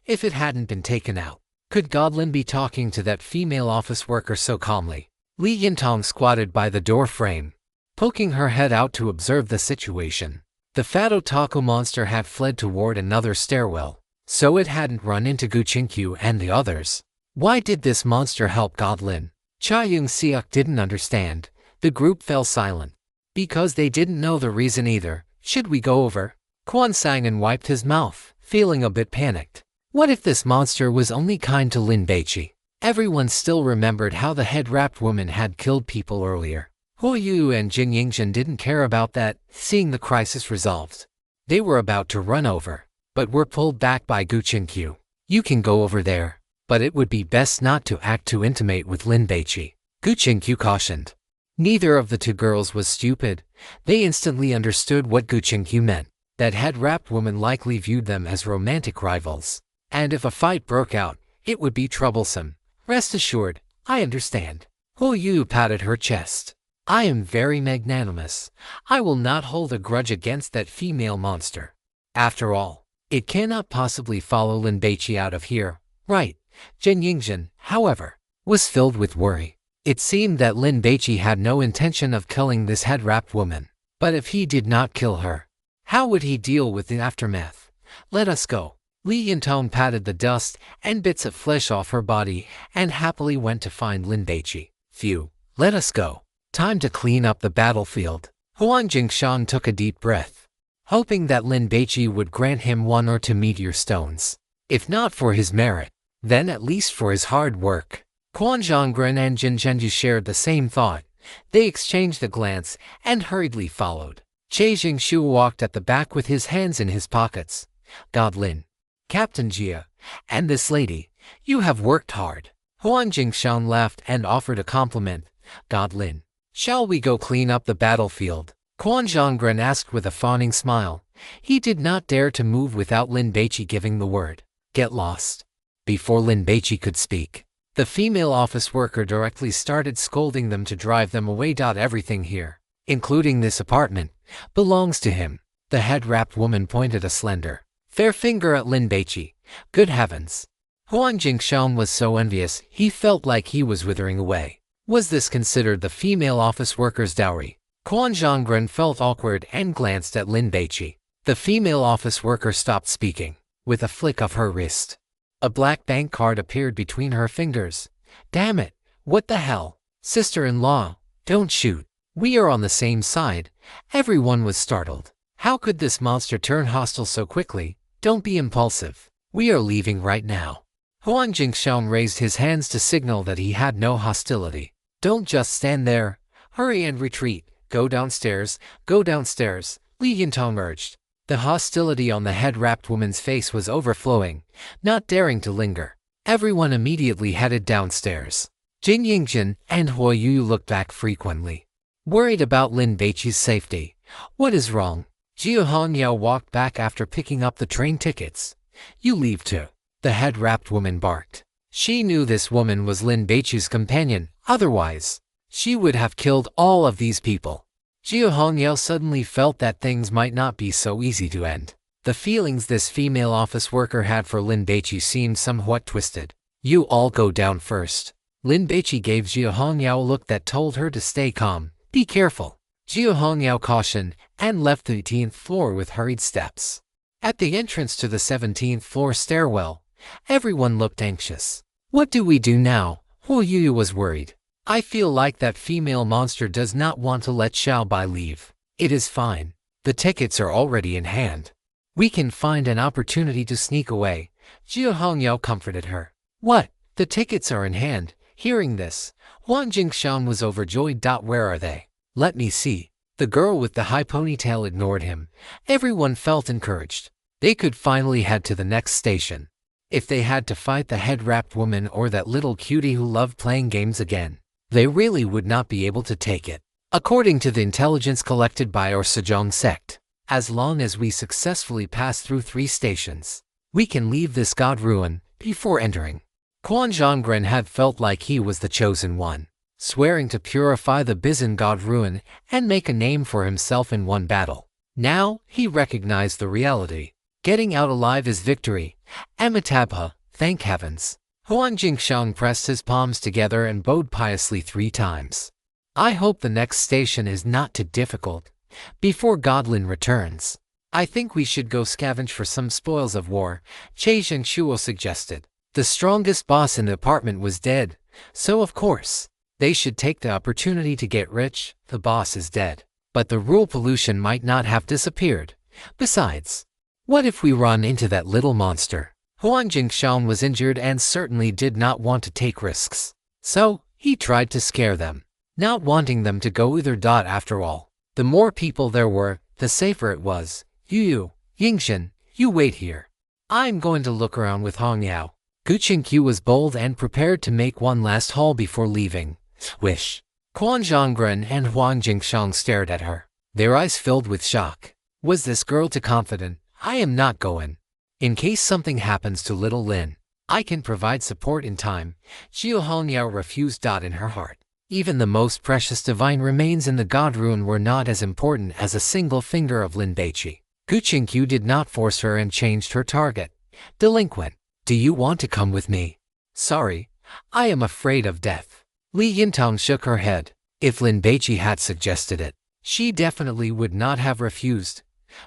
If it hadn't been taken out, could Godlin be talking to that female office worker so calmly? Li Yintong squatted by the door frame, poking her head out to observe the situation. The fat otaku monster had fled toward another stairwell, so it hadn't run into Guchinkyu and the others. Why did this monster help Godlin? Cha Young-seok didn't understand. The group fell silent, because they didn't know the reason either. Should we go over? Kwon sang and wiped his mouth, feeling a bit panicked. What if this monster was only kind to Lin Baici? Everyone still remembered how the head-wrapped woman had killed people earlier. Huo Yu and Jin Yingzhen didn't care about that, seeing the crisis resolved. They were about to run over, but were pulled back by Guchinkyu. You can go over there, but it would be best not to act too intimate with Lin Baici, Guchinkyu cautioned. Neither of the two girls was stupid. They instantly understood what Guchinkyu meant. That head-wrapped woman likely viewed them as romantic rivals. And if a fight broke out, it would be troublesome. Rest assured, I understand. Huo Yu patted her chest. I am very magnanimous. I will not hold a grudge against that female monster. After all, it cannot possibly follow Lin Baici out of here, right? Jin Yingzhen, however, was filled with worry. It seemed that Lin Baici had no intention of killing this head-wrapped woman. But if he did not kill her, how would he deal with the aftermath? Let us go. Li Yintong patted the dust and bits of flesh off her body and happily went to find Lin Baici. Phew, let us go. Time to clean up the battlefield. Huang Jingshan took a deep breath, hoping that Lin Baici would grant him 1 or 2 meteor stones. If not for his merit, then at least for his hard work. Quan Zhonggren and Jin Zhenju shared the same thought. They exchanged a glance and hurriedly followed. Che Jingshu walked at the back with his hands in his pockets. Godlin, Captain Jia, and this lady, you have worked hard. Huang Jingshan laughed and offered a compliment. Godlin, shall we go clean up the battlefield? Quan Zhonggren asked with a fawning smile. He did not dare to move without Lin Baici giving the word. Get lost. Before Lin Baici could speak, the female office worker directly started scolding them to drive them away. Everything here, including this apartment, belongs to him. The head-wrapped woman pointed a slender, fair finger at Lin Baici. Good heavens! Huang Jingshan was so envious he felt like he was withering away. Was this considered the female office worker's dowry? Quan Zhonggren felt awkward and glanced at Lin Baici. The female office worker stopped speaking. With a flick of her wrist, a black bank card appeared between her fingers. Damn it! What the hell? Sister-in-law, don't shoot. We are on the same side. Everyone was startled. How could this monster turn hostile so quickly? Don't be impulsive. We are leaving right now. Huang Jingshan raised his hands to signal that he had no hostility. Don't just stand there. Hurry and retreat. Go downstairs. Go downstairs, Li Yintong urged. The hostility on the head-wrapped woman's face was overflowing, not daring to linger. Everyone immediately headed downstairs. Jin Yingzhen and Huo Yu looked back frequently, worried about Lin Baici's safety. What is wrong? Jia Hongyao walked back after picking up the train tickets. You leave too, the head-wrapped woman barked. She knew this woman was Lin Baici's companion, otherwise, she would have killed all of these people. Jia Hongyao suddenly felt that things might not be so easy to end. The feelings this female office worker had for Lin Baici seemed somewhat twisted. You all go down first. Lin Baici gave Jia Hongyao a look that told her to stay calm. Be careful. Jia Hongyao cautioned and left the 18th floor with hurried steps. At the entrance to the 17th floor stairwell, everyone looked anxious. What do we do now? Huo Yu was worried. I feel like that female monster does not want to let Xiao Bai leave. It is fine. The tickets are already in hand. We can find an opportunity to sneak away. Jia Hongyao comforted her. What? The tickets are in hand. Hearing this, Huang Jingshan was overjoyed. Where are they? Let me see. The girl with the high ponytail ignored him. Everyone felt encouraged. They could finally head to the next station. If they had to fight the head-wrapped woman or that little cutie who loved playing games again, they really would not be able to take it. According to the intelligence collected by our Sejong sect, As long as we successfully pass through 3 stations, we can leave this god ruin before entering. Quan Zhongren had felt like he was the chosen one, swearing to purify the Bizan god ruin and make a name for himself in one battle. Now, he recognized the reality. Getting out alive is victory. Amitabha, thank heavens. Huang Jingxiang pressed his palms together and bowed piously 3 times. I hope the next station is not too difficult. Before Godlin returns, I think we should go scavenge for some spoils of war, Che Zhengshuo suggested. The strongest boss in the apartment was dead, so of course, they should take the opportunity to get rich. The boss is dead, but the rule pollution might not have disappeared. Besides, what if we run into that little monster? Huang Jingxiang was injured and certainly did not want to take risks. So, he tried to scare them, not wanting them to go either. After all, the more people there were, the safer it was. Yu, Yingxin, you wait here. I'm going to look around with Hong Yao. Gu Qingqiu was bold and prepared to make one last haul before leaving. Wish. Quan Zhongren and Huang Jingxiang stared at her, their eyes filled with shock. Was this girl too confident? I am not going. In case something happens to little Lin, I can provide support in time. Xiu Hongyao refused. In her heart, even the most precious divine remains in the god ruin were not as important as a single finger of Lin Baici. Gu Qingqiu did not force her and changed her target. Delinquent, do you want to come with me? Sorry, I am afraid of death. Li Yintang shook her head. If Lin Baici had suggested it, she definitely would not have refused.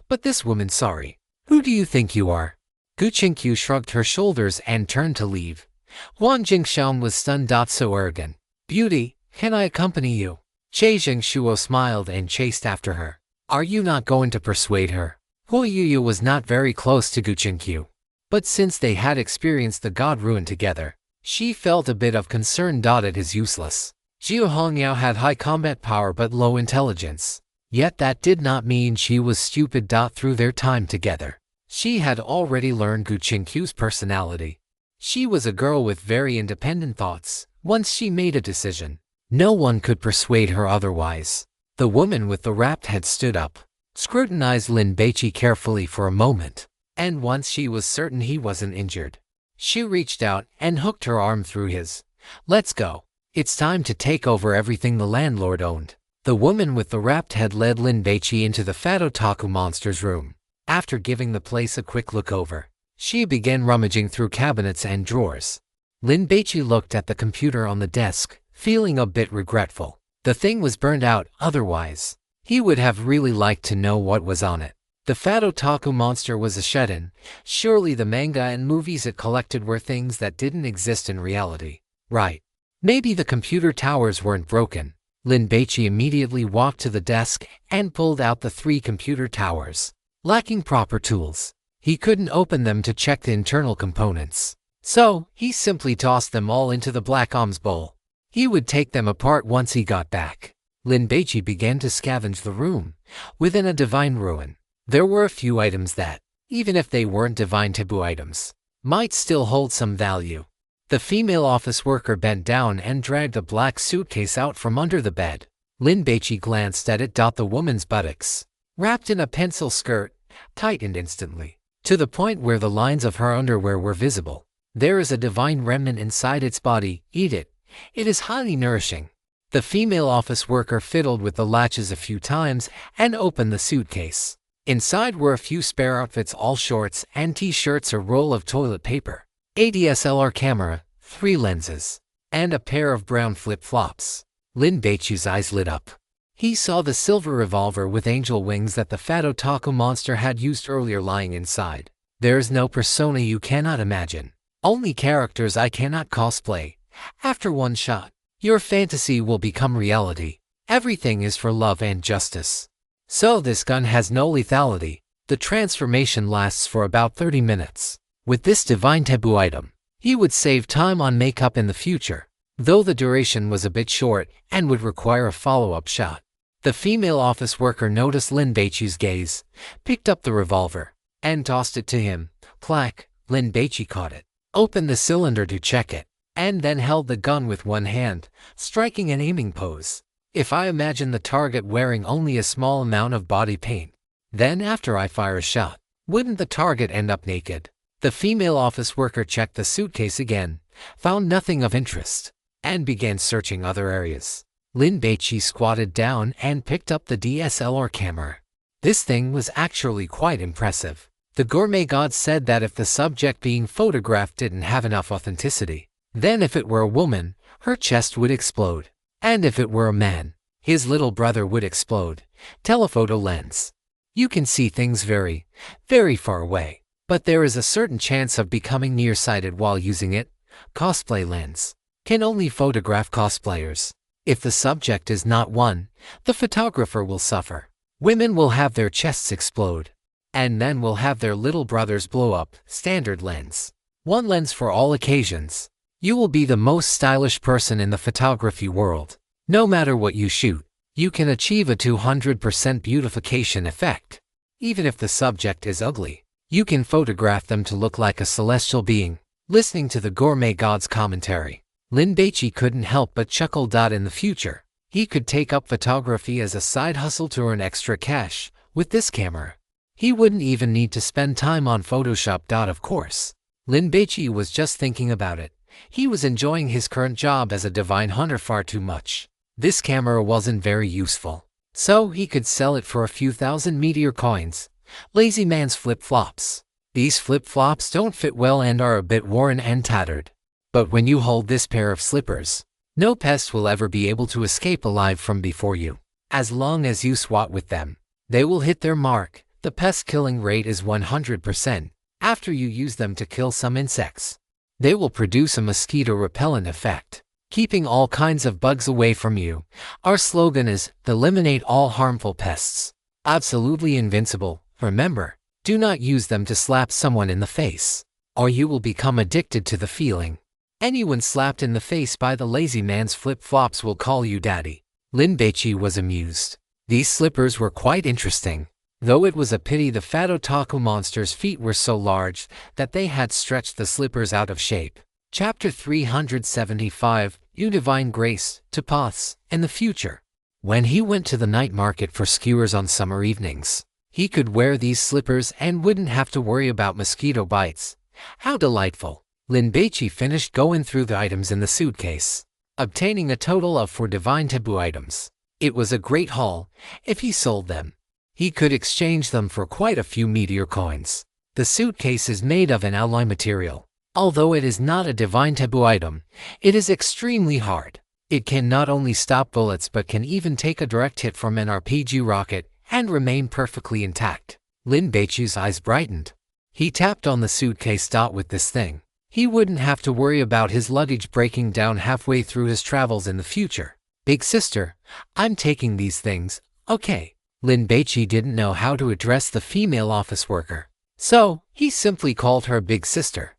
But this woman, sorry. Who do you think you are? Gu Qingqiu shrugged her shoulders and turned to leave. Huang Jingxiang was stunned. So arrogant. Beauty, can I accompany you? Che Zhengshuo smiled and chased after her. Are you not going to persuade her? Hu Yuyu was not very close to Gu Qingqiu, but since they had experienced the god ruin together, she felt a bit of concern. It is useless. Xiu Hongyao had high combat power but low intelligence. Yet that did not mean she was stupid. Through their time together, she had already learned Gu Qingqiu's personality. She was a girl with very independent thoughts. Once she made a decision, no one could persuade her otherwise. The woman with the wrapped head stood up, scrutinized Lin Baici carefully for a moment, and once she was certain he wasn't injured, she reached out and hooked her arm through his. Let's go. It's time to take over everything the landlord owned. The woman with the wrapped head led Lin Baici into the fat otaku monster's room. After giving the place a quick look over, she began rummaging through cabinets and drawers. Lin Baici looked at the computer on the desk, feeling a bit regretful. The thing was burned out. Otherwise, he would have really liked to know what was on it. The fat otaku monster was a shut-in. Surely the manga and movies it collected were things that didn't exist in reality. Right. Maybe the computer towers weren't broken. Lin Baici immediately walked to the desk and pulled out the 3 computer towers. Lacking proper tools, he couldn't open them to check the internal components. So, he simply tossed them all into the black oms bowl. He would take them apart once he got back. Lin Baici began to scavenge the room. Within a divine ruin, there were a few items that, even if they weren't divine taboo items, might still hold some value. The female office worker bent down and dragged a black suitcase out from under the bed. Lin Baici glanced at it. The woman's buttocks, wrapped in a pencil skirt, tightened instantly, to the point where the lines of her underwear were visible. There is a divine remnant inside its body. Eat it. It is highly nourishing. The female office worker fiddled with the latches a few times and opened the suitcase. Inside were a few spare outfits, all shorts and t-shirts, a roll of toilet paper, a DSLR camera, 3 lenses, and a pair of brown flip-flops. Lin Baichi's eyes lit up. He saw the silver revolver with angel wings that the fat otaku monster had used earlier lying inside. There is no persona you cannot imagine. Only characters I cannot cosplay. After one shot, your fantasy will become reality. Everything is for love and justice. So this gun has no lethality. The transformation lasts for about 30 minutes. With this divine taboo item, he would save time on makeup in the future, though the duration was a bit short and would require a follow-up shot. The female office worker noticed Lin Baichi's gaze, picked up the revolver, and tossed it to him. Clack! Lin Baici caught it, opened the cylinder to check it, and then held the gun with one hand, striking an aiming pose. If I imagine the target wearing only a small amount of body paint, Then after I fire a shot, wouldn't the target end up naked? The female office worker checked the suitcase again, found nothing of interest, and began searching other areas. Lin Baici squatted down and picked up the DSLR camera. This thing was actually quite impressive. The gourmet god said that if the subject being photographed didn't have enough authenticity, then if it were a woman, her chest would explode. And if it were a man, his little brother would explode. Telephoto lens. You can see things very, very far away, but there is a certain chance of becoming nearsighted while using it. Cosplay lens. Can only photograph cosplayers. If the subject is not one, the photographer will suffer. Women will have their chests explode, and men will have their little brothers blow up. Standard lens. One lens for all occasions. You will be the most stylish person in the photography world. No matter what you shoot, you can achieve a 200% beautification effect. Even if the subject is ugly, you can photograph them to look like a celestial being. Listening to the gourmet god's commentary, Lin Baici couldn't help but chuckle. In the future, he could take up photography as a side hustle to earn extra cash. With this camera, he wouldn't even need to spend time on Photoshop. Of course, Lin Baici was just thinking about it. He was enjoying his current job as a divine hunter far too much. This camera wasn't very useful, so he could sell it for a few thousand meteor coins. Lazy man's flip-flops. These flip-flops don't fit well and are a bit worn and tattered. But when you hold this pair of slippers, no pest will ever be able to escape alive from before you. As long as you swat with them, they will hit their mark. The pest killing rate is 100%. After you use them to kill some insects, they will produce a mosquito repellent effect, keeping all kinds of bugs away from you. Our slogan is, eliminate all harmful pests. Absolutely invincible. Remember, do not use them to slap someone in the face, or you will become addicted to the feeling. Anyone slapped in the face by the lazy man's flip-flops will call you daddy. Lin Baici was amused. These slippers were quite interesting, though it was a pity the fat otaku monster's feet were so large that they had stretched the slippers out of shape. Chapter 375, You Divine Grace, to Paths, in the future. When he went to the night market for skewers on summer evenings, he could wear these slippers and wouldn't have to worry about mosquito bites. How delightful. Lin Baici finished going through the items in the suitcase, obtaining a total of 4 divine taboo items. It was a great haul. If he sold them, he could exchange them for quite a few meteor coins. The suitcase is made of an alloy material. Although it is not a divine taboo item, it is extremely hard. It can not only stop bullets but can even take a direct hit from an RPG rocket and remain perfectly intact. Lin Baici's eyes brightened. He tapped on the suitcase. With this thing, he wouldn't have to worry about his luggage breaking down halfway through his travels in the future. Big sister, I'm taking these things, okay? Lin Baici didn't know how to address the female office worker, so he simply called her big sister.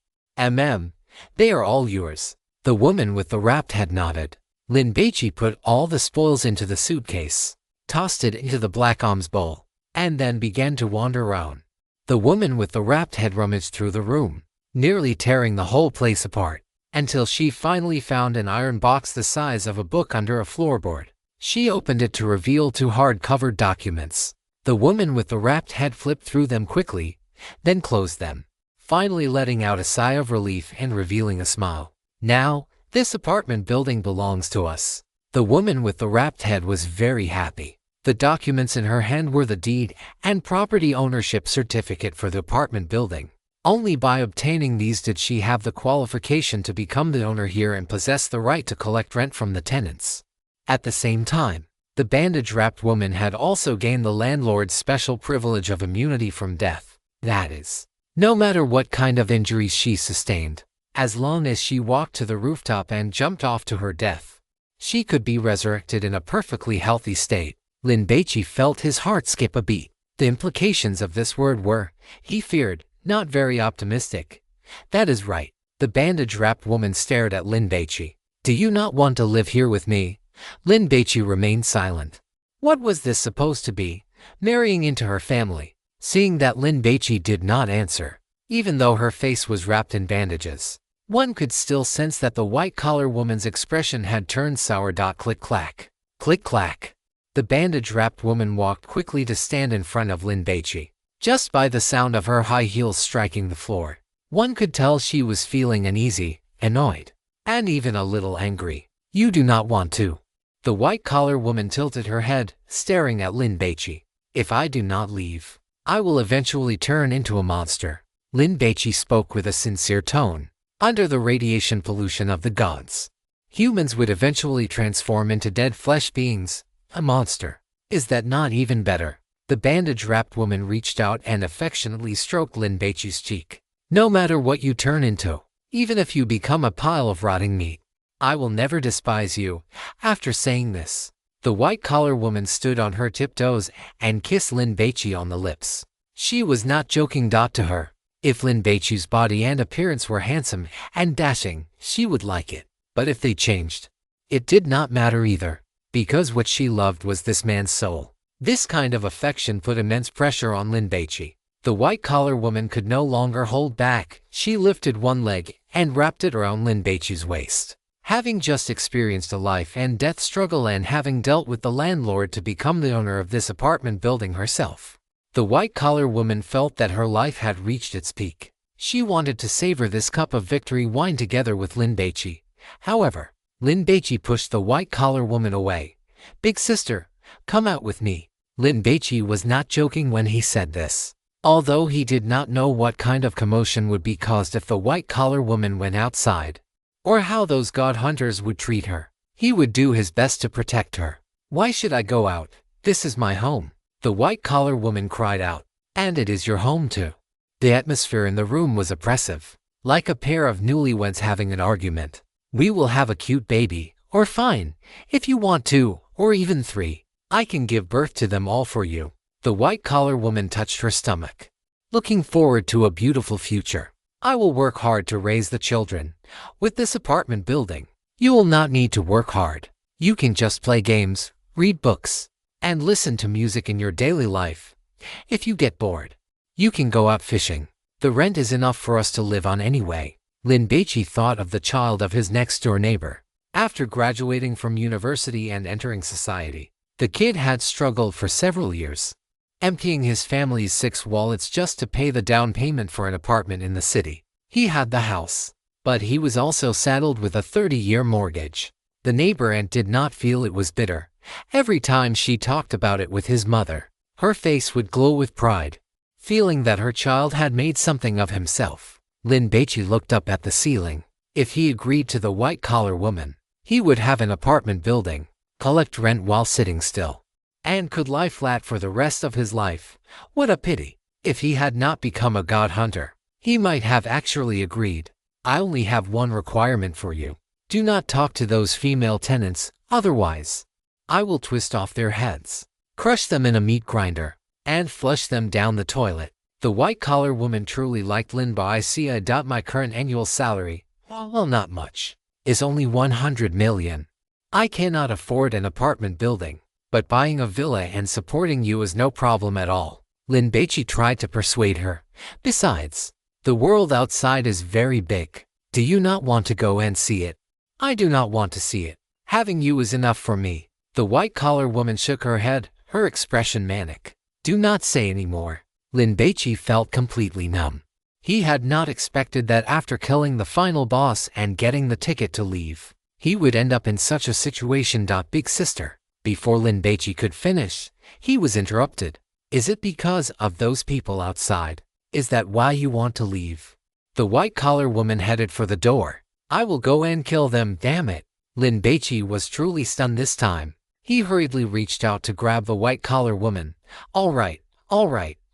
They are all yours. The woman with the wrapped head nodded. Lin Baici put all the spoils into the suitcase, tossed it into the black alms bowl, and then began to wander around. The woman with the wrapped head rummaged through the room, nearly tearing the whole place apart, until she finally found an iron box the size of a book under a floorboard. She opened it to reveal 2 hard-covered documents. The woman with the wrapped head flipped through them quickly, then closed them, finally letting out a sigh of relief and revealing a smile. Now, this apartment building belongs to us. The woman with the wrapped head was very happy. The documents in her hand were the deed and property ownership certificate for the apartment building. Only by obtaining these did she have the qualification to become the owner here and possess the right to collect rent from the tenants. At the same time, the bandage-wrapped woman had also gained the landlord's special privilege of immunity from death. That is, no matter what kind of injuries she sustained, as long as she walked to the rooftop and jumped off to her death, she could be resurrected in a perfectly healthy state. Lin Baici felt his heart skip a beat. The implications of this word were, he feared, not very optimistic. That is right. The bandage-wrapped woman stared at Lin Baici. Do you not want to live here with me? Lin Baici remained silent. What was this supposed to be? Marrying into her family? Seeing that Lin Baici did not answer, even though her face was wrapped in bandages, one could still sense that the white-collar woman's expression had turned sour. Click-clack. Click-clack. The bandage-wrapped woman walked quickly to stand in front of Lin Baici. Just by the sound of her high heels striking the floor, one could tell she was feeling uneasy, annoyed, and even a little angry. "You do not want to." The white-collar woman tilted her head, staring at Lin Baici. "If I do not leave, I will eventually turn into a monster." Lin Baici spoke with a sincere tone. Under the radiation pollution of the gods, humans would eventually transform into dead flesh beings, a monster. Is that not even better? The bandage-wrapped woman reached out and affectionately stroked Lin Baici's cheek. "No matter what you turn into, even if you become a pile of rotting meat, I will never despise you." After saying this, the white-collar woman stood on her tiptoes and kissed Lin Baici on the lips. She was not joking. To her, if Lin Baici's body and appearance were handsome and dashing, she would like it. But if they changed, it did not matter either, because what she loved was this man's soul. This kind of affection put immense pressure on Lin Baici. The white-collar woman could no longer hold back. She lifted one leg and wrapped it around Lin Baici's waist. Having just experienced a life and death struggle and having dealt with the landlord to become the owner of this apartment building herself, the white-collar woman felt that her life had reached its peak. She wanted to savor this cup of victory wine together with Lin Baici. However, Lin Baici pushed the white-collar woman away. "Big sister, come out with me." Lin Baici was not joking when he said this. Although he did not know what kind of commotion would be caused if the white-collar woman went outside, or how those god hunters would treat her, he would do his best to protect her. "Why should I go out? This is my home," the white-collar woman cried out. "And it is your home too." The atmosphere in the room was oppressive, like a pair of newlyweds having an argument. "We will have a cute baby, or fine, if you want 2, or even 3. I can give birth to them all for you." The white-collar woman touched her stomach. "Looking forward to a beautiful future. I will work hard to raise the children. With this apartment building, you will not need to work hard. You can just play games, read books, and listen to music in your daily life. If you get bored, you can go out fishing. The rent is enough for us to live on anyway." Lin Baici thought of the child of his next-door neighbor. After graduating from university and entering society, the kid had struggled for several years, emptying his family's 6 wallets just to pay the down payment for an apartment in the city. He had the house, but he was also saddled with a 30-year mortgage. The neighbor aunt did not feel it was bitter. Every time she talked about it with his mother, her face would glow with pride, feeling that her child had made something of himself. Lin Baici looked up at the ceiling. If he agreed to the white-collar woman, he would have an apartment building, collect rent while sitting still, and could lie flat for the rest of his life. What a pity. If he had not become a god hunter, he might have actually agreed. "I only have one requirement for you. Do not talk to those female tenants, otherwise I will twist off their heads, crush them in a meat grinder, and flush them down the toilet." The white-collar woman truly liked Lin Baici. "My current annual salary, well, not much, is only 100 million. I cannot afford an apartment building, but buying a villa and supporting you is no problem at all." Lin Baici tried to persuade her. "Besides, the world outside is very big. Do you not want to go and see it?" "I do not want to see it. Having you is enough for me." The white-collar woman shook her head, her expression manic. "Do not say any more." Lin Baici felt completely numb. He had not expected that after killing the final boss and getting the ticket to leave, he would end up in such a situation. "Big sister." Before Lin Baici could finish, he was interrupted. "Is it because of those people outside? Is that why you want to leave?" The white-collar woman headed for the door. "I will go and kill them, damn it." Lin Baici was truly stunned this time. He hurriedly reached out to grab the white-collar woman. All right,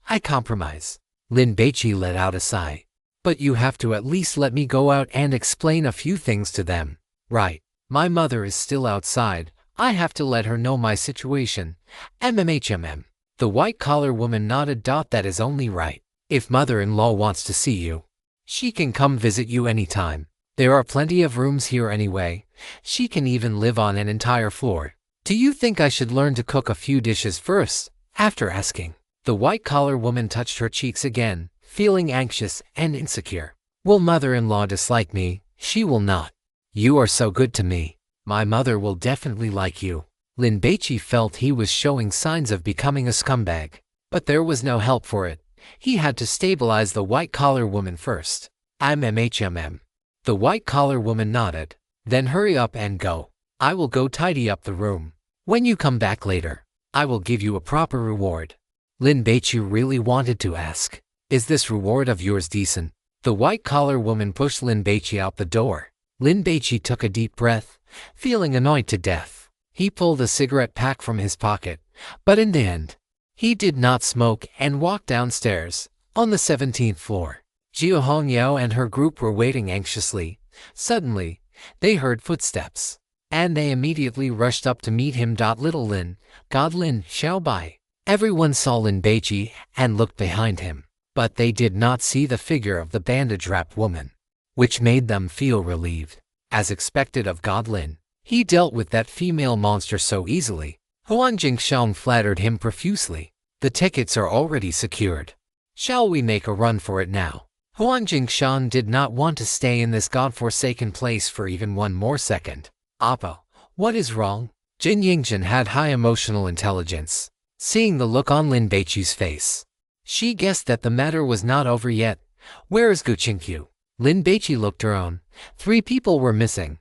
I compromise." Lin Baici let out a sigh. "But you have to at least let me go out and explain a few things to them." "Right. My mother is still outside. I have to let her know my situation. MMHMM." The white-collar woman nodded. "That is only right. If mother-in-law wants to see you, she can come visit you anytime. There are plenty of rooms here anyway. She can even live on an entire floor. Do you think I should learn to cook a few dishes first?" After asking, the white-collar woman touched her cheeks again, feeling anxious and insecure. "Will mother-in-law dislike me?" "She will not. You are so good to me. My mother will definitely like you." Lin Baici felt he was showing signs of becoming a scumbag, but there was no help for it. He had to stabilize the white-collar woman first. MMHMM. The white-collar woman nodded. Then hurry up and go. I will go tidy up the room. When you come back later, I will give you a proper reward. Lin Baici really wanted to ask, is this reward of yours decent? The white-collar woman pushed Lin Baici out the door. Lin Baici took a deep breath, feeling annoyed to death. He pulled a cigarette pack from his pocket, but in the end, he did not smoke and walked downstairs. On the 17th floor, Jia Hongyao and her group were waiting anxiously. Suddenly, they heard footsteps, and they immediately rushed up to meet him. Little Lin, God Lin Xiaobai. Everyone saw Lin Baici and looked behind him, but they did not see the figure of the bandage-wrapped woman, which made them feel relieved. As expected of God Lin, he dealt with that female monster so easily. Huan Jingshan flattered him profusely. The tickets are already secured. Shall we make a run for it now? Huan Jingshan did not want to stay in this godforsaken place for even one more second. Appa, what is wrong? Jin Yingzhen had high emotional intelligence. Seeing the look on Lin Baici's face, she guessed that the matter was not over yet. Where is Gu Qingqiu? Lin Baici looked around. 3 people were missing,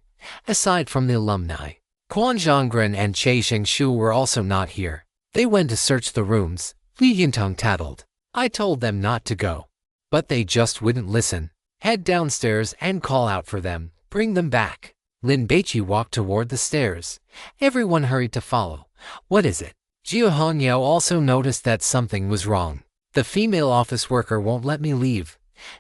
aside from the alumni. Quan Zhonggren and Che Xingshu were also not here. They went to search the rooms. Li Yintong tattled. I told them not to go, but they just wouldn't listen. Head downstairs and call out for them. Bring them back. Lin Baici walked toward the stairs. Everyone hurried to follow. What is it? Jia Hongyao also noticed that something was wrong. The female office worker won't let me leave,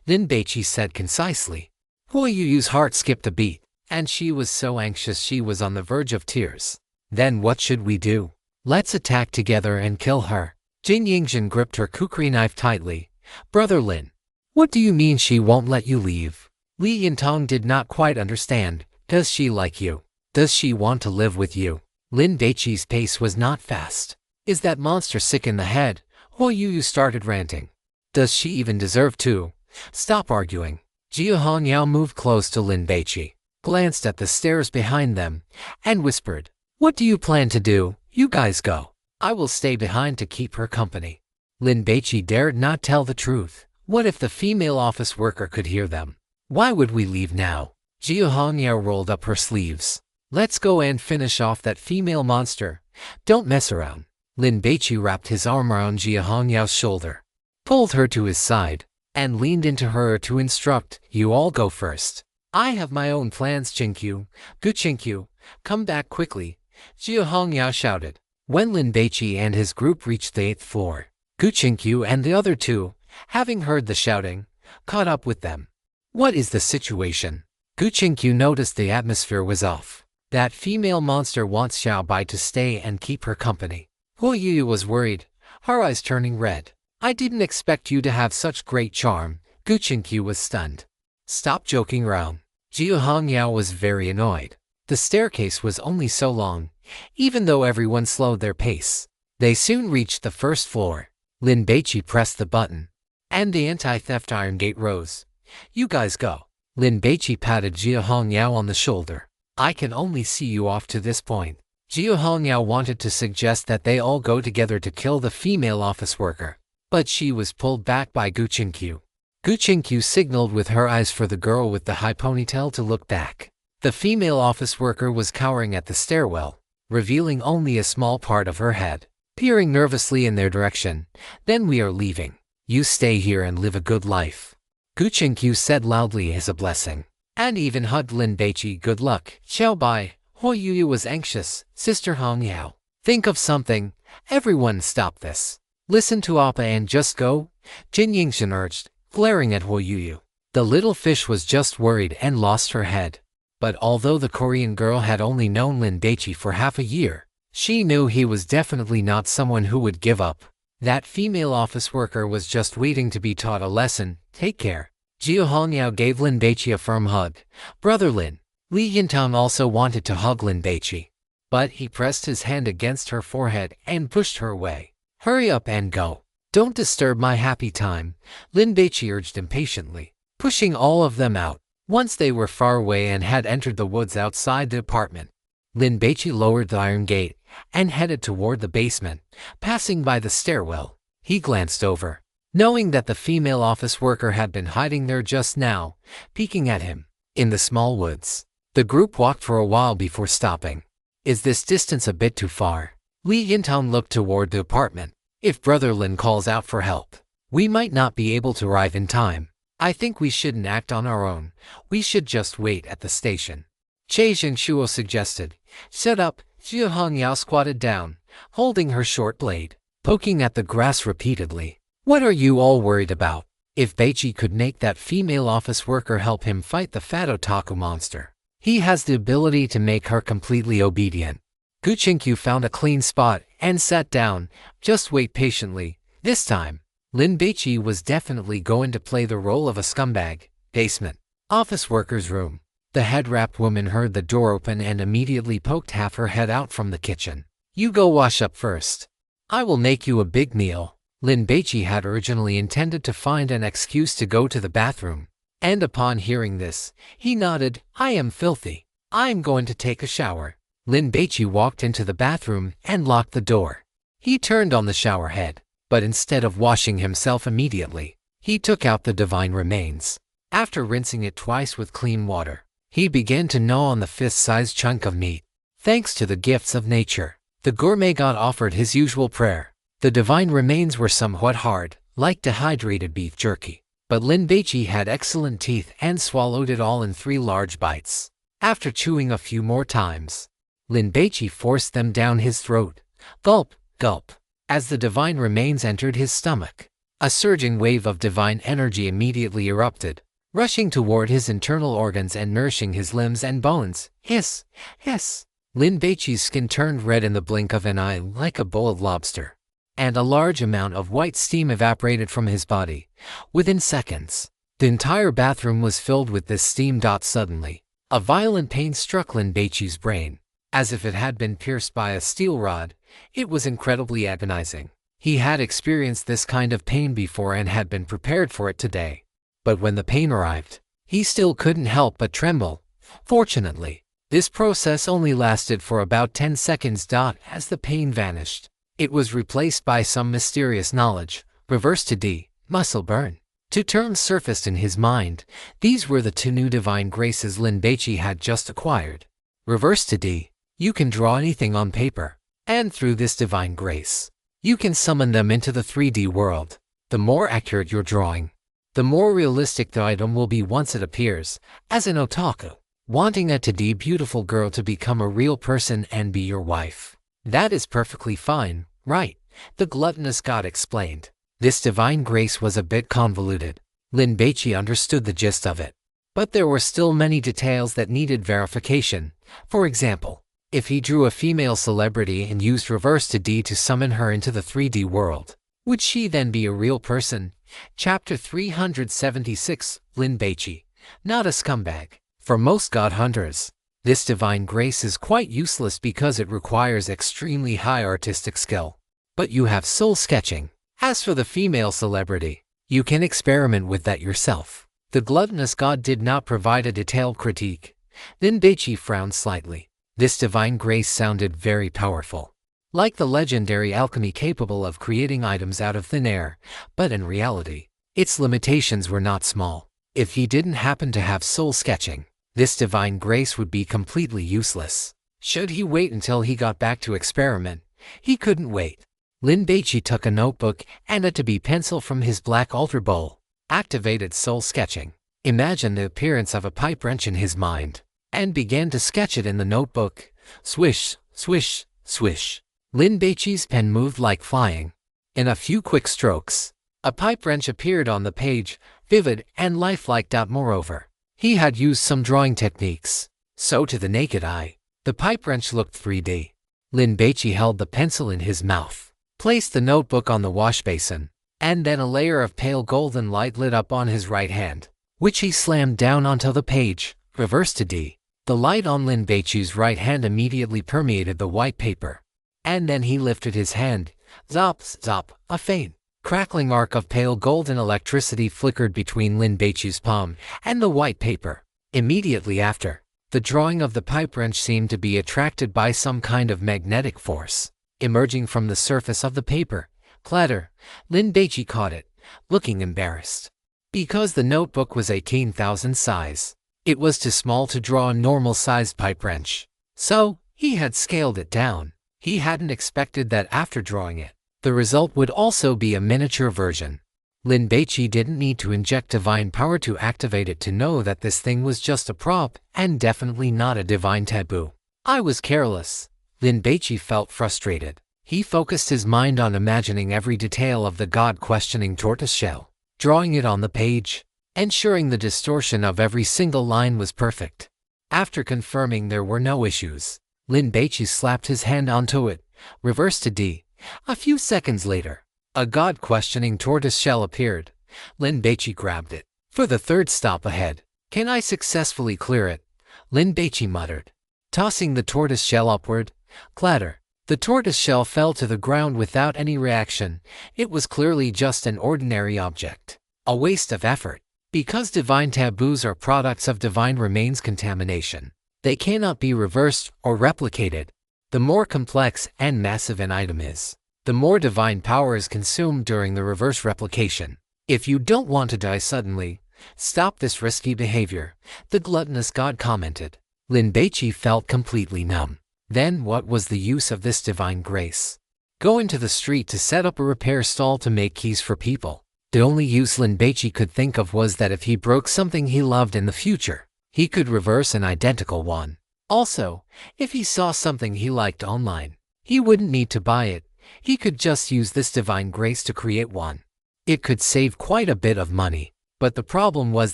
Lin Baici said concisely. Huo Yu's heart skipped a beat, and she was so anxious she was on the verge of tears. Then what should we do? Let's attack together and kill her. Jin Yingzhen gripped her kukri knife tightly. Brother Lin, what do you mean she won't let you leave? Li Yintong did not quite understand. Does she like you? Does she want to live with you? Lin Baici's pace was not fast. Is that monster sick in the head? Huo Yu started ranting. Does she even deserve to? Stop arguing. Jia Hongyao moved close to Lin Baici, glanced at the stairs behind them, and whispered, What do you plan to do? You guys go. I will stay behind to keep her company. Lin Baici dared not tell the truth. What if the female office worker could hear them? Why would we leave now? Jia Hongyao rolled up her sleeves. Let's go and finish off that female monster. Don't mess around. Lin Baici wrapped his arm around Jia Hongyao's shoulder, pulled her to his side, and leaned into her to instruct, You all go first. I have my own plans, Qingqiu. Gu Qingqiu, come back quickly, Jia Hongyao shouted. When Lin Baici and his group reached the 8th floor, Gu Qingqiu and the other 2, having heard the shouting, caught up with them. What is the situation? Gu Qingqiu noticed the atmosphere was off. That female monster wants Xiaobai to stay and keep her company. Huo Yu was worried, her eyes turning red. I didn't expect you to have such great charm. Gu Qingqiu was stunned. Stop joking around. Jia Hongyao was very annoyed. The staircase was only so long, even though everyone slowed their pace. They soon reached the 1st floor. Lin Baici pressed the button, and the anti-theft iron gate rose. You guys go. Lin Baici patted Jia Hongyao on the shoulder. I can only see you off to this point. Jia Hongyao wanted to suggest that they all go together to kill the female office worker, but she was pulled back by Gu Qingqiu. Gu Qingqiu signaled with her eyes for the girl with the high ponytail to look back. The female office worker was cowering at the stairwell, revealing only a small part of her head, peering nervously in their direction. Then we are leaving. You stay here and live a good life. Gu Qingqiu said loudly as a blessing, and even hugged Lin Baici. Good luck, Xiaobai. Huo Yu was anxious. Sister Hongyao, think of something. Everyone stop this. Listen to Appa and just go, Jin Yingzhen urged, glaring at Huo Yu. The little fish was just worried and lost her head. But although the Korean girl had only known Lin Baici for half a year, she knew he was definitely not someone who would give up. That female office worker was just waiting to be taught a lesson. Take care. Jia Hongyao gave Lin Baici a firm hug. Brother Lin. Li Yintong also wanted to hug Lin Baici, but he pressed his hand against her forehead and pushed her away. Hurry up and go. Don't disturb my happy time, Lin Baici urged impatiently, pushing all of them out. Once they were far away and had entered the woods outside the apartment, Lin Baici lowered the iron gate and headed toward the basement, passing by the stairwell. He glanced over, knowing that the female office worker had been hiding there just now, peeking at him. In the small woods, the group walked for a while before stopping. Is this distance a bit too far? Li Yintown looked toward the apartment. If Brother Lin calls out for help, we might not be able to arrive in time. I think we shouldn't act on our own. We should just wait at the station. Che Jingshuo suggested. Shut up. Xu Hongyao squatted down, holding her short blade, poking at the grass repeatedly. What are you all worried about? If Baici could make that female office worker help him fight the fat otaku monster, he has the ability to make her completely obedient. Gu Qinkyu found a clean spot and sat down. Just wait patiently. This time, Lin Baici was definitely going to play the role of a scumbag. Basement. Office worker's room. The head-wrapped woman heard the door open and immediately poked half her head out from the kitchen. You go wash up first. I will make you a big meal. Lin Baici had originally intended to find an excuse to go to the bathroom, and upon hearing this, he nodded. I am filthy. I am going to take a shower. Lin Baici walked into the bathroom and locked the door. He turned on the shower head, but instead of washing himself immediately, he took out the divine remains. After rinsing it twice with clean water, he began to gnaw on the fist-sized chunk of meat. Thanks to the gifts of nature, the gourmet god offered his usual prayer. The divine remains were somewhat hard, like dehydrated beef jerky, but Lin Baici had excellent teeth and swallowed it all in 3 large bites. After chewing a few more times, Lin Baici forced them down his throat. Gulp, gulp. As the divine remains entered his stomach, a surging wave of divine energy immediately erupted, rushing toward his internal organs and nourishing his limbs and bones. Hiss, hiss. Lin Baici's skin turned red in the blink of an eye like a boiled lobster, and a large amount of white steam evaporated from his body. Within seconds, the entire bathroom was filled with this steam. Suddenly, a violent pain struck Lin Baici's brain, as if it had been pierced by a steel rod. It was incredibly agonizing. He had experienced this kind of pain before and had been prepared for it today. But when the pain arrived, he still couldn't help but tremble. Fortunately, this process only lasted for about 10 seconds. As the pain vanished, it was replaced by some mysterious knowledge. Reverse to D, muscle burn. 2 terms surfaced in his mind. These were the 2 new divine graces Lin Baici had just acquired. Reverse to D, you can draw anything on paper, and through this divine grace, you can summon them into the 3D world. The more accurate your drawing, the more realistic the item will be once it appears. As an otaku, wanting a 2D beautiful girl to become a real person and be your wife, that is perfectly fine, right? The gluttonous god explained. This divine grace was a bit convoluted. Lin Baici understood the gist of it, but there were still many details that needed verification. For example, if he drew a female celebrity and used reverse to D to summon her into the 3D world, would she then be a real person? Chapter 376, Lin Baici, not a scumbag. For most god hunters, this divine grace is quite useless because it requires extremely high artistic skill. But you have soul sketching. As for the female celebrity, you can experiment with that yourself. The gluttonous god did not provide a detailed critique. Lin Baici frowned slightly. This divine grace sounded very powerful, like the legendary alchemy capable of creating items out of thin air, but in reality, its limitations were not small. If he didn't happen to have soul sketching, this divine grace would be completely useless. Should he wait until he got back to experiment? He couldn't wait. Lin Baici took a notebook and a to-be pencil from his black altar bowl, activated soul sketching, imagined the appearance of a pipe wrench in his mind, and began to sketch it in the notebook. Swish, swish, swish. Lin Baici's pen moved like flying. In a few quick strokes, a pipe wrench appeared on the page, vivid and lifelike. Moreover, he had used some drawing techniques, so to the naked eye, the pipe wrench looked 3D. Lin Baici held the pencil in his mouth, placed the notebook on the wash basin, and then a layer of pale golden light lit up on his right hand, which he slammed down onto the page. Reverse to D. The light on Lin Baici's right hand immediately permeated the white paper, and then he lifted his hand. Zop, zop, a faint, crackling arc of pale golden electricity flickered between Lin Baici's palm and the white paper. Immediately after, The drawing of the pipe wrench seemed to be attracted by some kind of magnetic force. Emerging from the surface of the paper, clatter, Lin Baici caught it, looking embarrassed. Because the notebook was 18,000 size, it was too small to draw a normal-sized pipe wrench. So, he had scaled it down. He hadn't expected that after drawing it, the result would also be a miniature version. Lin Baici didn't need to inject divine power to activate it to know that this thing was just a prop and definitely not a divine taboo. I was careless. Lin Baici felt frustrated. He focused his mind on imagining every detail of the God-questioning tortoiseshell, drawing it on the page, ensuring the distortion of every single line was perfect. After confirming there were no issues, Lin Baici slapped his hand onto it, reversed to D. A few seconds later, a God-questioning tortoiseshell appeared. Lin Baici grabbed it. For the third stop ahead, can I successfully clear it? Lin Baici muttered. Tossing the tortoiseshell upward, clatter. The tortoiseshell fell to the ground without any reaction. It was clearly just an ordinary object. A waste of effort. Because divine taboos are products of divine remains contamination, they cannot be reversed or replicated. The more complex and massive an item is, the more divine power is consumed during the reverse replication. If you don't want to die suddenly, stop this risky behavior, the gluttonous god commented. Lin Baici felt completely numb. Then what was the use of this divine grace? Go into the street to set up a repair stall to make keys for people. The only use Lin Baici could think of was that if he broke something he loved in the future, he could reverse an identical one. Also, if he saw something he liked online, he wouldn't need to buy it. He could just use this divine grace to create one. It could save quite a bit of money. But the problem was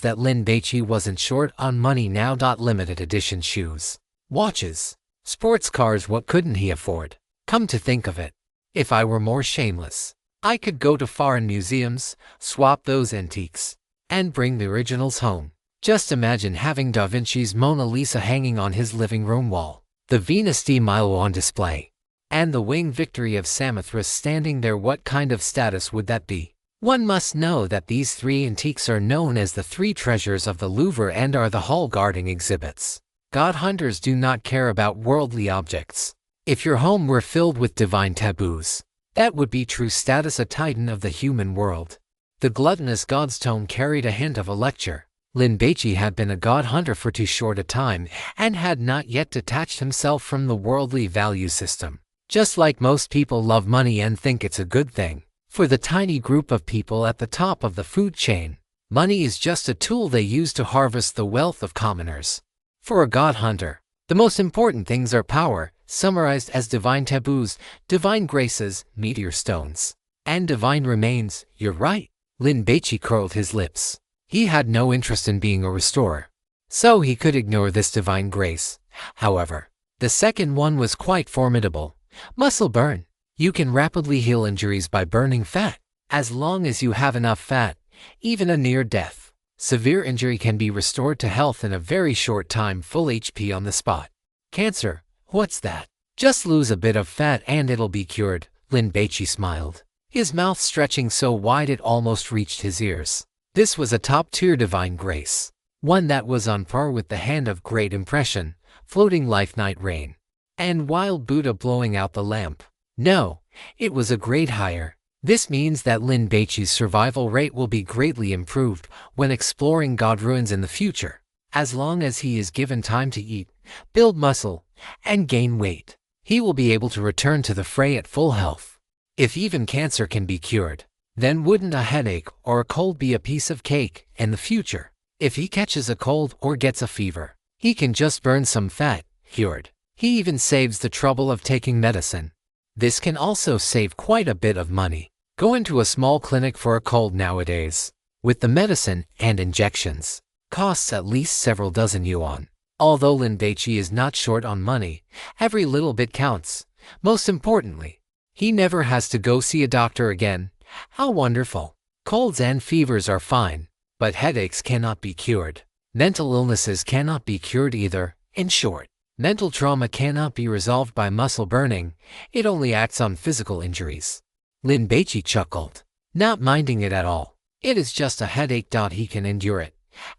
that Lin Baici wasn't short on money now. Limited edition shoes, watches, sports cars, what couldn't he afford? Come to think of it, if I were more shameless, I could go to foreign museums, swap those antiques, and bring the originals home. Just imagine having Da Vinci's Mona Lisa hanging on his living room wall, the Venus de Milo on display, and the winged victory of Samothrace standing there. What kind of status would that be? One must know that these three antiques are known as the three treasures of the Louvre and are the hall-guarding exhibits. God hunters do not care about worldly objects. If your home were filled with divine taboos, that would be true status, a titan of the human world. The gluttonous god's tone carried a hint of a lecture. Lin Baici had been a god hunter for too short a time and had not yet detached himself from the worldly value system. Just like most people love money and think it's a good thing, for the tiny group of people at the top of the food chain, money is just a tool they use to harvest the wealth of commoners. For a god hunter, the most important things are power, summarized as divine taboos, divine graces, meteor stones, and divine remains. You're right. Lin Baici curled his lips. He had no interest in being a restorer, so he could ignore this divine grace. However, the second one was quite formidable. Muscle burn. You can rapidly heal injuries by burning fat. As long as you have enough fat, even a near-death, severe injury can be restored to health in a very short time. Full HP on the spot. Cancer. What's that? Just lose a bit of fat and it'll be cured. Lin Baici smiled, his mouth stretching so wide it almost reached his ears. This was a top-tier divine grace, one that was on par with the Hand of Great Impression, Floating Life Night Rain, and Wild Buddha blowing out the lamp. No, it was a grade higher. This means that Lin Baici's survival rate will be greatly improved when exploring god ruins in the future, as long as he is given time to eat, build muscle, and gain weight. He will be able to return to the fray at full health. If even cancer can be cured, then wouldn't a headache or a cold be a piece of cake in the future? If he catches a cold or gets a fever, he can just burn some fat, cured. He even saves the trouble of taking medicine. This can also save quite a bit of money. Go into a small clinic for a cold nowadays, with the medicine and injections, costs at least several dozen yuan. Although Lin Baici is not short on money, every little bit counts. Most importantly, he never has to go see a doctor again. How wonderful. Colds and fevers are fine, but headaches cannot be cured. Mental illnesses cannot be cured either. In short, mental trauma cannot be resolved by muscle burning. It only acts on physical injuries. Lin Baici chuckled, not minding it at all. It is just a headache. He can endure it.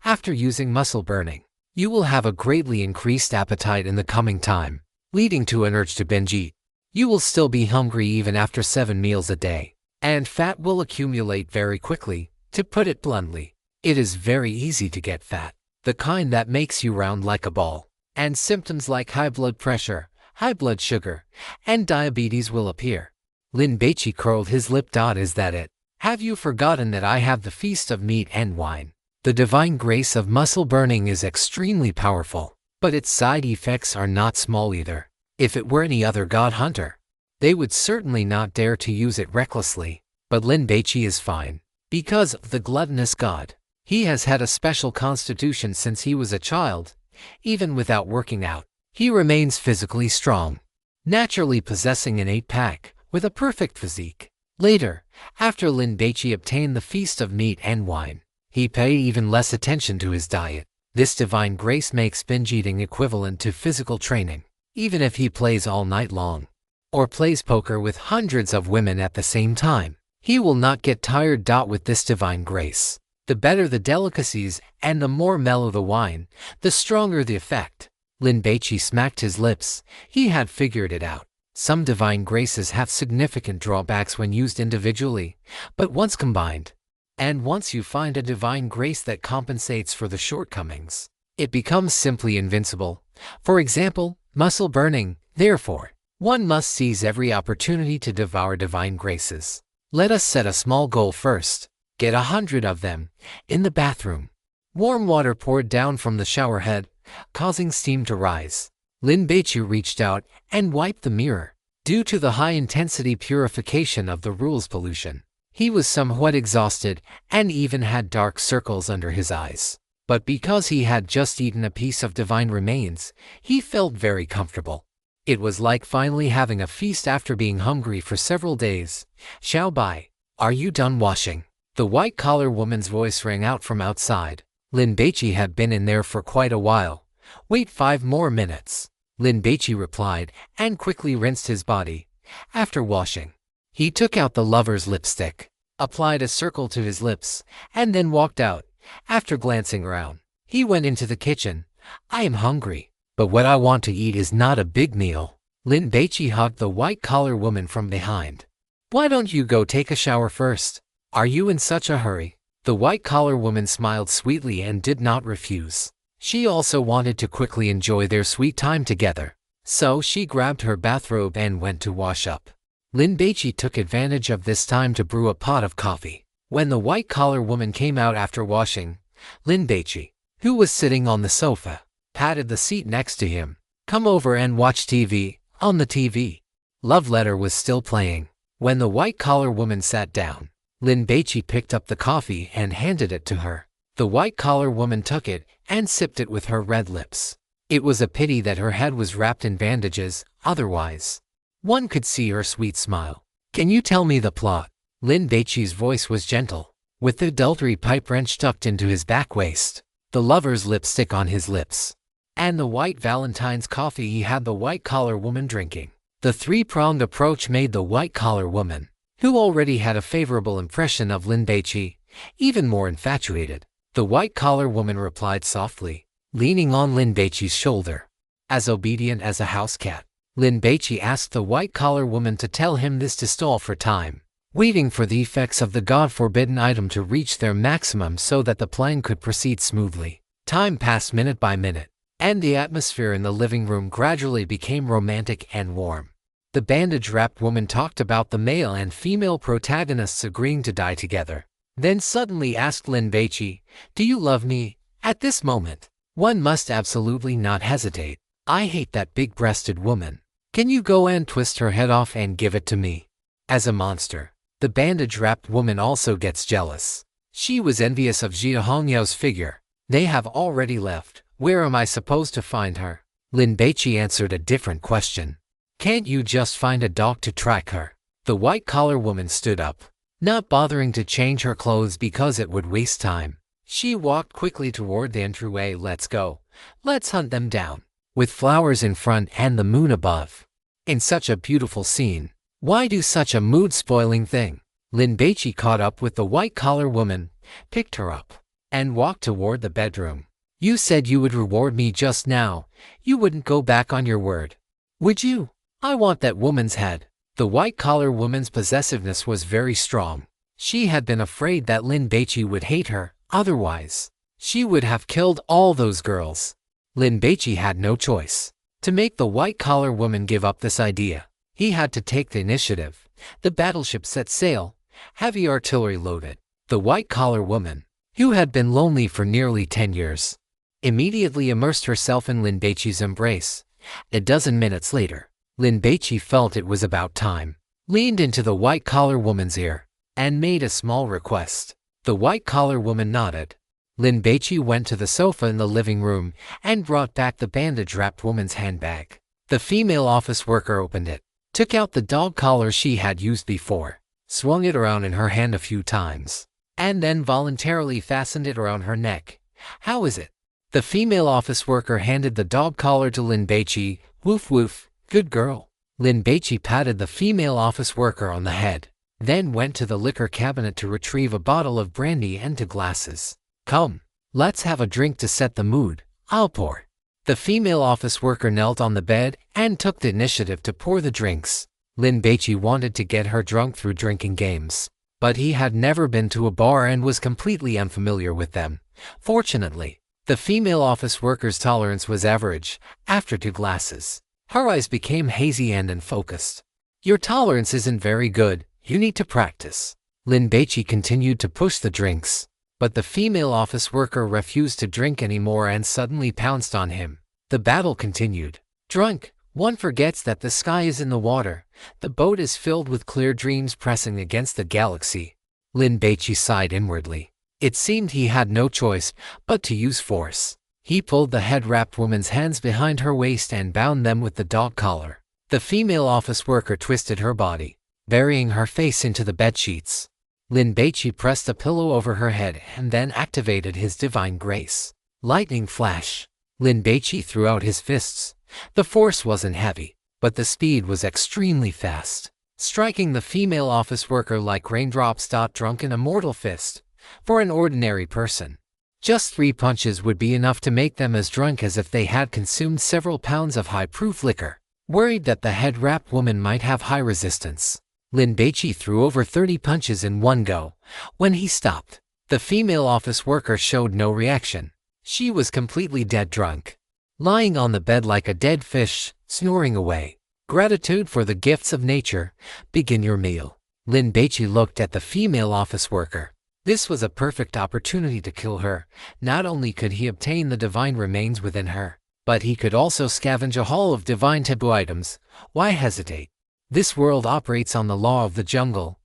After using muscle burning, You will have a greatly increased appetite in the coming time, leading to an urge to binge eat. You will still be hungry even after 7 meals a day, and fat will accumulate very quickly. To put it bluntly, it is very easy to get fat, the kind that makes you round like a ball, and symptoms like high blood pressure, high blood sugar, and diabetes will appear. Lin Baici curled his lip. Is that it? Have you forgotten that I have the feast of meat and wine? The divine grace of muscle burning is extremely powerful, but its side effects are not small either. If it were any other god hunter, they would certainly not dare to use it recklessly. But Lin Baici is fine, because of the gluttonous god. He has had a special constitution since he was a child. Even without working out, he remains physically strong, naturally possessing an 8-pack, with a perfect physique. Later, after Lin Baici obtained the feast of meat and wine, he paid even less attention to his diet. This divine grace makes binge eating equivalent to physical training. Even if he plays all night long, or plays poker with hundreds of women at the same time, he will not get tired. With this divine grace, the better the delicacies and the more mellow the wine, the stronger the effect. Lin Baici smacked his lips. He had figured it out. Some divine graces have significant drawbacks when used individually, but once combined, and once you find a divine grace that compensates for the shortcomings, it becomes simply invincible. For example, muscle burning. Therefore, one must seize every opportunity to devour divine graces. Let us set a small goal first. Get 100 of them in the bathroom. Warm water poured down from the shower head, causing steam to rise. Lin Baici reached out and wiped the mirror. Due to the high-intensity purification of the rules pollution, he was somewhat exhausted and even had dark circles under his eyes. But because he had just eaten a piece of divine remains, he felt very comfortable. It was like finally having a feast after being hungry for several days. Xiao Bai, are you done washing? The white-collar woman's voice rang out from outside. Lin Baici had been in there for quite a while. Wait 5 more minutes. Lin Baici replied and quickly rinsed his body. After washing, he took out the lover's lipstick, applied a circle to his lips, and then walked out. After glancing around, he went into the kitchen. I am hungry, but what I want to eat is not a big meal. Lin Baici hugged the white-collar woman from behind. Why don't you go take a shower first? Are you in such a hurry? The white-collar woman smiled sweetly and did not refuse. She also wanted to quickly enjoy their sweet time together, so she grabbed her bathrobe and went to wash up. Lin Baici took advantage of this time to brew a pot of coffee. When the white-collar woman came out after washing, Lin Baici, who was sitting on the sofa, patted the seat next to him. Come over and watch TV. On the TV, Love Letter was still playing. When the white-collar woman sat down, Lin Baici picked up the coffee and handed it to her. The white-collar woman took it and sipped it with her red lips. It was a pity that her head was wrapped in bandages, otherwise one could see her sweet smile. Can you tell me the plot? Lin Baici's voice was gentle, with the adultery pipe wrench tucked into his back waist, the lover's lipstick on his lips, and the white Valentine's coffee he had the white-collar woman drinking. The three-pronged approach made the white-collar woman, who already had a favorable impression of Lin Baici, even more infatuated. The white-collar woman replied softly, leaning on Lin Baici's shoulder. As obedient as a house cat, Lin Baici asked the white-collar woman to tell him this to stall for time, waiting for the effects of the god-forbidden item to reach their maximum so that the plan could proceed smoothly. Time passed minute by minute, and the atmosphere in the living room gradually became romantic and warm. The bandage-wrapped woman talked about the male and female protagonists agreeing to die together, then suddenly asked Lin Baici, do you love me? At this moment, one must absolutely not hesitate. I hate that big-breasted woman. Can you go and twist her head off and give it to me? As a monster, the bandage-wrapped woman also gets jealous. She was envious of Jia Hongyao's figure. They have already left. Where am I supposed to find her? Lin Baici answered a different question. Can't you just find a dog to track her? The white-collar woman stood up, not bothering to change her clothes because it would waste time. She walked quickly toward the entryway. Let's go. Let's hunt them down. With flowers in front and the moon above. In such a beautiful scene, why do such a mood-spoiling thing? Lin Baici caught up with the white-collar woman, picked her up, and walked toward the bedroom. You said you would reward me just now. You wouldn't go back on your word, would you? I want that woman's head. The white-collar woman's possessiveness was very strong. She had been afraid that Lin Baici would hate her, otherwise she would have killed all those girls. Lin Baici had no choice. To make the white-collar woman give up this idea, he had to take the initiative. The battleship set sail, heavy artillery loaded. The white-collar woman, who had been lonely for nearly 10 years, immediately immersed herself in Lin Baici's embrace. A dozen minutes later, Lin Baici felt it was about time, leaned into the white-collar woman's ear, and made a small request. The white-collar woman nodded. Lin Baici went to the sofa in the living room and brought back the bandage-wrapped woman's handbag. The female office worker opened it, took out the dog collar she had used before, swung it around in her hand a few times, and then voluntarily fastened it around her neck. How is it? The female office worker handed the dog collar to Lin Baici. Woof woof, good girl. Lin Baici patted the female office worker on the head, then went to the liquor cabinet to retrieve a bottle of brandy and 2 glasses. Come, let's have a drink to set the mood. I'll pour. The female office worker knelt on the bed and took the initiative to pour the drinks. Lin Baici wanted to get her drunk through drinking games, but he had never been to a bar and was completely unfamiliar with them. Fortunately, the female office worker's tolerance was average. After 2 glasses, her eyes became hazy and unfocused. Your tolerance isn't very good. You need to practice. Lin Baici continued to push the drinks, but the female office worker refused to drink anymore and suddenly pounced on him. The battle continued. Drunk, one forgets that the sky is in the water. The boat is filled with clear dreams pressing against the galaxy. Lin Baici sighed inwardly. It seemed he had no choice but to use force. He pulled the head-wrapped woman's hands behind her waist and bound them with the dog collar. The female office worker twisted her body, burying her face into the bedsheets. Lin Baici pressed a pillow over her head and then activated his divine grace. Lightning flash. Lin Baici threw out his fists. The force wasn't heavy, but the speed was extremely fast, striking the female office worker like raindrops. Drunk in a mortal fist. For an ordinary person, just 3 punches would be enough to make them as drunk as if they had consumed several pounds of high-proof liquor. Worried that the head-wrapped woman might have high resistance, Lin Baici threw over 30 punches in one go. When he stopped, the female office worker showed no reaction. She was completely dead drunk, lying on the bed like a dead fish, snoring away. Gratitude for the gifts of nature. Begin your meal. Lin Baici looked at the female office worker. This was a perfect opportunity to kill her. Not only could he obtain the divine remains within her, but he could also scavenge a haul of divine taboo items. Why hesitate? This world operates on the law of the jungle.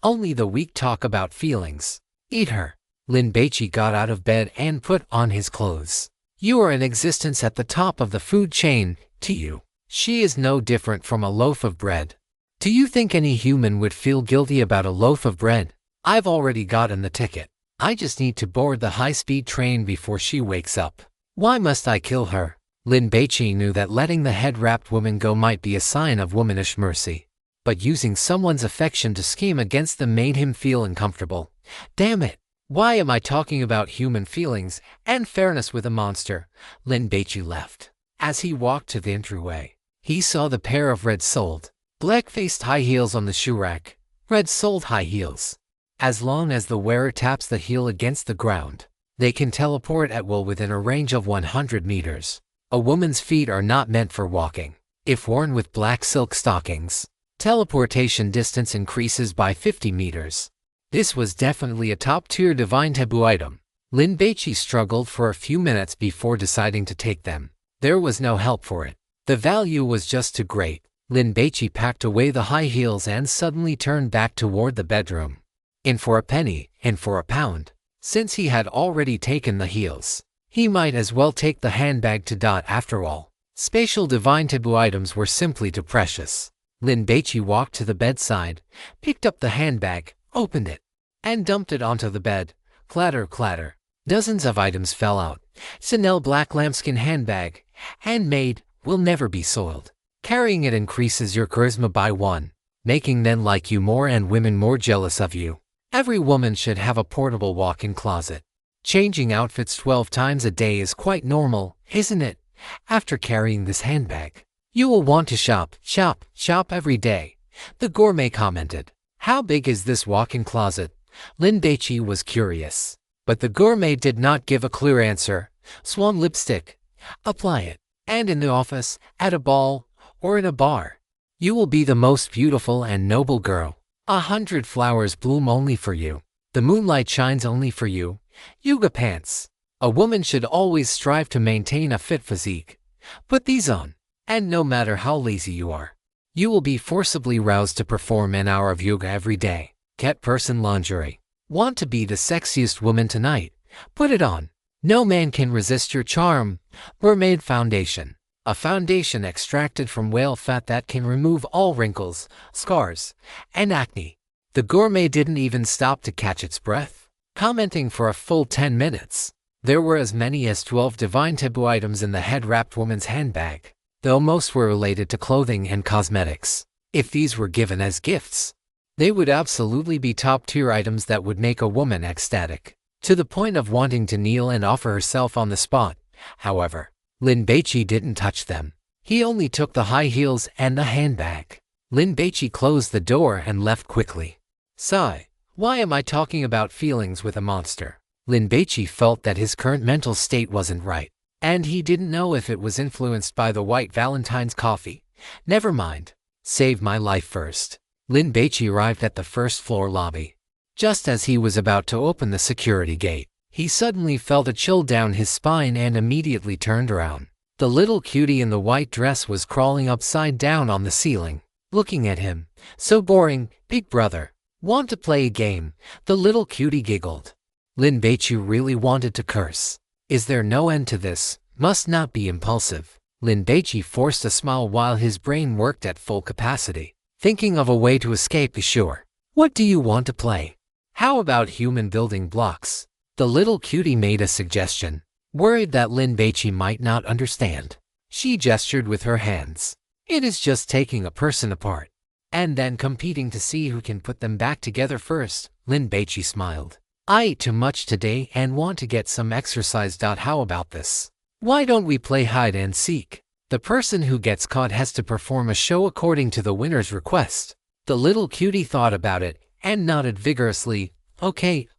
Only the weak talk about feelings. Eat her. Lin Baici got out of bed and put on his clothes. You are in existence at the top of the food chain. To you, she is no different from a loaf of bread. Do you think any human would feel guilty about a loaf of bread? I've already gotten the ticket. I just need to board the high-speed train before she wakes up. Why must I kill her? Lin Baici knew that letting the head-wrapped woman go might be a sign of womanish mercy, but using someone's affection to scheme against them made him feel uncomfortable. Damn it! Why am I talking about human feelings and fairness with a monster? Lin Baici left. As he walked to the entryway, he saw the pair of red-soled, black-faced high heels on the shoe rack. Red-soled high heels. As long as the wearer taps the heel against the ground, they can teleport at will within a range of 100 meters. A woman's feet are not meant for walking. If worn with black silk stockings, teleportation distance increases by 50 meters. This was definitely a top-tier divine taboo item. Lin Baici struggled for a few minutes before deciding to take them. There was no help for it. The value was just too great. Lin Baici packed away the high heels and suddenly turned back toward the bedroom. In for a penny, in for a pound. Since he had already taken the heels, he might as well take the handbag to. After all, spatial divine taboo items were simply too precious. Lin Baici walked to the bedside, picked up the handbag, opened it, and dumped it onto the bed. Clatter, clatter. Dozens of items fell out. Chanel black lambskin handbag, handmade, will never be soiled. Carrying it increases your charisma by 1, making men like you more and women more jealous of you. Every woman should have a portable walk-in closet. Changing outfits 12 times a day is quite normal, isn't it? After carrying this handbag, you will want to shop, shop, shop every day, the gourmet commented. How big is this walk-in closet? Lin Baici was curious. But the gourmet did not give a clear answer. Swan lipstick. Apply it. And in the office, at a ball, or in a bar. You will be the most beautiful and noble girl. 100 flowers bloom only for you. The moonlight shines only for you. Yoga pants. A woman should always strive to maintain a fit physique. Put these on, and no matter how lazy you are, you will be forcibly roused to perform an hour of yoga every day. Cat person lingerie. Want to be the sexiest woman tonight? Put it on. No man can resist your charm. Mermaid foundation. A foundation extracted from whale fat that can remove all wrinkles, scars, and acne. The gourmet didn't even stop to catch its breath, commenting for a full 10 minutes. There were as many as 12 divine taboo items in the head-wrapped woman's handbag, though most were related to clothing and cosmetics. If these were given as gifts, they would absolutely be top-tier items that would make a woman ecstatic, to the point of wanting to kneel and offer herself on the spot. However, Lin Baici didn't touch them. He only took the high heels and the handbag. Lin Baici closed the door and left quickly. Sigh. Why am I talking about feelings with a monster? Lin Baici felt that his current mental state wasn't right, and he didn't know if it was influenced by the white Valentine's coffee. Never mind. Save my life first. Lin Baici arrived at the first floor lobby. Just as he was about to open the security gate, he suddenly felt a chill down his spine and immediately turned around. The little cutie in the white dress was crawling upside down on the ceiling, looking at him. So boring, big brother. Want to play a game? The little cutie giggled. Lin Baici really wanted to curse. Is there no end to this? Must not be impulsive. Lin Baici forced a smile while his brain worked at full capacity, thinking of a way to escape. Sure. What do you want to play? How about human building blocks? The little cutie made a suggestion, worried that Lin Baici might not understand. She gestured with her hands. It is just taking a person apart, and then competing to see who can put them back together first. Lin Baici smiled. I ate too much today and want to get some exercise. How about this? Why don't we play hide and seek? The person who gets caught has to perform a show according to the winner's request. The little cutie thought about it and nodded vigorously. Okay,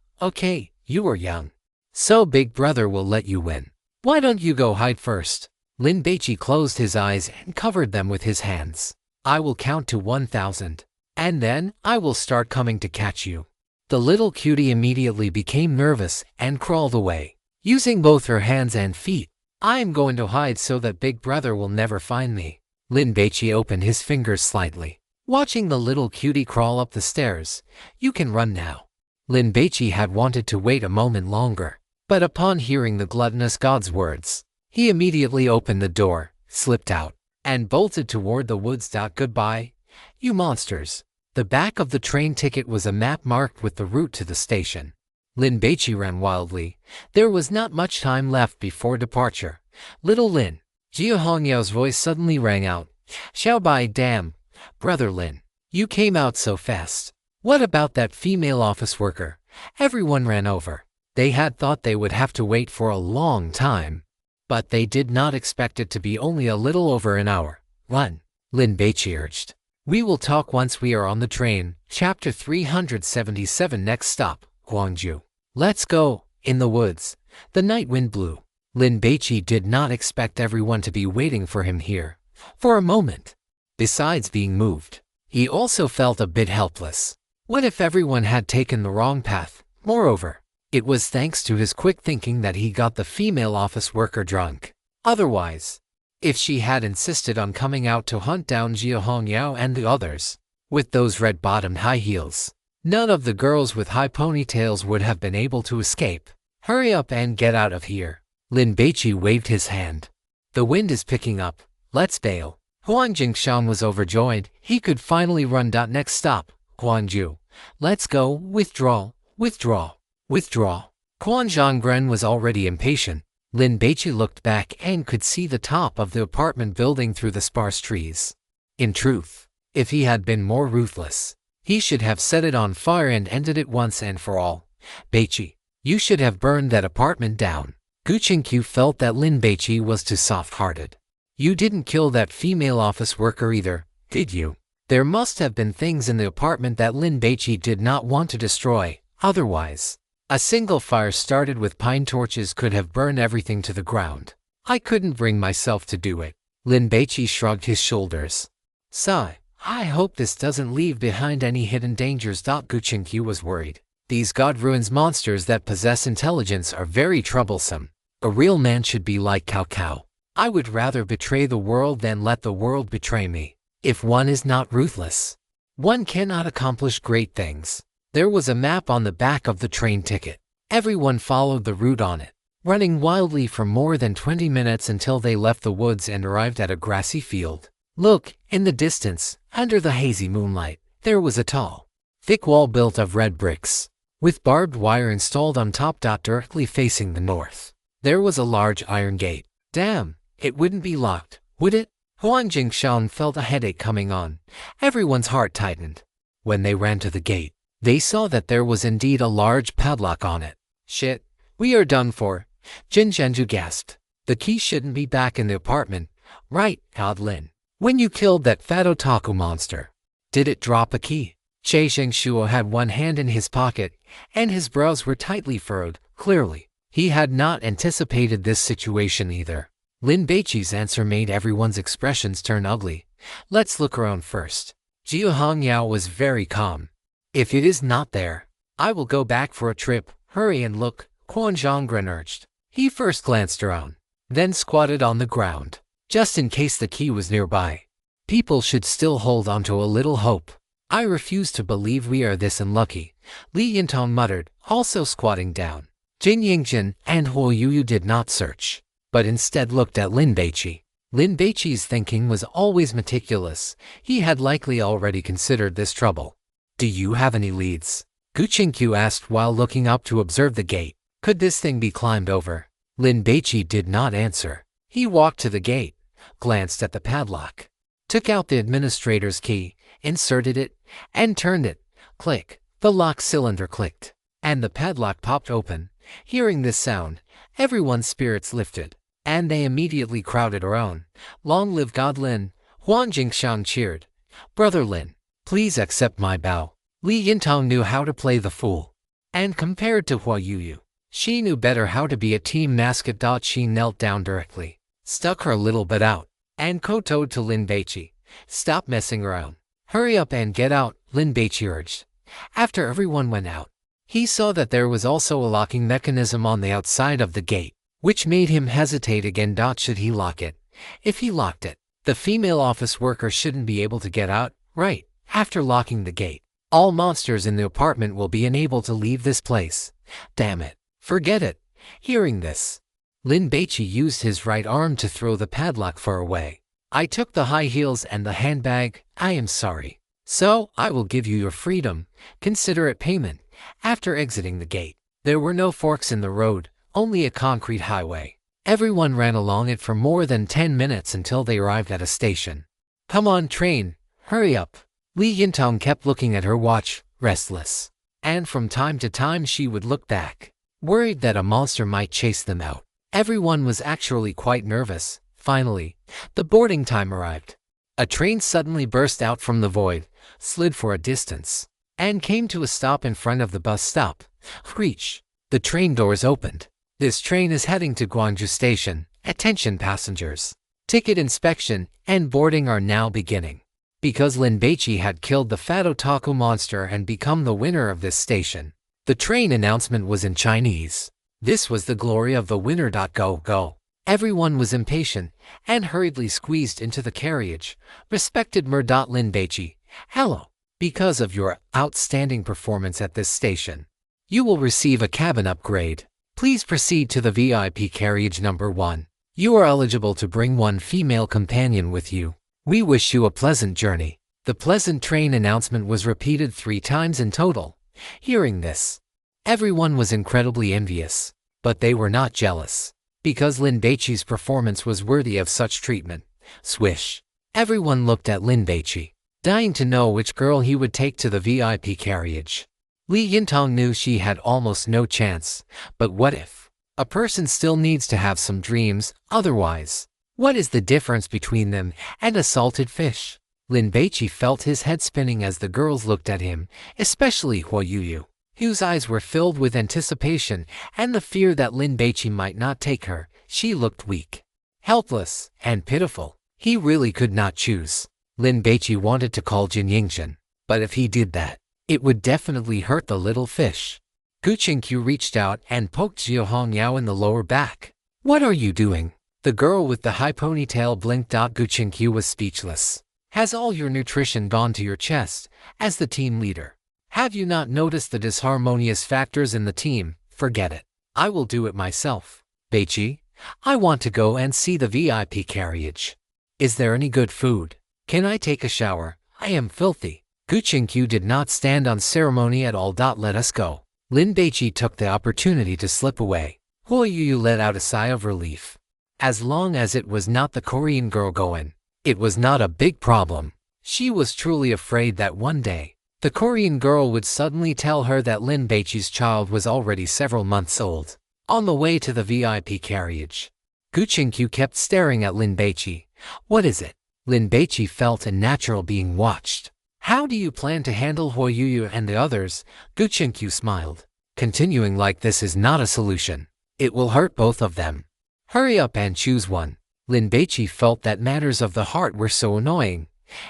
you are young, so big brother will let you win. Why don't you go hide first? Lin Baici closed his eyes and covered them with his hands. I will count to 1,000, and then I will start coming to catch you. The little cutie immediately became nervous and crawled away, using both her hands and feet. I am going to hide so that big brother will never find me. Lin Baici opened his fingers slightly, watching the little cutie crawl up the stairs. You can run now. Lin Baici had wanted to wait a moment longer, but upon hearing the gluttonous god's words, he immediately opened the door, slipped out, and bolted toward the woods. Goodbye, you monsters. The back of the train ticket was a map marked with the route to the station. Lin Baici ran wildly. There was not much time left before departure. Little Lin. Jia Hongyao's voice suddenly rang out. Xiao Bai, damn, brother Lin, you came out so fast. What about that female office worker? Everyone ran over. They had thought they would have to wait for a long time, but they did not expect it to be only a little over an hour. Run, Lin Baici urged. We will talk once we are on the train. Chapter 377. Next stop, Guangzhou. Let's go. In the woods, the night wind blew. Lin Baici did not expect everyone to be waiting for him here for a moment. Besides being moved, he also felt a bit helpless. What if everyone had taken the wrong path? Moreover, it was thanks to his quick thinking that he got the female office worker drunk. Otherwise, if she had insisted on coming out to hunt down Jia Hongyao and the others, with those red-bottomed high heels, none of the girls with high ponytails would have been able to escape. Hurry up and get out of here. Lin Baici waved his hand. The wind is picking up. Let's bail. Huang Jingshan was overjoyed. He could finally run. Next stop, Guangzhou. Let's go. Withdraw. Quan Zhonggren was already impatient. Lin Baici looked back and could see the top of the apartment building through the sparse trees. In truth, if he had been more ruthless, he should have set it on fire and ended it once and for all. Baici, You should have burned that apartment down. Gu Qingqiu felt that Lin Baici was too soft-hearted. You didn't kill that female office worker either, did you? There must have been things in the apartment that Lin Baici did not want to destroy, otherwise. A single fire started with pine torches could have burned everything to the ground. I couldn't bring myself to do it. Lin Baici shrugged his shoulders. Sigh, I hope this doesn't leave behind any hidden dangers. Gu Qingqiu was worried. These god ruins monsters that possess intelligence are very troublesome. A real man should be like Cao Cao. I would rather betray the world than let the world betray me. If one is not ruthless, one cannot accomplish great things. There was a map on the back of the train ticket. Everyone followed the route on it, running wildly for more than 20 minutes until they left the woods and arrived at a grassy field. Look, in the distance, under the hazy moonlight, there was a tall, thick wall built of red bricks, with barbed wire installed on top. Directly facing the north, there was a large iron gate. Damn, it wouldn't be locked, would it? Huang Jingshan felt a headache coming on. Everyone's heart tightened. When they ran to the gate, they saw that there was indeed a large padlock on it. Shit, we are done for, Jin Zhenju gasped. The key shouldn't be back in the apartment, right, God Lin? When you killed that fat otaku monster, did it drop a key? Che Xingshuo had one hand in his pocket, and his brows were tightly furrowed. Clearly, he had not anticipated this situation either. Lin Baici's answer made everyone's expressions turn ugly. Let's look around first. Jiu Hongyao was very calm. If it is not there, I will go back for a trip. Hurry and look, Quan Zhonggren urged. He first glanced around, then squatted on the ground, just in case the key was nearby. People should still hold on to a little hope. I refuse to believe we are this unlucky, Li Yintong muttered, also squatting down. Jin Yingjin and Huo Yuyu did not search, but instead looked at Lin Baici. Lin Baici's thinking was always meticulous. He had likely already considered this trouble. Do you have any leads? Gu Qingqiu asked while looking up to observe the gate. Could this thing be climbed over? Lin Baici did not answer. He walked to the gate, glanced at the padlock, took out the administrator's key, inserted it, and turned it. Click. The lock cylinder clicked, and the padlock popped open. Hearing this sound, everyone's spirits lifted, and they immediately crowded around. Long live God Lin! Huang Jingshan cheered. Brother Lin, please accept my bow. Li Yintong knew how to play the fool, and compared to Huo Yuyu, she knew better how to be a team mascot. She knelt down directly, stuck her little butt out, and kowtowed to Lin Baici. Stop messing around. Hurry up and get out, Lin Baici urged. After everyone went out, he saw that there was also a locking mechanism on the outside of the gate, which made him hesitate again. Should he lock it? If he locked it, the female office worker shouldn't be able to get out, right? After locking the gate, all monsters in the apartment will be unable to leave this place. Damn it. Forget it. Hearing this, Lin Baici used his right arm to throw the padlock far away. I took the high heels and the handbag. I am sorry. So, I will give you your freedom. Consider it payment. After exiting the gate, there were no forks in the road, only a concrete highway. Everyone ran along it for more than 10 minutes until they arrived at a station. Come on, train. Hurry up. Li Yintong kept looking at her watch, restless. And from time to time she would look back, worried that a monster might chase them out. Everyone was actually quite nervous. Finally, the boarding time arrived. A train suddenly burst out from the void, slid for a distance, and came to a stop in front of the bus stop. Screech! The train doors opened. This train is heading to Guangzhou Station. Attention passengers. Ticket inspection and boarding are now beginning. Because Lin Baici had killed the fat otaku monster and become the winner of this station, the train announcement was in Chinese. This was the glory of the winner. Go, go. Everyone was impatient and hurriedly squeezed into the carriage. Respected Lin Baici, hello. Because of your outstanding performance at this station, you will receive a cabin upgrade. Please proceed to the VIP carriage number 1. You are eligible to bring one female companion with you. We wish you a pleasant journey. The pleasant train announcement was repeated 3 times in total. Hearing this, everyone was incredibly envious, but they were not jealous, because Lin Baici's performance was worthy of such treatment. Swish! Everyone looked at Lin Baici, dying to know which girl he would take to the VIP carriage. Li Yintong knew she had almost no chance, but what if? A person still needs to have some dreams, otherwise. What is the difference between them and a salted fish? Lin Baici felt his head spinning as the girls looked at him, especially Huo Yuyu, whose eyes were filled with anticipation and the fear that Lin Baici might not take her. She looked weak, helpless, and pitiful. He really could not choose. Lin Baici wanted to call Jin Yingzhen, but if he did that, it would definitely hurt the little fish. Gu Qingqiu reached out and poked Zhao Hongyao in the lower back. What are you doing? The girl with the high ponytail blinked. Gu Qingqiu was speechless. Has all your nutrition gone to your chest? As the team leader, have you not noticed the disharmonious factors in the team? Forget it. I will do it myself. Baici, I want to go and see the VIP carriage. Is there any good food? Can I take a shower? I am filthy. Gu Qingqiu did not stand on ceremony at all. Let us go. Lin Baici took the opportunity to slip away. Huo Yuyu let out a sigh of relief. As long as it was not the Korean girl going, it was not a big problem. She was truly afraid that one day, the Korean girl would suddenly tell her that Lin Baici's child was already several months old. On the way to the VIP carriage, Gu Qingqiu kept staring at Lin Baici. What is it? Lin Baici felt unnatural being watched. How do you plan to handle Huo Yuyu and the others? Gu Qingqiu smiled. Continuing like this is not a solution. It will hurt both of them. Hurry up and choose one. Lin Baici felt that matters of the heart were so annoying.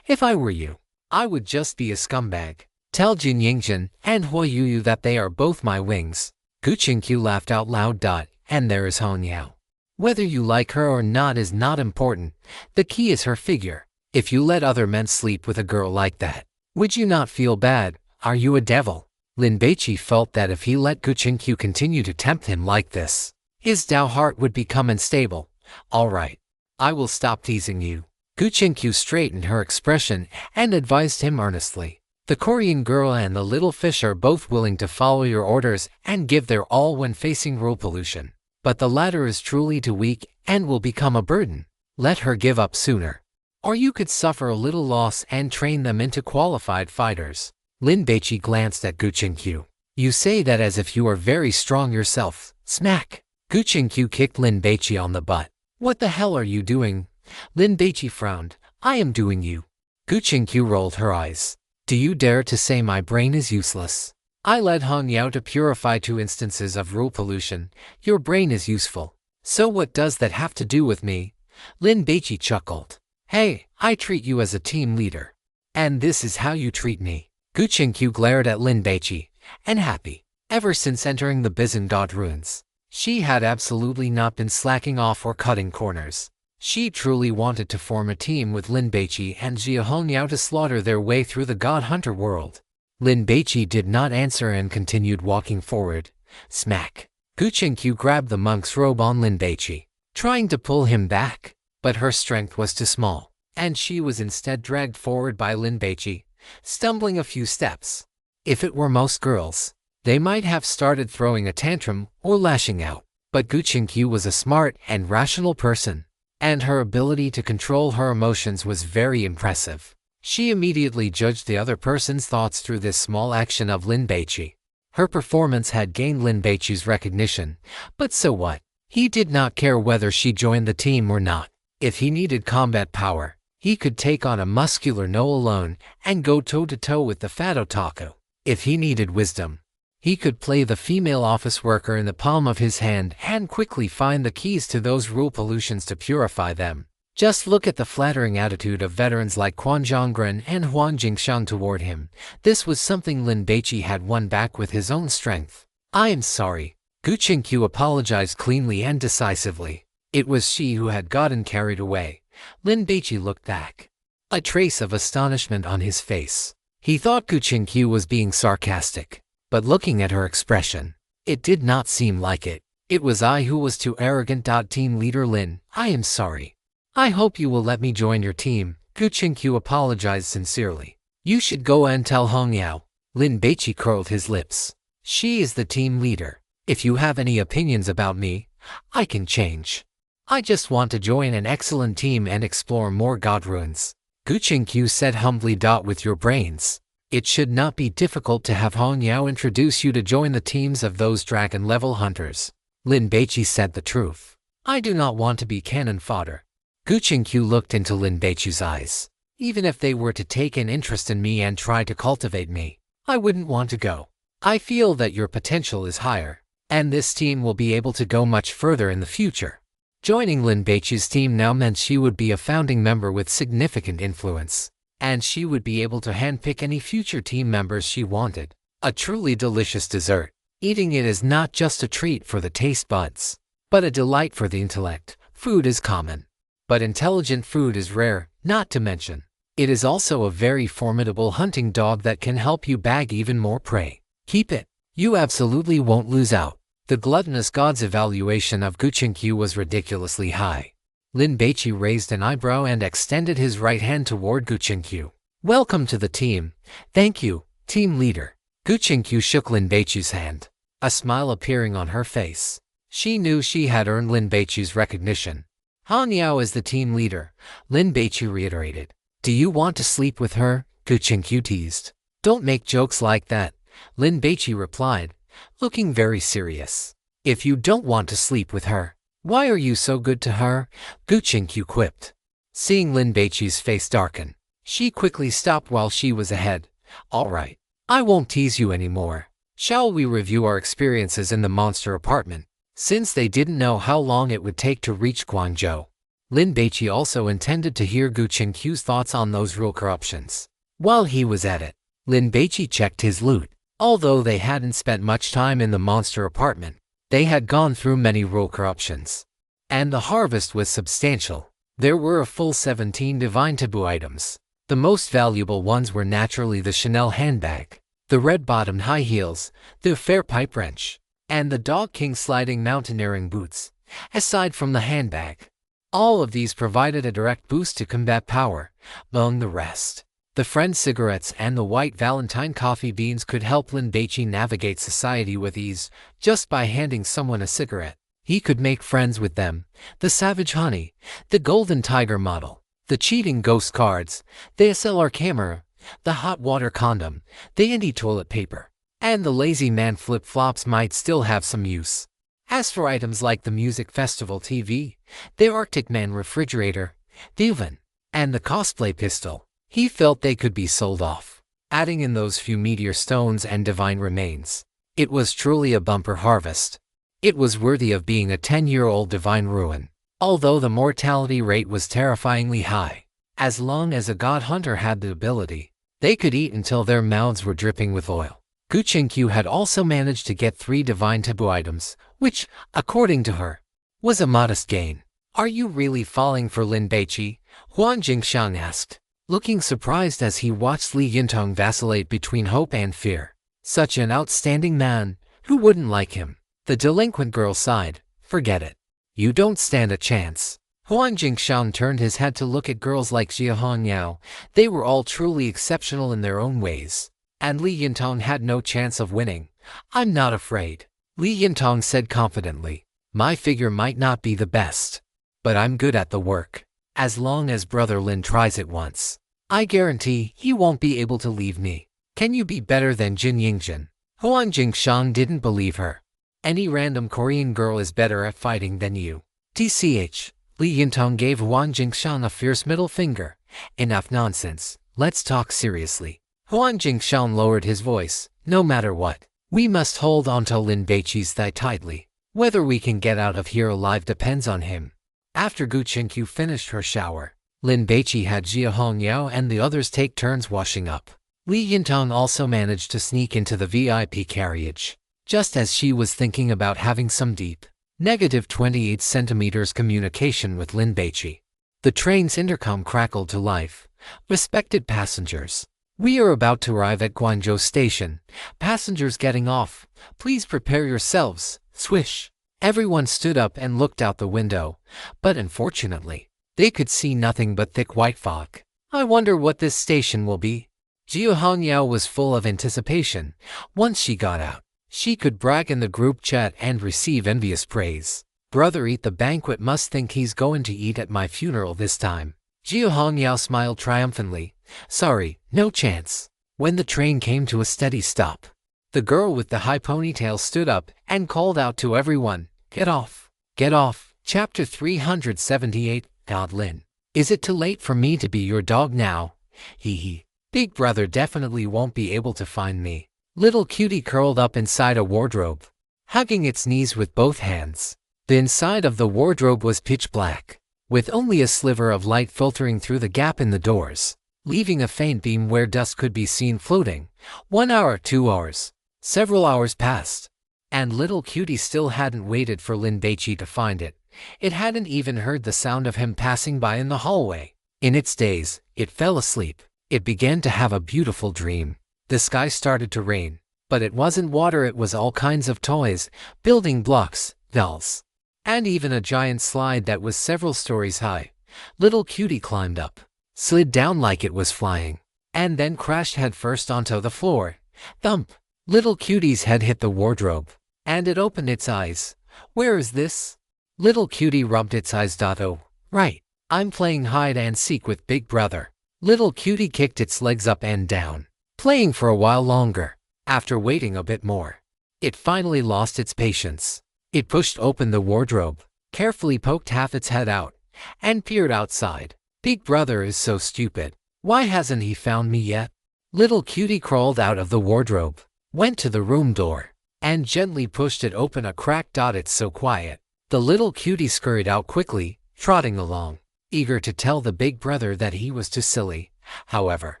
If I were you, I would just be a scumbag. Tell Jin Yingzhen and Huo Yuyu that they are both my wings. Gu Qingqiu laughed out loud. And there is Hongyao. Whether you like her or not is not important. The key is her figure. If you let other men sleep with a girl like that, would you not feel bad? Are you a devil? Lin Baici felt that if he let Gu Qingqiu continue to tempt him like this, his Dao heart would become unstable. All right, I will stop teasing you. Gu Qingqiu straightened her expression and advised him earnestly. The Korean girl and the little fish are both willing to follow your orders and give their all when facing rule pollution. But the latter is truly too weak and will become a burden. Let her give up sooner. Or you could suffer a little loss and train them into qualified fighters. Lin Baici glanced at Gu Qingqiu. You say that as if you are very strong yourself. Smack! Gu Qingqiu kicked Lin Baici on the butt. What the hell are you doing? Lin Baici frowned. I am doing you. Gu Qingqiu rolled her eyes. Do you dare to say my brain is useless? I led Hongyao to purify 2 instances of rule pollution. Your brain is useful. So what does that have to do with me? Lin Baici chuckled. Hey, I treat you as a team leader. And this is how you treat me. Gu Qingqiu glared at Lin Baici, unhappy. Ever since entering the Bizan God ruins, she had absolutely not been slacking off or cutting corners. She truly wanted to form a team with Lin Baici and Zhao Hongyao to slaughter their way through the God Hunter world. Lin Baici did not answer and continued walking forward. Smack! Gu Qingqiu grabbed the monk's robe on Lin Baici, trying to pull him back. But her strength was too small, and she was instead dragged forward by Lin Baici, stumbling a few steps. If it were most girls, they might have started throwing a tantrum or lashing out. But Gu Qingqiu was a smart and rational person, and her ability to control her emotions was very impressive. She immediately judged the other person's thoughts through this small action of Lin Baici. Her performance had gained Lin Baichi's recognition, but so what? He did not care whether she joined the team or not. If he needed combat power, he could take on a muscular No alone and go toe-to-toe with the fat otaku. If he needed wisdom, he could play the female office worker in the palm of his hand and quickly find the keys to those rule pollutions to purify them. Just look at the flattering attitude of veterans like Quan Zhonggren and Huang Jingxiang toward him. This was something Lin Baici had won back with his own strength. I am sorry. Gu Qingqiu apologized cleanly and decisively. It was she who had gotten carried away. Lin Baici looked back, a trace of astonishment on his face. He thought Gu Qingqiu was being sarcastic, but looking at her expression, it did not seem like it. It was I who was too arrogant. Team leader Lin, I am sorry. I hope you will let me join your team. Gu Qingqiu apologized sincerely. You should go and tell Hongyao. Lin Baici curled his lips. She is the team leader. If you have any opinions about me, I can change. I just want to join an excellent team and explore more god ruins. Gu Qingqiu said humbly. With your brains, It should not be difficult to have Hong Yao introduce you to join the teams of those dragon-level hunters. Lin Baici said the truth. I do not want to be cannon fodder. Gu Qingqiu looked into Lin Baici's eyes. Even if they were to take an interest in me and try to cultivate me, I wouldn't want to go. I feel that your potential is higher, and this team will be able to go much further in the future. Joining Lin Baici's team now meant she would be a founding member with significant influence, and she would be able to handpick any future team members she wanted. A truly delicious dessert. Eating it is not just a treat for the taste buds, but a delight for the intellect. Food is common, but intelligent food is rare, not to mention, it is also a very formidable hunting dog that can help you bag even more prey. Keep it. You absolutely won't lose out. The gluttonous god's evaluation of Gu Qingqiu was ridiculously high. Lin Baici raised an eyebrow and extended his right hand toward Gu Qingqiu. Welcome to the team. Thank you, team leader. Gu Qingqiu shook Lin Baici's hand, a smile appearing on her face. She knew she had earned Lin Baici's recognition. Han Yao is the team leader, Lin Baici reiterated. Do you want to sleep with her? Gu Qingqiu teased. Don't make jokes like that, Lin Baici replied, looking very serious. If you don't want to sleep with her, why are you so good to her? Gu Qingqiu quipped. Seeing Lin Baici's face darken, she quickly stopped while she was ahead. All right, I won't tease you anymore. Shall we review our experiences in the monster apartment? Since they didn't know how long it would take to reach Guangzhou, Lin Baici also intended to hear Gu Qingqiu's thoughts on those rule corruptions. While he was at it, Lin Baici checked his loot. Although they hadn't spent much time in the monster apartment, they had gone through many rule corruptions, and the harvest was substantial. There were a full 17 divine taboo items. The most valuable ones were naturally the Chanel handbag, the red-bottomed high heels, the fair pipe wrench, and the Dog King sliding mountaineering boots. Aside from the handbag, all of these provided a direct boost to combat power. Among the rest, the Friend cigarettes and the White Valentine coffee beans could help Lin Baici navigate society with ease. Just by handing someone a cigarette, he could make friends with them. The Savage Honey, the Golden Tiger model, the Cheating Ghost cards, the SLR camera, the hot water condom, the indie toilet paper, and the Lazy Man flip-flops might still have some use. As for items like the Music Festival TV, the Arctic Man refrigerator, the oven, and the cosplay pistol, he felt they could be sold off. Adding in those few meteor stones and divine remains, it was truly a bumper harvest. It was worthy of being a 10-year-old divine ruin. Although the mortality rate was terrifyingly high, as long as a god hunter had the ability, they could eat until their mouths were dripping with oil. Gu Qingqiu had also managed to get 3 divine taboo items, which, according to her, was a modest gain. Are you really falling for Lin Baici? Huan Jingxiang asked, looking surprised as he watched Li Yintong vacillate between hope and fear. Such an outstanding man, who wouldn't like him? The delinquent girl sighed. Forget it. You don't stand a chance. Huan Jingxiang turned his head to look at girls like Jia Hongyao. They were all truly exceptional in their own ways, and Li Yintong had no chance of winning. I'm not afraid, Li Yintong said confidently. My figure might not be the best, but I'm good at the work. As long as Brother Lin tries it once, I guarantee he won't be able to leave me. Can you be better than Jin Yingjin? Huan Jingxiang didn't believe her. Any random Korean girl is better at fighting than you. TCH, Li Yintong gave Huan Jingxiang a fierce middle finger. Enough nonsense, let's talk seriously. Huan Jingxiang lowered his voice. No matter what, we must hold on to Lin Baici's thigh tightly. Whether we can get out of here alive depends on him. After Gu Qingqiu finished her shower, Lin Baici had Jia Hongyao and the others take turns washing up. Li Yintong also managed to sneak into the VIP carriage, just as she was thinking about having some deep, -28 centimeters communication with Lin Baici. The train's intercom crackled to life. Respected passengers, we are about to arrive at Guangzhou Station. Passengers getting off, please prepare yourselves. Swish. Everyone stood up and looked out the window, but unfortunately, they could see nothing but thick white fog. I wonder what this station will be. Jia Hongyao was full of anticipation. Once she got out, she could brag in the group chat and receive envious praise. Brother Eat the Banquet must think he's going to eat at my funeral this time. Jia Hongyao smiled triumphantly. Sorry, no chance. When the train came to a steady stop, the girl with the high ponytail stood up and called out to everyone, "Get off! Get off!" Chapter 378, God Lin. Is it too late for me to be your dog now? Hee hee. Big brother definitely won't be able to find me. Little cutie curled up inside a wardrobe, hugging its knees with both hands. The inside of the wardrobe was pitch black, with only a sliver of light filtering through the gap in the doors, leaving a faint beam where dust could be seen floating. 1 hour, 2 hours. Several hours passed, and little cutie still hadn't waited for Lin Baici to find it. It hadn't even heard the sound of him passing by in the hallway. In its daze, it fell asleep. It began to have a beautiful dream. The sky started to rain, but it wasn't water, it was all kinds of toys, building blocks, dolls, and even a giant slide that was several stories high. Little cutie climbed up, slid down like it was flying, and then crashed headfirst onto the floor. Thump! Little cutie's head hit the wardrobe, and it opened its eyes. Where is this? Little cutie rubbed its eyes. Oh, right. I'm playing hide and seek with Big Brother. Little cutie kicked its legs up and down, playing for a while longer. After waiting a bit more, it finally lost its patience. It pushed open the wardrobe, carefully poked half its head out, and peered outside. Big Brother is so stupid. Why hasn't he found me yet? Little cutie crawled out of the wardrobe, went to the room door, and gently pushed it open a crack. It's so quiet. The little cutie scurried out quickly, trotting along, eager to tell the Big Brother that he was too silly. However,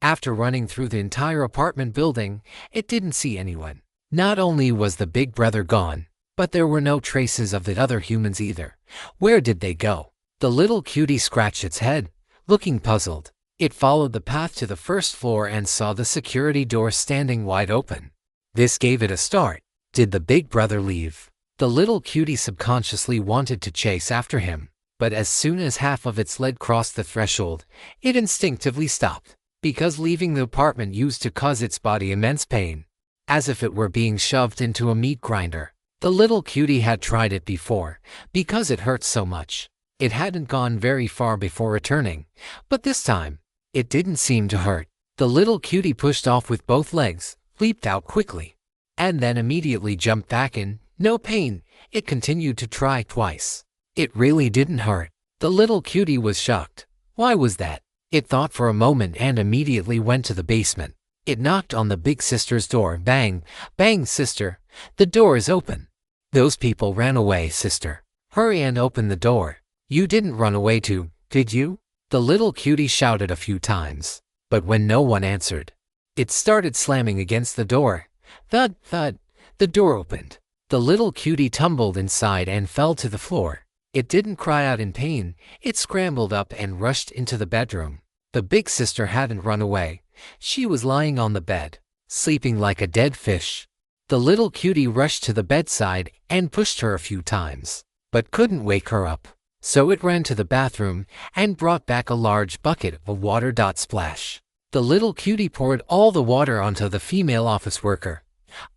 after running through the entire apartment building, it didn't see anyone. Not only was the Big Brother gone, but there were no traces of the other humans either. Where did they go? The little cutie scratched its head, looking puzzled. It followed the path to the first floor and saw the security door standing wide open. This gave it a start. Did the Big Brother leave? The little cutie subconsciously wanted to chase after him, but as soon as half of its leg crossed the threshold, it instinctively stopped, because leaving the apartment used to cause its body immense pain, as if it were being shoved into a meat grinder. The little cutie had tried it before, because it hurt so much. It hadn't gone very far before returning, but this time, it didn't seem to hurt. The little cutie pushed off with both legs, leaped out quickly, and then immediately jumped back in. No pain. It continued to try twice. It really didn't hurt. The little cutie was shocked. Why was that? It thought for a moment and immediately went to the basement. It knocked on the big sister's door. Bang, bang, sister. The door is open. Those people ran away, sister. Hurry and open the door. You didn't run away too, did you? The little cutie shouted a few times, but when no one answered, it started slamming against the door. Thud, thud. The door opened. The little cutie tumbled inside and fell to the floor. It didn't cry out in pain. It scrambled up and rushed into the bedroom. The big sister hadn't run away. She was lying on the bed, sleeping like a dead fish. The little cutie rushed to the bedside and pushed her a few times, but couldn't wake her up. So it ran to the bathroom and brought back a large bucket of water. Splash. The little cutie poured all the water onto the female office worker.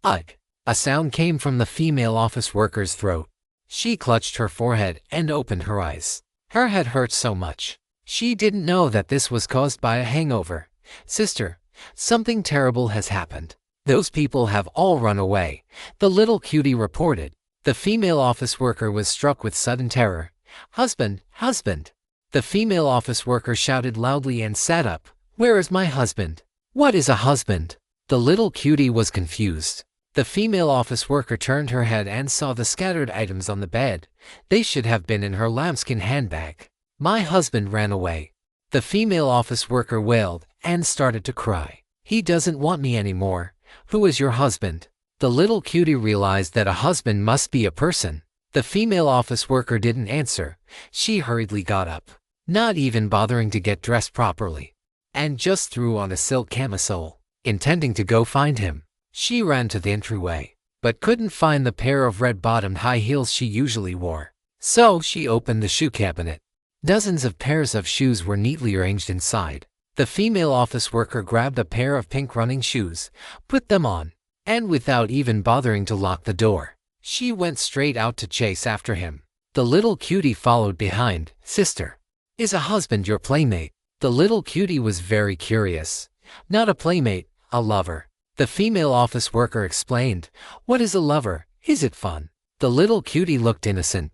Ugh! A sound came from the female office worker's throat. She clutched her forehead and opened her eyes. Her head hurt so much. She didn't know that this was caused by a hangover. Sister, something terrible has happened. Those people have all run away, the little cutie reported. The female office worker was struck with sudden terror. Husband, husband! The female office worker shouted loudly and sat up. Where is my husband? What is a husband? The little cutie was confused. The female office worker turned her head and saw the scattered items on the bed. They should have been in her lambskin handbag. My husband ran away. The female office worker wailed and started to cry. He doesn't want me anymore. Who is your husband? The little cutie realized that a husband must be a person. The female office worker didn't answer. She hurriedly got up, not even bothering to get dressed properly, and just threw on a silk camisole, intending to go find him. She ran to the entryway, but couldn't find the pair of red-bottomed high heels she usually wore. So she opened the shoe cabinet. Dozens of pairs of shoes were neatly arranged inside. The female office worker grabbed a pair of pink running shoes, put them on, and without even bothering to lock the door, she went straight out to chase after him. The little cutie followed behind. Sister, is a husband your playmate? The little cutie was very curious. Not a playmate, a lover. The female office worker explained. What is a lover? Is it fun? The little cutie looked innocent.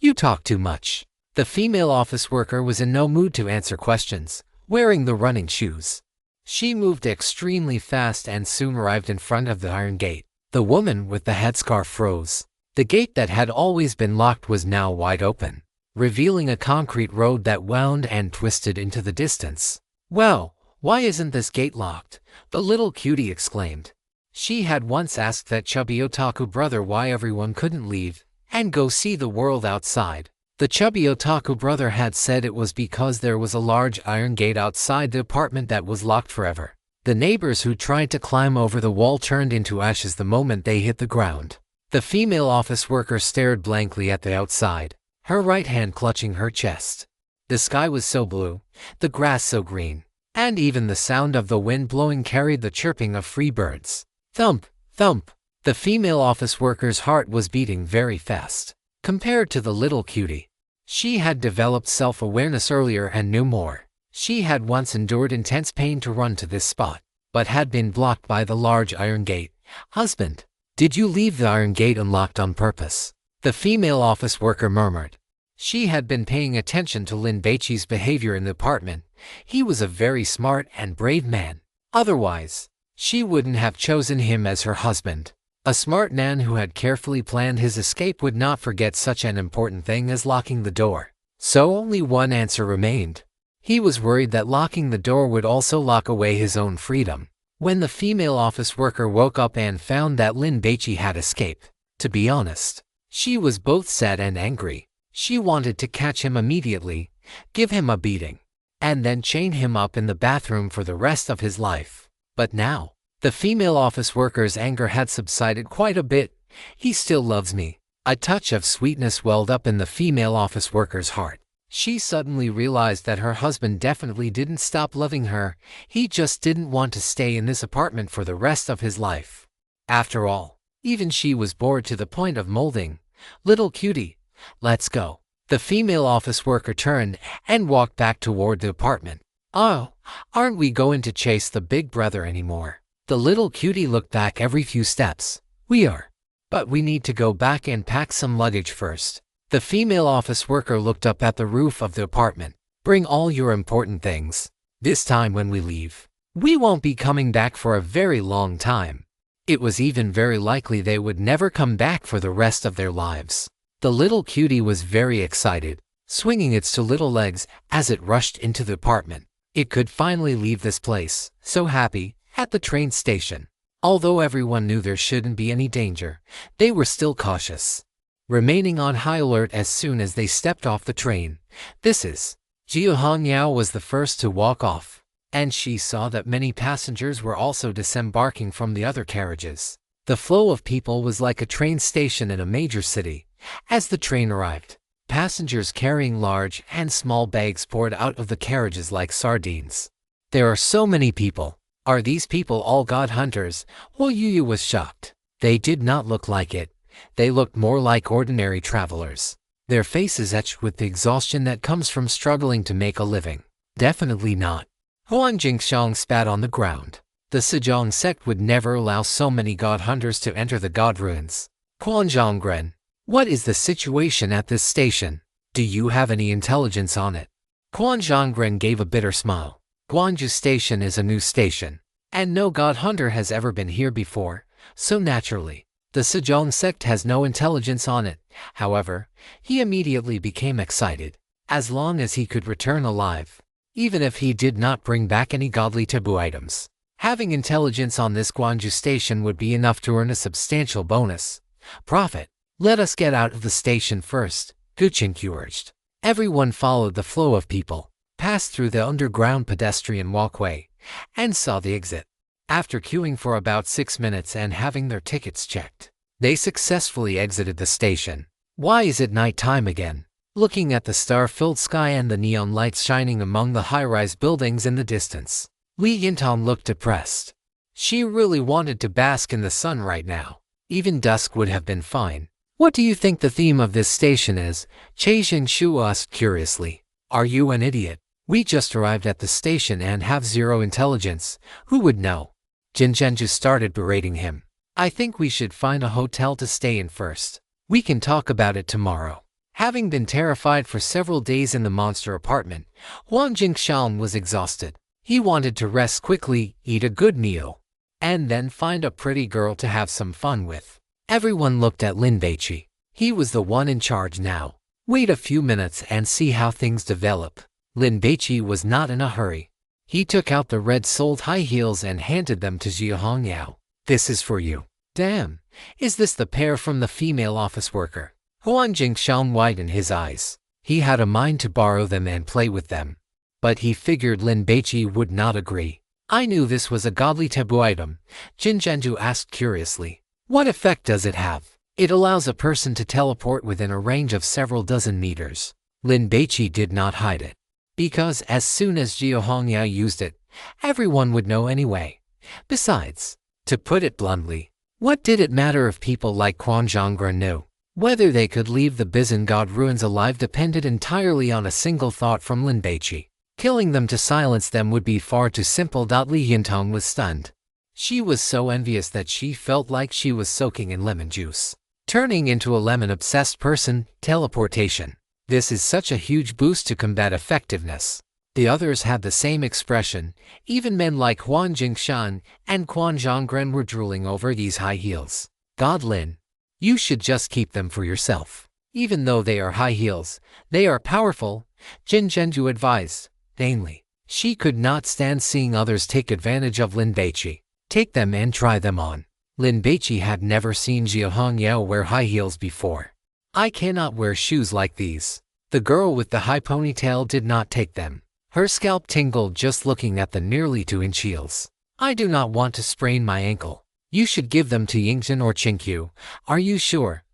You talk too much. The female office worker was in no mood to answer questions, wearing the running shoes. She moved extremely fast and soon arrived in front of the iron gate. The woman with the headscarf froze. The gate that had always been locked was now wide open, revealing a concrete road that wound and twisted into the distance. Well, why isn't this gate locked? The little cutie exclaimed. She had once asked that chubby otaku brother why everyone couldn't leave and go see the world outside. The chubby otaku brother had said it was because there was a large iron gate outside the apartment that was locked forever. The neighbors who tried to climb over the wall turned into ashes the moment they hit the ground. The female office worker stared blankly at the outside, her right hand clutching her chest. The sky was so blue, the grass so green, and even the sound of the wind blowing carried the chirping of free birds. Thump, thump. The female office worker's heart was beating very fast. Compared to the little cutie, she had developed self-awareness earlier and knew more. She had once endured intense pain to run to this spot, but had been blocked by the large iron gate. Husband, did you leave the iron gate unlocked on purpose? The female office worker murmured. She had been paying attention to Lin Baici's behavior in the apartment. He was a very smart and brave man. Otherwise, she wouldn't have chosen him as her husband. A smart man who had carefully planned his escape would not forget such an important thing as locking the door. So only one answer remained. He was worried that locking the door would also lock away his own freedom. When the female office worker woke up and found that Lin Baici had escaped, to be honest, she was both sad and angry. She wanted to catch him immediately, give him a beating, and then chain him up in the bathroom for the rest of his life. But now, the female office worker's anger had subsided quite a bit. He still loves me. A touch of sweetness welled up in the female office worker's heart. She suddenly realized that her husband definitely didn't stop loving her. He just didn't want to stay in this apartment for the rest of his life. After all, even she was bored to the point of molding. Little cutie, let's go. The female office worker turned and walked back toward the apartment. Oh, aren't we going to chase the big brother anymore? The little cutie looked back every few steps. We are. But we need to go back and pack some luggage first. The female office worker looked up at the roof of the apartment. Bring all your important things. This time when we leave, we won't be coming back for a very long time. It was even very likely they would never come back for the rest of their lives. The little cutie was very excited, swinging its two little legs as it rushed into the apartment. It could finally leave this place, so happy, at the train station. Although everyone knew there shouldn't be any danger, they were still cautious, remaining on high alert as soon as they stepped off the train. Jiu Hongyao was the first to walk off, and she saw that many passengers were also disembarking from the other carriages. The flow of people was like a train station in a major city. As the train arrived, passengers carrying large and small bags poured out of the carriages like sardines. There are so many people. Are these people all god hunters? Hu Yuyu was shocked. They did not look like it. They looked more like ordinary travelers, their faces etched with the exhaustion that comes from struggling to make a living. Definitely not. Huang Jingxiang spat on the ground. The Sejong sect would never allow so many god hunters to enter the god ruins. Quan Zhonggren, what is the situation at this station? Do you have any intelligence on it? Quan Zhonggren gave a bitter smile. Guanju Station is a new station, and no god hunter has ever been here before, so naturally, the Sejong sect has no intelligence on it. However, he immediately became excited, as long as he could return alive, even if he did not bring back any godly taboo items. Having intelligence on this Guanju Station would be enough to earn a substantial bonus. Profit. Let us get out of the station first, Guchinku urged. Everyone followed the flow of people, passed through the underground pedestrian walkway, and saw the exit. After queuing for about 6 minutes and having their tickets checked, they successfully exited the station. Why is it night time again? Looking at the star-filled sky and the neon lights shining among the high-rise buildings in the distance, Li Yinton looked depressed. She really wanted to bask in the sun right now. Even dusk would have been fine. What do you think the theme of this station is? Che Xingshu asked curiously. Are you an idiot? We just arrived at the station and have zero intelligence. Who would know? Jin Zhenju started berating him. I think we should find a hotel to stay in first. We can talk about it tomorrow. Having been terrified for several days in the monster apartment, Huang Jingshan was exhausted. He wanted to rest quickly, eat a good meal, and then find a pretty girl to have some fun with. Everyone looked at Lin Baici. He was the one in charge now. Wait a few minutes and see how things develop. Lin Baici was not in a hurry. He took out the red-soled high heels and handed them to Zhao Hongyao. This is for you. Damn, is this the pair from the female office worker? Huang Jingshan widened his eyes. He had a mind to borrow them and play with them. But he figured Lin Baici would not agree. I knew this was a godly taboo item, Jin Zhenju asked curiously. What effect does it have? It allows a person to teleport within a range of several dozen meters. Lin Baici did not hide it. Because as soon as Zhao Hongyao used it, everyone would know anyway. Besides, to put it bluntly, what did it matter if people like Quan Zhonggren knew? Whether they could leave the Bizan God ruins alive depended entirely on a single thought from Lin Baici. Killing them to silence them would be far too simple. Li Yintong was stunned. She was so envious that she felt like she was soaking in lemon juice. Turning into a lemon-obsessed person, teleportation. This is such a huge boost to combat effectiveness. The others had the same expression. Even men like Huang Jingshan and Quan Zhonggren were drooling over these high heels. God Lin, you should just keep them for yourself. Even though they are high heels, they are powerful, Jin Zhenju advised. Namely, she could not stand seeing others take advantage of Lin Baici. Take them and try them on. Lin Baici had never seen Zhao Hongyao wear high heels before. I cannot wear shoes like these. The girl with the high ponytail did not take them. Her scalp tingled just looking at the nearly 2-inch heels. I do not want to sprain my ankle. You should give them to Yingzhen or Qingqiu. Are you sure?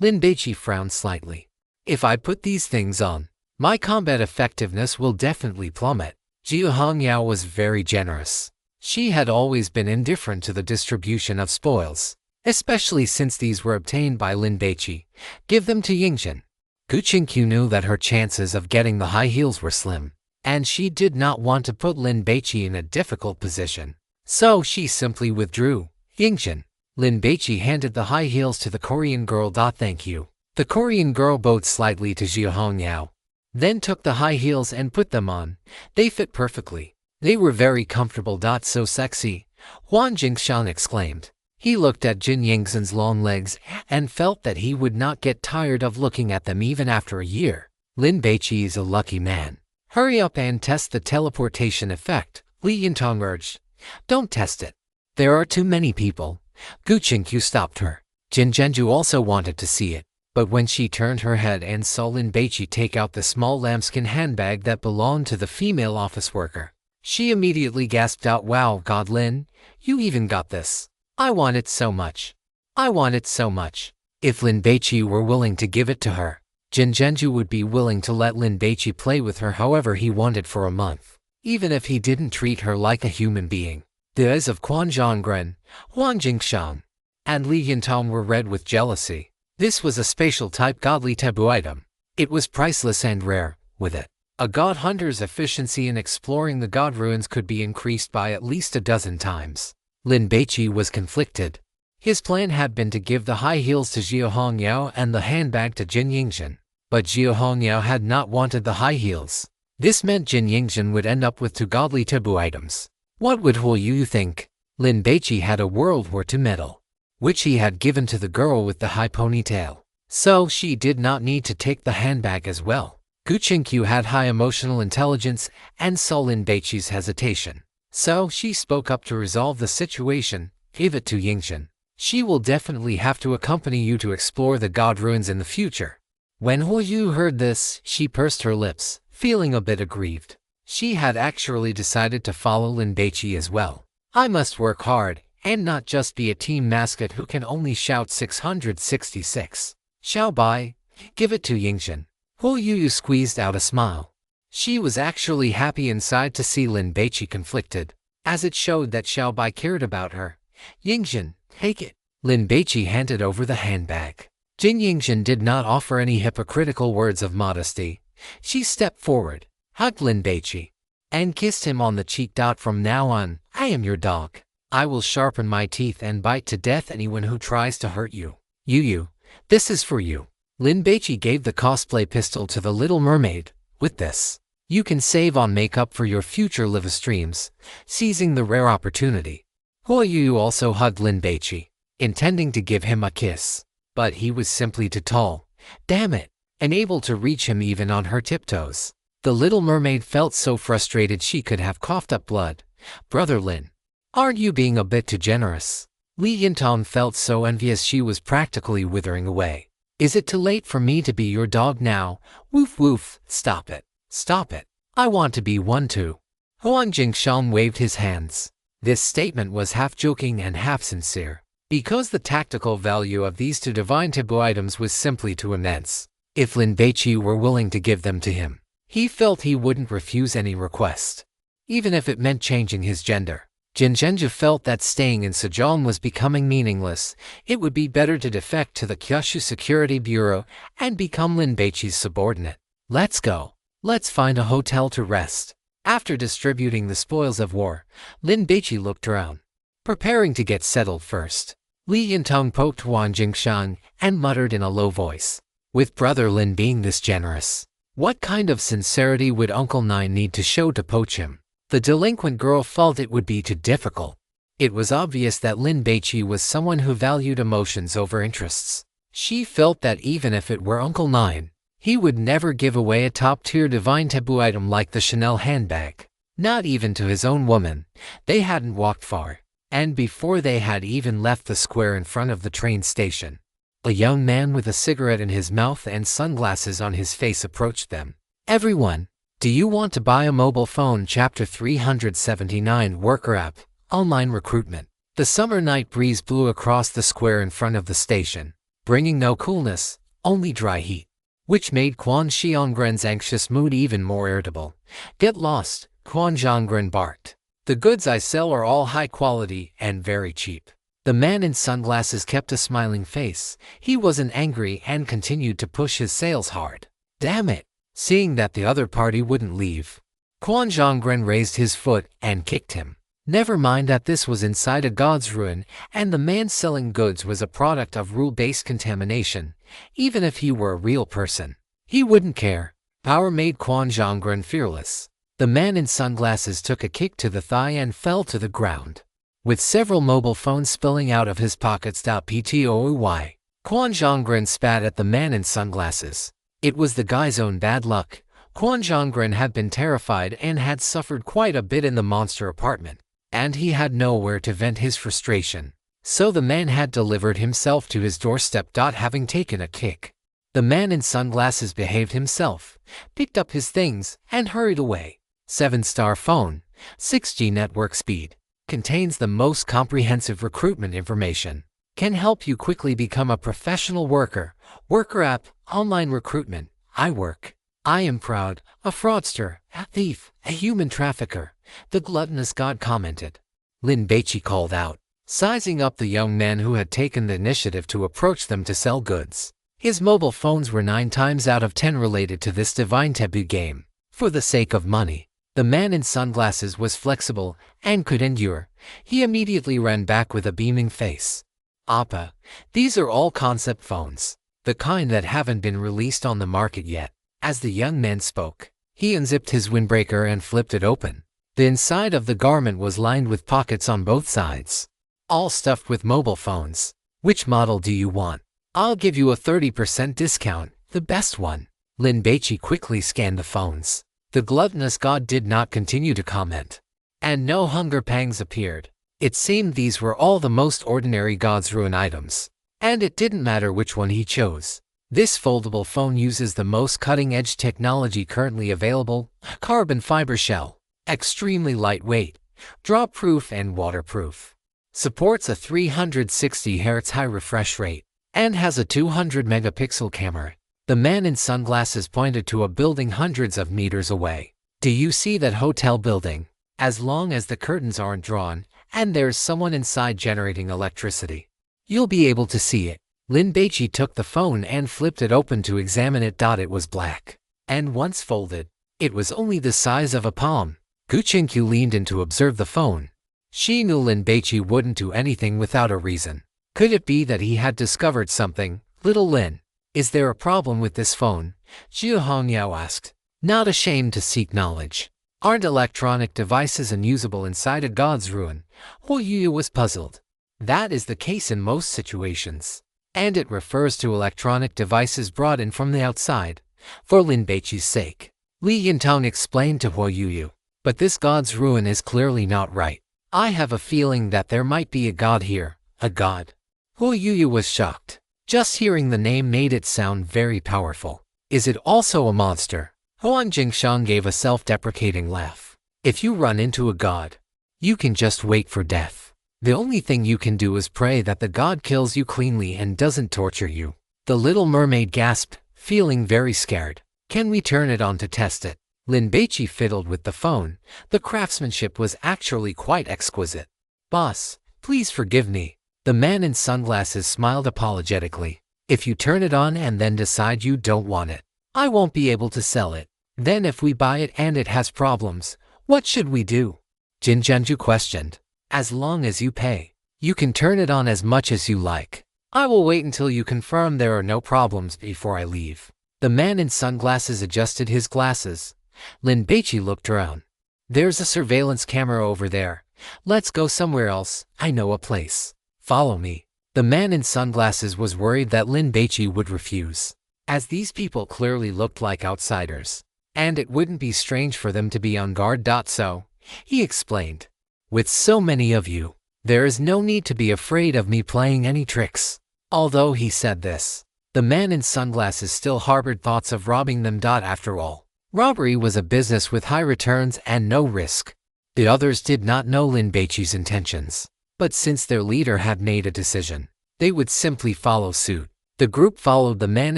Lin Baici frowned slightly. If I put these things on, my combat effectiveness will definitely plummet. Zhao Hongyao was very generous. She had always been indifferent to the distribution of spoils, especially since these were obtained by Lin Baici. Give them to Yingzhen. Gu Qingqiu knew that her chances of getting the high heels were slim, and she did not want to put Lin Baici in a difficult position. So she simply withdrew. Yingzhen. Lin Baici handed the high heels to the Korean girl. Thank you. The Korean girl bowed slightly to Zhao Hongyao, then took the high heels and put them on. They fit perfectly. They were very comfortable. So sexy, Huang Jingshan exclaimed. He looked at Jin Yingzhen's long legs and felt that he would not get tired of looking at them even after a year. Lin Baici is a lucky man. Hurry up and test the teleportation effect, Li Yintong urged. Don't test it. There are too many people. Gu Qingqiu stopped her. Jin Zhenju also wanted to see it, but when she turned her head and saw Lin Baici take out the small lambskin handbag that belonged to the female office worker, she immediately gasped out, "Wow, God Lin, you even got this. I want it so much. I want it so much." If Lin Baici were willing to give it to her, Jin Zhenju would be willing to let Lin Baici play with her however he wanted for a month, even if he didn't treat her like a human being. The eyes of Quan Zhonggren, Huang Jingshan, and Li Yintong were red with jealousy. This was a spatial type godly taboo item. It was priceless and rare. With it, a god hunter's efficiency in exploring the god ruins could be increased by at least a dozen times. Lin Baici was conflicted. His plan had been to give the high heels to Zhao Hongyao and the handbag to Jin Yingzhen, but Zhao Hongyao had not wanted the high heels. This meant Jin Yingzhen would end up with 2 godly taboo items. What would Hu Yu think? Lin Baici had a World War II medal, which he had given to the girl with the high ponytail, so she did not need to take the handbag as well. Gu Qingqiu had high emotional intelligence and saw Lin Baici's hesitation, so she spoke up to resolve the situation. Give it to Yingzhen. She will definitely have to accompany you to explore the god ruins in the future. When Hu Yu heard this, she pursed her lips, feeling a bit aggrieved. She had actually decided to follow Lin Baici as well. I must work hard, and not just be a team mascot who can only shout 666. Xiao Bai, give it to Yingzhen. Hu Yu squeezed out a smile. She was actually happy inside to see Lin Baici conflicted, as it showed that Xiao Bai cared about her. Yingzhen, take it. Lin Baici handed over the handbag. Jin Yingzhen did not offer any hypocritical words of modesty. She stepped forward. hugged Lin Baici, and kissed him on the cheek. From now on, I am your dog. I will sharpen my teeth and bite to death anyone who tries to hurt you. You, this is for you. Lin Baici gave the cosplay pistol to the Little Mermaid. With this, you can save on makeup for your future live streams, seizing the rare opportunity. Yu also hugged Lin Baici, intending to give him a kiss, but he was simply too tall, damn it, unable to reach him even on her tiptoes. The Little Mermaid felt so frustrated she could have coughed up blood. Brother Lin, aren't you being a bit too generous? Li Yintong felt so envious she was practically withering away. Is it too late for me to be your dog now? Woof woof, stop it. Stop it. I want to be one too. Huang Jingshan waved his hands. This statement was half joking and half sincere, because the tactical value of these two divine taboo items was simply too immense. If Lin Baici were willing to give them to him, he felt he wouldn't refuse any request, even if it meant changing his gender. Jin Zhenju felt that staying in Sejong was becoming meaningless. It would be better to defect to the Kyushu Security Bureau and become Lin Baici's subordinate. Let's go. Let's find a hotel to rest. After distributing the spoils of war, Lin Baici looked around, preparing to get settled first. Li Yintong poked Huang Jingshan and muttered in a low voice, with Brother Lin being this generous, what kind of sincerity would Uncle Nine need to show to poach him? The delinquent girl felt it would be too difficult. It was obvious that Lin Baici was someone who valued emotions over interests. She felt that even if it were Uncle Nine, he would never give away a top-tier divine taboo item like the Chanel handbag. Not even to his own woman. They hadn't walked far, and before they had even left the square in front of the train station, a young man with a cigarette in his mouth and sunglasses on his face approached them. Everyone, do you want to buy a mobile phone? Chapter 379 Worker App, Online Recruitment. The summer night breeze blew across the square in front of the station, bringing no coolness, only dry heat, which made Quan Xiongren's anxious mood even more irritable. Get lost, Quan Xiongren barked. The goods I sell are all high quality and very cheap. The man in sunglasses kept a smiling face. He wasn't angry and continued to push his sales hard. Damn it! Seeing that the other party wouldn't leave, Quan Xiongren raised his foot and kicked him. Never mind that this was inside a god's ruin, and the man selling goods was a product of rule-based contamination. Even if he were a real person, he wouldn't care. Power made Quan Xiongren fearless. The man in sunglasses took a kick to the thigh and fell to the ground, with several mobile phones spilling out of his pockets. Ptoy. Quan Xiongren spat at the man in sunglasses. It was the guy's own bad luck. Quan Xiongren had been terrified and had suffered quite a bit in the monster apartment, and he had nowhere to vent his frustration. So the man had delivered himself to his doorstep. Having taken a kick, the man in sunglasses behaved himself, picked up his things, and hurried away. 7-star phone, 6G network speed, contains the most comprehensive recruitment information, can help you quickly become a professional worker. Worker app, online recruitment. I work. I am proud, a fraudster, a thief, a human trafficker, the gluttonous god commented. Lin Baici called out, sizing up the young man who had taken the initiative to approach them to sell goods. His mobile phones were 9 times out of 10 related to this divine taboo game. For the sake of money, the man in sunglasses was flexible and could endure. He immediately ran back with a beaming face. Appa, these are all concept phones, the kind that haven't been released on the market yet. As the young man spoke, he unzipped his windbreaker and flipped it open. The inside of the garment was lined with pockets on both sides, all stuffed with mobile phones. Which model do you want? I'll give you a 30% discount, the best one. Lin Baici quickly scanned the phones. The gluttonous god did not continue to comment, and no hunger pangs appeared. It seemed these were all the most ordinary god's ruin items, and it didn't matter which one he chose. This foldable phone uses the most cutting-edge technology currently available, carbon fiber shell, extremely lightweight, drop-proof and waterproof, supports a 360 Hz high refresh rate, and has a 200-megapixel camera. The man in sunglasses pointed to a building hundreds of meters away. Do you see that hotel building? As long as the curtains aren't drawn, and there's someone inside generating electricity, you'll be able to see it. Lin Baici took the phone and flipped it open to examine it. It was black, and once folded, It was only the size of a palm. Gu Qingqiu leaned in to observe the phone. She knew Lin Baici wouldn't do anything without a reason. Could it be that he had discovered something? Little Lin, is there a problem with this phone? Zhu Hongyao asked, not ashamed to seek knowledge. Aren't electronic devices unusable inside a god's ruin? Huo Yu was puzzled. That is the case in most situations. And it refers to electronic devices brought in from the outside. For Lin Baici's sake, Li Yintang explained to Huo Yu. But this god's ruin is clearly not right. I have a feeling that there might be a god here. A god? Huo Yu was shocked. Just hearing the name made it sound very powerful. Is it also a monster? Huan Jingshan gave a self-deprecating laugh. If you run into a god, you can just wait for death. The only thing you can do is pray that the god kills you cleanly and doesn't torture you. The little mermaid gasped, feeling very scared. Can we turn it on to test it? Lin Baici fiddled with the phone. The craftsmanship was actually quite exquisite. Boss, please forgive me. The man in sunglasses smiled apologetically. If you turn it on and then decide you don't want it, I won't be able to sell it. Then if we buy it and it has problems, what should we do? Jin Zhenju questioned. As long as you pay, you can turn it on as much as you like. I will wait until you confirm there are no problems before I leave. The man in sunglasses adjusted his glasses. Lin Baici looked around. There's a surveillance camera over there. Let's go somewhere else. I know a place. Follow me. The man in sunglasses was worried that Lin Baici would refuse, as these people clearly looked like outsiders, and it wouldn't be strange for them to be on guard. So, he explained, with so many of you, there is no need to be afraid of me playing any tricks. Although he said this, the man in sunglasses still harbored thoughts of robbing them. After all, robbery was a business with high returns and no risk. The others did not know Lin Baici's intentions, but since their leader had made a decision, they would simply follow suit. The group followed the man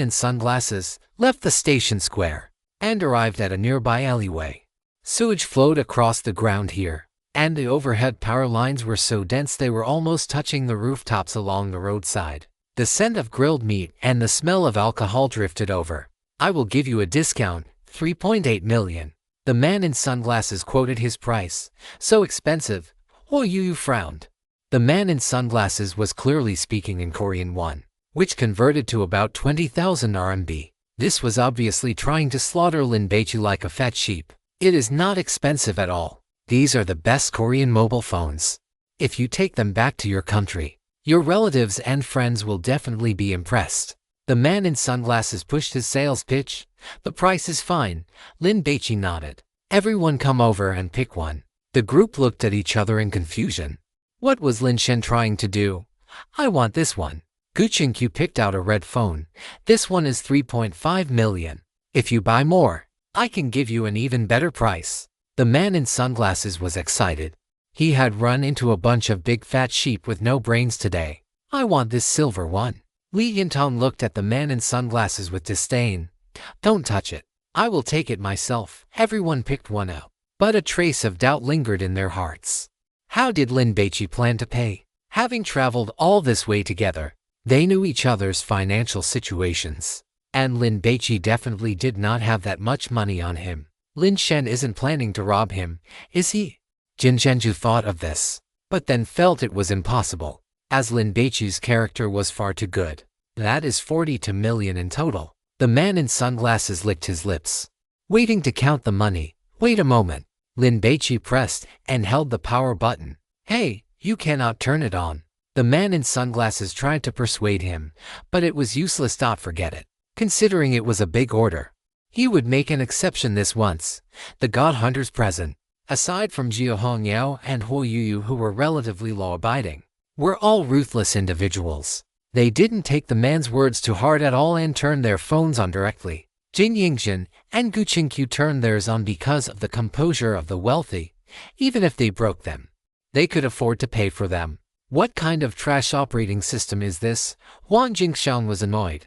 in sunglasses, left the station square, and arrived at a nearby alleyway. Sewage flowed across the ground here, and the overhead power lines were so dense they were almost touching the rooftops along the roadside. The scent of grilled meat and the smell of alcohol drifted over. I will give you a discount, 3.8 million. The man in sunglasses quoted his price. So expensive. Huo Yu frowned. The man in sunglasses was clearly speaking in Korean won, which converted to about 20,000 RMB. This was obviously trying to slaughter Lin Baici like a fat sheep. It is not expensive at all. These are the best Korean mobile phones. If you take them back to your country, your relatives and friends will definitely be impressed. The man in sunglasses pushed his sales pitch. The price is fine. Lin Baici nodded. Everyone come over and pick one. The group looked at each other in confusion. What was Lin Shen trying to do? I want this one. Gu Qingqiu picked out a red phone. This one is 3.5 million. If you buy more, I can give you an even better price. The man in sunglasses was excited. He had run into a bunch of big fat sheep with no brains today. I want this silver one. Li Yintang looked at the man in sunglasses with disdain. Don't touch it. I will take it myself. Everyone picked one out, but a trace of doubt lingered in their hearts. How did Lin Baici plan to pay? Having traveled all this way together, they knew each other's financial situations, and Lin Baici definitely did not have that much money on him. Lin Shen isn't planning to rob him, is he? Jin Zhenju thought of this, but then felt it was impossible, as Lin Baici's character was far too good. That is 42 million in total. The man in sunglasses licked his lips, waiting to count the money. Wait a moment. Lin Baici pressed and held the power button. Hey, you cannot turn it on. The man in sunglasses tried to persuade him, but it was useless. Forget it. Considering it was a big order, he would make an exception this once. The god hunters present, aside from Jiao Hongyao and Huo Yu, who were relatively law-abiding, were all ruthless individuals. They didn't take the man's words to heart at all and turned their phones on directly. Jin Yingzhen and Gu Qingqiu turned theirs on because of the composure of the wealthy. Even if they broke them, they could afford to pay for them. What kind of trash operating system is this? Huang Jingshan was annoyed.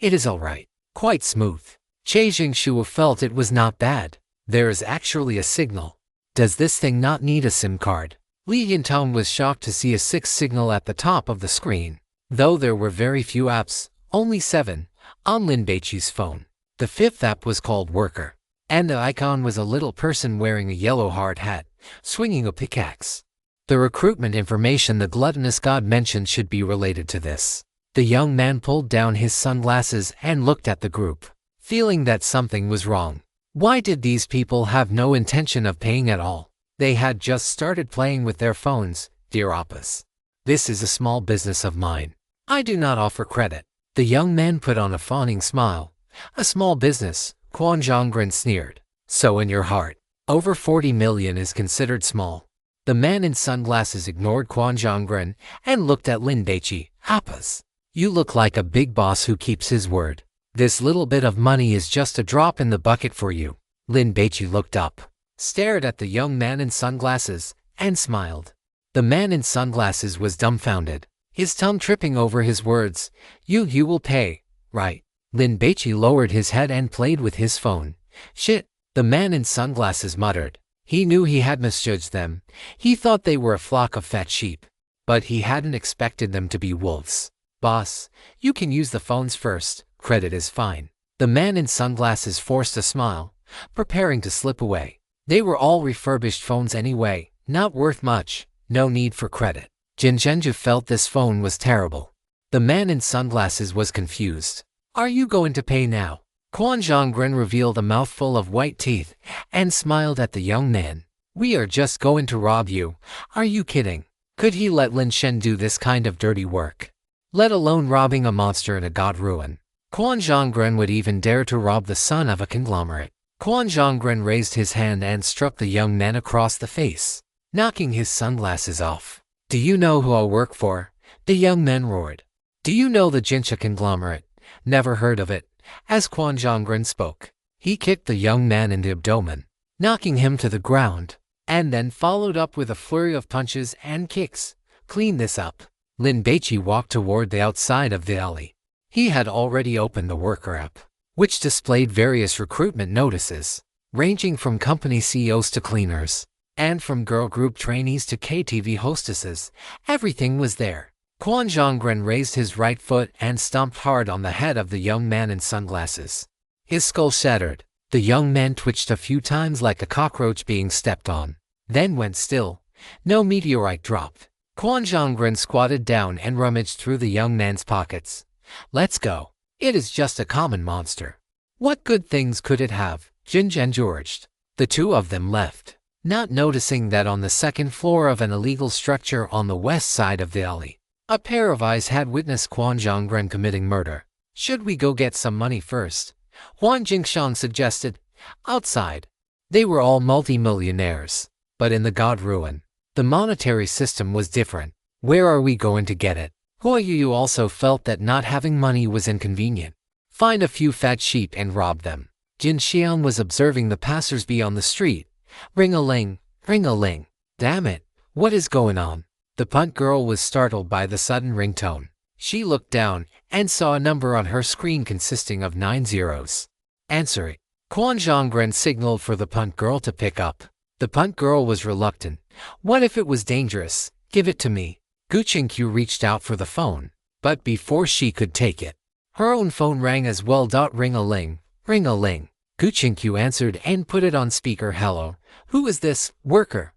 It is all right. Quite smooth. Che Jingshua felt it was not bad. There is actually a signal. Does this thing not need a SIM card? Li Yintang was shocked to see a 6 signal at the top of the screen. Though there were very few apps, only 7, on Lin Baici's phone. The 5th app was called Worker. and the icon was a little person wearing a yellow hard hat, swinging a pickaxe. The recruitment information the gluttonous god mentioned should be related to this. The young man pulled down his sunglasses and looked at the group, feeling that something was wrong. Why did these people have no intention of paying at all? They had just started playing with their phones. Dear Oppas, this is a small business of mine. I do not offer credit. The young man put on a fawning smile. A small business, Quan Zhonggren sneered. So in your heart, over 40 million is considered small. The man in sunglasses ignored Quan Zhonggren and looked at Lin Baici. Oppas, you look like a big boss who keeps his word. This little bit of money is just a drop in the bucket for you. Lin Baici looked up, stared at the young man in sunglasses, and smiled. The man in sunglasses was dumbfounded, his tongue tripping over his words. You will pay, right? Lin Baici lowered his head and played with his phone. Shit, the man in sunglasses muttered. He knew he had misjudged them. He thought they were a flock of fat sheep, but he hadn't expected them to be wolves. Boss, you can use the phones first. Credit is fine. The man in sunglasses forced a smile, preparing to slip away. They were all refurbished phones anyway, not worth much, no need for credit. Jin Zhenju felt this phone was terrible. The man in sunglasses was confused. Are you going to pay now? Quan Zhonggren revealed a mouthful of white teeth and smiled at the young man. We are just going to rob you. Are you kidding? Could he let Lin Shen do this kind of dirty work? Let alone robbing a monster in a god ruin. Quan Zhonggren would even dare to rob the son of a conglomerate. Quan Zhonggren raised his hand and struck the young man across the face, knocking his sunglasses off. Do you know who I work for? The young man roared. Do you know the Jinsha conglomerate? Never heard of it. As Quan Zhonggren spoke, he kicked the young man in the abdomen, knocking him to the ground, and then followed up with a flurry of punches and kicks. Clean this up. Lin Baici walked toward the outside of the alley. He had already opened the worker app, which displayed various recruitment notices, ranging from company CEOs to cleaners, and from girl group trainees to KTV hostesses. Everything was there. Quan Zhonggren raised his right foot and stomped hard on the head of the young man in sunglasses. His skull shattered. The young man twitched a few times like a cockroach being stepped on, then went still. No meteorite dropped. Quan Zhonggren squatted down and rummaged through the young man's pockets. Let's go. It is just a common monster. What good things could it have? Jin Zhenju urged. The two of them left, not noticing that on the second floor of an illegal structure on the west side of the alley, a pair of eyes had witnessed Quan Zhonggren committing murder. Should we go get some money first? Huan Jingshan suggested. Outside. They were all multi-millionaires, but in the god ruin, the monetary system was different. Where are we going to get it? Hua Yu also felt that not having money was inconvenient. Find a few fat sheep and rob them. Jin Xian was observing the passers-by on the street. Ring-a-ling, ring-a-ling. Damn it, what is going on? The punt girl was startled by the sudden ringtone. She looked down and saw a number on her screen consisting of 9 zeros. Answer it. Quan Zhonggren signaled for the punt girl to pick up. The punt girl was reluctant. What if it was dangerous? Give it to me. Gu Qingqiu reached out for the phone, but before she could take it, her own phone rang as well. Ring-a-ling, ring-a-ling. Gu Qingqiu answered and put it on speaker. Hello, who is this? Worker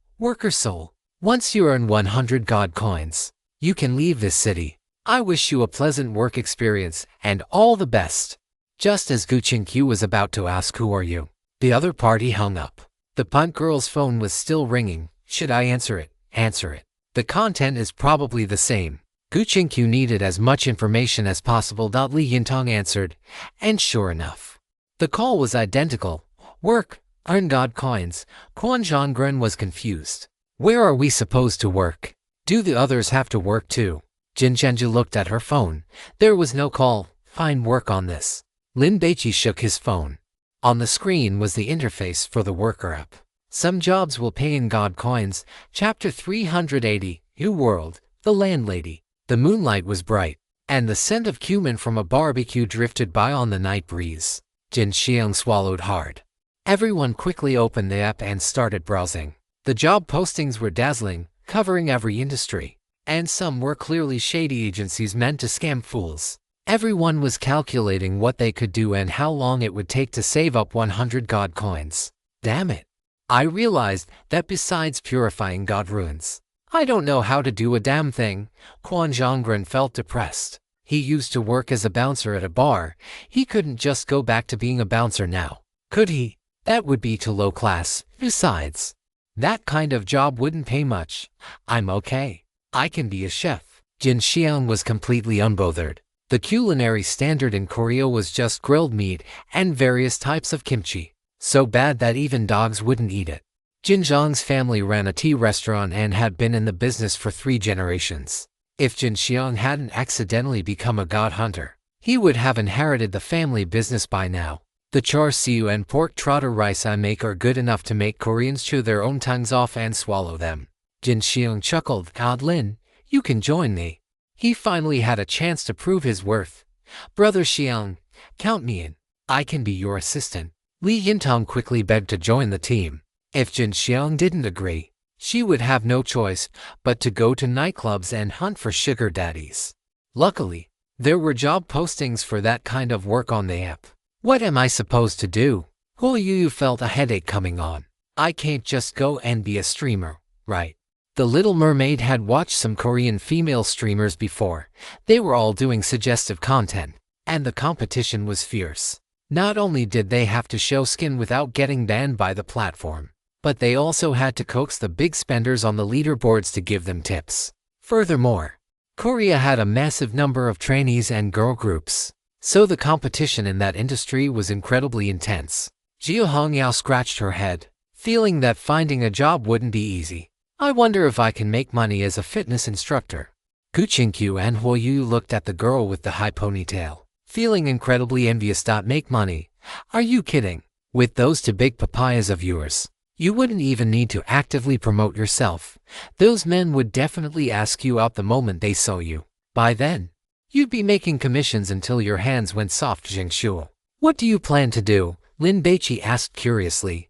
soul. Once you earn 100 god coins, you can leave this city. I wish you a pleasant work experience and all the best. Just as Gu Qingqiu was about to ask who are you, the other party hung up. The punt girl's phone was still ringing. Should I answer it? Answer it. The content is probably the same. Gu Qingqiu needed as much information as possible. Li Yintong answered, and sure enough, the call was identical. Work, earn god coins. Quan Zhonggren was confused. Where are we supposed to work? Do the others have to work too? Jin Zhenju looked at her phone. There was no call. Find work on this. Lin Baici shook his phone. On the screen was the interface for the worker app. Some jobs will pay in god coins. Chapter 380, New World, The Landlady. The moonlight was bright, and the scent of cumin from a barbecue drifted by on the night breeze. Jin Xiang swallowed hard. Everyone quickly opened the app and started browsing. The job postings were dazzling, covering every industry, and some were clearly shady agencies meant to scam fools. Everyone was calculating what they could do and how long it would take to save up 100 god coins. Damn it. I realized that besides purifying god runes, I don't know how to do a damn thing. Quan Zhonggren felt depressed. He used to work as a bouncer at a bar. He couldn't just go back to being a bouncer now, could he? That would be too low class. Besides, that kind of job wouldn't pay much. I'm okay. I can be a chef. Jin Xiang was completely unbothered. The culinary standard in Korea was just grilled meat and various types of kimchi, so bad that even dogs wouldn't eat it. Jin Zhang's family ran a tea restaurant and had been in the business for 3 generations. If Jin Xiang hadn't accidentally become a god hunter, he would have inherited the family business by now. The char siu and pork trotter rice I make are good enough to make Koreans chew their own tongues off and swallow them. Jin Xiang chuckled. God Lin, you can join me. He finally had a chance to prove his worth. Brother Xiang, count me in. I can be your assistant. Li Yintong quickly begged to join the team. If Jin Xiang didn't agree, she would have no choice but to go to nightclubs and hunt for sugar daddies. Luckily, there were job postings for that kind of work on the app. What am I supposed to do? Yu felt a headache coming on. I can't just go and be a streamer, right? The Little Mermaid had watched some Korean female streamers before. They were all doing suggestive content, and the competition was fierce. Not only did they have to show skin without getting banned by the platform, but they also had to coax the big spenders on the leaderboards to give them tips. Furthermore, Korea had a massive number of trainees and girl groups, so the competition in that industry was incredibly intense. Jia Hongyao scratched her head, feeling that finding a job wouldn't be easy. I wonder if I can make money as a fitness instructor. Gu Qingqiu and Huo Yu looked at the girl with the high ponytail, feeling incredibly envious. Make money? Are you kidding? With those 2 big papayas of yours, you wouldn't even need to actively promote yourself. Those men would definitely ask you out the moment they saw you. By then, you'd be making commissions until your hands went soft. Jingshu, what do you plan to do? Lin Baici asked curiously.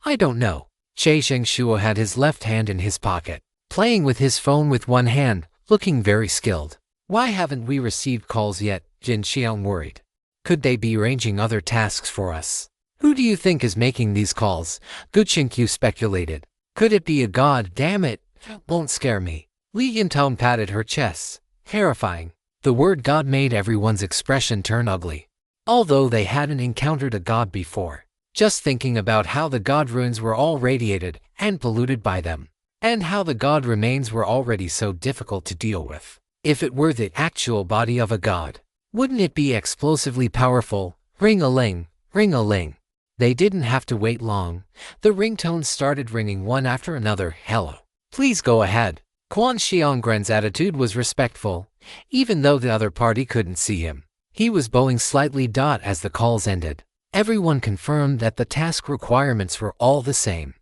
I don't know. Che Jingshu had his left hand in his pocket, playing with his phone with one hand, looking very skilled. Why haven't we received calls yet? Jin Xiang worried. Could they be arranging other tasks for us? Who do you think is making these calls? Gu Qingqiu speculated. Could it be a god? Damn it, won't scare me. Li Yintong patted her chest. Terrifying. The word god made everyone's expression turn ugly. Although they hadn't encountered a god before, just thinking about how the god runes were all radiated and polluted by them, and how the god remains were already so difficult to deal with. If it were the actual body of a god, wouldn't it be explosively powerful? Ring-a-ling, ring-a-ling. They didn't have to wait long. The ringtones started ringing one after another. Hello. Please go ahead. Quan Xianggren's attitude was respectful, even though the other party couldn't see him. He was bowing slightly. As the calls ended, everyone confirmed that the task requirements were all the same.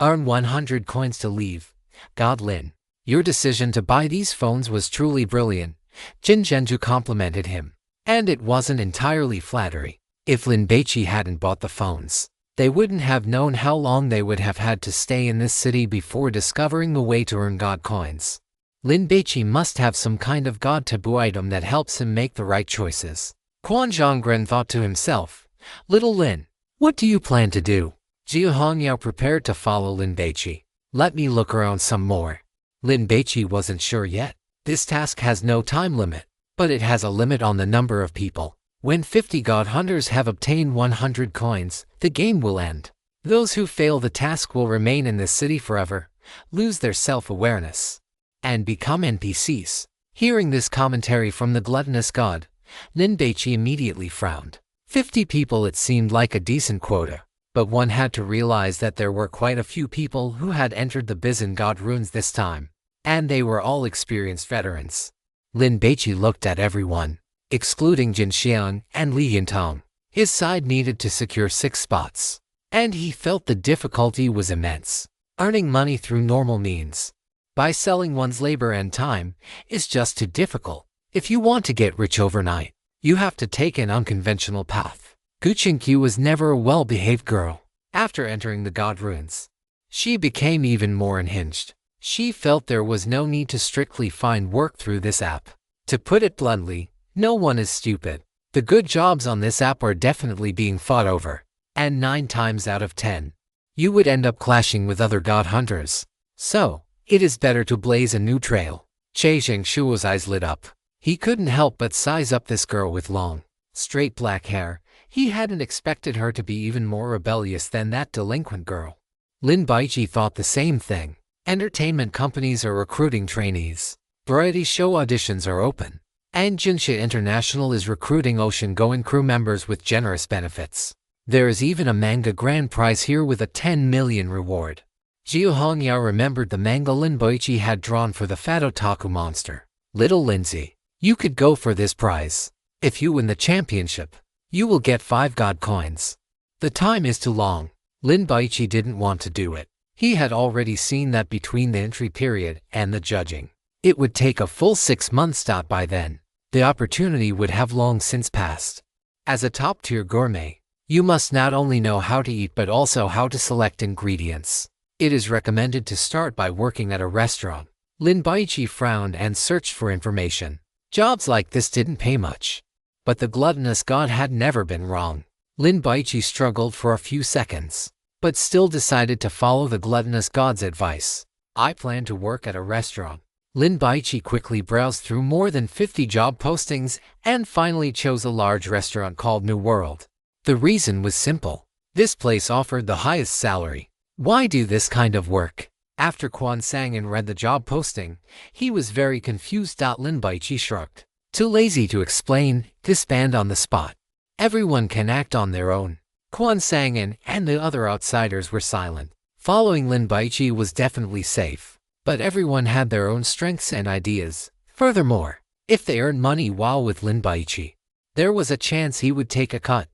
Earn 100 coins to leave. God Lin, your decision to buy these phones was truly brilliant. Jin Zhenju complimented him. And it wasn't entirely flattery. If Lin Baici hadn't bought the phones, they wouldn't have known how long they would have had to stay in this city before discovering a way to earn god coins. Lin Baici must have some kind of god taboo item that helps him make the right choices. Quan Zhonggren thought to himself, Little Lin, what do you plan to do? Jia Hongyao prepared to follow Lin Baici. Let me look around some more. Lin Baici wasn't sure yet. This task has no time limit, but it has a limit on the number of people. When 50 god hunters have obtained 100 coins, the game will end. Those who fail the task will remain in this city forever, lose their self-awareness, and become NPCs. Hearing this commentary from the gluttonous god, Lin Baici immediately frowned. 50 people, it seemed like a decent quota, but one had to realize that there were quite a few people who had entered the Bizon god runes this time, and they were all experienced veterans. Lin Baici looked at everyone, excluding Jin Xiang and Li Yintong. His side needed to secure 6 spots, and he felt the difficulty was immense. Earning money through normal means, by selling one's labor and time, is just too difficult. If you want to get rich overnight, you have to take an unconventional path. Gu Qingqiu was never a well-behaved girl. After entering the god runes, she became even more unhinged. She felt there was no need to strictly find work through this app. To put it bluntly, No one is stupid. The good jobs on this app are definitely being fought over. And 9 times out of 10, you would end up clashing with other god hunters. So, it is better to blaze a new trail. Che Jingshuo's eyes lit up. He couldn't help but size up this girl with long, straight black hair. He hadn't expected her to be even more rebellious than that delinquent girl. Lin Baici thought the same thing. Entertainment companies are recruiting trainees. Variety show auditions are open. And Jinsha International is recruiting ocean-going crew members with generous benefits. There is even a manga grand prize here with a 10 million reward. Jiu Hongyao remembered the manga Lin Baici had drawn for the fat otaku monster. Little Lindsay, you could go for this prize. If you win the championship, you will get 5 god coins. The time is too long. Lin Baici didn't want to do it. He had already seen that between the entry period and the judging, it would take a full 6 months. By then, the opportunity would have long since passed. As a top-tier gourmet, you must not only know how to eat but also how to select ingredients. It is recommended to start by working at a restaurant. Lin Baici frowned and searched for information. Jobs like this didn't pay much. But the gluttonous god had never been wrong. Lin Baici struggled for a few seconds, but still decided to follow the gluttonous god's advice. I plan to work at a restaurant. Lin Baici quickly browsed through more than 50 job postings and finally chose a large restaurant called New World. The reason was simple. This place offered the highest salary. Why do this kind of work? After Quan Sang-in read the job posting, he was very confused. Lin Baici shrugged. Too lazy to explain, disband on the spot. Everyone can act on their own. Quan Sang-in and the other outsiders were silent. Following Lin Baici was definitely safe, but everyone had their own strengths and ideas. Furthermore, if they earned money while with Lin Baici, there was a chance he would take a cut.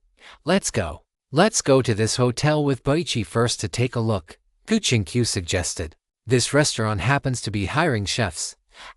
Let's go. Let's go to this hotel with Baici first to take a look, Gu Qingqiu suggested. This restaurant happens to be hiring chefs.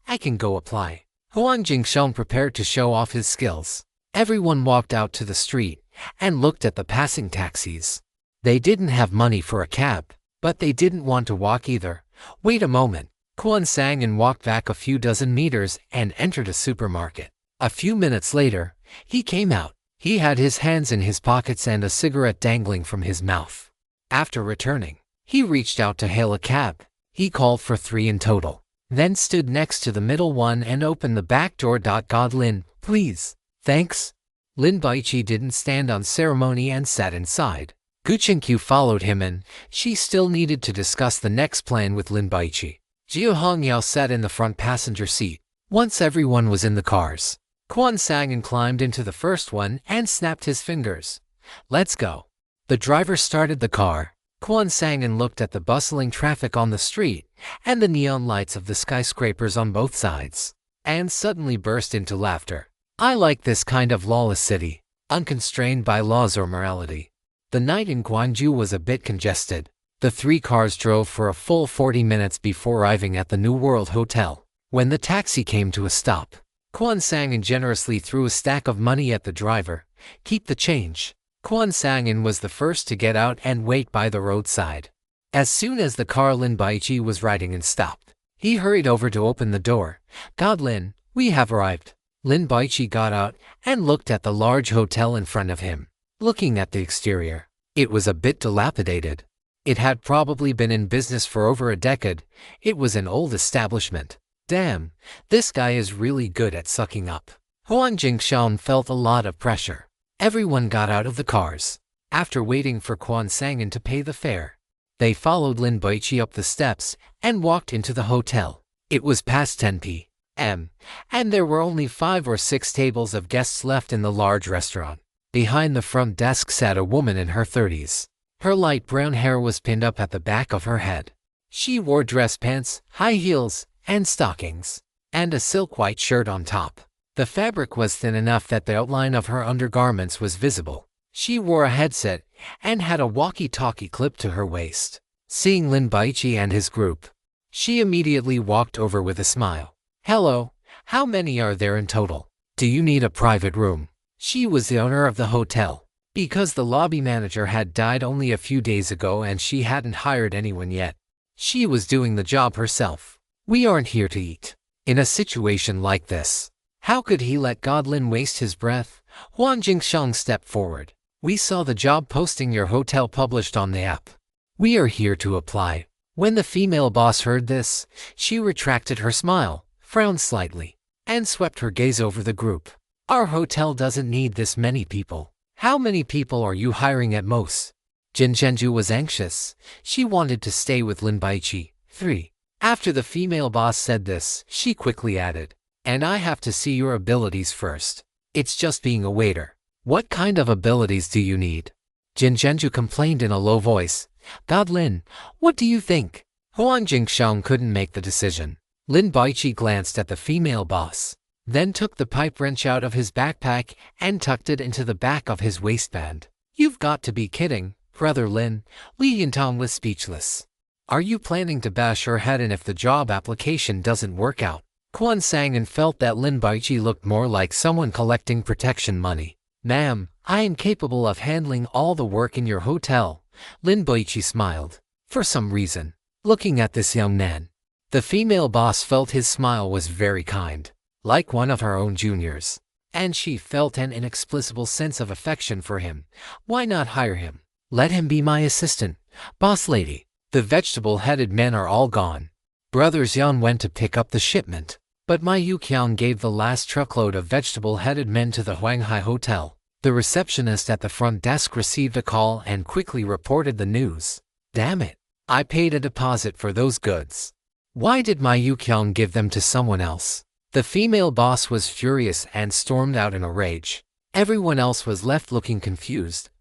I can go apply. Huang Jingsheng prepared to show off his skills. Everyone walked out to the street and looked at the passing taxis. They didn't have money for a cab, but they didn't want to walk either. Wait a moment. Quan Sang-in walked back a few dozen meters and entered a supermarket. A few minutes later, he came out. He had his hands in his pockets and a cigarette dangling from his mouth. After returning, he reached out to hail a cab. He called for 3 in total, then stood next to the middle one and opened the back door. God Lin, please. Thanks. Lin Baici didn't stand on ceremony and sat inside. Gu Qingqiu followed him and she still needed to discuss the next plan with Lin Baici. Jiu Hongyao sat in the front passenger seat. Once everyone was in the cars, Quan Sang-in climbed into the first one and snapped his fingers. Let's go. The driver started the car. Quan Sang-in looked at the bustling traffic on the street and the neon lights of the skyscrapers on both sides, and suddenly burst into laughter. I like this kind of lawless city, unconstrained by laws or morality. The night in Guangzhou was a bit congested. The 3 cars drove for a full 40 minutes before arriving at the New World Hotel. When the taxi came to a stop, Quan Sang-in generously threw a stack of money at the driver. Keep the change. Quan Sang-in was the first to get out and wait by the roadside. As soon as the car Lin Baici was riding in stopped, he hurried over to open the door. God Lin, we have arrived. Lin Baici got out and looked at the large hotel in front of him. Looking at the exterior, it was a bit dilapidated. It had probably been in business for over a decade. It was an old establishment. Damn, this guy is really good at sucking up. Huang Jingsheng felt a lot of pressure. Everyone got out of the cars. After waiting for Quan Sang-in to pay the fare, they followed Lin Baici up the steps and walked into the hotel. It was past 10 p.m., and there were only 5 or 6 tables of guests left in the large restaurant. Behind the front desk sat a woman in her 30s. Her light brown hair was pinned up at the back of her head. She wore dress pants, high heels, and stockings, and a silk white shirt on top. The fabric was thin enough that the outline of her undergarments was visible. She wore a headset and had a walkie-talkie clipped to her waist. Seeing Lin Baici and his group, she immediately walked over with a smile. Hello, how many are there in total? Do you need a private room? She was the owner of the hotel. Because the lobby manager had died only a few days ago and she hadn't hired anyone yet, she was doing the job herself. We aren't here to eat. In a situation like this, How could he let God Lin waste his breath? Huang Jingshang stepped forward. We saw the job posting your hotel published on the app. We are here to apply. When the female boss heard this, she retracted her smile, frowned slightly, and swept her gaze over the group. Our hotel doesn't need this many people. How many people are you hiring at most? Jin Zhenju was anxious. She wanted to stay with Lin Baici. 3. After the female boss said this, she quickly added, and I have to see your abilities first. It's just being a waiter. What kind of abilities do you need? Jin Zhenju complained in a low voice. God Lin, what do you think? Huang Jingshang couldn't make the decision. Lin Baici glanced at the female boss, then took the pipe wrench out of his backpack and tucked it into the back of his waistband. You've got to be kidding, Brother Lin. Li Yintang was speechless. Are you planning to bash her head in if the job application doesn't work out? Quan sang and felt that Lin Baici looked more like someone collecting protection money. Ma'am, I am capable of handling all the work in your hotel. Lin Baici smiled. For some reason, looking at this young man, the female boss felt his smile was very kind, like one of her own juniors, and she felt an inexplicable sense of affection for him. Why not hire him? Let him be my assistant, boss lady. The vegetable-headed men are all gone. Brothers Yan went to pick up the shipment, but my Yuqiang gave the last truckload of vegetable-headed men to the Huanghai Hotel. The receptionist at the front desk received a call and quickly reported the news. Damn it! I paid a deposit for those goods. Why did my Yuqiang give them to someone else? The female boss was furious and stormed out in a rage. Everyone else was left looking confused.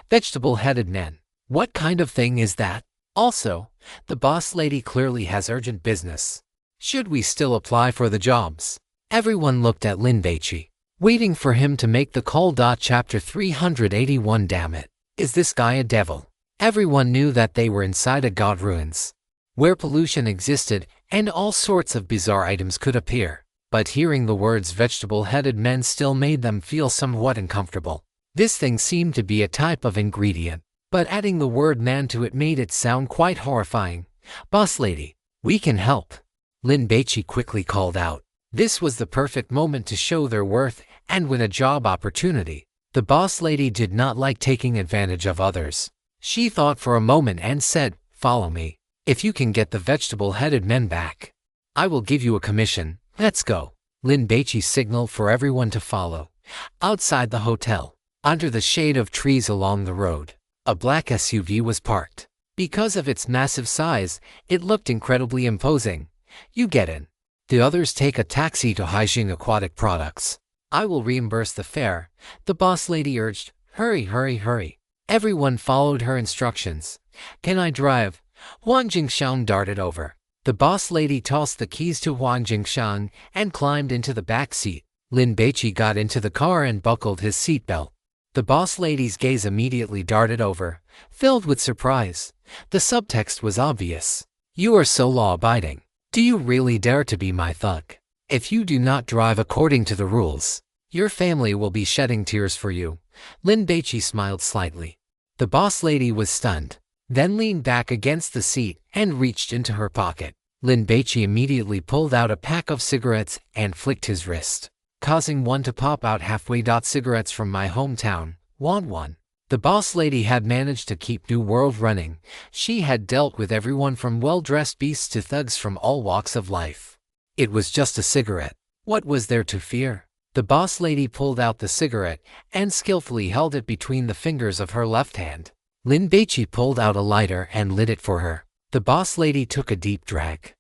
Vegetable-headed men. What kind of thing is that? Also, the boss lady clearly has urgent business. Should we still apply for the jobs? Everyone looked at Lin Baici, waiting for him to make the call. Chapter 381. Damn it. Is this guy a devil? Everyone knew that they were inside a god ruins, where pollution existed and all sorts of bizarre items could appear. But hearing the words vegetable-headed men still made them feel somewhat uncomfortable. This thing seemed to be a type of ingredient, but adding the word man to it made it sound quite horrifying. Boss lady, we can help. Lin Baici quickly called out. This was the perfect moment to show their worth and win a job opportunity. The boss lady did not like taking advantage of others. She thought for a moment and said, follow me. If you can get the vegetable-headed men back, I will give you a commission. Let's go. Lin Baici signaled for everyone to follow. Outside the hotel, under the shade of trees along the road, a black SUV was parked. Because of its massive size, it looked incredibly imposing. You get in. The others take a taxi to Haijing Aquatic Products. I will reimburse the fare, the boss lady urged. Hurry, hurry, hurry. Everyone followed her instructions. Can I drive? Huang Jingshang darted over. The boss lady tossed the keys to Huang Jingshang and climbed into the back seat. Lin Baici got into the car and buckled his seatbelt. The boss lady's gaze immediately darted over, filled with surprise. The subtext was obvious. You are so law-abiding. Do you really dare to be my thug? If you do not drive according to the rules, your family will be shedding tears for you. Lin Baici smiled slightly. The boss lady was stunned, then leaned back against the seat and reached into her pocket. Lin Baici immediately pulled out a pack of cigarettes and flicked his wrist, causing one to pop out halfway. Cigarettes from my hometown, want one? The boss lady had managed to keep New World running. She had dealt with everyone from well-dressed beasts to thugs from all walks of life. It was just a cigarette. What was there to fear? The boss lady pulled out the cigarette and skillfully held it between the fingers of her left hand. Lin Baici pulled out a lighter and lit it for her. The boss lady took a deep drag.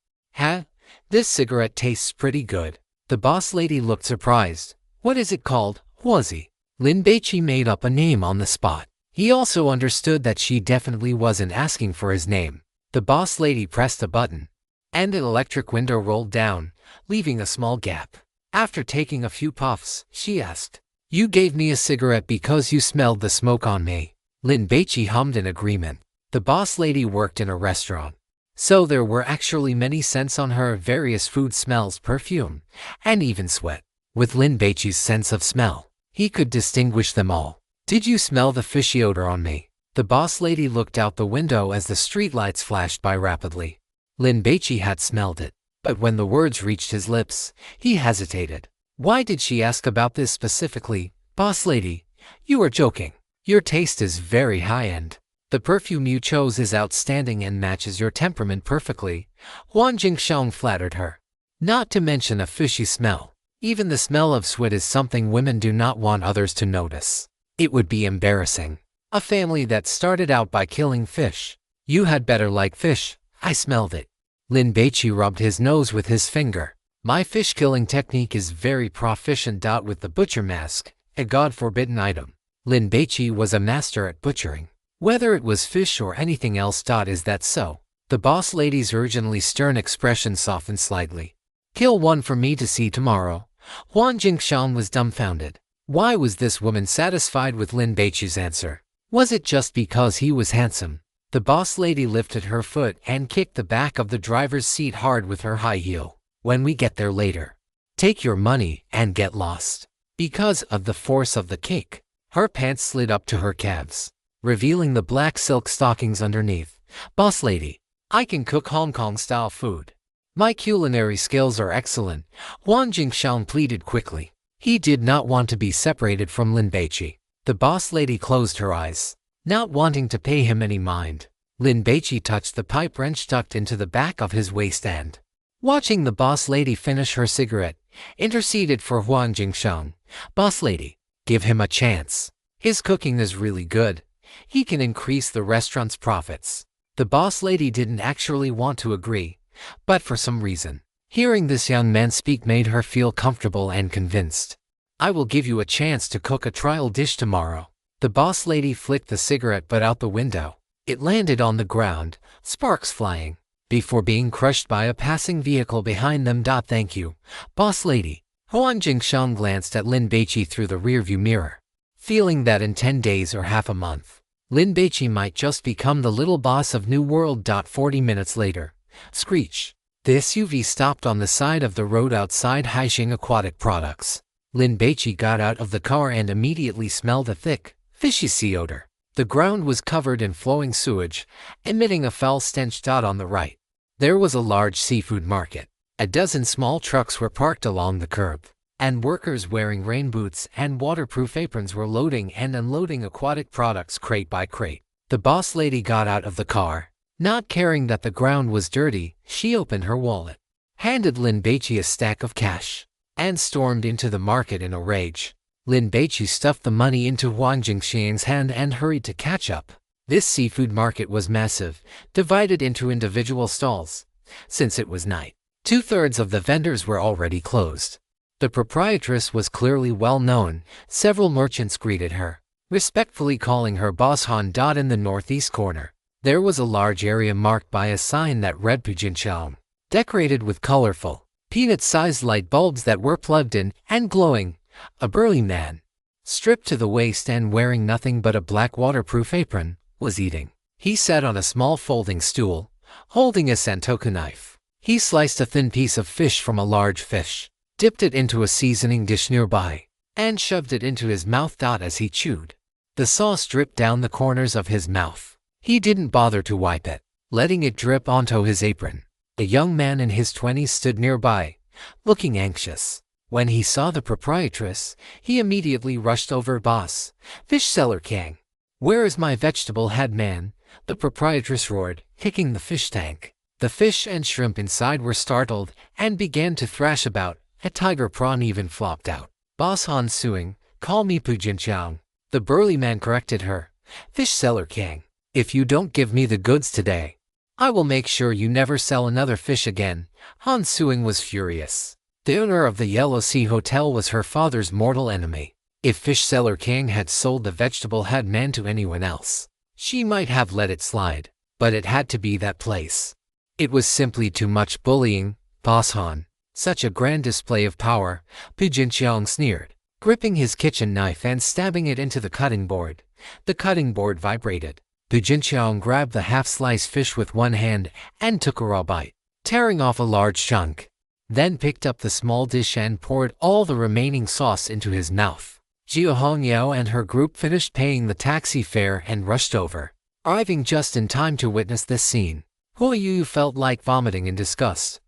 This cigarette tastes pretty good. The boss lady looked surprised. What is it called, Huazi? Lin Baici made up a name on the spot. He also understood that she definitely wasn't asking for his name. The boss lady pressed a button, and an electric window rolled down, leaving a small gap. After taking a few puffs, she asked, You gave me a cigarette because you smelled the smoke on me. Lin Baici hummed in agreement. The boss lady worked in a restaurant, so there were actually many scents on her, various food smells, perfume, and even sweat. With Lin Baici's sense of smell, he could distinguish them all. Did you smell the fishy odor on me? The boss lady looked out the window as the streetlights flashed by rapidly. Lin Baici had smelled it, but when the words reached his lips, he hesitated. Why did she ask about this specifically? Boss lady, you are joking. Your taste is very high-end. The perfume you chose is outstanding and matches your temperament perfectly. Huan Jingxiang flattered her. Not to mention a fishy smell. Even the smell of sweat is something women do not want others to notice. It would be embarrassing. A family that started out by killing fish. You had better like fish. I smelled it. Lin Baici rubbed his nose with his finger. My fish killing technique is very proficient. With the butcher mask, a god-forbidden item. Lin Baici was a master at butchering. Whether it was fish or anything else. Is that so? The boss lady's urgently stern expression softened slightly. Kill one for me to see tomorrow. Huan Jingxiang was dumbfounded. Why was this woman satisfied with Lin Baici's answer? Was it just because he was handsome? The boss lady lifted her foot and kicked the back of the driver's seat hard with her high heel. When we get there later, take your money and get lost. Because of the force of the kick, her pants slid up to her calves, revealing the black silk stockings underneath. Boss lady, I can cook Hong Kong-style food. My culinary skills are excellent, Huan Jingxiang pleaded quickly. He did not want to be separated from Lin Baici. The boss lady closed her eyes, not wanting to pay him any mind. Lin Baici touched the pipe wrench tucked into the back of his waistband. Watching the boss lady finish her cigarette, interceded for Huan Jingxiang. Boss lady, give him a chance. His cooking is really good. He can increase the restaurant's profits. The boss lady didn't actually want to agree, but for some reason, hearing this young man speak made her feel comfortable and convinced. I will give you a chance to cook a trial dish tomorrow. The boss lady flicked the cigarette butt out the window. It landed on the ground, sparks flying, before being crushed by a passing vehicle behind them. Thank you, boss lady. Huan Jingxiang glanced at Lin Baici through the rearview mirror, feeling that in 10 days or half a month, Lin Baici might just become the little boss of New World. 40 minutes later, screech. The SUV stopped on the side of the road outside Haixing Aquatic Products. Lin Baici got out of the car and immediately smelled a thick, fishy sea odor. The ground was covered in flowing sewage, emitting a foul stench. On the right, there was a large seafood market. A dozen small trucks were parked along the curb, and workers wearing rain boots and waterproof aprons were loading and unloading aquatic products crate by crate. The boss lady got out of the car. Not caring that the ground was dirty, she opened her wallet, handed Lin Baici a stack of cash, and stormed into the market in a rage. Lin Baici stuffed the money into Huan Jingxiang's hand and hurried to catch up. This seafood market was massive, divided into individual stalls. Since it was night, 2/3 of the vendors were already closed. The proprietress was clearly well known. Several merchants greeted her, respectfully calling her boss Han. In the northeast corner, there was a large area marked by a sign that read Pujinqiang, decorated with colorful, peanut-sized light bulbs that were plugged in and glowing. A burly man, stripped to the waist and wearing nothing but a black waterproof apron, was eating. He sat on a small folding stool, holding a santoku knife. He sliced a thin piece of fish from a large fish, dipped it into a seasoning dish nearby, and shoved it into his mouth. As he chewed, the sauce dripped down the corners of his mouth. He didn't bother to wipe it, letting it drip onto his apron. A young man in his 20s stood nearby, looking anxious. When he saw the proprietress, he immediately rushed over. Boss, fish seller Kang, where is my vegetable head man? The proprietress roared, kicking the fish tank. The fish and shrimp inside were startled and began to thrash about. A tiger prawn even flopped out. Boss Han suing, call me Pujinqiang. The burly man corrected her. Fish seller Kang, if you don't give me the goods today, I will make sure you never sell another fish again. Han Suing was furious. The owner of the Yellow Sea Hotel was her father's mortal enemy. If fish seller Kang had sold the vegetable head man to anyone else, she might have let it slide, but it had to be that place. It was simply too much bullying. Boss Han, such a grand display of power, Pujinqiang sneered, gripping his kitchen knife and stabbing it into the cutting board. The cutting board vibrated. Pujinqiang grabbed the half-sliced fish with one hand and took a raw bite, tearing off a large chunk. Then picked up the small dish and poured all the remaining sauce into his mouth. Jiao Hongyao and her group finished paying the taxi fare and rushed over, arriving just in time to witness this scene. Hu Yu felt like vomiting in disgust.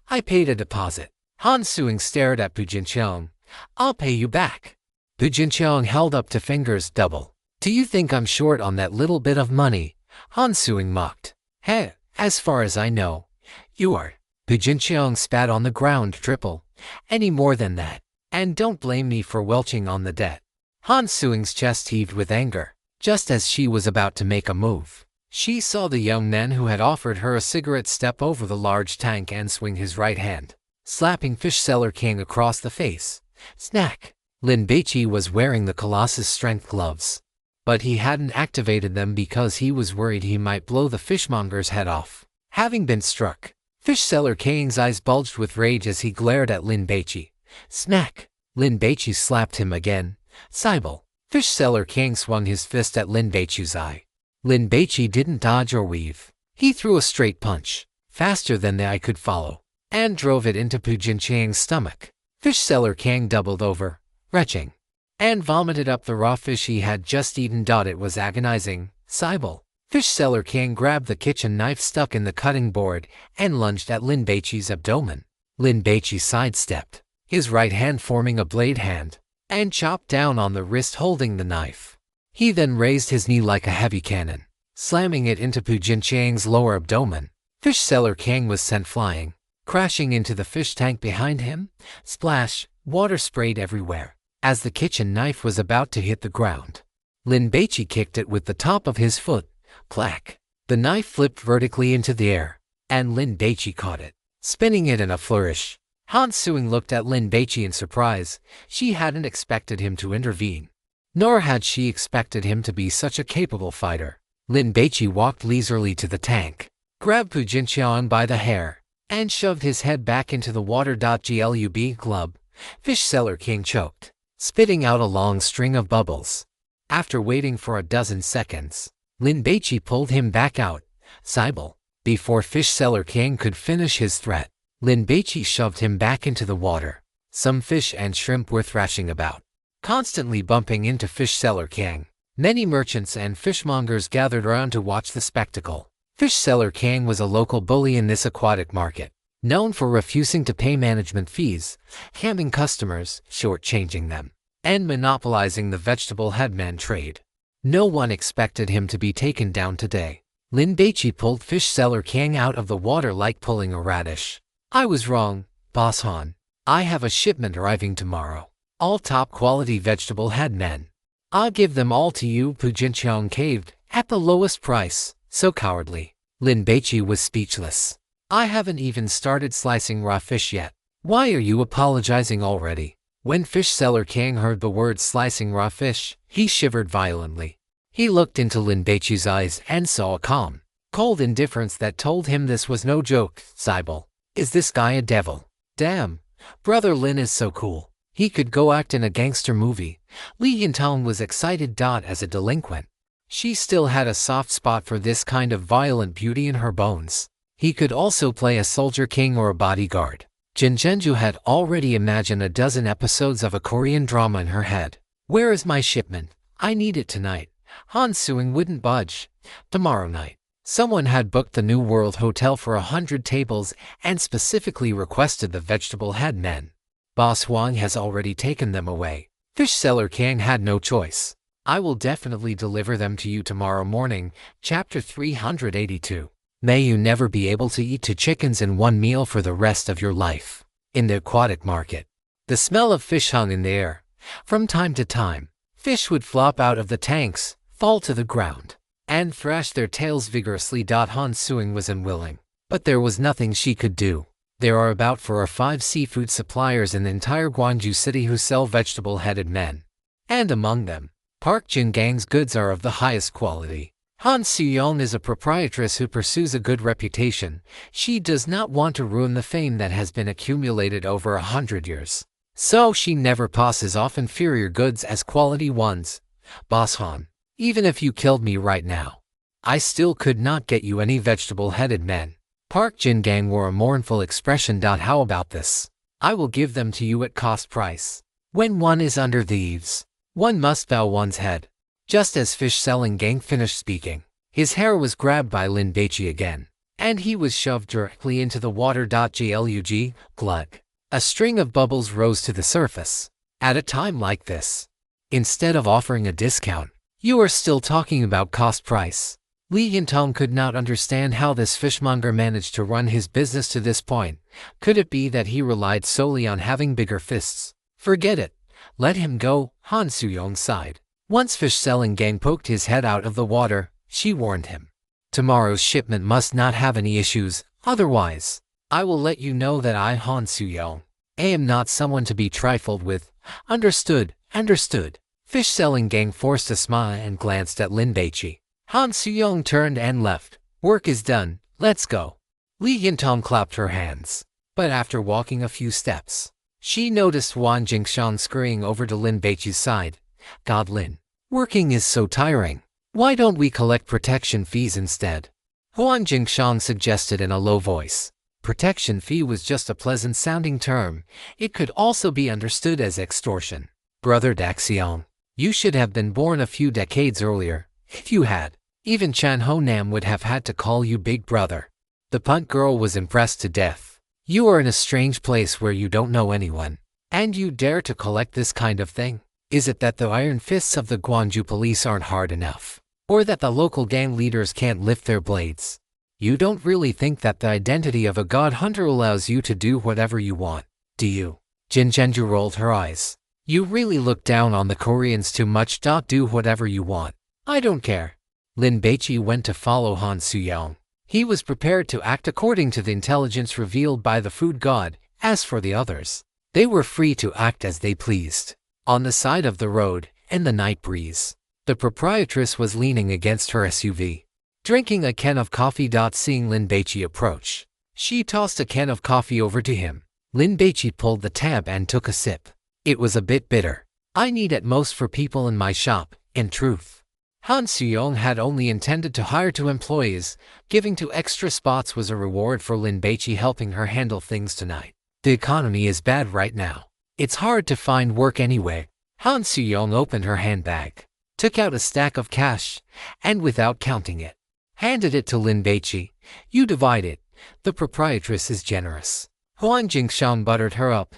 I paid a deposit. Han Suing stared at Pujinqiang, I'll pay you back. Bu Jinqiang held up two fingers double. Do you think I'm short on that little bit of money? Han Suing mocked. Hey, as far as I know, you are. Bu Jinqiang spat on the ground triple. Any more than that. And don't blame me for welching on the debt. Han Suing's chest heaved with anger. Just as she was about to make a move, she saw the young man who had offered her a cigarette step over the large tank and swing his right hand, slapping Fish Seller King across the face. Snack! Lin Baici was wearing the Colossus strength gloves, but he hadn't activated them because he was worried he might blow the fishmonger's head off. Having been struck, Fish Seller King's eyes bulged with rage as he glared at Lin Baici. Smack! Lin Baici slapped him again. Cybele. Fish Seller King swung his fist at Lin Baici's eye. Lin Baici didn't dodge or weave. He threw a straight punch, faster than the eye could follow, and drove it into Bu Jinqiang's stomach. Fish Seller King doubled over, retching, and vomited up the raw fish he had just eaten. It was agonizing. Cybele. Fish Seller King grabbed the kitchen knife stuck in the cutting board and lunged at Lin Baici's abdomen. Lin Baici sidestepped, his right hand forming a blade hand, and chopped down on the wrist holding the knife. He then raised his knee like a heavy cannon, slamming it into Bu Jinqiang's lower abdomen. Fish Seller King was sent flying, crashing into the fish tank behind him. Splash! Water sprayed everywhere. As the kitchen knife was about to hit the ground, Lin Baici kicked it with the top of his foot. Clack! The knife flipped vertically into the air, and Lin Baici caught it, spinning it in a flourish. Han Suing looked at Lin Baici in surprise. She hadn't expected him to intervene, nor had she expected him to be such a capable fighter. Lin Baici walked leisurely to the tank, grabbed Bu Jinqiang by the hair, and shoved his head back into the water. Glub. Fish Seller King choked, spitting out a long string of bubbles. After waiting for a dozen seconds, Lin Baici pulled him back out. Cybele. Before Fish Seller King could finish his threat, Lin Baici shoved him back into the water. Some fish and shrimp were thrashing about, constantly bumping into Fish Seller King. Many merchants and fishmongers gathered around to watch the spectacle. Fish Seller King was a local bully in this aquatic market, known for refusing to pay management fees, hamming customers, shortchanging them, and monopolizing the vegetable headman trade. No one expected him to be taken down today. Lin Baici pulled Fish Seller King out of the water like pulling a radish. I was wrong, Boss Han. I have a shipment arriving tomorrow. All top-quality vegetable headmen. I'll give them all to you. Bu Jinqiang caved, at the lowest price. So cowardly. Lin Baici was speechless. I haven't even started slicing raw fish yet. Why are you apologizing already? When Fish Seller King heard the word slicing raw fish, he shivered violently. He looked into Lin Baici's eyes and saw a calm, cold indifference that told him this was no joke. Cybele. Is this guy a devil? Damn. Brother Lin is so cool. He could go act in a gangster movie. Li Yintang was excited. As a delinquent, she still had a soft spot for this kind of violent beauty in her bones. He could also play a soldier king or a bodyguard. Jin Zhenju had already imagined a dozen episodes of a Korean drama in her head. Where is my shipment? I need it tonight. Han Suing wouldn't budge. Tomorrow night. Someone had booked the New World Hotel for 100 tables and specifically requested the vegetable headmen. Boss Huang has already taken them away. Fish Seller King had no choice. I will definitely deliver them to you tomorrow morning. Chapter 382. May you never be able to eat two chickens in one meal for the rest of your life. In the aquatic market, the smell of fish hung in the air. From time to time, fish would flop out of the tanks, fall to the ground, and thrash their tails vigorously. Han Suing was unwilling, but there was nothing she could do. There are about 4 or 5 seafood suppliers in the entire Gwangju city who sell vegetable-headed men, and among them, Park Jin-gang's goods are of the highest quality. Han Suyeon is a proprietress who pursues a good reputation. She does not want to ruin the fame that has been accumulated over 100 years. So she never passes off inferior goods as quality ones. Boss Han, even if you killed me right now, I still could not get you any vegetable-headed men. Park Jin-gang wore a mournful expression. How about this? I will give them to you at cost price. When one is under the eaves, one must bow one's head. Just as Fish Selling Gang finished speaking, his hair was grabbed by Lin Baici again, and he was shoved directly into the water. Glug. A string of bubbles rose to the surface, At a time like this, instead of offering a discount, you are still talking about cost price. Li Yintong could not understand how this fishmonger managed to run his business to this point. Could it be that he relied solely on having bigger fists? Forget it. Let him go, Han Suyong sighed. Once fish-selling gang poked his head out of the water, she warned him. Tomorrow's shipment must not have any issues, otherwise, I will let you know that I, Han Suyong, am not someone to be trifled with. Understood, understood. Fish-selling gang forced a smile and glanced at Lin Baici. Han Suyong turned and left. Work is done, let's go. Li Yintong clapped her hands. But after walking a few steps, she noticed Huan Jingshan scurrying over to Lin Baici's side. God Lin, working is so tiring. Why don't we collect protection fees instead? Huan Jingshan suggested in a low voice. Protection fee was just a pleasant-sounding term. It could also be understood as extortion. Brother Daxiong, you should have been born a few decades earlier. If you had, even Chan Ho Nam would have had to call you Big Brother. The punt girl was impressed to death. You are in a strange place where you don't know anyone, and you dare to collect this kind of thing? Is it that the iron fists of the Gwangju police aren't hard enough? Or that the local gang leaders can't lift their blades? You don't really think that the identity of a god hunter allows you to do whatever you want, do you? Jin Zhenju rolled her eyes. You really look down on the Koreans too much. Do whatever you want. I don't care. Lin Baici went to follow Han Suyong. He was prepared to act according to the intelligence revealed by the food god. As for the others, they were free to act as they pleased. On the side of the road, in the night breeze, the proprietress was leaning against her SUV, drinking a can of coffee. Seeing Lin Baici approach, she tossed a can of coffee over to him. Lin Baici pulled the tab and took a sip. It was a bit bitter. I need at most for people in my shop, in truth. Han Suyong had only intended to hire 2 employees. Giving 2 extra spots was a reward for Lin Baici helping her handle things tonight. The economy is bad right now. It's hard to find work anyway. Han Suyong opened her handbag, took out a stack of cash, and without counting it, handed it to Lin Baici. You divide it. The proprietress is generous. Huan Jingshan buttered her up.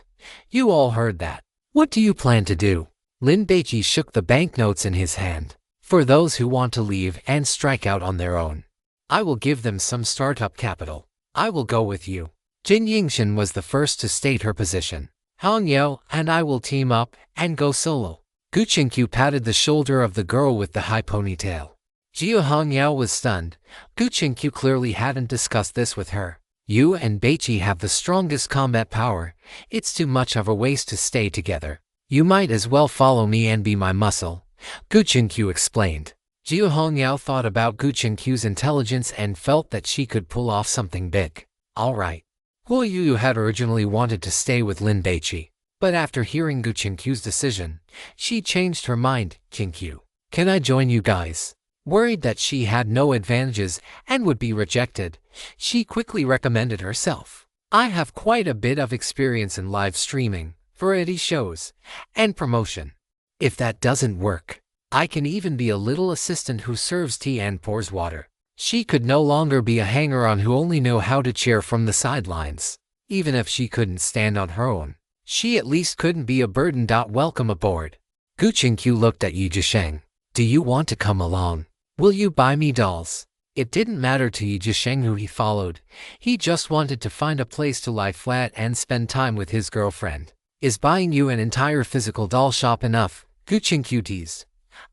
You all heard that. What do you plan to do? Lin Baici shook the banknotes in his hand. For those who want to leave and strike out on their own, I will give them some startup capital. I will go with you. Jin Yingshan was the first to state her position. Hong Yao and I will team up and go solo. Gu Qingqiu patted the shoulder of the girl with the high ponytail. Jia Hong Yao was stunned. Gu Qingqiu clearly hadn't discussed this with her. You and Baici have the strongest combat power. It's too much of a waste to stay together. You might as well follow me and be my muscle. Gu Qingqiu explained. Jia Hong Yao thought about Gu Qingqiu's intelligence and felt that she could pull off something big. All right. Huo Yu had originally wanted to stay with Lin Baici, but after hearing Gu Qingqiu's decision, she changed her mind. Qingqiu, can I join you guys? Worried that she had no advantages and would be rejected, she quickly recommended herself. I have quite a bit of experience in live streaming, variety shows, and promotion. If that doesn't work, I can even be a little assistant who serves tea and pours water. She could no longer be a hanger-on who only knew how to cheer from the sidelines. Even if she couldn't stand on her own, she at least couldn't be a burden. Welcome aboard. Gu Qingqiu looked at Yi Zhisheng. Do you want to come along? Will you buy me dolls? It didn't matter to Yi Zhisheng who he followed. He just wanted to find a place to lie flat and spend time with his girlfriend. Is buying you an entire physical doll shop enough? Gu Qingqiu teased.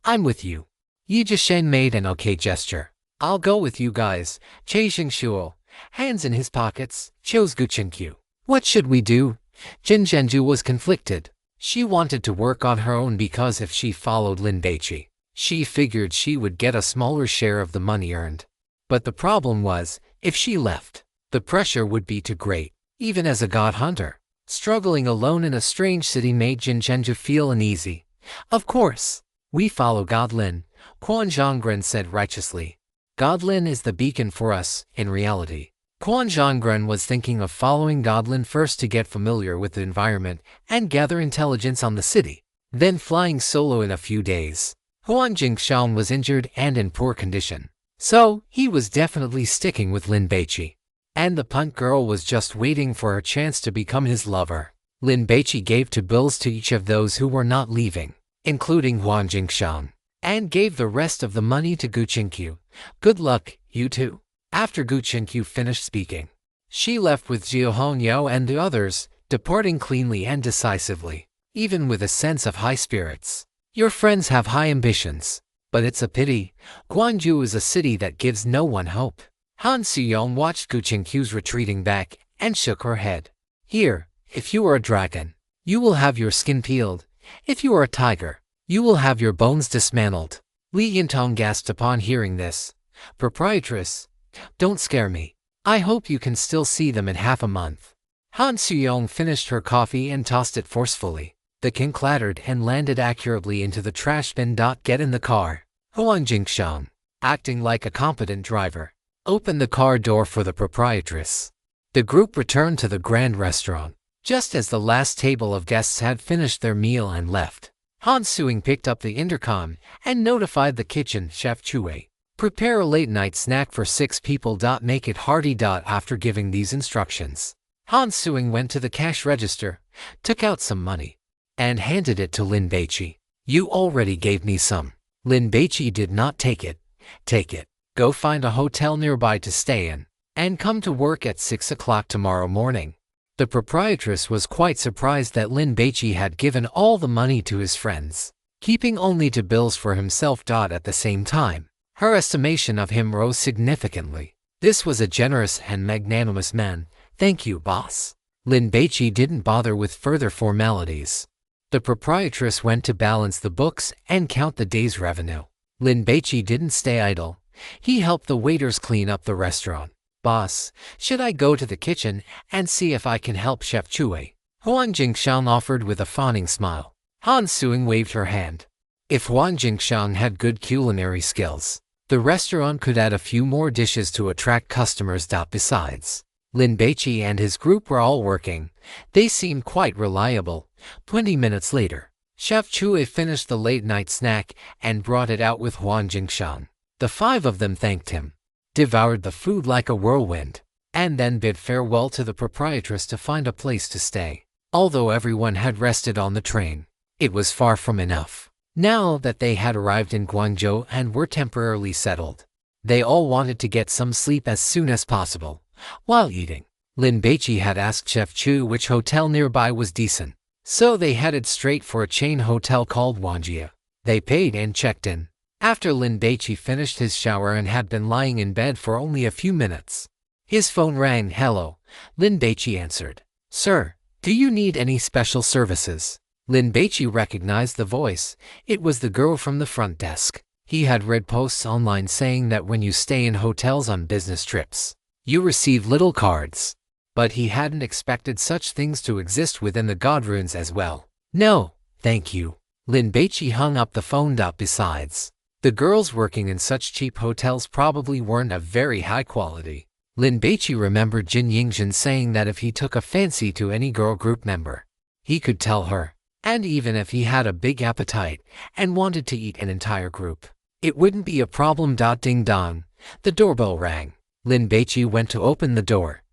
I'm with you. Yi Zhisheng made an okay gesture. I'll go with you guys. Che Xingshuo, hands in his pockets, chose Gu Qingqiu. What should we do? Jin Zhenju was conflicted. She wanted to work on her own because if she followed Lin Baici, she figured she would get a smaller share of the money earned. But the problem was, if she left, the pressure would be too great, even as a god hunter. Struggling alone in a strange city made Jin Zhenju feel uneasy. Of course, we follow God Lin, Quan Zhonggren said righteously. God Lin is the beacon for us, in reality. Quan Zhonggren was thinking of following God Lin first to get familiar with the environment and gather intelligence on the city, then flying solo in a few days. Huan Jingshan was injured and in poor condition, so he was definitely sticking with Lin Baici. And the punt girl was just waiting for her chance to become his lover. Lin Baici gave 2 bills to each of those who were not leaving, including Huang Jingshan, and gave the rest of the money to Gu Qingqiu. Good luck, you two. After Gu Qingqiu finished speaking, she left with Jiu Hongyao and the others, departing cleanly and decisively, even with a sense of high spirits. Your friends have high ambitions, but it's a pity. Guangzhou is a city that gives no one hope. Han Suyong watched Gu Qingqiu's retreating back and shook her head. Here, if you are a dragon, you will have your skin peeled. If you are a tiger, you will have your bones dismantled. Li Yintong gasped upon hearing this. Proprietress, don't scare me. I hope you can still see them in half a month. Han Suyong finished her coffee and tossed it forcefully. The king clattered and landed accurately into the trash bin. Get in the car. Huang Jingshan, acting like a competent driver, opened the car door for the proprietress. The group returned to the grand restaurant, just as the last table of guests had finished their meal and left. Han Suyong picked up the intercom and notified the kitchen chef Chue. Prepare a late-night snack for 6 people. Make it hearty. After giving these instructions, Han Suyong went to the cash register, took out some money, and handed it to Lin Baici. You already gave me some. Lin Baici did not take it. Take it. Go find a hotel nearby to stay in, and come to work at 6 o'clock tomorrow morning. The proprietress was quite surprised that Lin Baici had given all the money to his friends, keeping only 2 bills for himself. At the same time, her estimation of him rose significantly. This was a generous and magnanimous man. Thank you, boss. Lin Baici didn't bother with further formalities. The proprietress went to balance the books and count the day's revenue. Lin Baici didn't stay idle. He helped the waiters clean up the restaurant. Boss, should I go to the kitchen and see if I can help Chef Chue? Huang Jingshan offered with a fawning smile. Han Suyong waved her hand. If Huang Jingshan had good culinary skills, the restaurant could add a few more dishes to attract customers. Besides, Lin Baici and his group were all working. They seemed quite reliable. 20 minutes later, Chef Chue finished the late-night snack and brought it out with Huang Jingshan. The 5 of them thanked him, devoured the food like a whirlwind, and then bid farewell to the proprietress to find a place to stay. Although everyone had rested on the train, it was far from enough. Now that they had arrived in Guangzhou and were temporarily settled, they all wanted to get some sleep as soon as possible. While eating, Lin Baici had asked Chef Chu which hotel nearby was decent, so they headed straight for a chain hotel called Wangjia. They paid and checked in. After Lin Baici finished his shower and had been lying in bed for only a few minutes, his phone rang. Hello, Lin Baici answered. Sir, do you need any special services? Lin Baici recognized the voice. It was the girl from the front desk. He had read posts online saying that when you stay in hotels on business trips, you receive little cards. But he hadn't expected such things to exist within the God Runes as well. No, thank you. Lin Baici hung up the phone. Besides, the girls working in such cheap hotels probably weren't of very high quality. Lin Baici remembered Jin Yingzhen saying that if he took a fancy to any girl group member, he could tell her. And even if he had a big appetite and wanted to eat an entire group, it wouldn't be a problem. Ding dong. The doorbell rang. Lin Baici went to open the door.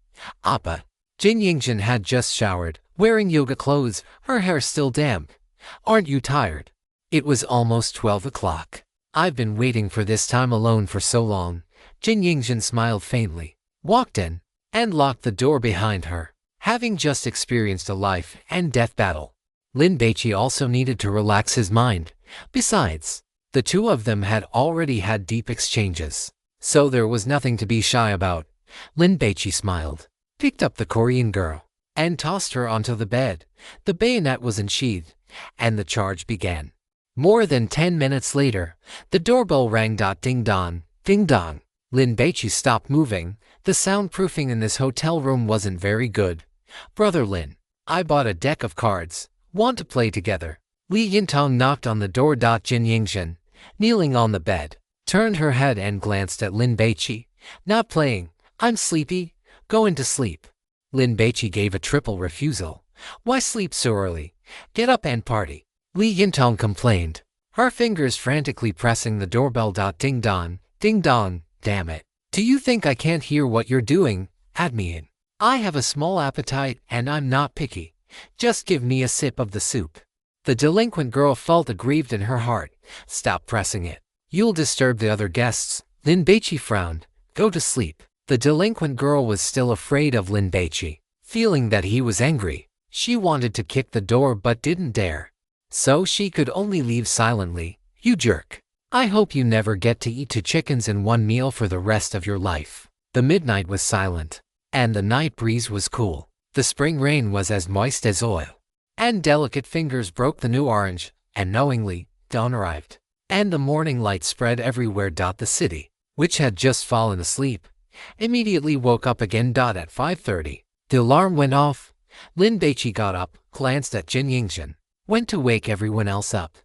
Appa. Jin Yingzhen had just showered, wearing yoga clothes, her hair still damp. Aren't you tired? It was almost 12 o'clock. I've been waiting for this time alone for so long. Jin Yingzhen smiled faintly, walked in, and locked the door behind her. Having just experienced a life and death battle, Lin Baici also needed to relax his mind. Besides, the two of them had already had deep exchanges, so there was nothing to be shy about. Lin Baici smiled, picked up the Korean girl, and tossed her onto the bed. The bayonet was unsheathed, and the charge began. More than 10 minutes later, the doorbell rang. Ding dong, ding dong. Lin Baici stopped moving. The soundproofing in this hotel room wasn't very good. Brother Lin, I bought a deck of cards. Want to play together? Li Yintong knocked on the door. Jin Yingzhen, kneeling on the bed, turned her head and glanced at Lin Baici. Not playing. I'm sleepy. Going to sleep. Lin Baici gave a triple refusal. Why sleep so early? Get up and party. Li Yintong complained, her fingers frantically pressing the doorbell. Ding dong, ding dong. Damn it. Do you think I can't hear what you're doing? Add me in. I have a small appetite and I'm not picky. Just give me a sip of the soup. The delinquent girl felt aggrieved in her heart. Stop pressing it. You'll disturb the other guests. Lin Baici frowned. Go to sleep. The delinquent girl was still afraid of Lin Baici. Feeling that he was angry, she wanted to kick the door but didn't dare. So she could only leave silently. You jerk. I hope you never get to eat 2 chickens in one meal for the rest of your life. The midnight was silent, and the night breeze was cool. The spring rain was as moist as oil, and delicate fingers broke the new orange, and knowingly, dawn arrived, and the morning light spread everywhere. The city, which had just fallen asleep, immediately woke up again. At 5:30, the alarm went off. Lin Baici got up, glanced at Jin Yingxin, went to wake everyone else up,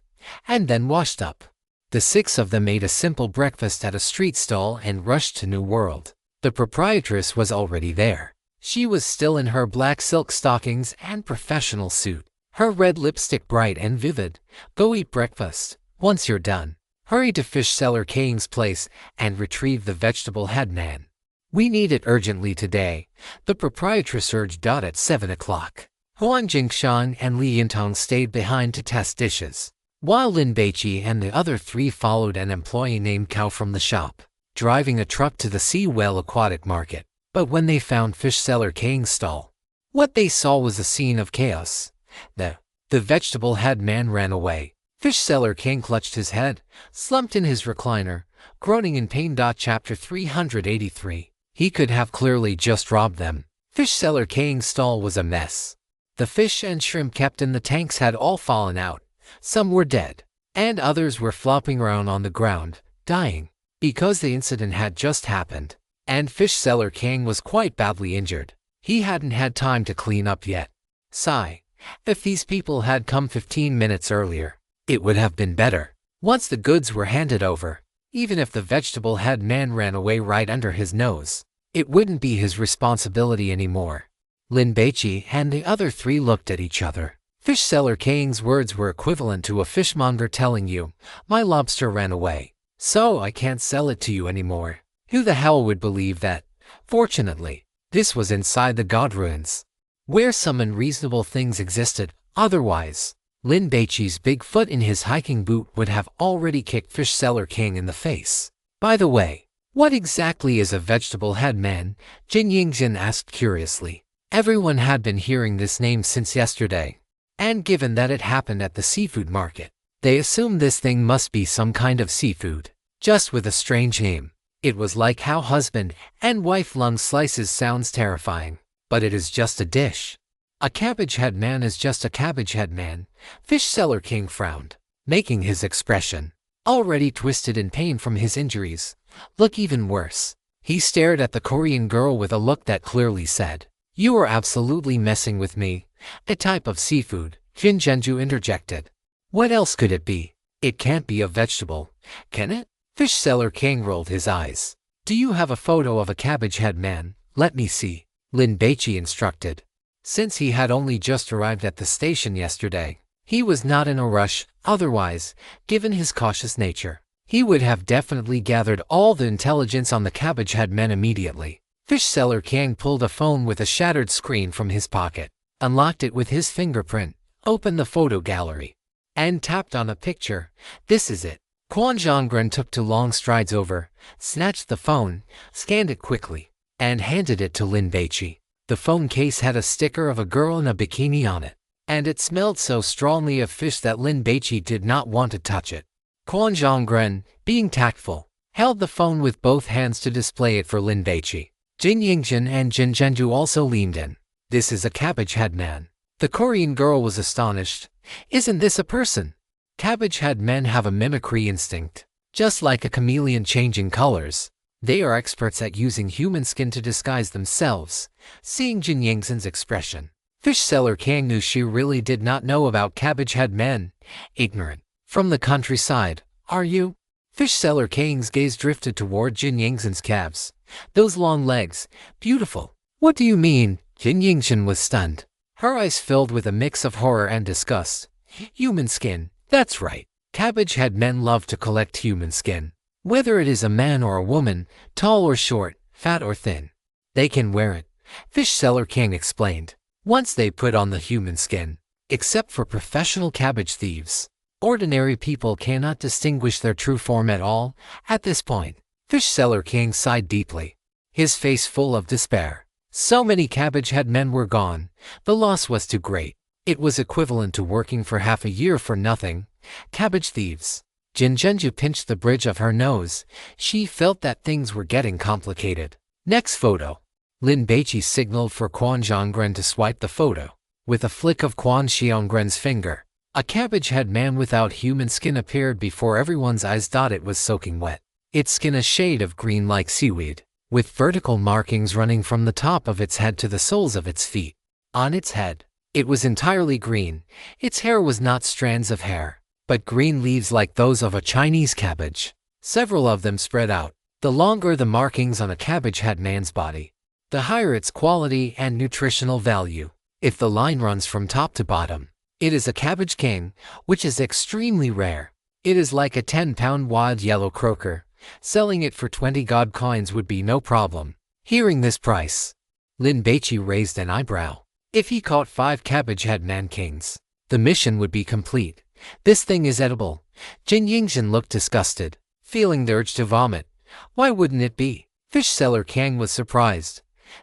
and then washed up. The 6 of them ate a simple breakfast at a street stall and rushed to New World. The proprietress was already there. She was still in her black silk stockings and professional suit, her red lipstick bright and vivid. Go eat breakfast. Once you're done, hurry to fish seller Kang's place and retrieve the vegetable head man. We need it urgently today, the proprietress urged. At 7 o'clock, Huang Jingshan and Li Yintong stayed behind to test dishes, while Lin Baici and the other 3 followed an employee named Cao from the shop, driving a truck to the Sea Whale Aquatic Market. But when they found fish seller Kang's stall, what they saw was a scene of chaos. The vegetable head man ran away. Fish seller Kang clutched his head, slumped in his recliner, groaning in pain. Chapter 383. He could have clearly just robbed them. Fish seller Kang's stall was a mess. The fish and shrimp kept in the tanks had all fallen out. Some were dead, and others were flopping around on the ground, dying, because the incident had just happened, and fish seller Kang was quite badly injured. He hadn't had time to clean up yet. Sigh. If these people had come 15 minutes earlier, it would have been better. Once the goods were handed over, even if the vegetable head man ran away right under his nose, it wouldn't be his responsibility anymore. Lin Baici and the other 3 looked at each other. Fish seller Kang's words were equivalent to a fishmonger telling you, my lobster ran away, so I can't sell it to you anymore. Who the hell would believe that? Fortunately, this was inside the god ruins, where some unreasonable things existed. Otherwise, Lin Baici's big foot in his hiking boot would have already kicked fish seller Kang in the face. By the way, what exactly is a vegetable head man? Jin Yingxin asked curiously. Everyone had been hearing this name since yesterday, and given that it happened at the seafood market, they assumed this thing must be some kind of seafood, just with a strange name. It was like how husband and wife lung slices sounds terrifying, but it is just a dish. A cabbage head man is just a cabbage head man. Fish seller King frowned, making his expression, already twisted in pain from his injuries, look even worse. He stared at the Korean girl with a look that clearly said, "You are absolutely messing with me." A type of seafood, Jin Zhenju interjected. What else could it be? It can't be a vegetable, can it? Fish seller King rolled his eyes. Do you have a photo of a cabbage head man? Let me see, Lin Baici instructed. Since he had only just arrived at the station yesterday, he was not in a rush. Otherwise, given his cautious nature, he would have definitely gathered all the intelligence on the cabbage head men immediately. Fish seller Kang pulled a phone with a shattered screen from his pocket, unlocked it with his fingerprint, opened the photo gallery, and tapped on a picture. This is it. Quan Zhonggren took 2 long strides over, snatched the phone, scanned it quickly, and handed it to Lin Baici. The phone case had a sticker of a girl in a bikini on it, and it smelled so strongly of fish that Lin Baici did not want to touch it. Quan Zhonggren, being tactful, held the phone with both hands to display it for Lin Baici. Jin Yingxin and Jin Zhenju also leaned in. This is a cabbage head man. The Korean girl was astonished. Isn't this a person? Cabbage head men have a mimicry instinct, just like a chameleon changing colors. They are experts at using human skin to disguise themselves. Seeing Jin Yingxin's expression, fish seller Kang knew she really did not know about cabbage head men. Ignorant. From the countryside, are you? Fish seller Kang's gaze drifted toward Jin Yingxin's calves. Those long legs, beautiful. What do you mean? Jin Yingxin was stunned. Her eyes filled with a mix of horror and disgust. Human skin, that's right. Cabbage head men love to collect human skin. Whether it is a man or a woman, tall or short, fat or thin, they can wear it. Fish seller King explained. once they put on the human skin. Except for professional cabbage thieves, ordinary people cannot distinguish their true form at all. At this point, Fish Seller King sighed deeply, his face full of despair. So many cabbage head men were gone. The loss was too great. It was equivalent to working for half a year for nothing. Cabbage thieves. Jinjenju pinched the bridge of her nose. She felt that things were getting complicated. Next photo. Lin Baici signaled for Quan Zhonggren to swipe the photo. With a flick of Quan Xiongren's finger, a cabbage-head man without human skin appeared before everyone's eyes. It was soaking wet, its skin a shade of green like seaweed, with vertical markings running from the top of its head to the soles of its feet. On its head, it was entirely green. Its hair was not strands of hair, but green leaves like those of a Chinese cabbage. Several of them spread out. The longer the markings on a cabbage-head man's body, the higher its quality and nutritional value. If the line runs from top to bottom, it is a cabbage king, which is extremely rare. It is like a 10-pound wild yellow croaker. Selling it for 20 god coins would be no problem. Hearing this price, Lin Baici raised an eyebrow. If he caught 5 cabbage head man kings, the mission would be complete. This thing is edible. Jin Yingxin looked disgusted, feeling the urge to vomit. Why wouldn't it be? Fish Seller Kang was surprised.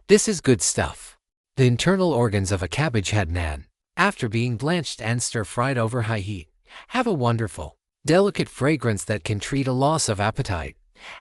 This is good stuff. The internal organs of a cabbage head man, after being blanched and stir-fried over high heat, have a wonderful, delicate fragrance that can treat a loss of appetite.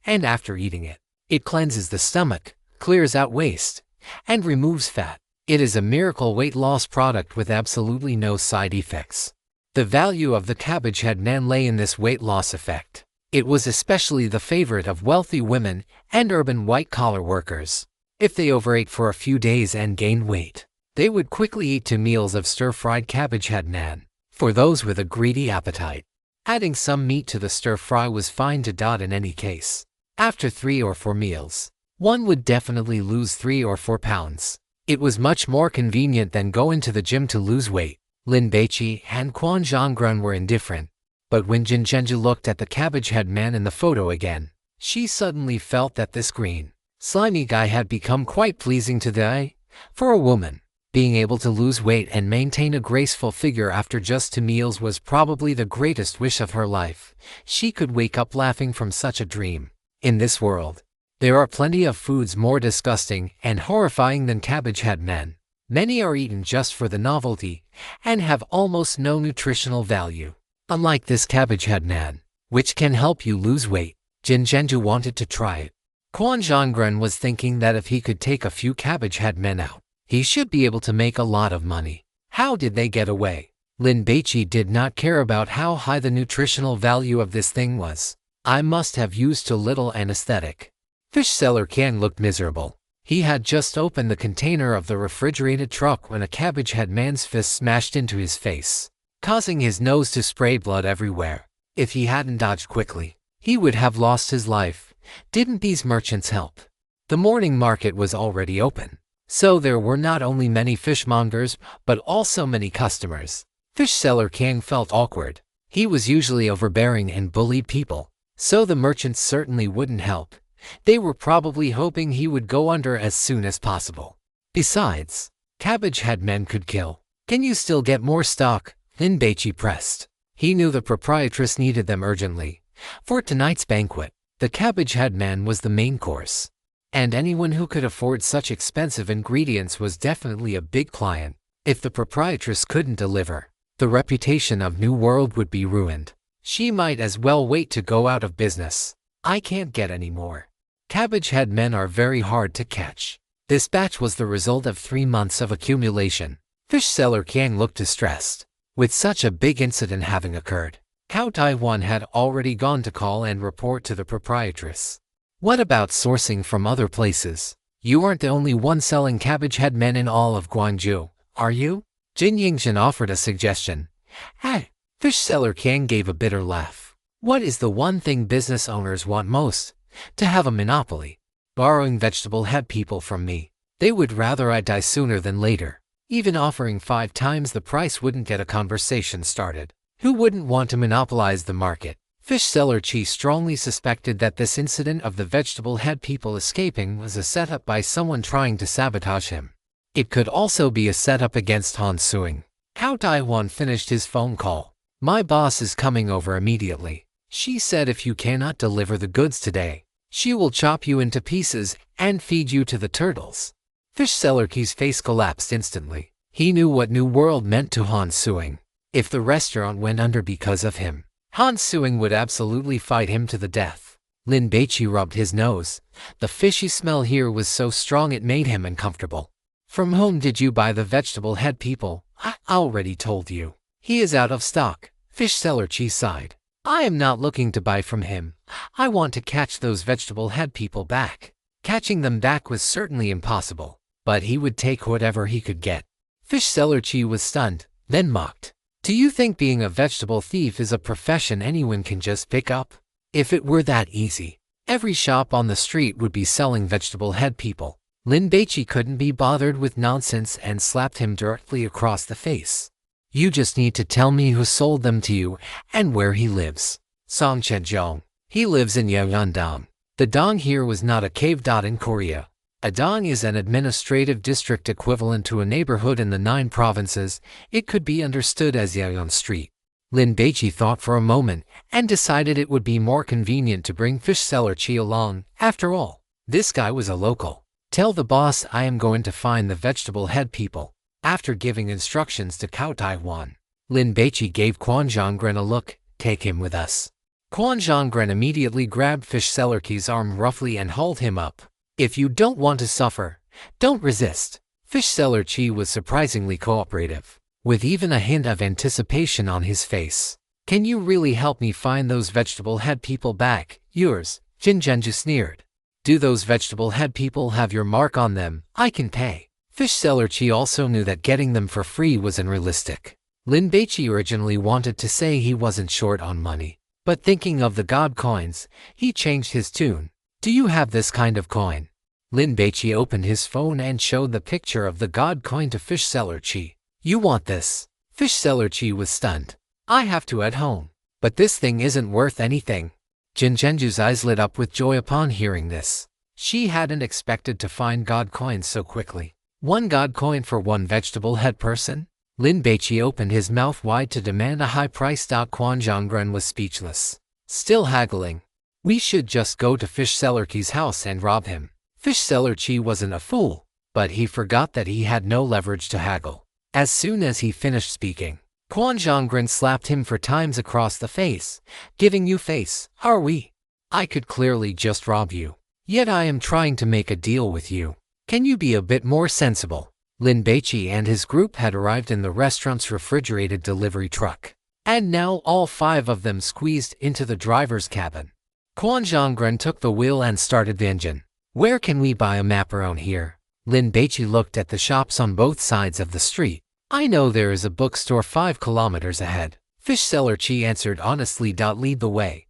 And after eating it, it cleanses the stomach, clears out waste, and removes fat. It is a miracle weight loss product with absolutely no side effects. The value of the cabbage head man lay in this weight loss effect. It was especially the favorite of wealthy women and urban white-collar workers. If they overate for a few days and gained weight, they would quickly eat 2 meals of stir-fried cabbage head man. For those with a greedy appetite, adding some meat to the stir-fry was fine to. In any case, after 3 or 4 meals, one would definitely lose 3 or 4 pounds. It was much more convenient than going to the gym to lose weight. Lin Baici and Quan Zhonggren were indifferent, but when Jinjenju looked at the cabbage head man in the photo again, she suddenly felt that this green, slimy guy had become quite pleasing to the eye. For a woman, being able to lose weight and maintain a graceful figure after just 2 meals was probably the greatest wish of her life. She could wake up laughing from such a dream. In this world, there are plenty of foods more disgusting and horrifying than cabbage head men. Many are eaten just for the novelty and have almost no nutritional value. Unlike this cabbage head man, which can help you lose weight, Jinjenju wanted to try it. Quan Zhonggren was thinking that if he could take a few cabbage head men out, he should be able to make a lot of money. How did they get away? Lin Baici did not care about how high the nutritional value of this thing was. I must have used too little anesthetic. Fish Seller Kang looked miserable. He had just opened the container of the refrigerated truck when a cabbage head man's fist smashed into his face, causing his nose to spray blood everywhere. If he hadn't dodged quickly, he would have lost his life. Didn't these merchants help? The morning market was already open, so there were not only many fishmongers, but also many customers. Fish Seller Kang felt awkward. He was usually overbearing and bullied people, so the merchants certainly wouldn't help. They were probably hoping he would go under as soon as possible. Besides, cabbage head men could kill. Can you still get more stock? Lin Baici pressed. He knew the proprietress needed them urgently. For tonight's banquet, the cabbage head man was the main course, and anyone who could afford such expensive ingredients was definitely a big client. If the proprietress couldn't deliver, the reputation of New World would be ruined. She might as well wait to go out of business. I can't get any more. Cabbage head men are very hard to catch. This batch was the result of 3 months of accumulation. Fish Seller Kang looked distressed. With such a big incident having occurred, Cao Taiwan had already gone to call and report to the proprietress. What about sourcing from other places? You aren't the only one selling cabbage head men in all of Guangzhou, are you? Jin Yingxin offered a suggestion. Hey, Fish Seller Kang gave a bitter laugh. What is the one thing business owners want most? To have a monopoly. Borrowing vegetable head people from me. They would rather I die sooner than later. Even offering 5 times the price wouldn't get a conversation started. Who wouldn't want to monopolize the market? Fish Seller Chi strongly suspected that this incident of the vegetable head people escaping was a setup by someone trying to sabotage him. It could also be a setup against Han Suing. Cao Taiwan finished his phone call. My boss is coming over immediately. She said if you cannot deliver the goods today, she will chop you into pieces and feed you to the turtles. Fish Seller Key's face collapsed instantly. He knew what New World meant to Han Suing. If the restaurant went under because of him, Han Suing would absolutely fight him to the death. Lin Baici rubbed his nose. The fishy smell here was so strong it made him uncomfortable. From whom did you buy the vegetable head people? I already told you. He is out of stock. Fish Seller Chi sighed. I am not looking to buy from him. I want to catch those vegetable head people back. Catching them back was certainly impossible, but he would take whatever he could get. Fish Seller Chi was stunned, then mocked. Do you think being a vegetable thief is a profession anyone can just pick up? If it were that easy, every shop on the street would be selling vegetable head people. Lin Baici couldn't be bothered with nonsense and slapped him directly across the face. You just need to tell me who sold them to you and where he lives. Song Chenzhong. He lives in Yeongandam. The dong here was not a cave. In Korea, a dong is an administrative district equivalent to a neighborhood in the 9 provinces. It could be understood as Yeongan Street. Lin Baici thought for a moment and decided it would be more convenient to bring Fish Seller Chi along. After all, this guy was a local. Tell the boss I am going to find the vegetable head people. After giving instructions to Cao Taiwan, Lin Baici gave Quan Zhonggren a look. Take him with us. Quan Zhonggren immediately grabbed Fish Seller Key's arm roughly and hauled him up. If you don't want to suffer, don't resist. Fish Seller Chi was surprisingly cooperative, with even a hint of anticipation on his face. Can you really help me find those vegetable head people back? Yours, Jin Zhenju sneered. Do those vegetable head people have your mark on them? I can pay. Fish Seller Chi also knew that getting them for free was unrealistic. Lin Baici originally wanted to say he wasn't short on money, but thinking of the god coins, he changed his tune. Do you have this kind of coin? Lin Baici opened his phone and showed the picture of the god coin to Fish Seller Chi. You want this? Fish Seller Chi was stunned. I have to at home. But this thing isn't worth anything. Jin Zhenju's eyes lit up with joy upon hearing this. She hadn't expected to find god coins so quickly. 1 god coin for 1 vegetable head person? Lin Baici opened his mouth wide to demand a high price. Quan Zhonggren was speechless, still haggling. We should just go to Fish Seller Key's house and rob him. Fish Seller Chi wasn't a fool, but he forgot that he had no leverage to haggle. As soon as he finished speaking, Quan Zhonggren slapped him 4 times across the face. Giving you face, are we? I could clearly just rob you. Yet I am trying to make a deal with you. Can you be a bit more sensible? Lin Baici and his group had arrived in the restaurant's refrigerated delivery truck, and now all 5 of them squeezed into the driver's cabin. Quan Zhonggren took the wheel and started the engine. Where can we buy a map around here? Lin Baici looked at the shops on both sides of the street. I know there is a bookstore 5 kilometers ahead. Fish Seller Chi answered honestly. Lead the way.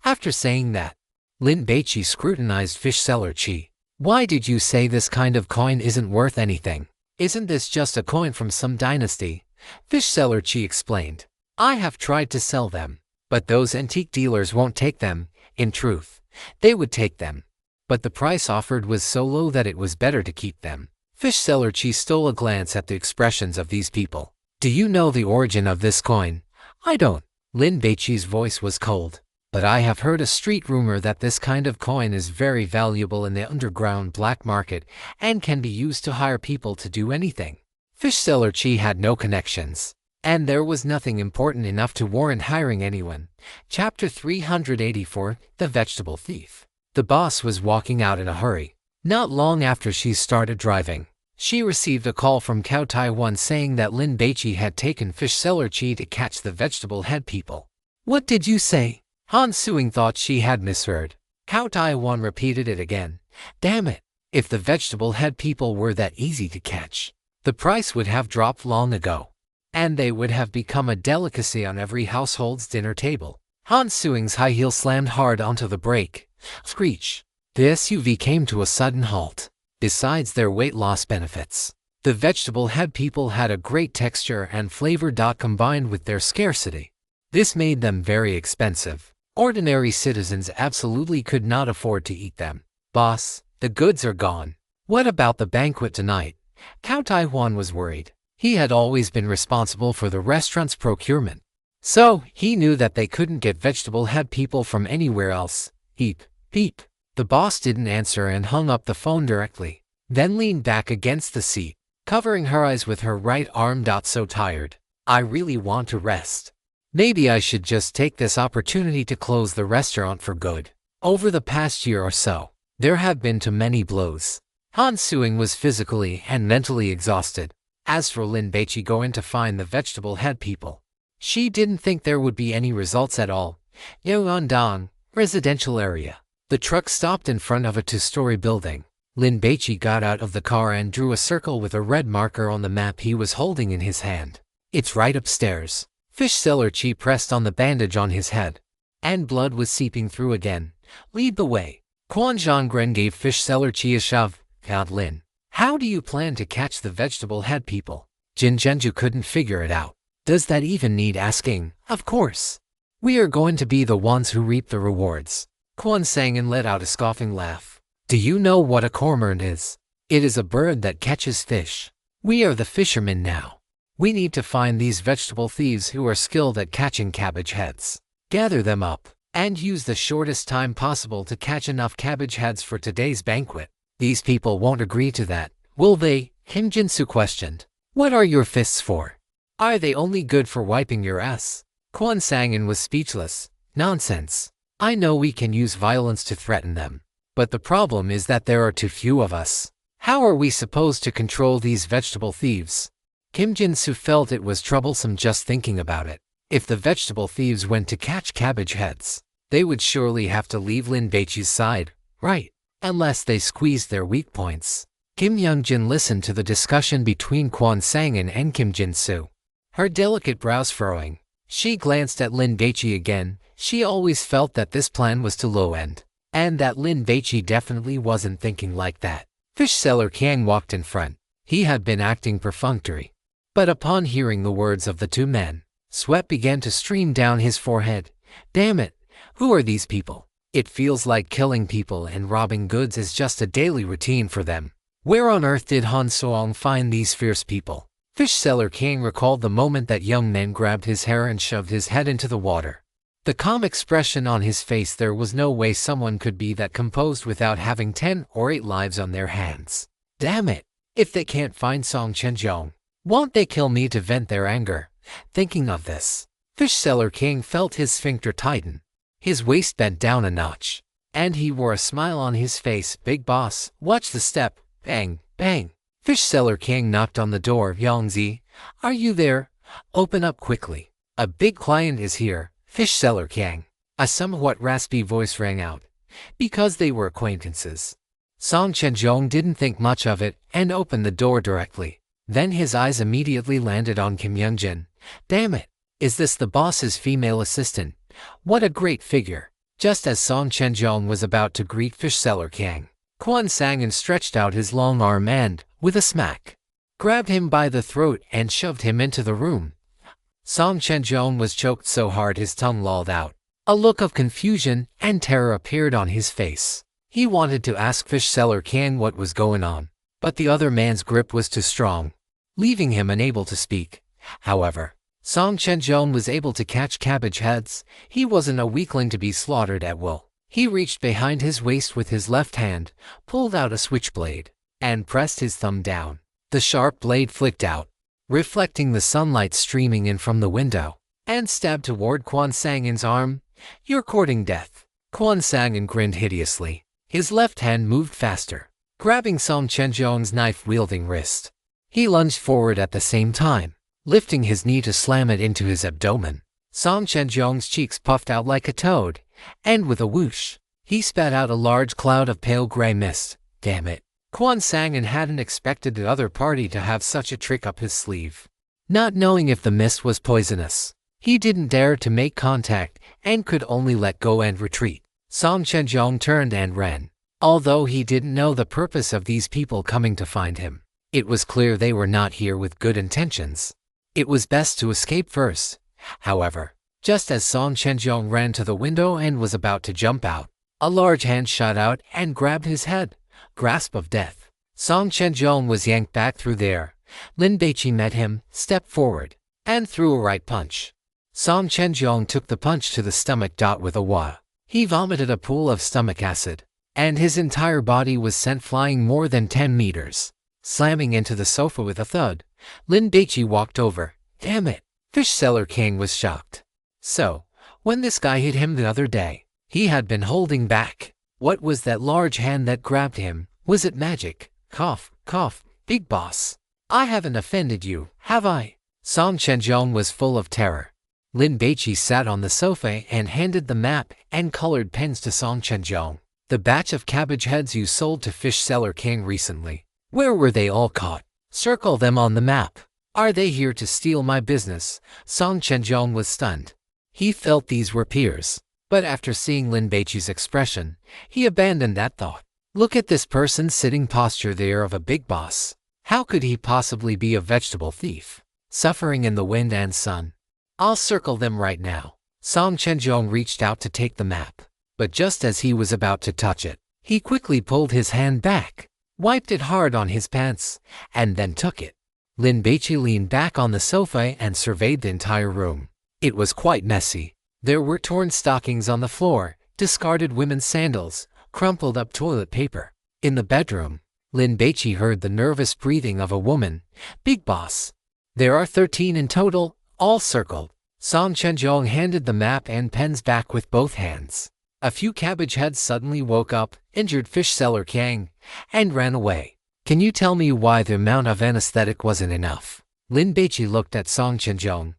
After saying that, Lin Baici scrutinized Fish Seller Chi. Why did you say this kind of coin isn't worth anything? Isn't this just a coin from some dynasty? Fish Seller Chi explained. I have tried to sell them, but those antique dealers won't take them. In truth, they would take them, but the price offered was so low that it was better to keep them. Fish Seller Chi stole a glance at the expressions of these people. Do you know the origin of this coin? I don't. Lin Baici's voice was cold. But I have heard a street rumor that this kind of coin is very valuable in the underground black market and can be used to hire people to do anything. Fish Seller Chi had no connections, and there was nothing important enough to warrant hiring anyone. Chapter 384, The Vegetable Thief. The boss was walking out in a hurry. Not long after she started driving, she received a call from Cao Taiwan saying that Lin Baici had taken Fish Seller Chi to catch the vegetable head people. What did you say? Han Suing thought she had misheard. Cao Taiwan repeated it again. Damn it! If the vegetable head people were that easy to catch, the price would have dropped long ago, and they would have become a delicacy on every household's dinner table. Han Suing's high heel slammed hard onto the brake. Screech! The SUV came to a sudden halt. Besides their weight loss benefits, the vegetable head people had a great texture and flavor. Combined with their scarcity, this made them very expensive. Ordinary citizens absolutely could not afford to eat them. Boss, the goods are gone. What about the banquet tonight? Cao Taihuan was worried. He had always been responsible for the restaurant's procurement, so he knew that they couldn't get vegetable head people from anywhere else. Beep, beep. The boss didn't answer and hung up the phone directly, then leaned back against the seat, covering her eyes with her right arm. So tired. I really want to rest. Maybe I should just take this opportunity to close the restaurant for good. Over the past year or so, there have been too many blows. Han Suing was physically and mentally exhausted. As for Lin Baici going to find the vegetable head people, she didn't think there would be any results at all. Yeongandong, residential area. The truck stopped in front of a two-story building. Lin Baici got out of the car and drew a circle with a red marker on the map he was holding in his hand. It's right upstairs. Fish seller Chi pressed on the bandage on his head, and blood was seeping through again. Lead the way. Quan Zhonggren gave fish seller Chi a shove. God Lin, how do you plan to catch the vegetable head people? Jin Zhenju couldn't figure it out. Does that even need asking? Of course. We are going to be the ones who reap the rewards. Quan sang and let out a scoffing laugh. Do you know what a cormorant is? It is a bird that catches fish. We are the fishermen now. We need to find these vegetable thieves who are skilled at catching cabbage heads. Gather them up, and use the shortest time possible to catch enough cabbage heads for today's banquet. These people won't agree to that, will they? Kim Jinsu questioned. What are your fists for? Are they only good for wiping your ass? Quan Sangin was speechless. Nonsense. I know we can use violence to threaten them, but the problem is that there are too few of us. How are we supposed to control these vegetable thieves? Kim Jinsu felt it was troublesome just thinking about it. If the vegetable thieves went to catch cabbage heads, they would surely have to leave Lin Baichi's side, right? Unless they squeezed their weak points. Kim Youngjin listened to the discussion between Quan Sangin and Kim Jinsu, her delicate brows furrowing. She glanced at Lin Baici again. She always felt that this plan was too low-end, and that Lin Baici definitely wasn't thinking like that. Fish seller Kang walked in front. He had been acting perfunctory, but upon hearing the words of the two men, sweat began to stream down his forehead. Damn it, who are these people? It feels like killing people and robbing goods is just a daily routine for them. Where on earth did Han Suong find these fierce people? Fish seller King recalled the moment that young man grabbed his hair and shoved his head into the water. The calm expression on his face. There was no way someone could be that composed without having 10 or 8 lives on their hands. Damn it! If they can't find Song Chenjiong, won't they kill me to vent their anger? Thinking of this, Fish seller King felt his sphincter tighten. His waist bent down a notch, and he wore a smile on his face. Big boss, watch the step. Bang, bang. Fish seller King knocked on the door. Yongzi, are you there? Open up quickly. A big client is here. Fish seller King. A somewhat raspy voice rang out. Because they were acquaintances, Song Chenjiong didn't think much of it and opened the door directly. Then his eyes immediately landed on Kim Youngjin. Damn it, is this the boss's female assistant? What a great figure. Just as Song Chenjiong was about to greet Fish seller King, Quan Sangin stretched out his long arm and, with a smack, grabbed him by the throat and shoved him into the room. Song Chenjiong was choked so hard his tongue lolled out. A look of confusion and terror appeared on his face. He wanted to ask Fish seller King what was going on, but the other man's grip was too strong, leaving him unable to speak. However, Song Chenjiong was able to catch cabbage heads. He wasn't a weakling to be slaughtered at will. He reached behind his waist with his left hand, pulled out a switchblade, and pressed his thumb down. The sharp blade flicked out, reflecting the sunlight streaming in from the window, and stabbed toward Quan Sangin's arm. You're courting death. Quan Sangin grinned hideously. His left hand moved faster, grabbing Song Chenjiong's knife-wielding wrist. He lunged forward at the same time, lifting his knee to slam it into his abdomen. Song Chenjiong's cheeks puffed out like a toad, and with a whoosh, he spat out a large cloud of pale gray mist. Damn it. Quan Sangin hadn't expected the other party to have such a trick up his sleeve. Not knowing if the mist was poisonous, he didn't dare to make contact and could only let go and retreat. Song Chenjiong turned and ran. Although he didn't know the purpose of these people coming to find him, it was clear they were not here with good intentions. It was best to escape first. However, just as Song Chenjiong ran to the window and was about to jump out, a large hand shot out and grabbed his head. Grasp of death. Song Chenjong was yanked back through there. Lin Baici met him, stepped forward, and threw a right punch. Song Chenjong took the punch to the stomach. With a wah, he vomited a pool of stomach acid, and his entire body was sent flying more than 10 meters. Slamming into the sofa with a thud, Lin Baici walked over. Damn it! Fish Seller King was shocked. So, when this guy hit him the other day, he had been holding back. What was that large hand that grabbed him? Was it magic? Cough, cough, big boss. I haven't offended you, have I? Song Chenjong was full of terror. Lin Baici sat on the sofa and handed the map and colored pens to Song Chenjong. The batch of cabbage heads you sold to Fish Seller King recently. Where were they all caught? Circle them on the map. Are they here to steal my business? Song Chenjong was stunned. He felt these were peers. But after seeing Lin Baici's expression, he abandoned that thought. Look at this person sitting posture there of a big boss. How could he possibly be a vegetable thief, suffering in the wind and sun? I'll circle them right now. Song Chenjong reached out to take the map, but just as he was about to touch it, he quickly pulled his hand back, wiped it hard on his pants, and then took it. Lin Baici leaned back on the sofa and surveyed the entire room. It was quite messy. There were torn stockings on the floor, discarded women's sandals, crumpled up toilet paper. In the bedroom, Lin Baici heard the nervous breathing of a woman. Big boss. There are 13 in total, all circled. Song Chenjong handed the map and pens back with both hands. A few cabbage heads suddenly woke up, injured Fish Seller King, and ran away. Can you tell me why the amount of anesthetic wasn't enough? Lin Baici looked at Song Chenjong.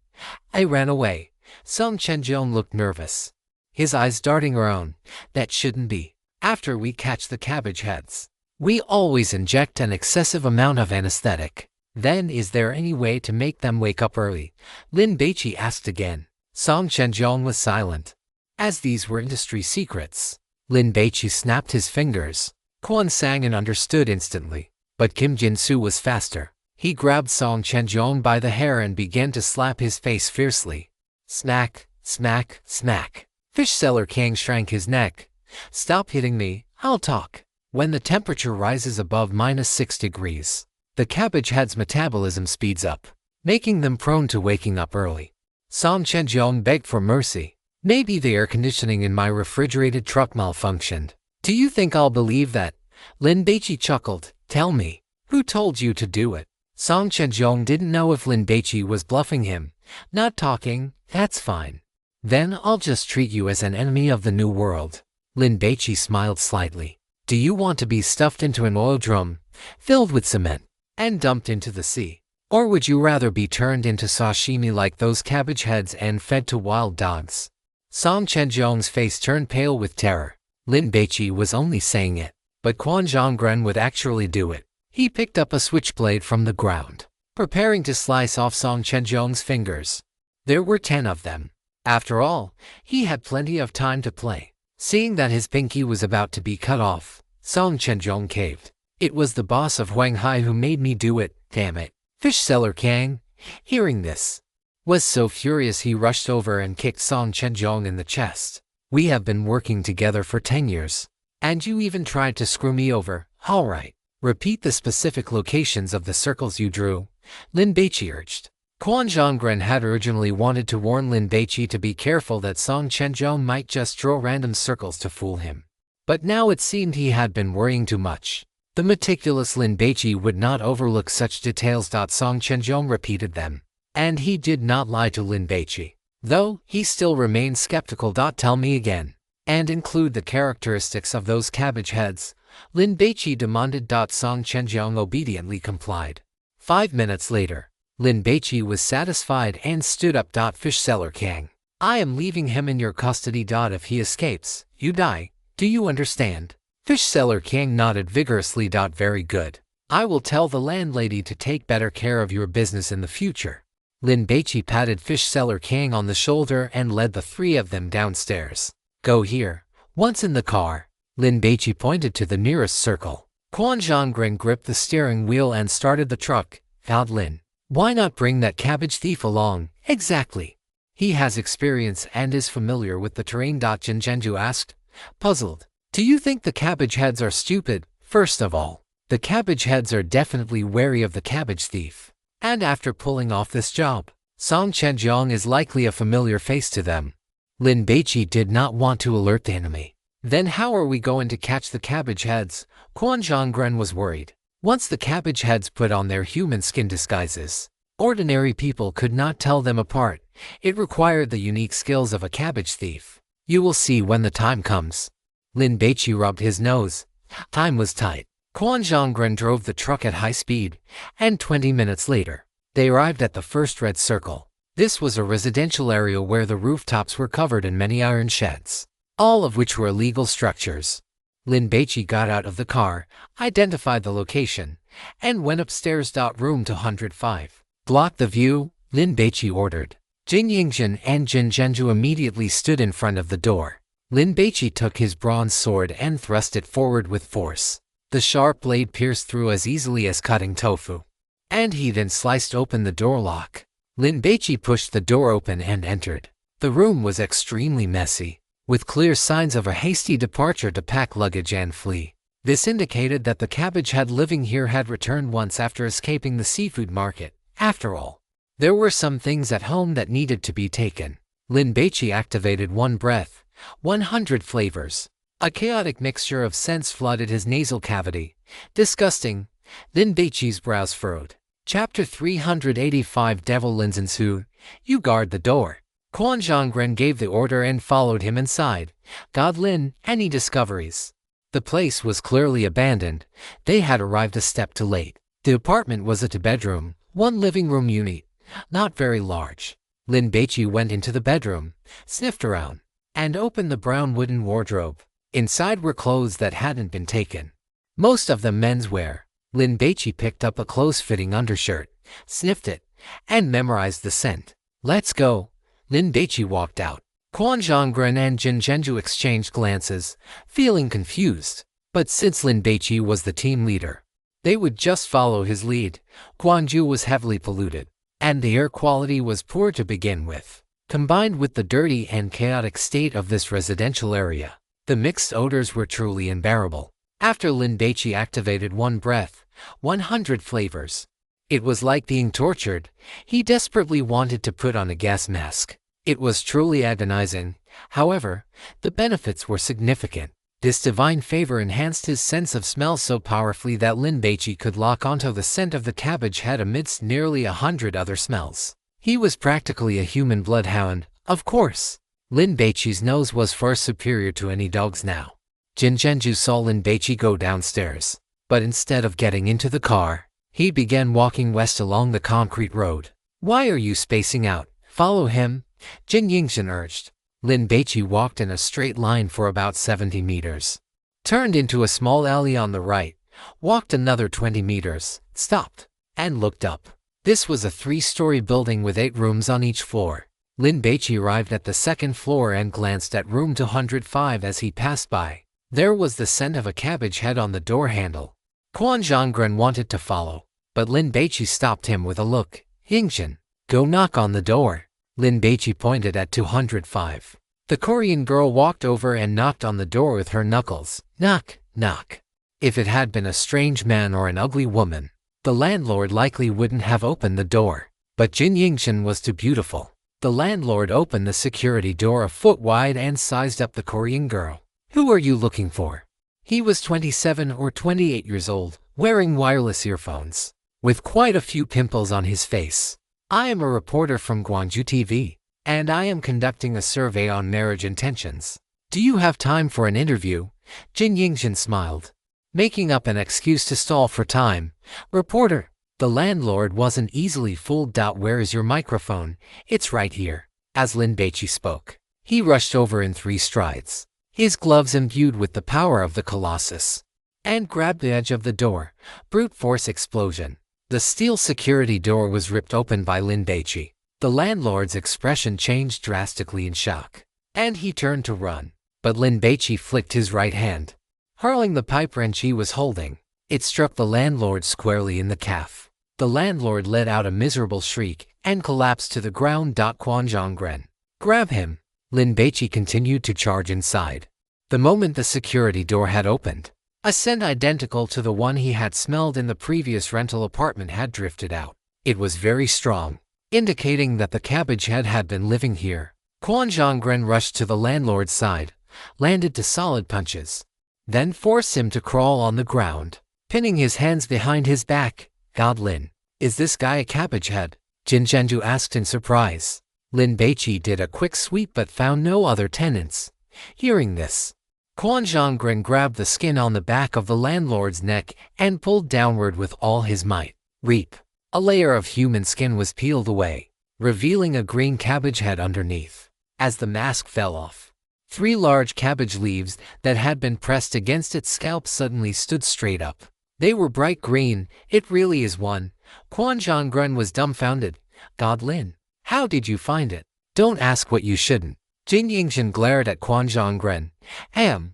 I ran away. Song Chenjong looked nervous, his eyes darting around. That shouldn't be. After we catch the cabbage heads, we always inject an excessive amount of anesthetic. Then is there any way to make them wake up early? Lin Baici asked again. Song Chenjong was silent. As these were industry secrets, Lin Baici snapped his fingers. Quan sang and understood instantly. But Kim Jin-soo was faster. He grabbed Song Chenjong by the hair and began to slap his face fiercely. Smack, smack, smack. Fish Seller King shrank his neck. Stop hitting me, I'll talk. When the temperature rises above -6 degrees, the cabbage head's metabolism speeds up, making them prone to waking up early. Song Chenjong begged for mercy. Maybe the air conditioning in my refrigerated truck malfunctioned. Do you think I'll believe that? Lin Baici chuckled. Tell me, who told you to do it? Song Chenjong didn't know if Lin Baici was bluffing him. Not talking, that's fine. Then I'll just treat you as an enemy of the new world. Lin Baici smiled slightly. Do you want to be stuffed into an oil drum, filled with cement, and dumped into the sea? Or would you rather be turned into sashimi like those cabbage heads and fed to wild dogs? Song Chenjong's face turned pale with terror. Lin Baici was only saying it, but Quan Zhonggren would actually do it. He picked up a switchblade from the ground, preparing to slice off Song Chenjong's fingers. There were 10 of them. After all, he had plenty of time to play. Seeing that his pinky was about to be cut off, Song Chenjong caved. It was the boss of Huanghai who made me do it, damn it. Fish Seller King, hearing this, was so furious he rushed over and kicked Song Chenjong in the chest. We have been working together for 10 years, and you even tried to screw me over. All right, repeat the specific locations of the circles you drew, Lin Baici urged. Quan Zhonggren had originally wanted to warn Lin Baici to be careful that Song Chenjong might just draw random circles to fool him. But now it seemed he had been worrying too much. The meticulous Lin Baici would not overlook such details. Song Chenjong repeated them. And he did not lie to Lin Baici, though he still remained skeptical. Tell me again, and include the characteristics of those cabbage heads, Lin Baici demanded. Song Chenjong obediently complied. 5 minutes later, Lin Baici was satisfied and stood up. Fish Seller King, I am leaving him in your custody. If he escapes, you die. Do you understand? Fish Seller King nodded vigorously. Very good. I will tell the landlady to take better care of your business in the future. Lin Baici patted Fish Seller King on the shoulder and led the 3 of them downstairs. Go here. Once in the car, Lin Baici pointed to the nearest circle. Quan Zhonggren gripped the steering wheel and started the truck. Vowed Lin, why not bring that cabbage thief along? Exactly. He has experience and is familiar with the terrain. Jin Zhenju asked, puzzled. Do you think the cabbage heads are stupid? First of all, The cabbage heads are definitely wary of the cabbage thief. And after pulling off this job, Song Chenjiang is likely a familiar face to them. Lin Baici did not want to alert the enemy. Then how are we going to catch the cabbage heads? Quan Zhonggren was worried. Once the cabbage heads put on their human skin disguises, ordinary people could not tell them apart. It required the unique skills of a cabbage thief. You will see when the time comes. Lin Baici rubbed his nose. Time was tight. Quan Zhonggren drove the truck at high speed, and 20 minutes later, they arrived at the first red circle. This was a residential area where the rooftops were covered in many iron sheds, all of which were illegal structures. Lin Baici got out of the car, identified the location, and went upstairs. Room 205. Block the view, Lin Baici ordered. Jin Yingzhen and Jin Zhenju immediately stood in front of the door. Lin Baici took his bronze sword and thrust it forward with force. The sharp blade pierced through as easily as cutting tofu. And he then sliced open the door lock. Lin Baici pushed the door open and entered. The room was extremely messy, with clear signs of a hasty departure to pack luggage and flee. This indicated that the cabbage head living here had returned once after escaping the seafood market. After all, there were some things at home that needed to be taken. Lin Baici activated one breath, 100 flavors. A chaotic mixture of scents flooded his nasal cavity. Disgusting. Lin Baici's brows furrowed. Chapter 385 Devil Lin Zhensu, you guard the door. Quan Zhonggren gave the order and followed him inside. God Lin, any discoveries? The place was clearly abandoned. They had arrived a step too late. The apartment was a two-bedroom, one living room unit, not very large. Lin Baici went into the bedroom, sniffed around, and opened the brown wooden wardrobe. Inside were clothes that hadn't been taken, most of them menswear. Lin Baici picked up a close-fitting undershirt, sniffed it, and memorized the scent. Let's go. Lin Baici walked out. Quan Zhonggren and Jin Zhenju exchanged glances, feeling confused. But since Lin Baici was the team leader, they would just follow his lead. Guangzhou was heavily polluted, and the air quality was poor to begin with. Combined with the dirty and chaotic state of this residential area, the mixed odors were truly unbearable. After Lin Baici activated one breath, 100 flavors. It was like being tortured. He desperately wanted to put on a gas mask. It was truly agonizing. However, the benefits were significant. This divine favor enhanced his sense of smell so powerfully that Lin Baici could lock onto the scent of the cabbage head amidst nearly 100 other smells. He was practically a human bloodhound, of course. Lin Baici's nose was far superior to any dog's now. Jin Zhenju saw Lin Baici go downstairs, but instead of getting into the car, he began walking west along the concrete road. Why are you spacing out? Follow him, Jin Yingzhen urged. Lin Baici walked in a straight line for about 70 meters, turned into a small alley on the right, walked another 20 meters, stopped, and looked up. This was a 3-story building with 8 rooms on each floor. Lin Baici arrived at the second floor and glanced at room 205 as he passed by. There was the scent of a cabbage head on the door handle. Quan Zhonggren wanted to follow, but Lin Baici stopped him with a look. Yingzhen, go knock on the door. Lin Baici pointed at 205. The Korean girl walked over and knocked on the door with her knuckles. Knock, knock. If it had been a strange man or an ugly woman, the landlord likely wouldn't have opened the door. But Jin Yingzhen was too beautiful. The landlord opened the security door a foot wide and sized up the Korean girl. Who are you looking for? He was 27 or 28 years old, wearing wireless earphones, with quite a few pimples on his face. I am a reporter from Gwangju TV, and I am conducting a survey on marriage intentions. Do you have time for an interview? Jin Yingzhen smiled, making up an excuse to stall for time. Reporter, the landlord wasn't easily fooled. Where is your microphone? It's right here. As Lin Baici spoke, he rushed over in 3 strides, his gloves imbued with the power of the Colossus, and grabbed the edge of the door. Brute force explosion. The steel security door was ripped open by Lin Baici. The landlord's expression changed drastically in shock, and he turned to run. But Lin Baici flicked his right hand, hurling the pipe wrench he was holding. It struck the landlord squarely in the calf. The landlord let out a miserable shriek and collapsed to the ground. Quan Zhonggren, grab him. Lin Baici continued to charge inside. The moment the security door had opened, A scent identical to the one he had smelled in the previous rental apartment had drifted out. It was very strong, indicating that the cabbage head had been living here. Kwon Jong-gren rushed to the landlord's side, landed 2 solid punches, then forced him to crawl on the ground, pinning his hands behind his back. "God, Lin, is this guy a cabbage head?" Jin Zhenju asked in surprise. Lin Baici did a quick sweep but found no other tenants. Hearing this, Kwon Jong-gren grabbed the skin on the back of the landlord's neck and pulled downward with all his might. Reap! A layer of human skin was peeled away, revealing a green cabbage head underneath. As the mask fell off, 3 large cabbage leaves that had been pressed against its scalp suddenly stood straight up. They were bright green. "It really is one." Kwon Jong-gren was dumbfounded. "God, Lin, how did you find it?" "Don't ask what you shouldn't." Jin Yingzhen glared at Kwon Jong-gren.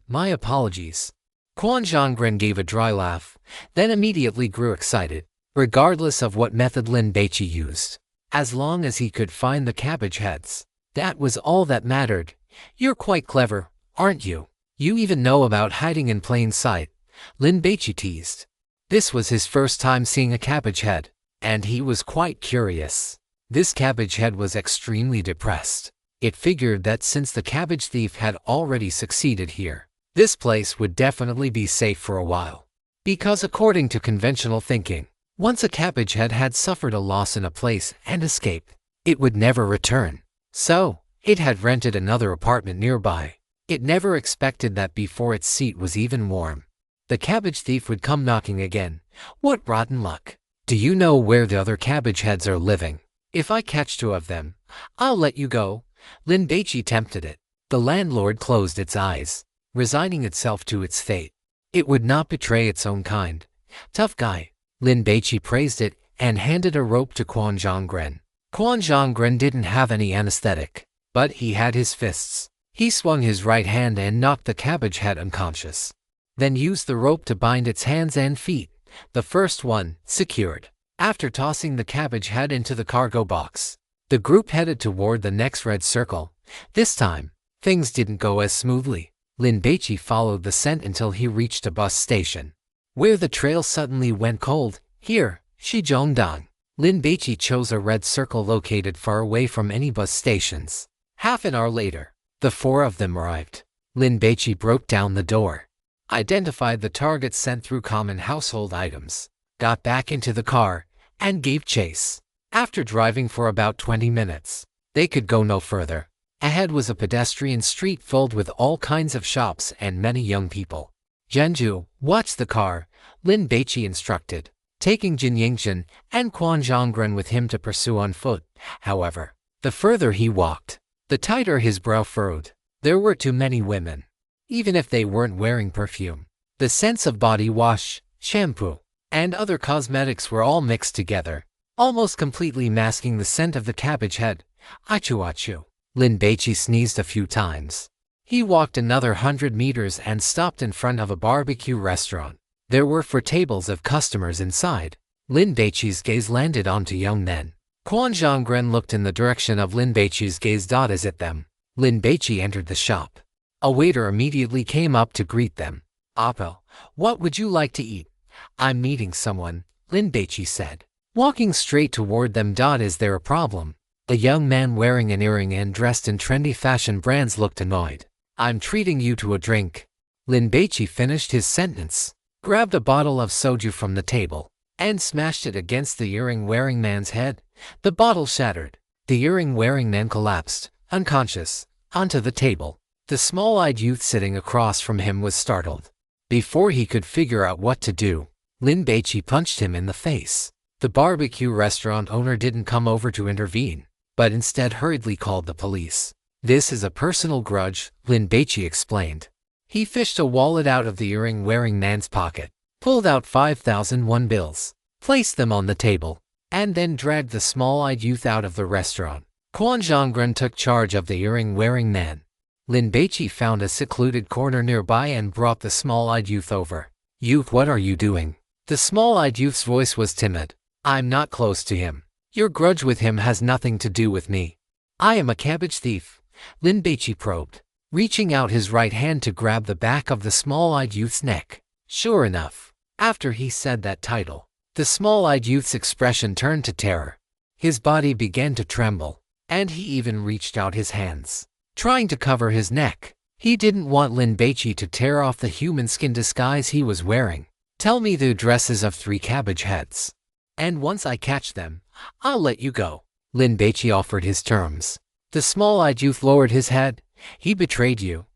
My apologies." Kwon Jong-gren gave a dry laugh, then immediately grew excited. Regardless of what method Lin Baici used, as long as he could find the cabbage heads, that was all that mattered. "You're quite clever, aren't you? You even know about hiding in plain sight," Lin Baici teased. This was his first time seeing a cabbage head, and he was quite curious. This cabbage head was extremely depressed. It figured that since the cabbage thief had already succeeded here, this place would definitely be safe for a while. Because according to conventional thinking, once a cabbage head had suffered a loss in a place and escaped, it would never return. So, it had rented another apartment nearby. It never expected that before its seat was even warm, the cabbage thief would come knocking again. What rotten luck. "Do you know where the other cabbage heads are living? If I catch 2 of them, I'll let you go." Lin Baici tempted it. The landlord closed its eyes, resigning itself to its fate. It would not betray its own kind. "Tough guy." Lin Baici praised it and handed a rope to Kwon Jong-gren. Kwon Jong-gren didn't have any anesthetic, but he had his fists. He swung his right hand and knocked the cabbage head unconscious, then used the rope to bind its hands and feet. The first one secured. After tossing the cabbage head into the cargo box, the group headed toward the next red circle. This time, things didn't go as smoothly. Lin Baici followed the scent until he reached a bus station, where the trail suddenly went cold. "Here, Shijongdang." Lin Baici chose a red circle located far away from any bus stations. Half an hour later, the 4 of them arrived. Lin Baici broke down the door, identified the targets sent through common household items, got back into the car, and gave chase. After driving for about 20 minutes, they could go no further. Ahead was a pedestrian street filled with all kinds of shops and many young people. "Zhenju, watch the car," Lin Baici instructed, taking Jin Yingzhen and Kwon Jong-gren with him to pursue on foot. However, the further he walked, the tighter his brow furrowed. There were too many women, even if they weren't wearing perfume. The scents of body wash, shampoo, and other cosmetics were all mixed together, almost completely masking the scent of the cabbage head. "Achu achu." Lin Baici sneezed a few times. He walked another 100 meters and stopped in front of a barbecue restaurant. There were 4 tables of customers inside. Lin Baici's gaze landed onto young men. Kwon Jong-gren looked in the direction of Lin Baici's gaze. As at them, Lin Baici entered the shop. A waiter immediately came up to greet them. "Apple, what would you like to eat?" "I'm meeting someone," Lin Baici said, walking straight toward them. "Is there a problem?" A young man wearing an earring and dressed in trendy fashion brands looked annoyed. "I'm treating you to a drink." Lin Baici finished his sentence, grabbed a bottle of soju from the table, and smashed it against the earring-wearing man's head. The bottle shattered. The earring-wearing man collapsed, unconscious, onto the table. The small-eyed youth sitting across from him was startled. Before he could figure out what to do, Lin Baici punched him in the face. The barbecue restaurant owner didn't come over to intervene, but instead hurriedly called the police. "This is a personal grudge," Lin Baici explained. He fished a wallet out of the earring-wearing man's pocket, pulled out 5,001 bills, placed them on the table, and then dragged the small-eyed youth out of the restaurant. Kwon Jong-gren took charge of the earring-wearing man. Lin Baici found a secluded corner nearby and brought the small-eyed youth over. "Youth, what are you doing?" The small-eyed youth's voice was timid. "I'm not close to him. Your grudge with him has nothing to do with me." "I am a cabbage thief," Lin Baici probed, reaching out his right hand to grab the back of the small-eyed youth's neck. Sure enough, after he said that title, the small-eyed youth's expression turned to terror. His body began to tremble, and he even reached out his hands, trying to cover his neck. He didn't want Lin Baici to tear off the human skin disguise he was wearing. Tell me the addresses of 3 cabbage heads, and once I catch them, I'll let you go. Lin Baici offered his terms. The small-eyed youth lowered his head. He betrayed you.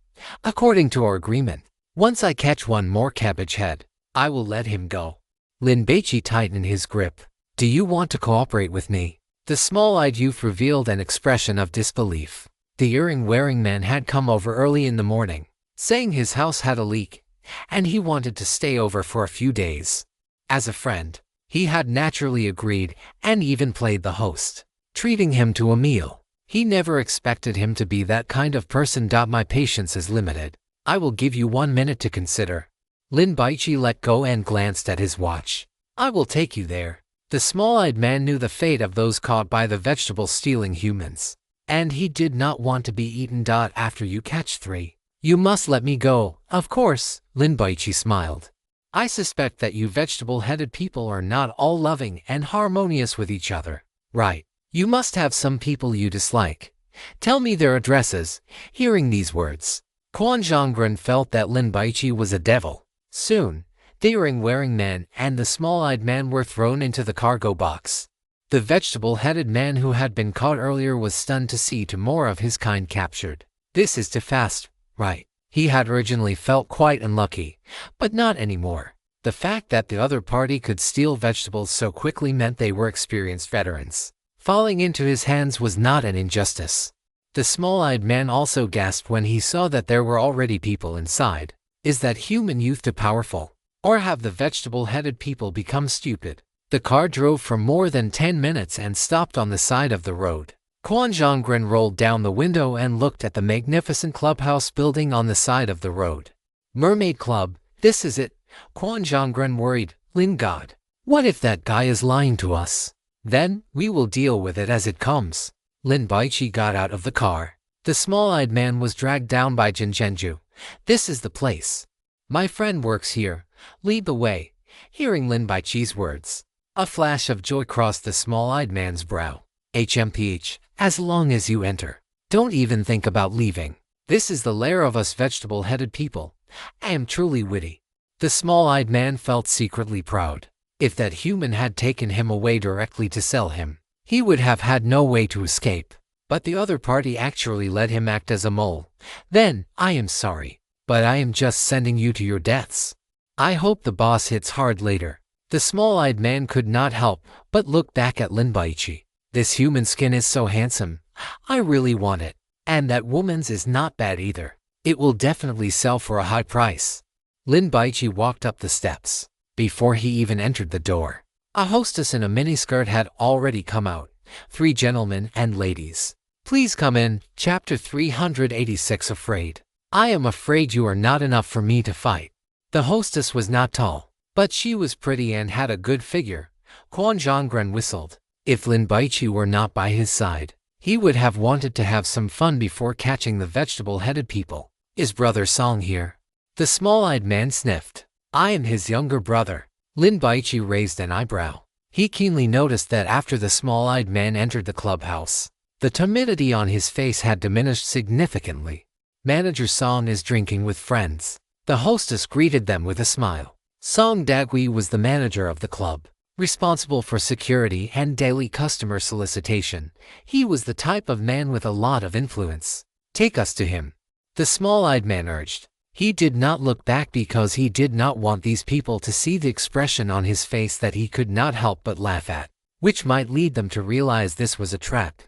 According to our agreement, once I catch 1 more cabbage head, I will let him go. Lin Baici tightened his grip. Do you want to cooperate with me? The small-eyed youth revealed an expression of disbelief. The earring-wearing man had come over early in the morning, saying his house had a leak, and he wanted to stay over for a few days. As a friend, he had naturally agreed and even played the host, treating him to a meal. He never expected him to be that kind of person. My patience is limited. I will give you 1 minute to consider. Lin Baici let go and glanced at his watch. I will take you there. The small-eyed man knew the fate of those caught by the vegetable-stealing humans, and he did not want to be eaten. After you catch 3, you must let me go. Of course, Lin Baici smiled. I suspect that you vegetable-headed people are not all loving and harmonious with each other, right? You must have some people you dislike. Tell me their addresses. Hearing these words, Quan Zhonggren felt that Lin Baici was a devil. Soon, the earring-wearing man and the small-eyed man were thrown into the cargo box. The vegetable-headed man who had been caught earlier was stunned to see 2 more of his kind captured. This is too fast, right? He had originally felt quite unlucky, but not anymore. The fact that the other party could steal vegetables so quickly meant they were experienced veterans. Falling into his hands was not an injustice. The small-eyed man also gasped when he saw that there were already people inside. Is that human youth too powerful? Or have the vegetable-headed people become stupid? The car drove for more than 10 minutes and stopped on the side of the road. Quan Zhonggren rolled down the window and looked at the magnificent clubhouse building on the side of the road. Mermaid Club, this is it. Quan Zhonggren worried. Lin God, what if that guy is lying to us? Then, we will deal with it as it comes. Lin Baici got out of the car. The small-eyed man was dragged down by Jin Zhenju. This is the place. My friend works here. Lead the way. Hearing Lin Baici's words, a flash of joy crossed the small-eyed man's brow. HMPH, as long as you enter, don't even think about leaving. This is the lair of us vegetable-headed people. I am truly witty. The small-eyed man felt secretly proud. If that human had taken him away directly to sell him, he would have had no way to escape. But the other party actually let him act as a mole. Then, I am sorry, but I am just sending you to your deaths. I hope the boss hits hard later. The small-eyed man could not help but look back at Lin Baici. This human skin is so handsome. I really want it. And that woman's is not bad either. It will definitely sell for a high price. Lin Baici walked up the steps. Before he even entered the door, a hostess in a miniskirt had already come out. 3 gentlemen and ladies. Please come in. Chapter 386. Afraid. I am afraid you are not enough for me to fight. The hostess was not tall, but she was pretty and had a good figure. Quan Zhonggren whistled. If Lin Baici were not by his side, he would have wanted to have some fun before catching the vegetable-headed people. Is Brother Song here? The small-eyed man sniffed. I am his younger brother. Lin Baici raised an eyebrow. He keenly noticed that after the small-eyed man entered the clubhouse, the timidity on his face had diminished significantly. Manager Song is drinking with friends. The hostess greeted them with a smile. Song Dagui was the manager of the club, responsible for security and daily customer solicitation. He was the type of man with a lot of influence. Take us to him, the small-eyed man urged. He did not look back because he did not want these people to see the expression on his face that he could not help but laugh at, which might lead them to realize this was a trap.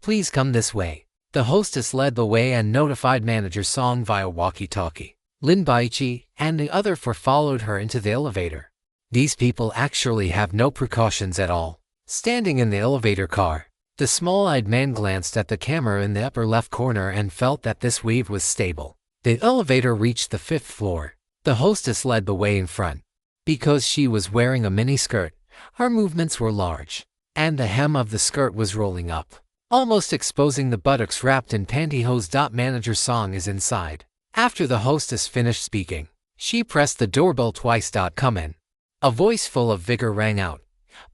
Please come this way. The hostess led the way and notified Manager Song via walkie-talkie. Lin Baici and the other 4 followed her into the elevator. These people actually have no precautions at all. Standing in the elevator car, the small-eyed man glanced at the camera in the upper left corner and felt that this weave was stable. The elevator reached the 5th floor. The hostess led the way in front. Because she was wearing a miniskirt, her movements were large, and the hem of the skirt was rolling up, almost exposing the buttocks wrapped in pantyhose. Manager Song is inside. After the hostess finished speaking, She pressed the doorbell twice. Come in. A voice full of vigor rang out.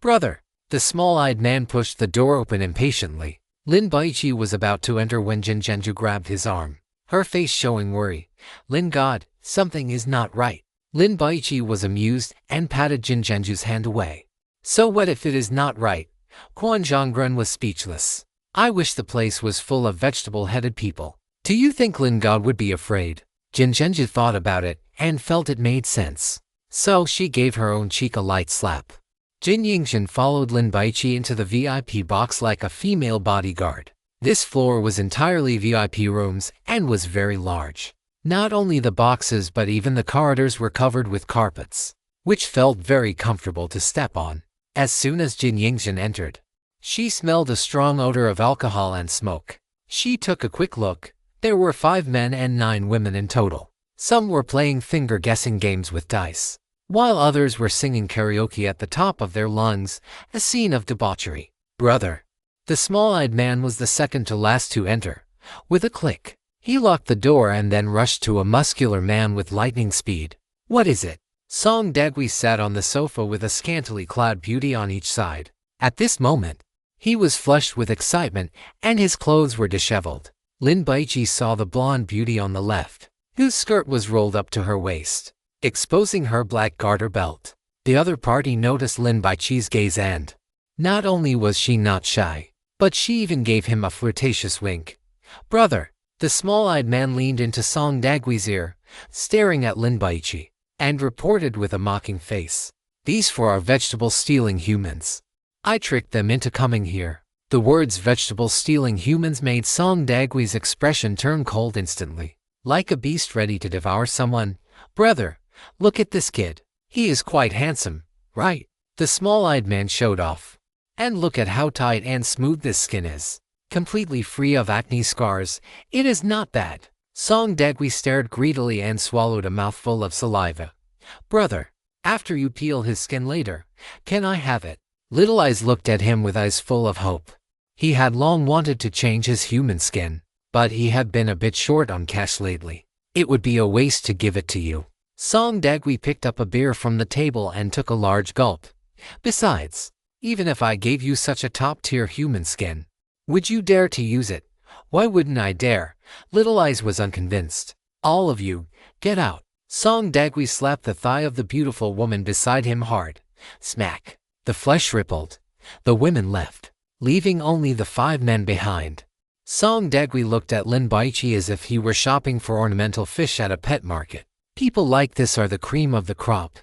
Brother. The small-eyed man pushed the door open impatiently. Lin Baici was about to enter when Jinjenju grabbed his arm, her face showing worry. Lin God, something is not right. Lin Baici was amused and patted Jinjenju's hand away. So what if it is not right? Quan Zhongrun was speechless. I wish the place was full of vegetable-headed people. Do you think Lin God would be afraid? Jinjenju thought about it and felt it made sense. So she gave her own cheek a light slap. Jin Yingxian followed Lin Baici into the VIP box like a female bodyguard. This floor was entirely VIP rooms and was very large. Not only the boxes but even the corridors were covered with carpets, which felt very comfortable to step on. As soon as Jin Yingxian entered, she smelled a strong odor of alcohol and smoke. She took a quick look. There were 5 men and 9 women in total. Some were playing finger-guessing games with dice, while others were singing karaoke at the top of their lungs, a scene of debauchery. Brother. The small-eyed man was the second to last to enter. With a click, he locked the door and then rushed to a muscular man with lightning speed. What is it? Song Dagui sat on the sofa with a scantily clad beauty on each side. At this moment, he was flushed with excitement and his clothes were disheveled. Lin Baici saw the blonde beauty on the left, whose skirt was rolled up to her waist, exposing her black garter belt. The other party noticed Lin Baici's gaze and not only was she not shy, but she even gave him a flirtatious wink. Brother. The small-eyed man leaned into Song Dagui's ear, staring at Lin Baici, and reported with a mocking face. These 4 are vegetable-stealing humans. I tricked them into coming here. The words vegetable-stealing humans made Song Dagui's expression turn cold instantly, like a beast ready to devour someone. Brother, look at this kid. He is quite handsome, right? The small-eyed man showed off. And look at how tight and smooth this skin is. Completely free of acne scars. It is not bad. Song Dagui stared greedily and swallowed a mouthful of saliva. Brother, after you peel his skin later, can I have it? Little Eyes looked at him with eyes full of hope. He had long wanted to change his human skin, but he had been a bit short on cash lately. It would be a waste to give it to you. Song Dagui picked up a beer from the table and took a large gulp. Besides, even if I gave you such a top-tier human skin, would you dare to use it? Why wouldn't I dare? Little Eyes was unconvinced. All of you, get out. Song Dagui slapped the thigh of the beautiful woman beside him hard. Smack. The flesh rippled. The women left, leaving only the 5 men behind. Song Dagui looked at Lin Baici as if he were shopping for ornamental fish at a pet market. People like this are the cream of the crop.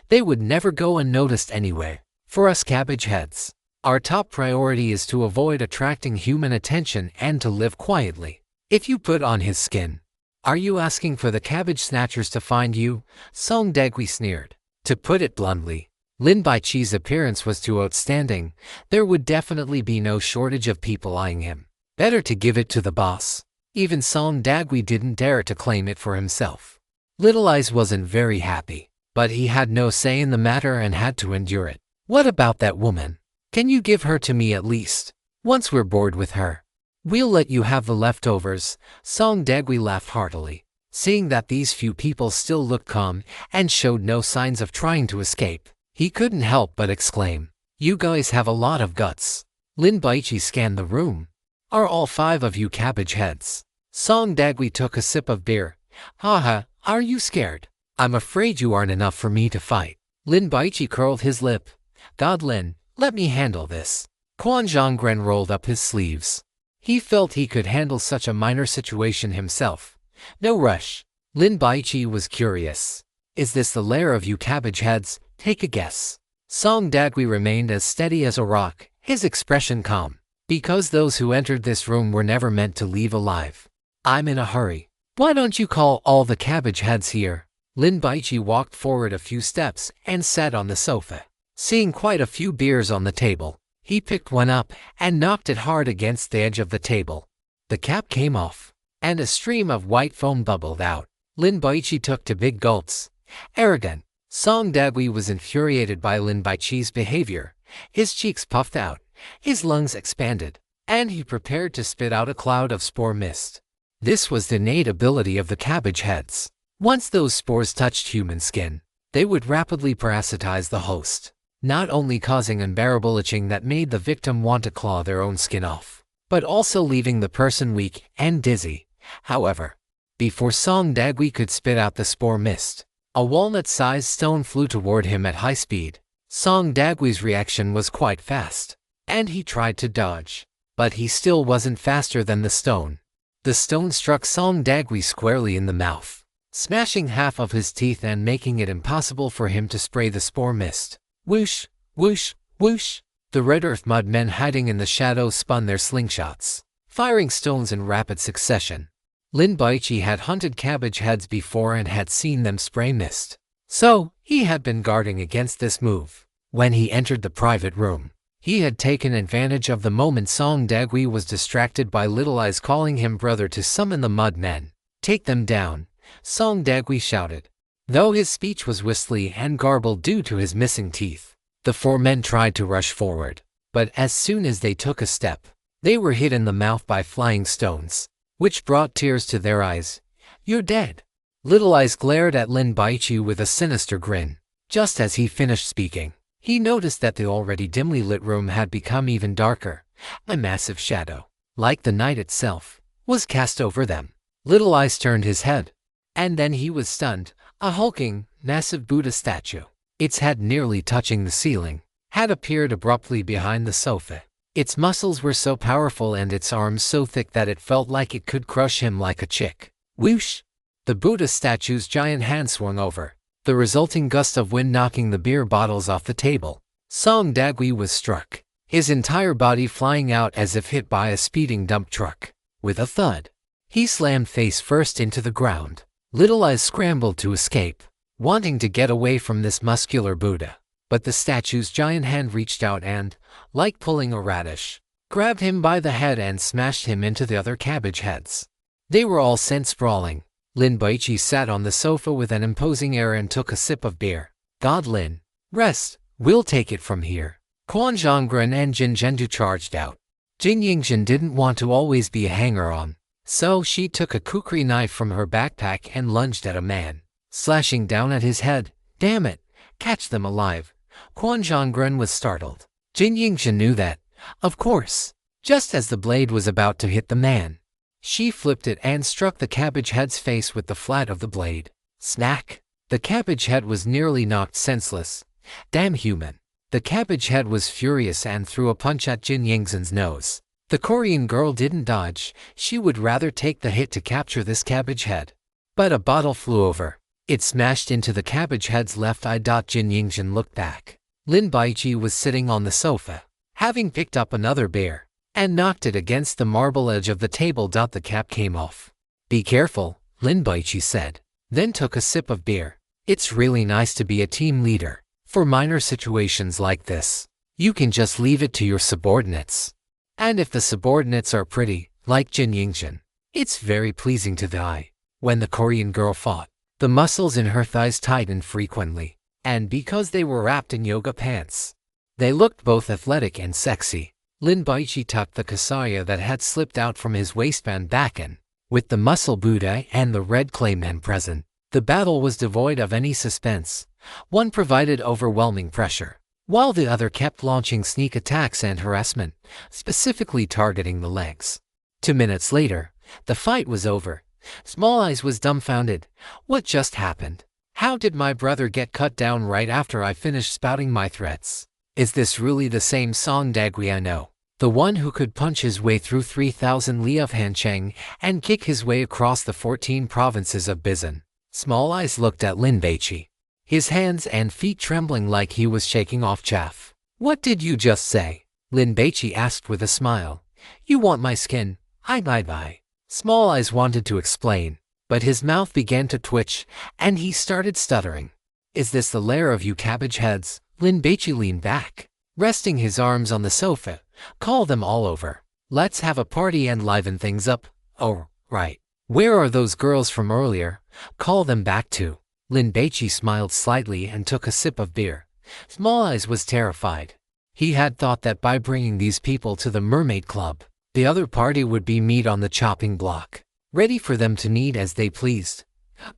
They would never go unnoticed anyway. For us cabbage heads, our top priority is to avoid attracting human attention and to live quietly. If you put on his skin, are you asking for the cabbage snatchers to find you? Song Dagui sneered. To put it bluntly, Lin Baici's appearance was too outstanding. There would definitely be no shortage of people eyeing him. Better to give it to the boss. Even Song Dagui didn't dare to claim it for himself. Little Eyes wasn't very happy, but he had no say in the matter and had to endure it. What about that woman? Can you give her to me at least? Once we're bored with her, we'll let you have the leftovers. Song Dagui laughed heartily, seeing that these few people still looked calm and showed no signs of trying to escape. He couldn't help but exclaim, "You guys have a lot of guts." Lin Baici scanned the room. Are all 5 of you cabbage heads? Song Dagui took a sip of beer. Haha, are you scared? I'm afraid you aren't enough for me to fight. Lin Baici curled his lip. God Lin, let me handle this. Quan Zhonggren rolled up his sleeves. He felt he could handle such a minor situation himself. No rush. Lin Baici was curious. Is this the lair of you cabbage heads? Take a guess. Song Dagui remained as steady as a rock, his expression calm. Because those who entered this room were never meant to leave alive. I'm in a hurry. Why don't you call all the cabbage heads here? Lin Baici walked forward a few steps and sat on the sofa. Seeing quite a few beers on the table, he picked one up and knocked it hard against the edge of the table. The cap came off, and a stream of white foam bubbled out. Lin Baici took 2 big gulps. Arrogant. Song Dagui was infuriated by Lin Baici's behavior. His cheeks puffed out, his lungs expanded, and he prepared to spit out a cloud of spore mist. This was the innate ability of the cabbage heads. Once those spores touched human skin, they would rapidly parasitize the host, not only causing unbearable itching that made the victim want to claw their own skin off, but also leaving the person weak and dizzy. However, before Song Dagui could spit out the spore mist, a walnut-sized stone flew toward him at high speed. Song Dagui's reaction was quite fast, and he tried to dodge, but he still wasn't faster than the stone. The stone struck Song Dagui squarely in the mouth, smashing half of his teeth and making it impossible for him to spray the spore mist. Whoosh, whoosh, whoosh. The red earth mud men hiding in the shadows spun their slingshots, firing stones in rapid succession. Lin Baici had hunted cabbage heads before and had seen them spray mist, so he had been guarding against this move. When he entered the private room, he had taken advantage of the moment Song Dagui was distracted by Little Eyes calling him brother to summon the mud men. Take them down, Song Dagui shouted. Though his speech was whistly and garbled due to his missing teeth, the four men tried to rush forward, but as soon as they took a step, they were hit in the mouth by flying stones, which brought tears to their eyes. You're dead. Little Eyes glared at Lin Baici with a sinister grin. Just as he finished speaking, he noticed that the already dimly lit room had become even darker. A massive shadow, like the night itself, was cast over them. Little Eyes turned his head, and then he was stunned. A hulking, massive Buddha statue, its head nearly touching the ceiling, had appeared abruptly behind the sofa. Its muscles were so powerful and its arms so thick that it felt like it could crush him like a chick. Whoosh! The Buddha statue's giant hand swung over, the resulting gust of wind knocking the beer bottles off the table. Song Dagui was struck, his entire body flying out as if hit by a speeding dump truck. With a thud, he slammed face first into the ground. Little Eyes scrambled to escape, wanting to get away from this muscular Buddha, but the statue's giant hand reached out and, like pulling a radish, grabbed him by the head and smashed him into the other cabbage heads. They were all sent sprawling. Lin Baici sat on the sofa with an imposing air and took a sip of beer. God Lin, rest, we'll take it from here. Quan Zhonggren and Jin Zhendu charged out. Jin Yingzhen didn't want to always be a hanger-on, so she took a kukri knife from her backpack and lunged at a man, slashing down at his head. Damn it, catch them alive. Quan Zhonggren was startled. Jin Yingzhen knew that, of course. Just as the blade was about to hit the man, she flipped it and struck the cabbage head's face with the flat of the blade. Snack! The cabbage head was nearly knocked senseless. Damn human. The cabbage head was furious and threw a punch at Jin Yingzhen's nose. The Korean girl didn't dodge. She would rather take the hit to capture this cabbage head. But a bottle flew over. It smashed into the cabbage head's left eye. Jin Yingzhen looked back. Lin Baici was sitting on the sofa, having picked up another beer, and knocked it against the marble edge of the table. The cap came off. Be careful, Lin Baici said, then took a sip of beer. It's really nice to be a team leader. For minor situations like this, you can just leave it to your subordinates. And if the subordinates are pretty, like Jin Yingzhen, it's very pleasing to the eye. When the Korean girl fought, the muscles in her thighs tightened frequently, and because they were wrapped in yoga pants, they looked both athletic and sexy. Lin Baici tucked the kasaya that had slipped out from his waistband back in. With the muscle Buddha and the red clay men present, the battle was devoid of any suspense. One provided overwhelming pressure, while the other kept launching sneak attacks and harassment, specifically targeting the legs. 2 minutes later, the fight was over. Small Eyes was dumbfounded. What just happened? How did my brother get cut down right after I finished spouting my threats? Is this really the same Song Dagui I know? The one who could punch his way through 3,000 li of Hancheng and kick his way across the 14 provinces of Bizan. Small Eyes looked at Lin Baici, his hands and feet trembling like he was shaking off chaff. What did you just say? Lin Baici asked with a smile. You want my skin? I. Small Eyes wanted to explain, but his mouth began to twitch, and he started stuttering. Is this the lair of you cabbage heads? Lin Baici leaned back, resting his arms on the sofa. Call them all over. Let's have a party and liven things up. Oh, right. Where are those girls from earlier? Call them back too. Lin Baici smiled slightly and took a sip of beer. Small Eyes was terrified. He had thought that by bringing these people to the Mermaid Club, the other party would be meat on the chopping block, ready for them to knead as they pleased.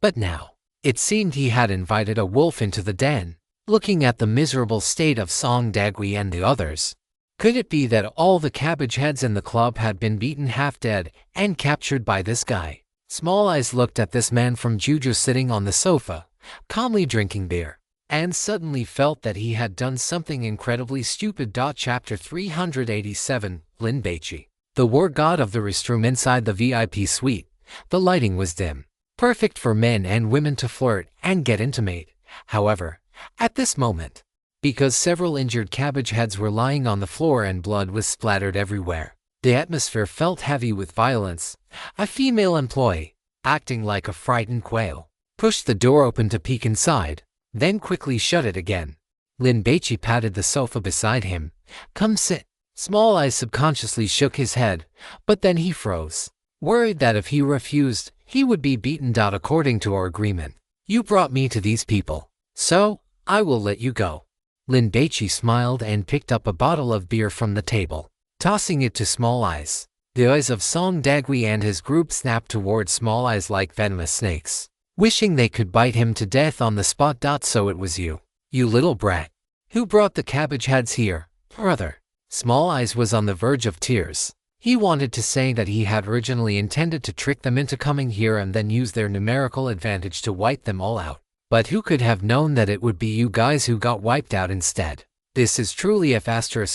But now, It seemed he had invited a wolf into the den. Looking at the miserable state of Song Dagui and the others, could it be that all the cabbage heads in the club had been beaten half dead and captured by this guy? Small Eyes looked at this man from Juju sitting on the sofa, calmly drinking beer, and suddenly felt that he had done something incredibly stupid. Chapter 387, Lin Baici. The war god of the restroom inside the VIP suite. The lighting was dim, perfect for men and women to flirt and get intimate. However, at this moment, because several injured cabbage heads were lying on the floor and blood was splattered everywhere, the atmosphere felt heavy with violence. A female employee, acting like a frightened quail, pushed the door open to peek inside, then quickly shut it again. Lin Baici patted the sofa beside him. "Come sit." Small Eyes subconsciously shook his head, but then he froze, worried that if he refused, he would be beaten. According to our agreement, you brought me to these people, so I will let you go. Lin Baici smiled and picked up a bottle of beer from the table, tossing it to Small Eyes. The eyes of Song Dagui and his group snapped toward Small Eyes like venomous snakes, wishing they could bite him to death on the spot. So it was you little brat, who brought the cabbage heads here, brother. Small Eyes was on the verge of tears. He wanted to say that he had originally intended to trick them into coming here and then use their numerical advantage to wipe them all out. But who could have known that it would be you guys who got wiped out instead? This is truly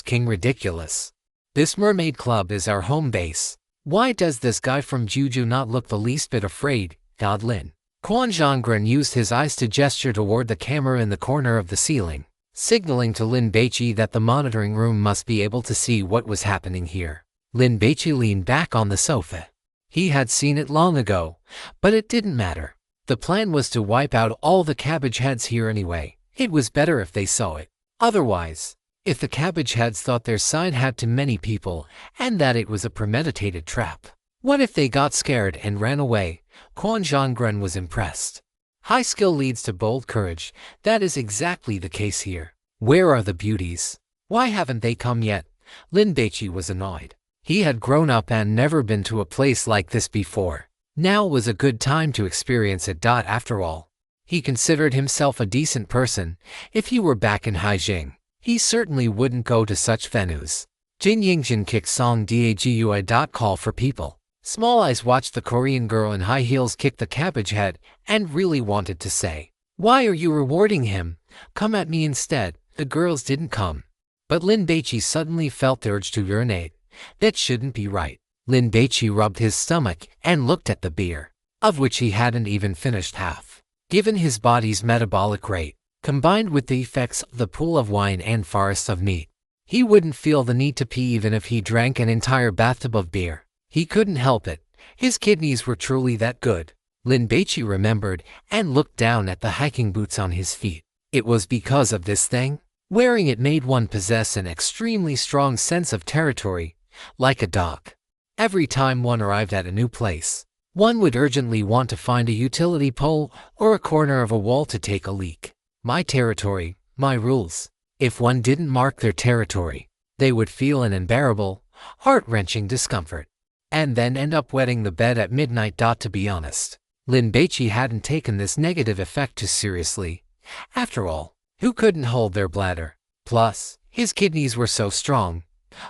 *King ridiculous. This mermaid club is our home base. Why does this guy from Juju not look the least bit afraid? God Lin. Quan Zhonggren used his eyes to gesture toward the camera in the corner of the ceiling, signaling to Lin Baici that the monitoring room must be able to see what was happening here. Lin Baici leaned back on the sofa. He had seen it long ago, but it didn't matter. The plan was to wipe out all the cabbage heads here anyway. It was better if they saw it. Otherwise, if the cabbage heads thought their side had too many people and that it was a premeditated trap, what if they got scared and ran away? Quan Zhonggren was impressed. High skill leads to bold courage. That is exactly the case here. Where are the beauties? Why haven't they come yet? Lin Baici was annoyed. He had grown up and never been to a place like this before. Now was a good time to experience it. After all, he considered himself a decent person. If he were back in Haijing, he certainly wouldn't go to such venues. Jin Yingjin kicked Song Dagui. Call for people. Small Eyes watched the Korean girl in high heels kick the cabbage head and really wanted to say, "Why are you rewarding him? Come at me instead." The girls didn't come. But Lin Baici suddenly felt the urge to urinate. That shouldn't be right. Lin Baici rubbed his stomach and looked at the beer, of which he hadn't even finished half. Given his body's metabolic rate, combined with the effects of the pool of wine and forest of meat, he wouldn't feel the need to pee even if he drank an entire bathtub of beer. He couldn't help it. His kidneys were truly that good. Lin Baici remembered and looked down at the hiking boots on his feet. It was because of this thing. Wearing it made one possess an extremely strong sense of territory, like a dog. Every time one arrived at a new place, one would urgently want to find a utility pole or a corner of a wall to take a leak. My territory, my rules. If one didn't mark their territory, they would feel an unbearable, heart-wrenching discomfort, and then end up wetting the bed at midnight. To be honest, Lin Baici hadn't taken this negative effect too seriously. After all, who couldn't hold their bladder? Plus, his kidneys were so strong.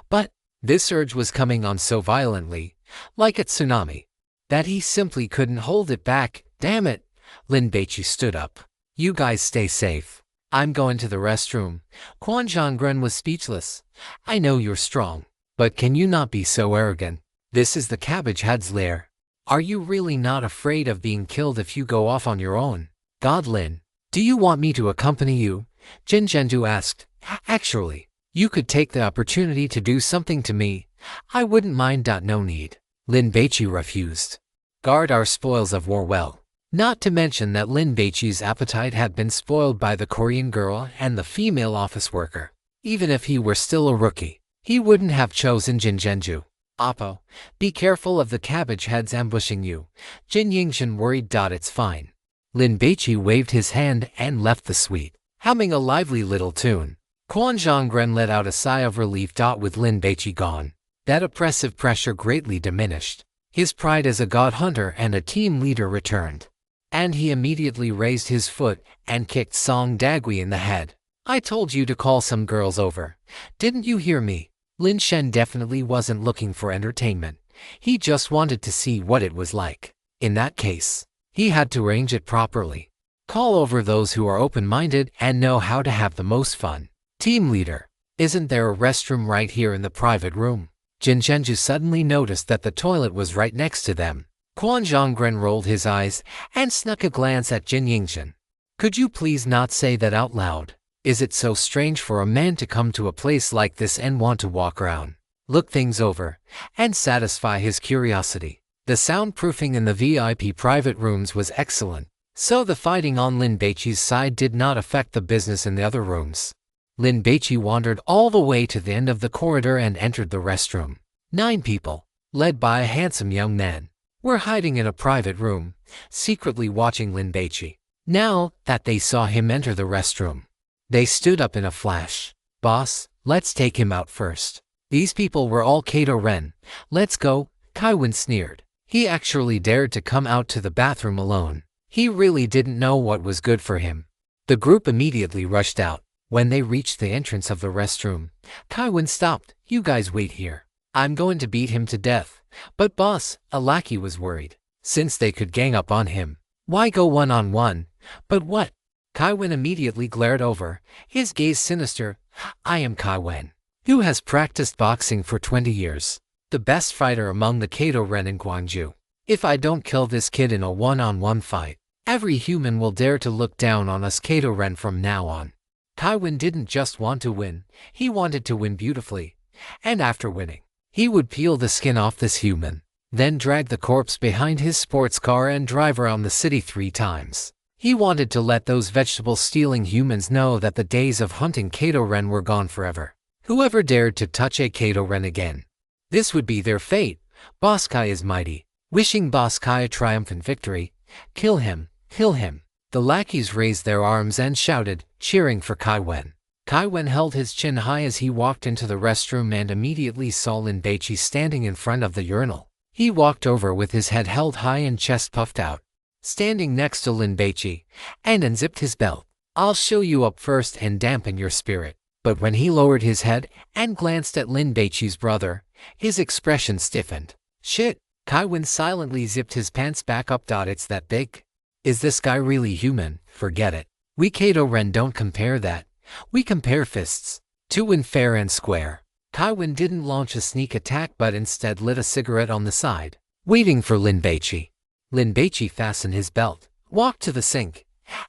But this urge was coming on so violently, like a tsunami, that he simply couldn't hold it back. Damn it! Lin Baici stood up. "You guys stay safe. I'm going to the restroom." Quan Zhonggren was speechless. "I know you're strong, but can you not be so arrogant? This is the cabbage head's lair. Are you really not afraid of being killed if you go off on your own?" "God Lin, do you want me to accompany you?" Jin Zhenju asked. "Actually, you could take the opportunity to do something to me. I wouldn't mind. No need." Lin Baici refused. Guard our spoils of war well. Not to mention that Lin Baici's appetite had been spoiled by the Korean girl and the female office worker. Even if he were still a rookie, he wouldn't have chosen Jin Zhenju. "Oppo, be careful of the cabbage heads ambushing you." Jin Yingjin worried. "It's fine." Lin Baici waved his hand and left the suite, humming a lively little tune. Quan Zhonggren let out a sigh of relief. With Lin Baici gone, that oppressive pressure greatly diminished. His pride as a god hunter and a team leader returned. And he immediately raised his foot and kicked Song Dagui in the head. I told you to call some girls over. Didn't you hear me? Lin Shen definitely wasn't looking for entertainment. He just wanted to see what it was like. In that case, he had to arrange it properly. Call over those who are open-minded and know how to have the most fun. Team leader, isn't there a restroom right here in the private room? Jin Zhenju suddenly noticed that the toilet was right next to them. Quan Zhonggren rolled his eyes and snuck a glance at Jin Yingzhen. Could you please not say that out loud? Is it so strange for a man to come to a place like this and want to walk around, look things over, and satisfy his curiosity? The soundproofing in the VIP private rooms was excellent, so the fighting on Lin Baici's side did not affect the business in the other rooms. Lin Baici wandered all the way to the end of the corridor and entered the restroom. 9 people, led by a handsome young man, were hiding in a private room, secretly watching Lin Baici. Now that they saw him enter the restroom, they stood up in a flash. Boss, let's take him out first. These people were all Kato Ren. Let's go, Kaiwen sneered. He actually dared to come out to the bathroom alone. He really didn't know what was good for him. The group immediately rushed out. When they reached the entrance of the restroom, Kaiwen stopped. You guys wait here. I'm going to beat him to death. But boss, a lackey was worried. Since they could gang up on him, why go one-on-one? But what? Kaiwen immediately glared over, his gaze sinister. I am Kaiwen, who has practiced boxing for 20 years. The best fighter among the Kato Ren in Guangzhou. If I don't kill this kid in a one-on-one fight, every human will dare to look down on us Kato Ren from now on. Kaiwen didn't just want to win, he wanted to win beautifully. And after winning, he would peel the skin off this human, then drag the corpse behind his sports car and drive around the city 3 times. He wanted to let those vegetable-stealing humans know that the days of hunting Kato Ren were gone forever. Whoever dared to touch a Kato Ren again, this would be their fate. Boss Kai is mighty. Wishing Boss Kai a triumphant victory. Kill him, kill him. The lackeys raised their arms and shouted, cheering for Kaiwen. Kaiwen held his chin high as he walked into the restroom and immediately saw Lin Baici standing in front of the urinal. He walked over with his head held high and chest puffed out, standing next to Lin Baici, and unzipped his belt. I'll show you up first and dampen your spirit. But when he lowered his head and glanced at Lin Baici's brother, his expression stiffened. Shit! Kaiwen silently zipped his pants back up. It's that big? Is this guy really human? Forget it. We Kato Ren don't compare that. We compare fists. To win fair and square. Kaiwen didn't launch a sneak attack but instead lit a cigarette on the side, waiting for Lin Baici. Lin Baici fastened his belt, walked to the sink,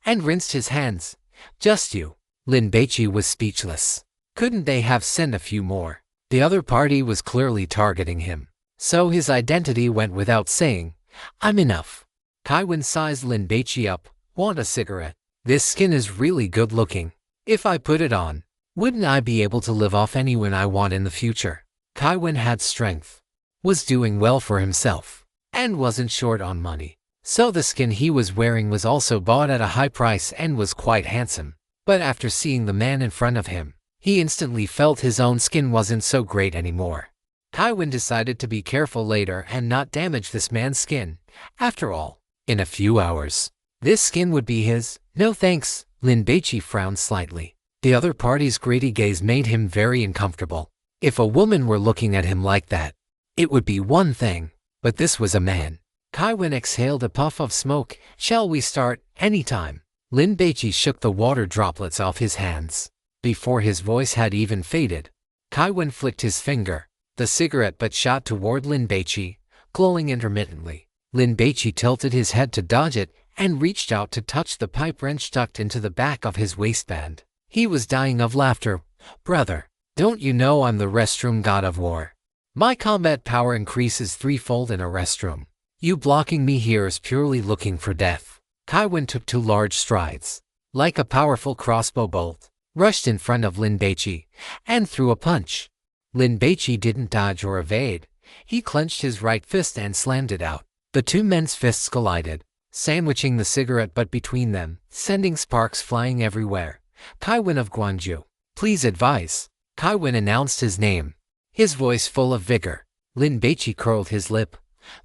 and rinsed his hands. Just you. Lin Baici was speechless. Couldn't they have sent a few more? The other party was clearly targeting him, so his identity went without saying. I'm enough. Kaiwen sized Lin Baici up. Want a cigarette? This skin is really good looking. If I put it on, wouldn't I be able to live off anyone I want in the future? Kaiwen had strength, was doing well for himself, and wasn't short on money. So the skin he was wearing was also bought at a high price and was quite handsome. But after seeing the man in front of him, he instantly felt his own skin wasn't so great anymore. Kaiwen decided to be careful later and not damage this man's skin. After all, in a few hours, this skin would be his. No thanks. Lin Baici frowned slightly. The other party's greedy gaze made him very uncomfortable. If a woman were looking at him like that, it would be one thing, but this was a man. Kaiwen exhaled a puff of smoke. Shall we start? Anytime. Lin Baici shook the water droplets off his hands. Before his voice had even faded, Kaiwen flicked his finger. The cigarette butt shot toward Lin Baici, glowing intermittently. Lin Baici tilted his head to dodge it and reached out to touch the pipe wrench tucked into the back of his waistband. He was dying of laughter. Brother, don't you know I'm the restroom god of war? My combat power increases 3-fold in a restroom. You blocking me here is purely looking for death. Kaiwen took 2 large strides, like a powerful crossbow bolt, rushed in front of Lin Baici, and threw a punch. Lin Baici didn't dodge or evade. He clenched his right fist and slammed it out. The 2 men's fists collided, sandwiching the cigarette butt between them, sending sparks flying everywhere. Kaiwen of Guangzhou. Please advise. Kaiwen announced his name, his voice full of vigor. Lin Baici curled his lip.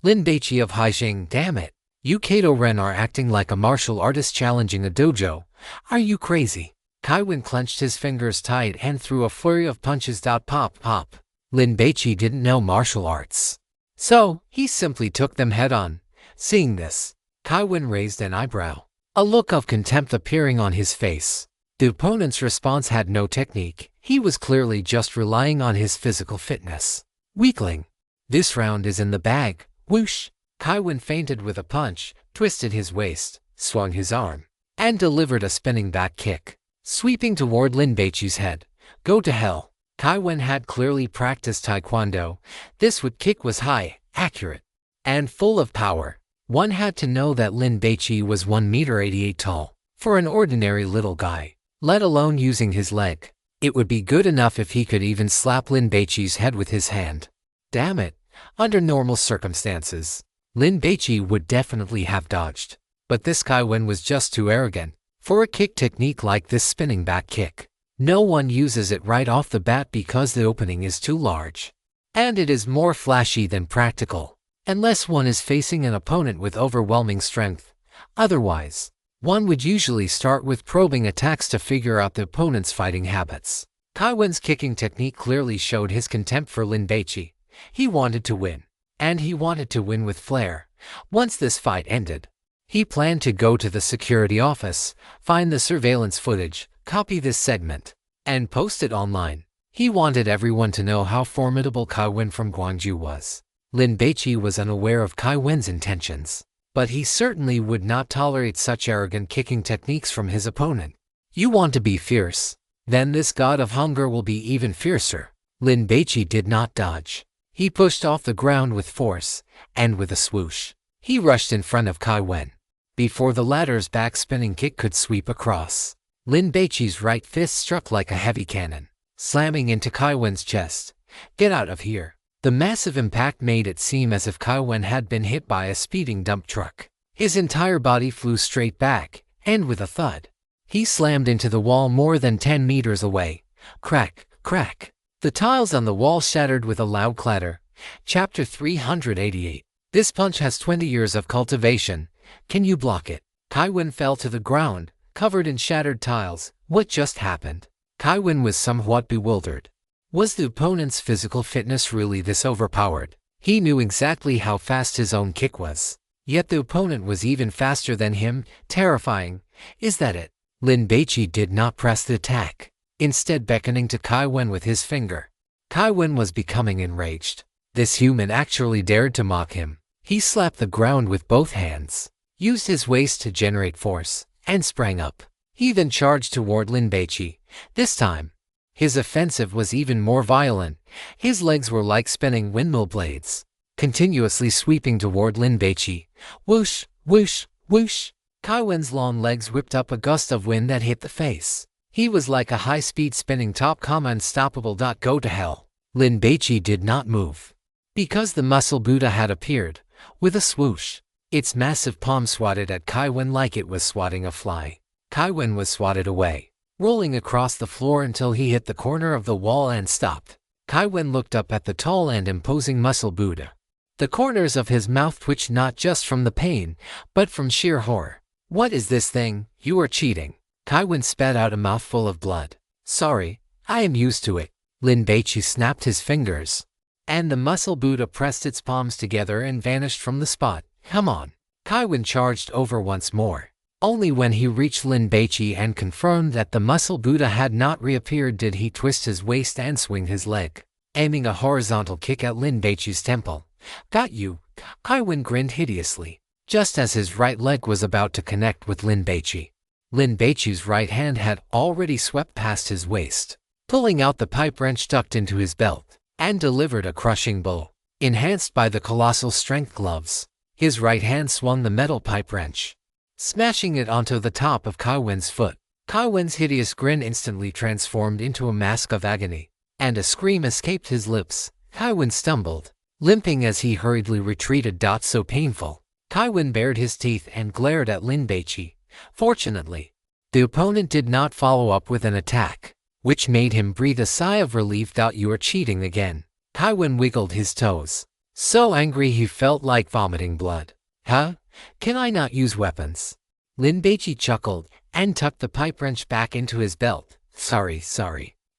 Lin Baici of Haijing. Damn it. You Kato Ren are acting like a martial artist challenging a dojo. Are you crazy? Kaiwen clenched his fingers tight and threw a flurry of punches. Pop, pop. Lin Baici didn't know martial arts, so he simply took them head-on. Seeing this, Kaiwen raised an eyebrow, a look of contempt appearing on his face. The opponent's response had no technique. He was clearly just relying on his physical fitness. Weakling. This round is in the bag. Whoosh! Kaiwen feinted with a punch, twisted his waist, swung his arm, and delivered a spinning back kick, sweeping toward Lin Baici's head. Go to hell. Kaiwen had clearly practiced taekwondo. This kick was high, accurate, and full of power. One had to know that Lin Baici was 1.88 meters tall. For an ordinary little guy, let alone using his leg, it would be good enough if he could even slap Lin Baici's head with his hand. Damn it, under normal circumstances, Lin Baici would definitely have dodged. But this Kaiwen was just too arrogant. For a kick technique like this spinning back kick, no one uses it right off the bat because the opening is too large. And it is more flashy than practical, unless one is facing an opponent with overwhelming strength. Otherwise, one would usually start with probing attacks to figure out the opponent's fighting habits. Kaiwen's kicking technique clearly showed his contempt for Lin Baici. He wanted to win, and he wanted to win with flair. Once this fight ended, he planned to go to the security office, find the surveillance footage, copy this segment, and post it online. He wanted everyone to know how formidable Kaiwen from Gwangju was. Lin Baici was unaware of Kaiwen's intentions, but he certainly would not tolerate such arrogant kicking techniques from his opponent. You want to be fierce? Then this god of hunger will be even fiercer. Lin Baici did not dodge. He pushed off the ground with force, and with a swoosh, he rushed in front of Kaiwen. Before the latter's back-spinning kick could sweep across, Lin Baici's right fist struck like a heavy cannon, slamming into Kaiwen's chest. Get out of here. The massive impact made it seem as if Kaiwen had been hit by a speeding dump truck. His entire body flew straight back, and with a thud, he slammed into the wall more than 10 meters away. Crack, crack. The tiles on the wall shattered with a loud clatter. Chapter 388. This punch has 20 years of cultivation. Can you block it? Kaiwen fell to the ground, covered in shattered tiles. What just happened? Kaiwen was somewhat bewildered. Was the opponent's physical fitness really this overpowered? He knew exactly how fast his own kick was. Yet the opponent was even faster than him. Terrifying. Is that it? Lin Baici did not press the attack, instead beckoning to Kaiwen with his finger. Kaiwen was becoming enraged. This human actually dared to mock him. He slapped the ground with both hands, used his waist to generate force, and sprang up. He then charged toward Lin Baici. This time, his offensive was even more violent. His legs were like spinning windmill blades, continuously sweeping toward Lin Baici. Whoosh, whoosh, whoosh. Kaiwen's long legs whipped up a gust of wind that hit the face. He was like a high-speed spinning top, unstoppable. Go to hell. Lin Baici did not move, because the muscle Buddha had appeared. With a swoosh, its massive palm swatted at Kaiwen like it was swatting a fly. Kaiwen was swatted away, rolling across the floor until he hit the corner of the wall and stopped. Kaiwen looked up at the tall and imposing muscle Buddha. The corners of his mouth twitched not just from the pain, but from sheer horror. What is this thing? You are cheating. Kaiwen spat out a mouthful of blood. Sorry, I am used to it. Lin Baici snapped his fingers, and the muscle Buddha pressed its palms together and vanished from the spot. Come on. Kaiwen charged over once more. Only when he reached Lin Baici and confirmed that the muscle Buddha had not reappeared did he twist his waist and swing his leg, aiming a horizontal kick at Lin Baici's temple. Got you. Kaiwen grinned hideously, just as his right leg was about to connect with Lin Baici. Lin Baici's right hand had already swept past his waist, pulling out the pipe wrench tucked into his belt, and delivered a crushing blow. Enhanced by the colossal strength gloves, his right hand swung the metal pipe wrench, smashing it onto the top of Kaiwen's foot. Kaiwen's hideous grin instantly transformed into a mask of agony, and a scream escaped his lips. Kaiwen stumbled, limping as he hurriedly retreated. So painful. Kaiwen bared his teeth and glared at Lin Baici. Fortunately, the opponent did not follow up with an attack, which made him breathe a sigh of relief. You are cheating again. Kaiwen wiggled his toes, so angry he felt like vomiting blood. Huh? Can I not use weapons? Lin Baici chuckled and tucked the pipe wrench back into his belt. Sorry.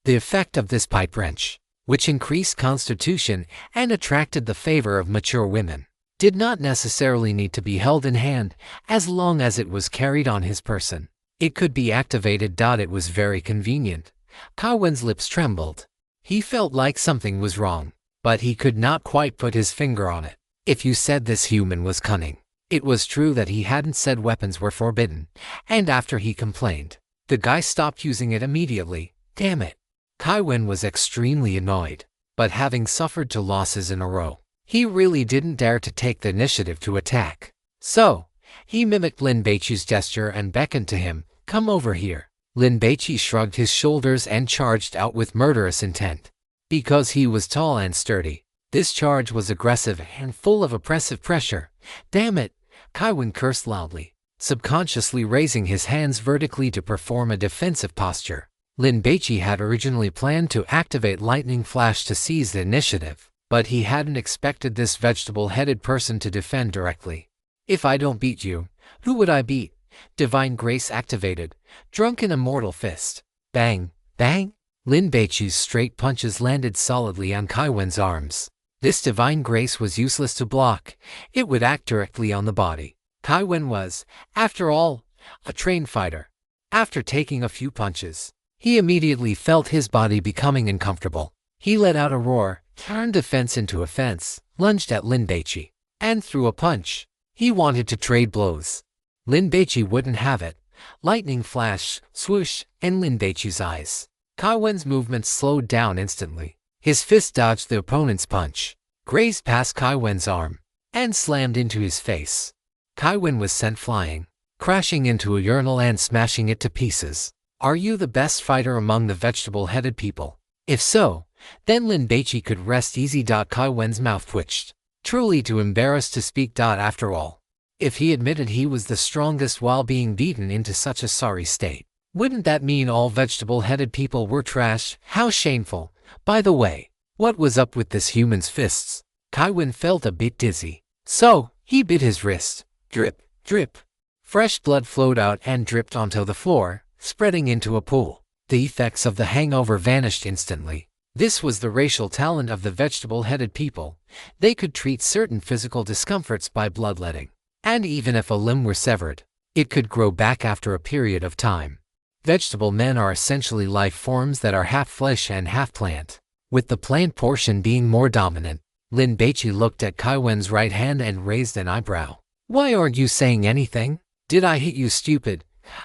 The effect of this pipe wrench, which increased constitution and attracted the favor of mature women, did not necessarily need to be held in hand as long as it was carried on his person. It could be activated. It was very convenient. Kaiwen's lips trembled. He felt like something was wrong, but he could not quite put his finger on it. If you said this human was cunning, it was true that he hadn't said weapons were forbidden, and after he complained, the guy stopped using it immediately. Damn it. Kaiwen was extremely annoyed, but having suffered 2 losses in a row, he really didn't dare to take the initiative to attack. So, he mimicked Lin Baici's gesture and beckoned to him, "Come over here." Lin Baici shrugged his shoulders and charged out with murderous intent. Because he was tall and sturdy, this charge was aggressive and full of oppressive pressure. Damn it, Kaiwen cursed loudly, subconsciously raising his hands vertically to perform a defensive posture. Lin Baici had originally planned to activate Lightning Flash to seize the initiative, but he hadn't expected this vegetable-headed person to defend directly. If I don't beat you, who would I beat? Divine Grace activated. Drunken Immortal Fist. Bang, bang. Lin Baici's straight punches landed solidly on Kaiwen's arms. This Divine Grace was useless to block. It would act directly on the body. Kaiwen was, after all, a trained fighter. After taking a few punches, he immediately felt his body becoming uncomfortable. He let out a roar, turned defense into offense, lunged at Lin Baici, and threw a punch. He wanted to trade blows. Lin Baici wouldn't have it. Lightning flash, swoosh, in Lin Baici's eyes. Kaiwen's movements slowed down instantly. His fist dodged the opponent's punch, grazed past Kaiwen's arm, and slammed into his face. Kaiwen was sent flying, crashing into a urinal and smashing it to pieces. Are you the best fighter among the vegetable-headed people? If so, then Lin Baici could rest easy. Kaiwen's mouth twitched, truly too embarrassed to speak. After all, if he admitted he was the strongest while being beaten into such a sorry state, wouldn't that mean all vegetable-headed people were trash? How shameful. By the way, what was up with this human's fists? Kaiwen felt a bit dizzy, so he bit his wrist. Drip, drip. Fresh blood flowed out and dripped onto the floor, spreading into a pool. The effects of the hangover vanished instantly. This was the racial talent of the vegetable-headed people. They could treat certain physical discomforts by bloodletting, and even if a limb were severed, it could grow back after a period of time. Vegetable men are essentially life forms that are half flesh and half plant, with the plant portion being more dominant. Lin Baici looked at Kaiwen's right hand and raised an eyebrow. Why aren't you saying anything? Did I hit you, stupid?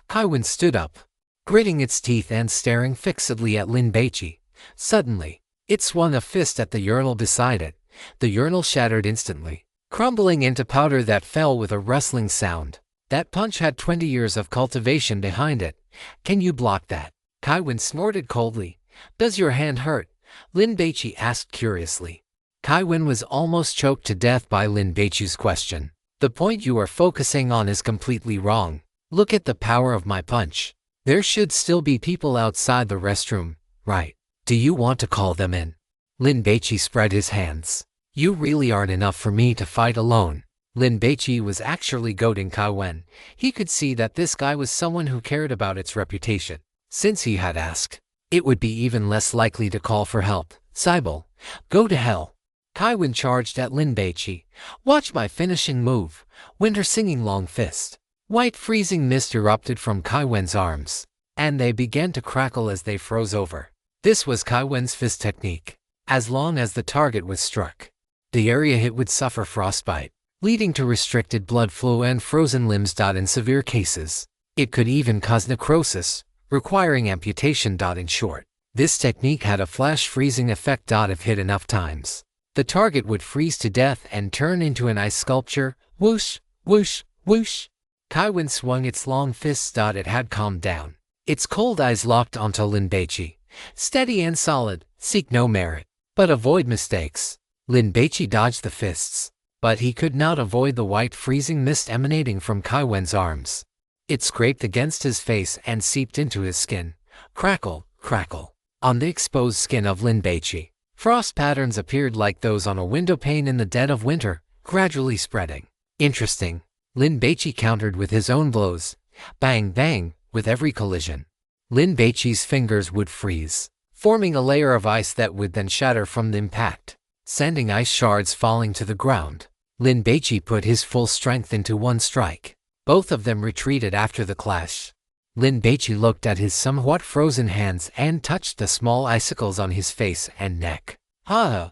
Kaiwen stood up, gritting its teeth and staring fixedly at Lin Baici. Suddenly, it swung a fist at the urinal beside it. The urinal shattered instantly, crumbling into powder that fell with a rustling sound. That punch had 20 years of cultivation behind it. Can you block that? Kaiwen snorted coldly. Does your hand hurt? Lin Baici asked curiously. Kaiwen was almost choked to death by Lin Baici's question. The point you are focusing on is completely wrong. Look at the power of my punch. There should still be people outside the restroom, right? Do you want to call them in? Lin Baici spread his hands. You really aren't enough for me to fight alone. Lin Baici was actually goading Kaiwen. He could see that this guy was someone who cared about its reputation. Since he had asked, it would be even less likely to call for help. Cybele, go to hell. Kaiwen charged at Lin Baici. Watch my finishing move. Winter Singing Long Fist. White freezing mist erupted from Kaiwen's arms, and they began to crackle as they froze over. This was Kaiwen's fist technique. As long as the target was struck, the area hit would suffer frostbite, leading to restricted blood flow and frozen limbs. In severe cases, it could even cause necrosis, requiring amputation. In short, this technique had a flash freezing effect. If hit enough times, the target would freeze to death and turn into an ice sculpture. Whoosh, whoosh, whoosh. Kaiwen swung its long fists. It had calmed down. Its cold eyes locked onto Lin Baici. Steady and solid, seek no merit, but avoid mistakes. Lin Baici dodged the fists, but he could not avoid the white freezing mist emanating from Kaiwen's arms. It scraped against his face and seeped into his skin. Crackle, crackle. On the exposed skin of Lin Baici, frost patterns appeared like those on a window pane in the dead of winter, gradually spreading. Interesting. Lin Baici countered with his own blows. Bang, bang, with every collision. Lin Baici's fingers would freeze, forming a layer of ice that would then shatter from the impact, sending ice shards falling to the ground. Lin Baici put his full strength into one strike. Both of them retreated after the clash. Lin Baici looked at his somewhat frozen hands and touched the small icicles on his face and neck. How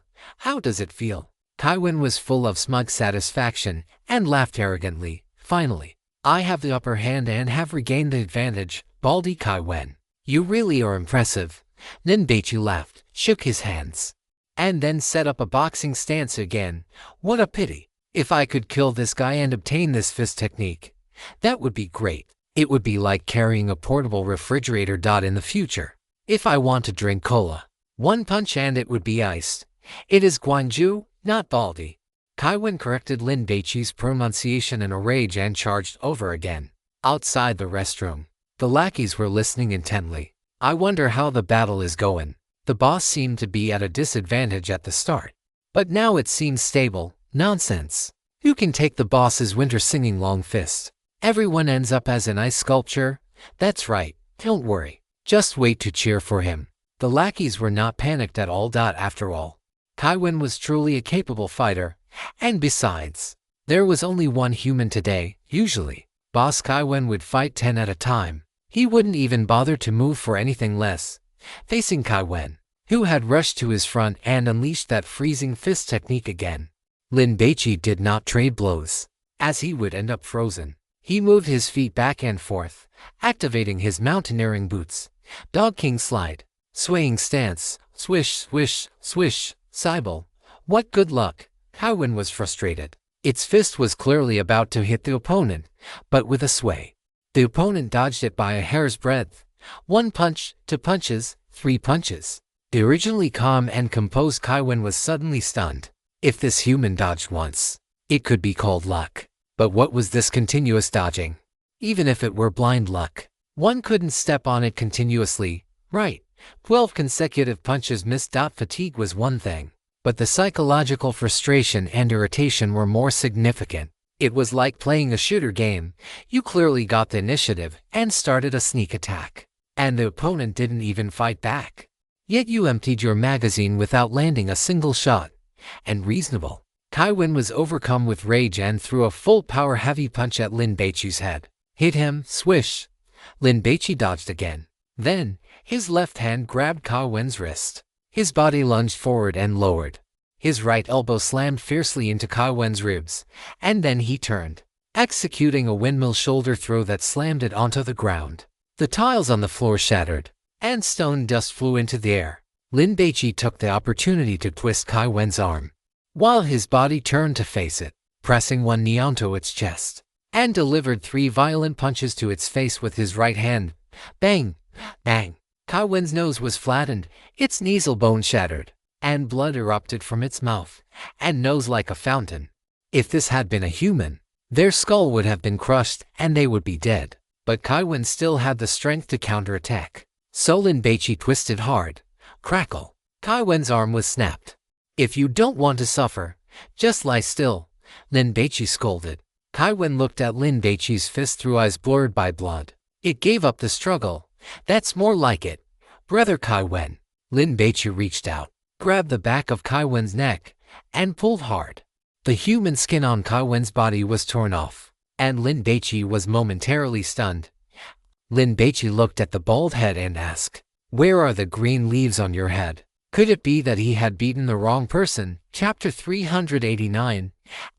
does it feel? Kaiwen was full of smug satisfaction and laughed arrogantly. Finally, I have the upper hand and have regained the advantage, Baldy Kaiwen. You really are impressive. Lin Baici laughed, shook his hands, and then set up a boxing stance again. What a pity. If I could kill this guy and obtain this fist technique, that would be great. It would be like carrying a portable refrigerator. In the future, if I want to drink cola, one punch and it would be iced. It is Guanju, not Baldy. Kaiwen corrected Lin Baici's pronunciation in a rage and charged over again. Outside the restroom, the lackeys were listening intently. I wonder how the battle is going. The boss seemed to be at a disadvantage at the start, but now it seems stable. Nonsense. Who can take the boss's winter singing long fist? Everyone ends up as an ice sculpture. That's right. Don't worry. Just wait to cheer for him. The lackeys were not panicked at all. After all, Kaiwen was truly a capable fighter. And besides, there was only one human today. Usually, Boss Kaiwen would fight 10 at a time. He wouldn't even bother to move for anything less. Facing Kaiwen, who had rushed to his front and unleashed that freezing fist technique again, Lin Baici did not trade blows, as he would end up frozen. He moved his feet back and forth, activating his mountaineering boots. Dog King slide, swaying stance, swish, swish, swish, Cybele. What good luck. Kaiwen was frustrated. Its fist was clearly about to hit the opponent, but with a sway. The opponent dodged it by a hair's breadth. 1 punch, 2 punches, 3 punches. The originally calm and composed Kaiwen was suddenly stunned. If this human dodged once, it could be called luck. But what was this continuous dodging? Even if it were blind luck, one couldn't step on it continuously, right? 12 consecutive punches missed. Fatigue was one thing, but the psychological frustration and irritation were more significant. It was like playing a shooter game. You clearly got the initiative and started a sneak attack, and the opponent didn't even fight back. Yet you emptied your magazine without landing a single shot. And reasonable. Kaiwen was overcome with rage and threw a full power heavy punch at Lin Baici's head. Hit him, swish. Lin Baici dodged again. Then, his left hand grabbed Kaiwen's wrist. His body lunged forward and lowered. His right elbow slammed fiercely into Kaiwen's ribs, and then he turned, executing a windmill shoulder throw that slammed it onto the ground. The tiles on the floor shattered, and stone dust flew into the air. Lin Baici took the opportunity to twist Kaiwen's arm, while his body turned to face it, pressing one knee onto its chest, and delivered 3 violent punches to its face with his right hand. Bang! Bang! Kaiwen's nose was flattened, its nasal bone shattered, and blood erupted from its mouth and nose like a fountain. If this had been a human, their skull would have been crushed and they would be dead. But Kaiwen still had the strength to counterattack. So Lin Baici twisted hard. Crackle. Kaiwen's arm was snapped. If you don't want to suffer, just lie still, Lin Baici scolded. Kaiwen looked at Lin Baici's fist through eyes blurred by blood. It gave up the struggle. That's more like it. Brother Kaiwen. Lin Baici reached out, grabbed the back of Kaiwen's neck, and pulled hard. The human skin on Kaiwen's body was torn off, and Lin Baici was momentarily stunned. Lin Baici looked at the bald head and asked, "Where are the green leaves on your head?" Could it be that he had beaten the wrong person? Chapter 389,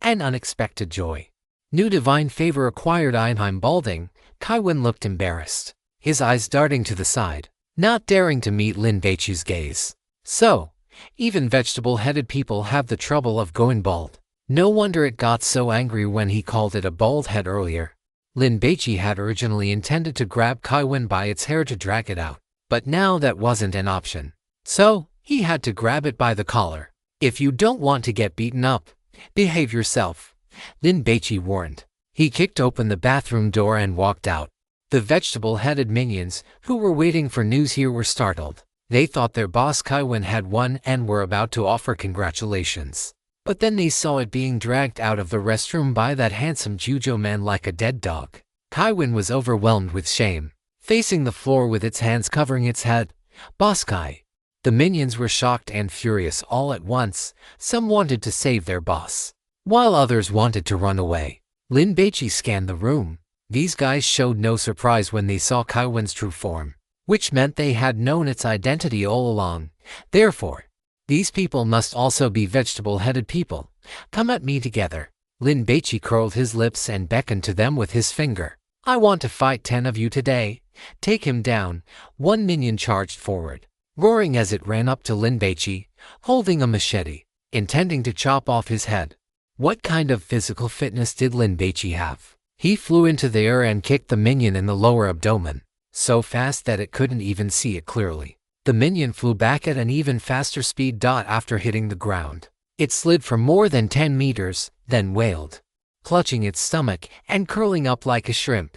An Unexpected Joy. New divine favor acquired. I'm balding. Kaiwen looked embarrassed, his eyes darting to the side, not daring to meet Lin Baici's gaze. So, even vegetable-headed people have the trouble of going bald. No wonder it got so angry when he called it a bald head earlier. Lin Baici had originally intended to grab Kaiwen by its hair to drag it out, but now that wasn't an option. So, he had to grab it by the collar. If you don't want to get beaten up, behave yourself, Lin Baici warned. He kicked open the bathroom door and walked out. The vegetable-headed minions, who were waiting for news here, were startled. They thought their boss Kaiwen had won and were about to offer congratulations. But then they saw it being dragged out of the restroom by that handsome Jujo man like a dead dog. Kaiwen was overwhelmed with shame, facing the floor with its hands covering its head. Boss Kai. The minions were shocked and furious all at once. Some wanted to save their boss, while others wanted to run away. Lin Baici scanned the room. These guys showed no surprise when they saw Kaiwen's true form, which meant they had known its identity all along. Therefore, these people must also be vegetable-headed people. Come at me together. Lin Baici curled his lips and beckoned to them with his finger. I want to fight 10 of you today. Take him down. One minion charged forward, roaring as it ran up to Lin Baici, holding a machete, intending to chop off his head. What kind of physical fitness did Lin Baici have? He flew into the air and kicked the minion in the lower abdomen, so fast that it couldn't even see it clearly. The minion flew back at an even faster speed. After hitting the ground, it slid for more than 10 meters, then wailed, clutching its stomach and curling up like a shrimp.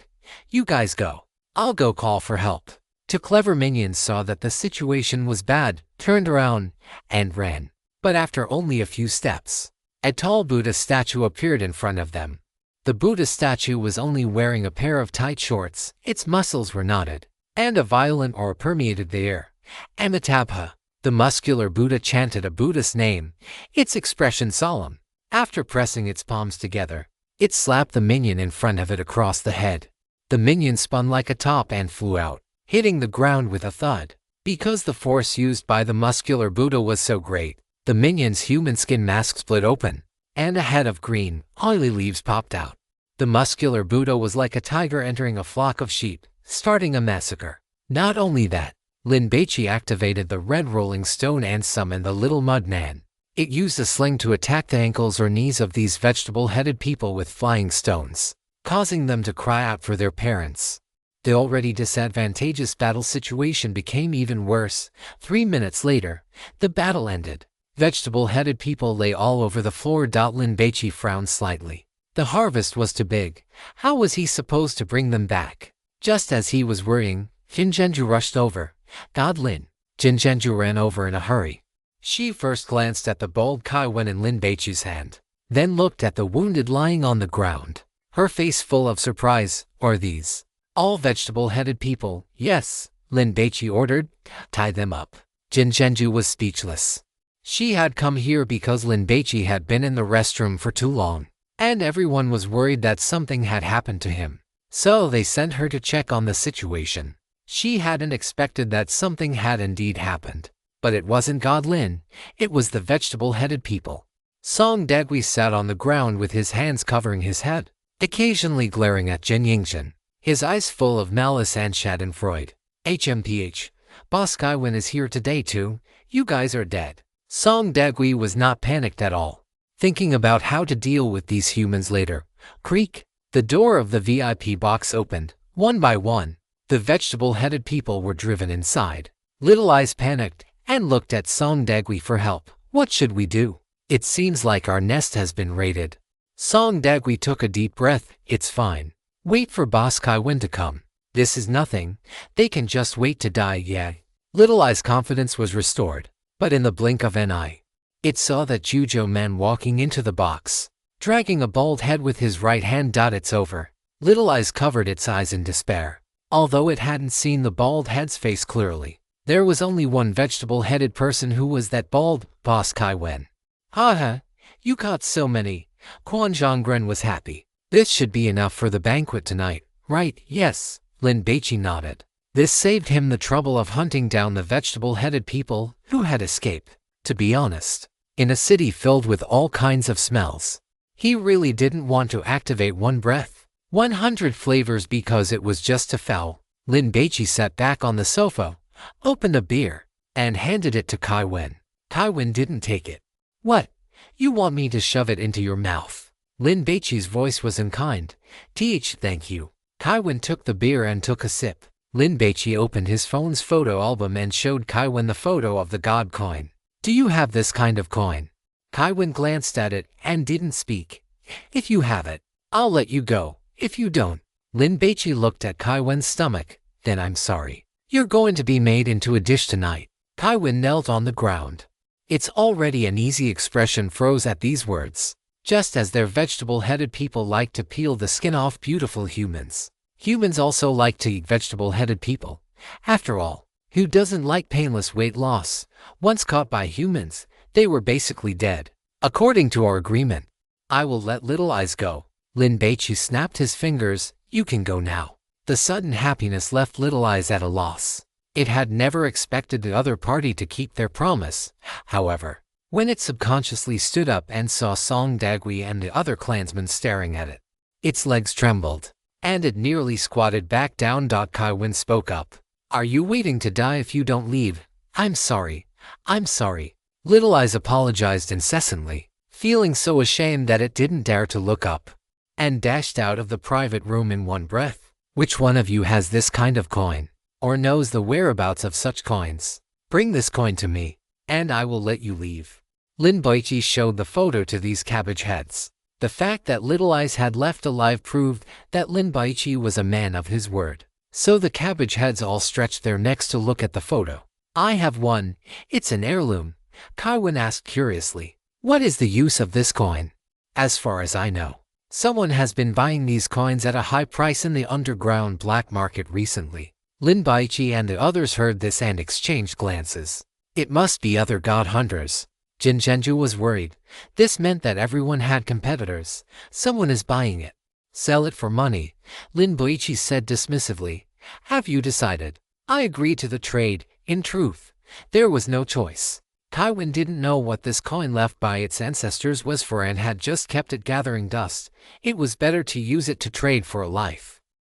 You guys go. I'll go call for help. Two clever minions saw that the situation was bad, turned around, and ran. But after only a few steps, a tall Buddha statue appeared in front of them. The Buddha statue was only wearing a pair of tight shorts, its muscles were knotted, and a violent aura permeated the air. Amitabha. The muscular Buddha chanted a Buddhist name, its expression solemn. After pressing its palms together, it slapped the minion in front of it across the head. The minion spun like a top and flew out, hitting the ground with a thud. Because the force used by the muscular Buddha was so great, the minion's human skin mask split open, and a head of green, oily leaves popped out. The muscular Buddha was like a tiger entering a flock of sheep, starting a massacre. Not only that, Lin Baici activated the red rolling stone and summoned the little mud man. It used a sling to attack the ankles or knees of these vegetable-headed people with flying stones, causing them to cry out for their parents. The already disadvantageous battle situation became even worse. 3 minutes later, the battle ended. Vegetable-headed people lay all over the floor. Lin Baici frowned slightly. The harvest was too big. How was he supposed to bring them back? Just as he was worrying, Jinzhenju rushed over. God Lin. Jinzhenju ran over in a hurry. She first glanced at the bald Kaiwen in Lin Baici's hand, then looked at the wounded lying on the ground, her face full of surprise. Are these all vegetable-headed people? Yes, Lin Baici ordered. Tie them up. Jinzhenju was speechless. She had come here because Lin Baici had been in the restroom for too long, and everyone was worried that something had happened to him. So they sent her to check on the situation. She hadn't expected that something had indeed happened. But it wasn't God Lin, it was the vegetable-headed people. Song Dagui sat on the ground with his hands covering his head, occasionally glaring at Jin Yingzhen, his eyes full of malice and schadenfreude. HMPH, Boss Kaiwen is here today too. You guys are dead. Song Dagui was not panicked at all, thinking about how to deal with these humans later. Creak. The door of the VIP box opened. One by one, the vegetable-headed people were driven inside. Little Eyes panicked and looked at Song Dagui for help. What should we do? It seems like our nest has been raided. Song Dagui took a deep breath. It's fine. Wait for Boss Kaiwen to come. This is nothing. They can just wait to die, yeah. Little Eye's confidence was restored. But in the blink of an eye, it saw that Jujo man walking into the box, dragging a bald head with his right hand. It's over. Little Eyes covered its eyes in despair. Although it hadn't seen the bald head's face clearly, there was only one vegetable-headed person who was that bald, Boss Kaiwen. Haha, you caught so many. Quan Zhonggren was happy. This should be enough for the banquet tonight, right? Yes, Lin Baici nodded. This saved him the trouble of hunting down the vegetable-headed people who had escaped. To be honest, in a city filled with all kinds of smells, he really didn't want to activate one breath, 100 flavors because it was just too foul. Lin Baici sat back on the sofa, opened a beer, and handed it to Kaiwen. Kaiwen didn't take it. What? You want me to shove it into your mouth? Lin Baici's voice was unkind. Thank you. Kaiwen took the beer and took a sip. Lin Baici opened his phone's photo album and showed Kaiwen the photo of the god coin. Do you have this kind of coin? Kaiwen glanced at it and didn't speak. If you have it, I'll let you go. If you don't. Lin Baici looked at Kaiwen's stomach. Then I'm sorry. You're going to be made into a dish tonight. Kaiwen knelt on the ground. It's already an easy expression froze at these words. Just as their vegetable-headed people like to peel the skin off beautiful humans. Humans also like to eat vegetable-headed people. After all, who doesn't like painless weight loss? Once caught by humans, they were basically dead. According to our agreement, I will let Little Eyes go. Lin Baici snapped his fingers. You can go now. The sudden happiness left Little Eyes at a loss. It had never expected the other party to keep their promise, however. When it subconsciously stood up and saw Song Dagui and the other clansmen staring at it, its legs trembled, and it nearly squatted back down. Kaiwen spoke up. Are you waiting to die if you don't leave? I'm sorry. I'm sorry. Little Eyes apologized incessantly, feeling so ashamed that it didn't dare to look up, and dashed out of the private room in one breath. Which one of you has this kind of coin, or knows the whereabouts of such coins? Bring this coin to me, and I will let you leave. Lin Baici showed the photo to these cabbage heads. The fact that Little Eyes had left alive proved that Lin Baici was a man of his word. So the cabbage heads all stretched their necks to look at the photo. I have one. It's an heirloom. Kaiwen asked curiously. What is the use of this coin? As far as I know, someone has been buying these coins at a high price in the underground black market recently. Lin Baici and the others heard this and exchanged glances. It must be other god hunters. Jin Zhenju was worried. This meant that everyone had competitors. Someone is buying it. Sell it for money, Lin Baici said dismissively. Have you decided? I agree to the trade. In truth, there was no choice. Kaiwen didn't know what this coin left by its ancestors was for and had just kept it gathering dust. It was better to use it to trade for a life.